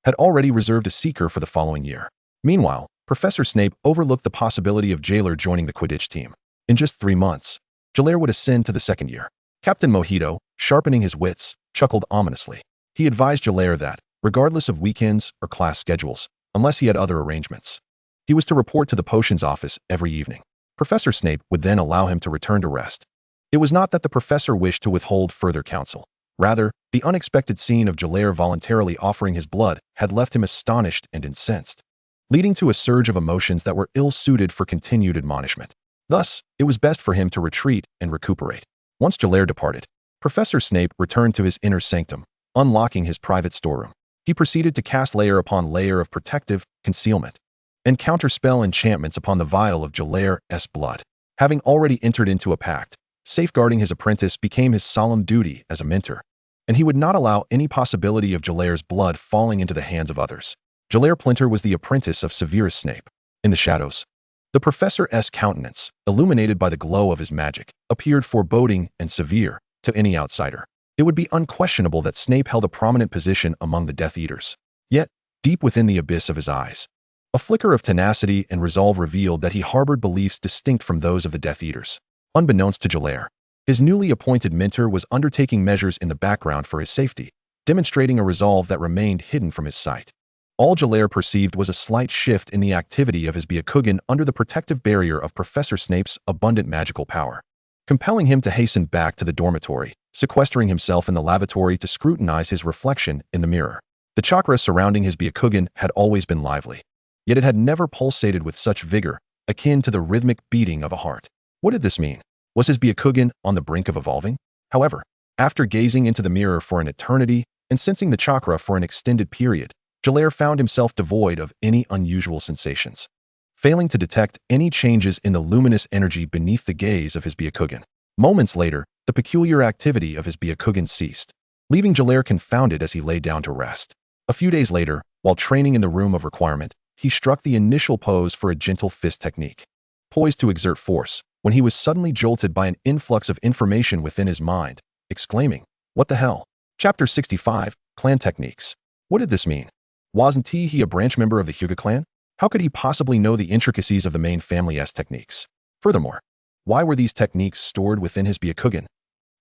had already reserved a seeker for the following year. Meanwhile, Professor Snape overlooked the possibility of Jeler joining the Quidditch team. In just 3 months, Jeler would ascend to the second year. Captain Mojito, sharpening his wits, chuckled ominously. He advised Jeler that, regardless of weekends or class schedules, unless he had other arrangements, he was to report to the potions office every evening. Professor Snape would then allow him to return to rest. It was not that the professor wished to withhold further counsel. Rather, the unexpected scene of Jeler voluntarily offering his blood had left him astonished and incensed, leading to a surge of emotions that were ill-suited for continued admonishment. Thus, it was best for him to retreat and recuperate. Once Jeler departed, Professor Snape returned to his inner sanctum, unlocking his private storeroom. He proceeded to cast layer upon layer of protective concealment and counterspell enchantments upon the vial of Jeler's blood. Having already entered into a pact, safeguarding his apprentice became his solemn duty as a mentor, and he would not allow any possibility of Jeler's blood falling into the hands of others. Jeler Plinter was the apprentice of Severus Snape. In the shadows, the professor's countenance, illuminated by the glow of his magic, appeared foreboding and severe to any outsider. It would be unquestionable that Snape held a prominent position among the Death Eaters. Yet, deep within the abyss of his eyes, a flicker of tenacity and resolve revealed that he harbored beliefs distinct from those of the Death Eaters. Unbeknownst to Jeler, his newly appointed mentor was undertaking measures in the background for his safety, demonstrating a resolve that remained hidden from his sight. All Jeler perceived was a slight shift in the activity of his Byakugan under the protective barrier of Professor Snape's abundant magical power, compelling him to hasten back to the dormitory, sequestering himself in the lavatory to scrutinize his reflection in the mirror. The chakra surrounding his Byakugan had always been lively, yet it had never pulsated with such vigor, akin to the rhythmic beating of a heart. What did this mean? Was his Byakugan on the brink of evolving? However, after gazing into the mirror for an eternity and sensing the chakra for an extended period, Jeler found himself devoid of any unusual sensations, failing to detect any changes in the luminous energy beneath the gaze of his Byakugan. Moments later, the peculiar activity of his Byakugan ceased, leaving Jeler confounded as he lay down to rest. A few days later, while training in the room of requirement, he struck the initial pose for a gentle fist technique, poised to exert force, when he was suddenly jolted by an influx of information within his mind, exclaiming, "What the hell?" Chapter 65, Clan Techniques. What did this mean? Wasn't he a branch member of the Hyuga clan? How could he possibly know the intricacies of the main family's techniques? Furthermore, why were these techniques stored within his Byakugan?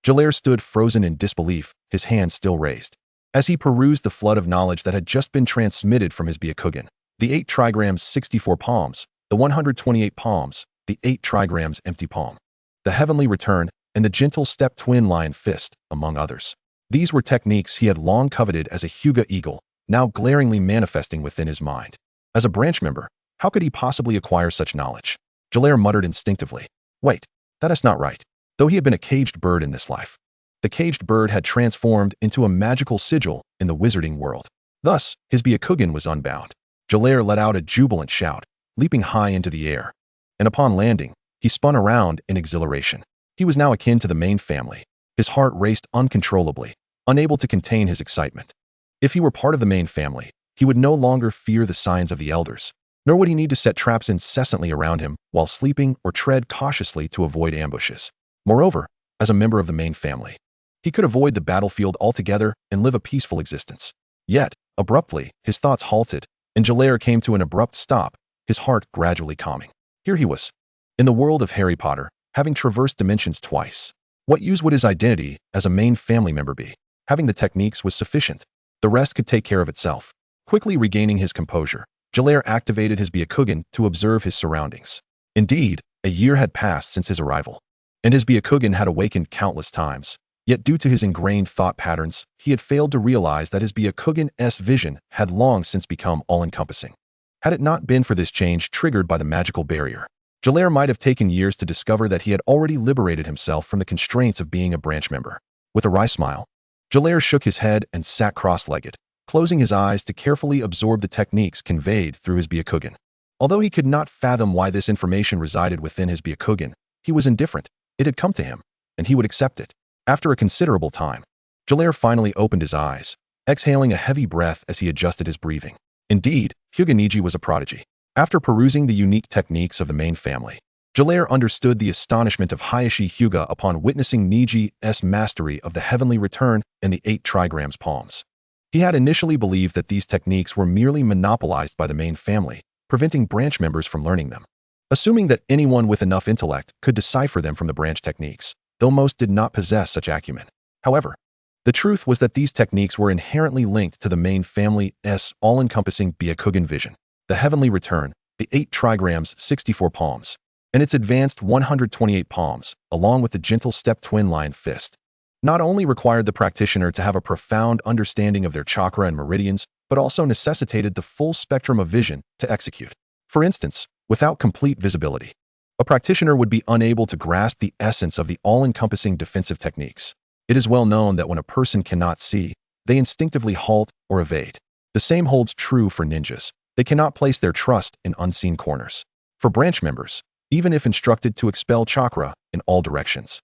Jeler stood frozen in disbelief, his hands still raised, as he perused the flood of knowledge that had just been transmitted from his Byakugan. The 8 trigrams 64 palms, the 128 palms, the 8 trigrams empty palm, the heavenly return, and the gentle step twin lion fist, among others. These were techniques he had long coveted as a Hyuga eagle, now glaringly manifesting within his mind. As a branch member, how could he possibly acquire such knowledge? Jeler muttered instinctively, "Wait, that is not right." Though he had been a caged bird in this life, the caged bird had transformed into a magical sigil in the wizarding world. Thus, his Byakugan was unbound. Jeler let out a jubilant shout, leaping high into the air, and upon landing, he spun around in exhilaration. He was now akin to the main family. His heart raced uncontrollably, unable to contain his excitement. If he were part of the main family, he would no longer fear the signs of the elders, nor would he need to set traps incessantly around him while sleeping or tread cautiously to avoid ambushes. Moreover, as a member of the main family, he could avoid the battlefield altogether and live a peaceful existence. Yet, abruptly, his thoughts halted, and Jeler came to an abrupt stop, his heart gradually calming. Here he was, in the world of Harry Potter, having traversed dimensions twice. What use would his identity as a main family member be? Having the techniques was sufficient. The rest could take care of itself. Quickly regaining his composure, Jeler activated his Byakugan to observe his surroundings. Indeed, a year had passed since his arrival. and his Byakugan had awakened countless times. Yet due to his ingrained thought patterns, he had failed to realize that his Byakugan's vision had long since become all-encompassing. Had it not been for this change triggered by the magical barrier, Jeler might have taken years to discover that he had already liberated himself from the constraints of being a branch member. With a wry smile, Jeler shook his head and sat cross-legged, closing his eyes to carefully absorb the techniques conveyed through his Byakugan. Although he could not fathom why this information resided within his Byakugan, he was indifferent. It had come to him, and he would accept it. After a considerable time, Jeler finally opened his eyes, exhaling a heavy breath as he adjusted his breathing. Indeed, Hyuga Niji was a prodigy. After perusing the unique techniques of the main family, Jeler understood the astonishment of Hayashi Hyuga upon witnessing Niji's mastery of the heavenly return and the 8 trigrams palms. He had initially believed that these techniques were merely monopolized by the main family, preventing branch members from learning them. Assuming that anyone with enough intellect could decipher them from the branch techniques, though most did not possess such acumen. However, the truth was that these techniques were inherently linked to the main family's all-encompassing Byakugan vision, the heavenly return, the 8 trigrams 64 palms, and its advanced 128 palms, along with the gentle step twin lion fist, not only required the practitioner to have a profound understanding of their chakra and meridians, but also necessitated the full spectrum of vision to execute. For instance, without complete visibility, a practitioner would be unable to grasp the essence of the all-encompassing defensive techniques. It is well known that when a person cannot see, they instinctively halt or evade. The same holds true for ninjas. They cannot place their trust in unseen corners. For branch members, even if instructed to expel chakra in all directions,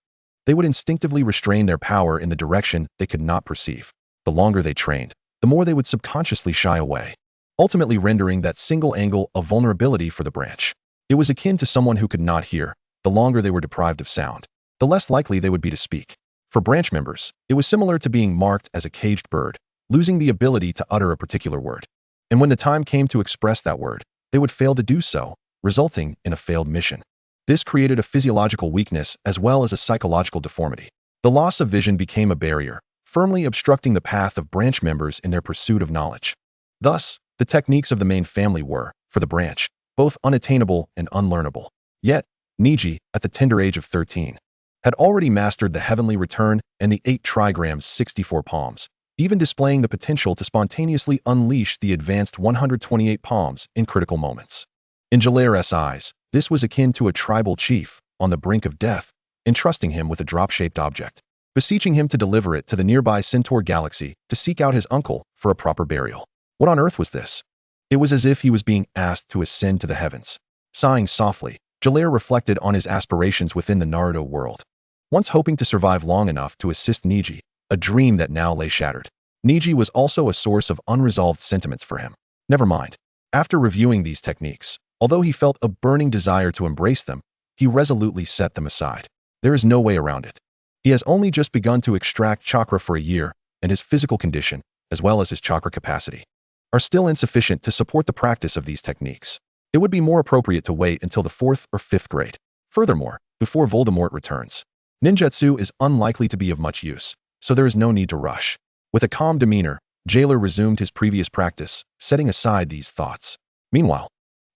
they would instinctively restrain their power in the direction they could not perceive. The longer they trained, the more they would subconsciously shy away, ultimately rendering that single angle a vulnerability for the branch. It was akin to someone who could not hear. The longer they were deprived of sound, the less likely they would be to speak. For branch members, it was similar to being marked as a caged bird, losing the ability to utter a particular word. And when the time came to express that word, they would fail to do so, resulting in a failed mission. This created a physiological weakness as well as a psychological deformity. The loss of vision became a barrier, firmly obstructing the path of branch members in their pursuit of knowledge. Thus, the techniques of the main family were, for the branch, both unattainable and unlearnable. Yet, Niji, at the tender age of 13, had already mastered the heavenly return and the 8 trigrams 64 palms, even displaying the potential to spontaneously unleash the advanced 128 palms in critical moments. In Jeler's eyes, this was akin to a tribal chief, on the brink of death, entrusting him with a drop-shaped object, beseeching him to deliver it to the nearby Centaur galaxy to seek out his uncle for a proper burial. What on earth was this? It was as if he was being asked to ascend to the heavens. Sighing softly, Jeler reflected on his aspirations within the Naruto world. Once hoping to survive long enough to assist Niji, a dream that now lay shattered. Niji was also a source of unresolved sentiments for him. Never mind. After reviewing these techniques, although he felt a burning desire to embrace them, he resolutely set them aside. There is no way around it. He has only just begun to extract chakra for a year, and his physical condition, as well as his chakra capacity, are still insufficient to support the practice of these techniques. It would be more appropriate to wait until the 4th or 5th grade. Furthermore, before Voldemort returns, ninjutsu is unlikely to be of much use, so there is no need to rush. With a calm demeanor, Jeler resumed his previous practice, setting aside these thoughts. Meanwhile,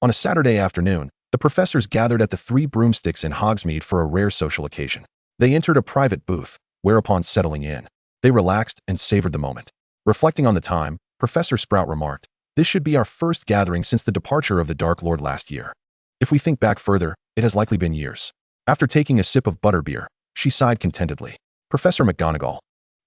on a Saturday afternoon, the professors gathered at the 3 Broomsticks in Hogsmeade for a rare social occasion. They entered a private booth, whereupon settling in, they relaxed and savored the moment. Reflecting on the time, Professor Sprout remarked, "This should be our first gathering since the departure of the Dark Lord last year. If we think back further, it has likely been years." After taking a sip of butterbeer, she sighed contentedly. Professor McGonagall,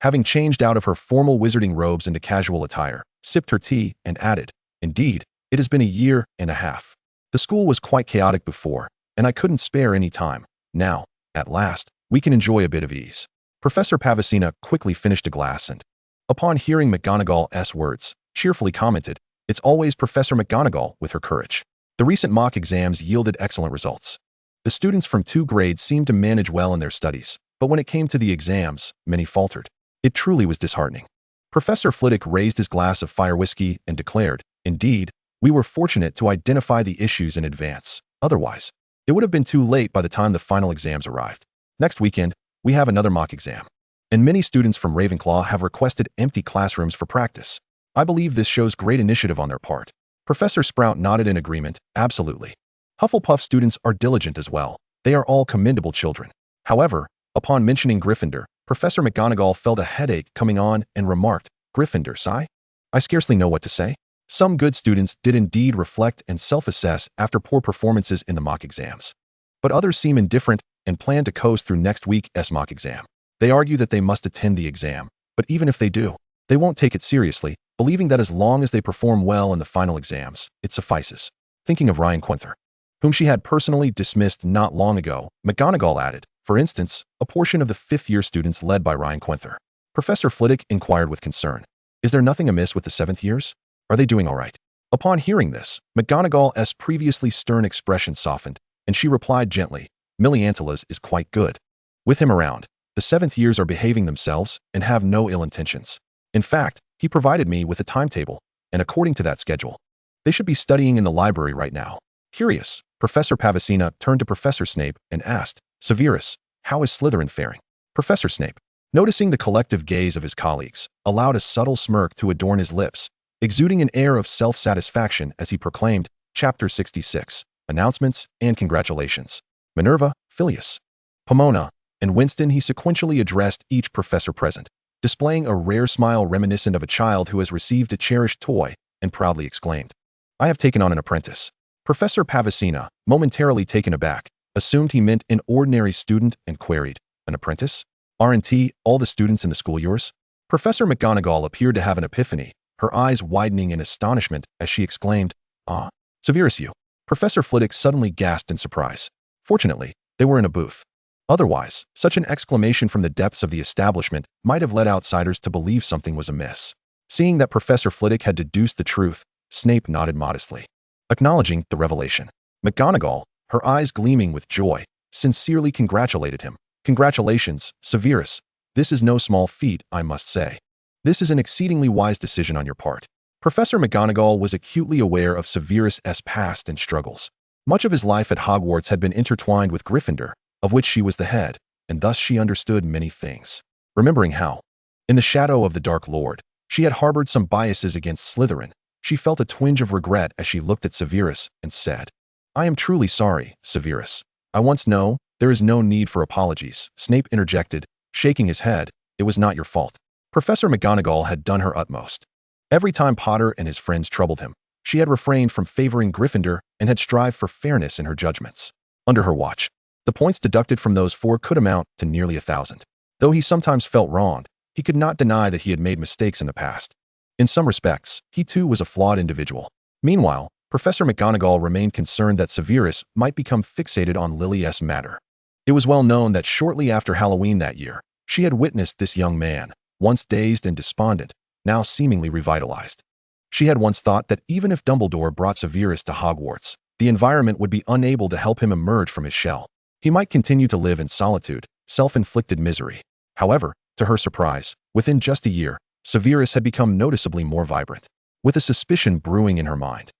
having changed out of her formal wizarding robes into casual attire, sipped her tea and added, "Indeed, it has been a year and a half. The school was quite chaotic before, and I couldn't spare any time. Now, at last, we can enjoy a bit of ease." Professor Pavicina quickly finished a glass and, upon hearing McGonagall's words, cheerfully commented, "It's always Professor McGonagall with her courage." The recent mock exams yielded excellent results. The students from 2 grades seemed to manage well in their studies, but when it came to the exams, many faltered. It truly was disheartening. Professor Flitwick raised his glass of fire whiskey and declared, "Indeed, we were fortunate to identify the issues in advance. Otherwise, it would have been too late by the time the final exams arrived. Next weekend, we have another mock exam, and many students from Ravenclaw have requested empty classrooms for practice. I believe this shows great initiative on their part." Professor Sprout nodded in agreement. "Absolutely. Hufflepuff students are diligent as well. They are all commendable children. However, upon mentioning Gryffindor, Professor McGonagall felt a headache coming on and remarked, "Gryffindor, sigh? I scarcely know what to say." Some good students did indeed reflect and self-assess after poor performances in the mock exams. But others seem indifferent and plan to coast through next week's mock exam. They argue that they must attend the exam, but even if they do, they won't take it seriously, believing that as long as they perform well in the final exams, it suffices. Thinking of Ryan Quinther, whom she had personally dismissed not long ago, McGonagall added, for instance, a portion of the fifth-year students led by Ryan Quinther. Professor Flitwick inquired with concern, "Is there nothing amiss with the seventh years? Are they doing all right?" Upon hearing this, McGonagall's previously stern expression softened, and she replied gently, "Millie Antela's is quite good. With him around, the seventh years are behaving themselves and have no ill intentions. In fact, he provided me with a timetable, and according to that schedule, they should be studying in the library right now." Curious, Professor Pavicina turned to Professor Snape and asked, "Severus, how is Slytherin faring?" Professor Snape, noticing the collective gaze of his colleagues, allowed a subtle smirk to adorn his lips, exuding an air of self-satisfaction as he proclaimed, Chapter 66, Announcements and Congratulations. Minerva, Phileas, Pomona, and Winston. He sequentially addressed each professor present, displaying a rare smile reminiscent of a child who has received a cherished toy, and proudly exclaimed, "I have taken on an apprentice." Professor Pavicina, momentarily taken aback, assumed he meant an ordinary student and queried, "An apprentice? Aren't all the students in the school yours?" Professor McGonagall appeared to have an epiphany, her eyes widening in astonishment as she exclaimed, "Ah, Severus, you." Professor Flitwick suddenly gasped in surprise. Fortunately, they were in a booth. Otherwise, such an exclamation from the depths of the establishment might have led outsiders to believe something was amiss. Seeing that Professor Flitwick had deduced the truth, Snape nodded modestly, acknowledging the revelation. McGonagall, her eyes gleaming with joy, sincerely congratulated him. "Congratulations, Severus. This is no small feat, I must say. This is an exceedingly wise decision on your part." Professor McGonagall was acutely aware of Severus's past and struggles. Much of his life at Hogwarts had been intertwined with Gryffindor, of which she was the head, and thus she understood many things. Remembering how, in the shadow of the Dark Lord, she had harbored some biases against Slytherin, she felt a twinge of regret as she looked at Severus and said, "I am truly sorry, Severus. I once know, there is no need for apologies." Snape interjected, shaking his head, "It was not your fault." Professor McGonagall had done her utmost. Every time Potter and his friends troubled him, she had refrained from favoring Gryffindor and had strived for fairness in her judgments. Under her watch, the points deducted from those four could amount to nearly 1,000. Though he sometimes felt wronged, he could not deny that he had made mistakes in the past. In some respects, he too was a flawed individual. Meanwhile, Professor McGonagall remained concerned that Severus might become fixated on Lily's matter. It was well known that shortly after Halloween that year, she had witnessed this young man, once dazed and despondent, now seemingly revitalized. She had once thought that even if Dumbledore brought Severus to Hogwarts, the environment would be unable to help him emerge from his shell. He might continue to live in solitude, self-inflicted misery. However, to her surprise, within just a year, Severus had become noticeably more vibrant. With a suspicion brewing in her mind,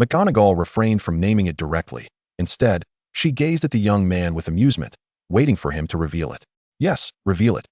McGonagall refrained from naming it directly. Instead, she gazed at the young man with amusement, waiting for him to reveal it. Yes, reveal it.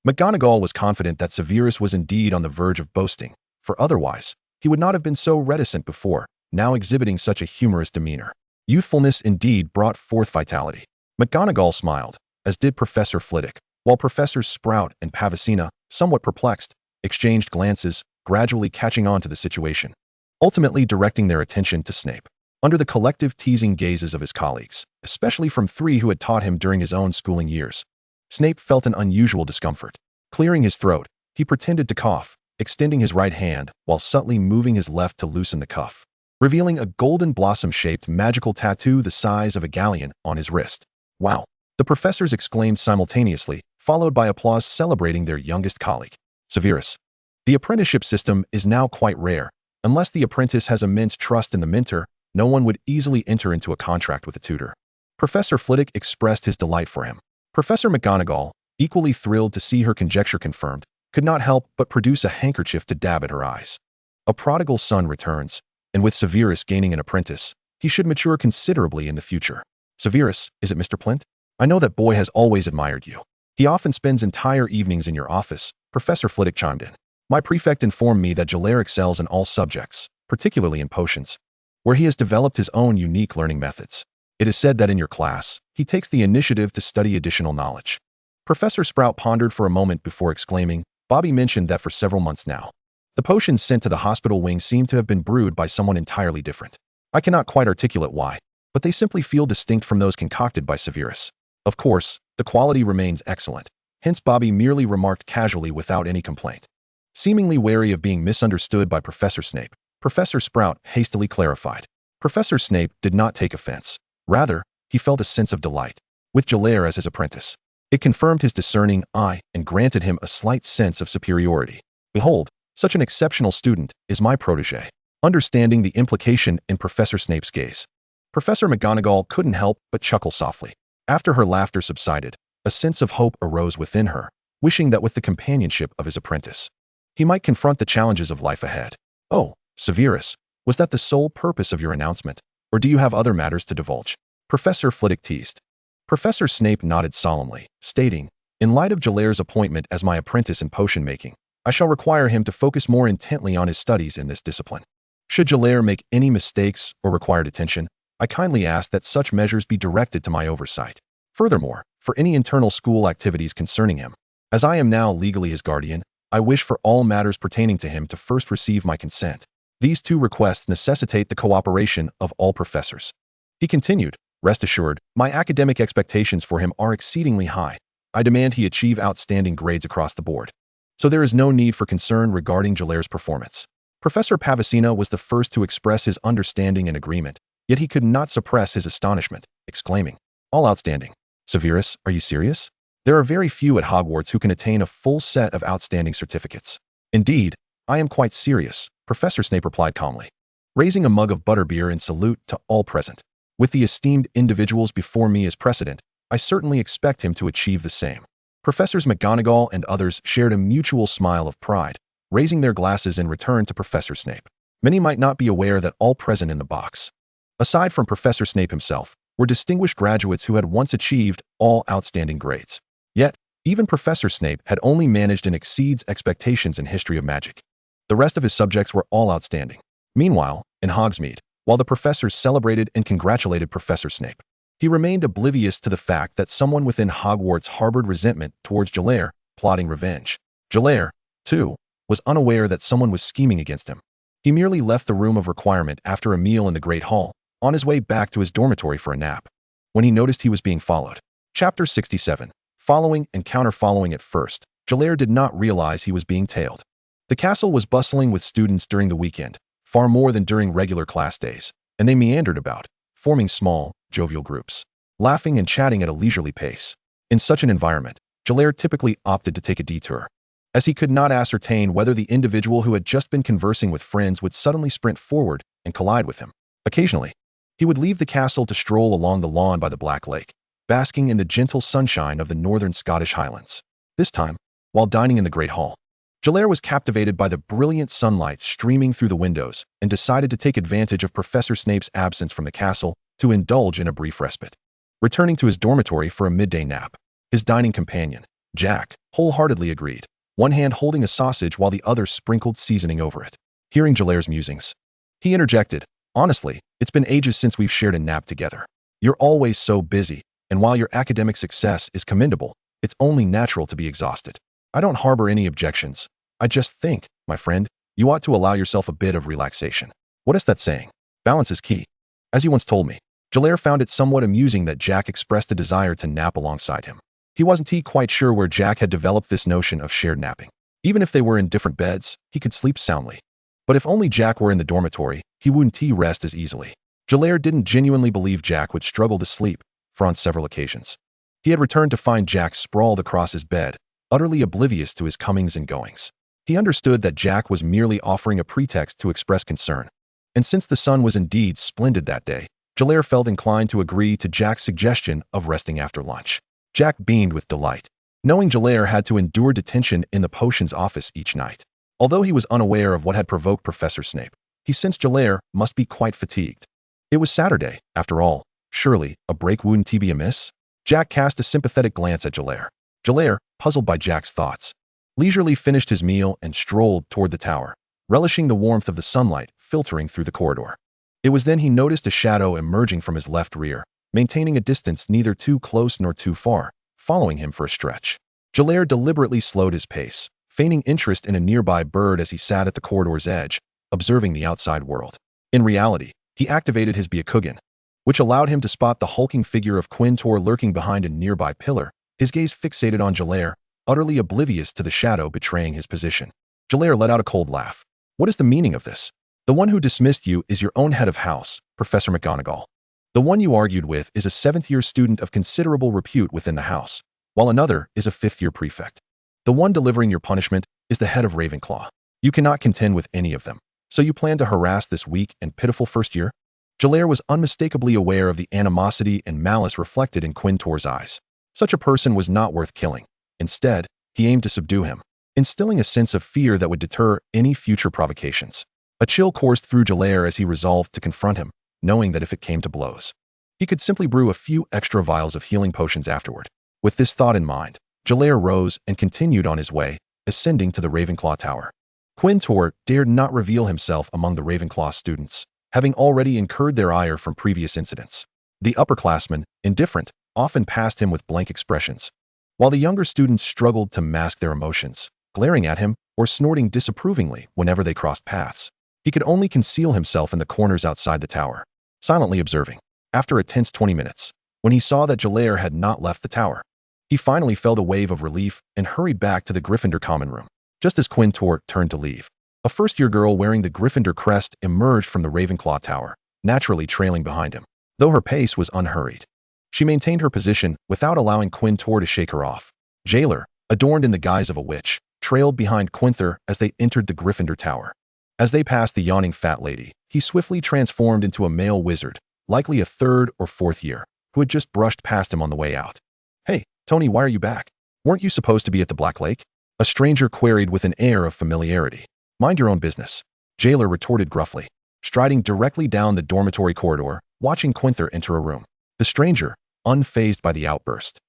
McGonagall was confident that Severus was indeed on the verge of boasting, for otherwise, he would not have been so reticent before, now exhibiting such a humorous demeanor. Youthfulness indeed brought forth vitality. McGonagall smiled, as did Professor Flitwick, while Professors Sprout and Pavicina, somewhat perplexed, exchanged glances, gradually catching on to the situation, ultimately directing their attention to Snape. Under the collective teasing gazes of his colleagues, especially from three who had taught him during his own schooling years, Snape felt an unusual discomfort. Clearing his throat, he pretended to cough, extending his right hand while subtly moving his left to loosen the cuff, revealing a golden blossom-shaped magical tattoo the size of a galleon on his wrist. "Wow!" the professors exclaimed simultaneously, followed by applause celebrating their youngest colleague. "Severus, the apprenticeship system is now quite rare. Unless the apprentice has immense trust in the mentor, no one would easily enter into a contract with a tutor." Professor Flitwick expressed his delight for him. Professor McGonagall, equally thrilled to see her conjecture confirmed, could not help but produce a handkerchief to dab at her eyes. A prodigal son returns, and with Severus gaining an apprentice, he should mature considerably in the future. "Severus, is it Mr. Plint? I know that boy has always admired you. He often spends entire evenings in your office," Professor Flitwick chimed in. "My prefect informed me that Jeler excels in all subjects, particularly in potions, where he has developed his own unique learning methods." It is said that in your class, he takes the initiative to study additional knowledge. Professor Sprout pondered for a moment before exclaiming, Bobby mentioned that for several months now. The potions sent to the hospital wing seem to have been brewed by someone entirely different. I cannot quite articulate why, but they simply feel distinct from those concocted by Severus. Of course, the quality remains excellent. Hence Bobby merely remarked casually without any complaint. Seemingly wary of being misunderstood by Professor Snape, Professor Sprout hastily clarified. Professor Snape did not take offense. Rather, he felt a sense of delight. With Jeler as his apprentice, it confirmed his discerning eye and granted him a slight sense of superiority. Behold, such an exceptional student is my protege. Understanding the implication in Professor Snape's gaze, Professor McGonagall couldn't help but chuckle softly. After her laughter subsided, a sense of hope arose within her, wishing that with the companionship of his apprentice, he might confront the challenges of life ahead. Oh, Severus, was that the sole purpose of your announcement, or do you have other matters to divulge? Professor Flitwick teased. Professor Snape nodded solemnly, stating, in light of Jeler's appointment as my apprentice in potion making, I shall require him to focus more intently on his studies in this discipline. Should Jeler make any mistakes or require attention, I kindly ask that such measures be directed to my oversight. Furthermore, for any internal school activities concerning him, as I am now legally his guardian, I wish for all matters pertaining to him to first receive my consent. These two requests necessitate the cooperation of all professors. He continued, rest assured, my academic expectations for him are exceedingly high. I demand he achieve outstanding grades across the board. So there is no need for concern regarding Jeler's performance. Professor Pavicina was the first to express his understanding and agreement, yet he could not suppress his astonishment, exclaiming, all outstanding. Severus, are you serious? There are very few at Hogwarts who can attain a full set of outstanding certificates. Indeed, I am quite serious, Professor Snape replied calmly, raising a mug of butterbeer in salute to all present. With the esteemed individuals before me as precedent, I certainly expect him to achieve the same. Professors McGonagall and others shared a mutual smile of pride, raising their glasses in return to Professor Snape. Many might not be aware that all present in the box, aside from Professor Snape himself, were distinguished graduates who had once achieved all outstanding grades. Yet, even Professor Snape had only managed and exceeds expectations in history of magic. The rest of his subjects were all outstanding. Meanwhile, in Hogsmeade, while the professors celebrated and congratulated Professor Snape, he remained oblivious to the fact that someone within Hogwarts harbored resentment towards Jeler, plotting revenge. Jeler, too, was unaware that someone was scheming against him. He merely left the room of requirement after a meal in the Great Hall, on his way back to his dormitory for a nap, when he noticed he was being followed. Chapter 67. Following and counter-following. At first, Jeler did not realize he was being tailed. The castle was bustling with students during the weekend, far more than during regular class days, and they meandered about, forming small, jovial groups, laughing and chatting at a leisurely pace. In such an environment, Jeler typically opted to take a detour, as he could not ascertain whether the individual who had just been conversing with friends would suddenly sprint forward and collide with him. Occasionally, he would leave the castle to stroll along the lawn by the Black Lake, basking in the gentle sunshine of the northern Scottish Highlands. This time, while dining in the Great Hall, Jeler was captivated by the brilliant sunlight streaming through the windows and decided to take advantage of Professor Snape's absence from the castle to indulge in a brief respite. Returning to his dormitory for a midday nap, his dining companion, Jack, wholeheartedly agreed, one hand holding a sausage while the other sprinkled seasoning over it. Hearing Jeler's musings, he interjected, honestly, it's been ages since we've shared a nap together. You're always so busy, and while your academic success is commendable, it's only natural to be exhausted. I don't harbor any objections. I just think, my friend, you ought to allow yourself a bit of relaxation. What is that saying? Balance is key. As you once told me, Jeler found it somewhat amusing that Jack expressed a desire to nap alongside him. He wasn't quite sure where Jack had developed this notion of shared napping. Even if they were in different beds, he could sleep soundly. But if only Jack were in the dormitory, he wouldn't rest as easily. Jeler didn't genuinely believe Jack would struggle to sleep, for on several occasions, he had returned to find Jack sprawled across his bed, utterly oblivious to his comings and goings. He understood that Jack was merely offering a pretext to express concern. And since the sun was indeed splendid that day, Jeler felt inclined to agree to Jack's suggestion of resting after lunch. Jack beamed with delight, knowing Jeler had to endure detention in the potions office each night. Although he was unaware of what had provoked Professor Snape, he sensed Jeler must be quite fatigued. It was Saturday, after all. Surely, a break wouldn't be amiss? Jack cast a sympathetic glance at Jeler. Jeler, puzzled by Jack's thoughts, leisurely finished his meal and strolled toward the tower, relishing the warmth of the sunlight filtering through the corridor. It was then he noticed a shadow emerging from his left rear, maintaining a distance neither too close nor too far, following him for a stretch. Jeler deliberately slowed his pace, feigning interest in a nearby bird as he sat at the corridor's edge, observing the outside world. In reality, he activated his Byakugan, which allowed him to spot the hulking figure of Quintor lurking behind a nearby pillar, his gaze fixated on Jeler, utterly oblivious to the shadow betraying his position. Jeler let out a cold laugh. What is the meaning of this? The one who dismissed you is your own head of house, Professor McGonagall. The one you argued with is a 7th-year student of considerable repute within the house, while another is a 5th-year prefect. The one delivering your punishment is the head of Ravenclaw. You cannot contend with any of them. So you plan to harass this weak and pitiful first year? Jeler was unmistakably aware of the animosity and malice reflected in Quintor's eyes. Such a person was not worth killing. Instead, he aimed to subdue him, instilling a sense of fear that would deter any future provocations. A chill coursed through Jeler as he resolved to confront him, knowing that if it came to blows, he could simply brew a few extra vials of healing potions afterward. With this thought in mind, Jeler rose and continued on his way, ascending to the Ravenclaw Tower. Quintor dared not reveal himself among the Ravenclaw students, having already incurred their ire from previous incidents. The upperclassmen, indifferent, often passed him with blank expressions, while the younger students struggled to mask their emotions, glaring at him or snorting disapprovingly whenever they crossed paths. He could only conceal himself in the corners outside the tower, silently observing. After a tense 20 minutes, when he saw that Jeler had not left the tower, he finally felt a wave of relief and hurried back to the Gryffindor common room. Just as Quintor turned to leave, a first-year girl wearing the Gryffindor crest emerged from the Ravenclaw tower, naturally trailing behind him. Though her pace was unhurried, she maintained her position without allowing Quintor to shake her off. Jeler, adorned in the guise of a witch, trailed behind Quintor as they entered the Gryffindor tower. As they passed the yawning fat lady, he swiftly transformed into a male wizard, likely a 3rd or 4th year, who had just brushed past him on the way out. "Hey, Tony, why are you back? Weren't you supposed to be at the Black Lake?" A stranger queried with an air of familiarity. "Mind your own business," Jeler retorted gruffly, striding directly down the dormitory corridor, watching Quintor enter a room. The stranger, unfazed by the outburst,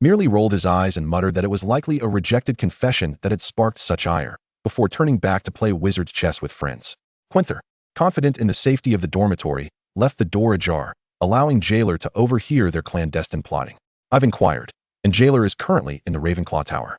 merely rolled his eyes and muttered that it was likely a rejected confession that had sparked such ire, before turning back to play wizard's chess with friends. Quintor, confident in the safety of the dormitory, left the door ajar, allowing Jeler to overhear their clandestine plotting. "I've inquired, and Jeler is currently in the Ravenclaw tower.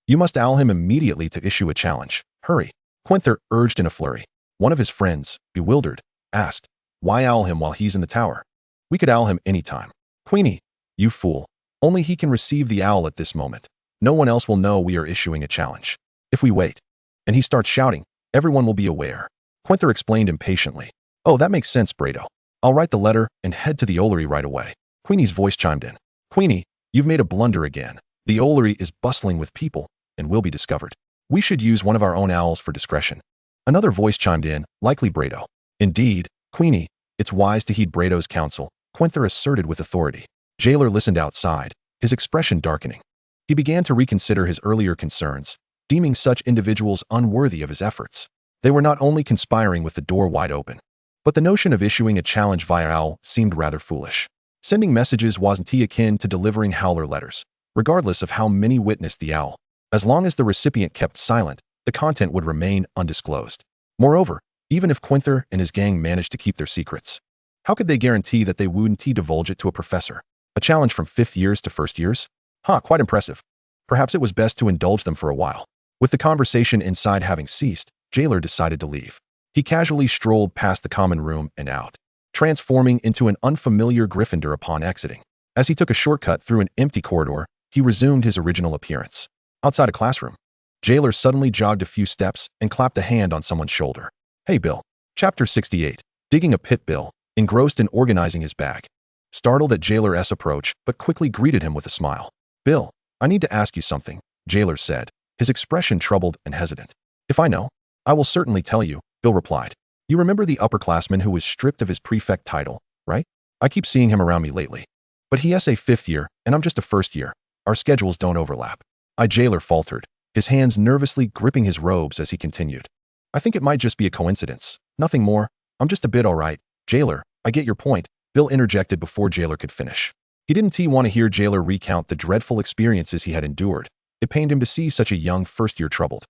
You must owl him immediately to issue a challenge. Hurry," Quintor urged in a flurry. One of his friends, bewildered, asked, "Why owl him while he's in the tower? We could owl him any time." "Queenie, you fool. Only he can receive the owl at this moment. No one else will know we are issuing a challenge. If we wait, and he starts shouting, everyone will be aware," Quintor explained impatiently. "Oh, that makes sense, Bredo. I'll write the letter and head to the Ollery right away." Queenie's voice chimed in. "Queenie, you've made a blunder again. The Ollery is bustling with people and will be discovered. We should use one of our own owls for discretion." Another voice chimed in, likely Bredo. "Indeed, Queenie, it's wise to heed Bredo's counsel," Quintor asserted with authority. Jeler listened outside, his expression darkening. He began to reconsider his earlier concerns, deeming such individuals unworthy of his efforts. They were not only conspiring with the door wide open, but the notion of issuing a challenge via owl seemed rather foolish. Sending messages wasn't akin to delivering howler letters, regardless of how many witnessed the owl. As long as the recipient kept silent, the content would remain undisclosed. Moreover, even if Quintor and his gang managed to keep their secrets, how could they guarantee that they wouldn't divulge it to a professor? A challenge from 5th years to 1st years? Quite impressive. Perhaps it was best to indulge them for a while. With the conversation inside having ceased, Jeler decided to leave. He casually strolled past the common room and out, transforming into an unfamiliar Gryffindor upon exiting. As he took a shortcut through an empty corridor, he resumed his original appearance. Outside a classroom, Jeler suddenly jogged a few steps and clapped a hand on someone's shoulder. "Hey, Bill." Chapter 68. Digging a pit. Bill, engrossed in organizing his bag, startled at Jeler's approach, but quickly greeted him with a smile. "Bill, I need to ask you something," Jeler said, his expression troubled and hesitant. "If I know, I will certainly tell you," Bill replied. "You remember the upperclassman who was stripped of his prefect title, right? I keep seeing him around me lately. But he is a 5th year, and I'm just a 1st year. Our schedules don't overlap." Jeler faltered, his hands nervously gripping his robes as he continued. "I think it might just be a coincidence. Nothing more. I'm just a bit all right." "Jeler, I get your point," Bill interjected before Jeler could finish. He didn't want to hear Jeler recount the dreadful experiences he had endured. It pained him to see such a young 1st year troubled.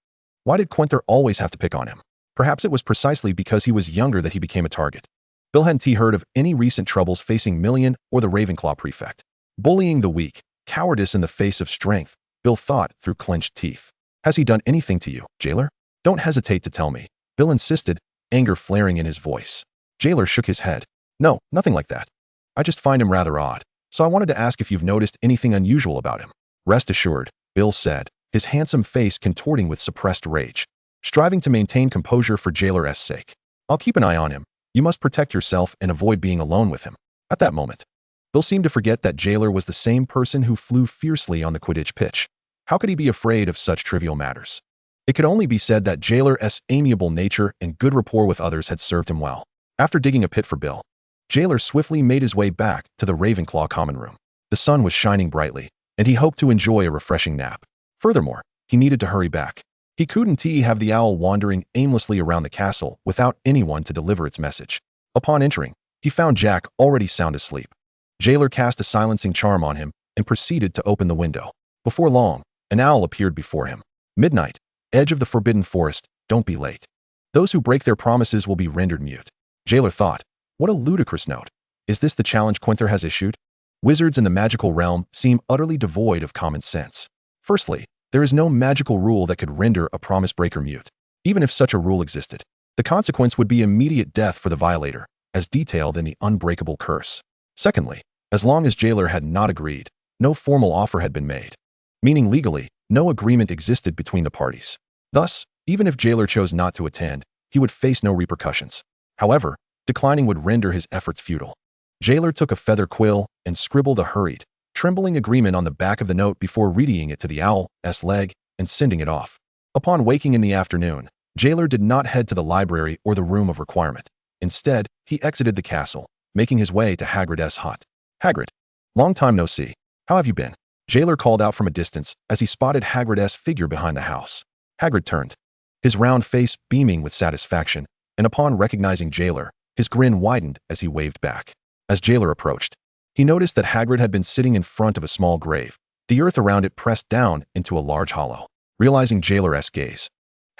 Why did Quintor always have to pick on him? Perhaps it was precisely because he was younger that he became a target. Bill hadn't heard of any recent troubles facing Million or the Ravenclaw prefect. Bullying the weak, cowardice in the face of strength, Bill thought through clenched teeth. Has he done anything to you, Jeler? Don't hesitate to tell me, Bill insisted, anger flaring in his voice. Jeler shook his head. No, nothing like that. I just find him rather odd, so I wanted to ask if you've noticed anything unusual about him. Rest assured, Bill said, his handsome face contorting with suppressed rage, striving to maintain composure for Jeler's sake. I'll keep an eye on him. You must protect yourself and avoid being alone with him. At that moment, Bill seemed to forget that Jeler was the same person who flew fiercely on the Quidditch pitch. How could he be afraid of such trivial matters? It could only be said that Jeler's amiable nature and good rapport with others had served him well. After digging a pit for Bill, Jeler swiftly made his way back to the Ravenclaw common room. The sun was shining brightly, and he hoped to enjoy a refreshing nap. Furthermore, he needed to hurry back. He couldn't have the owl wandering aimlessly around the castle without anyone to deliver its message. Upon entering, he found Jack already sound asleep. Jeler cast a silencing charm on him and proceeded to open the window. Before long, an owl appeared before him. Midnight, edge of the forbidden forest, don't be late. Those who break their promises will be rendered mute. Jeler thought, what a ludicrous note. Is this the challenge Quinther has issued? Wizards in the magical realm seem utterly devoid of common sense. Firstly, there is no magical rule that could render a promise breaker mute. Even if such a rule existed, the consequence would be immediate death for the violator, as detailed in the unbreakable curse. Secondly, as long as Jeler had not agreed, no formal offer had been made. Meaning legally, no agreement existed between the parties. Thus, even if Jeler chose not to attend, he would face no repercussions. However, declining would render his efforts futile. Jeler took a feather quill and scribbled a hurried, trembling agreement on the back of the note before reading it to the owl's leg and sending it off. Upon waking in the afternoon, Jeler did not head to the library or the room of requirement. Instead, he exited the castle, making his way to Hagrid's hut. Hagrid, long time no see. How have you been? Jeler called out from a distance as he spotted Hagrid's figure behind the house. Hagrid turned, his round face beaming with satisfaction, and upon recognizing Jeler, his grin widened as he waved back. As Jeler approached, he noticed that Hagrid had been sitting in front of a small grave, the earth around it pressed down into a large hollow. Realizing Jeler's gaze,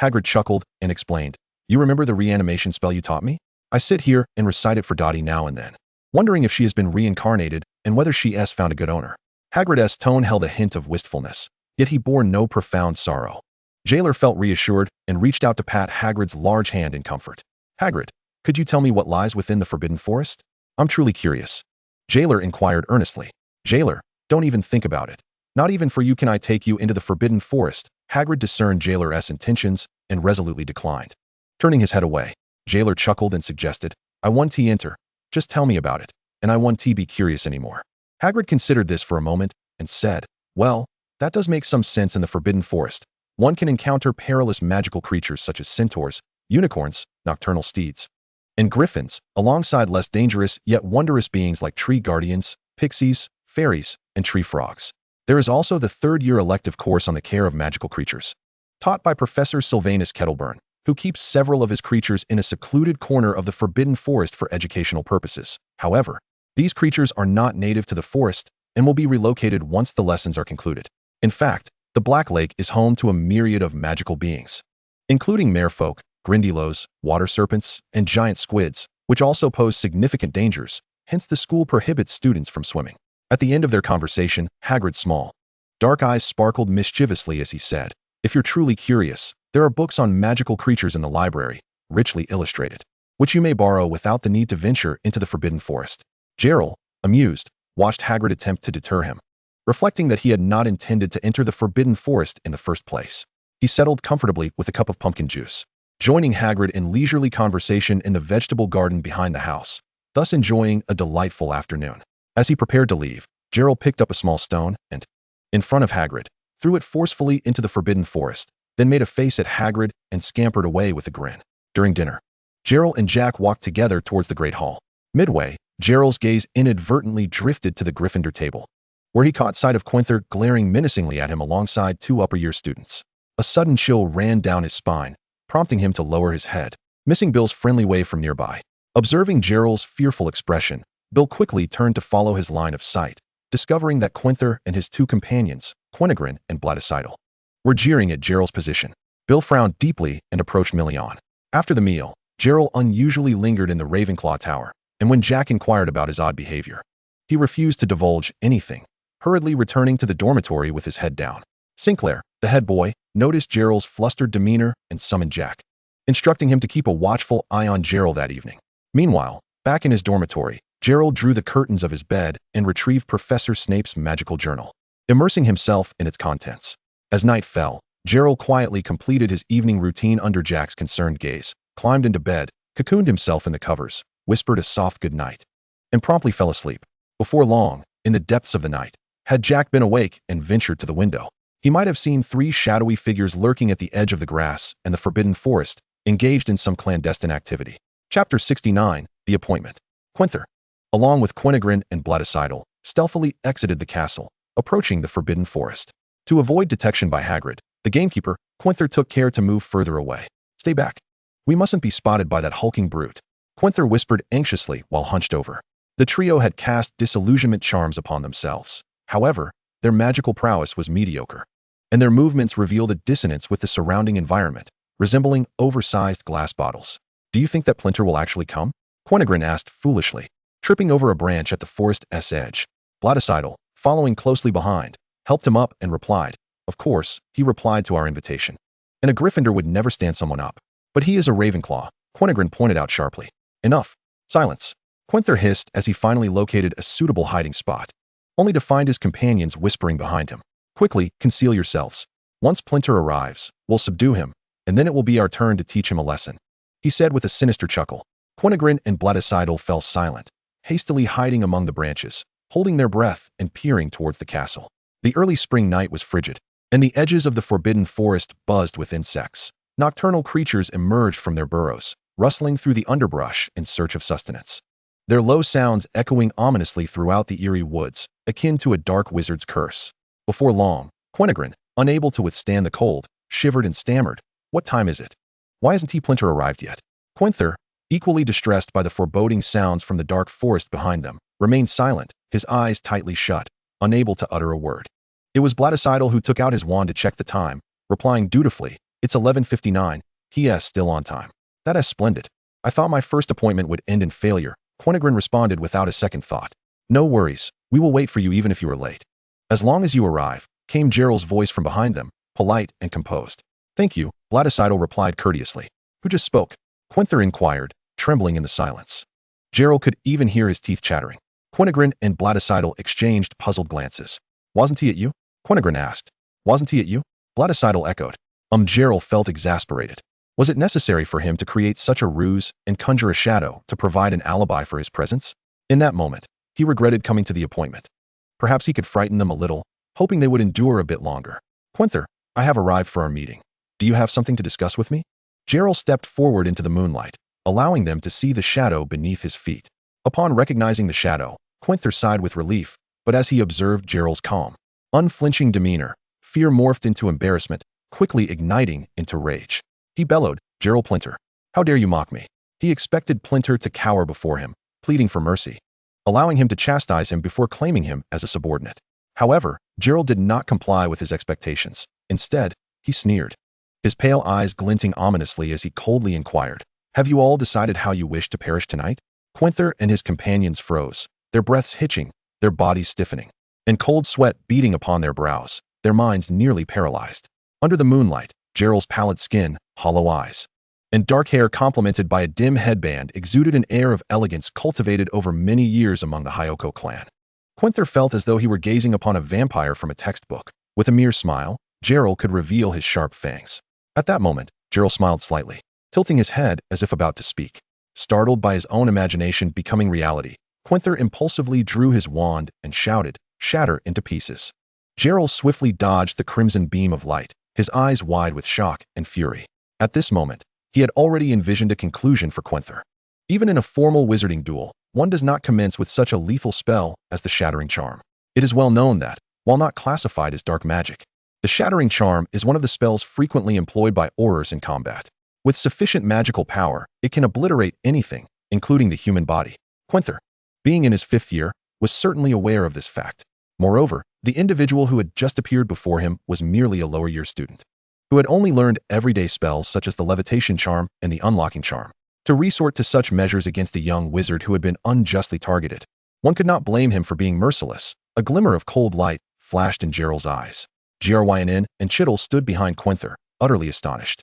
Hagrid chuckled and explained, You remember the reanimation spell you taught me? I sit here and recite it for Dottie now and then, wondering if she has been reincarnated and whether she's found a good owner. Hagrid's tone held a hint of wistfulness, yet he bore no profound sorrow. Jeler felt reassured and reached out to pat Hagrid's large hand in comfort. Hagrid, could you tell me what lies within the Forbidden Forest? I'm truly curious. Jeler inquired earnestly. Jeler, don't even think about it. Not even for you can I take you into the Forbidden Forest. Hagrid discerned Jeler's intentions and resolutely declined. Turning his head away, Jeler chuckled and suggested, I want to enter. Just tell me about it, and I want to be curious anymore. Hagrid considered this for a moment and said, Well, that does make some sense in the Forbidden Forest. One can encounter perilous magical creatures such as centaurs, unicorns, nocturnal steeds, and griffins, alongside less dangerous yet wondrous beings like tree guardians, pixies, fairies, and tree frogs. There is also the third-year elective course on the care of magical creatures, taught by Professor Sylvanus Kettleburn, who keeps several of his creatures in a secluded corner of the Forbidden Forest for educational purposes. However, these creatures are not native to the forest and will be relocated once the lessons are concluded. In fact, the Black Lake is home to a myriad of magical beings, including merfolk, grindylows, water serpents, and giant squids, which also pose significant dangers, hence the school prohibits students from swimming. At the end of their conversation, Hagrid's small, dark eyes sparkled mischievously as he said, If you're truly curious, there are books on magical creatures in the library, richly illustrated, which you may borrow without the need to venture into the Forbidden Forest. Jeler, amused, watched Hagrid attempt to deter him, reflecting that he had not intended to enter the Forbidden Forest in the first place. He settled comfortably with a cup of pumpkin juice, joining Hagrid in leisurely conversation in the vegetable garden behind the house, thus enjoying a delightful afternoon. As he prepared to leave, Jeler picked up a small stone and, in front of Hagrid, threw it forcefully into the Forbidden Forest, then made a face at Hagrid and scampered away with a grin. During dinner, Jeler and Jack walked together towards the Great Hall. Midway, Jeler's gaze inadvertently drifted to the Gryffindor table, where he caught sight of Quinther glaring menacingly at him alongside two upper-year students. A sudden chill ran down his spine, prompting him to lower his head, missing Bill's friendly wave from nearby. Observing Jeler's fearful expression, Bill quickly turned to follow his line of sight, discovering that Quinther and his two companions, Quinigrin and Blatticidal, were jeering at Jeler's position. Bill frowned deeply and approached Million. After the meal, Jeler unusually lingered in the Ravenclaw Tower, and when Jack inquired about his odd behavior, he refused to divulge anything, hurriedly returning to the dormitory with his head down. Sinclair, the head boy, noticed Gerald's flustered demeanor and summoned Jack, instructing him to keep a watchful eye on Gerald that evening. Meanwhile, back in his dormitory, Gerald drew the curtains of his bed and retrieved Professor Snape's magical journal, immersing himself in its contents. As night fell, Gerald quietly completed his evening routine under Jack's concerned gaze, climbed into bed, cocooned himself in the covers, whispered a soft good night, and promptly fell asleep. Before long, in the depths of the night, had Jack been awake and ventured to the window, he might have seen 3 shadowy figures lurking at the edge of the grass and the forbidden forest, engaged in some clandestine activity. Chapter 69, The Appointment. Quinther, along with Quinigrin and Blaticidal, stealthily exited the castle, approaching the forbidden forest. To avoid detection by Hagrid, the gamekeeper, Quinther took care to move further away. Stay back. We mustn't be spotted by that hulking brute, Quinther whispered anxiously while hunched over. The trio had cast disillusionment charms upon themselves. However, their magical prowess was mediocre, and their movements revealed a dissonance with the surrounding environment, resembling oversized glass bottles. Do you think that Plinter will actually come? Quinigrin asked foolishly, tripping over a branch at the forest's edge. Blaticidal, following closely behind, helped him up and replied, "Of course," he replied to our invitation. "And a Gryffindor would never stand someone up. But he is a Ravenclaw," Quinigrin pointed out sharply. "Enough. Silence," Quinther hissed as he finally located a suitable hiding spot, only to find his companions whispering behind him. "Quickly, conceal yourselves. Once Plinter arrives, we'll subdue him, and then it will be our turn to teach him a lesson," he said with a sinister chuckle. Quinigrin and Blaticidal fell silent, hastily hiding among the branches, holding their breath and peering towards the castle. The early spring night was frigid, and the edges of the forbidden forest buzzed with insects. Nocturnal creatures emerged from their burrows, rustling through the underbrush in search of sustenance, their low sounds echoing ominously throughout the eerie woods, akin to a dark wizard's curse. Before long, Quinigrin, unable to withstand the cold, shivered and stammered, "What time is it? Why hasn't Plinter arrived yet?" Quinther, equally distressed by the foreboding sounds from the dark forest behind them, remained silent, his eyes tightly shut, unable to utter a word. It was Blaticidal who took out his wand to check the time, replying dutifully, "It's 11:59, P.S. still on time." "That is splendid. I thought my first appointment would end in failure," Quinigrin responded without a second thought. "No worries, we will wait for you even if you are late. As long as you arrive," came Gerald's voice from behind them, polite and composed. "Thank you," Blaticidal replied courteously. "Who just spoke?" Quinther inquired, trembling in the silence. Gerald could even hear his teeth chattering. Quinigrin and Blaticidal exchanged puzzled glances. "Wasn't he at you?" Quinigrin asked. "Wasn't he at you?" Blaticidal echoed. Gerald felt exasperated. Was it necessary for him to create such a ruse and conjure a shadow to provide an alibi for his presence? In that moment, he regretted coming to the appointment. Perhaps he could frighten them a little, hoping they would endure a bit longer. "Quinther, I have arrived for our meeting. Do you have something to discuss with me?" Gerald stepped forward into the moonlight, allowing them to see the shadow beneath his feet. Upon recognizing the shadow, Quinther sighed with relief, but as he observed Gerald's calm, unflinching demeanor, fear morphed into embarrassment, quickly igniting into rage. He bellowed, "Gerald Plinter, how dare you mock me?" He expected Plinter to cower before him, pleading for mercy, allowing him to chastise him before claiming him as a subordinate. However, Gerald did not comply with his expectations. Instead, he sneered, his pale eyes glinting ominously as he coldly inquired, "Have you all decided how you wish to perish tonight?" Quinther and his companions froze, their breaths hitching, their bodies stiffening, and cold sweat beating upon their brows, their minds nearly paralyzed. Under the moonlight, Gerald's pallid skin, hollow eyes, and dark hair complemented by a dim headband exuded an air of elegance cultivated over many years among the Hyuga clan. Quinther felt as though he were gazing upon a vampire from a textbook. With a mere smile, Gerald could reveal his sharp fangs. At that moment, Gerald smiled slightly, tilting his head as if about to speak. Startled by his own imagination becoming reality, Quinther impulsively drew his wand and shouted, "Shatter into pieces." Gerald swiftly dodged the crimson beam of light, his eyes wide with shock and fury. At this moment, he had already envisioned a conclusion for Quinther. Even in a formal wizarding duel, one does not commence with such a lethal spell as the Shattering Charm. It is well known that, while not classified as dark magic, the Shattering Charm is one of the spells frequently employed by aurors in combat. With sufficient magical power, it can obliterate anything, including the human body. Quinther, being in his 5th year, was certainly aware of this fact. Moreover, the individual who had just appeared before him was merely a lower-year student, who had only learned everyday spells such as the Levitation Charm and the Unlocking Charm. To resort to such measures against a young wizard who had been unjustly targeted. One could not blame him for being merciless. A glimmer of cold light flashed in Jerel's eyes. Gryn and Chittle stood behind Quenther, utterly astonished.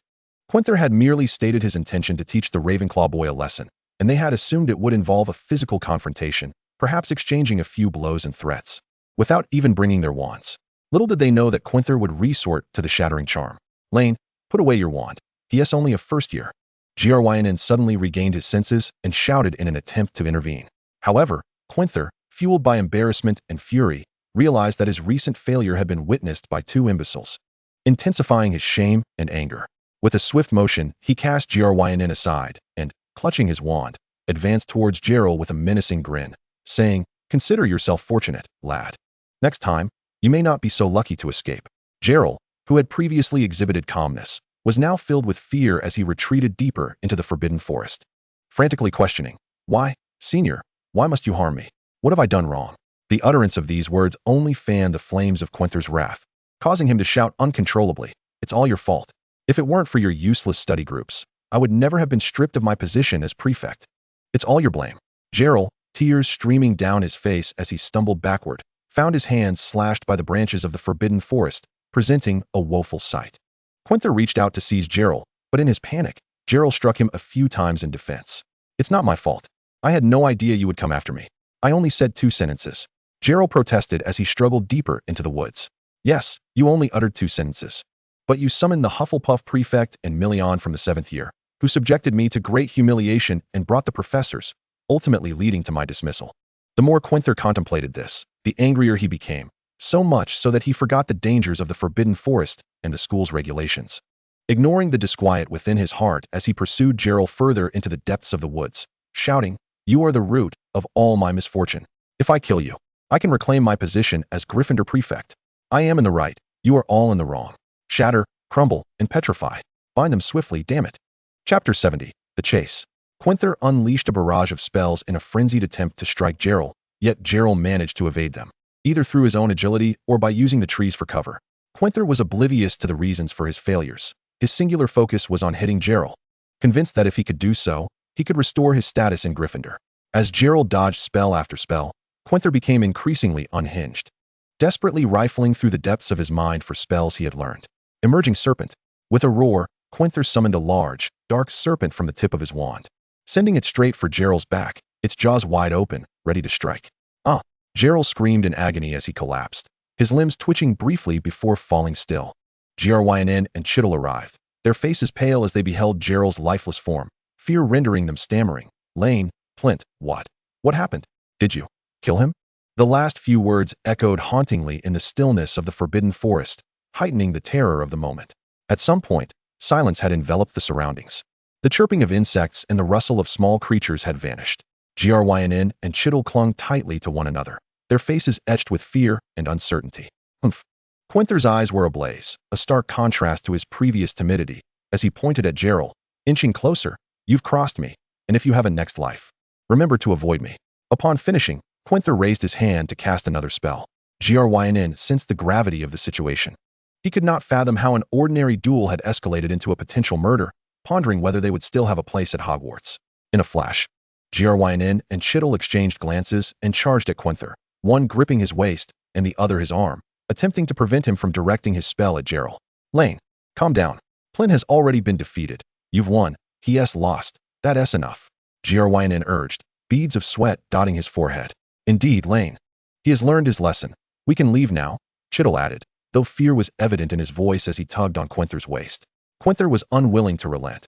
Quenther had merely stated his intention to teach the Ravenclaw boy a lesson, and they had assumed it would involve a physical confrontation, perhaps exchanging a few blows and threats, without even bringing their wands. Little did they know that Quenther would resort to the shattering charm. Lane, put away your wand. He is only a first year. Gryn suddenly regained his senses and shouted in an attempt to intervene. However, Quenther, fueled by embarrassment and fury, realized that his recent failure had been witnessed by two imbeciles, intensifying his shame and anger. With a swift motion, he cast Gryn aside and, clutching his wand, advanced towards Jerel with a menacing grin, saying, "Consider yourself fortunate, lad. Next time, you may not be so lucky to escape." Jerel, who had previously exhibited calmness, was now filled with fear as he retreated deeper into the forbidden forest, frantically questioning, "Why, senior, why must you harm me? What have I done wrong?" The utterance of these words only fanned the flames of Quenther's wrath, causing him to shout uncontrollably, "It's all your fault. If it weren't for your useless study groups, I would never have been stripped of my position as prefect. It's all your blame." Jerel, tears streaming down his face as he stumbled backward, found his hands slashed by the branches of the forbidden forest, presenting a woeful sight. Quenther reached out to seize Jerel, but in his panic, Jerel struck him a few times in defense. "It's not my fault. I had no idea you would come after me. I only said 2 sentences. Jerel protested as he struggled deeper into the woods. "Yes, you only uttered 2 sentences. But you summoned the Hufflepuff prefect and Million from the 7th year, who subjected me to great humiliation and brought the professors, ultimately leading to my dismissal." The more Quenther contemplated this, the angrier he became, so much so that he forgot the dangers of the forbidden forest and the school's regulations. Ignoring the disquiet within his heart as he pursued Jerel further into the depths of the woods, shouting, "You are the root of all my misfortune. If I kill you, I can reclaim my position as Gryffindor prefect. I am in the right, you are all in the wrong. Shatter, crumble, and petrify. Bind them swiftly, damn it." Chapter 70, The Chase. Quenther unleashed a barrage of spells in a frenzied attempt to strike Jerel, yet Jerel managed to evade them, either through his own agility or by using the trees for cover. Quenther was oblivious to the reasons for his failures. His singular focus was on hitting Jerel, convinced that if he could do so, he could restore his status in Gryffindor. As Jerel dodged spell after spell, Quenther became increasingly unhinged, desperately rifling through the depths of his mind for spells he had learned. Emerging Serpent. With a roar, Quenther summoned a large, dark serpent from the tip of his wand, sending it straight for Jerel's back, its jaws wide open, ready to strike. "Ah!" Jerel screamed in agony as he collapsed, his limbs twitching briefly before falling still. Gryn and Chittle arrived, their faces pale as they beheld Jerel's lifeless form, fear rendering them stammering. "Lane, Plint, what? What happened? Did you kill him?" The last few words echoed hauntingly in the stillness of the forbidden forest, heightening the terror of the moment. At some point, silence had enveloped the surroundings. The chirping of insects and the rustle of small creatures had vanished. Gryn and Chittle clung tightly to one another, their faces etched with fear and uncertainty. "Humph." Quenther's eyes were ablaze, a stark contrast to his previous timidity, as he pointed at Jerel, inching closer. "You've crossed me, and if you have a next life, remember to avoid me." Upon finishing, Quenther raised his hand to cast another spell. Gryn sensed the gravity of the situation. He could not fathom how an ordinary duel had escalated into a potential murder, pondering whether they would still have a place at Hogwarts. In a flash, Gryn and Chittle exchanged glances and charged at Quenther, one gripping his waist and the other his arm, attempting to prevent him from directing his spell at Jerel. "Lane, calm down. Plint has already been defeated. You've won. He's lost. That's enough," Gryn urged, beads of sweat dotting his forehead. "Indeed, Lane. He has learned his lesson. We can leave now," Chittle added, though fear was evident in his voice as he tugged on Quenther's waist. Quenther was unwilling to relent.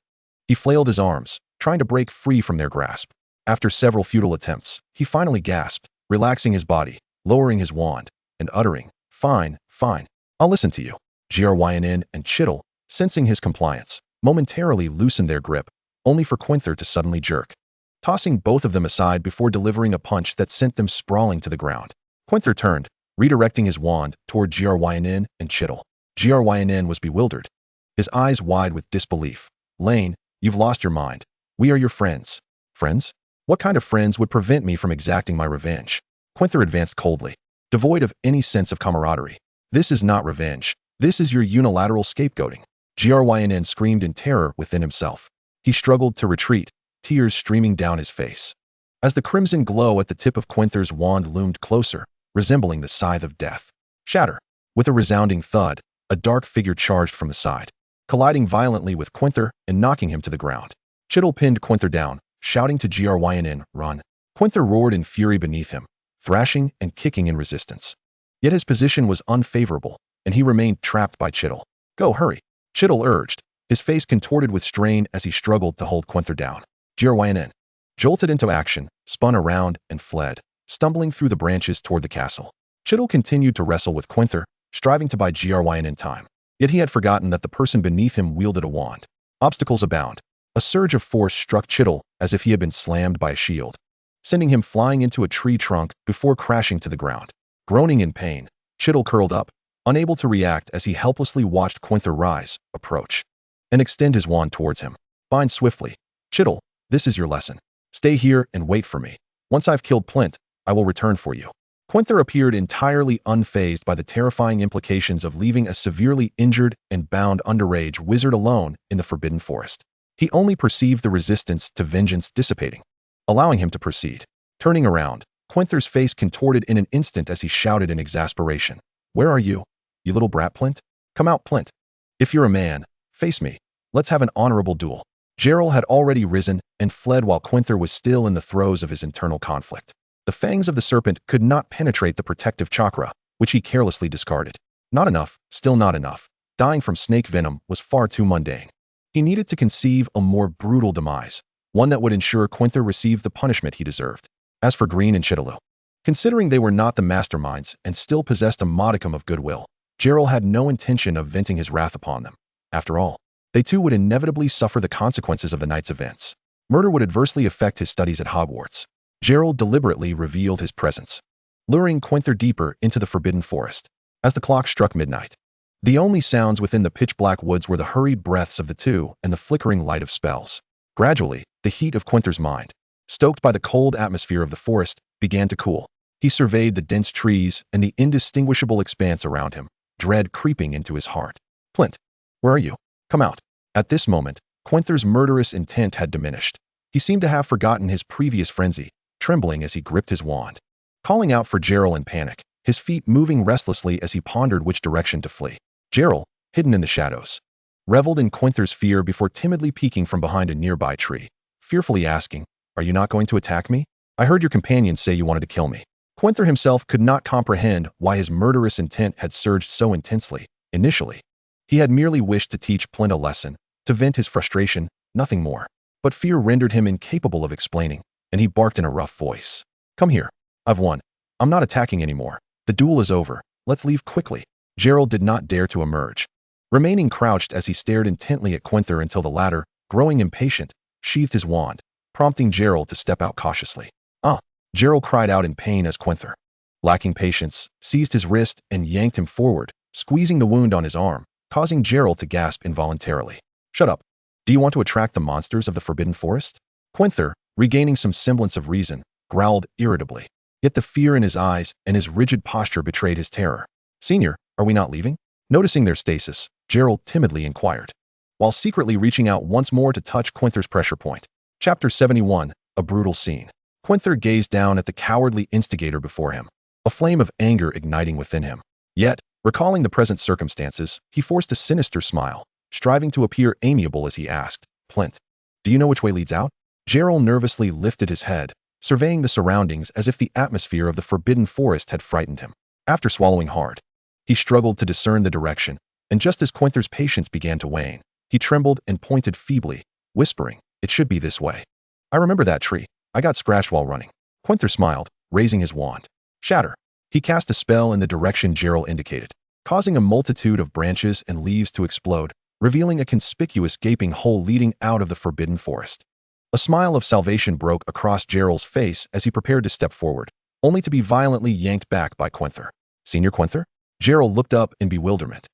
He flailed his arms, trying to break free from their grasp. After several futile attempts, he finally gasped, relaxing his body, lowering his wand, and uttering, "Fine, fine. I'll listen to you." Gryn and Chittle, sensing his compliance, momentarily loosened their grip, only for Quenther to suddenly jerk, tossing both of them aside before delivering a punch that sent them sprawling to the ground. Quenther turned, redirecting his wand toward Gryn and Chittle. Gryn was bewildered, his eyes wide with disbelief. "Lane, you've lost your mind. We are your friends." "Friends? What kind of friends would prevent me from exacting my revenge?" Quenther advanced coldly, devoid of any sense of camaraderie. "This is not revenge. This is your unilateral scapegoating." Gryn screamed in terror within himself. He struggled to retreat, tears streaming down his face. As the crimson glow at the tip of Quenther's wand loomed closer, resembling the scythe of death. Shatter! With a resounding thud, a dark figure charged from the side, colliding violently with Quenther and knocking him to the ground. Chittle pinned Quenther down, shouting to Gryn, "Run!" Quenther roared in fury beneath him, thrashing and kicking in resistance. Yet his position was unfavorable, and he remained trapped by Chittle. "Go, hurry!" Chittle urged, his face contorted with strain as he struggled to hold Quenther down. Gryn jolted into action, spun around, and fled, stumbling through the branches toward the castle. Chittle continued to wrestle with Quenther, striving to buy Gryn in time. Yet he had forgotten that the person beneath him wielded a wand. Obstacles abound. A surge of force struck Chittle as if he had been slammed by a shield, sending him flying into a tree trunk before crashing to the ground. Groaning in pain, Chittle curled up, unable to react as he helplessly watched Quenther rise, approach, and extend his wand towards him. "Bind swiftly. Chittle, this is your lesson. Stay here and wait for me. Once I've killed Plint, I will return for you." Quenther appeared entirely unfazed by the terrifying implications of leaving a severely injured and bound underage wizard alone in the Forbidden Forest. He only perceived the resistance to vengeance dissipating, allowing him to proceed. Turning around, Quenther's face contorted in an instant as he shouted in exasperation, "Where are you? You little brat, Plint? Come out, Plint. If you're a man, face me. Let's have an honorable duel." Jeler had already risen and fled while Quenther was still in the throes of his internal conflict. The fangs of the serpent could not penetrate the protective chakra, which he carelessly discarded. Not enough, still not enough. Dying from snake venom was far too mundane. He needed to conceive a more brutal demise, one that would ensure Quenther received the punishment he deserved. As for Green and Chittle, considering they were not the masterminds and still possessed a modicum of goodwill, Jeler had no intention of venting his wrath upon them. After all, they too would inevitably suffer the consequences of the night's events. Murder would adversely affect his studies at Hogwarts. Jeler deliberately revealed his presence, luring Quenther deeper into the Forbidden Forest. As the clock struck midnight, the only sounds within the pitch-black woods were the hurried breaths of the two and the flickering light of spells. Gradually, the heat of Quenther's mind, stoked by the cold atmosphere of the forest, began to cool. He surveyed the dense trees and the indistinguishable expanse around him, dread creeping into his heart. "Plint, where are you? Come out." At this moment, Quenther's murderous intent had diminished. He seemed to have forgotten his previous frenzy, trembling as he gripped his wand, calling out for Jeler in panic, his feet moving restlessly as he pondered which direction to flee. Jeler, hidden in the shadows, reveled in Quenther's fear before timidly peeking from behind a nearby tree, fearfully asking, "Are you not going to attack me? I heard your companions say you wanted to kill me." Quenther himself could not comprehend why his murderous intent had surged so intensely. Initially, he had merely wished to teach Plint a lesson, to vent his frustration, nothing more. But fear rendered him incapable of explaining, and he barked in a rough voice. "Come here. I've won. I'm not attacking anymore. The duel is over. Let's leave quickly." Jeler did not dare to emerge, remaining crouched as he stared intently at Quenther until the latter, growing impatient, sheathed his wand, prompting Jeler to step out cautiously. "Ah!" Jeler cried out in pain as Quenther, lacking patience, seized his wrist and yanked him forward, squeezing the wound on his arm, causing Jeler to gasp involuntarily. "Shut up. Do you want to attract the monsters of the Forbidden Forest?" Quenther, regaining some semblance of reason, growled irritably. Yet the fear in his eyes and his rigid posture betrayed his terror. "Senior, are we not leaving?" Noticing their stasis, Jeler timidly inquired, while secretly reaching out once more to touch Quenther's pressure point. Chapter 71, A Brutal Scene. Quenther gazed down at the cowardly instigator before him, a flame of anger igniting within him. Yet, recalling the present circumstances, he forced a sinister smile, striving to appear amiable as he asked, "Plint, do you know which way leads out?" Jeler nervously lifted his head, surveying the surroundings as if the atmosphere of the Forbidden Forest had frightened him. After swallowing hard, he struggled to discern the direction, and just as Quenther's patience began to wane, he trembled and pointed feebly, whispering, "It should be this way. I remember that tree. I got scratched while running." Quenther smiled, raising his wand. Shatter. He cast a spell in the direction Jeler indicated, causing a multitude of branches and leaves to explode, revealing a conspicuous gaping hole leading out of the Forbidden Forest. A smile of salvation broke across Jeler's face as he prepared to step forward, only to be violently yanked back by Quenther. "Senior Quenther?" Jeler looked up in bewilderment.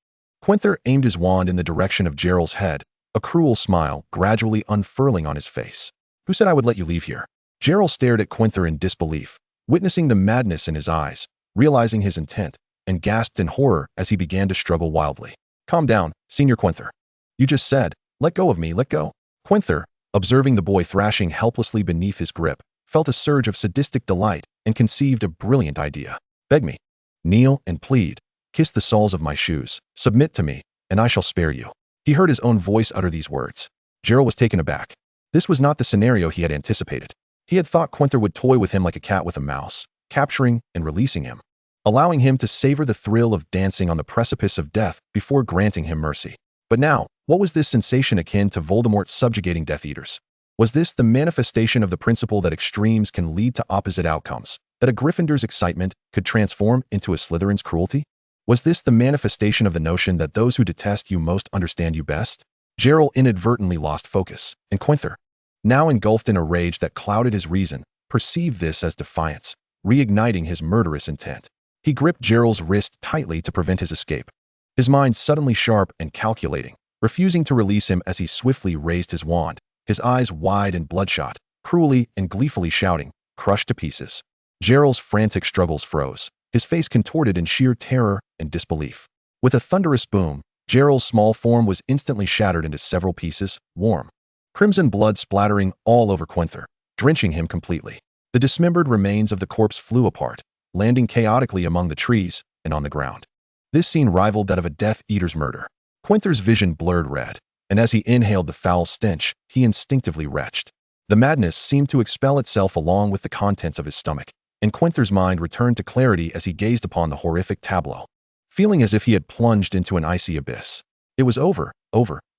Quenther aimed his wand in the direction of Jeler's head, a cruel smile gradually unfurling on his face. "Who said I would let you leave here?" Jeler stared at Quenther in disbelief, witnessing the madness in his eyes, realizing his intent, and gasped in horror as he began to struggle wildly. "Calm down, Senior Quenther. You just said, 'Let go of me, let go.'" Quenther, observing the boy thrashing helplessly beneath his grip, felt a surge of sadistic delight and conceived a brilliant idea. Beg me. Kneel and plead. Kiss the soles of my shoes. Submit to me, and I shall spare you. He heard his own voice utter these words. Jeler was taken aback. This was not the scenario he had anticipated. He had thought Quenther would toy with him like a cat with a mouse, capturing and releasing him, allowing him to savor the thrill of dancing on the precipice of death before granting him mercy. But now, what was this sensation akin to Voldemort subjugating Death Eaters? Was this the manifestation of the principle that extremes can lead to opposite outcomes, that a Gryffindor's excitement could transform into a Slytherin's cruelty? Was this the manifestation of the notion that those who detest you most understand you best? Jeler inadvertently lost focus, and Quenther, now engulfed in a rage that clouded his reason, perceived this as defiance, reigniting his murderous intent. He gripped Jeler's wrist tightly to prevent his escape, his mind suddenly sharp and calculating, refusing to release him as he swiftly raised his wand, his eyes wide and bloodshot, cruelly and gleefully shouting, crushed to pieces. Jeler's frantic struggles froze, his face contorted in sheer terror and disbelief. With a thunderous boom, Jeler's small form was instantly shattered into several pieces, warm, crimson blood splattering all over Quenther, drenching him completely. The dismembered remains of the corpse flew apart, landing chaotically among the trees and on the ground. This scene rivaled that of a Death Eater's murder. Quenther's vision blurred red, and as he inhaled the foul stench, he instinctively retched. The madness seemed to expel itself along with the contents of his stomach, and Quenther's mind returned to clarity as he gazed upon the horrific tableau, feeling as if he had plunged into an icy abyss. It was over.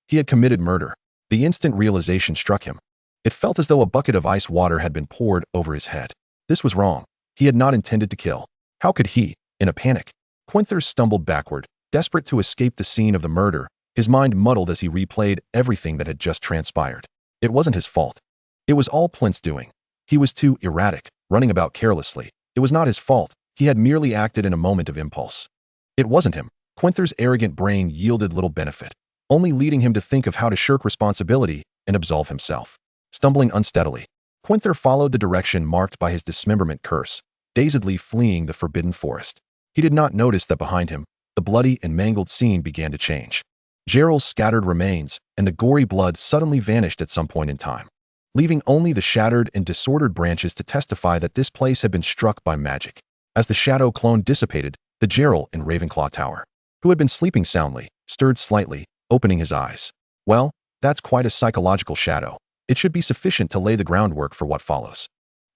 He had committed murder. The instant realization struck him. It felt as though a bucket of ice water had been poured over his head. This was wrong. He had not intended to kill. How could he? In a panic, Quenther stumbled backward, desperate to escape the scene of the murder, his mind muddled as he replayed everything that had just transpired. It wasn't his fault. It was all Plint's doing. He was too erratic, running about carelessly. It was not his fault. He had merely acted in a moment of impulse. It wasn't him. Quenther's arrogant brain yielded little benefit, only leading him to think of how to shirk responsibility and absolve himself. Stumbling unsteadily, Quenther followed the direction marked by his dismemberment curse, dazedly fleeing the forbidden forest. He did not notice that behind him, the bloody and mangled scene began to change. Jeler's scattered remains and the gory blood suddenly vanished at some point in time, leaving only the shattered and disordered branches to testify that this place had been struck by magic. As the shadow clone dissipated, the Jeler in Ravenclaw Tower, who had been sleeping soundly, stirred slightly, opening his eyes. Well, that's quite a psychological shadow. It should be sufficient to lay the groundwork for what follows.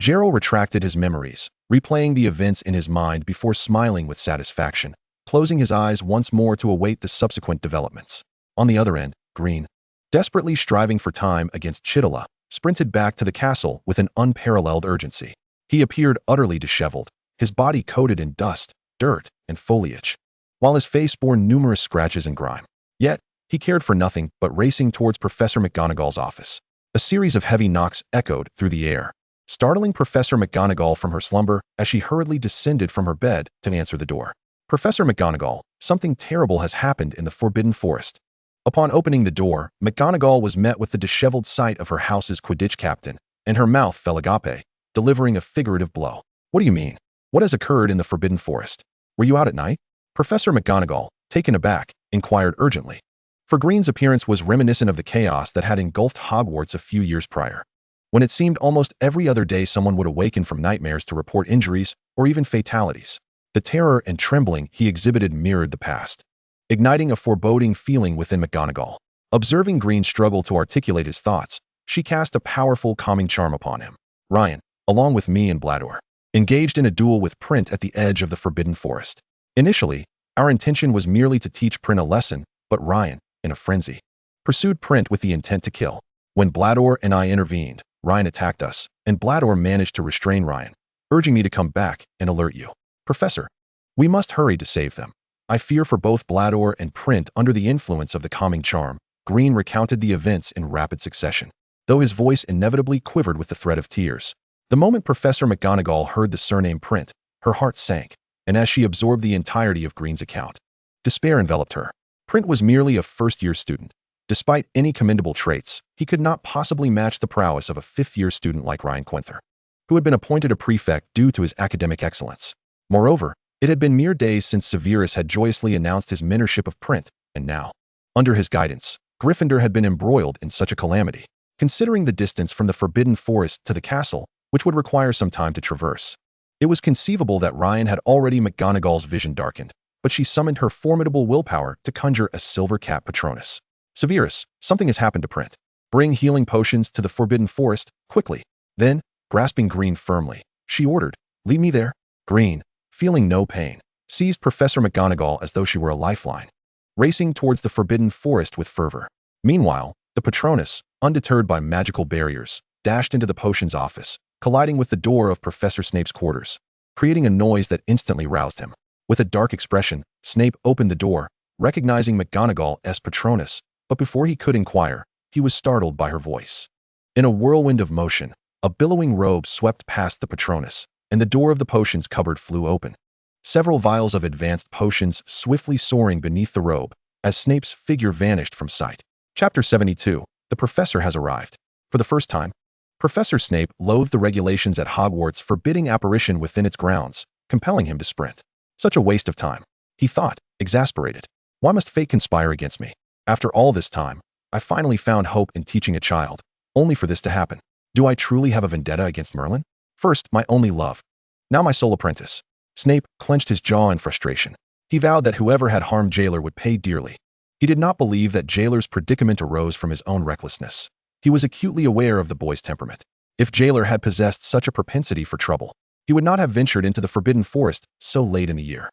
Jeler retracted his memories, replaying the events in his mind before smiling with satisfaction, closing his eyes once more to await the subsequent developments. On the other end, Green, desperately striving for time against Chitala, sprinted back to the castle with an unparalleled urgency. He appeared utterly disheveled, his body coated in dust, dirt, and foliage, while his face bore numerous scratches and grime. Yet, he cared for nothing but racing towards Professor McGonagall's office. A series of heavy knocks echoed through the air, startling Professor McGonagall from her slumber as she hurriedly descended from her bed to answer the door. Professor McGonagall, something terrible has happened in the Forbidden Forest. Upon opening the door, McGonagall was met with the disheveled sight of her house's Quidditch captain, and her mouth fell agape, delivering a figurative blow. What do you mean? What has occurred in the Forbidden Forest? Were you out at night? Professor McGonagall, taken aback, inquired urgently. For Green's appearance was reminiscent of the chaos that had engulfed Hogwarts a few years prior, when it seemed almost every other day someone would awaken from nightmares to report injuries or even fatalities. The terror and trembling he exhibited mirrored the past, igniting a foreboding feeling within McGonagall. Observing Green struggle to articulate his thoughts, she cast a powerful calming charm upon him. Ryan, along with me and Blador, engaged in a duel with Print at the edge of the Forbidden Forest. Initially, our intention was merely to teach Print a lesson, but Ryan, in a frenzy, pursued Print with the intent to kill. When Blador and I intervened, Ryan attacked us, and Blador managed to restrain Ryan, urging me to come back and alert you. Professor, we must hurry to save them. I fear for both Blador and Print under the influence of the calming charm. Green recounted the events in rapid succession, though his voice inevitably quivered with the threat of tears. The moment Professor McGonagall heard the surname Print, her heart sank, and as she absorbed the entirety of Green's account, despair enveloped her. Print was merely a first-year student. Despite any commendable traits, he could not possibly match the prowess of a fifth-year student like Ryan Quenther, who had been appointed a prefect due to his academic excellence. Moreover, it had been mere days since Severus had joyously announced his mentorship of Print, and now, under his guidance, Gryffindor had been embroiled in such a calamity. considering the distance from the Forbidden Forest to the castle, which would require some time to traverse. It was conceivable that Ryan had already McGonagall's vision darkened, but she summoned her formidable willpower to conjure a silver-cap Patronus. Severus, something has happened to Print. Bring healing potions to the Forbidden Forest, quickly. Then, grasping Green firmly, she ordered, lead me there. Green, feeling no pain, seized Professor McGonagall as though she were a lifeline, racing towards the Forbidden Forest with fervor. Meanwhile, the Patronus, undeterred by magical barriers, dashed into the potions office, colliding with the door of Professor Snape's quarters, creating a noise that instantly roused him. With a dark expression, Snape opened the door, recognizing McGonagall as Patronus, but before he could inquire, he was startled by her voice. In a whirlwind of motion, a billowing robe swept past the Patronus, and the door of the potions cupboard flew open. Several vials of advanced potions swiftly soaring beneath the robe, as Snape's figure vanished from sight. Chapter 72. The Professor has arrived. For the first time, Professor Snape loathed the regulations at Hogwarts forbidding apparition within its grounds, compelling him to sprint. Such a waste of time, he thought, exasperated. Why must fate conspire against me? After all this time, I finally found hope in teaching a child, only for this to happen. Do I truly have a vendetta against Merlin? First, my only love. Now my sole apprentice. Snape clenched his jaw in frustration. He vowed that whoever had harmed Jeler would pay dearly. He did not believe that Jeler's predicament arose from his own recklessness. He was acutely aware of the boy's temperament. If Jeler had possessed such a propensity for trouble, he would not have ventured into the Forbidden Forest so late in the year.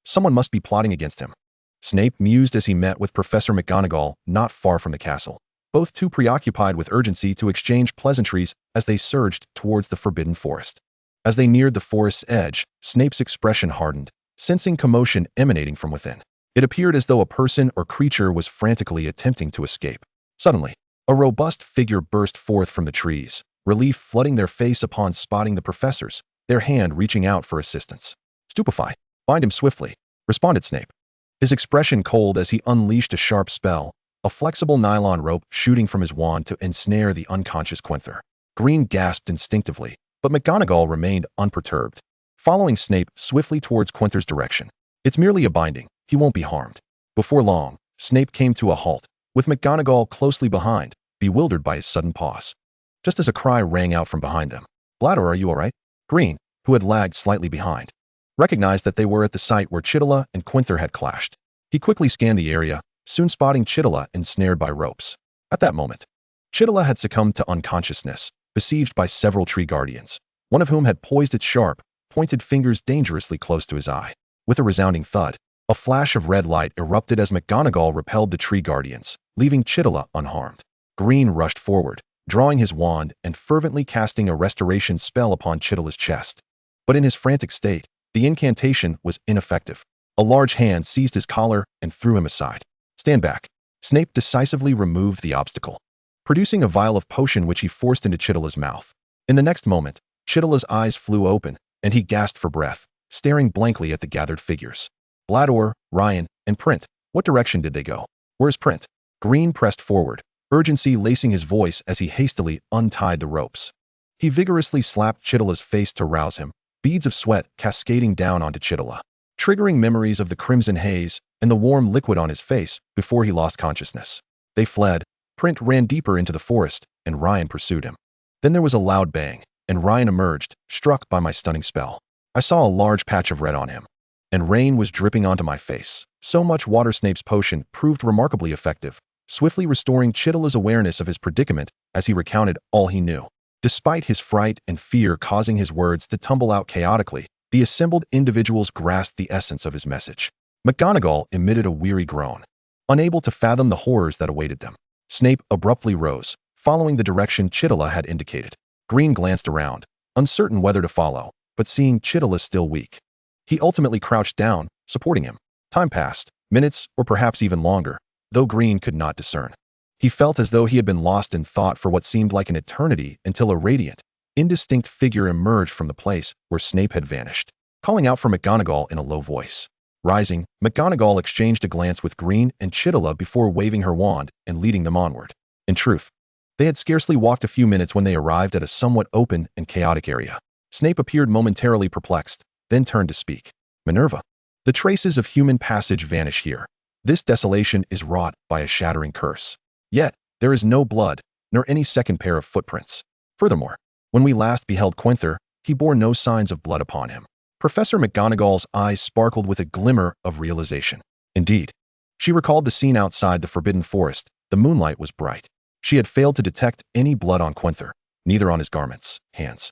Someone must be plotting against him. Snape mused as he met with Professor McGonagall not far from the castle, both too preoccupied with urgency to exchange pleasantries as they surged towards the Forbidden Forest. As they neared the forest's edge, Snape's expression hardened, sensing commotion emanating from within. It appeared as though a person or creature was frantically attempting to escape. Suddenly, a robust figure burst forth from the trees, relief flooding their face upon spotting the professors, their hand reaching out for assistance. Stupefy. Bind him swiftly, responded Snape. His expression cold as he unleashed a sharp spell, a flexible nylon rope shooting from his wand to ensnare the unconscious Quinther. Green gasped instinctively, but McGonagall remained unperturbed, following Snape swiftly towards Quinther's direction. It's merely a binding, he won't be harmed. Before long, Snape came to a halt, with McGonagall closely behind, bewildered by his sudden pause. Just as a cry rang out from behind them. Bladder, are you all right? Green, who had lagged slightly behind, recognized that they were at the site where Chittila and Quinther had clashed. He quickly scanned the area, soon spotting Chittila ensnared by ropes. At that moment, Chittila had succumbed to unconsciousness, besieged by several tree guardians, one of whom had poised its sharp, pointed fingers dangerously close to his eye. With a resounding thud, a flash of red light erupted as McGonagall repelled the tree guardians, leaving Chittila unharmed. Green rushed forward, drawing his wand and fervently casting a restoration spell upon Chittila's chest. But in his frantic state, the incantation was ineffective. A large hand seized his collar and threw him aside. Stand back. Snape decisively removed the obstacle, producing a vial of potion which he forced into Chittila's mouth. In the next moment, Chittila's eyes flew open, and he gasped for breath, staring blankly at the gathered figures. Blador, Ryan, and Print. What direction did they go? Where's Print? Green pressed forward, urgency lacing his voice as he hastily untied the ropes. He vigorously slapped Chittila's face to rouse him, beads of sweat cascading down onto Chittila, triggering memories of the crimson haze and the warm liquid on his face before he lost consciousness. They fled. Print ran deeper into the forest, and Ryan pursued him. Then there was a loud bang, and Ryan emerged, struck by my stunning spell. I saw a large patch of red on him, and rain was dripping onto my face. So much water. Snape's potion proved remarkably effective, swiftly restoring Chittila's awareness of his predicament as he recounted all he knew. Despite his fright and fear causing his words to tumble out chaotically, the assembled individuals grasped the essence of his message. McGonagall emitted a weary groan, unable to fathom the horrors that awaited them. Snape abruptly rose, following the direction Chittila had indicated. Green glanced around, uncertain whether to follow, but seeing Chittila still weak, he ultimately crouched down, supporting him. Time passed, minutes or perhaps even longer, though Green could not discern. He felt as though he had been lost in thought for what seemed like an eternity until a radiant, indistinct figure emerged from the place where Snape had vanished, calling out for McGonagall in a low voice. Rising, McGonagall exchanged a glance with Green and Chittila before waving her wand and leading them onward. In truth, they had scarcely walked a few minutes when they arrived at a somewhat open and chaotic area. Snape appeared momentarily perplexed, then turned to speak. Minerva, the traces of human passage vanish here. This desolation is wrought by a shattering curse. Yet, there is no blood, nor any second pair of footprints. Furthermore, when we last beheld Quinther, he bore no signs of blood upon him. Professor McGonagall's eyes sparkled with a glimmer of realization. Indeed, she recalled the scene outside the Forbidden Forest. The moonlight was bright. She had failed to detect any blood on Quinther, neither on his garments, hands,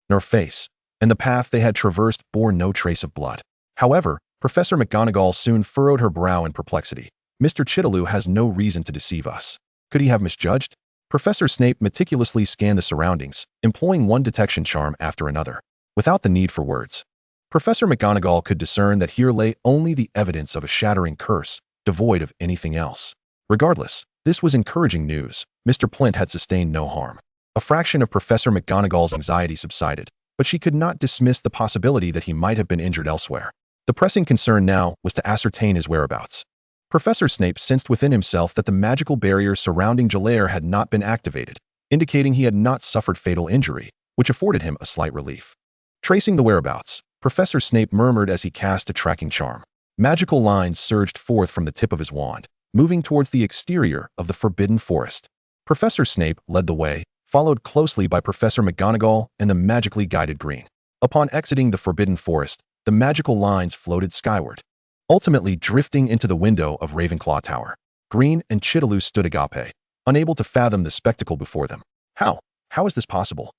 nor face, and the path they had traversed bore no trace of blood. However, Professor McGonagall soon furrowed her brow in perplexity. Mr. Chitterloo has no reason to deceive us. Could he have misjudged? Professor Snape meticulously scanned the surroundings, employing one detection charm after another, without the need for words. Professor McGonagall could discern that here lay only the evidence of a shattering curse, devoid of anything else. Regardless, this was encouraging news. Mr. Plint had sustained no harm. A fraction of Professor McGonagall's anxiety subsided, but she could not dismiss the possibility that he might have been injured elsewhere. The pressing concern now was to ascertain his whereabouts. Professor Snape sensed within himself that the magical barrier surrounding Jeler had not been activated, indicating he had not suffered fatal injury, which afforded him a slight relief. Tracing the whereabouts, Professor Snape murmured as he cast a tracking charm. Magical lines surged forth from the tip of his wand, moving towards the exterior of the Forbidden Forest. Professor Snape led the way, followed closely by Professor McGonagall and the magically guided Green. Upon exiting the Forbidden Forest, the magical lines floated skyward, ultimately drifting into the window of Ravenclaw Tower. Green and Chitterloo stood agape, unable to fathom the spectacle before them. How is this possible?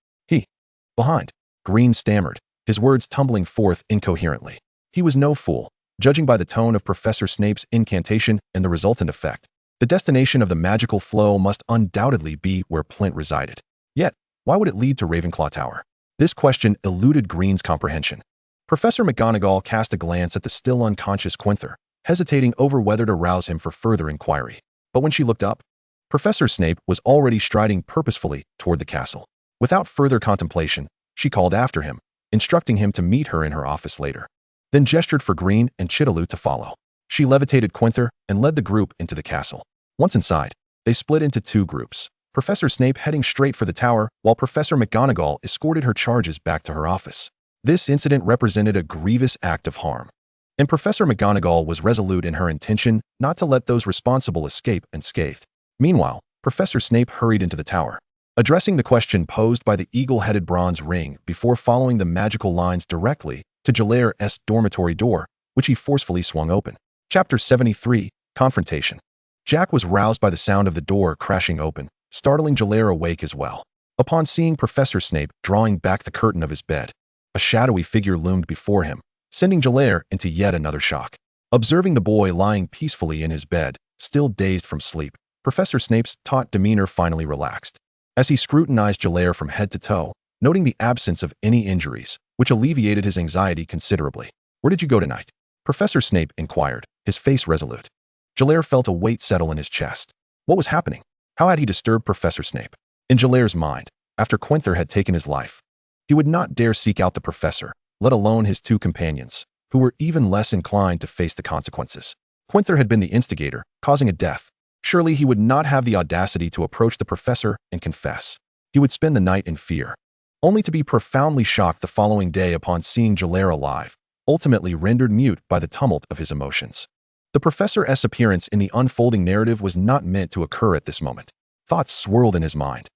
Behind. Green stammered, his words tumbling forth incoherently. He was no fool, judging by the tone of Professor Snape's incantation and the resultant effect. The destination of the magical flow must undoubtedly be where Plint resided. Yet, why would it lead to Ravenclaw Tower? This question eluded Green's comprehension. Professor McGonagall cast a glance at the still unconscious Quinther, hesitating over whether to rouse him for further inquiry. But when she looked up, Professor Snape was already striding purposefully toward the castle. Without further contemplation, she called after him, instructing him to meet her in her office later, then gestured for Green and Chitterloo to follow. She levitated Quinther and led the group into the castle. Once inside, they split into two groups, Professor Snape heading straight for the tower, while Professor McGonagall escorted her charges back to her office. This incident represented a grievous act of harm, and Professor McGonagall was resolute in her intention not to let those responsible escape unscathed. Meanwhile, Professor Snape hurried into the tower, addressing the question posed by the eagle-headed bronze ring before following the magical lines directly to Jeler's dormitory door, which he forcefully swung open. Chapter 73, Confrontation. Jack was roused by the sound of the door crashing open, startling Jeler awake as well. Upon seeing Professor Snape drawing back the curtain of his bed, a shadowy figure loomed before him, sending Jeler into yet another shock. Observing the boy lying peacefully in his bed, still dazed from sleep, Professor Snape's taut demeanor finally relaxed. As he scrutinized Jeler from head to toe, noting the absence of any injuries, which alleviated his anxiety considerably. "Where did you go tonight?" Professor Snape inquired, his face resolute. Jeler felt a weight settle in his chest. What was happening? How had he disturbed Professor Snape? In Jeler's mind, after Quinther had taken his life, he would not dare seek out the professor, let alone his two companions, who were even less inclined to face the consequences. Quinther had been the instigator, causing a death. Surely he would not have the audacity to approach the professor and confess. He would spend the night in fear, only to be profoundly shocked the following day upon seeing Jeler alive, ultimately rendered mute by the tumult of his emotions. The professor's appearance in the unfolding narrative was not meant to occur at this moment. Thoughts swirled in his mind.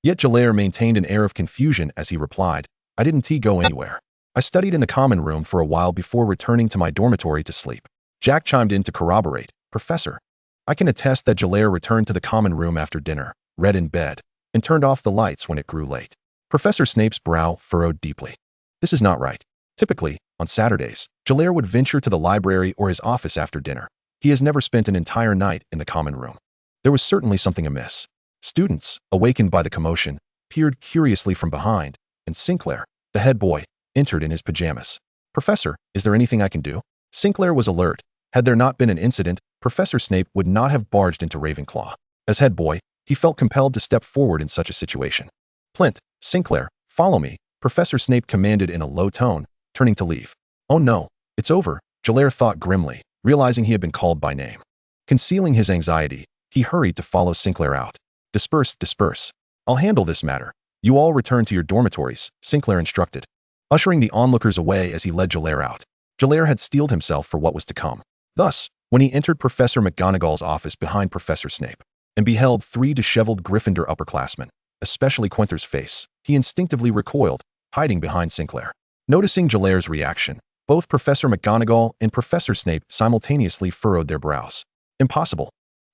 Yet Jeler maintained an air of confusion as he replied, "I didn't go anywhere. I studied in the common room for a while before returning to my dormitory to sleep." Jack chimed in to corroborate, "Professor, I can attest that Jeler returned to the common room after dinner, read in bed, and turned off the lights when it grew late." Professor Snape's brow furrowed deeply. This is not right. Typically, on Saturdays, Jeler would venture to the library or his office after dinner. He has never spent an entire night in the common room. There was certainly something amiss. Students, awakened by the commotion, peered curiously from behind, and Sinclair, the head boy, entered in his pajamas. "Professor, is there anything I can do?" Sinclair was alert. Had there not been an incident, Professor Snape would not have barged into Ravenclaw. As head boy, he felt compelled to step forward in such a situation. "Plint, Sinclair, follow me," Professor Snape commanded in a low tone, turning to leave. "Oh no, it's over," Jeler thought grimly, realizing he had been called by name. Concealing his anxiety, he hurried to follow Sinclair out. Disperse. I'll handle this matter. You all return to your dormitories," Sinclair instructed, ushering the onlookers away as he led Jeler out. Jeler had steeled himself for what was to come. Thus, when he entered Professor McGonagall's office behind Professor Snape, and beheld 3 disheveled Gryffindor upperclassmen, especially Quenther's face, he instinctively recoiled, hiding behind Sinclair. Noticing Jeler's reaction, both Professor McGonagall and Professor Snape simultaneously furrowed their brows. Impossible.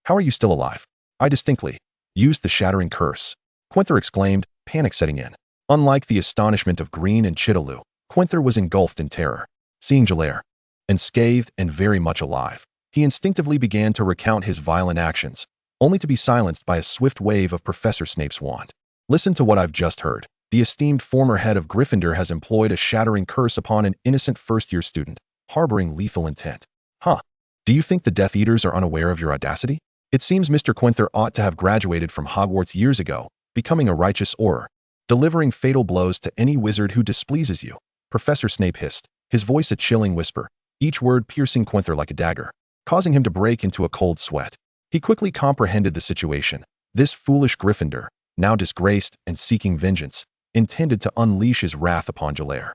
How are you still alive? I distinctly used the shattering curse, Quenther exclaimed, panic setting in. Unlike the astonishment of Green and Chitterloo, Quenther was engulfed in terror. Seeing Jeler, unscathed and very much alive, he instinctively began to recount his violent actions, only to be silenced by a swift wave of Professor Snape's wand. Listen to what I've just heard. The esteemed former head of Gryffindor has employed a shattering curse upon an innocent first-year student, harboring lethal intent. Huh. Do you think the Death Eaters are unaware of your audacity? It seems Mr. Quenther ought to have graduated from Hogwarts years ago, becoming a righteous Auror, delivering fatal blows to any wizard who displeases you, Professor Snape hissed, his voice a chilling whisper, each word piercing Quenther like a dagger, causing him to break into a cold sweat. He quickly comprehended the situation. This foolish Gryffindor, now disgraced and seeking vengeance, intended to unleash his wrath upon Jeler.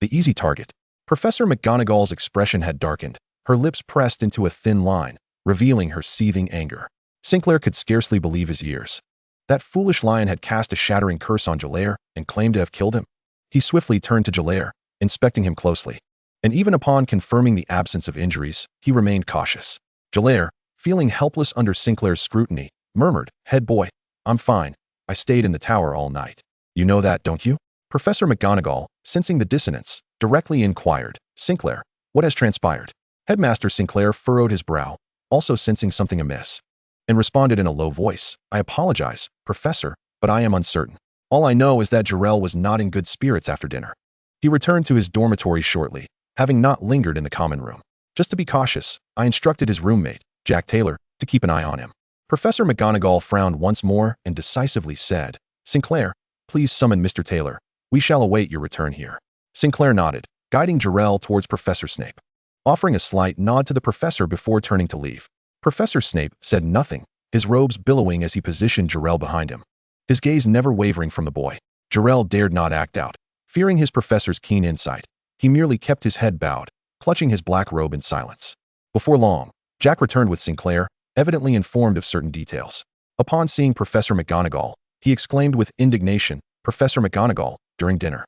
The easy target. Professor McGonagall's expression had darkened, her lips pressed into a thin line, revealing her seething anger. Sinclair could scarcely believe his ears. That foolish lion had cast a shattering curse on Jeler and claimed to have killed him. He swiftly turned to Jeler, inspecting him closely. And even upon confirming the absence of injuries, he remained cautious. Jeler, feeling helpless under Sinclair's scrutiny, murmured, "Head boy, I'm fine. I stayed in the tower all night. You know that, don't you?" Professor McGonagall, sensing the dissonance, directly inquired, "Sinclair, what has transpired?" Headmaster Sinclair furrowed his brow, also sensing something amiss, and responded in a low voice, "I apologize, Professor, but I am uncertain. All I know is that Jeler was not in good spirits after dinner. He returned to his dormitory shortly, having not lingered in the common room. Just to be cautious, I instructed his roommate, Jack Taylor, to keep an eye on him." Professor McGonagall frowned once more and decisively said, "Sinclair, please summon Mr. Taylor. We shall await your return here." Sinclair nodded, guiding Jeler towards Professor Snape, offering a slight nod to the professor before turning to leave. Professor Snape said nothing, his robes billowing as he positioned Jeler behind him, his gaze never wavering from the boy. Jeler dared not act out, fearing his professor's keen insight. He merely kept his head bowed, clutching his black robe in silence. Before long, Jack returned with Sinclair, evidently informed of certain details. Upon seeing Professor McGonagall, he exclaimed with indignation, "Professor McGonagall," during dinner.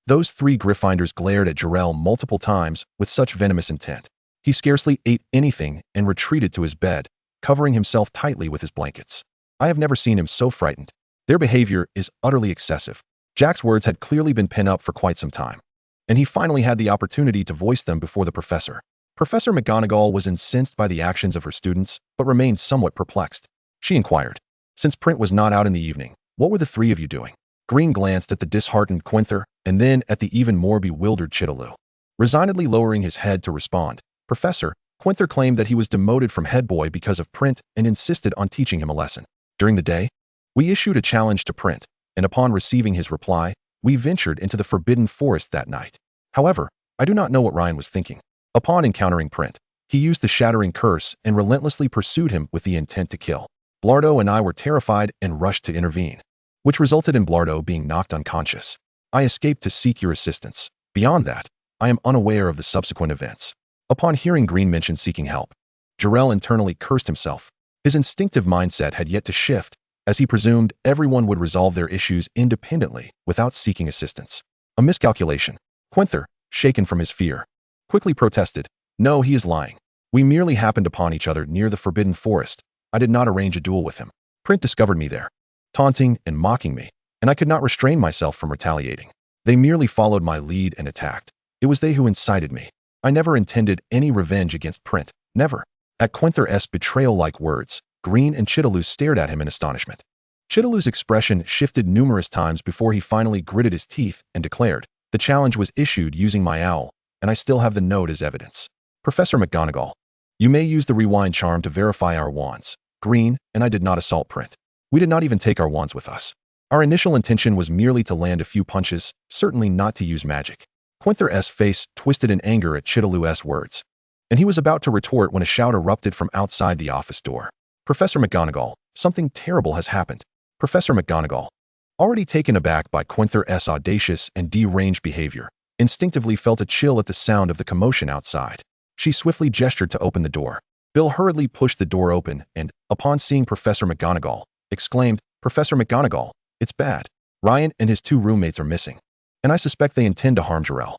Those 3 Gryffindors glared at Jeler multiple times with such venomous intent. He scarcely ate anything and retreated to his bed, covering himself tightly with his blankets. I have never seen him so frightened. Their behavior is utterly excessive. Jack's words had clearly been pent up for quite some time, and he finally had the opportunity to voice them before the professor. Professor McGonagall was incensed by the actions of her students, but remained somewhat perplexed. She inquired, "Since Print was not out in the evening, what were the 3 of you doing?" Green glanced at the disheartened Quenther and then at the even more bewildered Chitterloo. Resignedly lowering his head to respond, "Professor, Quenther claimed that he was demoted from head boy because of Print and insisted on teaching him a lesson. During the day, we issued a challenge to Print, and upon receiving his reply, we ventured into the Forbidden Forest that night. However, I do not know what Ryan was thinking. Upon encountering Print, he used the shattering curse and relentlessly pursued him with the intent to kill. Blardo and I were terrified and rushed to intervene, which resulted in Blardo being knocked unconscious. I escaped to seek your assistance. Beyond that, I am unaware of the subsequent events." Upon hearing Green mention seeking help, Jeler internally cursed himself. His instinctive mindset had yet to shift, as he presumed everyone would resolve their issues independently without seeking assistance. A miscalculation. Quenther, shaken from his fear, quickly protested, "No, he is lying. We merely happened upon each other near the Forbidden Forest. I did not arrange a duel with him. Print discovered me there, taunting and mocking me, and I could not restrain myself from retaliating. They merely followed my lead and attacked. It was they who incited me. I never intended any revenge against Print, never." At Quenther's betrayal-like words, Green and Chitterloo stared at him in astonishment. Chitterloo's expression shifted numerous times before he finally gritted his teeth and declared, "The challenge was issued using my owl, and I still have the note as evidence. Professor McGonagall, you may use the rewind charm to verify our wands. Green and I did not assault Print. We did not even take our wands with us. Our initial intention was merely to land a few punches, certainly not to use magic." Quenther's face twisted in anger at Chitterloo's words, and he was about to retort when a shout erupted from outside the office door. "Professor McGonagall, something terrible has happened." Professor McGonagall, already taken aback by Quenther's audacious and deranged behavior, instinctively felt a chill at the sound of the commotion outside. She swiftly gestured to open the door. Bill hurriedly pushed the door open and, upon seeing Professor McGonagall, exclaimed, "Professor McGonagall, it's bad. Ryan and his 2 roommates are missing. And I suspect they intend to harm Jarell."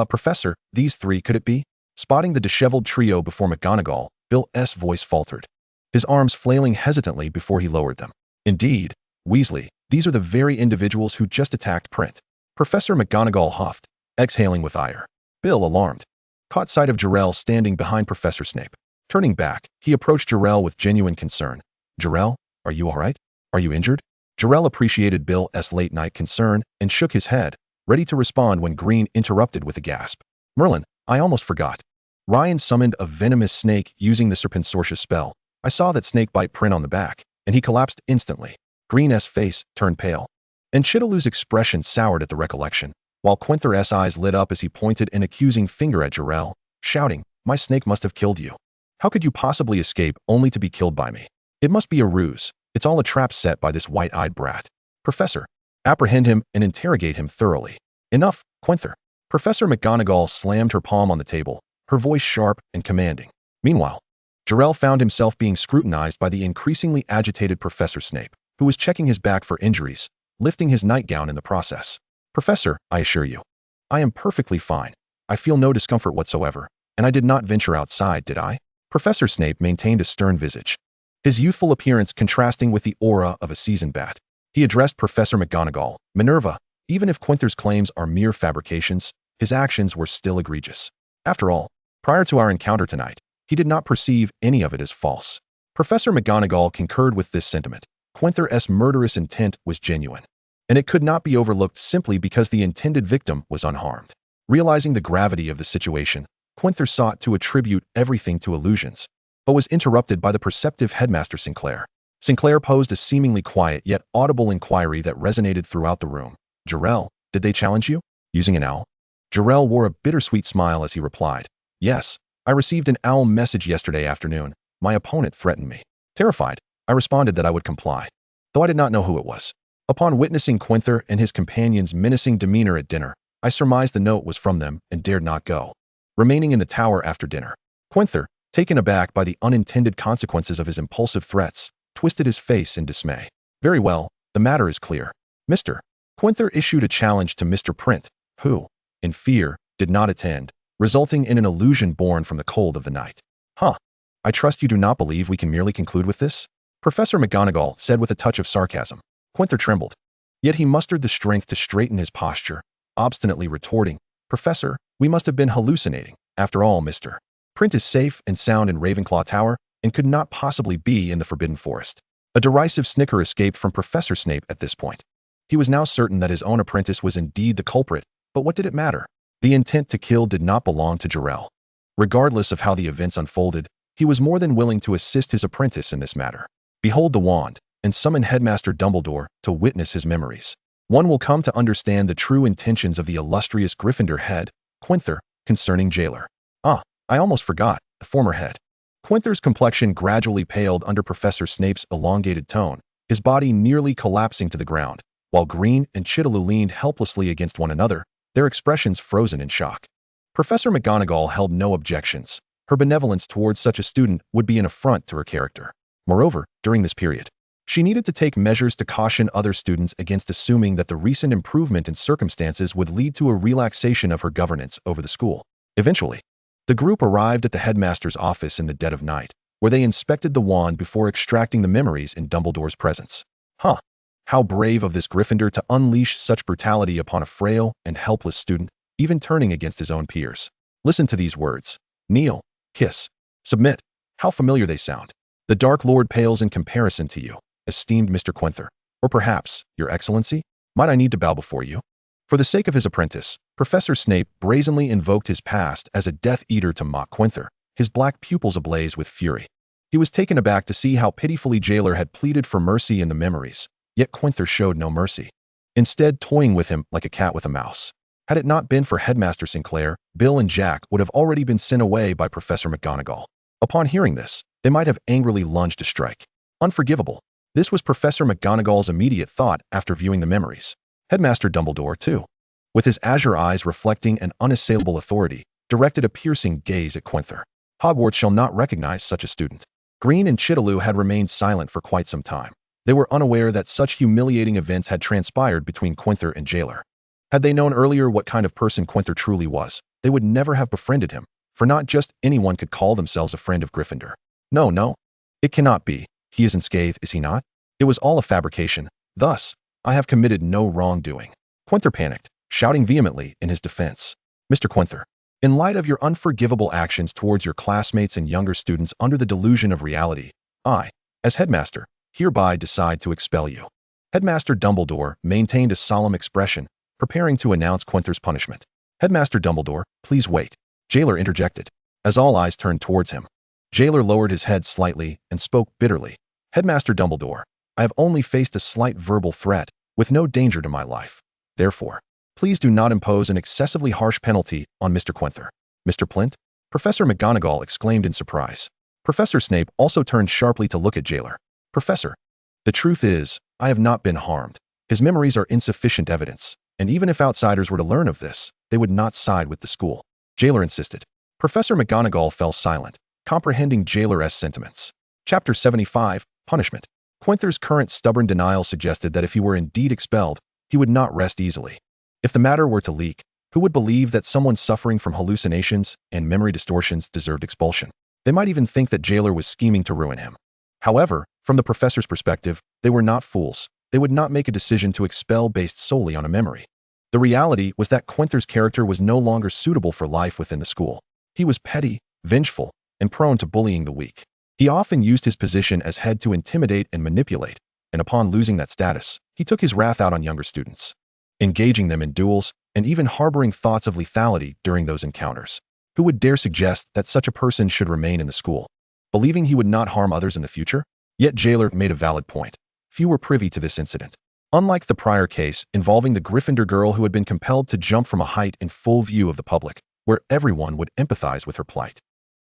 Professor, these 3, could it be?" Spotting the disheveled trio before McGonagall, Bill's voice faltered, his arms flailing hesitantly before he lowered them. "Indeed, Weasley, these are the very individuals who just attacked Print." Professor McGonagall huffed, exhaling with ire. Bill, alarmed, caught sight of Jarell standing behind Professor Snape. Turning back, he approached Jarell with genuine concern. "Jarell, are you all right? Are you injured?" Jarell appreciated Bill's late-night concern and shook his head, ready to respond when Green interrupted with a gasp. "Merlin, I almost forgot. Ryan summoned a venomous snake using the Serpensortius spell. I saw that snake bite Print on the back, and he collapsed instantly." Green's face turned pale, and Chidilou's expression soured at the recollection, while Quenther's eyes lit up as he pointed an accusing finger at Jarell, shouting, "My snake must have killed you. How could you possibly escape only to be killed by me? It must be a ruse. It's all a trap set by this white-eyed brat. Professor, apprehend him and interrogate him thoroughly." "Enough, Quenther." Professor McGonagall slammed her palm on the table, her voice sharp and commanding. Meanwhile, Jarell found himself being scrutinized by the increasingly agitated Professor Snape, who was checking his back for injuries, lifting his nightgown in the process. "Professor, I assure you, I am perfectly fine. I feel no discomfort whatsoever, and I did not venture outside, did I?" Professor Snape maintained a stern visage, his youthful appearance contrasting with the aura of a seasoned bat. He addressed Professor McGonagall. "Minerva, even if Quenther's claims are mere fabrications, his actions were still egregious. After all, prior to our encounter tonight, he did not perceive any of it as false." Professor McGonagall concurred with this sentiment. Quenther's murderous intent was genuine, and it could not be overlooked simply because the intended victim was unharmed. Realizing the gravity of the situation, Quenther sought to attribute everything to illusions, but was interrupted by the perceptive headmaster Sinclair. Sinclair posed a seemingly quiet yet audible inquiry that resonated throughout the room. "Jarell, did they challenge you? Using an owl?" Jarell wore a bittersweet smile as he replied, "Yes, I received an owl message yesterday afternoon. My opponent threatened me. Terrified, I responded that I would comply, though I did not know who it was. Upon witnessing Quenther and his companion's menacing demeanor at dinner, I surmised the note was from them and dared not go, remaining in the tower after dinner." Quenther, taken aback by the unintended consequences of his impulsive threats, twisted his face in dismay. "Very well, the matter is clear. Mr. Quenther issued a challenge to Mr. Print, who, in fear, did not attend, resulting in an illusion born from the cold of the night." "Huh. I trust you do not believe we can merely conclude with this?" Professor McGonagall said with a touch of sarcasm. Quenther trembled, yet he mustered the strength to straighten his posture, obstinately retorting, "Professor, we must have been hallucinating. After all, Mr. Print is safe and sound in Ravenclaw Tower and could not possibly be in the Forbidden Forest." A derisive snicker escaped from Professor Snape at this point. He was now certain that his own apprentice was indeed the culprit, but what did it matter? The intent to kill did not belong to Jarell. Regardless of how the events unfolded, he was more than willing to assist his apprentice in this matter. Behold the wand, and summon Headmaster Dumbledore to witness his memories. One will come to understand the true intentions of the illustrious Gryffindor head, Quenther, concerning Jeler. I almost forgot, the former head. Quenther's complexion gradually paled under Professor Snape's elongated tone, his body nearly collapsing to the ground, while Green and Chidilou leaned helplessly against one another, their expressions frozen in shock. Professor McGonagall held no objections. Her benevolence towards such a student would be an affront to her character. Moreover, during this period, she needed to take measures to caution other students against assuming that the recent improvement in circumstances would lead to a relaxation of her governance over the school. Eventually, the group arrived at the headmaster's office in the dead of night, where they inspected the wand before extracting the memories in Dumbledore's presence. How brave of this Gryffindor to unleash such brutality upon a frail and helpless student, even turning against his own peers. Listen to these words. Kneel, kiss, submit. How familiar they sound. The Dark Lord pales in comparison to you, esteemed Mr. Quenther. Or perhaps, Your Excellency, might I need to bow before you? For the sake of his apprentice, Professor Snape brazenly invoked his past as a Death Eater to mock Quenther, his black pupils ablaze with fury. He was taken aback to see how pitifully Jeler had pleaded for mercy in the memories, yet Quenther showed no mercy, instead toying with him like a cat with a mouse. Had it not been for Headmaster Sinclair, Bill and Jack would have already been sent away by Professor McGonagall. Upon hearing this, they might have angrily lunged to strike. Unforgivable. This was Professor McGonagall's immediate thought after viewing the memories. Headmaster Dumbledore, too, with his azure eyes reflecting an unassailable authority, directed a piercing gaze at Quenther. Hogwarts shall not recognize such a student. Green and Chitterloo had remained silent for quite some time. They were unaware that such humiliating events had transpired between Quenther and Jeler. Had they known earlier what kind of person Quenther truly was, they would never have befriended him, for not just anyone could call themselves a friend of Gryffindor. No, no. It cannot be. He is unscathed, is he not? It was all a fabrication. Thus, I have committed no wrongdoing. Quenther panicked, shouting vehemently in his defense. Mr. Quenther, in light of your unforgivable actions towards your classmates and younger students under the delusion of reality, I, as headmaster, hereby decide to expel you. Headmaster Dumbledore maintained a solemn expression, preparing to announce Quenther's punishment. Headmaster Dumbledore, please wait. Jeler interjected, as all eyes turned towards him. Jeler lowered his head slightly and spoke bitterly. Headmaster Dumbledore, I have only faced a slight verbal threat, with no danger to my life. Therefore, please do not impose an excessively harsh penalty on Mr. Quenther. Mr. Plint? Professor McGonagall exclaimed in surprise. Professor Snape also turned sharply to look at Jeler. Professor, the truth is, I have not been harmed. His memories are insufficient evidence, and even if outsiders were to learn of this, they would not side with the school. Jeler insisted. Professor McGonagall fell silent, comprehending Jeler's sentiments. Chapter 75, Punishment. Quenther's current stubborn denial suggested that if he were indeed expelled, he would not rest easily. If the matter were to leak, who would believe that someone suffering from hallucinations and memory distortions deserved expulsion? They might even think that Jeler was scheming to ruin him. However, from the professor's perspective, they were not fools. They would not make a decision to expel based solely on a memory. The reality was that Quenther's character was no longer suitable for life within the school. He was petty, vengeful, and prone to bullying the weak. He often used his position as head to intimidate and manipulate, and upon losing that status, he took his wrath out on younger students, engaging them in duels and even harboring thoughts of lethality during those encounters. Who would dare suggest that such a person should remain in the school, believing he would not harm others in the future? Yet Jeler made a valid point. Few were privy to this incident. Unlike the prior case involving the Gryffindor girl who had been compelled to jump from a height in full view of the public, where everyone would empathize with her plight.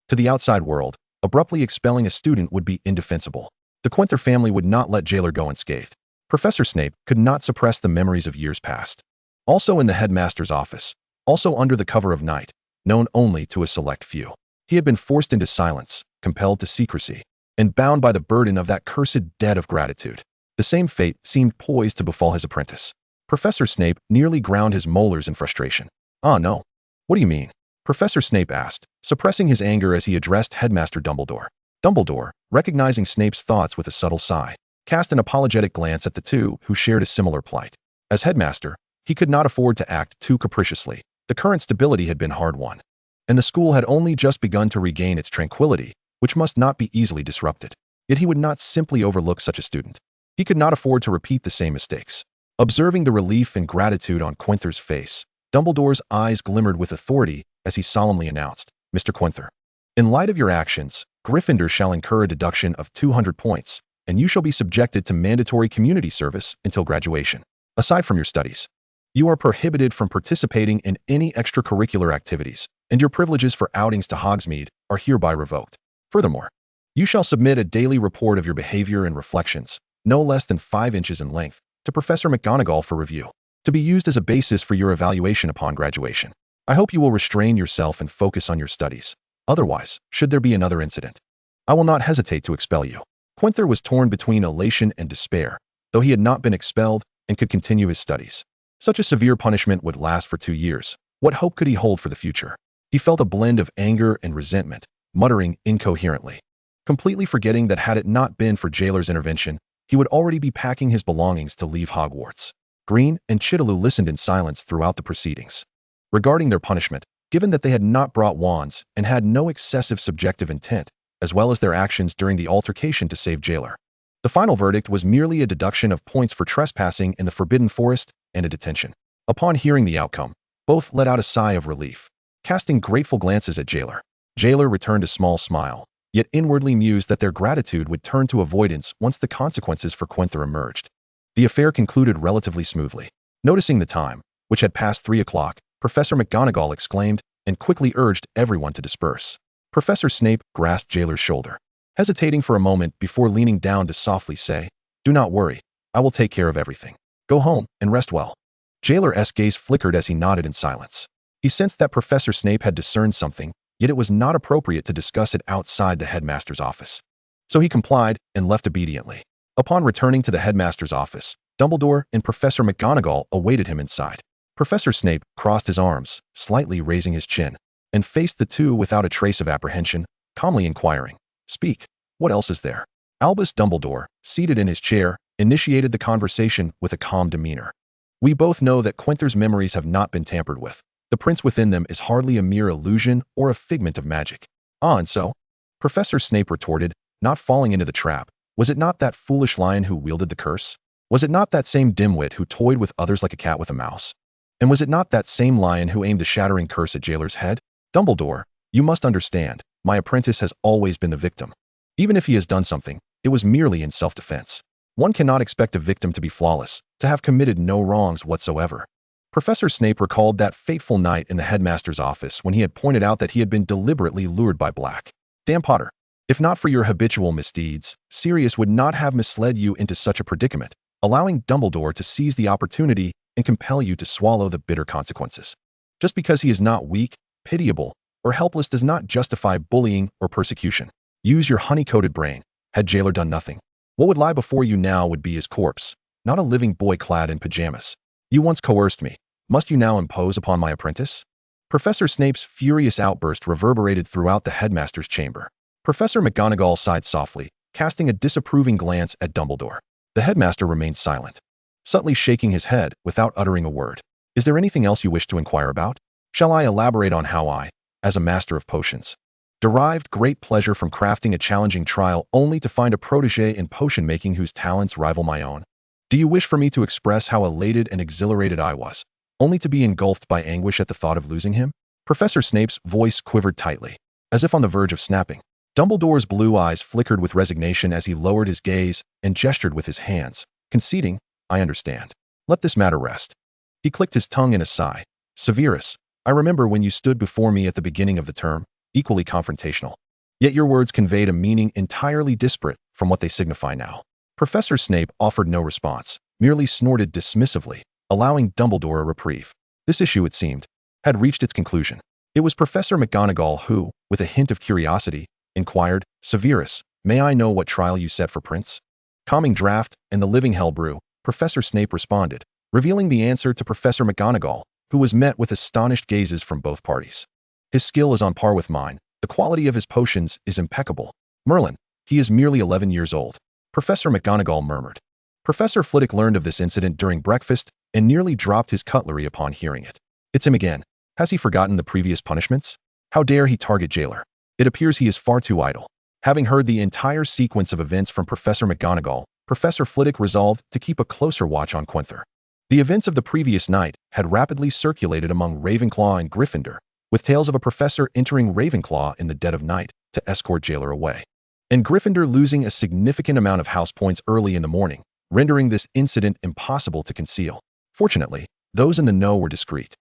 To the outside world, abruptly expelling a student would be indefensible. The Quenther family would not let Jeler go unscathed. Professor Snape could not suppress the memories of years past. Also in the headmaster's office, also under the cover of night, known only to a select few, he had been forced into silence, compelled to secrecy, and bound by the burden of that cursed debt of gratitude. The same fate seemed poised to befall his apprentice. Professor Snape nearly ground his molars in frustration. Ah, no. What do you mean? Professor Snape asked, suppressing his anger as he addressed Headmaster Dumbledore. Dumbledore, recognizing Snape's thoughts with a subtle sigh, cast an apologetic glance at the two who shared a similar plight. As headmaster, he could not afford to act too capriciously. The current stability had been hard-won, and the school had only just begun to regain its tranquility, which must not be easily disrupted. Yet he would not simply overlook such a student. He could not afford to repeat the same mistakes. Observing the relief and gratitude on Quenther's face, Dumbledore's eyes glimmered with authority as he solemnly announced, Mr. Quenther, in light of your actions, Gryffindor shall incur a deduction of 200 points, and you shall be subjected to mandatory community service until graduation. Aside from your studies, you are prohibited from participating in any extracurricular activities, and your privileges for outings to Hogsmeade are hereby revoked. Furthermore, you shall submit a daily report of your behavior and reflections, no less than 5 inches in length, to Professor McGonagall for review, to be used as a basis for your evaluation upon graduation. I hope you will restrain yourself and focus on your studies. Otherwise, should there be another incident, I will not hesitate to expel you. Quenther was torn between elation and despair, though he had not been expelled and could continue his studies. Such a severe punishment would last for 2 years. What hope could he hold for the future? He felt a blend of anger and resentment, muttering incoherently, completely forgetting that had it not been for Jeler's intervention, he would already be packing his belongings to leave Hogwarts. Green and Chitterloo listened in silence throughout the proceedings. Regarding their punishment, given that they had not brought wands and had no excessive subjective intent, as well as their actions during the altercation to save Jeler, the final verdict was merely a deduction of points for trespassing in the Forbidden Forest and a detention. Upon hearing the outcome, both let out a sigh of relief, casting grateful glances at Jeler. Jeler returned a small smile, yet inwardly mused that their gratitude would turn to avoidance once the consequences for Quenther emerged. The affair concluded relatively smoothly. Noticing the time, which had passed 3 o'clock, Professor McGonagall exclaimed and quickly urged everyone to disperse. Professor Snape grasped Jeler's shoulder, hesitating for a moment before leaning down to softly say, "Do not worry, I will take care of everything. Go home and rest well." Jeler's gaze flickered as he nodded in silence. He sensed that Professor Snape had discerned something, yet it was not appropriate to discuss it outside the headmaster's office. So he complied and left obediently. Upon returning to the headmaster's office, Dumbledore and Professor McGonagall awaited him inside. Professor Snape crossed his arms, slightly raising his chin, and faced the two without a trace of apprehension, calmly inquiring, "Speak, what else is there?" Albus Dumbledore, seated in his chair, initiated the conversation with a calm demeanor. "We both know that Quenther's memories have not been tampered with. The prince within them is hardly a mere illusion or a figment of magic." "Ah, and so?" Professor Snape retorted, not falling into the trap. "Was it not that foolish lion who wielded the curse? Was it not that same dimwit who toyed with others like a cat with a mouse? And was it not that same lion who aimed the shattering curse at Jeler's head? Dumbledore, you must understand, my apprentice has always been the victim. Even if he has done something, it was merely in self-defense. One cannot expect a victim to be flawless, to have committed no wrongs whatsoever." Professor Snape recalled that fateful night in the headmaster's office when he had pointed out that he had been deliberately lured by Black. "Damn Potter, if not for your habitual misdeeds, Sirius would not have misled you into such a predicament, allowing Dumbledore to seize the opportunity and compel you to swallow the bitter consequences. Just because he is not weak, pitiable, or helpless does not justify bullying or persecution. Use your honey-coated brain. Had Jeler done nothing, what would lie before you now would be his corpse, not a living boy clad in pajamas. You once coerced me. Must you now impose upon my apprentice?" Professor Snape's furious outburst reverberated throughout the headmaster's chamber. Professor McGonagall sighed softly, casting a disapproving glance at Dumbledore. The headmaster remained silent, subtly shaking his head without uttering a word. "Is there anything else you wish to inquire about? Shall I elaborate on how I, as a master of potions, derived great pleasure from crafting a challenging trial only to find a protege in potion-making whose talents rival my own? Do you wish for me to express how elated and exhilarated I was, only to be engulfed by anguish at the thought of losing him?" Professor Snape's voice quivered tightly, as if on the verge of snapping. Dumbledore's blue eyes flickered with resignation as he lowered his gaze and gestured with his hands, conceding, "I understand. Let this matter rest." He clicked his tongue in a sigh. "Severus, I remember when you stood before me at the beginning of the term, equally confrontational. Yet your words conveyed a meaning entirely disparate from what they signify now." Professor Snape offered no response, merely snorted dismissively, allowing Dumbledore a reprieve. This issue, it seemed, had reached its conclusion. It was Professor McGonagall who, with a hint of curiosity, inquired, "Severus, may I know what trial you set for Prince?" "Calming draught and the living hell brew," Professor Snape responded, revealing the answer to Professor McGonagall, who was met with astonished gazes from both parties. "His skill is on par with mine. The quality of his potions is impeccable. Merlin, he is merely 11 years old," Professor McGonagall murmured. Professor Flitwick learned of this incident during breakfast and nearly dropped his cutlery upon hearing it. "It's him again. Has he forgotten the previous punishments? How dare he target Jeler? It appears he is far too idle." Having heard the entire sequence of events from Professor McGonagall, Professor Flitwick resolved to keep a closer watch on Quenther. The events of the previous night had rapidly circulated among Ravenclaw and Gryffindor, with tales of a professor entering Ravenclaw in the dead of night to escort Jeler away, and Gryffindor losing a significant amount of house points early in the morning, rendering this incident impossible to conceal. Fortunately, those in the know were discreet,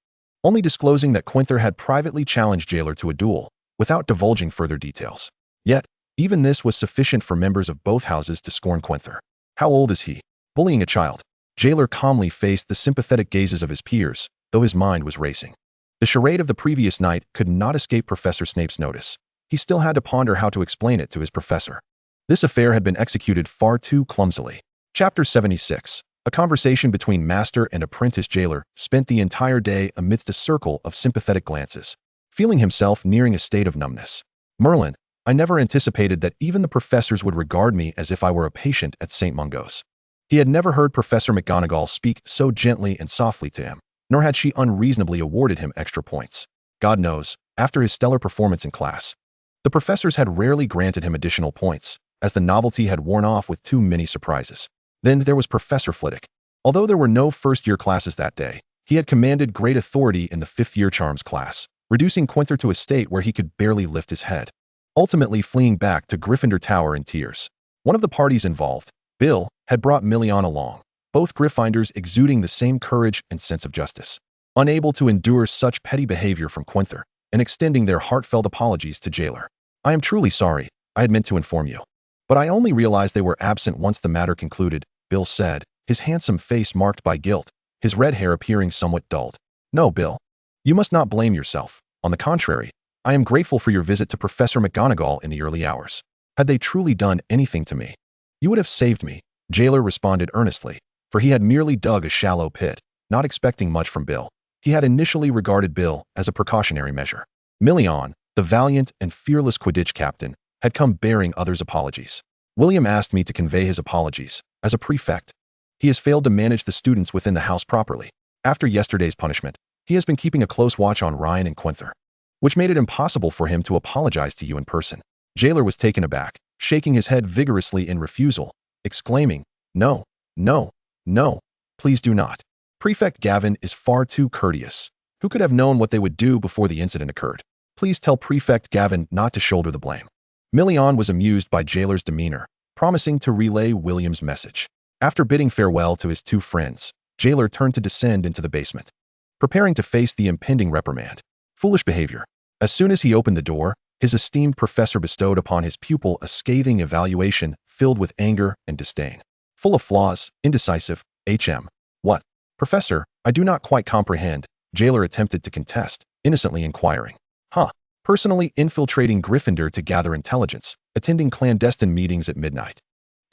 only disclosing that Quenther had privately challenged Jeler to a duel, without divulging further details. Yet, even this was sufficient for members of both houses to scorn Quenther. How old is he? Bullying a child. Jeler calmly faced the sympathetic gazes of his peers, though his mind was racing. The charade of the previous night could not escape Professor Snape's notice. He still had to ponder how to explain it to his professor. This affair had been executed far too clumsily. Chapter 76. A conversation between master and apprentice Jeler spent the entire day amidst a circle of sympathetic glances, feeling himself nearing a state of numbness. "Merlin, I never anticipated that even the professors would regard me as if I were a patient at St. Mungo's." He had never heard Professor McGonagall speak so gently and softly to him, nor had she unreasonably awarded him extra points. God knows, after his stellar performance in class, the professors had rarely granted him additional points, as the novelty had worn off with too many surprises. Then there was Professor Flitwick. Although there were no first-year classes that day, he had commanded great authority in the fifth-year charms class, reducing Quenther to a state where he could barely lift his head, ultimately fleeing back to Gryffindor Tower in tears. One of the parties involved, Bill, had brought Million along, both Gryffindors exuding the same courage and sense of justice. Unable to endure such petty behavior from Quenther, and extending their heartfelt apologies to Jeler. "I am truly sorry, I had meant to inform you. But I only realized they were absent once the matter concluded," Bill said, his handsome face marked by guilt, his red hair appearing somewhat dulled. "No, Bill. You must not blame yourself. On the contrary, I am grateful for your visit to Professor McGonagall in the early hours. Had they truly done anything to me, you would have saved me, Jeler responded earnestly, for he had merely dug a shallow pit, not expecting much from Bill. He had initially regarded Bill as a precautionary measure. Million, the valiant and fearless Quidditch captain, had come bearing others' apologies. William asked me to convey his apologies. As a prefect, he has failed to manage the students within the house properly. After yesterday's punishment, he has been keeping a close watch on Ryan and Quinther, which made it impossible for him to apologize to you in person. Jeler was taken aback, shaking his head vigorously in refusal, exclaiming, "No, no, no, please do not. Prefect Gavin is far too courteous. Who could have known what they would do before the incident occurred? Please tell Prefect Gavin not to shoulder the blame." Million was amused by Jeler's demeanor, promising to relay William's message. After bidding farewell to his two friends, Jeler turned to descend into the basement, preparing to face the impending reprimand. Foolish behavior. As soon as he opened the door, his esteemed professor bestowed upon his pupil a scathing evaluation filled with anger and disdain. Full of flaws, indecisive, HM. What? Professor, I do not quite comprehend, Jeler attempted to contest, innocently inquiring. Personally infiltrating Gryffindor to gather intelligence, attending clandestine meetings at midnight.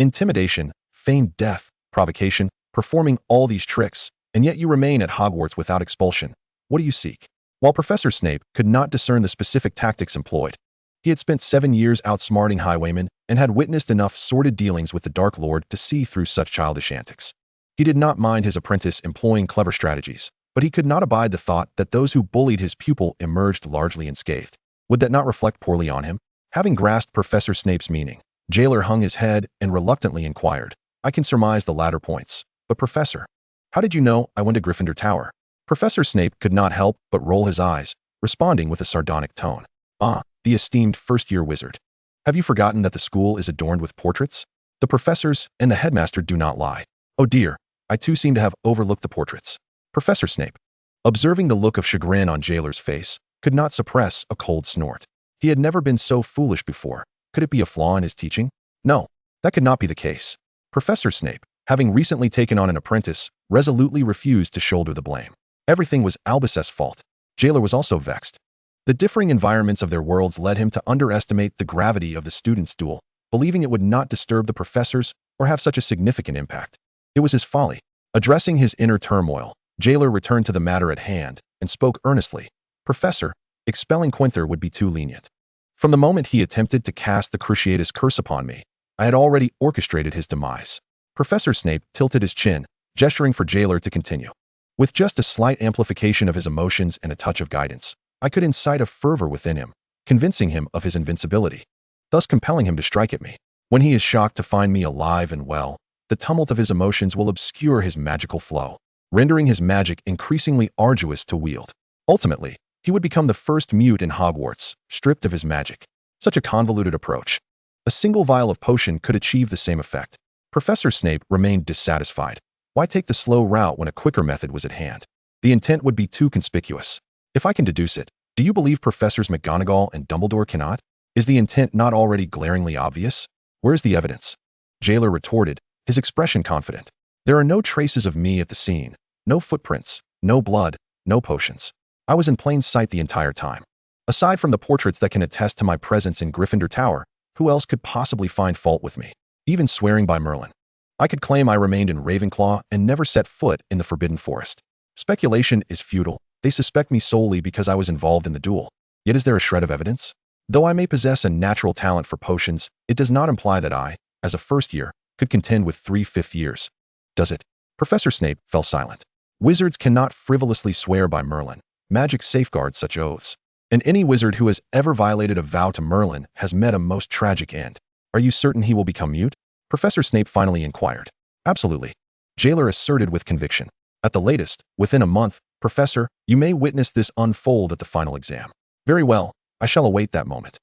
Intimidation, feigned death, provocation, performing all these tricks, and yet you remain at Hogwarts without expulsion. What do you seek? While Professor Snape could not discern the specific tactics employed, he had spent 7 years outsmarting highwaymen and had witnessed enough sordid dealings with the Dark Lord to see through such childish antics. He did not mind his apprentice employing clever strategies, but he could not abide the thought that those who bullied his pupil emerged largely unscathed. Would that not reflect poorly on him? Having grasped Professor Snape's meaning, Jeler hung his head and reluctantly inquired, "I can surmise the latter points, but Professor, how did you know I went to Gryffindor Tower?" Professor Snape could not help but roll his eyes, responding with a sardonic tone. The esteemed first-year wizard. Have you forgotten that the school is adorned with portraits? The professors and the headmaster do not lie. Oh dear, I too seem to have overlooked the portraits. Professor Snape, observing the look of chagrin on Jeler's face, could not suppress a cold snort. He had never been so foolish before. Could it be a flaw in his teaching? No, that could not be the case. Professor Snape, having recently taken on an apprentice, resolutely refused to shoulder the blame. Everything was Albus's fault. Jeler was also vexed. The differing environments of their worlds led him to underestimate the gravity of the students' duel, believing it would not disturb the professors or have such a significant impact. It was his folly. Addressing his inner turmoil, Jeler returned to the matter at hand and spoke earnestly. Professor, expelling Quinther would be too lenient. From the moment he attempted to cast the Cruciatus curse upon me, I had already orchestrated his demise. Professor Snape tilted his chin, gesturing for Jeler to continue. With just a slight amplification of his emotions and a touch of guidance, I could incite a fervor within him, convincing him of his invincibility, thus compelling him to strike at me. When he is shocked to find me alive and well, the tumult of his emotions will obscure his magical flow, rendering his magic increasingly arduous to wield. Ultimately, he would become the first mute in Hogwarts, stripped of his magic. Such a convoluted approach. A single vial of potion could achieve the same effect. Professor Snape remained dissatisfied. Why take the slow route when a quicker method was at hand? The intent would be too conspicuous. If I can deduce it, do you believe Professors McGonagall and Dumbledore cannot? Is the intent not already glaringly obvious? Where's the evidence? Jeler retorted, his expression confident. There are no traces of me at the scene. No footprints, no blood, no potions. I was in plain sight the entire time. Aside from the portraits that can attest to my presence in Gryffindor Tower, who else could possibly find fault with me? Even swearing by Merlin, I could claim I remained in Ravenclaw and never set foot in the Forbidden Forest. Speculation is futile. They suspect me solely because I was involved in the duel. Yet is there a shred of evidence? Though I may possess a natural talent for potions, it does not imply that I, as a first year, could contend with 3 fifth years. Does it? Professor Snape fell silent. Wizards cannot frivolously swear by Merlin. Magic safeguards such oaths. And any wizard who has ever violated a vow to Merlin has met a most tragic end. Are you certain he will become mute? Professor Snape finally inquired. Absolutely. Jeler asserted with conviction. At the latest, within a month, Professor, you may witness this unfold at the final exam. Very well, I shall await that moment.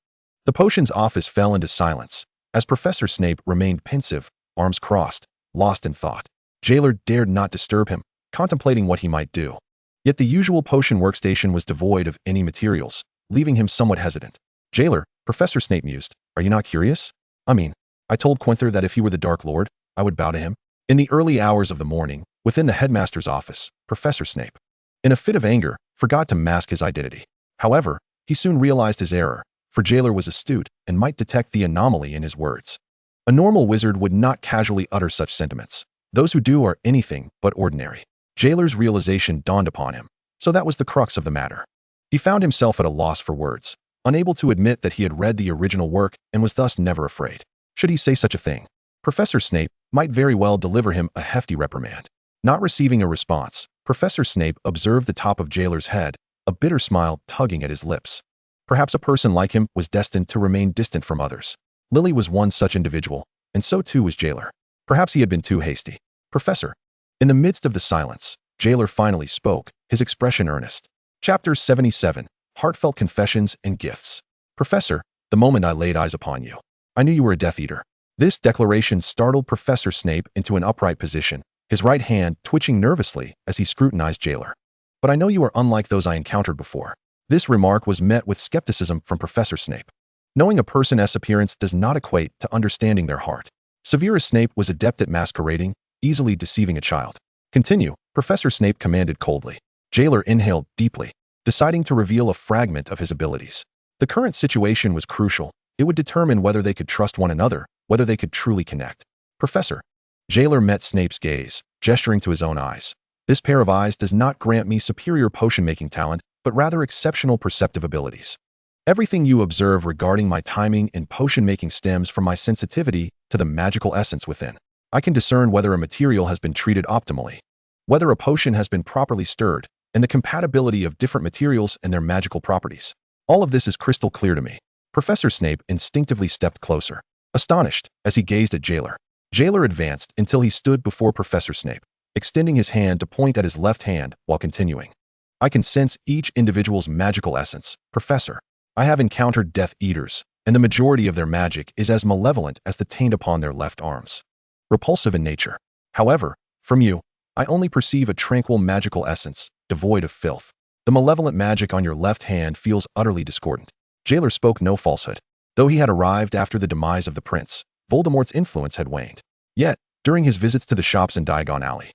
The potions office fell into silence, as Professor Snape remained pensive, arms crossed, lost in thought. Jeler dared not disturb him, contemplating what he might do. Yet the usual potion workstation was devoid of any materials, leaving him somewhat hesitant. Jeler, Professor Snape mused, are you not curious? I told Quinther that if he were the Dark Lord, I would bow to him. In the early hours of the morning, within the headmaster's office, Professor Snape, in a fit of anger, forgot to mask his identity. However, He soon realized his error, for Jeler was astute and might detect the anomaly in his words. A normal wizard would not casually utter such sentiments. Those who do are anything but ordinary. Jeler's realization dawned upon him, so that was the crux of the matter. He found himself at a loss for words, unable to admit that he had read the original work and was thus never afraid. Should he say such a thing? Professor Snape might very well deliver him a hefty reprimand. Not receiving a response, Professor Snape observed the top of Jeler's head, a bitter smile tugging at his lips. Perhaps a person like him was destined to remain distant from others. Lily was one such individual, and so too was Jeler. Perhaps he had been too hasty. Professor. In the midst of the silence, Jeler finally spoke, his expression earnest. Chapter 77, Heartfelt Confessions and Gifts. Professor, the moment I laid eyes upon you, I knew you were a Death Eater. This declaration startled Professor Snape into an upright position, his right hand twitching nervously as he scrutinized Jeler. But I know you are unlike those I encountered before. This remark was met with skepticism from Professor Snape. Knowing a person's appearance does not equate to understanding their heart. Severus Snape was adept at masquerading, easily deceiving a child. Continue, Professor Snape commanded coldly. Jeler inhaled deeply, deciding to reveal a fragment of his abilities. The current situation was crucial. It would determine whether they could trust one another, whether they could truly connect. Professor. Jeler met Snape's gaze, gesturing to his own eyes. This pair of eyes does not grant me superior potion-making talent, but rather exceptional perceptive abilities. Everything you observe regarding my timing in potion-making stems from my sensitivity to the magical essence within. I can discern whether a material has been treated optimally, whether a potion has been properly stirred, and the compatibility of different materials and their magical properties. All of this is crystal clear to me. Professor Snape instinctively stepped closer, astonished as he gazed at Jeler. Jeler advanced until he stood before Professor Snape, extending his hand to point at his left hand while continuing. I can sense each individual's magical essence, Professor. I have encountered Death Eaters, and the majority of their magic is as malevolent as the taint upon their left arms. Repulsive in nature. However, from you, I only perceive a tranquil magical essence, devoid of filth. The malevolent magic on your left hand feels utterly discordant. Jeler spoke no falsehood. Though he had arrived after the demise of the prince, Voldemort's influence had waned. Yet, during his visits to the shops in Diagon Alley,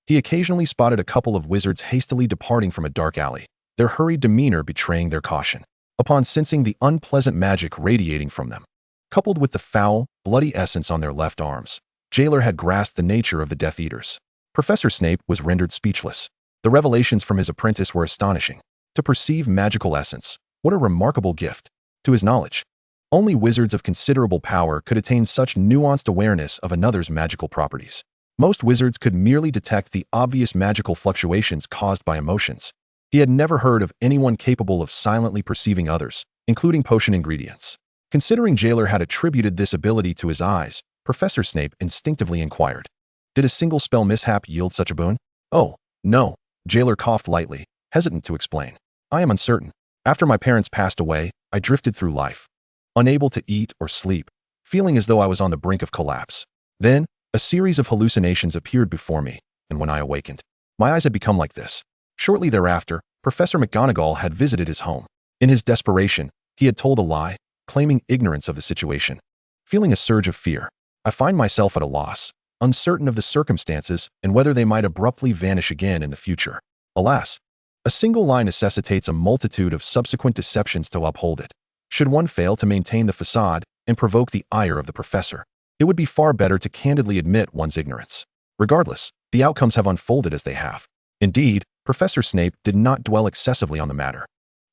he occasionally spotted a couple of wizards hastily departing from a dark alley, their hurried demeanor betraying their caution. Upon sensing the unpleasant magic radiating from them, coupled with the foul, bloody essence on their left arms, Jeler had grasped the nature of the Death Eaters. Professor Snape was rendered speechless. The revelations from his apprentice were astonishing. To perceive magical essence, what a remarkable gift. To his knowledge, only wizards of considerable power could attain such nuanced awareness of another's magical properties. Most wizards could merely detect the obvious magical fluctuations caused by emotions. He had never heard of anyone capable of silently perceiving others, including potion ingredients. Considering Jeler had attributed this ability to his eyes, Professor Snape instinctively inquired, did a single spell mishap yield such a boon? Oh, no. Jeler coughed lightly, hesitant to explain. I am uncertain. After my parents passed away, I drifted through life, unable to eat or sleep, feeling as though I was on the brink of collapse. Then, a series of hallucinations appeared before me, and when I awakened, my eyes had become like this. Shortly thereafter, Professor McGonagall had visited his home. In his desperation, he had told a lie, claiming ignorance of the situation. Feeling a surge of fear, I find myself at a loss, uncertain of the circumstances and whether they might abruptly vanish again in the future. Alas, a single lie necessitates a multitude of subsequent deceptions to uphold it. Should one fail to maintain the facade and provoke the ire of the professor, it would be far better to candidly admit one's ignorance. Regardless, the outcomes have unfolded as they have. Indeed, Professor Snape did not dwell excessively on the matter.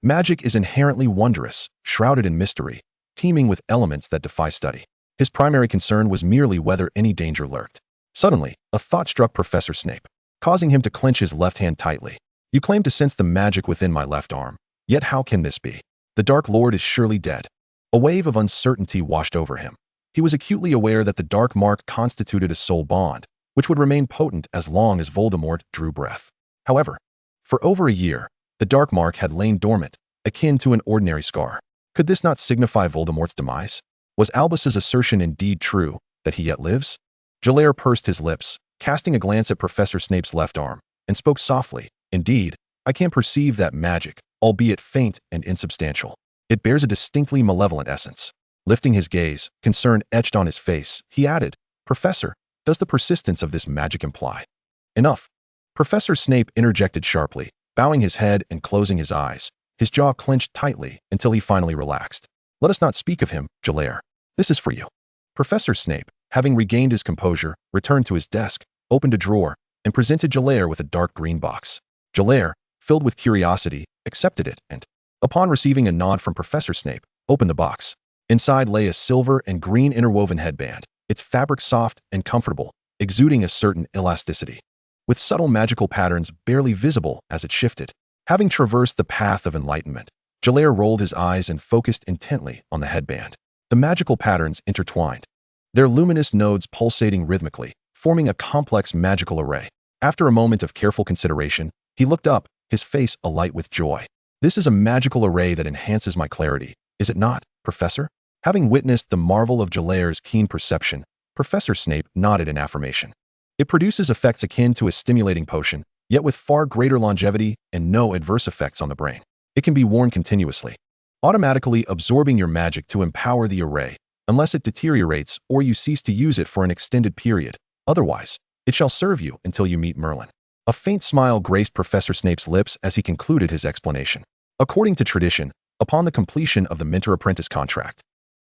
Magic is inherently wondrous, shrouded in mystery, teeming with elements that defy study. His primary concern was merely whether any danger lurked. Suddenly, a thought struck Professor Snape, causing him to clench his left hand tightly. You claim to sense the magic within my left arm. Yet how can this be? The Dark Lord is surely dead. A wave of uncertainty washed over him. He was acutely aware that the Dark Mark constituted a soul bond, which would remain potent as long as Voldemort drew breath. However, for over a year, the Dark Mark had lain dormant, akin to an ordinary scar. Could this not signify Voldemort's demise? Was Albus's assertion indeed true, that he yet lives? Jeler pursed his lips, casting a glance at Professor Snape's left arm, and spoke softly. Indeed, I can perceive that magic, albeit faint and insubstantial. It bears a distinctly malevolent essence. Lifting his gaze, concern etched on his face, he added, Professor, does the persistence of this magic imply? Enough. Professor Snape interjected sharply, bowing his head and closing his eyes, his jaw clenched tightly until he finally relaxed. "Let us not speak of him, Jeler. This is for you." Professor Snape, having regained his composure, returned to his desk, opened a drawer, and presented Jeler with a dark green box. Jeler, filled with curiosity, accepted it and, upon receiving a nod from Professor Snape, opened the box. Inside lay a silver and green interwoven headband, its fabric soft and comfortable, exuding a certain elasticity, with subtle magical patterns barely visible as it shifted. Having traversed the path of enlightenment, Jeler rolled his eyes and focused intently on the headband. The magical patterns intertwined, their luminous nodes pulsating rhythmically, forming a complex magical array. After a moment of careful consideration, he looked up, his face alight with joy. "This is a magical array that enhances my clarity, is it not, Professor?" Having witnessed the marvel of Jeler's keen perception, Professor Snape nodded in affirmation. "It produces effects akin to a stimulating potion, yet with far greater longevity and no adverse effects on the brain. It can be worn continuously, automatically absorbing your magic to empower the array, unless it deteriorates or you cease to use it for an extended period. Otherwise, it shall serve you until you meet Merlin." A faint smile graced Professor Snape's lips as he concluded his explanation. According to tradition, upon the completion of the mentor-apprentice contract,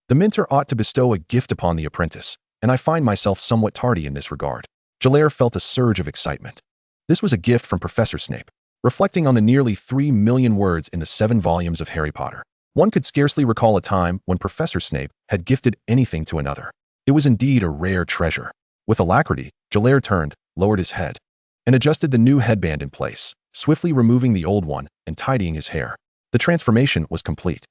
the mentor ought to bestow a gift upon the apprentice, and I find myself somewhat tardy in this regard. Jeler felt a surge of excitement. This was a gift from Professor Snape. Reflecting on the nearly 3 million words in the 7 volumes of Harry Potter, one could scarcely recall a time when Professor Snape had gifted anything to another. It was indeed a rare treasure. With alacrity, Jeler turned, lowered his head, and adjusted the new headband in place, swiftly removing the old one and tidying his hair. The transformation was complete.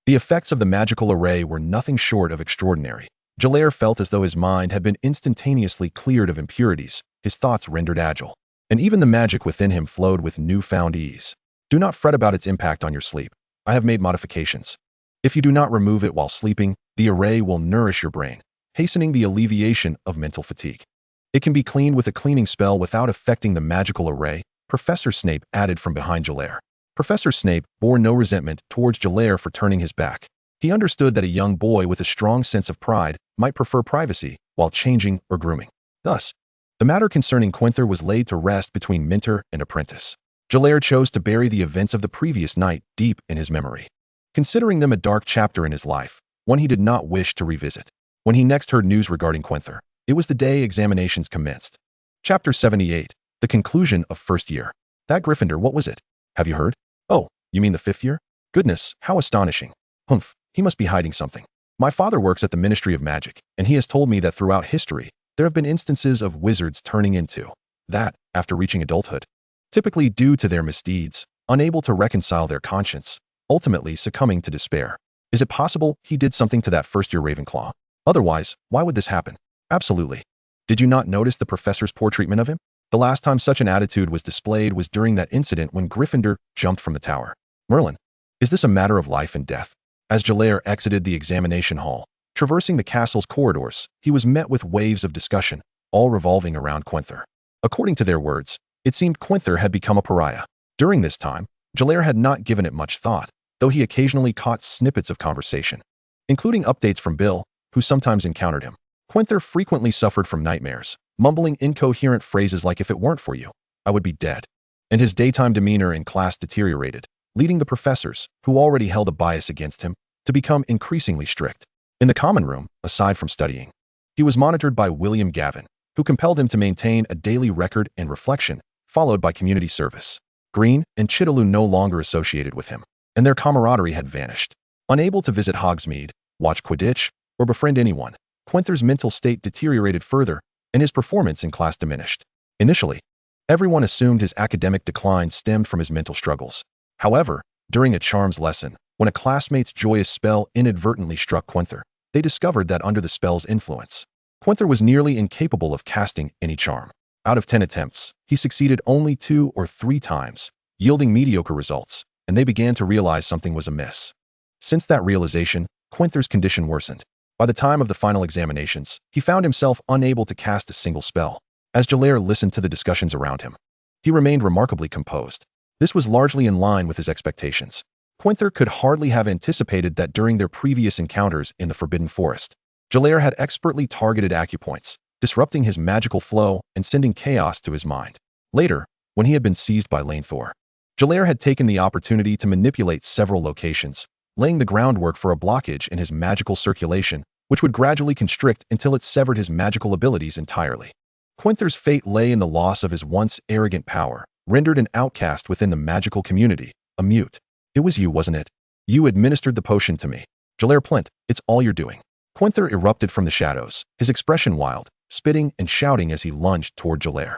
The effects of the magical array were nothing short of extraordinary. Jeler felt as though his mind had been instantaneously cleared of impurities, his thoughts rendered agile, and even the magic within him flowed with newfound ease. "Do not fret about its impact on your sleep. I have made modifications. If you do not remove it while sleeping, the array will nourish your brain, hastening the alleviation of mental fatigue. It can be cleaned with a cleaning spell without affecting the magical array," Professor Snape added from behind Jeler. Professor Snape bore no resentment towards Jeler for turning his back. He understood that a young boy with a strong sense of pride might prefer privacy while changing or grooming. Thus, the matter concerning Quenther was laid to rest between mentor and apprentice. Jeler chose to bury the events of the previous night deep in his memory, considering them a dark chapter in his life, one he did not wish to revisit. When he next heard news regarding Quenther, it was the day examinations commenced. Chapter 78, The Conclusion of First Year. "That Gryffindor, what was it? Have you heard?" "Oh, you mean the 5th year? Goodness, how astonishing. Humph, he must be hiding something. My father works at the Ministry of Magic, and he has told me that throughout history, there have been instances of wizards turning into that after reaching adulthood, typically due to their misdeeds, unable to reconcile their conscience, ultimately succumbing to despair. Is it possible he did something to that first-year Ravenclaw? Otherwise, why would this happen?" "Absolutely. Did you not notice the professor's poor treatment of him? The last time such an attitude was displayed was during that incident when Gryffindor jumped from the tower. Merlin, is this a matter of life and death?" As Jeler exited the examination hall, traversing the castle's corridors, he was met with waves of discussion, all revolving around Quenther. According to their words, it seemed Quenther had become a pariah. During this time, Jeler had not given it much thought, though he occasionally caught snippets of conversation, including updates from Bill, who sometimes encountered him. Quenther frequently suffered from nightmares, mumbling incoherent phrases like, "If it weren't for you, I would be dead." And his daytime demeanor in class deteriorated, leading the professors, who already held a bias against him, to become increasingly strict. In the common room, aside from studying, he was monitored by William Gavin, who compelled him to maintain a daily record and reflection, followed by community service. Green and Chidaloo no longer associated with him, and their camaraderie had vanished. Unable to visit Hogsmeade, watch Quidditch, or befriend anyone, Quenther's mental state deteriorated further, and his performance in class diminished. Initially, everyone assumed his academic decline stemmed from his mental struggles. However, during a charms lesson, when a classmate's joyous spell inadvertently struck Quenther, they discovered that under the spell's influence, Quenther was nearly incapable of casting any charm. Out of 10 attempts, he succeeded only 2 or 3 times, yielding mediocre results, and they began to realize something was amiss. Since that realization, Quenther's condition worsened. By the time of the final examinations, he found himself unable to cast a single spell. As Jeler listened to the discussions around him, he remained remarkably composed. This was largely in line with his expectations. Quenther could hardly have anticipated that during their previous encounters in the Forbidden Forest, Jeler had expertly targeted acupoints, disrupting his magical flow and sending chaos to his mind. Later, when he had been seized by Lanethor, Jeler had taken the opportunity to manipulate several locations, laying the groundwork for a blockage in his magical circulation, which would gradually constrict until it severed his magical abilities entirely. Quinther's fate lay in the loss of his once arrogant power, rendered an outcast within the magical community, a mute. It was you, wasn't it? You administered the potion to me. Jeler Plint, it's all you're doing. Quinther erupted from the shadows, his expression wild, spitting and shouting as he lunged toward Jeler.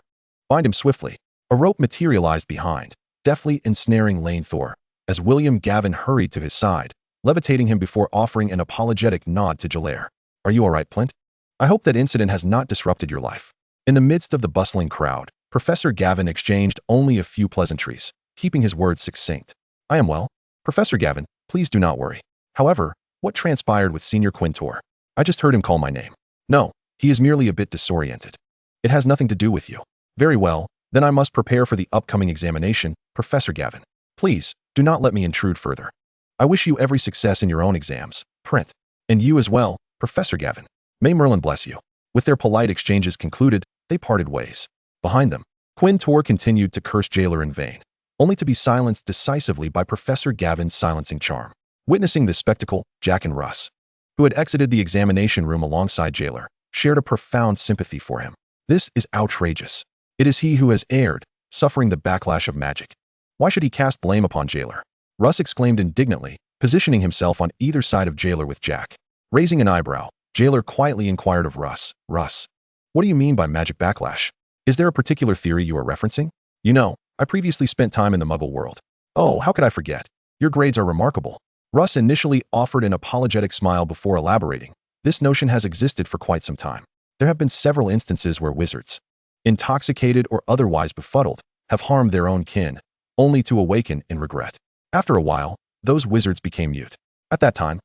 Find him swiftly. A rope materialized behind, deftly ensnaring Lane Thor, as William Gavin hurried to his side, levitating him before offering an apologetic nod to Jeler. Are you all right, Plint? I hope that incident has not disrupted your life. In the midst of the bustling crowd, Professor Gavin exchanged only a few pleasantries, keeping his words succinct. I am well. Professor Gavin, please do not worry. However, what transpired with Senior Quintor? I just heard him call my name. No, he is merely a bit disoriented. It has nothing to do with you. Very well, then I must prepare for the upcoming examination, Professor Gavin. Please, do not let me intrude further. I wish you every success in your own exams, Print. And you as well, Professor Gavin. May Merlin bless you. With their polite exchanges concluded, they parted ways. Behind them, Quintor continued to curse Jeler in vain, only to be silenced decisively by Professor Gavin's silencing charm. Witnessing this spectacle, Jack and Russ, who had exited the examination room alongside Jeler, shared a profound sympathy for him. This is outrageous. It is he who has erred, suffering the backlash of magic. Why should he cast blame upon Jeler? Russ exclaimed indignantly, positioning himself on either side of Jeler with Jack. Raising an eyebrow, Jeler quietly inquired of Russ, Russ, what do you mean by magic backlash? Is there a particular theory you are referencing? You know, I previously spent time in the Muggle world. Oh, how could I forget? Your grades are remarkable. Russ initially offered an apologetic smile before elaborating. This notion has existed for quite some time. There have been several instances where wizards, intoxicated or otherwise befuddled, have harmed their own kin, only to awaken in regret. After a while, those wizards became mute. At that time,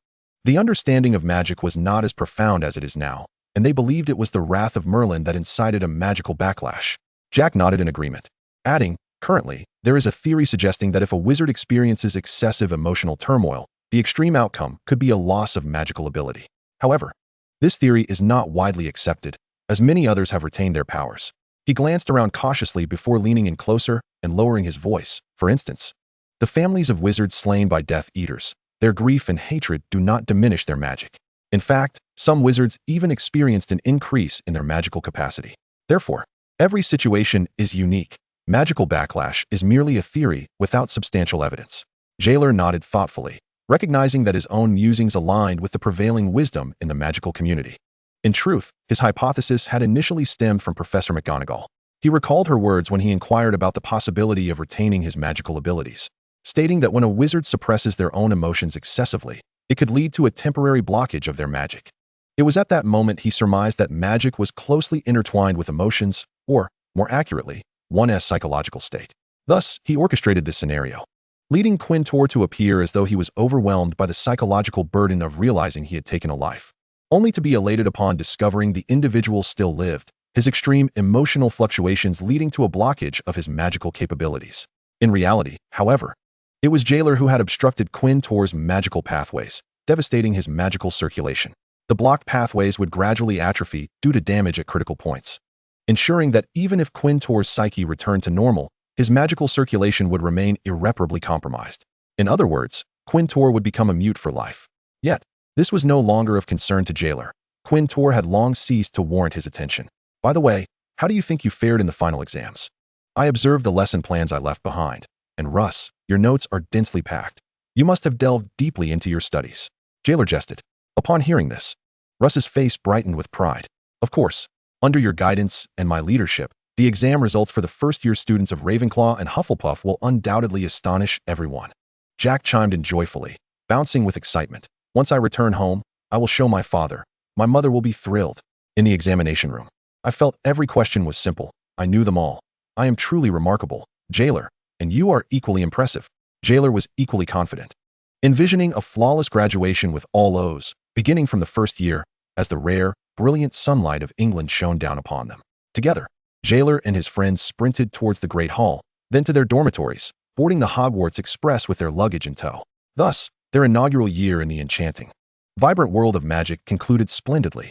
the understanding of magic was not as profound as it is now, and they believed it was the wrath of Merlin that incited a magical backlash. Jack nodded in agreement, adding, currently, there is a theory suggesting that if a wizard experiences excessive emotional turmoil, the extreme outcome could be a loss of magical ability. However, this theory is not widely accepted, as many others have retained their powers. He glanced around cautiously before leaning in closer and lowering his voice. For instance, the families of wizards slain by Death Eaters, their grief and hatred do not diminish their magic. In fact, some wizards even experienced an increase in their magical capacity. Therefore, every situation is unique. Magical backlash is merely a theory without substantial evidence. Jeler nodded thoughtfully, recognizing that his own musings aligned with the prevailing wisdom in the magical community. In truth, his hypothesis had initially stemmed from Professor McGonagall. He recalled her words when he inquired about the possibility of retaining his magical abilities, stating that when a wizard suppresses their own emotions excessively, it could lead to a temporary blockage of their magic. It was at that moment he surmised that magic was closely intertwined with emotions, or, more accurately, one's psychological state. Thus, he orchestrated this scenario, leading Quintor to appear as though he was overwhelmed by the psychological burden of realizing he had taken a life, only to be elated upon discovering the individual still lived, his extreme emotional fluctuations leading to a blockage of his magical capabilities. In reality, however, it was Jeler who had obstructed Quintor's magical pathways, devastating his magical circulation. The blocked pathways would gradually atrophy due to damage at critical points, ensuring that even if Quintor's psyche returned to normal, his magical circulation would remain irreparably compromised. In other words, Quintor would become a mute for life. Yet, this was no longer of concern to Jeler. Quintor had long ceased to warrant his attention. By the way, how do you think you fared in the final exams? I observed the lesson plans I left behind. And Russ, your notes are densely packed. You must have delved deeply into your studies. Jeler jested. Upon hearing this, Russ's face brightened with pride. Of course, under your guidance and my leadership, the exam results for the first-year students of Ravenclaw and Hufflepuff will undoubtedly astonish everyone. Jack chimed in joyfully, bouncing with excitement. Once I return home, I will show my father. My mother will be thrilled. In the examination room, I felt every question was simple. I knew them all. I am truly remarkable, Jeler, and you are equally impressive. Jeler was equally confident, envisioning a flawless graduation with all O's, beginning from the first year, as the rare, brilliant sunlight of England shone down upon them. Together, Jeler and his friends sprinted towards the Great Hall, then to their dormitories, boarding the Hogwarts Express with their luggage in tow. Thus, their inaugural year in the enchanting, vibrant world of magic concluded splendidly.